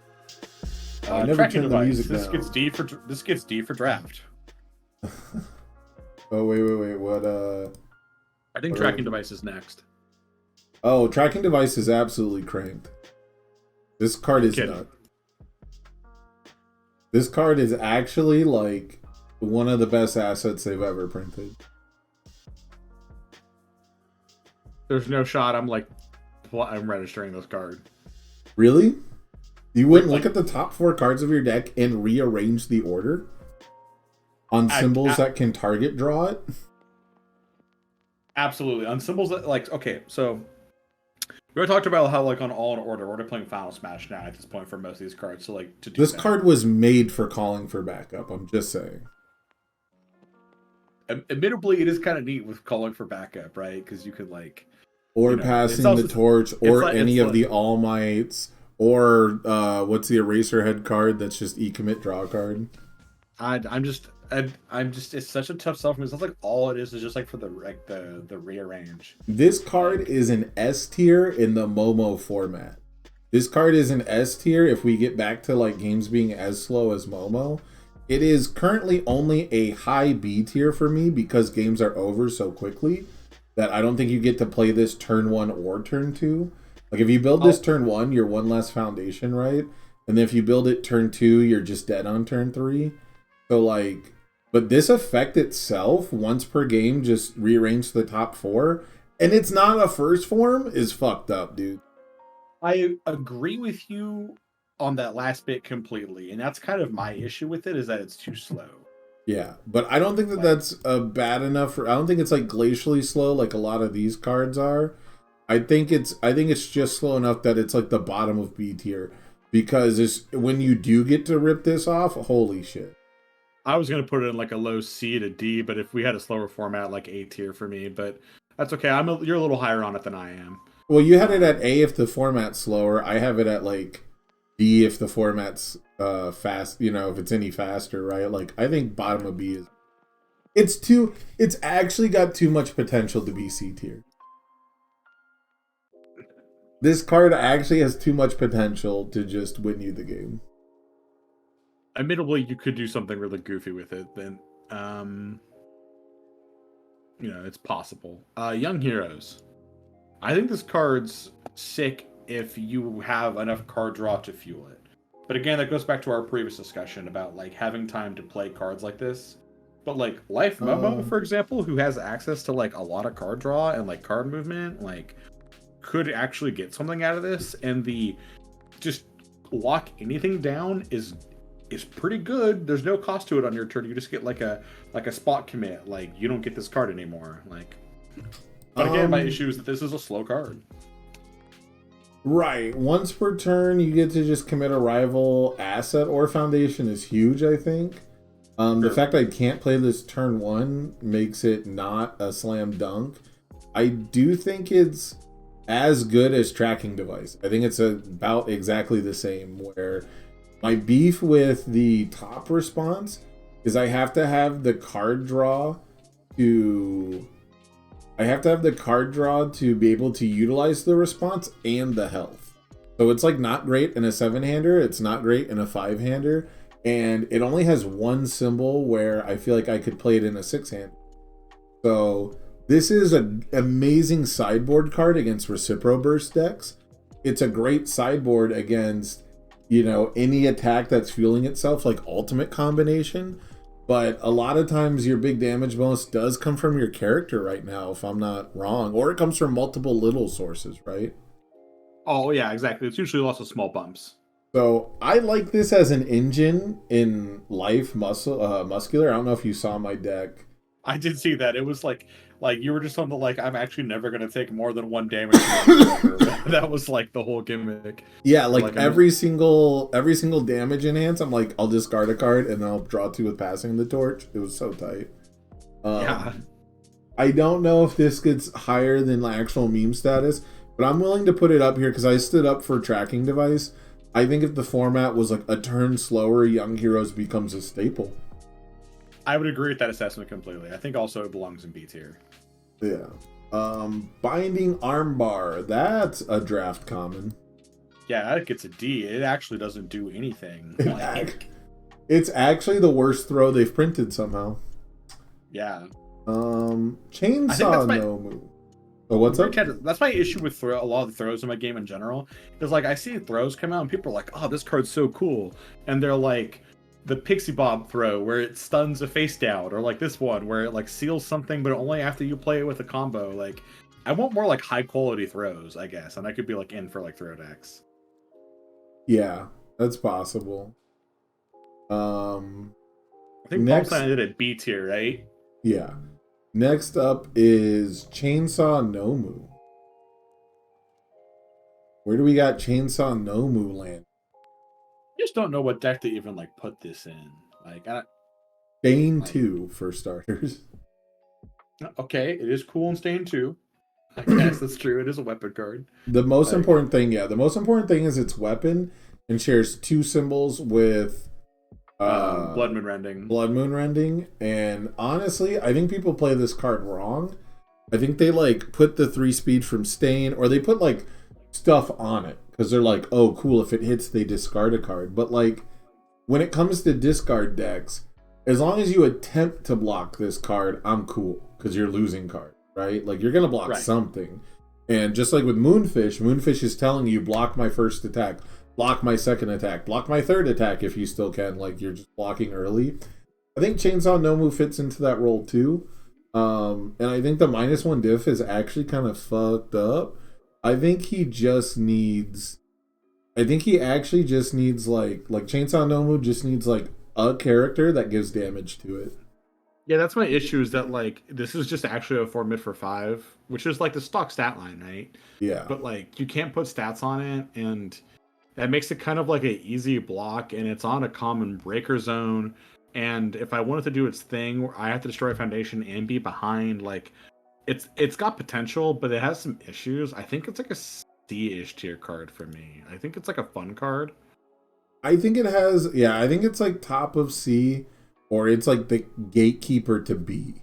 I never tracking turned the device. music This down. gets D for draft. Oh, wait, what, I think What tracking are- device is next. oh, tracking device is absolutely cranked. This card is Kidding. nut. This card is actually, like, one of the best assets they've ever printed. There's no shot I'm registering this card. Really? You wouldn't Like- look at the top 4 cards of your deck and rearrange the order? On symbols that can target draw it? Absolutely. On symbols that, like, okay, so we already talked about how, like, on All in Order, we're playing Final Smash now at this point for most of these cards. So, like, to do This that. card was made for calling for backup, I'm just saying. Admittedly, it is kind of neat with calling for backup, right? Because you could, like, Or you know, passing it's also- the torch, or like- any it's of the All Mights, or what's the Eraserhead card that's just E-commit draw card? I'm just it's such a tough sell for me. It's like all it is just like for the rearrange. This card is an S tier in the Momo format. This card is an S tier if we get back to like games being as slow as Momo. It is currently only a high B tier for me because games are over so quickly that I don't think you get to play this turn 1 or turn 2. Like if you build this turn 1, you're one less foundation, right? And then if you build it turn 2, you're just dead on turn 3. So like, but this effect itself, once per game, just rearrange the top 4, and it's not a first form, is fucked up, dude. I agree with you on that last bit completely, and that's kind of my issue with it, is that it's too slow. Yeah, but I don't think that that's bad enough. I don't think it's like glacially slow like a lot of these cards are. I think it's just slow enough that it's like the bottom of B tier, because when you do get to rip this off, holy shit. I was gonna put it in like a low C to D, but if we had a slower format, like A tier for me, but that's okay. You're a little higher on it than I am. Well, you had it at A if the format's slower. I have it at like D if the format's fast, you know, if it's any faster, right? Like I think bottom of B is it's actually got too much potential to be C tier. This card actually has too much potential to just win you the game. Admittedly, you could do something really goofy with it, then you know, it's possible. Young Heroes. I think this card's sick if you have enough card draw to fuel it. But again, that goes back to our previous discussion about like having time to play cards like this. But like Life Momo, for example, who has access to like a lot of card draw and like card movement, like could actually get something out of this. And the just lock anything down is pretty good. There's no cost to it on your turn. You just get like a spot commit. Like you don't get this card anymore. Like, but again, my issue is that this is a slow card. Right. Once per turn, you get to just commit a rival asset or foundation is huge, I think. The fact I can't play this turn 1 makes it not a slam dunk. I do think it's as good as tracking device. I think it's about exactly the same, where my beef with the top response is I have to have the card draw to be able to utilize the response and the health. So it's like not great in a 7-hander, it's not great in a 5-hander, and it only has one symbol where I feel like I could play it in a 6-hander. So this is an amazing sideboard card against Recipro Burst decks. It's a great sideboard against, you know, any attack that's fueling itself, like ultimate combination. But a lot of times your big damage bonus does come from your character right now, if I'm not wrong. Or it comes from multiple little sources, right? Oh yeah, exactly. It's usually lots of small bumps. So I like this as an engine in Life Muscular. I don't know if you saw my deck. I did see that. It was like you were just on the like, I'm actually never gonna take more than 1 damage. That was like the whole gimmick. Yeah, like every single damage enhance, I'm like, I'll discard a card and then I'll draw 2 with passing the torch. It was so tight. Yeah. I don't know if this gets higher than the actual meme status, but I'm willing to put it up here because I stood up for tracking device. I think if the format was like a turn slower, Young Heroes becomes a staple. I would agree with that assessment completely. I think also it belongs in B tier. Yeah. Binding Armbar, that's a draft common. Yeah, that gets a D. It actually doesn't do anything. It's actually the worst throw they've printed somehow. Yeah. Chainsaw no move. Oh, what's up? That's my issue with a lot of the throws in my game in general. Is like I see throws come out and people are like, "Oh, this card's so cool," and they're like the Pixie Bob throw where it stuns a face down, or like this one where it like seals something, but only after you play it with a combo. Like, I want more like high quality throws, I guess, and I could be like in for like throw decks. Yeah, that's possible. I think next, I did a B tier, right? Yeah. Next up is Chainsaw Nomu. Where do we got Chainsaw Nomu land? I just don't know what deck to even like put this in. Like, Stain 2 for starters. Okay, it is cool in Stain 2. I guess that's true. It is a weapon card. The most important thing is its weapon and shares 2 symbols with Blood Moon Rending. Blood Moon Rending. And honestly, I think people play this card wrong. I think they like put the 3 speed from Stain, or they put like stuff on it because they're like, oh cool, if it hits they discard a card. But like when it comes to discard decks, as long as you attempt to block this card, I'm cool, because you're losing card, right? Like you're gonna block something. And just like with Moonfish is telling you, block my first attack, block my second attack, block my third attack if you still can. Like you're just blocking early. I think Chainsaw Nomu fits into that role too. And I think the -1 diff is actually kind of fucked up. I think he actually just needs like Chainsaw Nomu just needs like a character that gives damage to it. Yeah, that's my issue, is that like this is just actually a 4 mid for 5, which is like the stock stat line, right? Yeah. But like you can't put stats on it, and that makes it kind of like an easy block, and it's on a common breaker zone. And if I wanted to do its thing where I have to destroy a foundation and be behind, like it's got potential, but it has some issues. I think it's like a C-ish tier card for me. I think it's like a fun card. I think it's like top of C, or it's like the gatekeeper to B.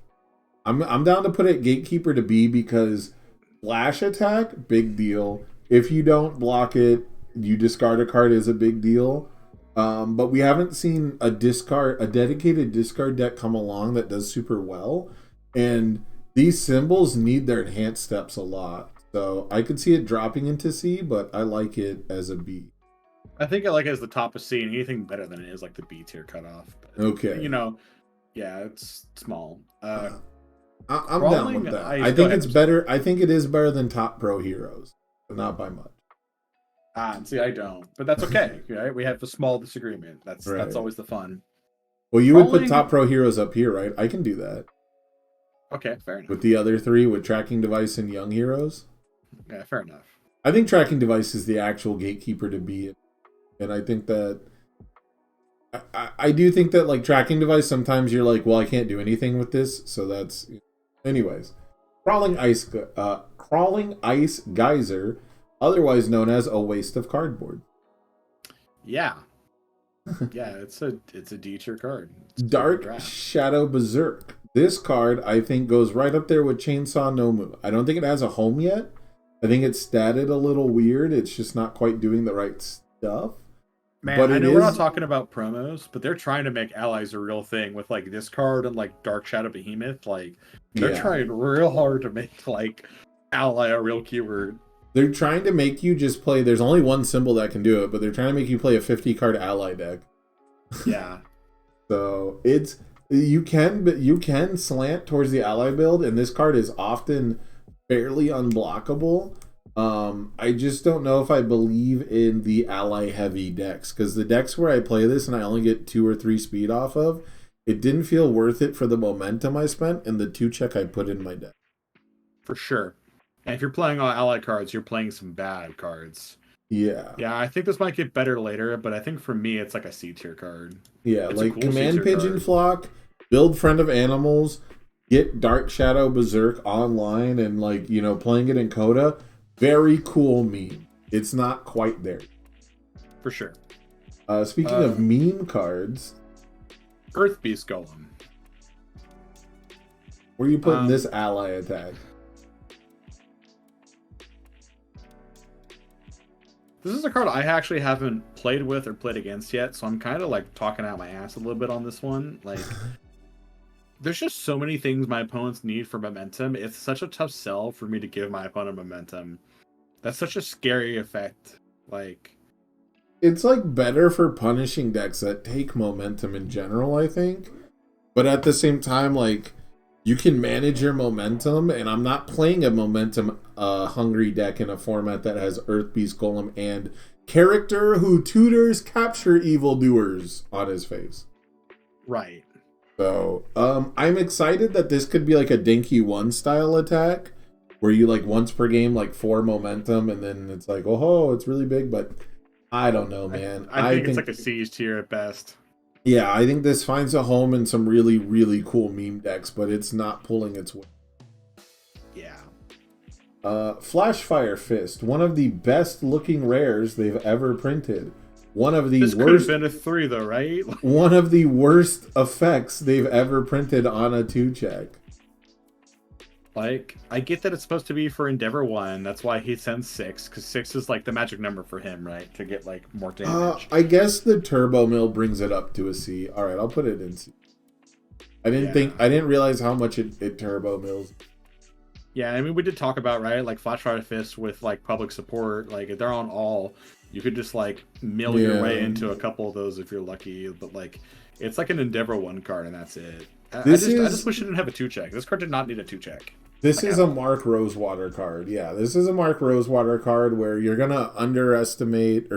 I'm down to put it gatekeeper to B because flash attack, big deal. If you don't block it, you discard a card, is a big deal. But we haven't seen a dedicated discard deck come along that does super well. And these symbols need their enhanced steps a lot. So I could see it dropping into C, but I like it as a B. I think I like it as the top of C, and anything better than it is like the B tier cutoff. But, okay. You know, yeah, it's small. I'm down with that. I think it's better. I think it is better than Top Pro Heroes, but not by much. See, I don't, but that's okay. Right? We have a small disagreement. That's always the fun. Well, you would put Top Pro Heroes up here, right? I can do that. Okay, fair enough. With the other 3, with Tracking Device and Young Heroes. Yeah, fair enough. I think Tracking Device is the actual gatekeeper to be, and I think that I do think that like Tracking Device, sometimes you're like, well, I can't do anything with this, so that's. Anyways, Crawling Ice Geyser, otherwise known as a waste of cardboard. Yeah. Yeah, it's a D tier card. Dark Shadow Berserk. This card, I think, goes right up there with Chainsaw Nomu. I don't think it has a home yet. I think it's statted a little weird. It's just not quite doing the right stuff. Man, but I know we're not talking about promos, but they're trying to make allies a real thing with like this card and like Dark Shadow Behemoth. Like they're trying real hard to make like ally a real keyword. They're trying to make you just play. There's only one symbol that can do it, but they're trying to make you play a 50 card ally deck. Yeah. So it's you can slant towards the ally build, and this card is often fairly unblockable. I just don't know if I believe in the ally heavy decks, because the decks where I play this and I only get 2 or 3 speed off of, it didn't feel worth it for the momentum I spent and the 2 check I put in my deck. For sure. And if you're playing all ally cards, you're playing some bad cards. Yeah. Yeah, I think this might get better later, but I think for me it's like a C tier card. Yeah, it's like cool Command Pigeon Flock, build Friend of Animals, get Dark Shadow Berserk online, and like, playing it in Coda. Very cool meme. It's not quite there. for sure. Speaking of meme cards, Earth Beast Golem. where are you putting this ally attack? This is a card I actually haven't played with or played against yet, so I'm kind of like talking out my ass a little bit on this one. Like, there's just so many things my opponents need for momentum. It's such a tough sell for me to give my opponent momentum. That's such a scary effect. Like, It's like better for punishing decks that take momentum in general, I think. But at the same time, like, you can manage your momentum, and I'm not playing a momentum hungry deck in a format that has Earth Beast Golem and character who tutors capture evildoers on his face. right. So, I'm excited that this could be like a Dinky 1 style attack, where you like once per game, like 4 momentum, and then it's like, oh, it's really big, but I don't know, man. I think it's like a siege tier at best. Yeah, I think this finds a home in some really, really cool meme decks, but it's not pulling its weight. Yeah. Flashfire Fist, one of the best looking rares they've ever printed. One of the This could have worst been a 3 though, right? one of the worst effects they've ever printed on a 2-check. Like, I get that it's supposed to be for Endeavor 1. That's why he sends 6, because 6 is like the magic number for him, right? To get like more damage. I guess the Turbo Mill brings it up to a C. Alright, I'll put it in C. I didn't realize how much it Turbo Mills. Yeah, I mean, we did talk about, right? Like, Flashfire Fist with like public support. Like, if they're on all, you could just like mill your way into a couple of those if you're lucky. But like, it's like an Endeavor 1 card, and that's it. I just wish it didn't have a 2-check. This card did not need a 2-check. This is a Mark Rosewater card. Yeah, this is a Mark Rosewater card where you're going to overestimate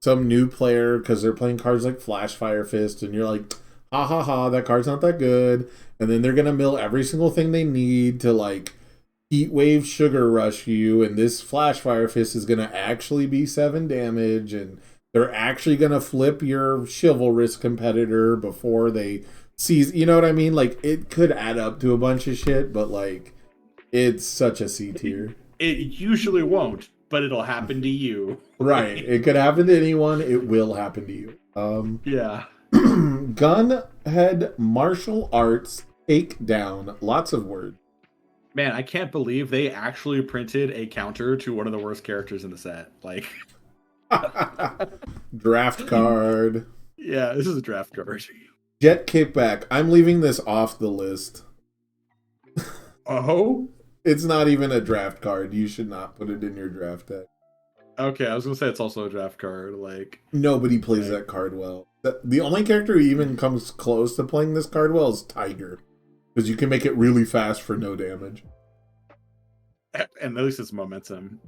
some new player because they're playing cards like Flashfire Fist, and you're like, ha ha ha, that card's not that good. And then they're going to mill every single thing they need to like Heat Wave Sugar Rush you, and this Flashfire Fist is going to actually be 7 damage, and they're actually going to flip your chivalrous competitor before they seize. You know what I mean? Like, it could add up to a bunch of shit, but like, it's such a C tier. It usually won't, but it'll happen to you. Right. It could happen to anyone. It will happen to you. Yeah. Gunhead Martial Arts Takedown. Lots of words. Man, I can't believe they actually printed a counter to one of the worst characters in the set. Like, Draft card. yeah, this is a draft card. Jet Kickback. I'm leaving this off the list. Oh? It's not even a draft card. You should not put it in your draft deck. Okay, I was gonna say it's also a draft card. Like, Nobody plays that card well. The only character who even comes close to playing this card well is Tiger. Because you can make it really fast for no damage. and at least it's momentum.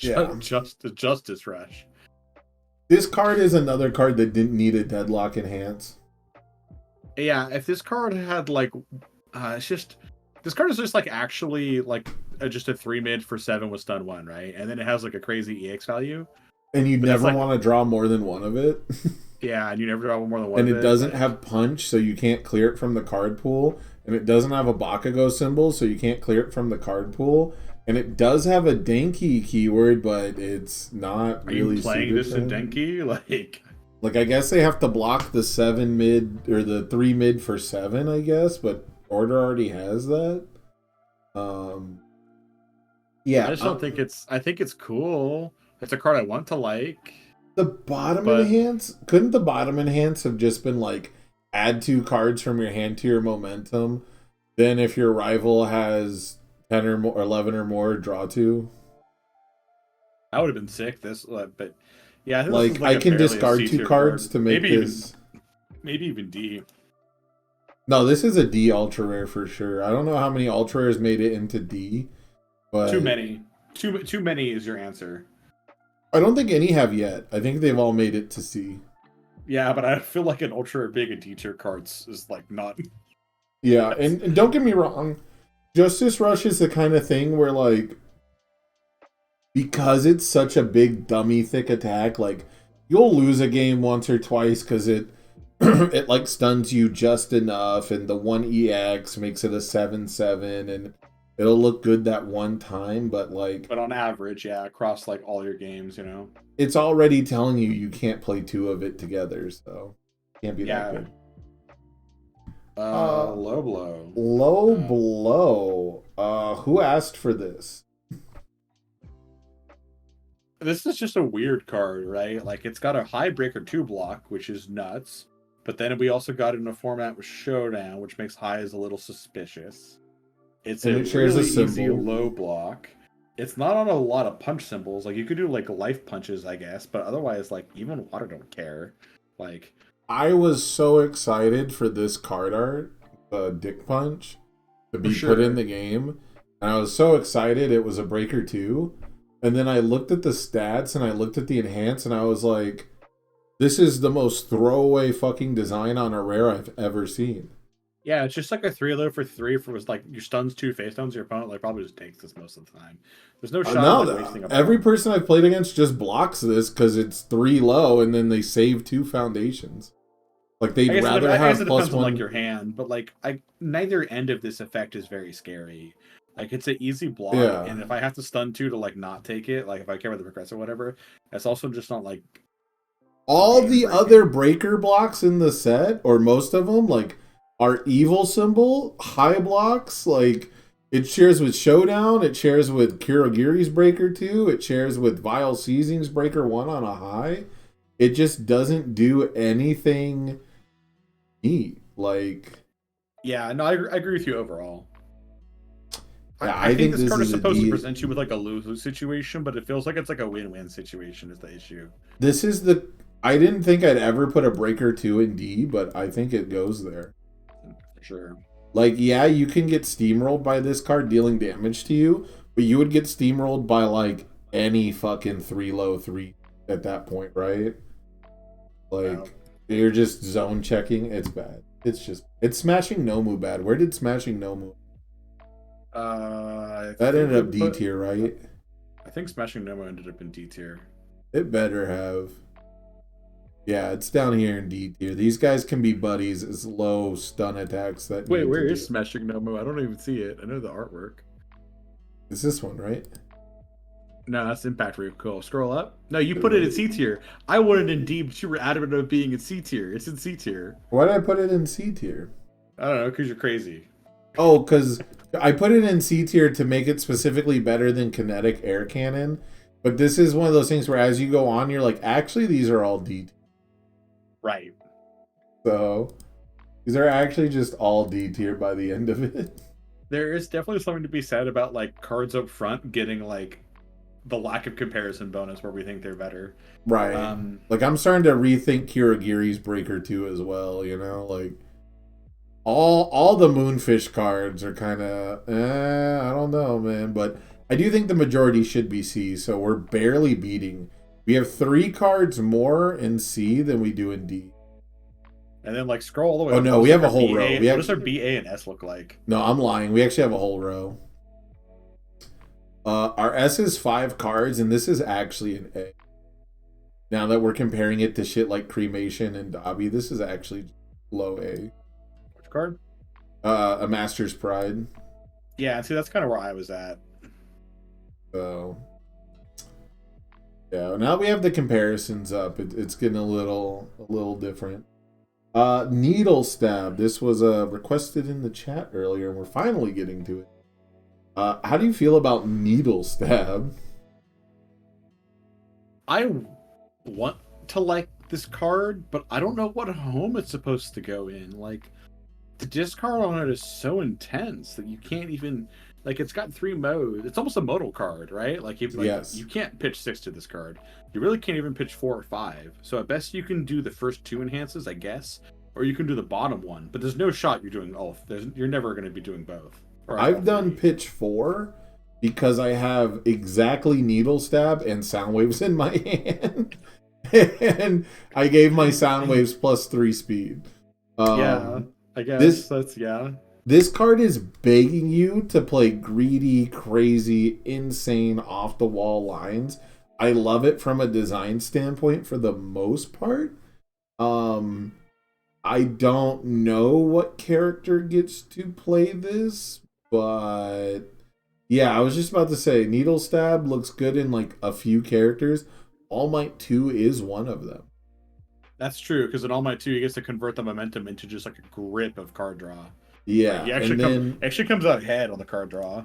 Yeah. Justice Rush. This card is another card that didn't need a Deadlock Enhance. Yeah, if this card had like, it's just this card is just like actually like just a 3 mid for 7 with stun 1, right? And then it has like a crazy EX value. And you But never that's like- want to draw more than one of it. Yeah, and you never draw more than one. And of it doesn't have punch, so you can't clear it from the card pool. And it doesn't have a Bakugo symbol, so you can't clear it from the card pool. And it does have a Denki keyword, but it's not Are really you playing suited this to in him. Denki? Like, I guess they have to block the 7 mid or the 3 mid for 7, I guess, but Order already has that. Yeah, I just don't think it's. I think it's cool. It's a card I want to like. the bottom but- enhance. Couldn't the bottom enhance have just been like add 2 cards from your hand to your momentum? Then if your rival has 10 or more, 11 or more, draw 2. That would have been sick. But yeah, I think this Like is I a can barely a discard C 2 tier cards card. to make this. Maybe even D. No, this is a D ultra rare for sure. I don't know how many ultra rares made it into D, but Too many. Too many is your answer. I don't think any have yet. I think they've all made it to C. Yeah, but I feel like an ultra big and D tier cards is like not. Yeah, and don't get me wrong, Justice Rush is the kind of thing where like, because it's such a big dummy thick attack, like you'll lose a game once or twice because it it like stuns you just enough, and the 1 EX makes it a 7/7, and it'll look good that one time, but like But on average, yeah, across like all your games, you know. it's already telling you can't play two of it together, so can't be that Yeah. good. Low blow. Low blow. Who asked for this? This is just a weird card, right? Like it's got a high breaker 2 block, which is nuts. But then we also got it in a format with Showdown, which makes highs a little suspicious. It's And a it shares a really easy symbol. low block. It's not on a lot of punch symbols. Like you could do like life punches, I guess, but otherwise, like even water don't care. Like I was so excited for this card art, the Dick Punch, to be sure. put in the game. And I was so excited it was a breaker 2. And then I looked at the stats and I looked at the enhance and I was like, this is the most throwaway fucking design on a rare I've ever seen. yeah, it's just like a 3 low for 3 for was like your stuns 2 face downs, your opponent like probably just takes this most of the time. There's no shot No, of like, wasting a every bomb. person I've played against just blocks this because it's 3 low and then they save 2 foundations. Like they'd rather I have guess it plus depends on one. like your hand, but like neither end of this effect is very scary. Like it's an easy block, Yeah. and if I have to stun 2 to like not take it, like if I care about the progress or whatever, it's also just not like All the breaking. other breaker blocks in the set, or most of them, like are evil symbol high blocks. Like it shares with Showdown, it shares with Kurogiri's breaker 2, it shares with Vile Seizing's breaker 1 on a high. It just doesn't do anything neat. Like yeah. No, I agree with you overall. Yeah, I think this this card is is a supposed to D- present you with like a lose-lose situation, but it feels like it's like a win-win situation is the issue. This is the. I didn't think I'd ever put a breaker 2 in D, but I think it goes there. For sure. Like, yeah, you can get steamrolled by this card dealing damage to you, but you would get steamrolled by like any fucking 3 low 3 at that point, right? Like, you're just zone checking. It's bad. It's smashing Nomu bad. Where did smashing Nomu? That ended up D tier, right? I think Smashing Nomo ended up in D tier. It better have. Yeah, it's down here in D tier. These guys can be buddies as low stun attacks that. Wait, need where to is do. Smashing Nomo? I don't even see it. I know the artwork. It's this one, right? No, that's Impact Recoil. Scroll up. No, you put it in C tier. I wanted in D, but you were adamant of being in C tier. It's in C tier. Why did I put it in C tier? I don't know, because you're crazy. Oh, because I put it in C tier to make it specifically better than Kinetic Air Cannon. But this is one of those things where as you go on, you're like, actually, these are all D tier. Right. So these are actually just all D tier by the end of it. There is definitely something to be said about like cards up front getting like the lack of comparison bonus where we think they're better. Right. Like, I'm starting to rethink Kurogiri's Breaker 2 as well, you know? Like, all the Moonfish cards are kind of, I don't know, man. But I do think the majority should be C, so we're barely beating. We have 3 cards more in C than we do in D. And then like scroll all the way. Oh, up. no, What we does have a our whole BA row. What does our BA and S look like? No, I'm lying. We actually have a whole row. Our S is 5 cards, and this is actually an A. Now that we're comparing it to shit like Cremation and Dobby, this is actually low A. Which card? A Master's Pride. Yeah, see that's kind of where I was at. So, yeah, now we have the comparisons up. It's getting a little different. Needle Stab. This was requested in the chat earlier, and we're finally getting to it. How do you feel about Needle Stab? I want to like this card, but I don't know what home it's supposed to go in. Like, the discard on it is so intense that you can't even like. It's got 3 modes. It's almost a modal card, right? Like, Yes. You can't pitch 6 to this card. You really can't even pitch 4 or 5. So at best, you can do the first 2 enhances, I guess, or you can do the bottom one. But there's no shot you're doing all. You're never going to be doing both. Or all I've done 3. pitch 4 because I have exactly Needle Stab and Sound Waves in my hand. And I gave my Sound Waves plus 3 speed. Yeah, I guess that's yeah. This card is begging you to play greedy, crazy, insane, off-the-wall lines. I love it from a design standpoint for the most part. I don't know what character gets to play this, but Yeah, I was just about to say, Needle Stab looks good in like a few characters. All Might 2 is one of them. That's true, because in All Might 2, he gets to convert the momentum into just like a grip of card draw. Yeah, Like, he and actually comes out ahead on the card draw.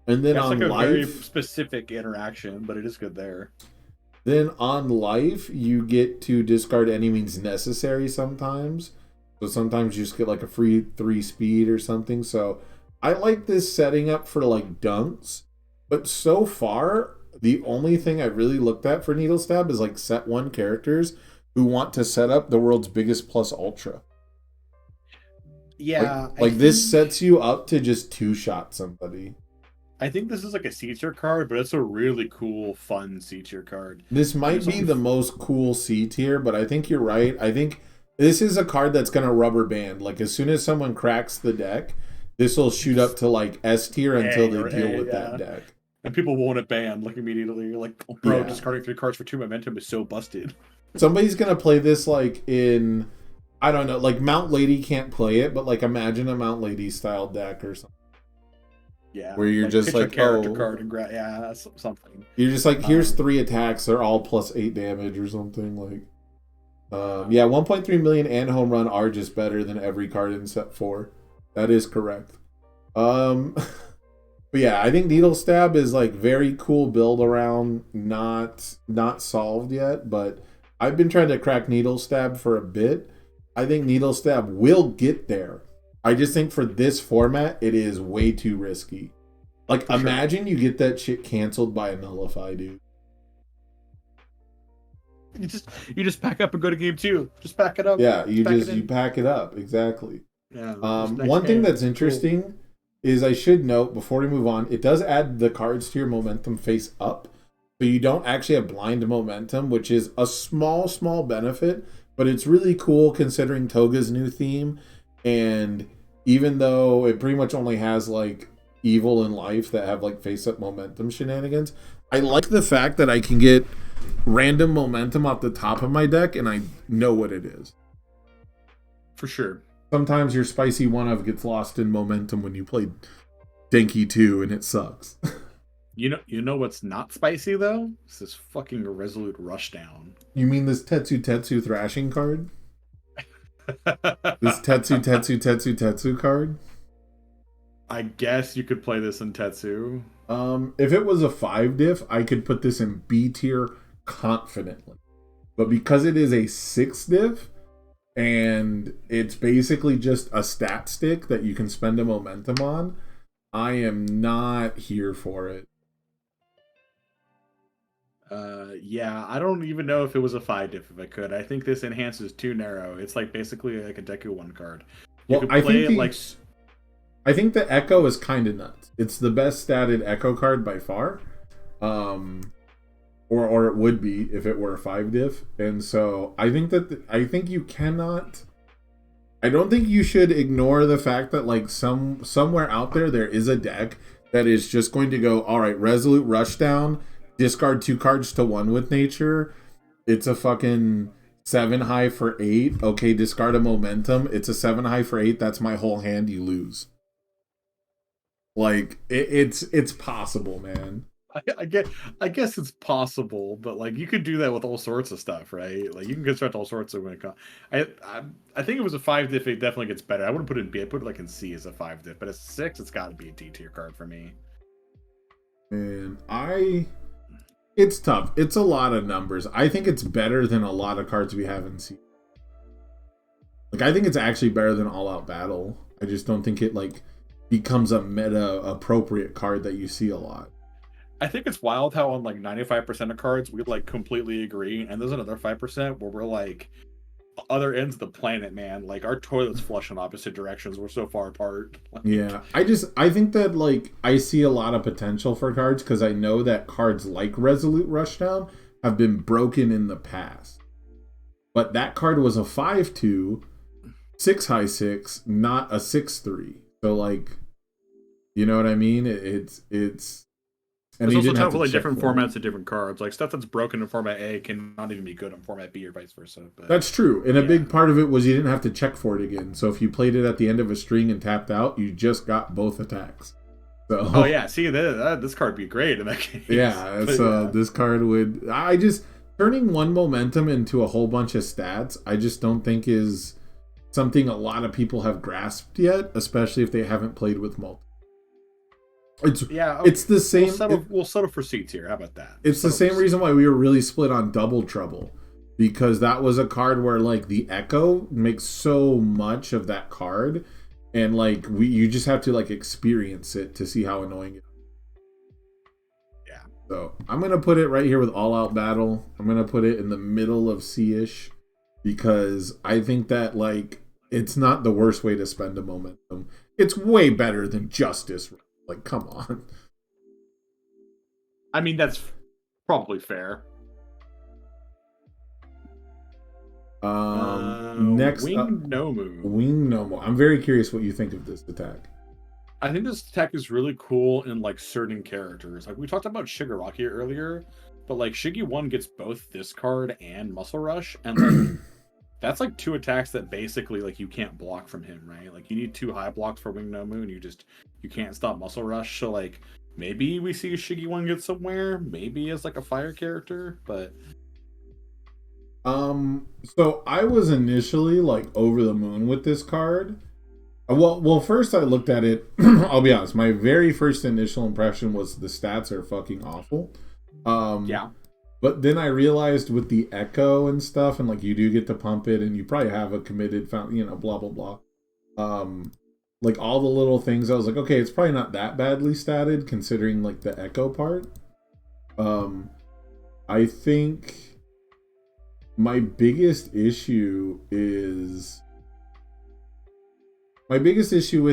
then That's on like a very life, specific interaction, but it is good there. then on life, you get to discard any means necessary sometimes. So sometimes you just get like a free 3 speed or something. So I like this setting up for like dunks, but so far the only thing I really looked at for Needle Stab is like set 1 characters who want to set up the world's biggest plus ultra. Yeah, Like this sets you up to just 2-shot somebody. I think this is like a C tier card, but it's a really cool, fun C tier card. This might be the most cool C tier, but I think you're right. I think this is a card that's going to rubber band. Like as soon as someone cracks the deck, this will shoot up to like S tier until they deal with that deck. And people want it banned like immediately. You're like, oh, bro, discarding 3 cards for 2 momentum is so busted. Somebody's going to play this like in, I don't know, like Mount Lady can't play it, but like imagine a Mount Lady style deck or something. Yeah. Where you're just like, a character card and that's something. You're just like, here's 3 attacks, they're all +8 damage or something. Like, 1.3 million and Home Run are just better than every card in set 4. That is correct. But yeah, I think Needle Stab is like very cool build around, not solved yet, but I've been trying to crack Needle Stab for a bit. I think Needle Stab will get there. I just think for this format, it is way too risky. Like, imagine you get that shit canceled by a Nullify, dude. You just pack up and go to game 2. Just pack it up. Yeah, you pack it up. Exactly. Yeah. One thing that's interesting is I should note before we move on, it does add the cards to your momentum face up. So you don't actually have blind momentum, which is a small benefit, but it's really cool considering Toga's new theme. And even though it pretty much only has like Evil and Life that have like face up momentum shenanigans, I like the fact that I can get random momentum off the top of my deck and I know what it is. For sure. Sometimes your spicy 1-of gets lost in momentum when you play Denki 2 and it sucks. You know what's not spicy though? It's this fucking Resolute Rushdown. You mean this Tetsu thrashing card? This Tetsu card? I guess you could play this in Tetsu. If it was a 5 diff, I could put this in B tier confidently. But because it is a 6 diff, and it's basically just a stat stick that you can spend a momentum on, I am not here for it. Yeah, I don't even know if it was a 5 diff if I could. I think this enhances too narrow. It's like basically like a Deku 1 card. You could play it like... I think the Echo is kind of nuts. It's the best statted Echo card by far. Or it would be if it were a 5 diff. And so I think that I think you cannot... I don't think you should ignore the fact that like somewhere out there is a deck that is just going to go, all right, Resolute Rushdown, discard 2 cards to 1 with nature. It's a fucking 7 high for 8. Okay, discard a momentum. It's a 7 high for 8. That's my whole hand. You lose. Like it's possible, man. I guess it's possible, but like you could do that with all sorts of stuff, right? Like you can construct all sorts of when it comes. I think it was a 5 diff. It definitely gets better. I wouldn't put it in B. I put it like in C as a 5 diff, but a 6, it's got to be a D tier card for me. And it's tough. It's a lot of numbers. I think it's better than a lot of cards we have in C. Like I think it's actually better than All Out Battle. I just don't think it like becomes a meta appropriate card that you see a lot. I think it's wild how on like 95% of cards we like completely agree, and there's another 5% where we're like other ends of the planet, man. Like our toilets flush in opposite directions. We're so far apart. Yeah, I think that like I see a lot of potential for cards because I know that cards like Resolute Rushdown have been broken in the past. But that card was a 5/2, 6 high 6, not a 6/3. So like, you know what I mean? It's. And there's also totally different formats of different cards. Like stuff that's broken in format A can not even be good in format B or vice versa. But, that's true. And a big part of it was you didn't have to check for it again. So if you played it at the end of a string and tapped out, you just got both attacks. So Oh yeah, see this card would be great in that case. yeah, But so yeah. this card would turning one momentum into a whole bunch of stats, I just don't think is something a lot of people have grasped yet, especially if they haven't played with multi. Yeah, It's the same. We'll settle for seats here. How about that? It's the same reason why we were really split on Double Trouble, because that was a card where like the Echo makes so much of that card, and like you just have to like experience it to see how annoying it is. Yeah. So I'm gonna put it right here with All Out Battle. I'm gonna put it in the middle of C-ish, because I think that like it's not the worst way to spend a momentum. It's way better than Justice. Like, come on. I mean, that's probably fair. Next Wing up, Nomu. Wing Nomu. I'm very curious what you think of this attack. I think this attack is really cool in like certain characters. Like we talked about Shigaraki earlier, but like Shiggy 1 gets both this card and Muscle Rush, and like that's like 2 attacks that basically like you can't block from him, right? Like you need 2 high blocks for Wing Nomu, and you can't stop Muscle Rush. So like maybe we see Shiggy 1 get somewhere, maybe as like a fire character, but so I was initially like over the moon with this card. Well, first I looked at it. I'll be honest. My very first initial impression was the stats are fucking awful. yeah. But then I realized with the Echo and stuff, and like you do get to pump it, and you probably have a committed blah blah blah. Like all the little things, I was like, okay, it's probably not that badly statted considering like the Echo part. I think my biggest issue with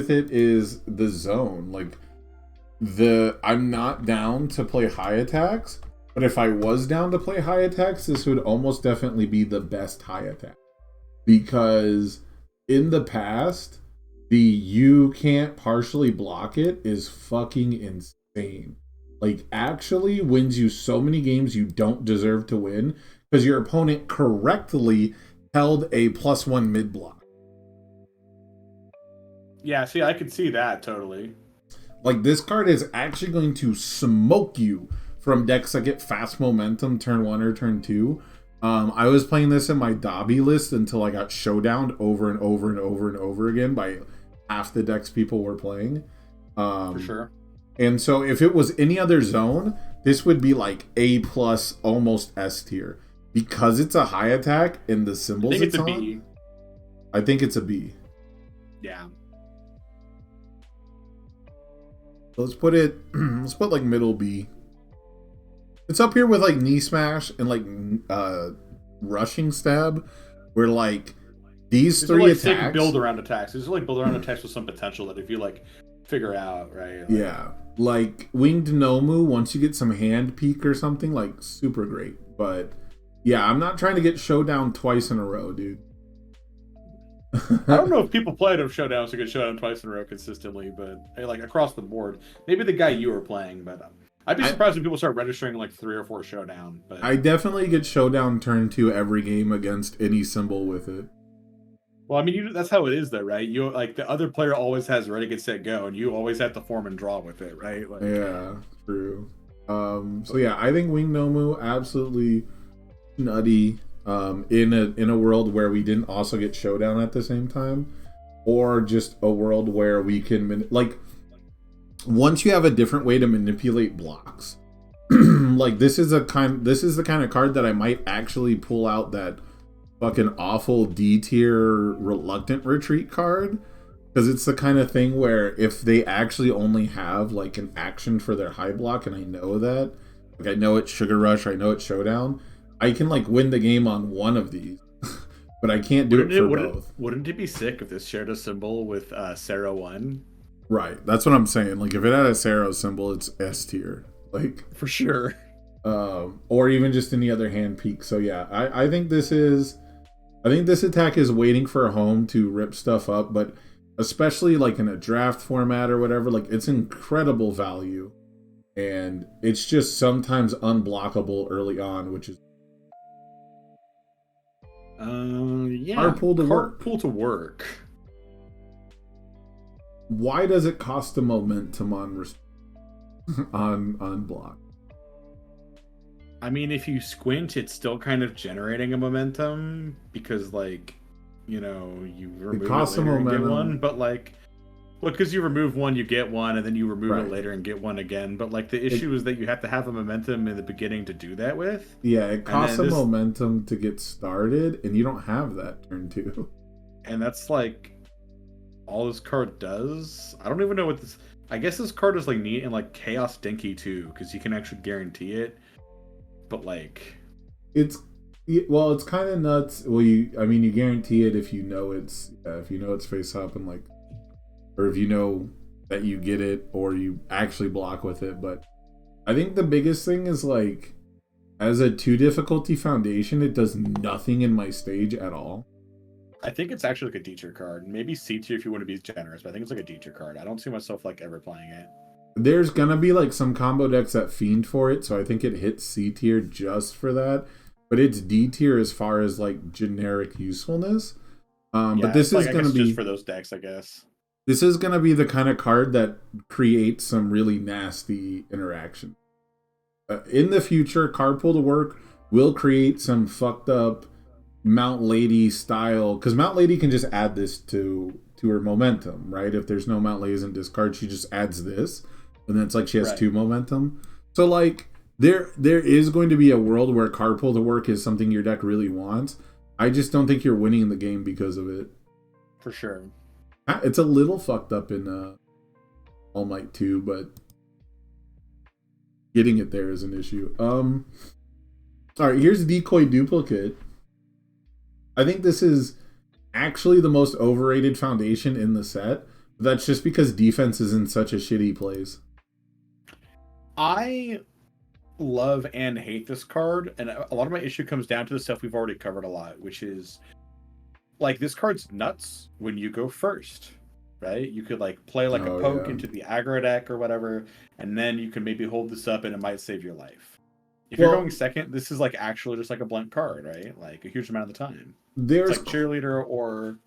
it is the zone. Like I'm not down to play high attacks, but if I was down to play high attacks, this would almost definitely be the best high attack, because in the past the you can't partially block it is fucking insane. Like actually wins you so many games you don't deserve to win because your opponent correctly held a +1 mid block. Yeah, see, I could see that totally. Like this card is actually going to smoke you from decks that get fast momentum turn 1 or turn 2. I was playing this in my Dobby list until I got showdowned over and over and over and over again by half the decks people were playing. For sure. And so if it was any other zone, this would be like A+, almost S tier. Because it's a high attack and the symbols it's on. B. I think it's a B. Yeah. Let's put like middle B. It's up here with like knee smash and like rushing stab, where like these three like attacks build around attacks. These are like build around attacks with some potential that if you like figure out, right? Like, yeah, like Winged Nomu, once you get some hand peek or something, like super great. But yeah, I'm not trying to get showdown twice in a row, dude. I don't know if people play enough showdowns to get showdown twice in a row consistently, but hey, like across the board, maybe the guy you were playing, but I'd be surprised when people start registering like 3 or 4 showdown. But I definitely get showdown turn 2 every game against any symbol with it. well, I mean, that's how it is, though, right? You like the other player always has ready, get, set, go, and you always have to form and draw with it, right? Like, yeah, true. So yeah, I think Wing Nomu absolutely nutty. In a world where we didn't also get showdown at the same time, or just a world where we can like once you have a different way to manipulate blocks. Like this is the kind of card that I might actually pull out that fucking awful D tier reluctant retreat card, because it's the kind of thing where if they actually only have like an action for their high block, and I know that, like I know it's Sugar Rush, I know it's Showdown, I can like win the game on one of these, but I can't do it for both. Wouldn't it be sick if this shared a symbol with Sarah 1? Right, that's what I'm saying. Like if it had a Sarah symbol, it's S tier, like for sure. Or even just any other hand peek. So yeah, I think this attack is waiting for a home to rip stuff up, but especially like in a draft format or whatever, like it's incredible value, and it's just sometimes unblockable early on, which is yeah. Carpool to work. work. Why does it cost a momentum on on block. I mean, if you squint, it's still kind of generating a momentum because, like, you know, you remove it costs a later and get momentum. one, but like, well, because you remove one, you get one, and then you remove Right. it later and get one again. But like, the issue is that you have to have a momentum in the beginning to do that with. Yeah, it costs then a this- momentum to get started, and you don't have that turn 2. And that's like all this card does. I don't even know what this. I guess this card is like neat and like Chaos Dinky too, because you can actually guarantee it. But like, It's kind of nuts. Well, you guarantee it if you know it's face up and like, or if you know that you get it or you actually block with it. But I think the biggest thing is like, as a 2 difficulty foundation, it does nothing in my stage at all. I think it's actually like a D tier card. Maybe C tier if you want to be generous, but I think it's like a D tier card. I don't see myself like ever playing it. There's gonna be like some combo decks that fiend for it, so I think it hits C tier just for that. But it's D tier as far as like generic usefulness. But this is gonna be just for those decks, I guess. This is gonna be the kind of card that creates some really nasty interaction. In the future, Carpool to Work will create some fucked up Mount Lady style, because Mount Lady can just add this to her momentum, right? If there's no Mount Ladies in discard, she just adds this, and then it's like she has Right. 2 momentum. So like there is going to be a world where Carpool to Work is something your deck really wants. I just don't think you're winning the game because of it. For sure. It's a little fucked up in All Might 2, but getting it there is an issue. All right, here's Decoy Duplicate. I think this is actually the most overrated foundation in the set. But that's just because defense is in such a shitty place. I love and hate this card, and a lot of my issue comes down to the stuff we've already covered a lot, which is like this card's nuts when you go first, right? You could like play like a poke into the aggro deck or whatever, and then you can maybe hold this up and it might save your life. If you're going second, this is like actually just like a blunt card, right? Like a huge amount of the time. There's It's like cheerleader or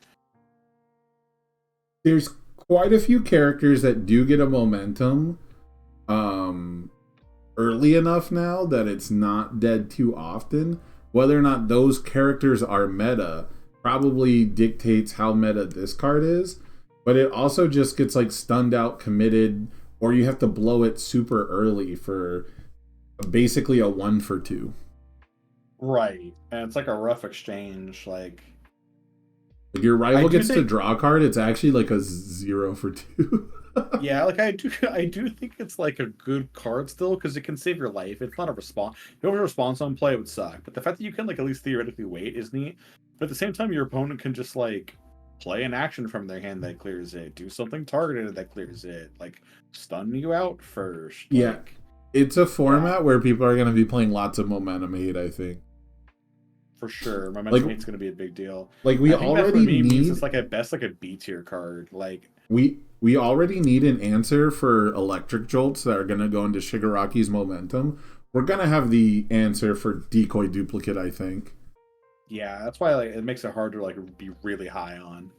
there's quite a few characters that do get a momentum early enough now that it's not dead too often. Whether or not those characters are meta probably dictates how meta this card is, but it also just gets like stunned out, committed, or you have to blow it super early for basically a 1 for 2. right, and it's like a rough exchange. Like If your rival I do gets to think- draw a card, it's actually like a 0 for 2. yeah, like I do think it's like a good card still because it can save your life. It's not a response. If it was a response on play, it would suck. But the fact that you can like at least theoretically wait is neat. But at the same time, your opponent can just like play an action from their hand that clears it, do something targeted that clears it, like stun you out first. Yeah. Like, It's a format where people are going to be playing lots of momentum hate, I think. for sure, momentum Like- hate's gonna be a big deal. Like we I think that for already me means need it's like at best like a B tier card. Like we already need an answer for electric jolts that are going to go into Shigaraki's momentum. We're going to have the answer for Decoy Duplicate, I think. yeah, that's why like it makes it hard to like be really high on.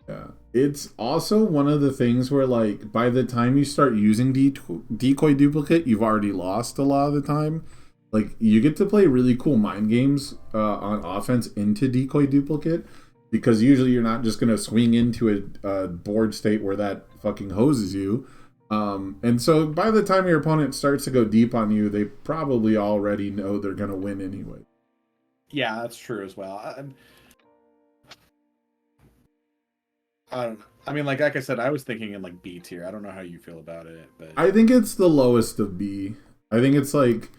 Yeah. It's also one of the things where like by the time you start using Decoy Duplicate, you've already lost a lot of the time. Like you get to play really cool mind games on offense into Decoy Duplicate, because usually you're not just going to swing into a board state where that fucking hoses you. And so by the time your opponent starts to go deep on you, they probably already know they're going to win anyway. Yeah, that's true as well. I don't know. I mean, like I said, I was thinking in like B tier. I don't know how you feel about it, but I think it's the lowest of B. I think it's like,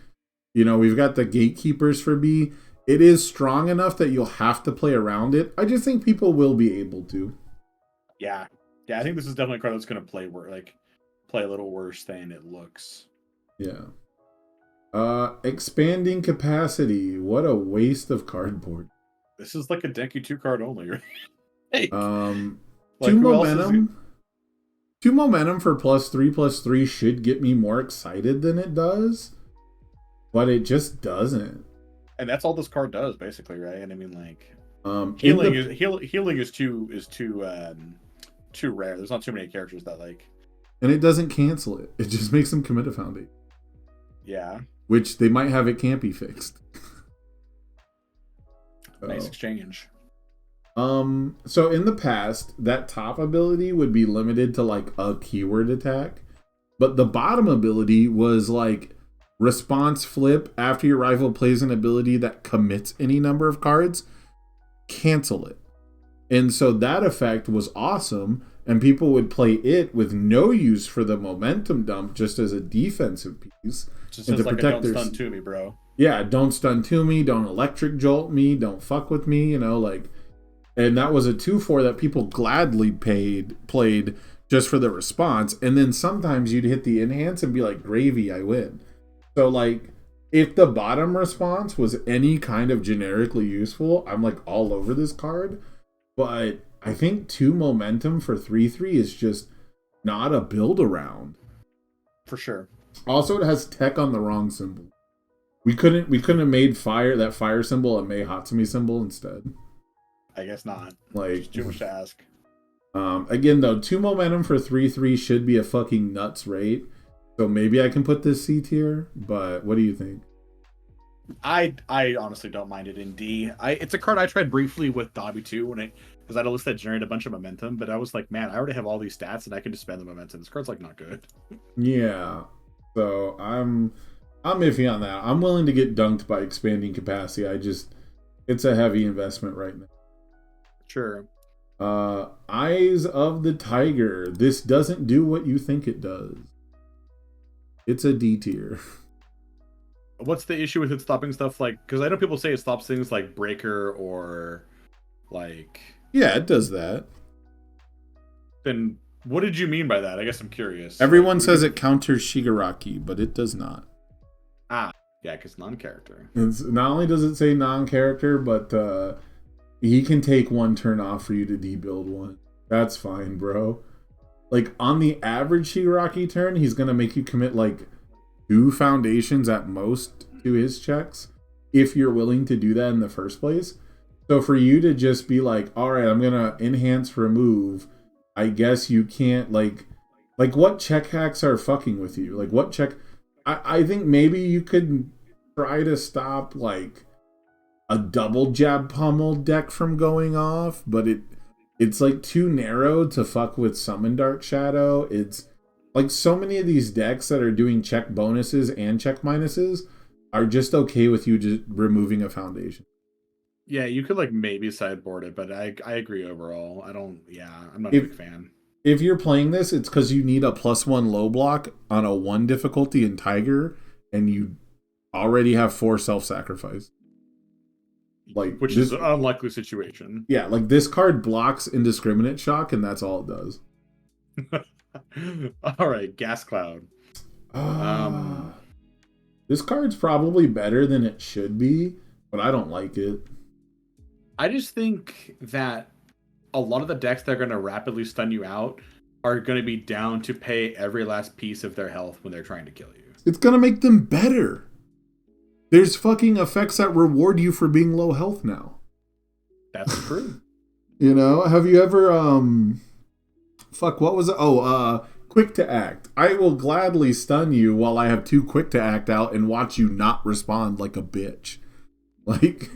you know, we've got the gatekeepers for B. It is strong enough that you'll have to play around it. I just think people will be able to. yeah, I think this is definitely a card that's gonna play a little worse than it looks. Yeah. Expanding capacity. What a waste of cardboard. This is like a Denki 2 card only, right? Like, Two who else is momentum. 2 momentum for +3/+3 should get me more excited than it does, but it just doesn't. and that's all this card does, basically, right? And I mean, like, Healing healing is too rare. There's not too many characters that like and it doesn't cancel it. It just makes them commit a foundation. Yeah. Which they might have it can't be fixed. Nice exchange. So in the past, that top ability would be limited to like a keyword attack, but the bottom ability was like response flip after your rival plays an ability that commits any number of cards, cancel it. And so that effect was awesome, and people would play it with no use for the momentum dump, just as a defensive piece. Just as like a don't stun to me, bro. Yeah, don't stun to me, don't electric jolt me, don't fuck with me, like. And that was a 2/4 that people gladly played just for the response. And then sometimes you'd hit the enhance and be like, gravy, I win. So like, if the bottom response was any kind of generically useful, I'm like all over this card. But I think 2 momentum for 3/3 is just not a build around. For sure. Also, it has tech on the wrong symbol. We couldn't have made that fire symbol a Mei Hatsumi symbol instead. I guess not. Like, it's too much to ask. Again though, 2 momentum for 3/3 should be a fucking nuts rate. So maybe I can put this C tier, but what do you think? I honestly don't mind it in D. It's a card I tried briefly with Dobby too because I had a list that generated a bunch of momentum, but I was like, man, I already have all these stats and I can just spend the momentum. This card's like not good. Yeah. So I'm iffy on that. I'm willing to get dunked by expanding capacity. It's a heavy investment right now. Sure. Eyes of the Tiger. This doesn't do what you think it does. It's a D tier. What's the issue with it stopping stuff like? Because I know people say it stops things like Breaker or like. Yeah, it does that. Then what did you mean by that? I guess I'm curious. Everyone says it counters Shigaraki, but it does not. Ah, yeah, because non-character. Not only does it say non-character, but he can take 1 turn off for you to debuild 1. That's fine, bro. Like, on the average Shigaraki turn, he's going to make you commit, like, 2 foundations at most to his checks, if you're willing to do that in the first place. So for you to just be like, all right, I'm going to enhance remove, I guess you can't, like what check hacks are fucking with you? Like, what check... I think maybe you could try to stop, like, a double jab pummel deck from going off, but it's like too narrow to fuck with Summon Dark Shadow. It's like so many of these decks that are doing check bonuses and check minuses are just okay with you just removing a foundation. Yeah, you could like maybe sideboard it, but I agree overall. I'm not a big fan. If you're playing this, it's because you need a +1 low block on a 1 difficulty in Tiger, and you already have 4 self-sacrifice. Like, which is an unlikely situation. Yeah, like this card blocks indiscriminate shock, and that's all it does. All right, Gas Cloud. This card's probably better than it should be, but I don't like it. I just think that a lot of the decks that are going to rapidly stun you out are going to be down to pay every last piece of their health when they're trying to kill you. It's going to make them better. There's fucking effects that reward you for being low health now. That's true. You know, have you ever what was it? Quick to act. I will gladly stun you while I have 2 quick to act out and watch you not respond like a bitch. Like,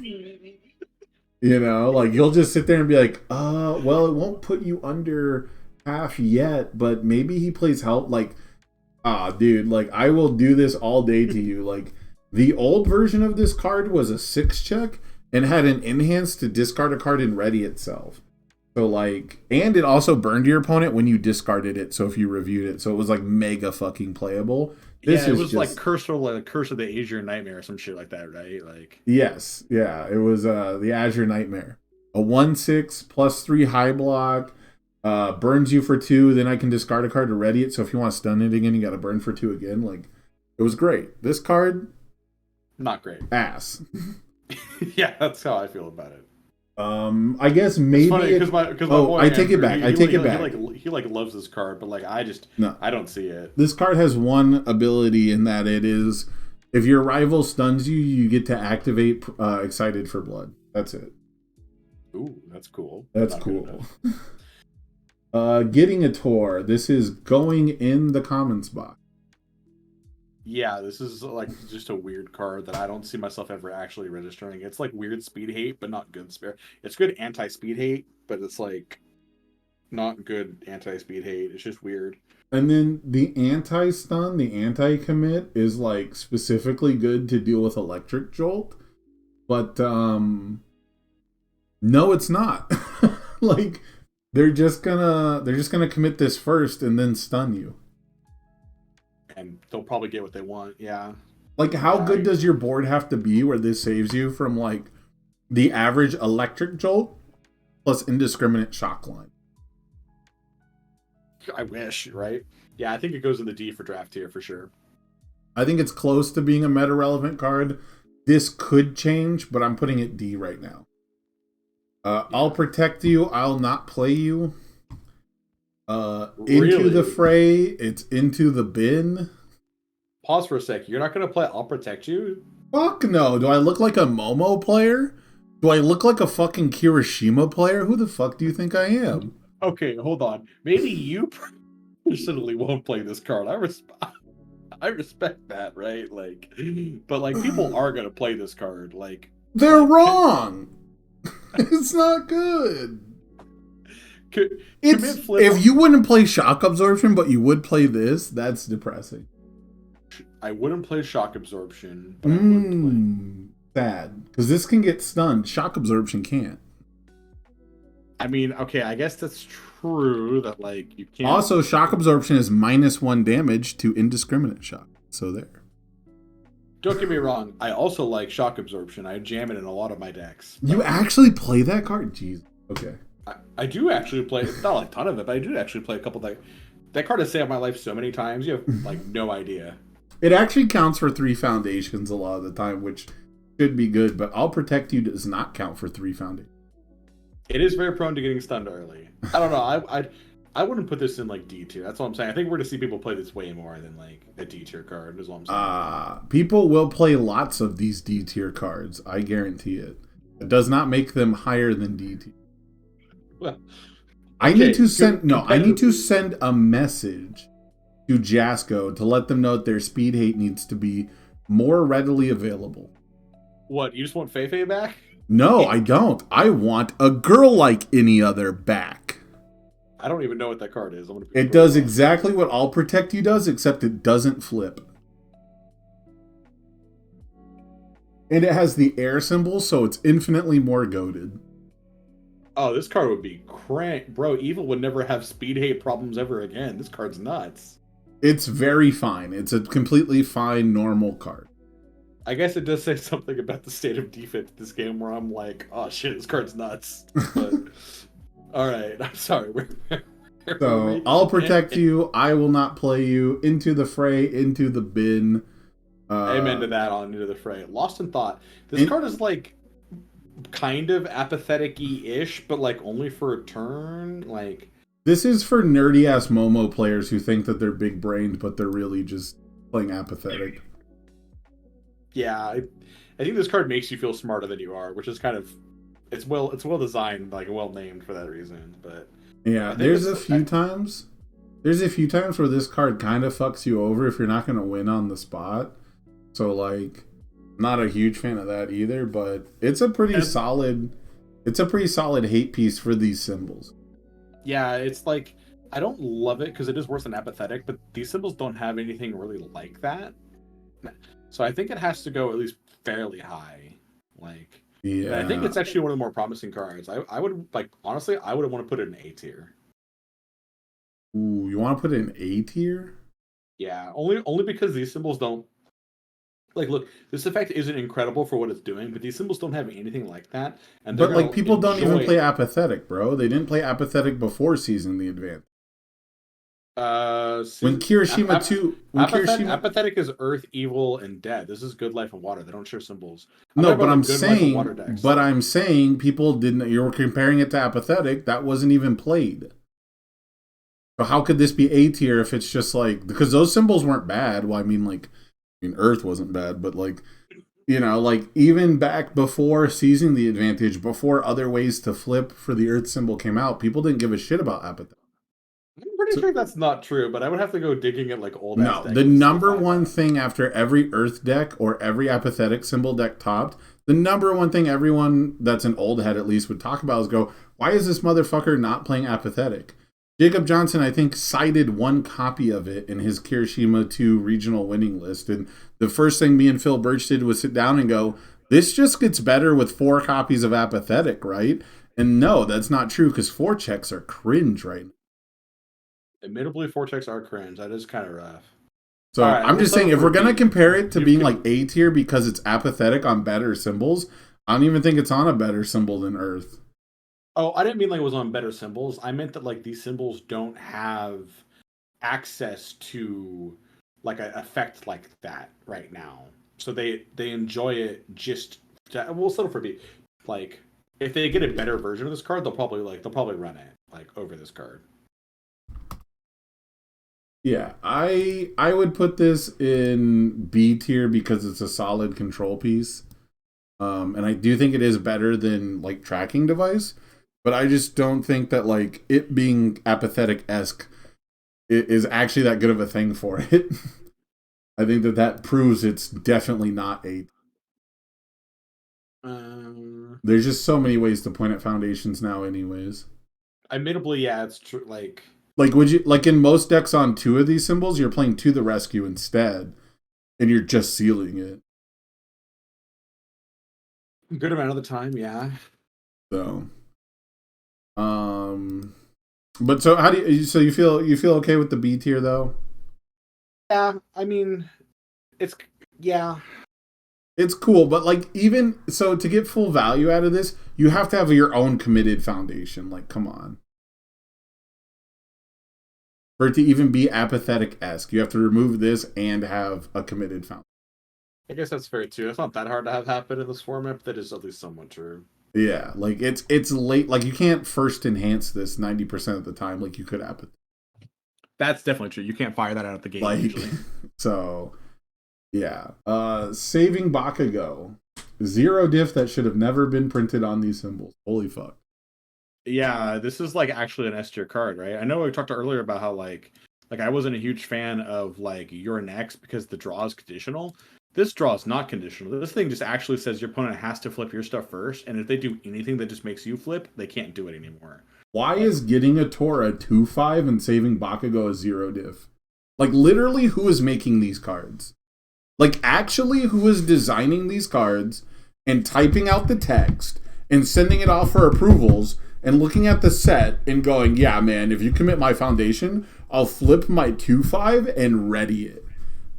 you know, like you'll just sit there and be like, well, it won't put you under half yet, but maybe he plays help. Like, dude, like I will do this all day to you. Like, the old version of this card was a 6 check and had an enhance to discard a card and ready itself. So like, and it also burned your opponent when you discarded it. So if you reviewed it, so it was like mega fucking playable. It was just like Curse of the Azure Nightmare or some shit like that, right? Like, yes, yeah, it was the Azure Nightmare, a 1/6 +3 high block, burns you for 2. Then I can discard a card to ready it. So if you want to stun it again, you got to burn for 2 again. Like, it was great. This card, not great. Ass. Yeah, that's how I feel about it. I guess maybe because my boy, I take it back. He loves this card, but like I don't see it. This card has one ability in that it is, if your rival stuns you, you get to activate Excited for Blood. That's it. Ooh, that's cool. That's cool. Getting a tour. This is going in the commons box. Yeah, this is like just a weird card that I don't see myself ever actually registering. It's like weird speed hate, but not good speed. It's good anti-speed hate, but it's like not good anti-speed hate. It's just weird. And then the anti-stun, the anti-commit is like specifically good to deal with electric jolt. But no, it's not. Like they're just gonna commit this first and then stun you. And they'll probably get what they want, yeah. Like how good does your board have to be where this saves you from like the average electric jolt plus indiscriminate shock line? I wish, right? Yeah, I think it goes in the D for draft tier for sure. I think it's close to being a meta relevant card. This could change, but I'm putting it D right now. I'll protect you. I'll not play you. Into the fray. It's into the bin. Pause for a sec. You're not going to play I'll Protect You? Fuck no. Do I look like a Momo player? Do I look like a fucking Kirishima player? Who the fuck do you think I am? Okay, hold on. Maybe you personally won't play this card. I respect that, right? Like, but like people are going to play this card. Like, they're wrong. It's not good. If you wouldn't play Shock Absorption, but you would play this, that's depressing. I wouldn't play Shock Absorption, but I would play. Sad. Because this can get stunned. Shock Absorption can't. I mean, okay, I guess that's true that, like, you can't... Also, Shock Absorption is -1 damage to indiscriminate shock. So there. Don't get me wrong. I also like Shock Absorption. I jam it in a lot of my decks. You actually play that card? Jeez. Okay. I do actually play, not like a ton of it, but I do actually play a couple that card has saved my life so many times, you have like no idea. It actually counts for 3 foundations a lot of the time, which should be good, but I'll Protect You does not count for 3 foundations. It is very prone to getting stunned early. I don't know, I wouldn't put this in like D tier. That's what I'm saying. I think we're going to see people play this way more than like a D tier card is what I'm saying. People will play lots of these D tier cards. I guarantee it. It does not make them higher than D tier. Well, I need to send a message to Jasco to let them know that their speed hate needs to be more readily available. What, you just want Feifei back? No, I don't. I want a girl like any other back. I don't even know what that card is. It does exactly what I'll Protect You does, except it doesn't flip. And it has the air symbol, so it's infinitely more goated. Oh, this card would be crank. Bro, Evil would never have speed hate problems ever again. This card's nuts. It's very fine. It's a completely fine, normal card. I guess it does say something about the state of defense in this game where I'm like, oh shit, this card's nuts. But, alright, I'm sorry. So, I'll Protect You. I will not play you. Into the fray, into the bin. Amen to that on Into the Fray. Lost in Thought. This card is like kind of apathetic-y-ish, but like only for a turn. Like, this is for nerdy ass Momo players who think that they're big brained, but they're really just playing apathetic. Yeah, I think this card makes you feel smarter than you are, which is kind of it's well designed, like well named for that reason. But yeah, there's a few times where this card kind of fucks you over if you're not going to win on the spot. So like, not a huge fan of that either, but it's a pretty solid hate piece for these symbols. Yeah, it's like, I don't love it because it is worse than apathetic, but these symbols don't have anything really like that. So I think it has to go at least fairly high. Like, yeah, I think it's actually one of the more promising cards. I would like, honestly, I would want to put it in A tier. Ooh, you want to put it in A tier? Yeah, only because these symbols don't. Like, look, this effect isn't incredible for what it's doing, but these symbols don't have anything like that. And but like, people don't even play apathetic, bro. They didn't play apathetic before seizing the advantage. When Kirishima 2... Apathetic is Earth, Evil, and Dead. This is Good Life and Water. They don't share symbols. I'm saying people didn't... You were comparing it to apathetic. That wasn't even played. So how could this be A tier if it's just like... Because those symbols weren't bad. Well, I mean, Earth wasn't bad, but like, you know, like even back before seizing the advantage, before other ways to flip for the Earth symbol came out, people didn't give a shit about apathetic. pretty sure that's not true, but I would have to go digging at like old. No, the number one thing after every Earth deck or every apathetic symbol deck topped, the number one thing everyone that's an old head at least would talk about is go, why is this motherfucker not playing apathetic? Jacob Johnson, I think, cited one copy of it in his Kirishima 2 regional winning list. And the first thing me and Phil Birch did was sit down and go, this just gets better with 4 copies of apathetic, right? And no, that's not true because 4 checks are cringe right now. Admittedly, 4 checks are cringe. That is kind of rough. So right, I'm just saying, if we're going to compare it to being can... like A tier because it's apathetic on better symbols, I don't even think it's on a better symbol than Earth. Oh, I didn't mean like it was on better symbols. I meant that like these symbols don't have access to like an effect like that right now. So they enjoy it just to, we'll settle for B. Like if they get a better version of this card, they'll probably run it like over this card. Yeah, I would put this in B tier because it's a solid control piece. And I do think it is better than like tracking device. But I just don't think that like it being apathetic-esque is actually that good of a thing for it. I think that proves it's definitely not a. There's just so many ways to point at foundations now, anyways. Admittedly, yeah, it's true. Like would you like in most decks on 2 of these symbols, you're playing To the Rescue instead, and you're just sealing it. Good amount of the time, yeah. So. But so how do you feel okay with the B tier though? Yeah, I mean, it's cool, but like even so to get full value out of this, you have to have your own committed foundation. Like, come on. For it to even be apathetic-esque, you have to remove this and have a committed foundation. I guess that's fair too. It's not that hard to have happen in this format, but that is at least somewhat true. Yeah, like it's late. Like you can't first enhance this 90% of the time, like you could happen. That's definitely true. You can't fire that out of the gate usually. So, yeah. Saving Bakugo, 0 diff that should have never been printed on these symbols. Holy fuck. Yeah, this is like actually an S tier card, right? I know we talked earlier about how like I wasn't a huge fan of like You're Next because the draw is conditional. This draw is not conditional. This thing just actually says your opponent has to flip your stuff first, and if they do anything that just makes you flip, they can't do it anymore. Why is getting a Tora 2/5 and saving Bakugo a 0 diff? Like, literally, who is making these cards? Like, actually, who is designing these cards and typing out the text and sending it off for approvals and looking at the set and going, yeah, man, if you commit my foundation, I'll flip my 2/5 and ready it.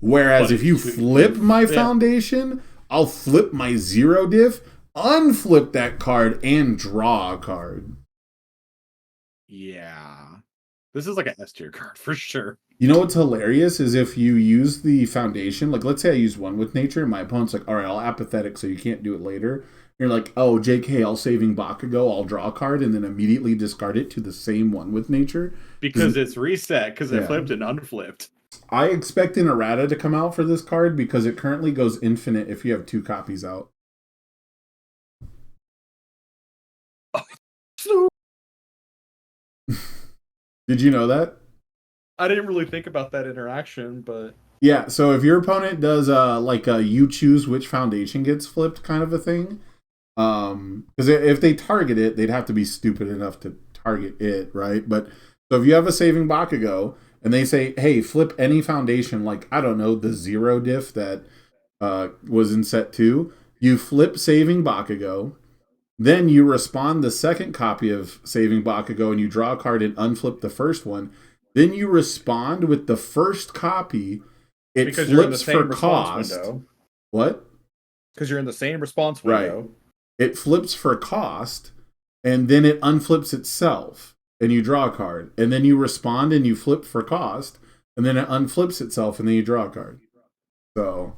Whereas if you flip my foundation, I'll flip my 0 diff, unflip that card, and draw a card. Yeah. This is like an S tier card for sure. You know what's hilarious is if you use the foundation, like let's say I use One with Nature, and my opponent's like, all right, I'll apathetic so you can't do it later. And you're like, oh, JK, I'll saving Bakugo, I'll draw a card, and then immediately discard it to the same One with Nature. Because it's reset, because it flipped and unflipped. I expect an errata to come out for this card because it currently goes infinite if you have 2 copies out. Did you know that? I didn't really think about that interaction, but yeah. So if your opponent does like a you choose which foundation gets flipped kind of a thing, because if they target it, they'd have to be stupid enough to target it, right? But so if you have a saving Bakugo and they say, hey, flip any foundation, like, I don't know, the 0 diff that was in set 2, you flip saving Bakugo, then you respond the second copy of saving Bakugo and you draw a card and unflip the first one. Then you respond with the first copy. It because flips for cost. Window. What? Because you're in the same response window. Right. It flips for cost, and then it unflips itself. And you draw a card, and then you respond and you flip for cost, and then it unflips itself, and then you draw a card. So,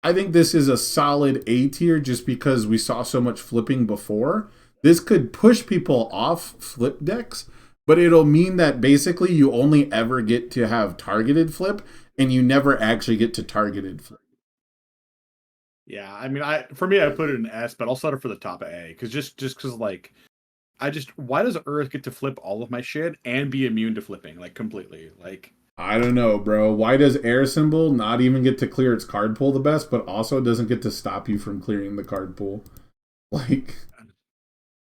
I think this is a solid A tier just because we saw so much flipping before. This could push people off flip decks, but it'll mean that basically you only ever get to have targeted flip, and you never actually get to targeted flip. Yeah, I mean, for me, I put it in S, but I'll set it for the top of A, because just because like why does Earth get to flip all of my shit and be immune to flipping, like, completely? Like, I don't know, bro. Why does air symbol not even get to clear its card pool the best, but also doesn't get to stop you from clearing the card pool? Like,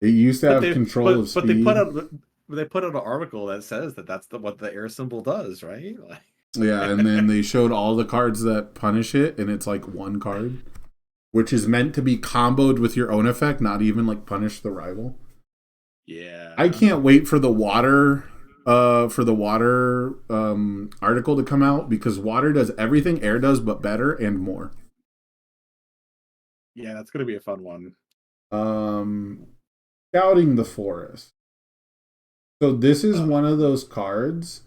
it used to have control of speed. But they put out an article that says that that's what the air symbol does, right? Like, Yeah, and then they showed all the cards that punish it, and it's like one card, which is meant to be comboed with your own effect, not even like punish the rival. yeah. I can't wait for the water article to come out, because water does everything air does but better and more. Yeah, that's gonna be a fun one. Scouting the Forest. So this is one of those cards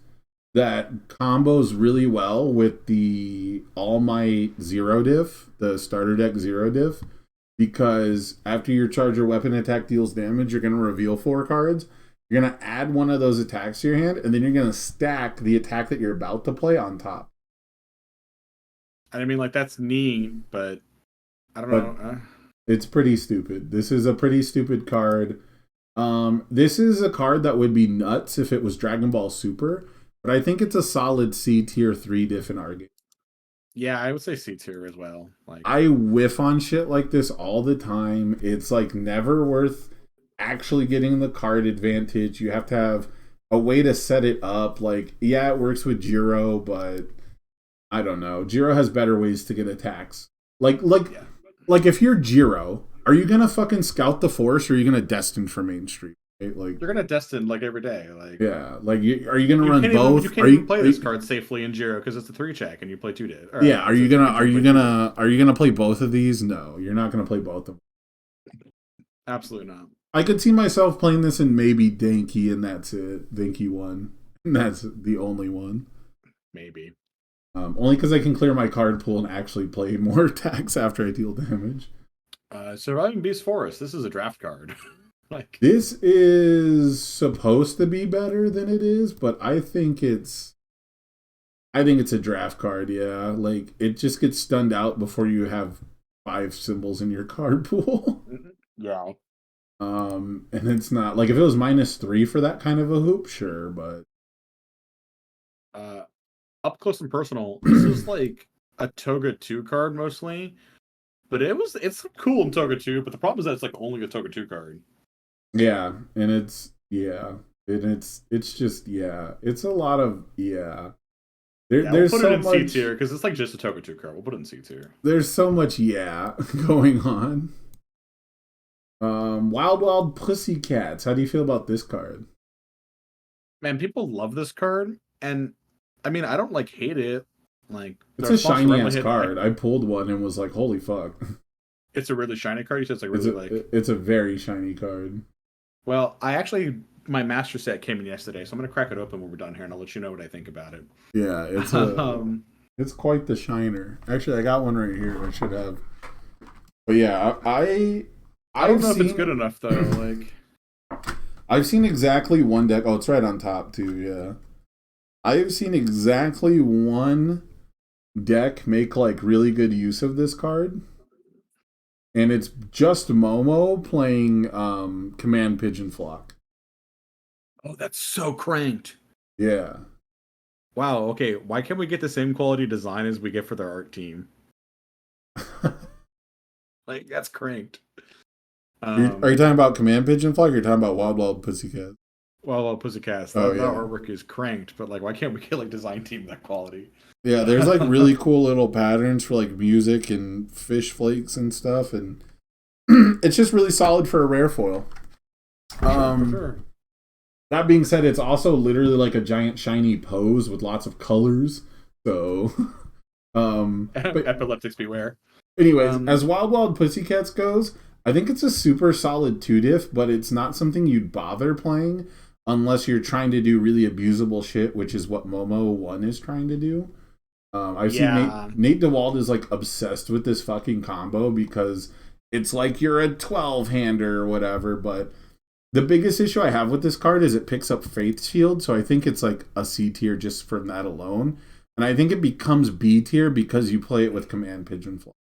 that combos really well with the All Might Zero Diff, the starter deck Zero Diff, because after your charge or weapon attack deals damage, you're going to reveal 4 cards. You're going to add one of those attacks to your hand, and then you're going to stack the attack that you're about to play on top. I mean, like, that's neat, but I don't know. It's pretty stupid. This is a pretty stupid card. This is a card that would be nuts if it was Dragon Ball Super, but I think it's a solid C tier 3 diff in our game. Yeah, I would say C tier as well. Like, I whiff on shit like this all the time. It's like never worth actually getting the card advantage. You have to have a way to set it up. Like, yeah, it works with Jiro, but I don't know. Jiro has better ways to get attacks. Like if you're Jiro, are you gonna fucking scout the forest, or are you gonna destin for Main Street? Right? Like, you're gonna destin like every day. Like, yeah, like are you gonna run both? You can't even play this card safely in Jiro because it's a 3-check and you play 2 days. Yeah, are you gonna play both of these? No, you're not gonna play both of them. Absolutely not. I could see myself playing this in maybe Denki, and that's it. Denki 1. And that's the only one. Maybe. Only because I can clear my card pool and actually play more attacks after I deal damage. Surviving Beast Forest. This is a draft card. Like, this is supposed to be better than it is, but I think it's a draft card. Yeah, like it just gets stunned out before you have 5 symbols in your card pool. Yeah. And it's not like if it was -3 for that kind of a hoop, sure, but up close and personal, this is like a Toga 2 card mostly, but it's cool in Toga 2, but the problem is that it's like only a Toga 2 card. Yeah, and it's just it's a lot of There's we'll put it in C tier because it's like just a Toga 2 card. We'll put it in C tier. There's so much going on. Wild Pussycats. How do you feel about this card? Man, people love this card, and I mean, I don't like hate it. Like, it's a shiny ass card. I pulled one and was like, "Holy fuck!" It's a really shiny card. You said it's like really it's a very shiny card. Well, my master set came in yesterday, so I'm gonna crack it open when we're done here, and I'll let you know what I think about it. Yeah, it's quite the shiner. Actually, I got one right here. I should have. But yeah, I don't know if it's good enough though. Like, I've seen exactly one deck. Oh, it's right on top too. Yeah, I've seen exactly one deck make like really good use of this card, and it's just Momo playing Command Pigeon Flock. Oh, that's so cranked. Yeah. Wow. Okay. Why can't we get the same quality design as we get for their art team? Like, that's cranked. Are you talking about Command Pigeon Flock, or are you talking about Wild Pussycat? Wild Pussycat. That artwork is cranked, but like, why can't we get like design team that quality? Yeah, there's like really cool little patterns for like music and fish flakes and stuff, and it's just really solid for a rare foil. For sure. That being said, it's also literally like a giant shiny pose with lots of colors. So, epileptics beware. Anyways, as Wild Pussycats goes, I think it's a super solid 2-diff, but it's not something you'd bother playing unless you're trying to do really abusable shit, which is what Momo 1 is trying to do. I've seen Nate DeWald is like obsessed with this fucking combo because it's like you're a 12-hander or whatever, but the biggest issue I have with this card is it picks up Faith Shield, so I think it's like a C tier just from that alone. And I think it becomes B tier because you play it with Command Pigeon Flock.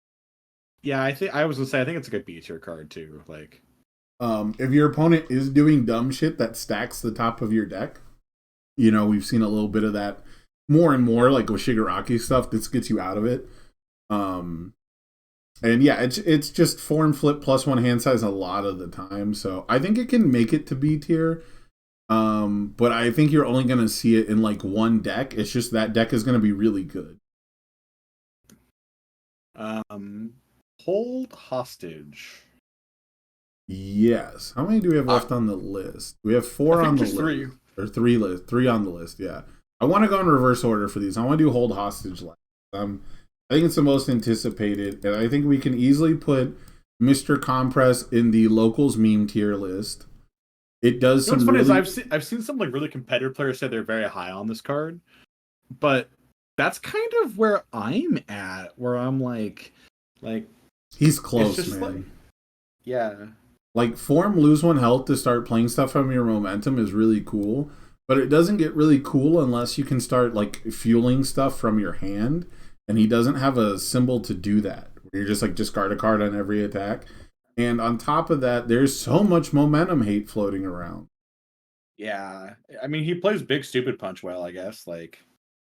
Yeah, I was gonna say I think it's a good B tier card too. Like, If your opponent is doing dumb shit that stacks the top of your deck, you know, we've seen a little bit of that more and more, like with Shigaraki stuff. This gets you out of it. And yeah, it's just form flip plus one hand size a lot of the time. So I think it can make it to B tier. But I think you're only going to see it in like one deck. It's just that deck is going to be really good. Hold Hostage. Yes. How many do we have left on the list? We have 4 on the list. 3. Or 3 on the list, yeah. I want to go in reverse order for these. I want to do Hold Hostage last. I think it's the most anticipated, and I think we can easily put Mr. Compress in the locals meme tier list. It does What's some funny really... is I've seen some like really competitive players say they're very high on this card, but that's kind of where I'm at, where I'm like he's close, man. Like, yeah. Like, form lose 1 health to start playing stuff from your momentum is really cool, but it doesn't get really cool unless you can start, like, fueling stuff from your hand, and he doesn't have a symbol to do that, where you're just, like, discard a card on every attack. And on top of that, there's so much momentum hate floating around. Yeah. I mean, he plays Big Stupid Punch well, I guess, like...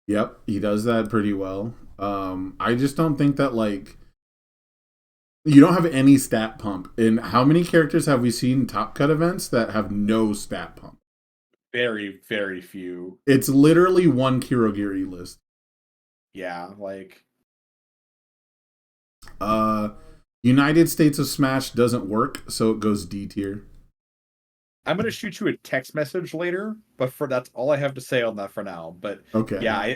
Yep, he does that pretty well. I just don't think that, like... You don't have any stat pump. And how many characters have we seen in Top Cut events that have no stat pump? Very, very few. It's literally one Kirogiri list. Yeah, like... United States of Smash doesn't work, so it goes D tier. I'm going to shoot you a text message later, but that's all I have to say on that for now. But okay. Yeah,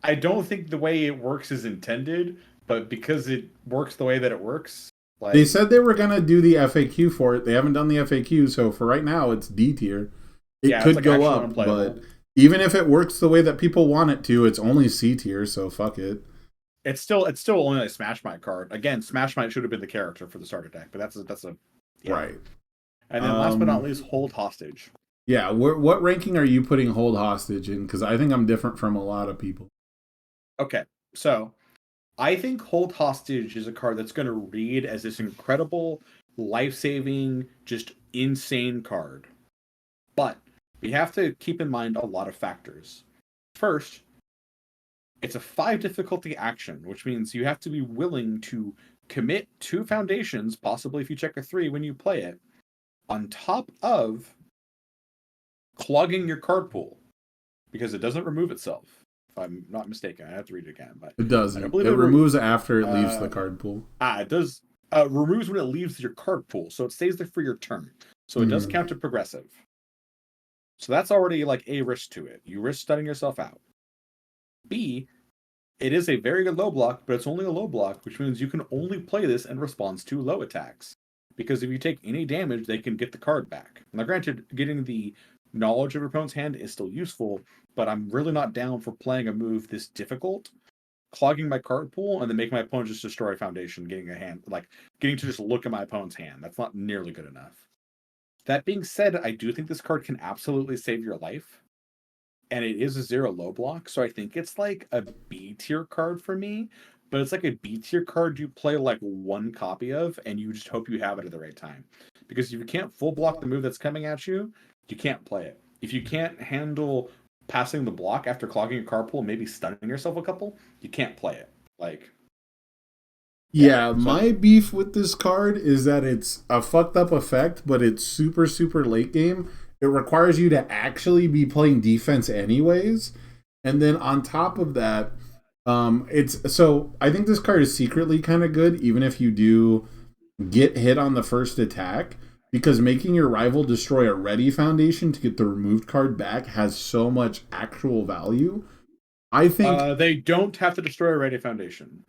I don't think the way it works is intended, but because it works the way that it works, like... They said they were gonna do the FAQ for it. They haven't done the FAQ, so for right now it's D tier. It could go up, but even if it works the way that people want it to, it's only C tier. So fuck it. It's still only a Smash Might card. Again, Smash Might should have been the character for the starter deck, but that's a yeah. Right. And then last but not least, Hold Hostage. Yeah, what ranking are you putting Hold Hostage in? Because I think I'm different from a lot of people. Okay, so I think Hold Hostage is a card that's going to read as this incredible, life-saving, just insane card. But we have to keep in mind a lot of factors. First, it's a 5 difficulty action, which means you have to be willing to commit 2 foundations, possibly if you check a 3 when you play it, on top of clogging your card pool, because it doesn't remove itself. If I'm not mistaken, I have to read it again. But it doesn't. It removes after it leaves the card pool. It does. Removes when it leaves your card pool, so it stays there for your turn. So it does count to progressive. So that's already like a risk to it. You risk stunning yourself out. B, it is a very good low block, but it's only a low block, which means you can only play this in response to low attacks. Because if you take any damage, they can get the card back. Now, granted, getting the knowledge of your opponent's hand is still useful, but I'm really not down for playing a move this difficult, clogging my card pool, and then making my opponent just destroy a foundation, getting to just look at my opponent's hand. That's not nearly good enough. That being said, I do think this card can absolutely save your life. And it is a 0 low block, so I think it's like a B tier card for me. But it's like a B tier card you play like 1 copy of, and you just hope you have it at the right time. Because if you can't full block the move that's coming at you, you can't play it. If you can't handle passing the block after clogging your card pool, maybe stunning yourself a couple, you can't play it. My beef with this card is that it's a fucked up effect, but it's super, super late game. It requires you to actually be playing defense anyways. And then on top of that, I think this card is secretly kind of good, even if you do get hit on the first attack, because making your rival destroy a ready foundation to get the removed card back has so much actual value. I think they don't have to destroy a ready foundation.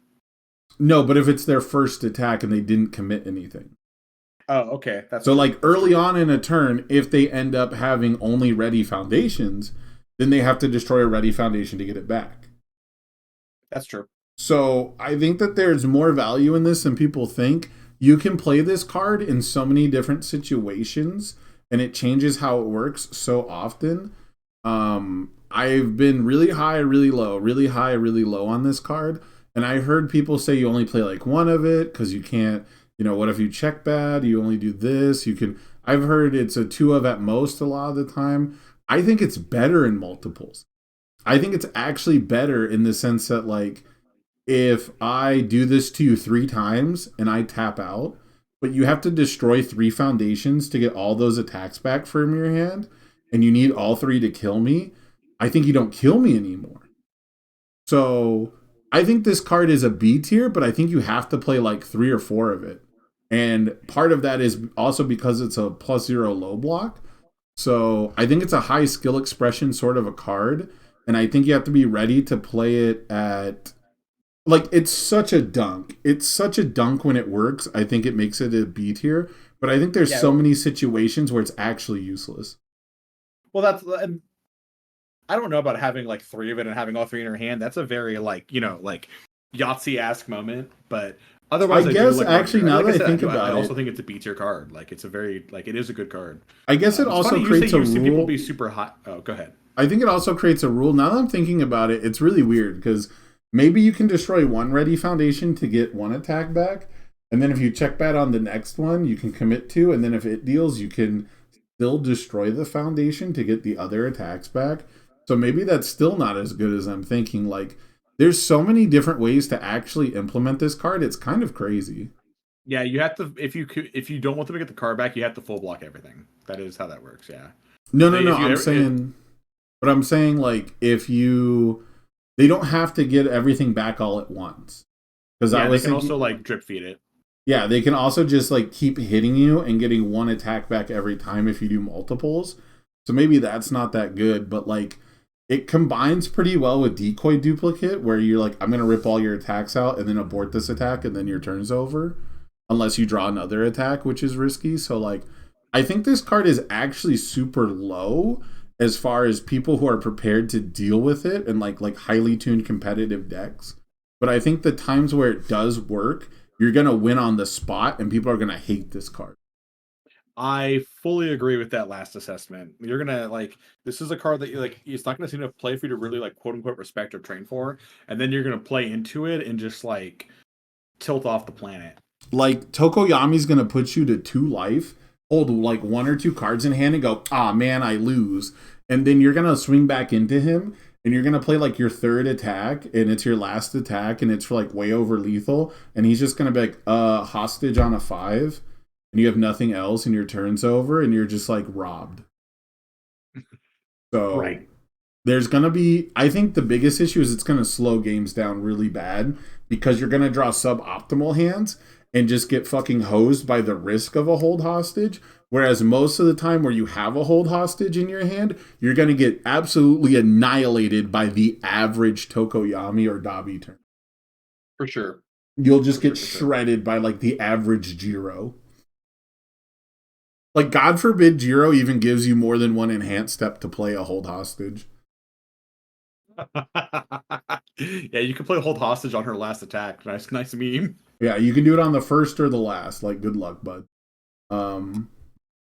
No, but if it's their first attack and they didn't commit anything. Oh, okay. So like early on in a turn, if they end up having only ready foundations, then they have to destroy a ready foundation to get it back. That's true. So I think that there's more value in this than people think. You can play this card in so many different situations, and it changes how it works so often. I've been really high, really low, really high, really low on this card. And I heard people say you only play like 1 of it because you can't what if you check bad? You only do this. I've heard it's a 2 of at most a lot of the time. I think it's better in multiples. I think it's actually better in the sense that, like, if I do this to you 3 times and I tap out, but you have to destroy 3 foundations to get all those attacks back from your hand, and you need all 3 to kill me, I think you don't kill me anymore. So I think this card is a B tier, but I think you have to play like 3 or 4 of it. And part of that is also because it's a +0 low block. So I think it's a high skill expression sort of a card. And I think you have to be ready to play it at, like, it's such a dunk. It's such a dunk when it works. I think it makes it a B tier. But I think there's so many situations where it's actually useless. Well, that's, I don't know about having like 3 of it and having all 3 in your hand. That's a very like Yahtzee-esque moment. But otherwise, I guess actually now that I think about it, I also think it's a B tier card. Like it's a very it is a good card. I guess it also creates a rule. See people be super hot. Oh, go ahead. I think it also creates a rule. Now that I'm thinking about it, it's really weird because maybe you can destroy 1 ready foundation to get 1 attack back, and then if you check bad on the next one, you can commit 2, and then if it deals, you can still destroy the foundation to get the other attacks back. So maybe that's still not as good as I'm thinking. Like, there's so many different ways to actually implement this card. It's kind of crazy. Yeah, you have to, if you don't want them to get the card back, you have to full block everything. That is how that works. Yeah. No. I'm saying like they don't have to get everything back all at once. Because they can also like drip feed it. Yeah, they can also just like keep hitting you and getting 1 attack back every time if you do multiples. So maybe that's not that good, but like it combines pretty well with decoy duplicate, where you're like, I'm gonna rip all your attacks out and then abort this attack and then your turn's over. Unless you draw another attack, which is risky. So like I think this card is actually super low as far as people who are prepared to deal with it and like highly tuned competitive decks. But I think the times where it does work, you're going to win on the spot and people are going to hate this card. I fully agree with that last assessment. You're going to this is a card that it's not going to seem to play for you to really quote unquote respect or train for. And then you're going to play into it and just tilt off the planet. Like Tokoyami's going to put you to 2 life, hold 1 or 2 cards in hand and go, man, I lose. And then you're going to swing back into him and you're going to play your 3rd attack and it's your last attack and it's for way over lethal. And he's just going to be hostage on a 5 and you have nothing else and your turn's over and you're just robbed. So right. There's going to be, I think the biggest issue is it's going to slow games down really bad because you're going to draw suboptimal hands and just get fucking hosed by the risk of a hold hostage. Whereas most of the time where you have a hold hostage in your hand, you're going to get absolutely annihilated by the average Tokoyami or Dabi turn. For sure. You'll just get shredded by the average Jiro. God forbid Jiro even gives you more than 1 enhanced step to play a hold hostage. Yeah, you can play hold hostage on her last attack. Nice meme. Yeah, you can do it on the first or the last. Good luck, bud.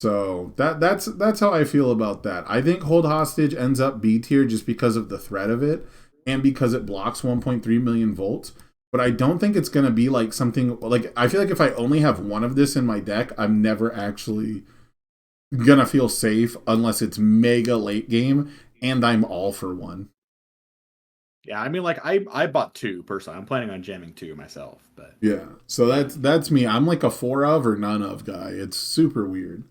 So that's how I feel about that. I think hold hostage ends up B tier just because of the threat of it and because it blocks 1.3 million volts. But I don't think it's gonna be something I feel if I only have 1 of this in my deck, I'm never actually gonna feel safe unless it's mega late game and I'm all for 1. Yeah, I mean, I bought 2 personally. I'm planning on jamming 2 myself, but yeah. So that's me. I'm a 4 of or none of guy. It's super weird.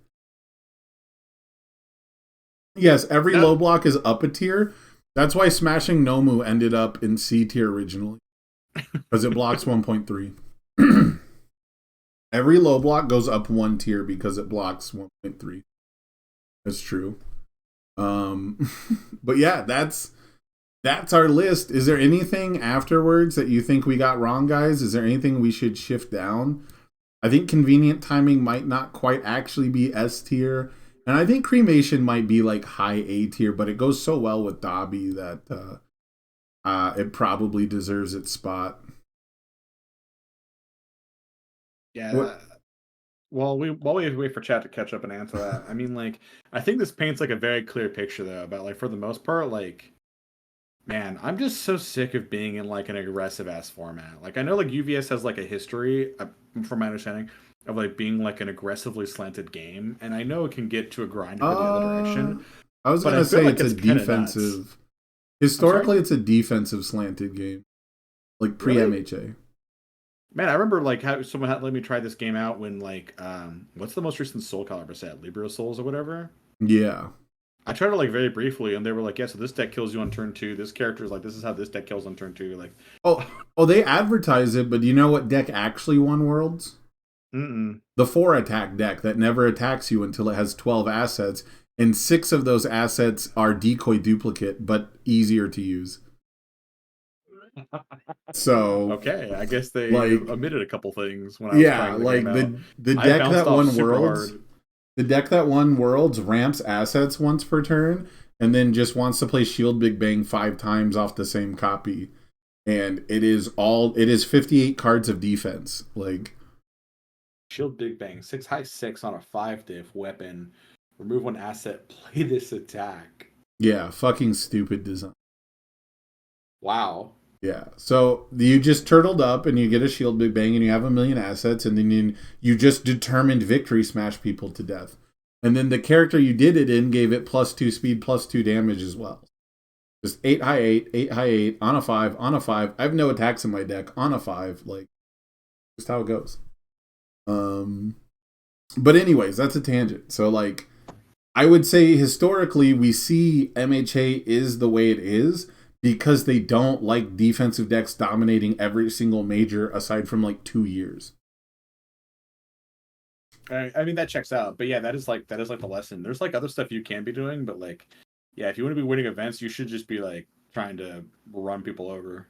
Yes, every low block is up a tier. That's why Smashing Nomu ended up in C tier originally, because it blocks 1.3. Every low block goes up 1 tier because it blocks 1.3. That's true. But yeah, that's our list. Is there anything afterwards that you think we got wrong, guys? Is there anything we should shift down? I think Convenient Timing might not quite actually be S tier. And I think Cremation might be high A tier, but it goes so well with Dabi that it probably deserves its spot. Yeah. While we wait for chat to catch up and answer that, I mean, I think this paints a very clear picture though about for the most part, Man, I'm just so sick of being in like an aggressive ass format. Like I know like UVS has like a history, from my understanding, of like being like an aggressively slanted game, and I know it can get to a grind go the other Uh, direction. I was But I gonna feel say like it's a it's kind of nuts. defensive. I'm sorry? Historically, it's a defensive slanted game, like pre Really? MHA. Man, I remember like how someone had let me try this game out when like what's the most recent Soul Calibur set? Libra Souls or whatever? Yeah. I tried it like very briefly and they were like, yeah, so this deck kills you on turn two. This character is like this is how this deck kills on turn two. Like Oh, they advertise it, but do you know what deck actually won Worlds? mm-mm. The 4 attack deck that never attacks you until it has 12 assets, and 6 of those assets are decoy duplicate, but easier to use. So Okay, I guess they like omitted a couple things when I was yeah, trying the like game out. the I deck bounced that off won super Worlds, hard. the deck that won Worlds ramps assets once per turn, and then just wants to play Shield Big Bang 5 times off the same copy. And it is 58 cards of defense. Like Shield Big Bang, 6 on a 5 diff weapon. Remove one asset, play this attack. yeah, fucking stupid design. Wow. Yeah, so you just turtled up and you get a Shield Big Bang and you have a million assets, and then you just determined victory smash people to death. And then the character you did it in gave it +2 speed, +2 damage as well. Just 8 high 8, 8 high 8, on a 5, on a 5. I have no attacks in my deck, on a 5. Like, just how it goes. But anyways, that's a tangent. So like, I would say historically we see MHA is the way it is because they don't like defensive decks dominating every single major aside from like 2 years. I mean that checks out, but yeah, that is like the lesson. There's like other stuff you can be doing, but like, yeah, if you want to be winning events, you should just be like trying to run people over.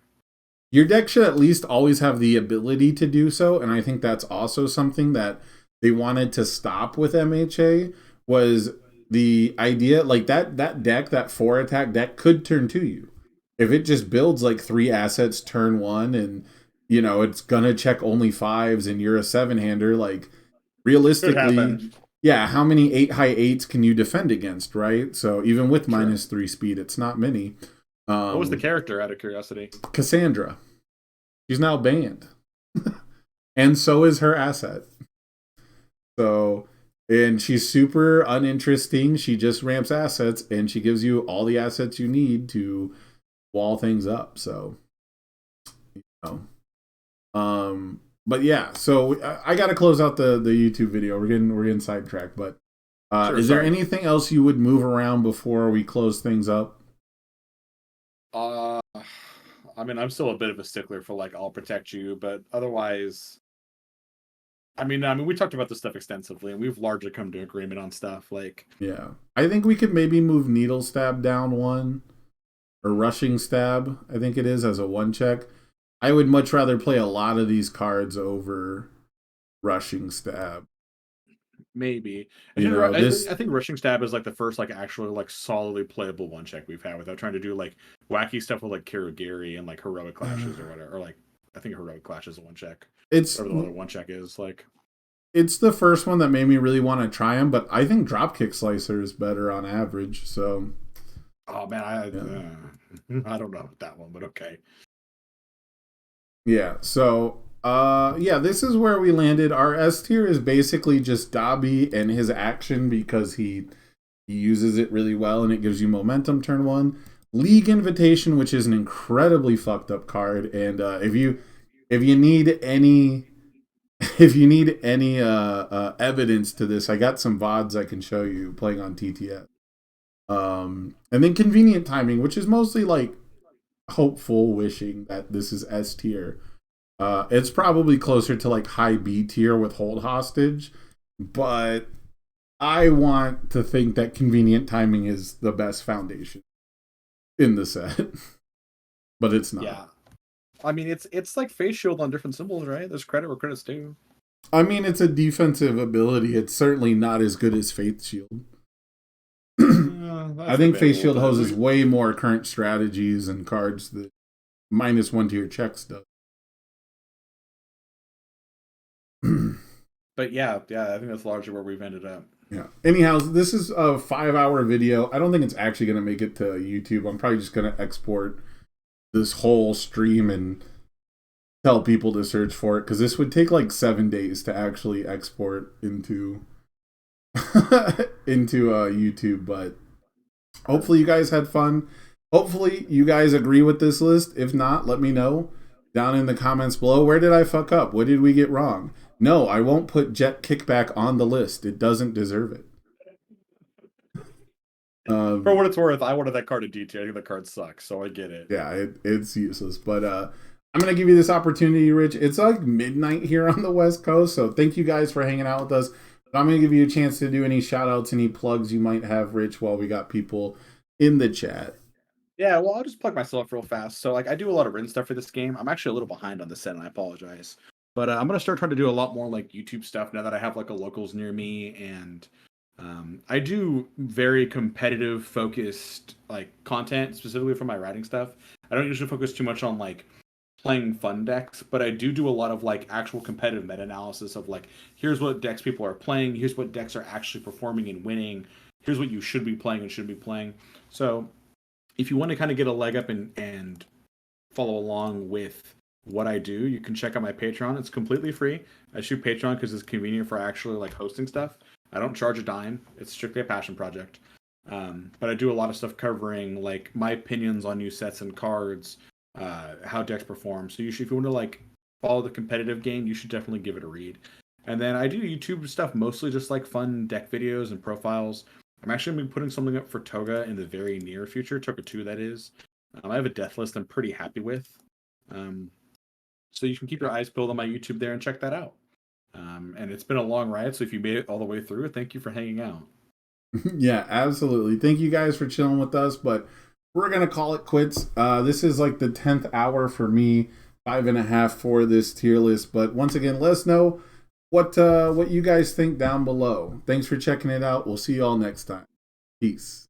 Your deck should at least always have the ability to do so, and I think that's also something that they wanted to stop with MHA was the idea like that deck, that 4 attack deck could turn to you. If it just builds like 3 assets turn 1 and you know it's gonna check only 5s and you're a 7-hander, like realistically, yeah, how many 8 high 8s can you defend against, right? So even with -3 speed, it's not many. What was the character, out of curiosity? Cassandra. She's now banned. And so is her asset. So, and she's super uninteresting. She just ramps assets and she gives you all the assets you need to wall things up. So, you know. But yeah, so I got to close out the YouTube video. We're getting sidetracked, but is there anything else you would move around before we close things up? I mean, I'm still a bit of a stickler for like I'll protect you, but otherwise, I mean, we talked about this stuff extensively, and we've largely come to agreement on stuff. Like, yeah, I think we could maybe move Needle Stab down 1 or Rushing Stab. I think it is as a 1-check. I would much rather play a lot of these cards over Rushing Stab. Maybe. I think Rushing Stab is like the first like actually like solidly playable 1-check we've had without trying to do like wacky stuff with like Kirigiri and like Heroic Clashes or whatever. Or like I think Heroic Clash is a 1-check. It's whatever the other 1-check is like. It's the first one that made me really want to try him, but I think Dropkick Slicer is better on average. So, oh man, I don't know about that one, but okay. Yeah. So, yeah, this is where we landed. Our S tier is basically just Dobby and his action because he uses it really well and it gives you momentum turn 1. League Invitation, which is an incredibly fucked up card, and if you need any evidence to this, I got some VODs I can show you playing on TTS. And then Convenient Timing, which is mostly like hopeful wishing that this is S tier. It's probably closer to like high B tier with Hold Hostage, but I want to think that Convenient Timing is the best foundation in the set. But it's not. Yeah. I mean, it's like Face Shield on different symbols, right? There's credit where credit's due. I mean, it's a defensive ability. It's certainly not as good as Faith Shield. I think Face Shield hoses way more current strategies and cards that -1 to your checks does. But yeah, I think that's largely where we've ended up. Yeah. Anyhow, this is a 5-hour video. I don't think it's actually going to make it to YouTube. I'm probably just going to export this whole stream and tell people to search for it, because this would take like 7 days to actually export into YouTube. But hopefully you guys had fun. Hopefully you guys agree with this list. If not, let me know down in the comments below. Where did I fuck up? What did we get wrong? No, I won't put Jet Kickback on the list. It doesn't deserve it. For what it's worth, I wanted that card in DT. I think the card sucks, so I get it. Yeah, it's useless. But I'm going to give you this opportunity, Rich. It's like midnight here on the West Coast, so thank you guys for hanging out with us. But I'm going to give you a chance to do any shout-outs, any plugs you might have, Rich, while we got people in the chat. Yeah, well, I'll just plug myself real fast. So, like, I do a lot of written stuff for this game. I'm actually a little behind on the set, and I apologize. But I'm going to start trying to do a lot more, like, YouTube stuff now that I have, like, a locals near me. And I do very competitive, focused, like, content, specifically for my writing stuff. I don't usually focus too much on, like, playing fun decks, but I do a lot of, like, actual competitive meta-analysis of, like, here's what decks people are playing, here's what decks are actually performing and winning, here's what you should be playing and shouldn't be playing. So if you want to kind of get a leg up and follow along with what I do, you can check out my Patreon. It's completely free. I shoot Patreon because it's convenient for actually, like, hosting stuff. I don't charge a dime. It's strictly a passion project. But I do a lot of stuff covering, like, my opinions on new sets and cards, how decks perform. So if you want to, like, follow the competitive game, you should definitely give it a read. And then I do YouTube stuff, mostly just, like, fun deck videos and profiles. I'm actually going to be putting something up for Toga in the very near future. Toga 2, that is. I have a death list I'm pretty happy with. So you can keep your eyes peeled on my YouTube there and check that out. And it's been a long ride, so if you made it all the way through, thank you for hanging out. Yeah, absolutely. Thank you guys for chilling with us, but we're going to call it quits. This is like the 10th hour for me, 5.5 for this tier list. But once again, let us know what you guys think down below. Thanks for checking it out. We'll see you all next time. Peace.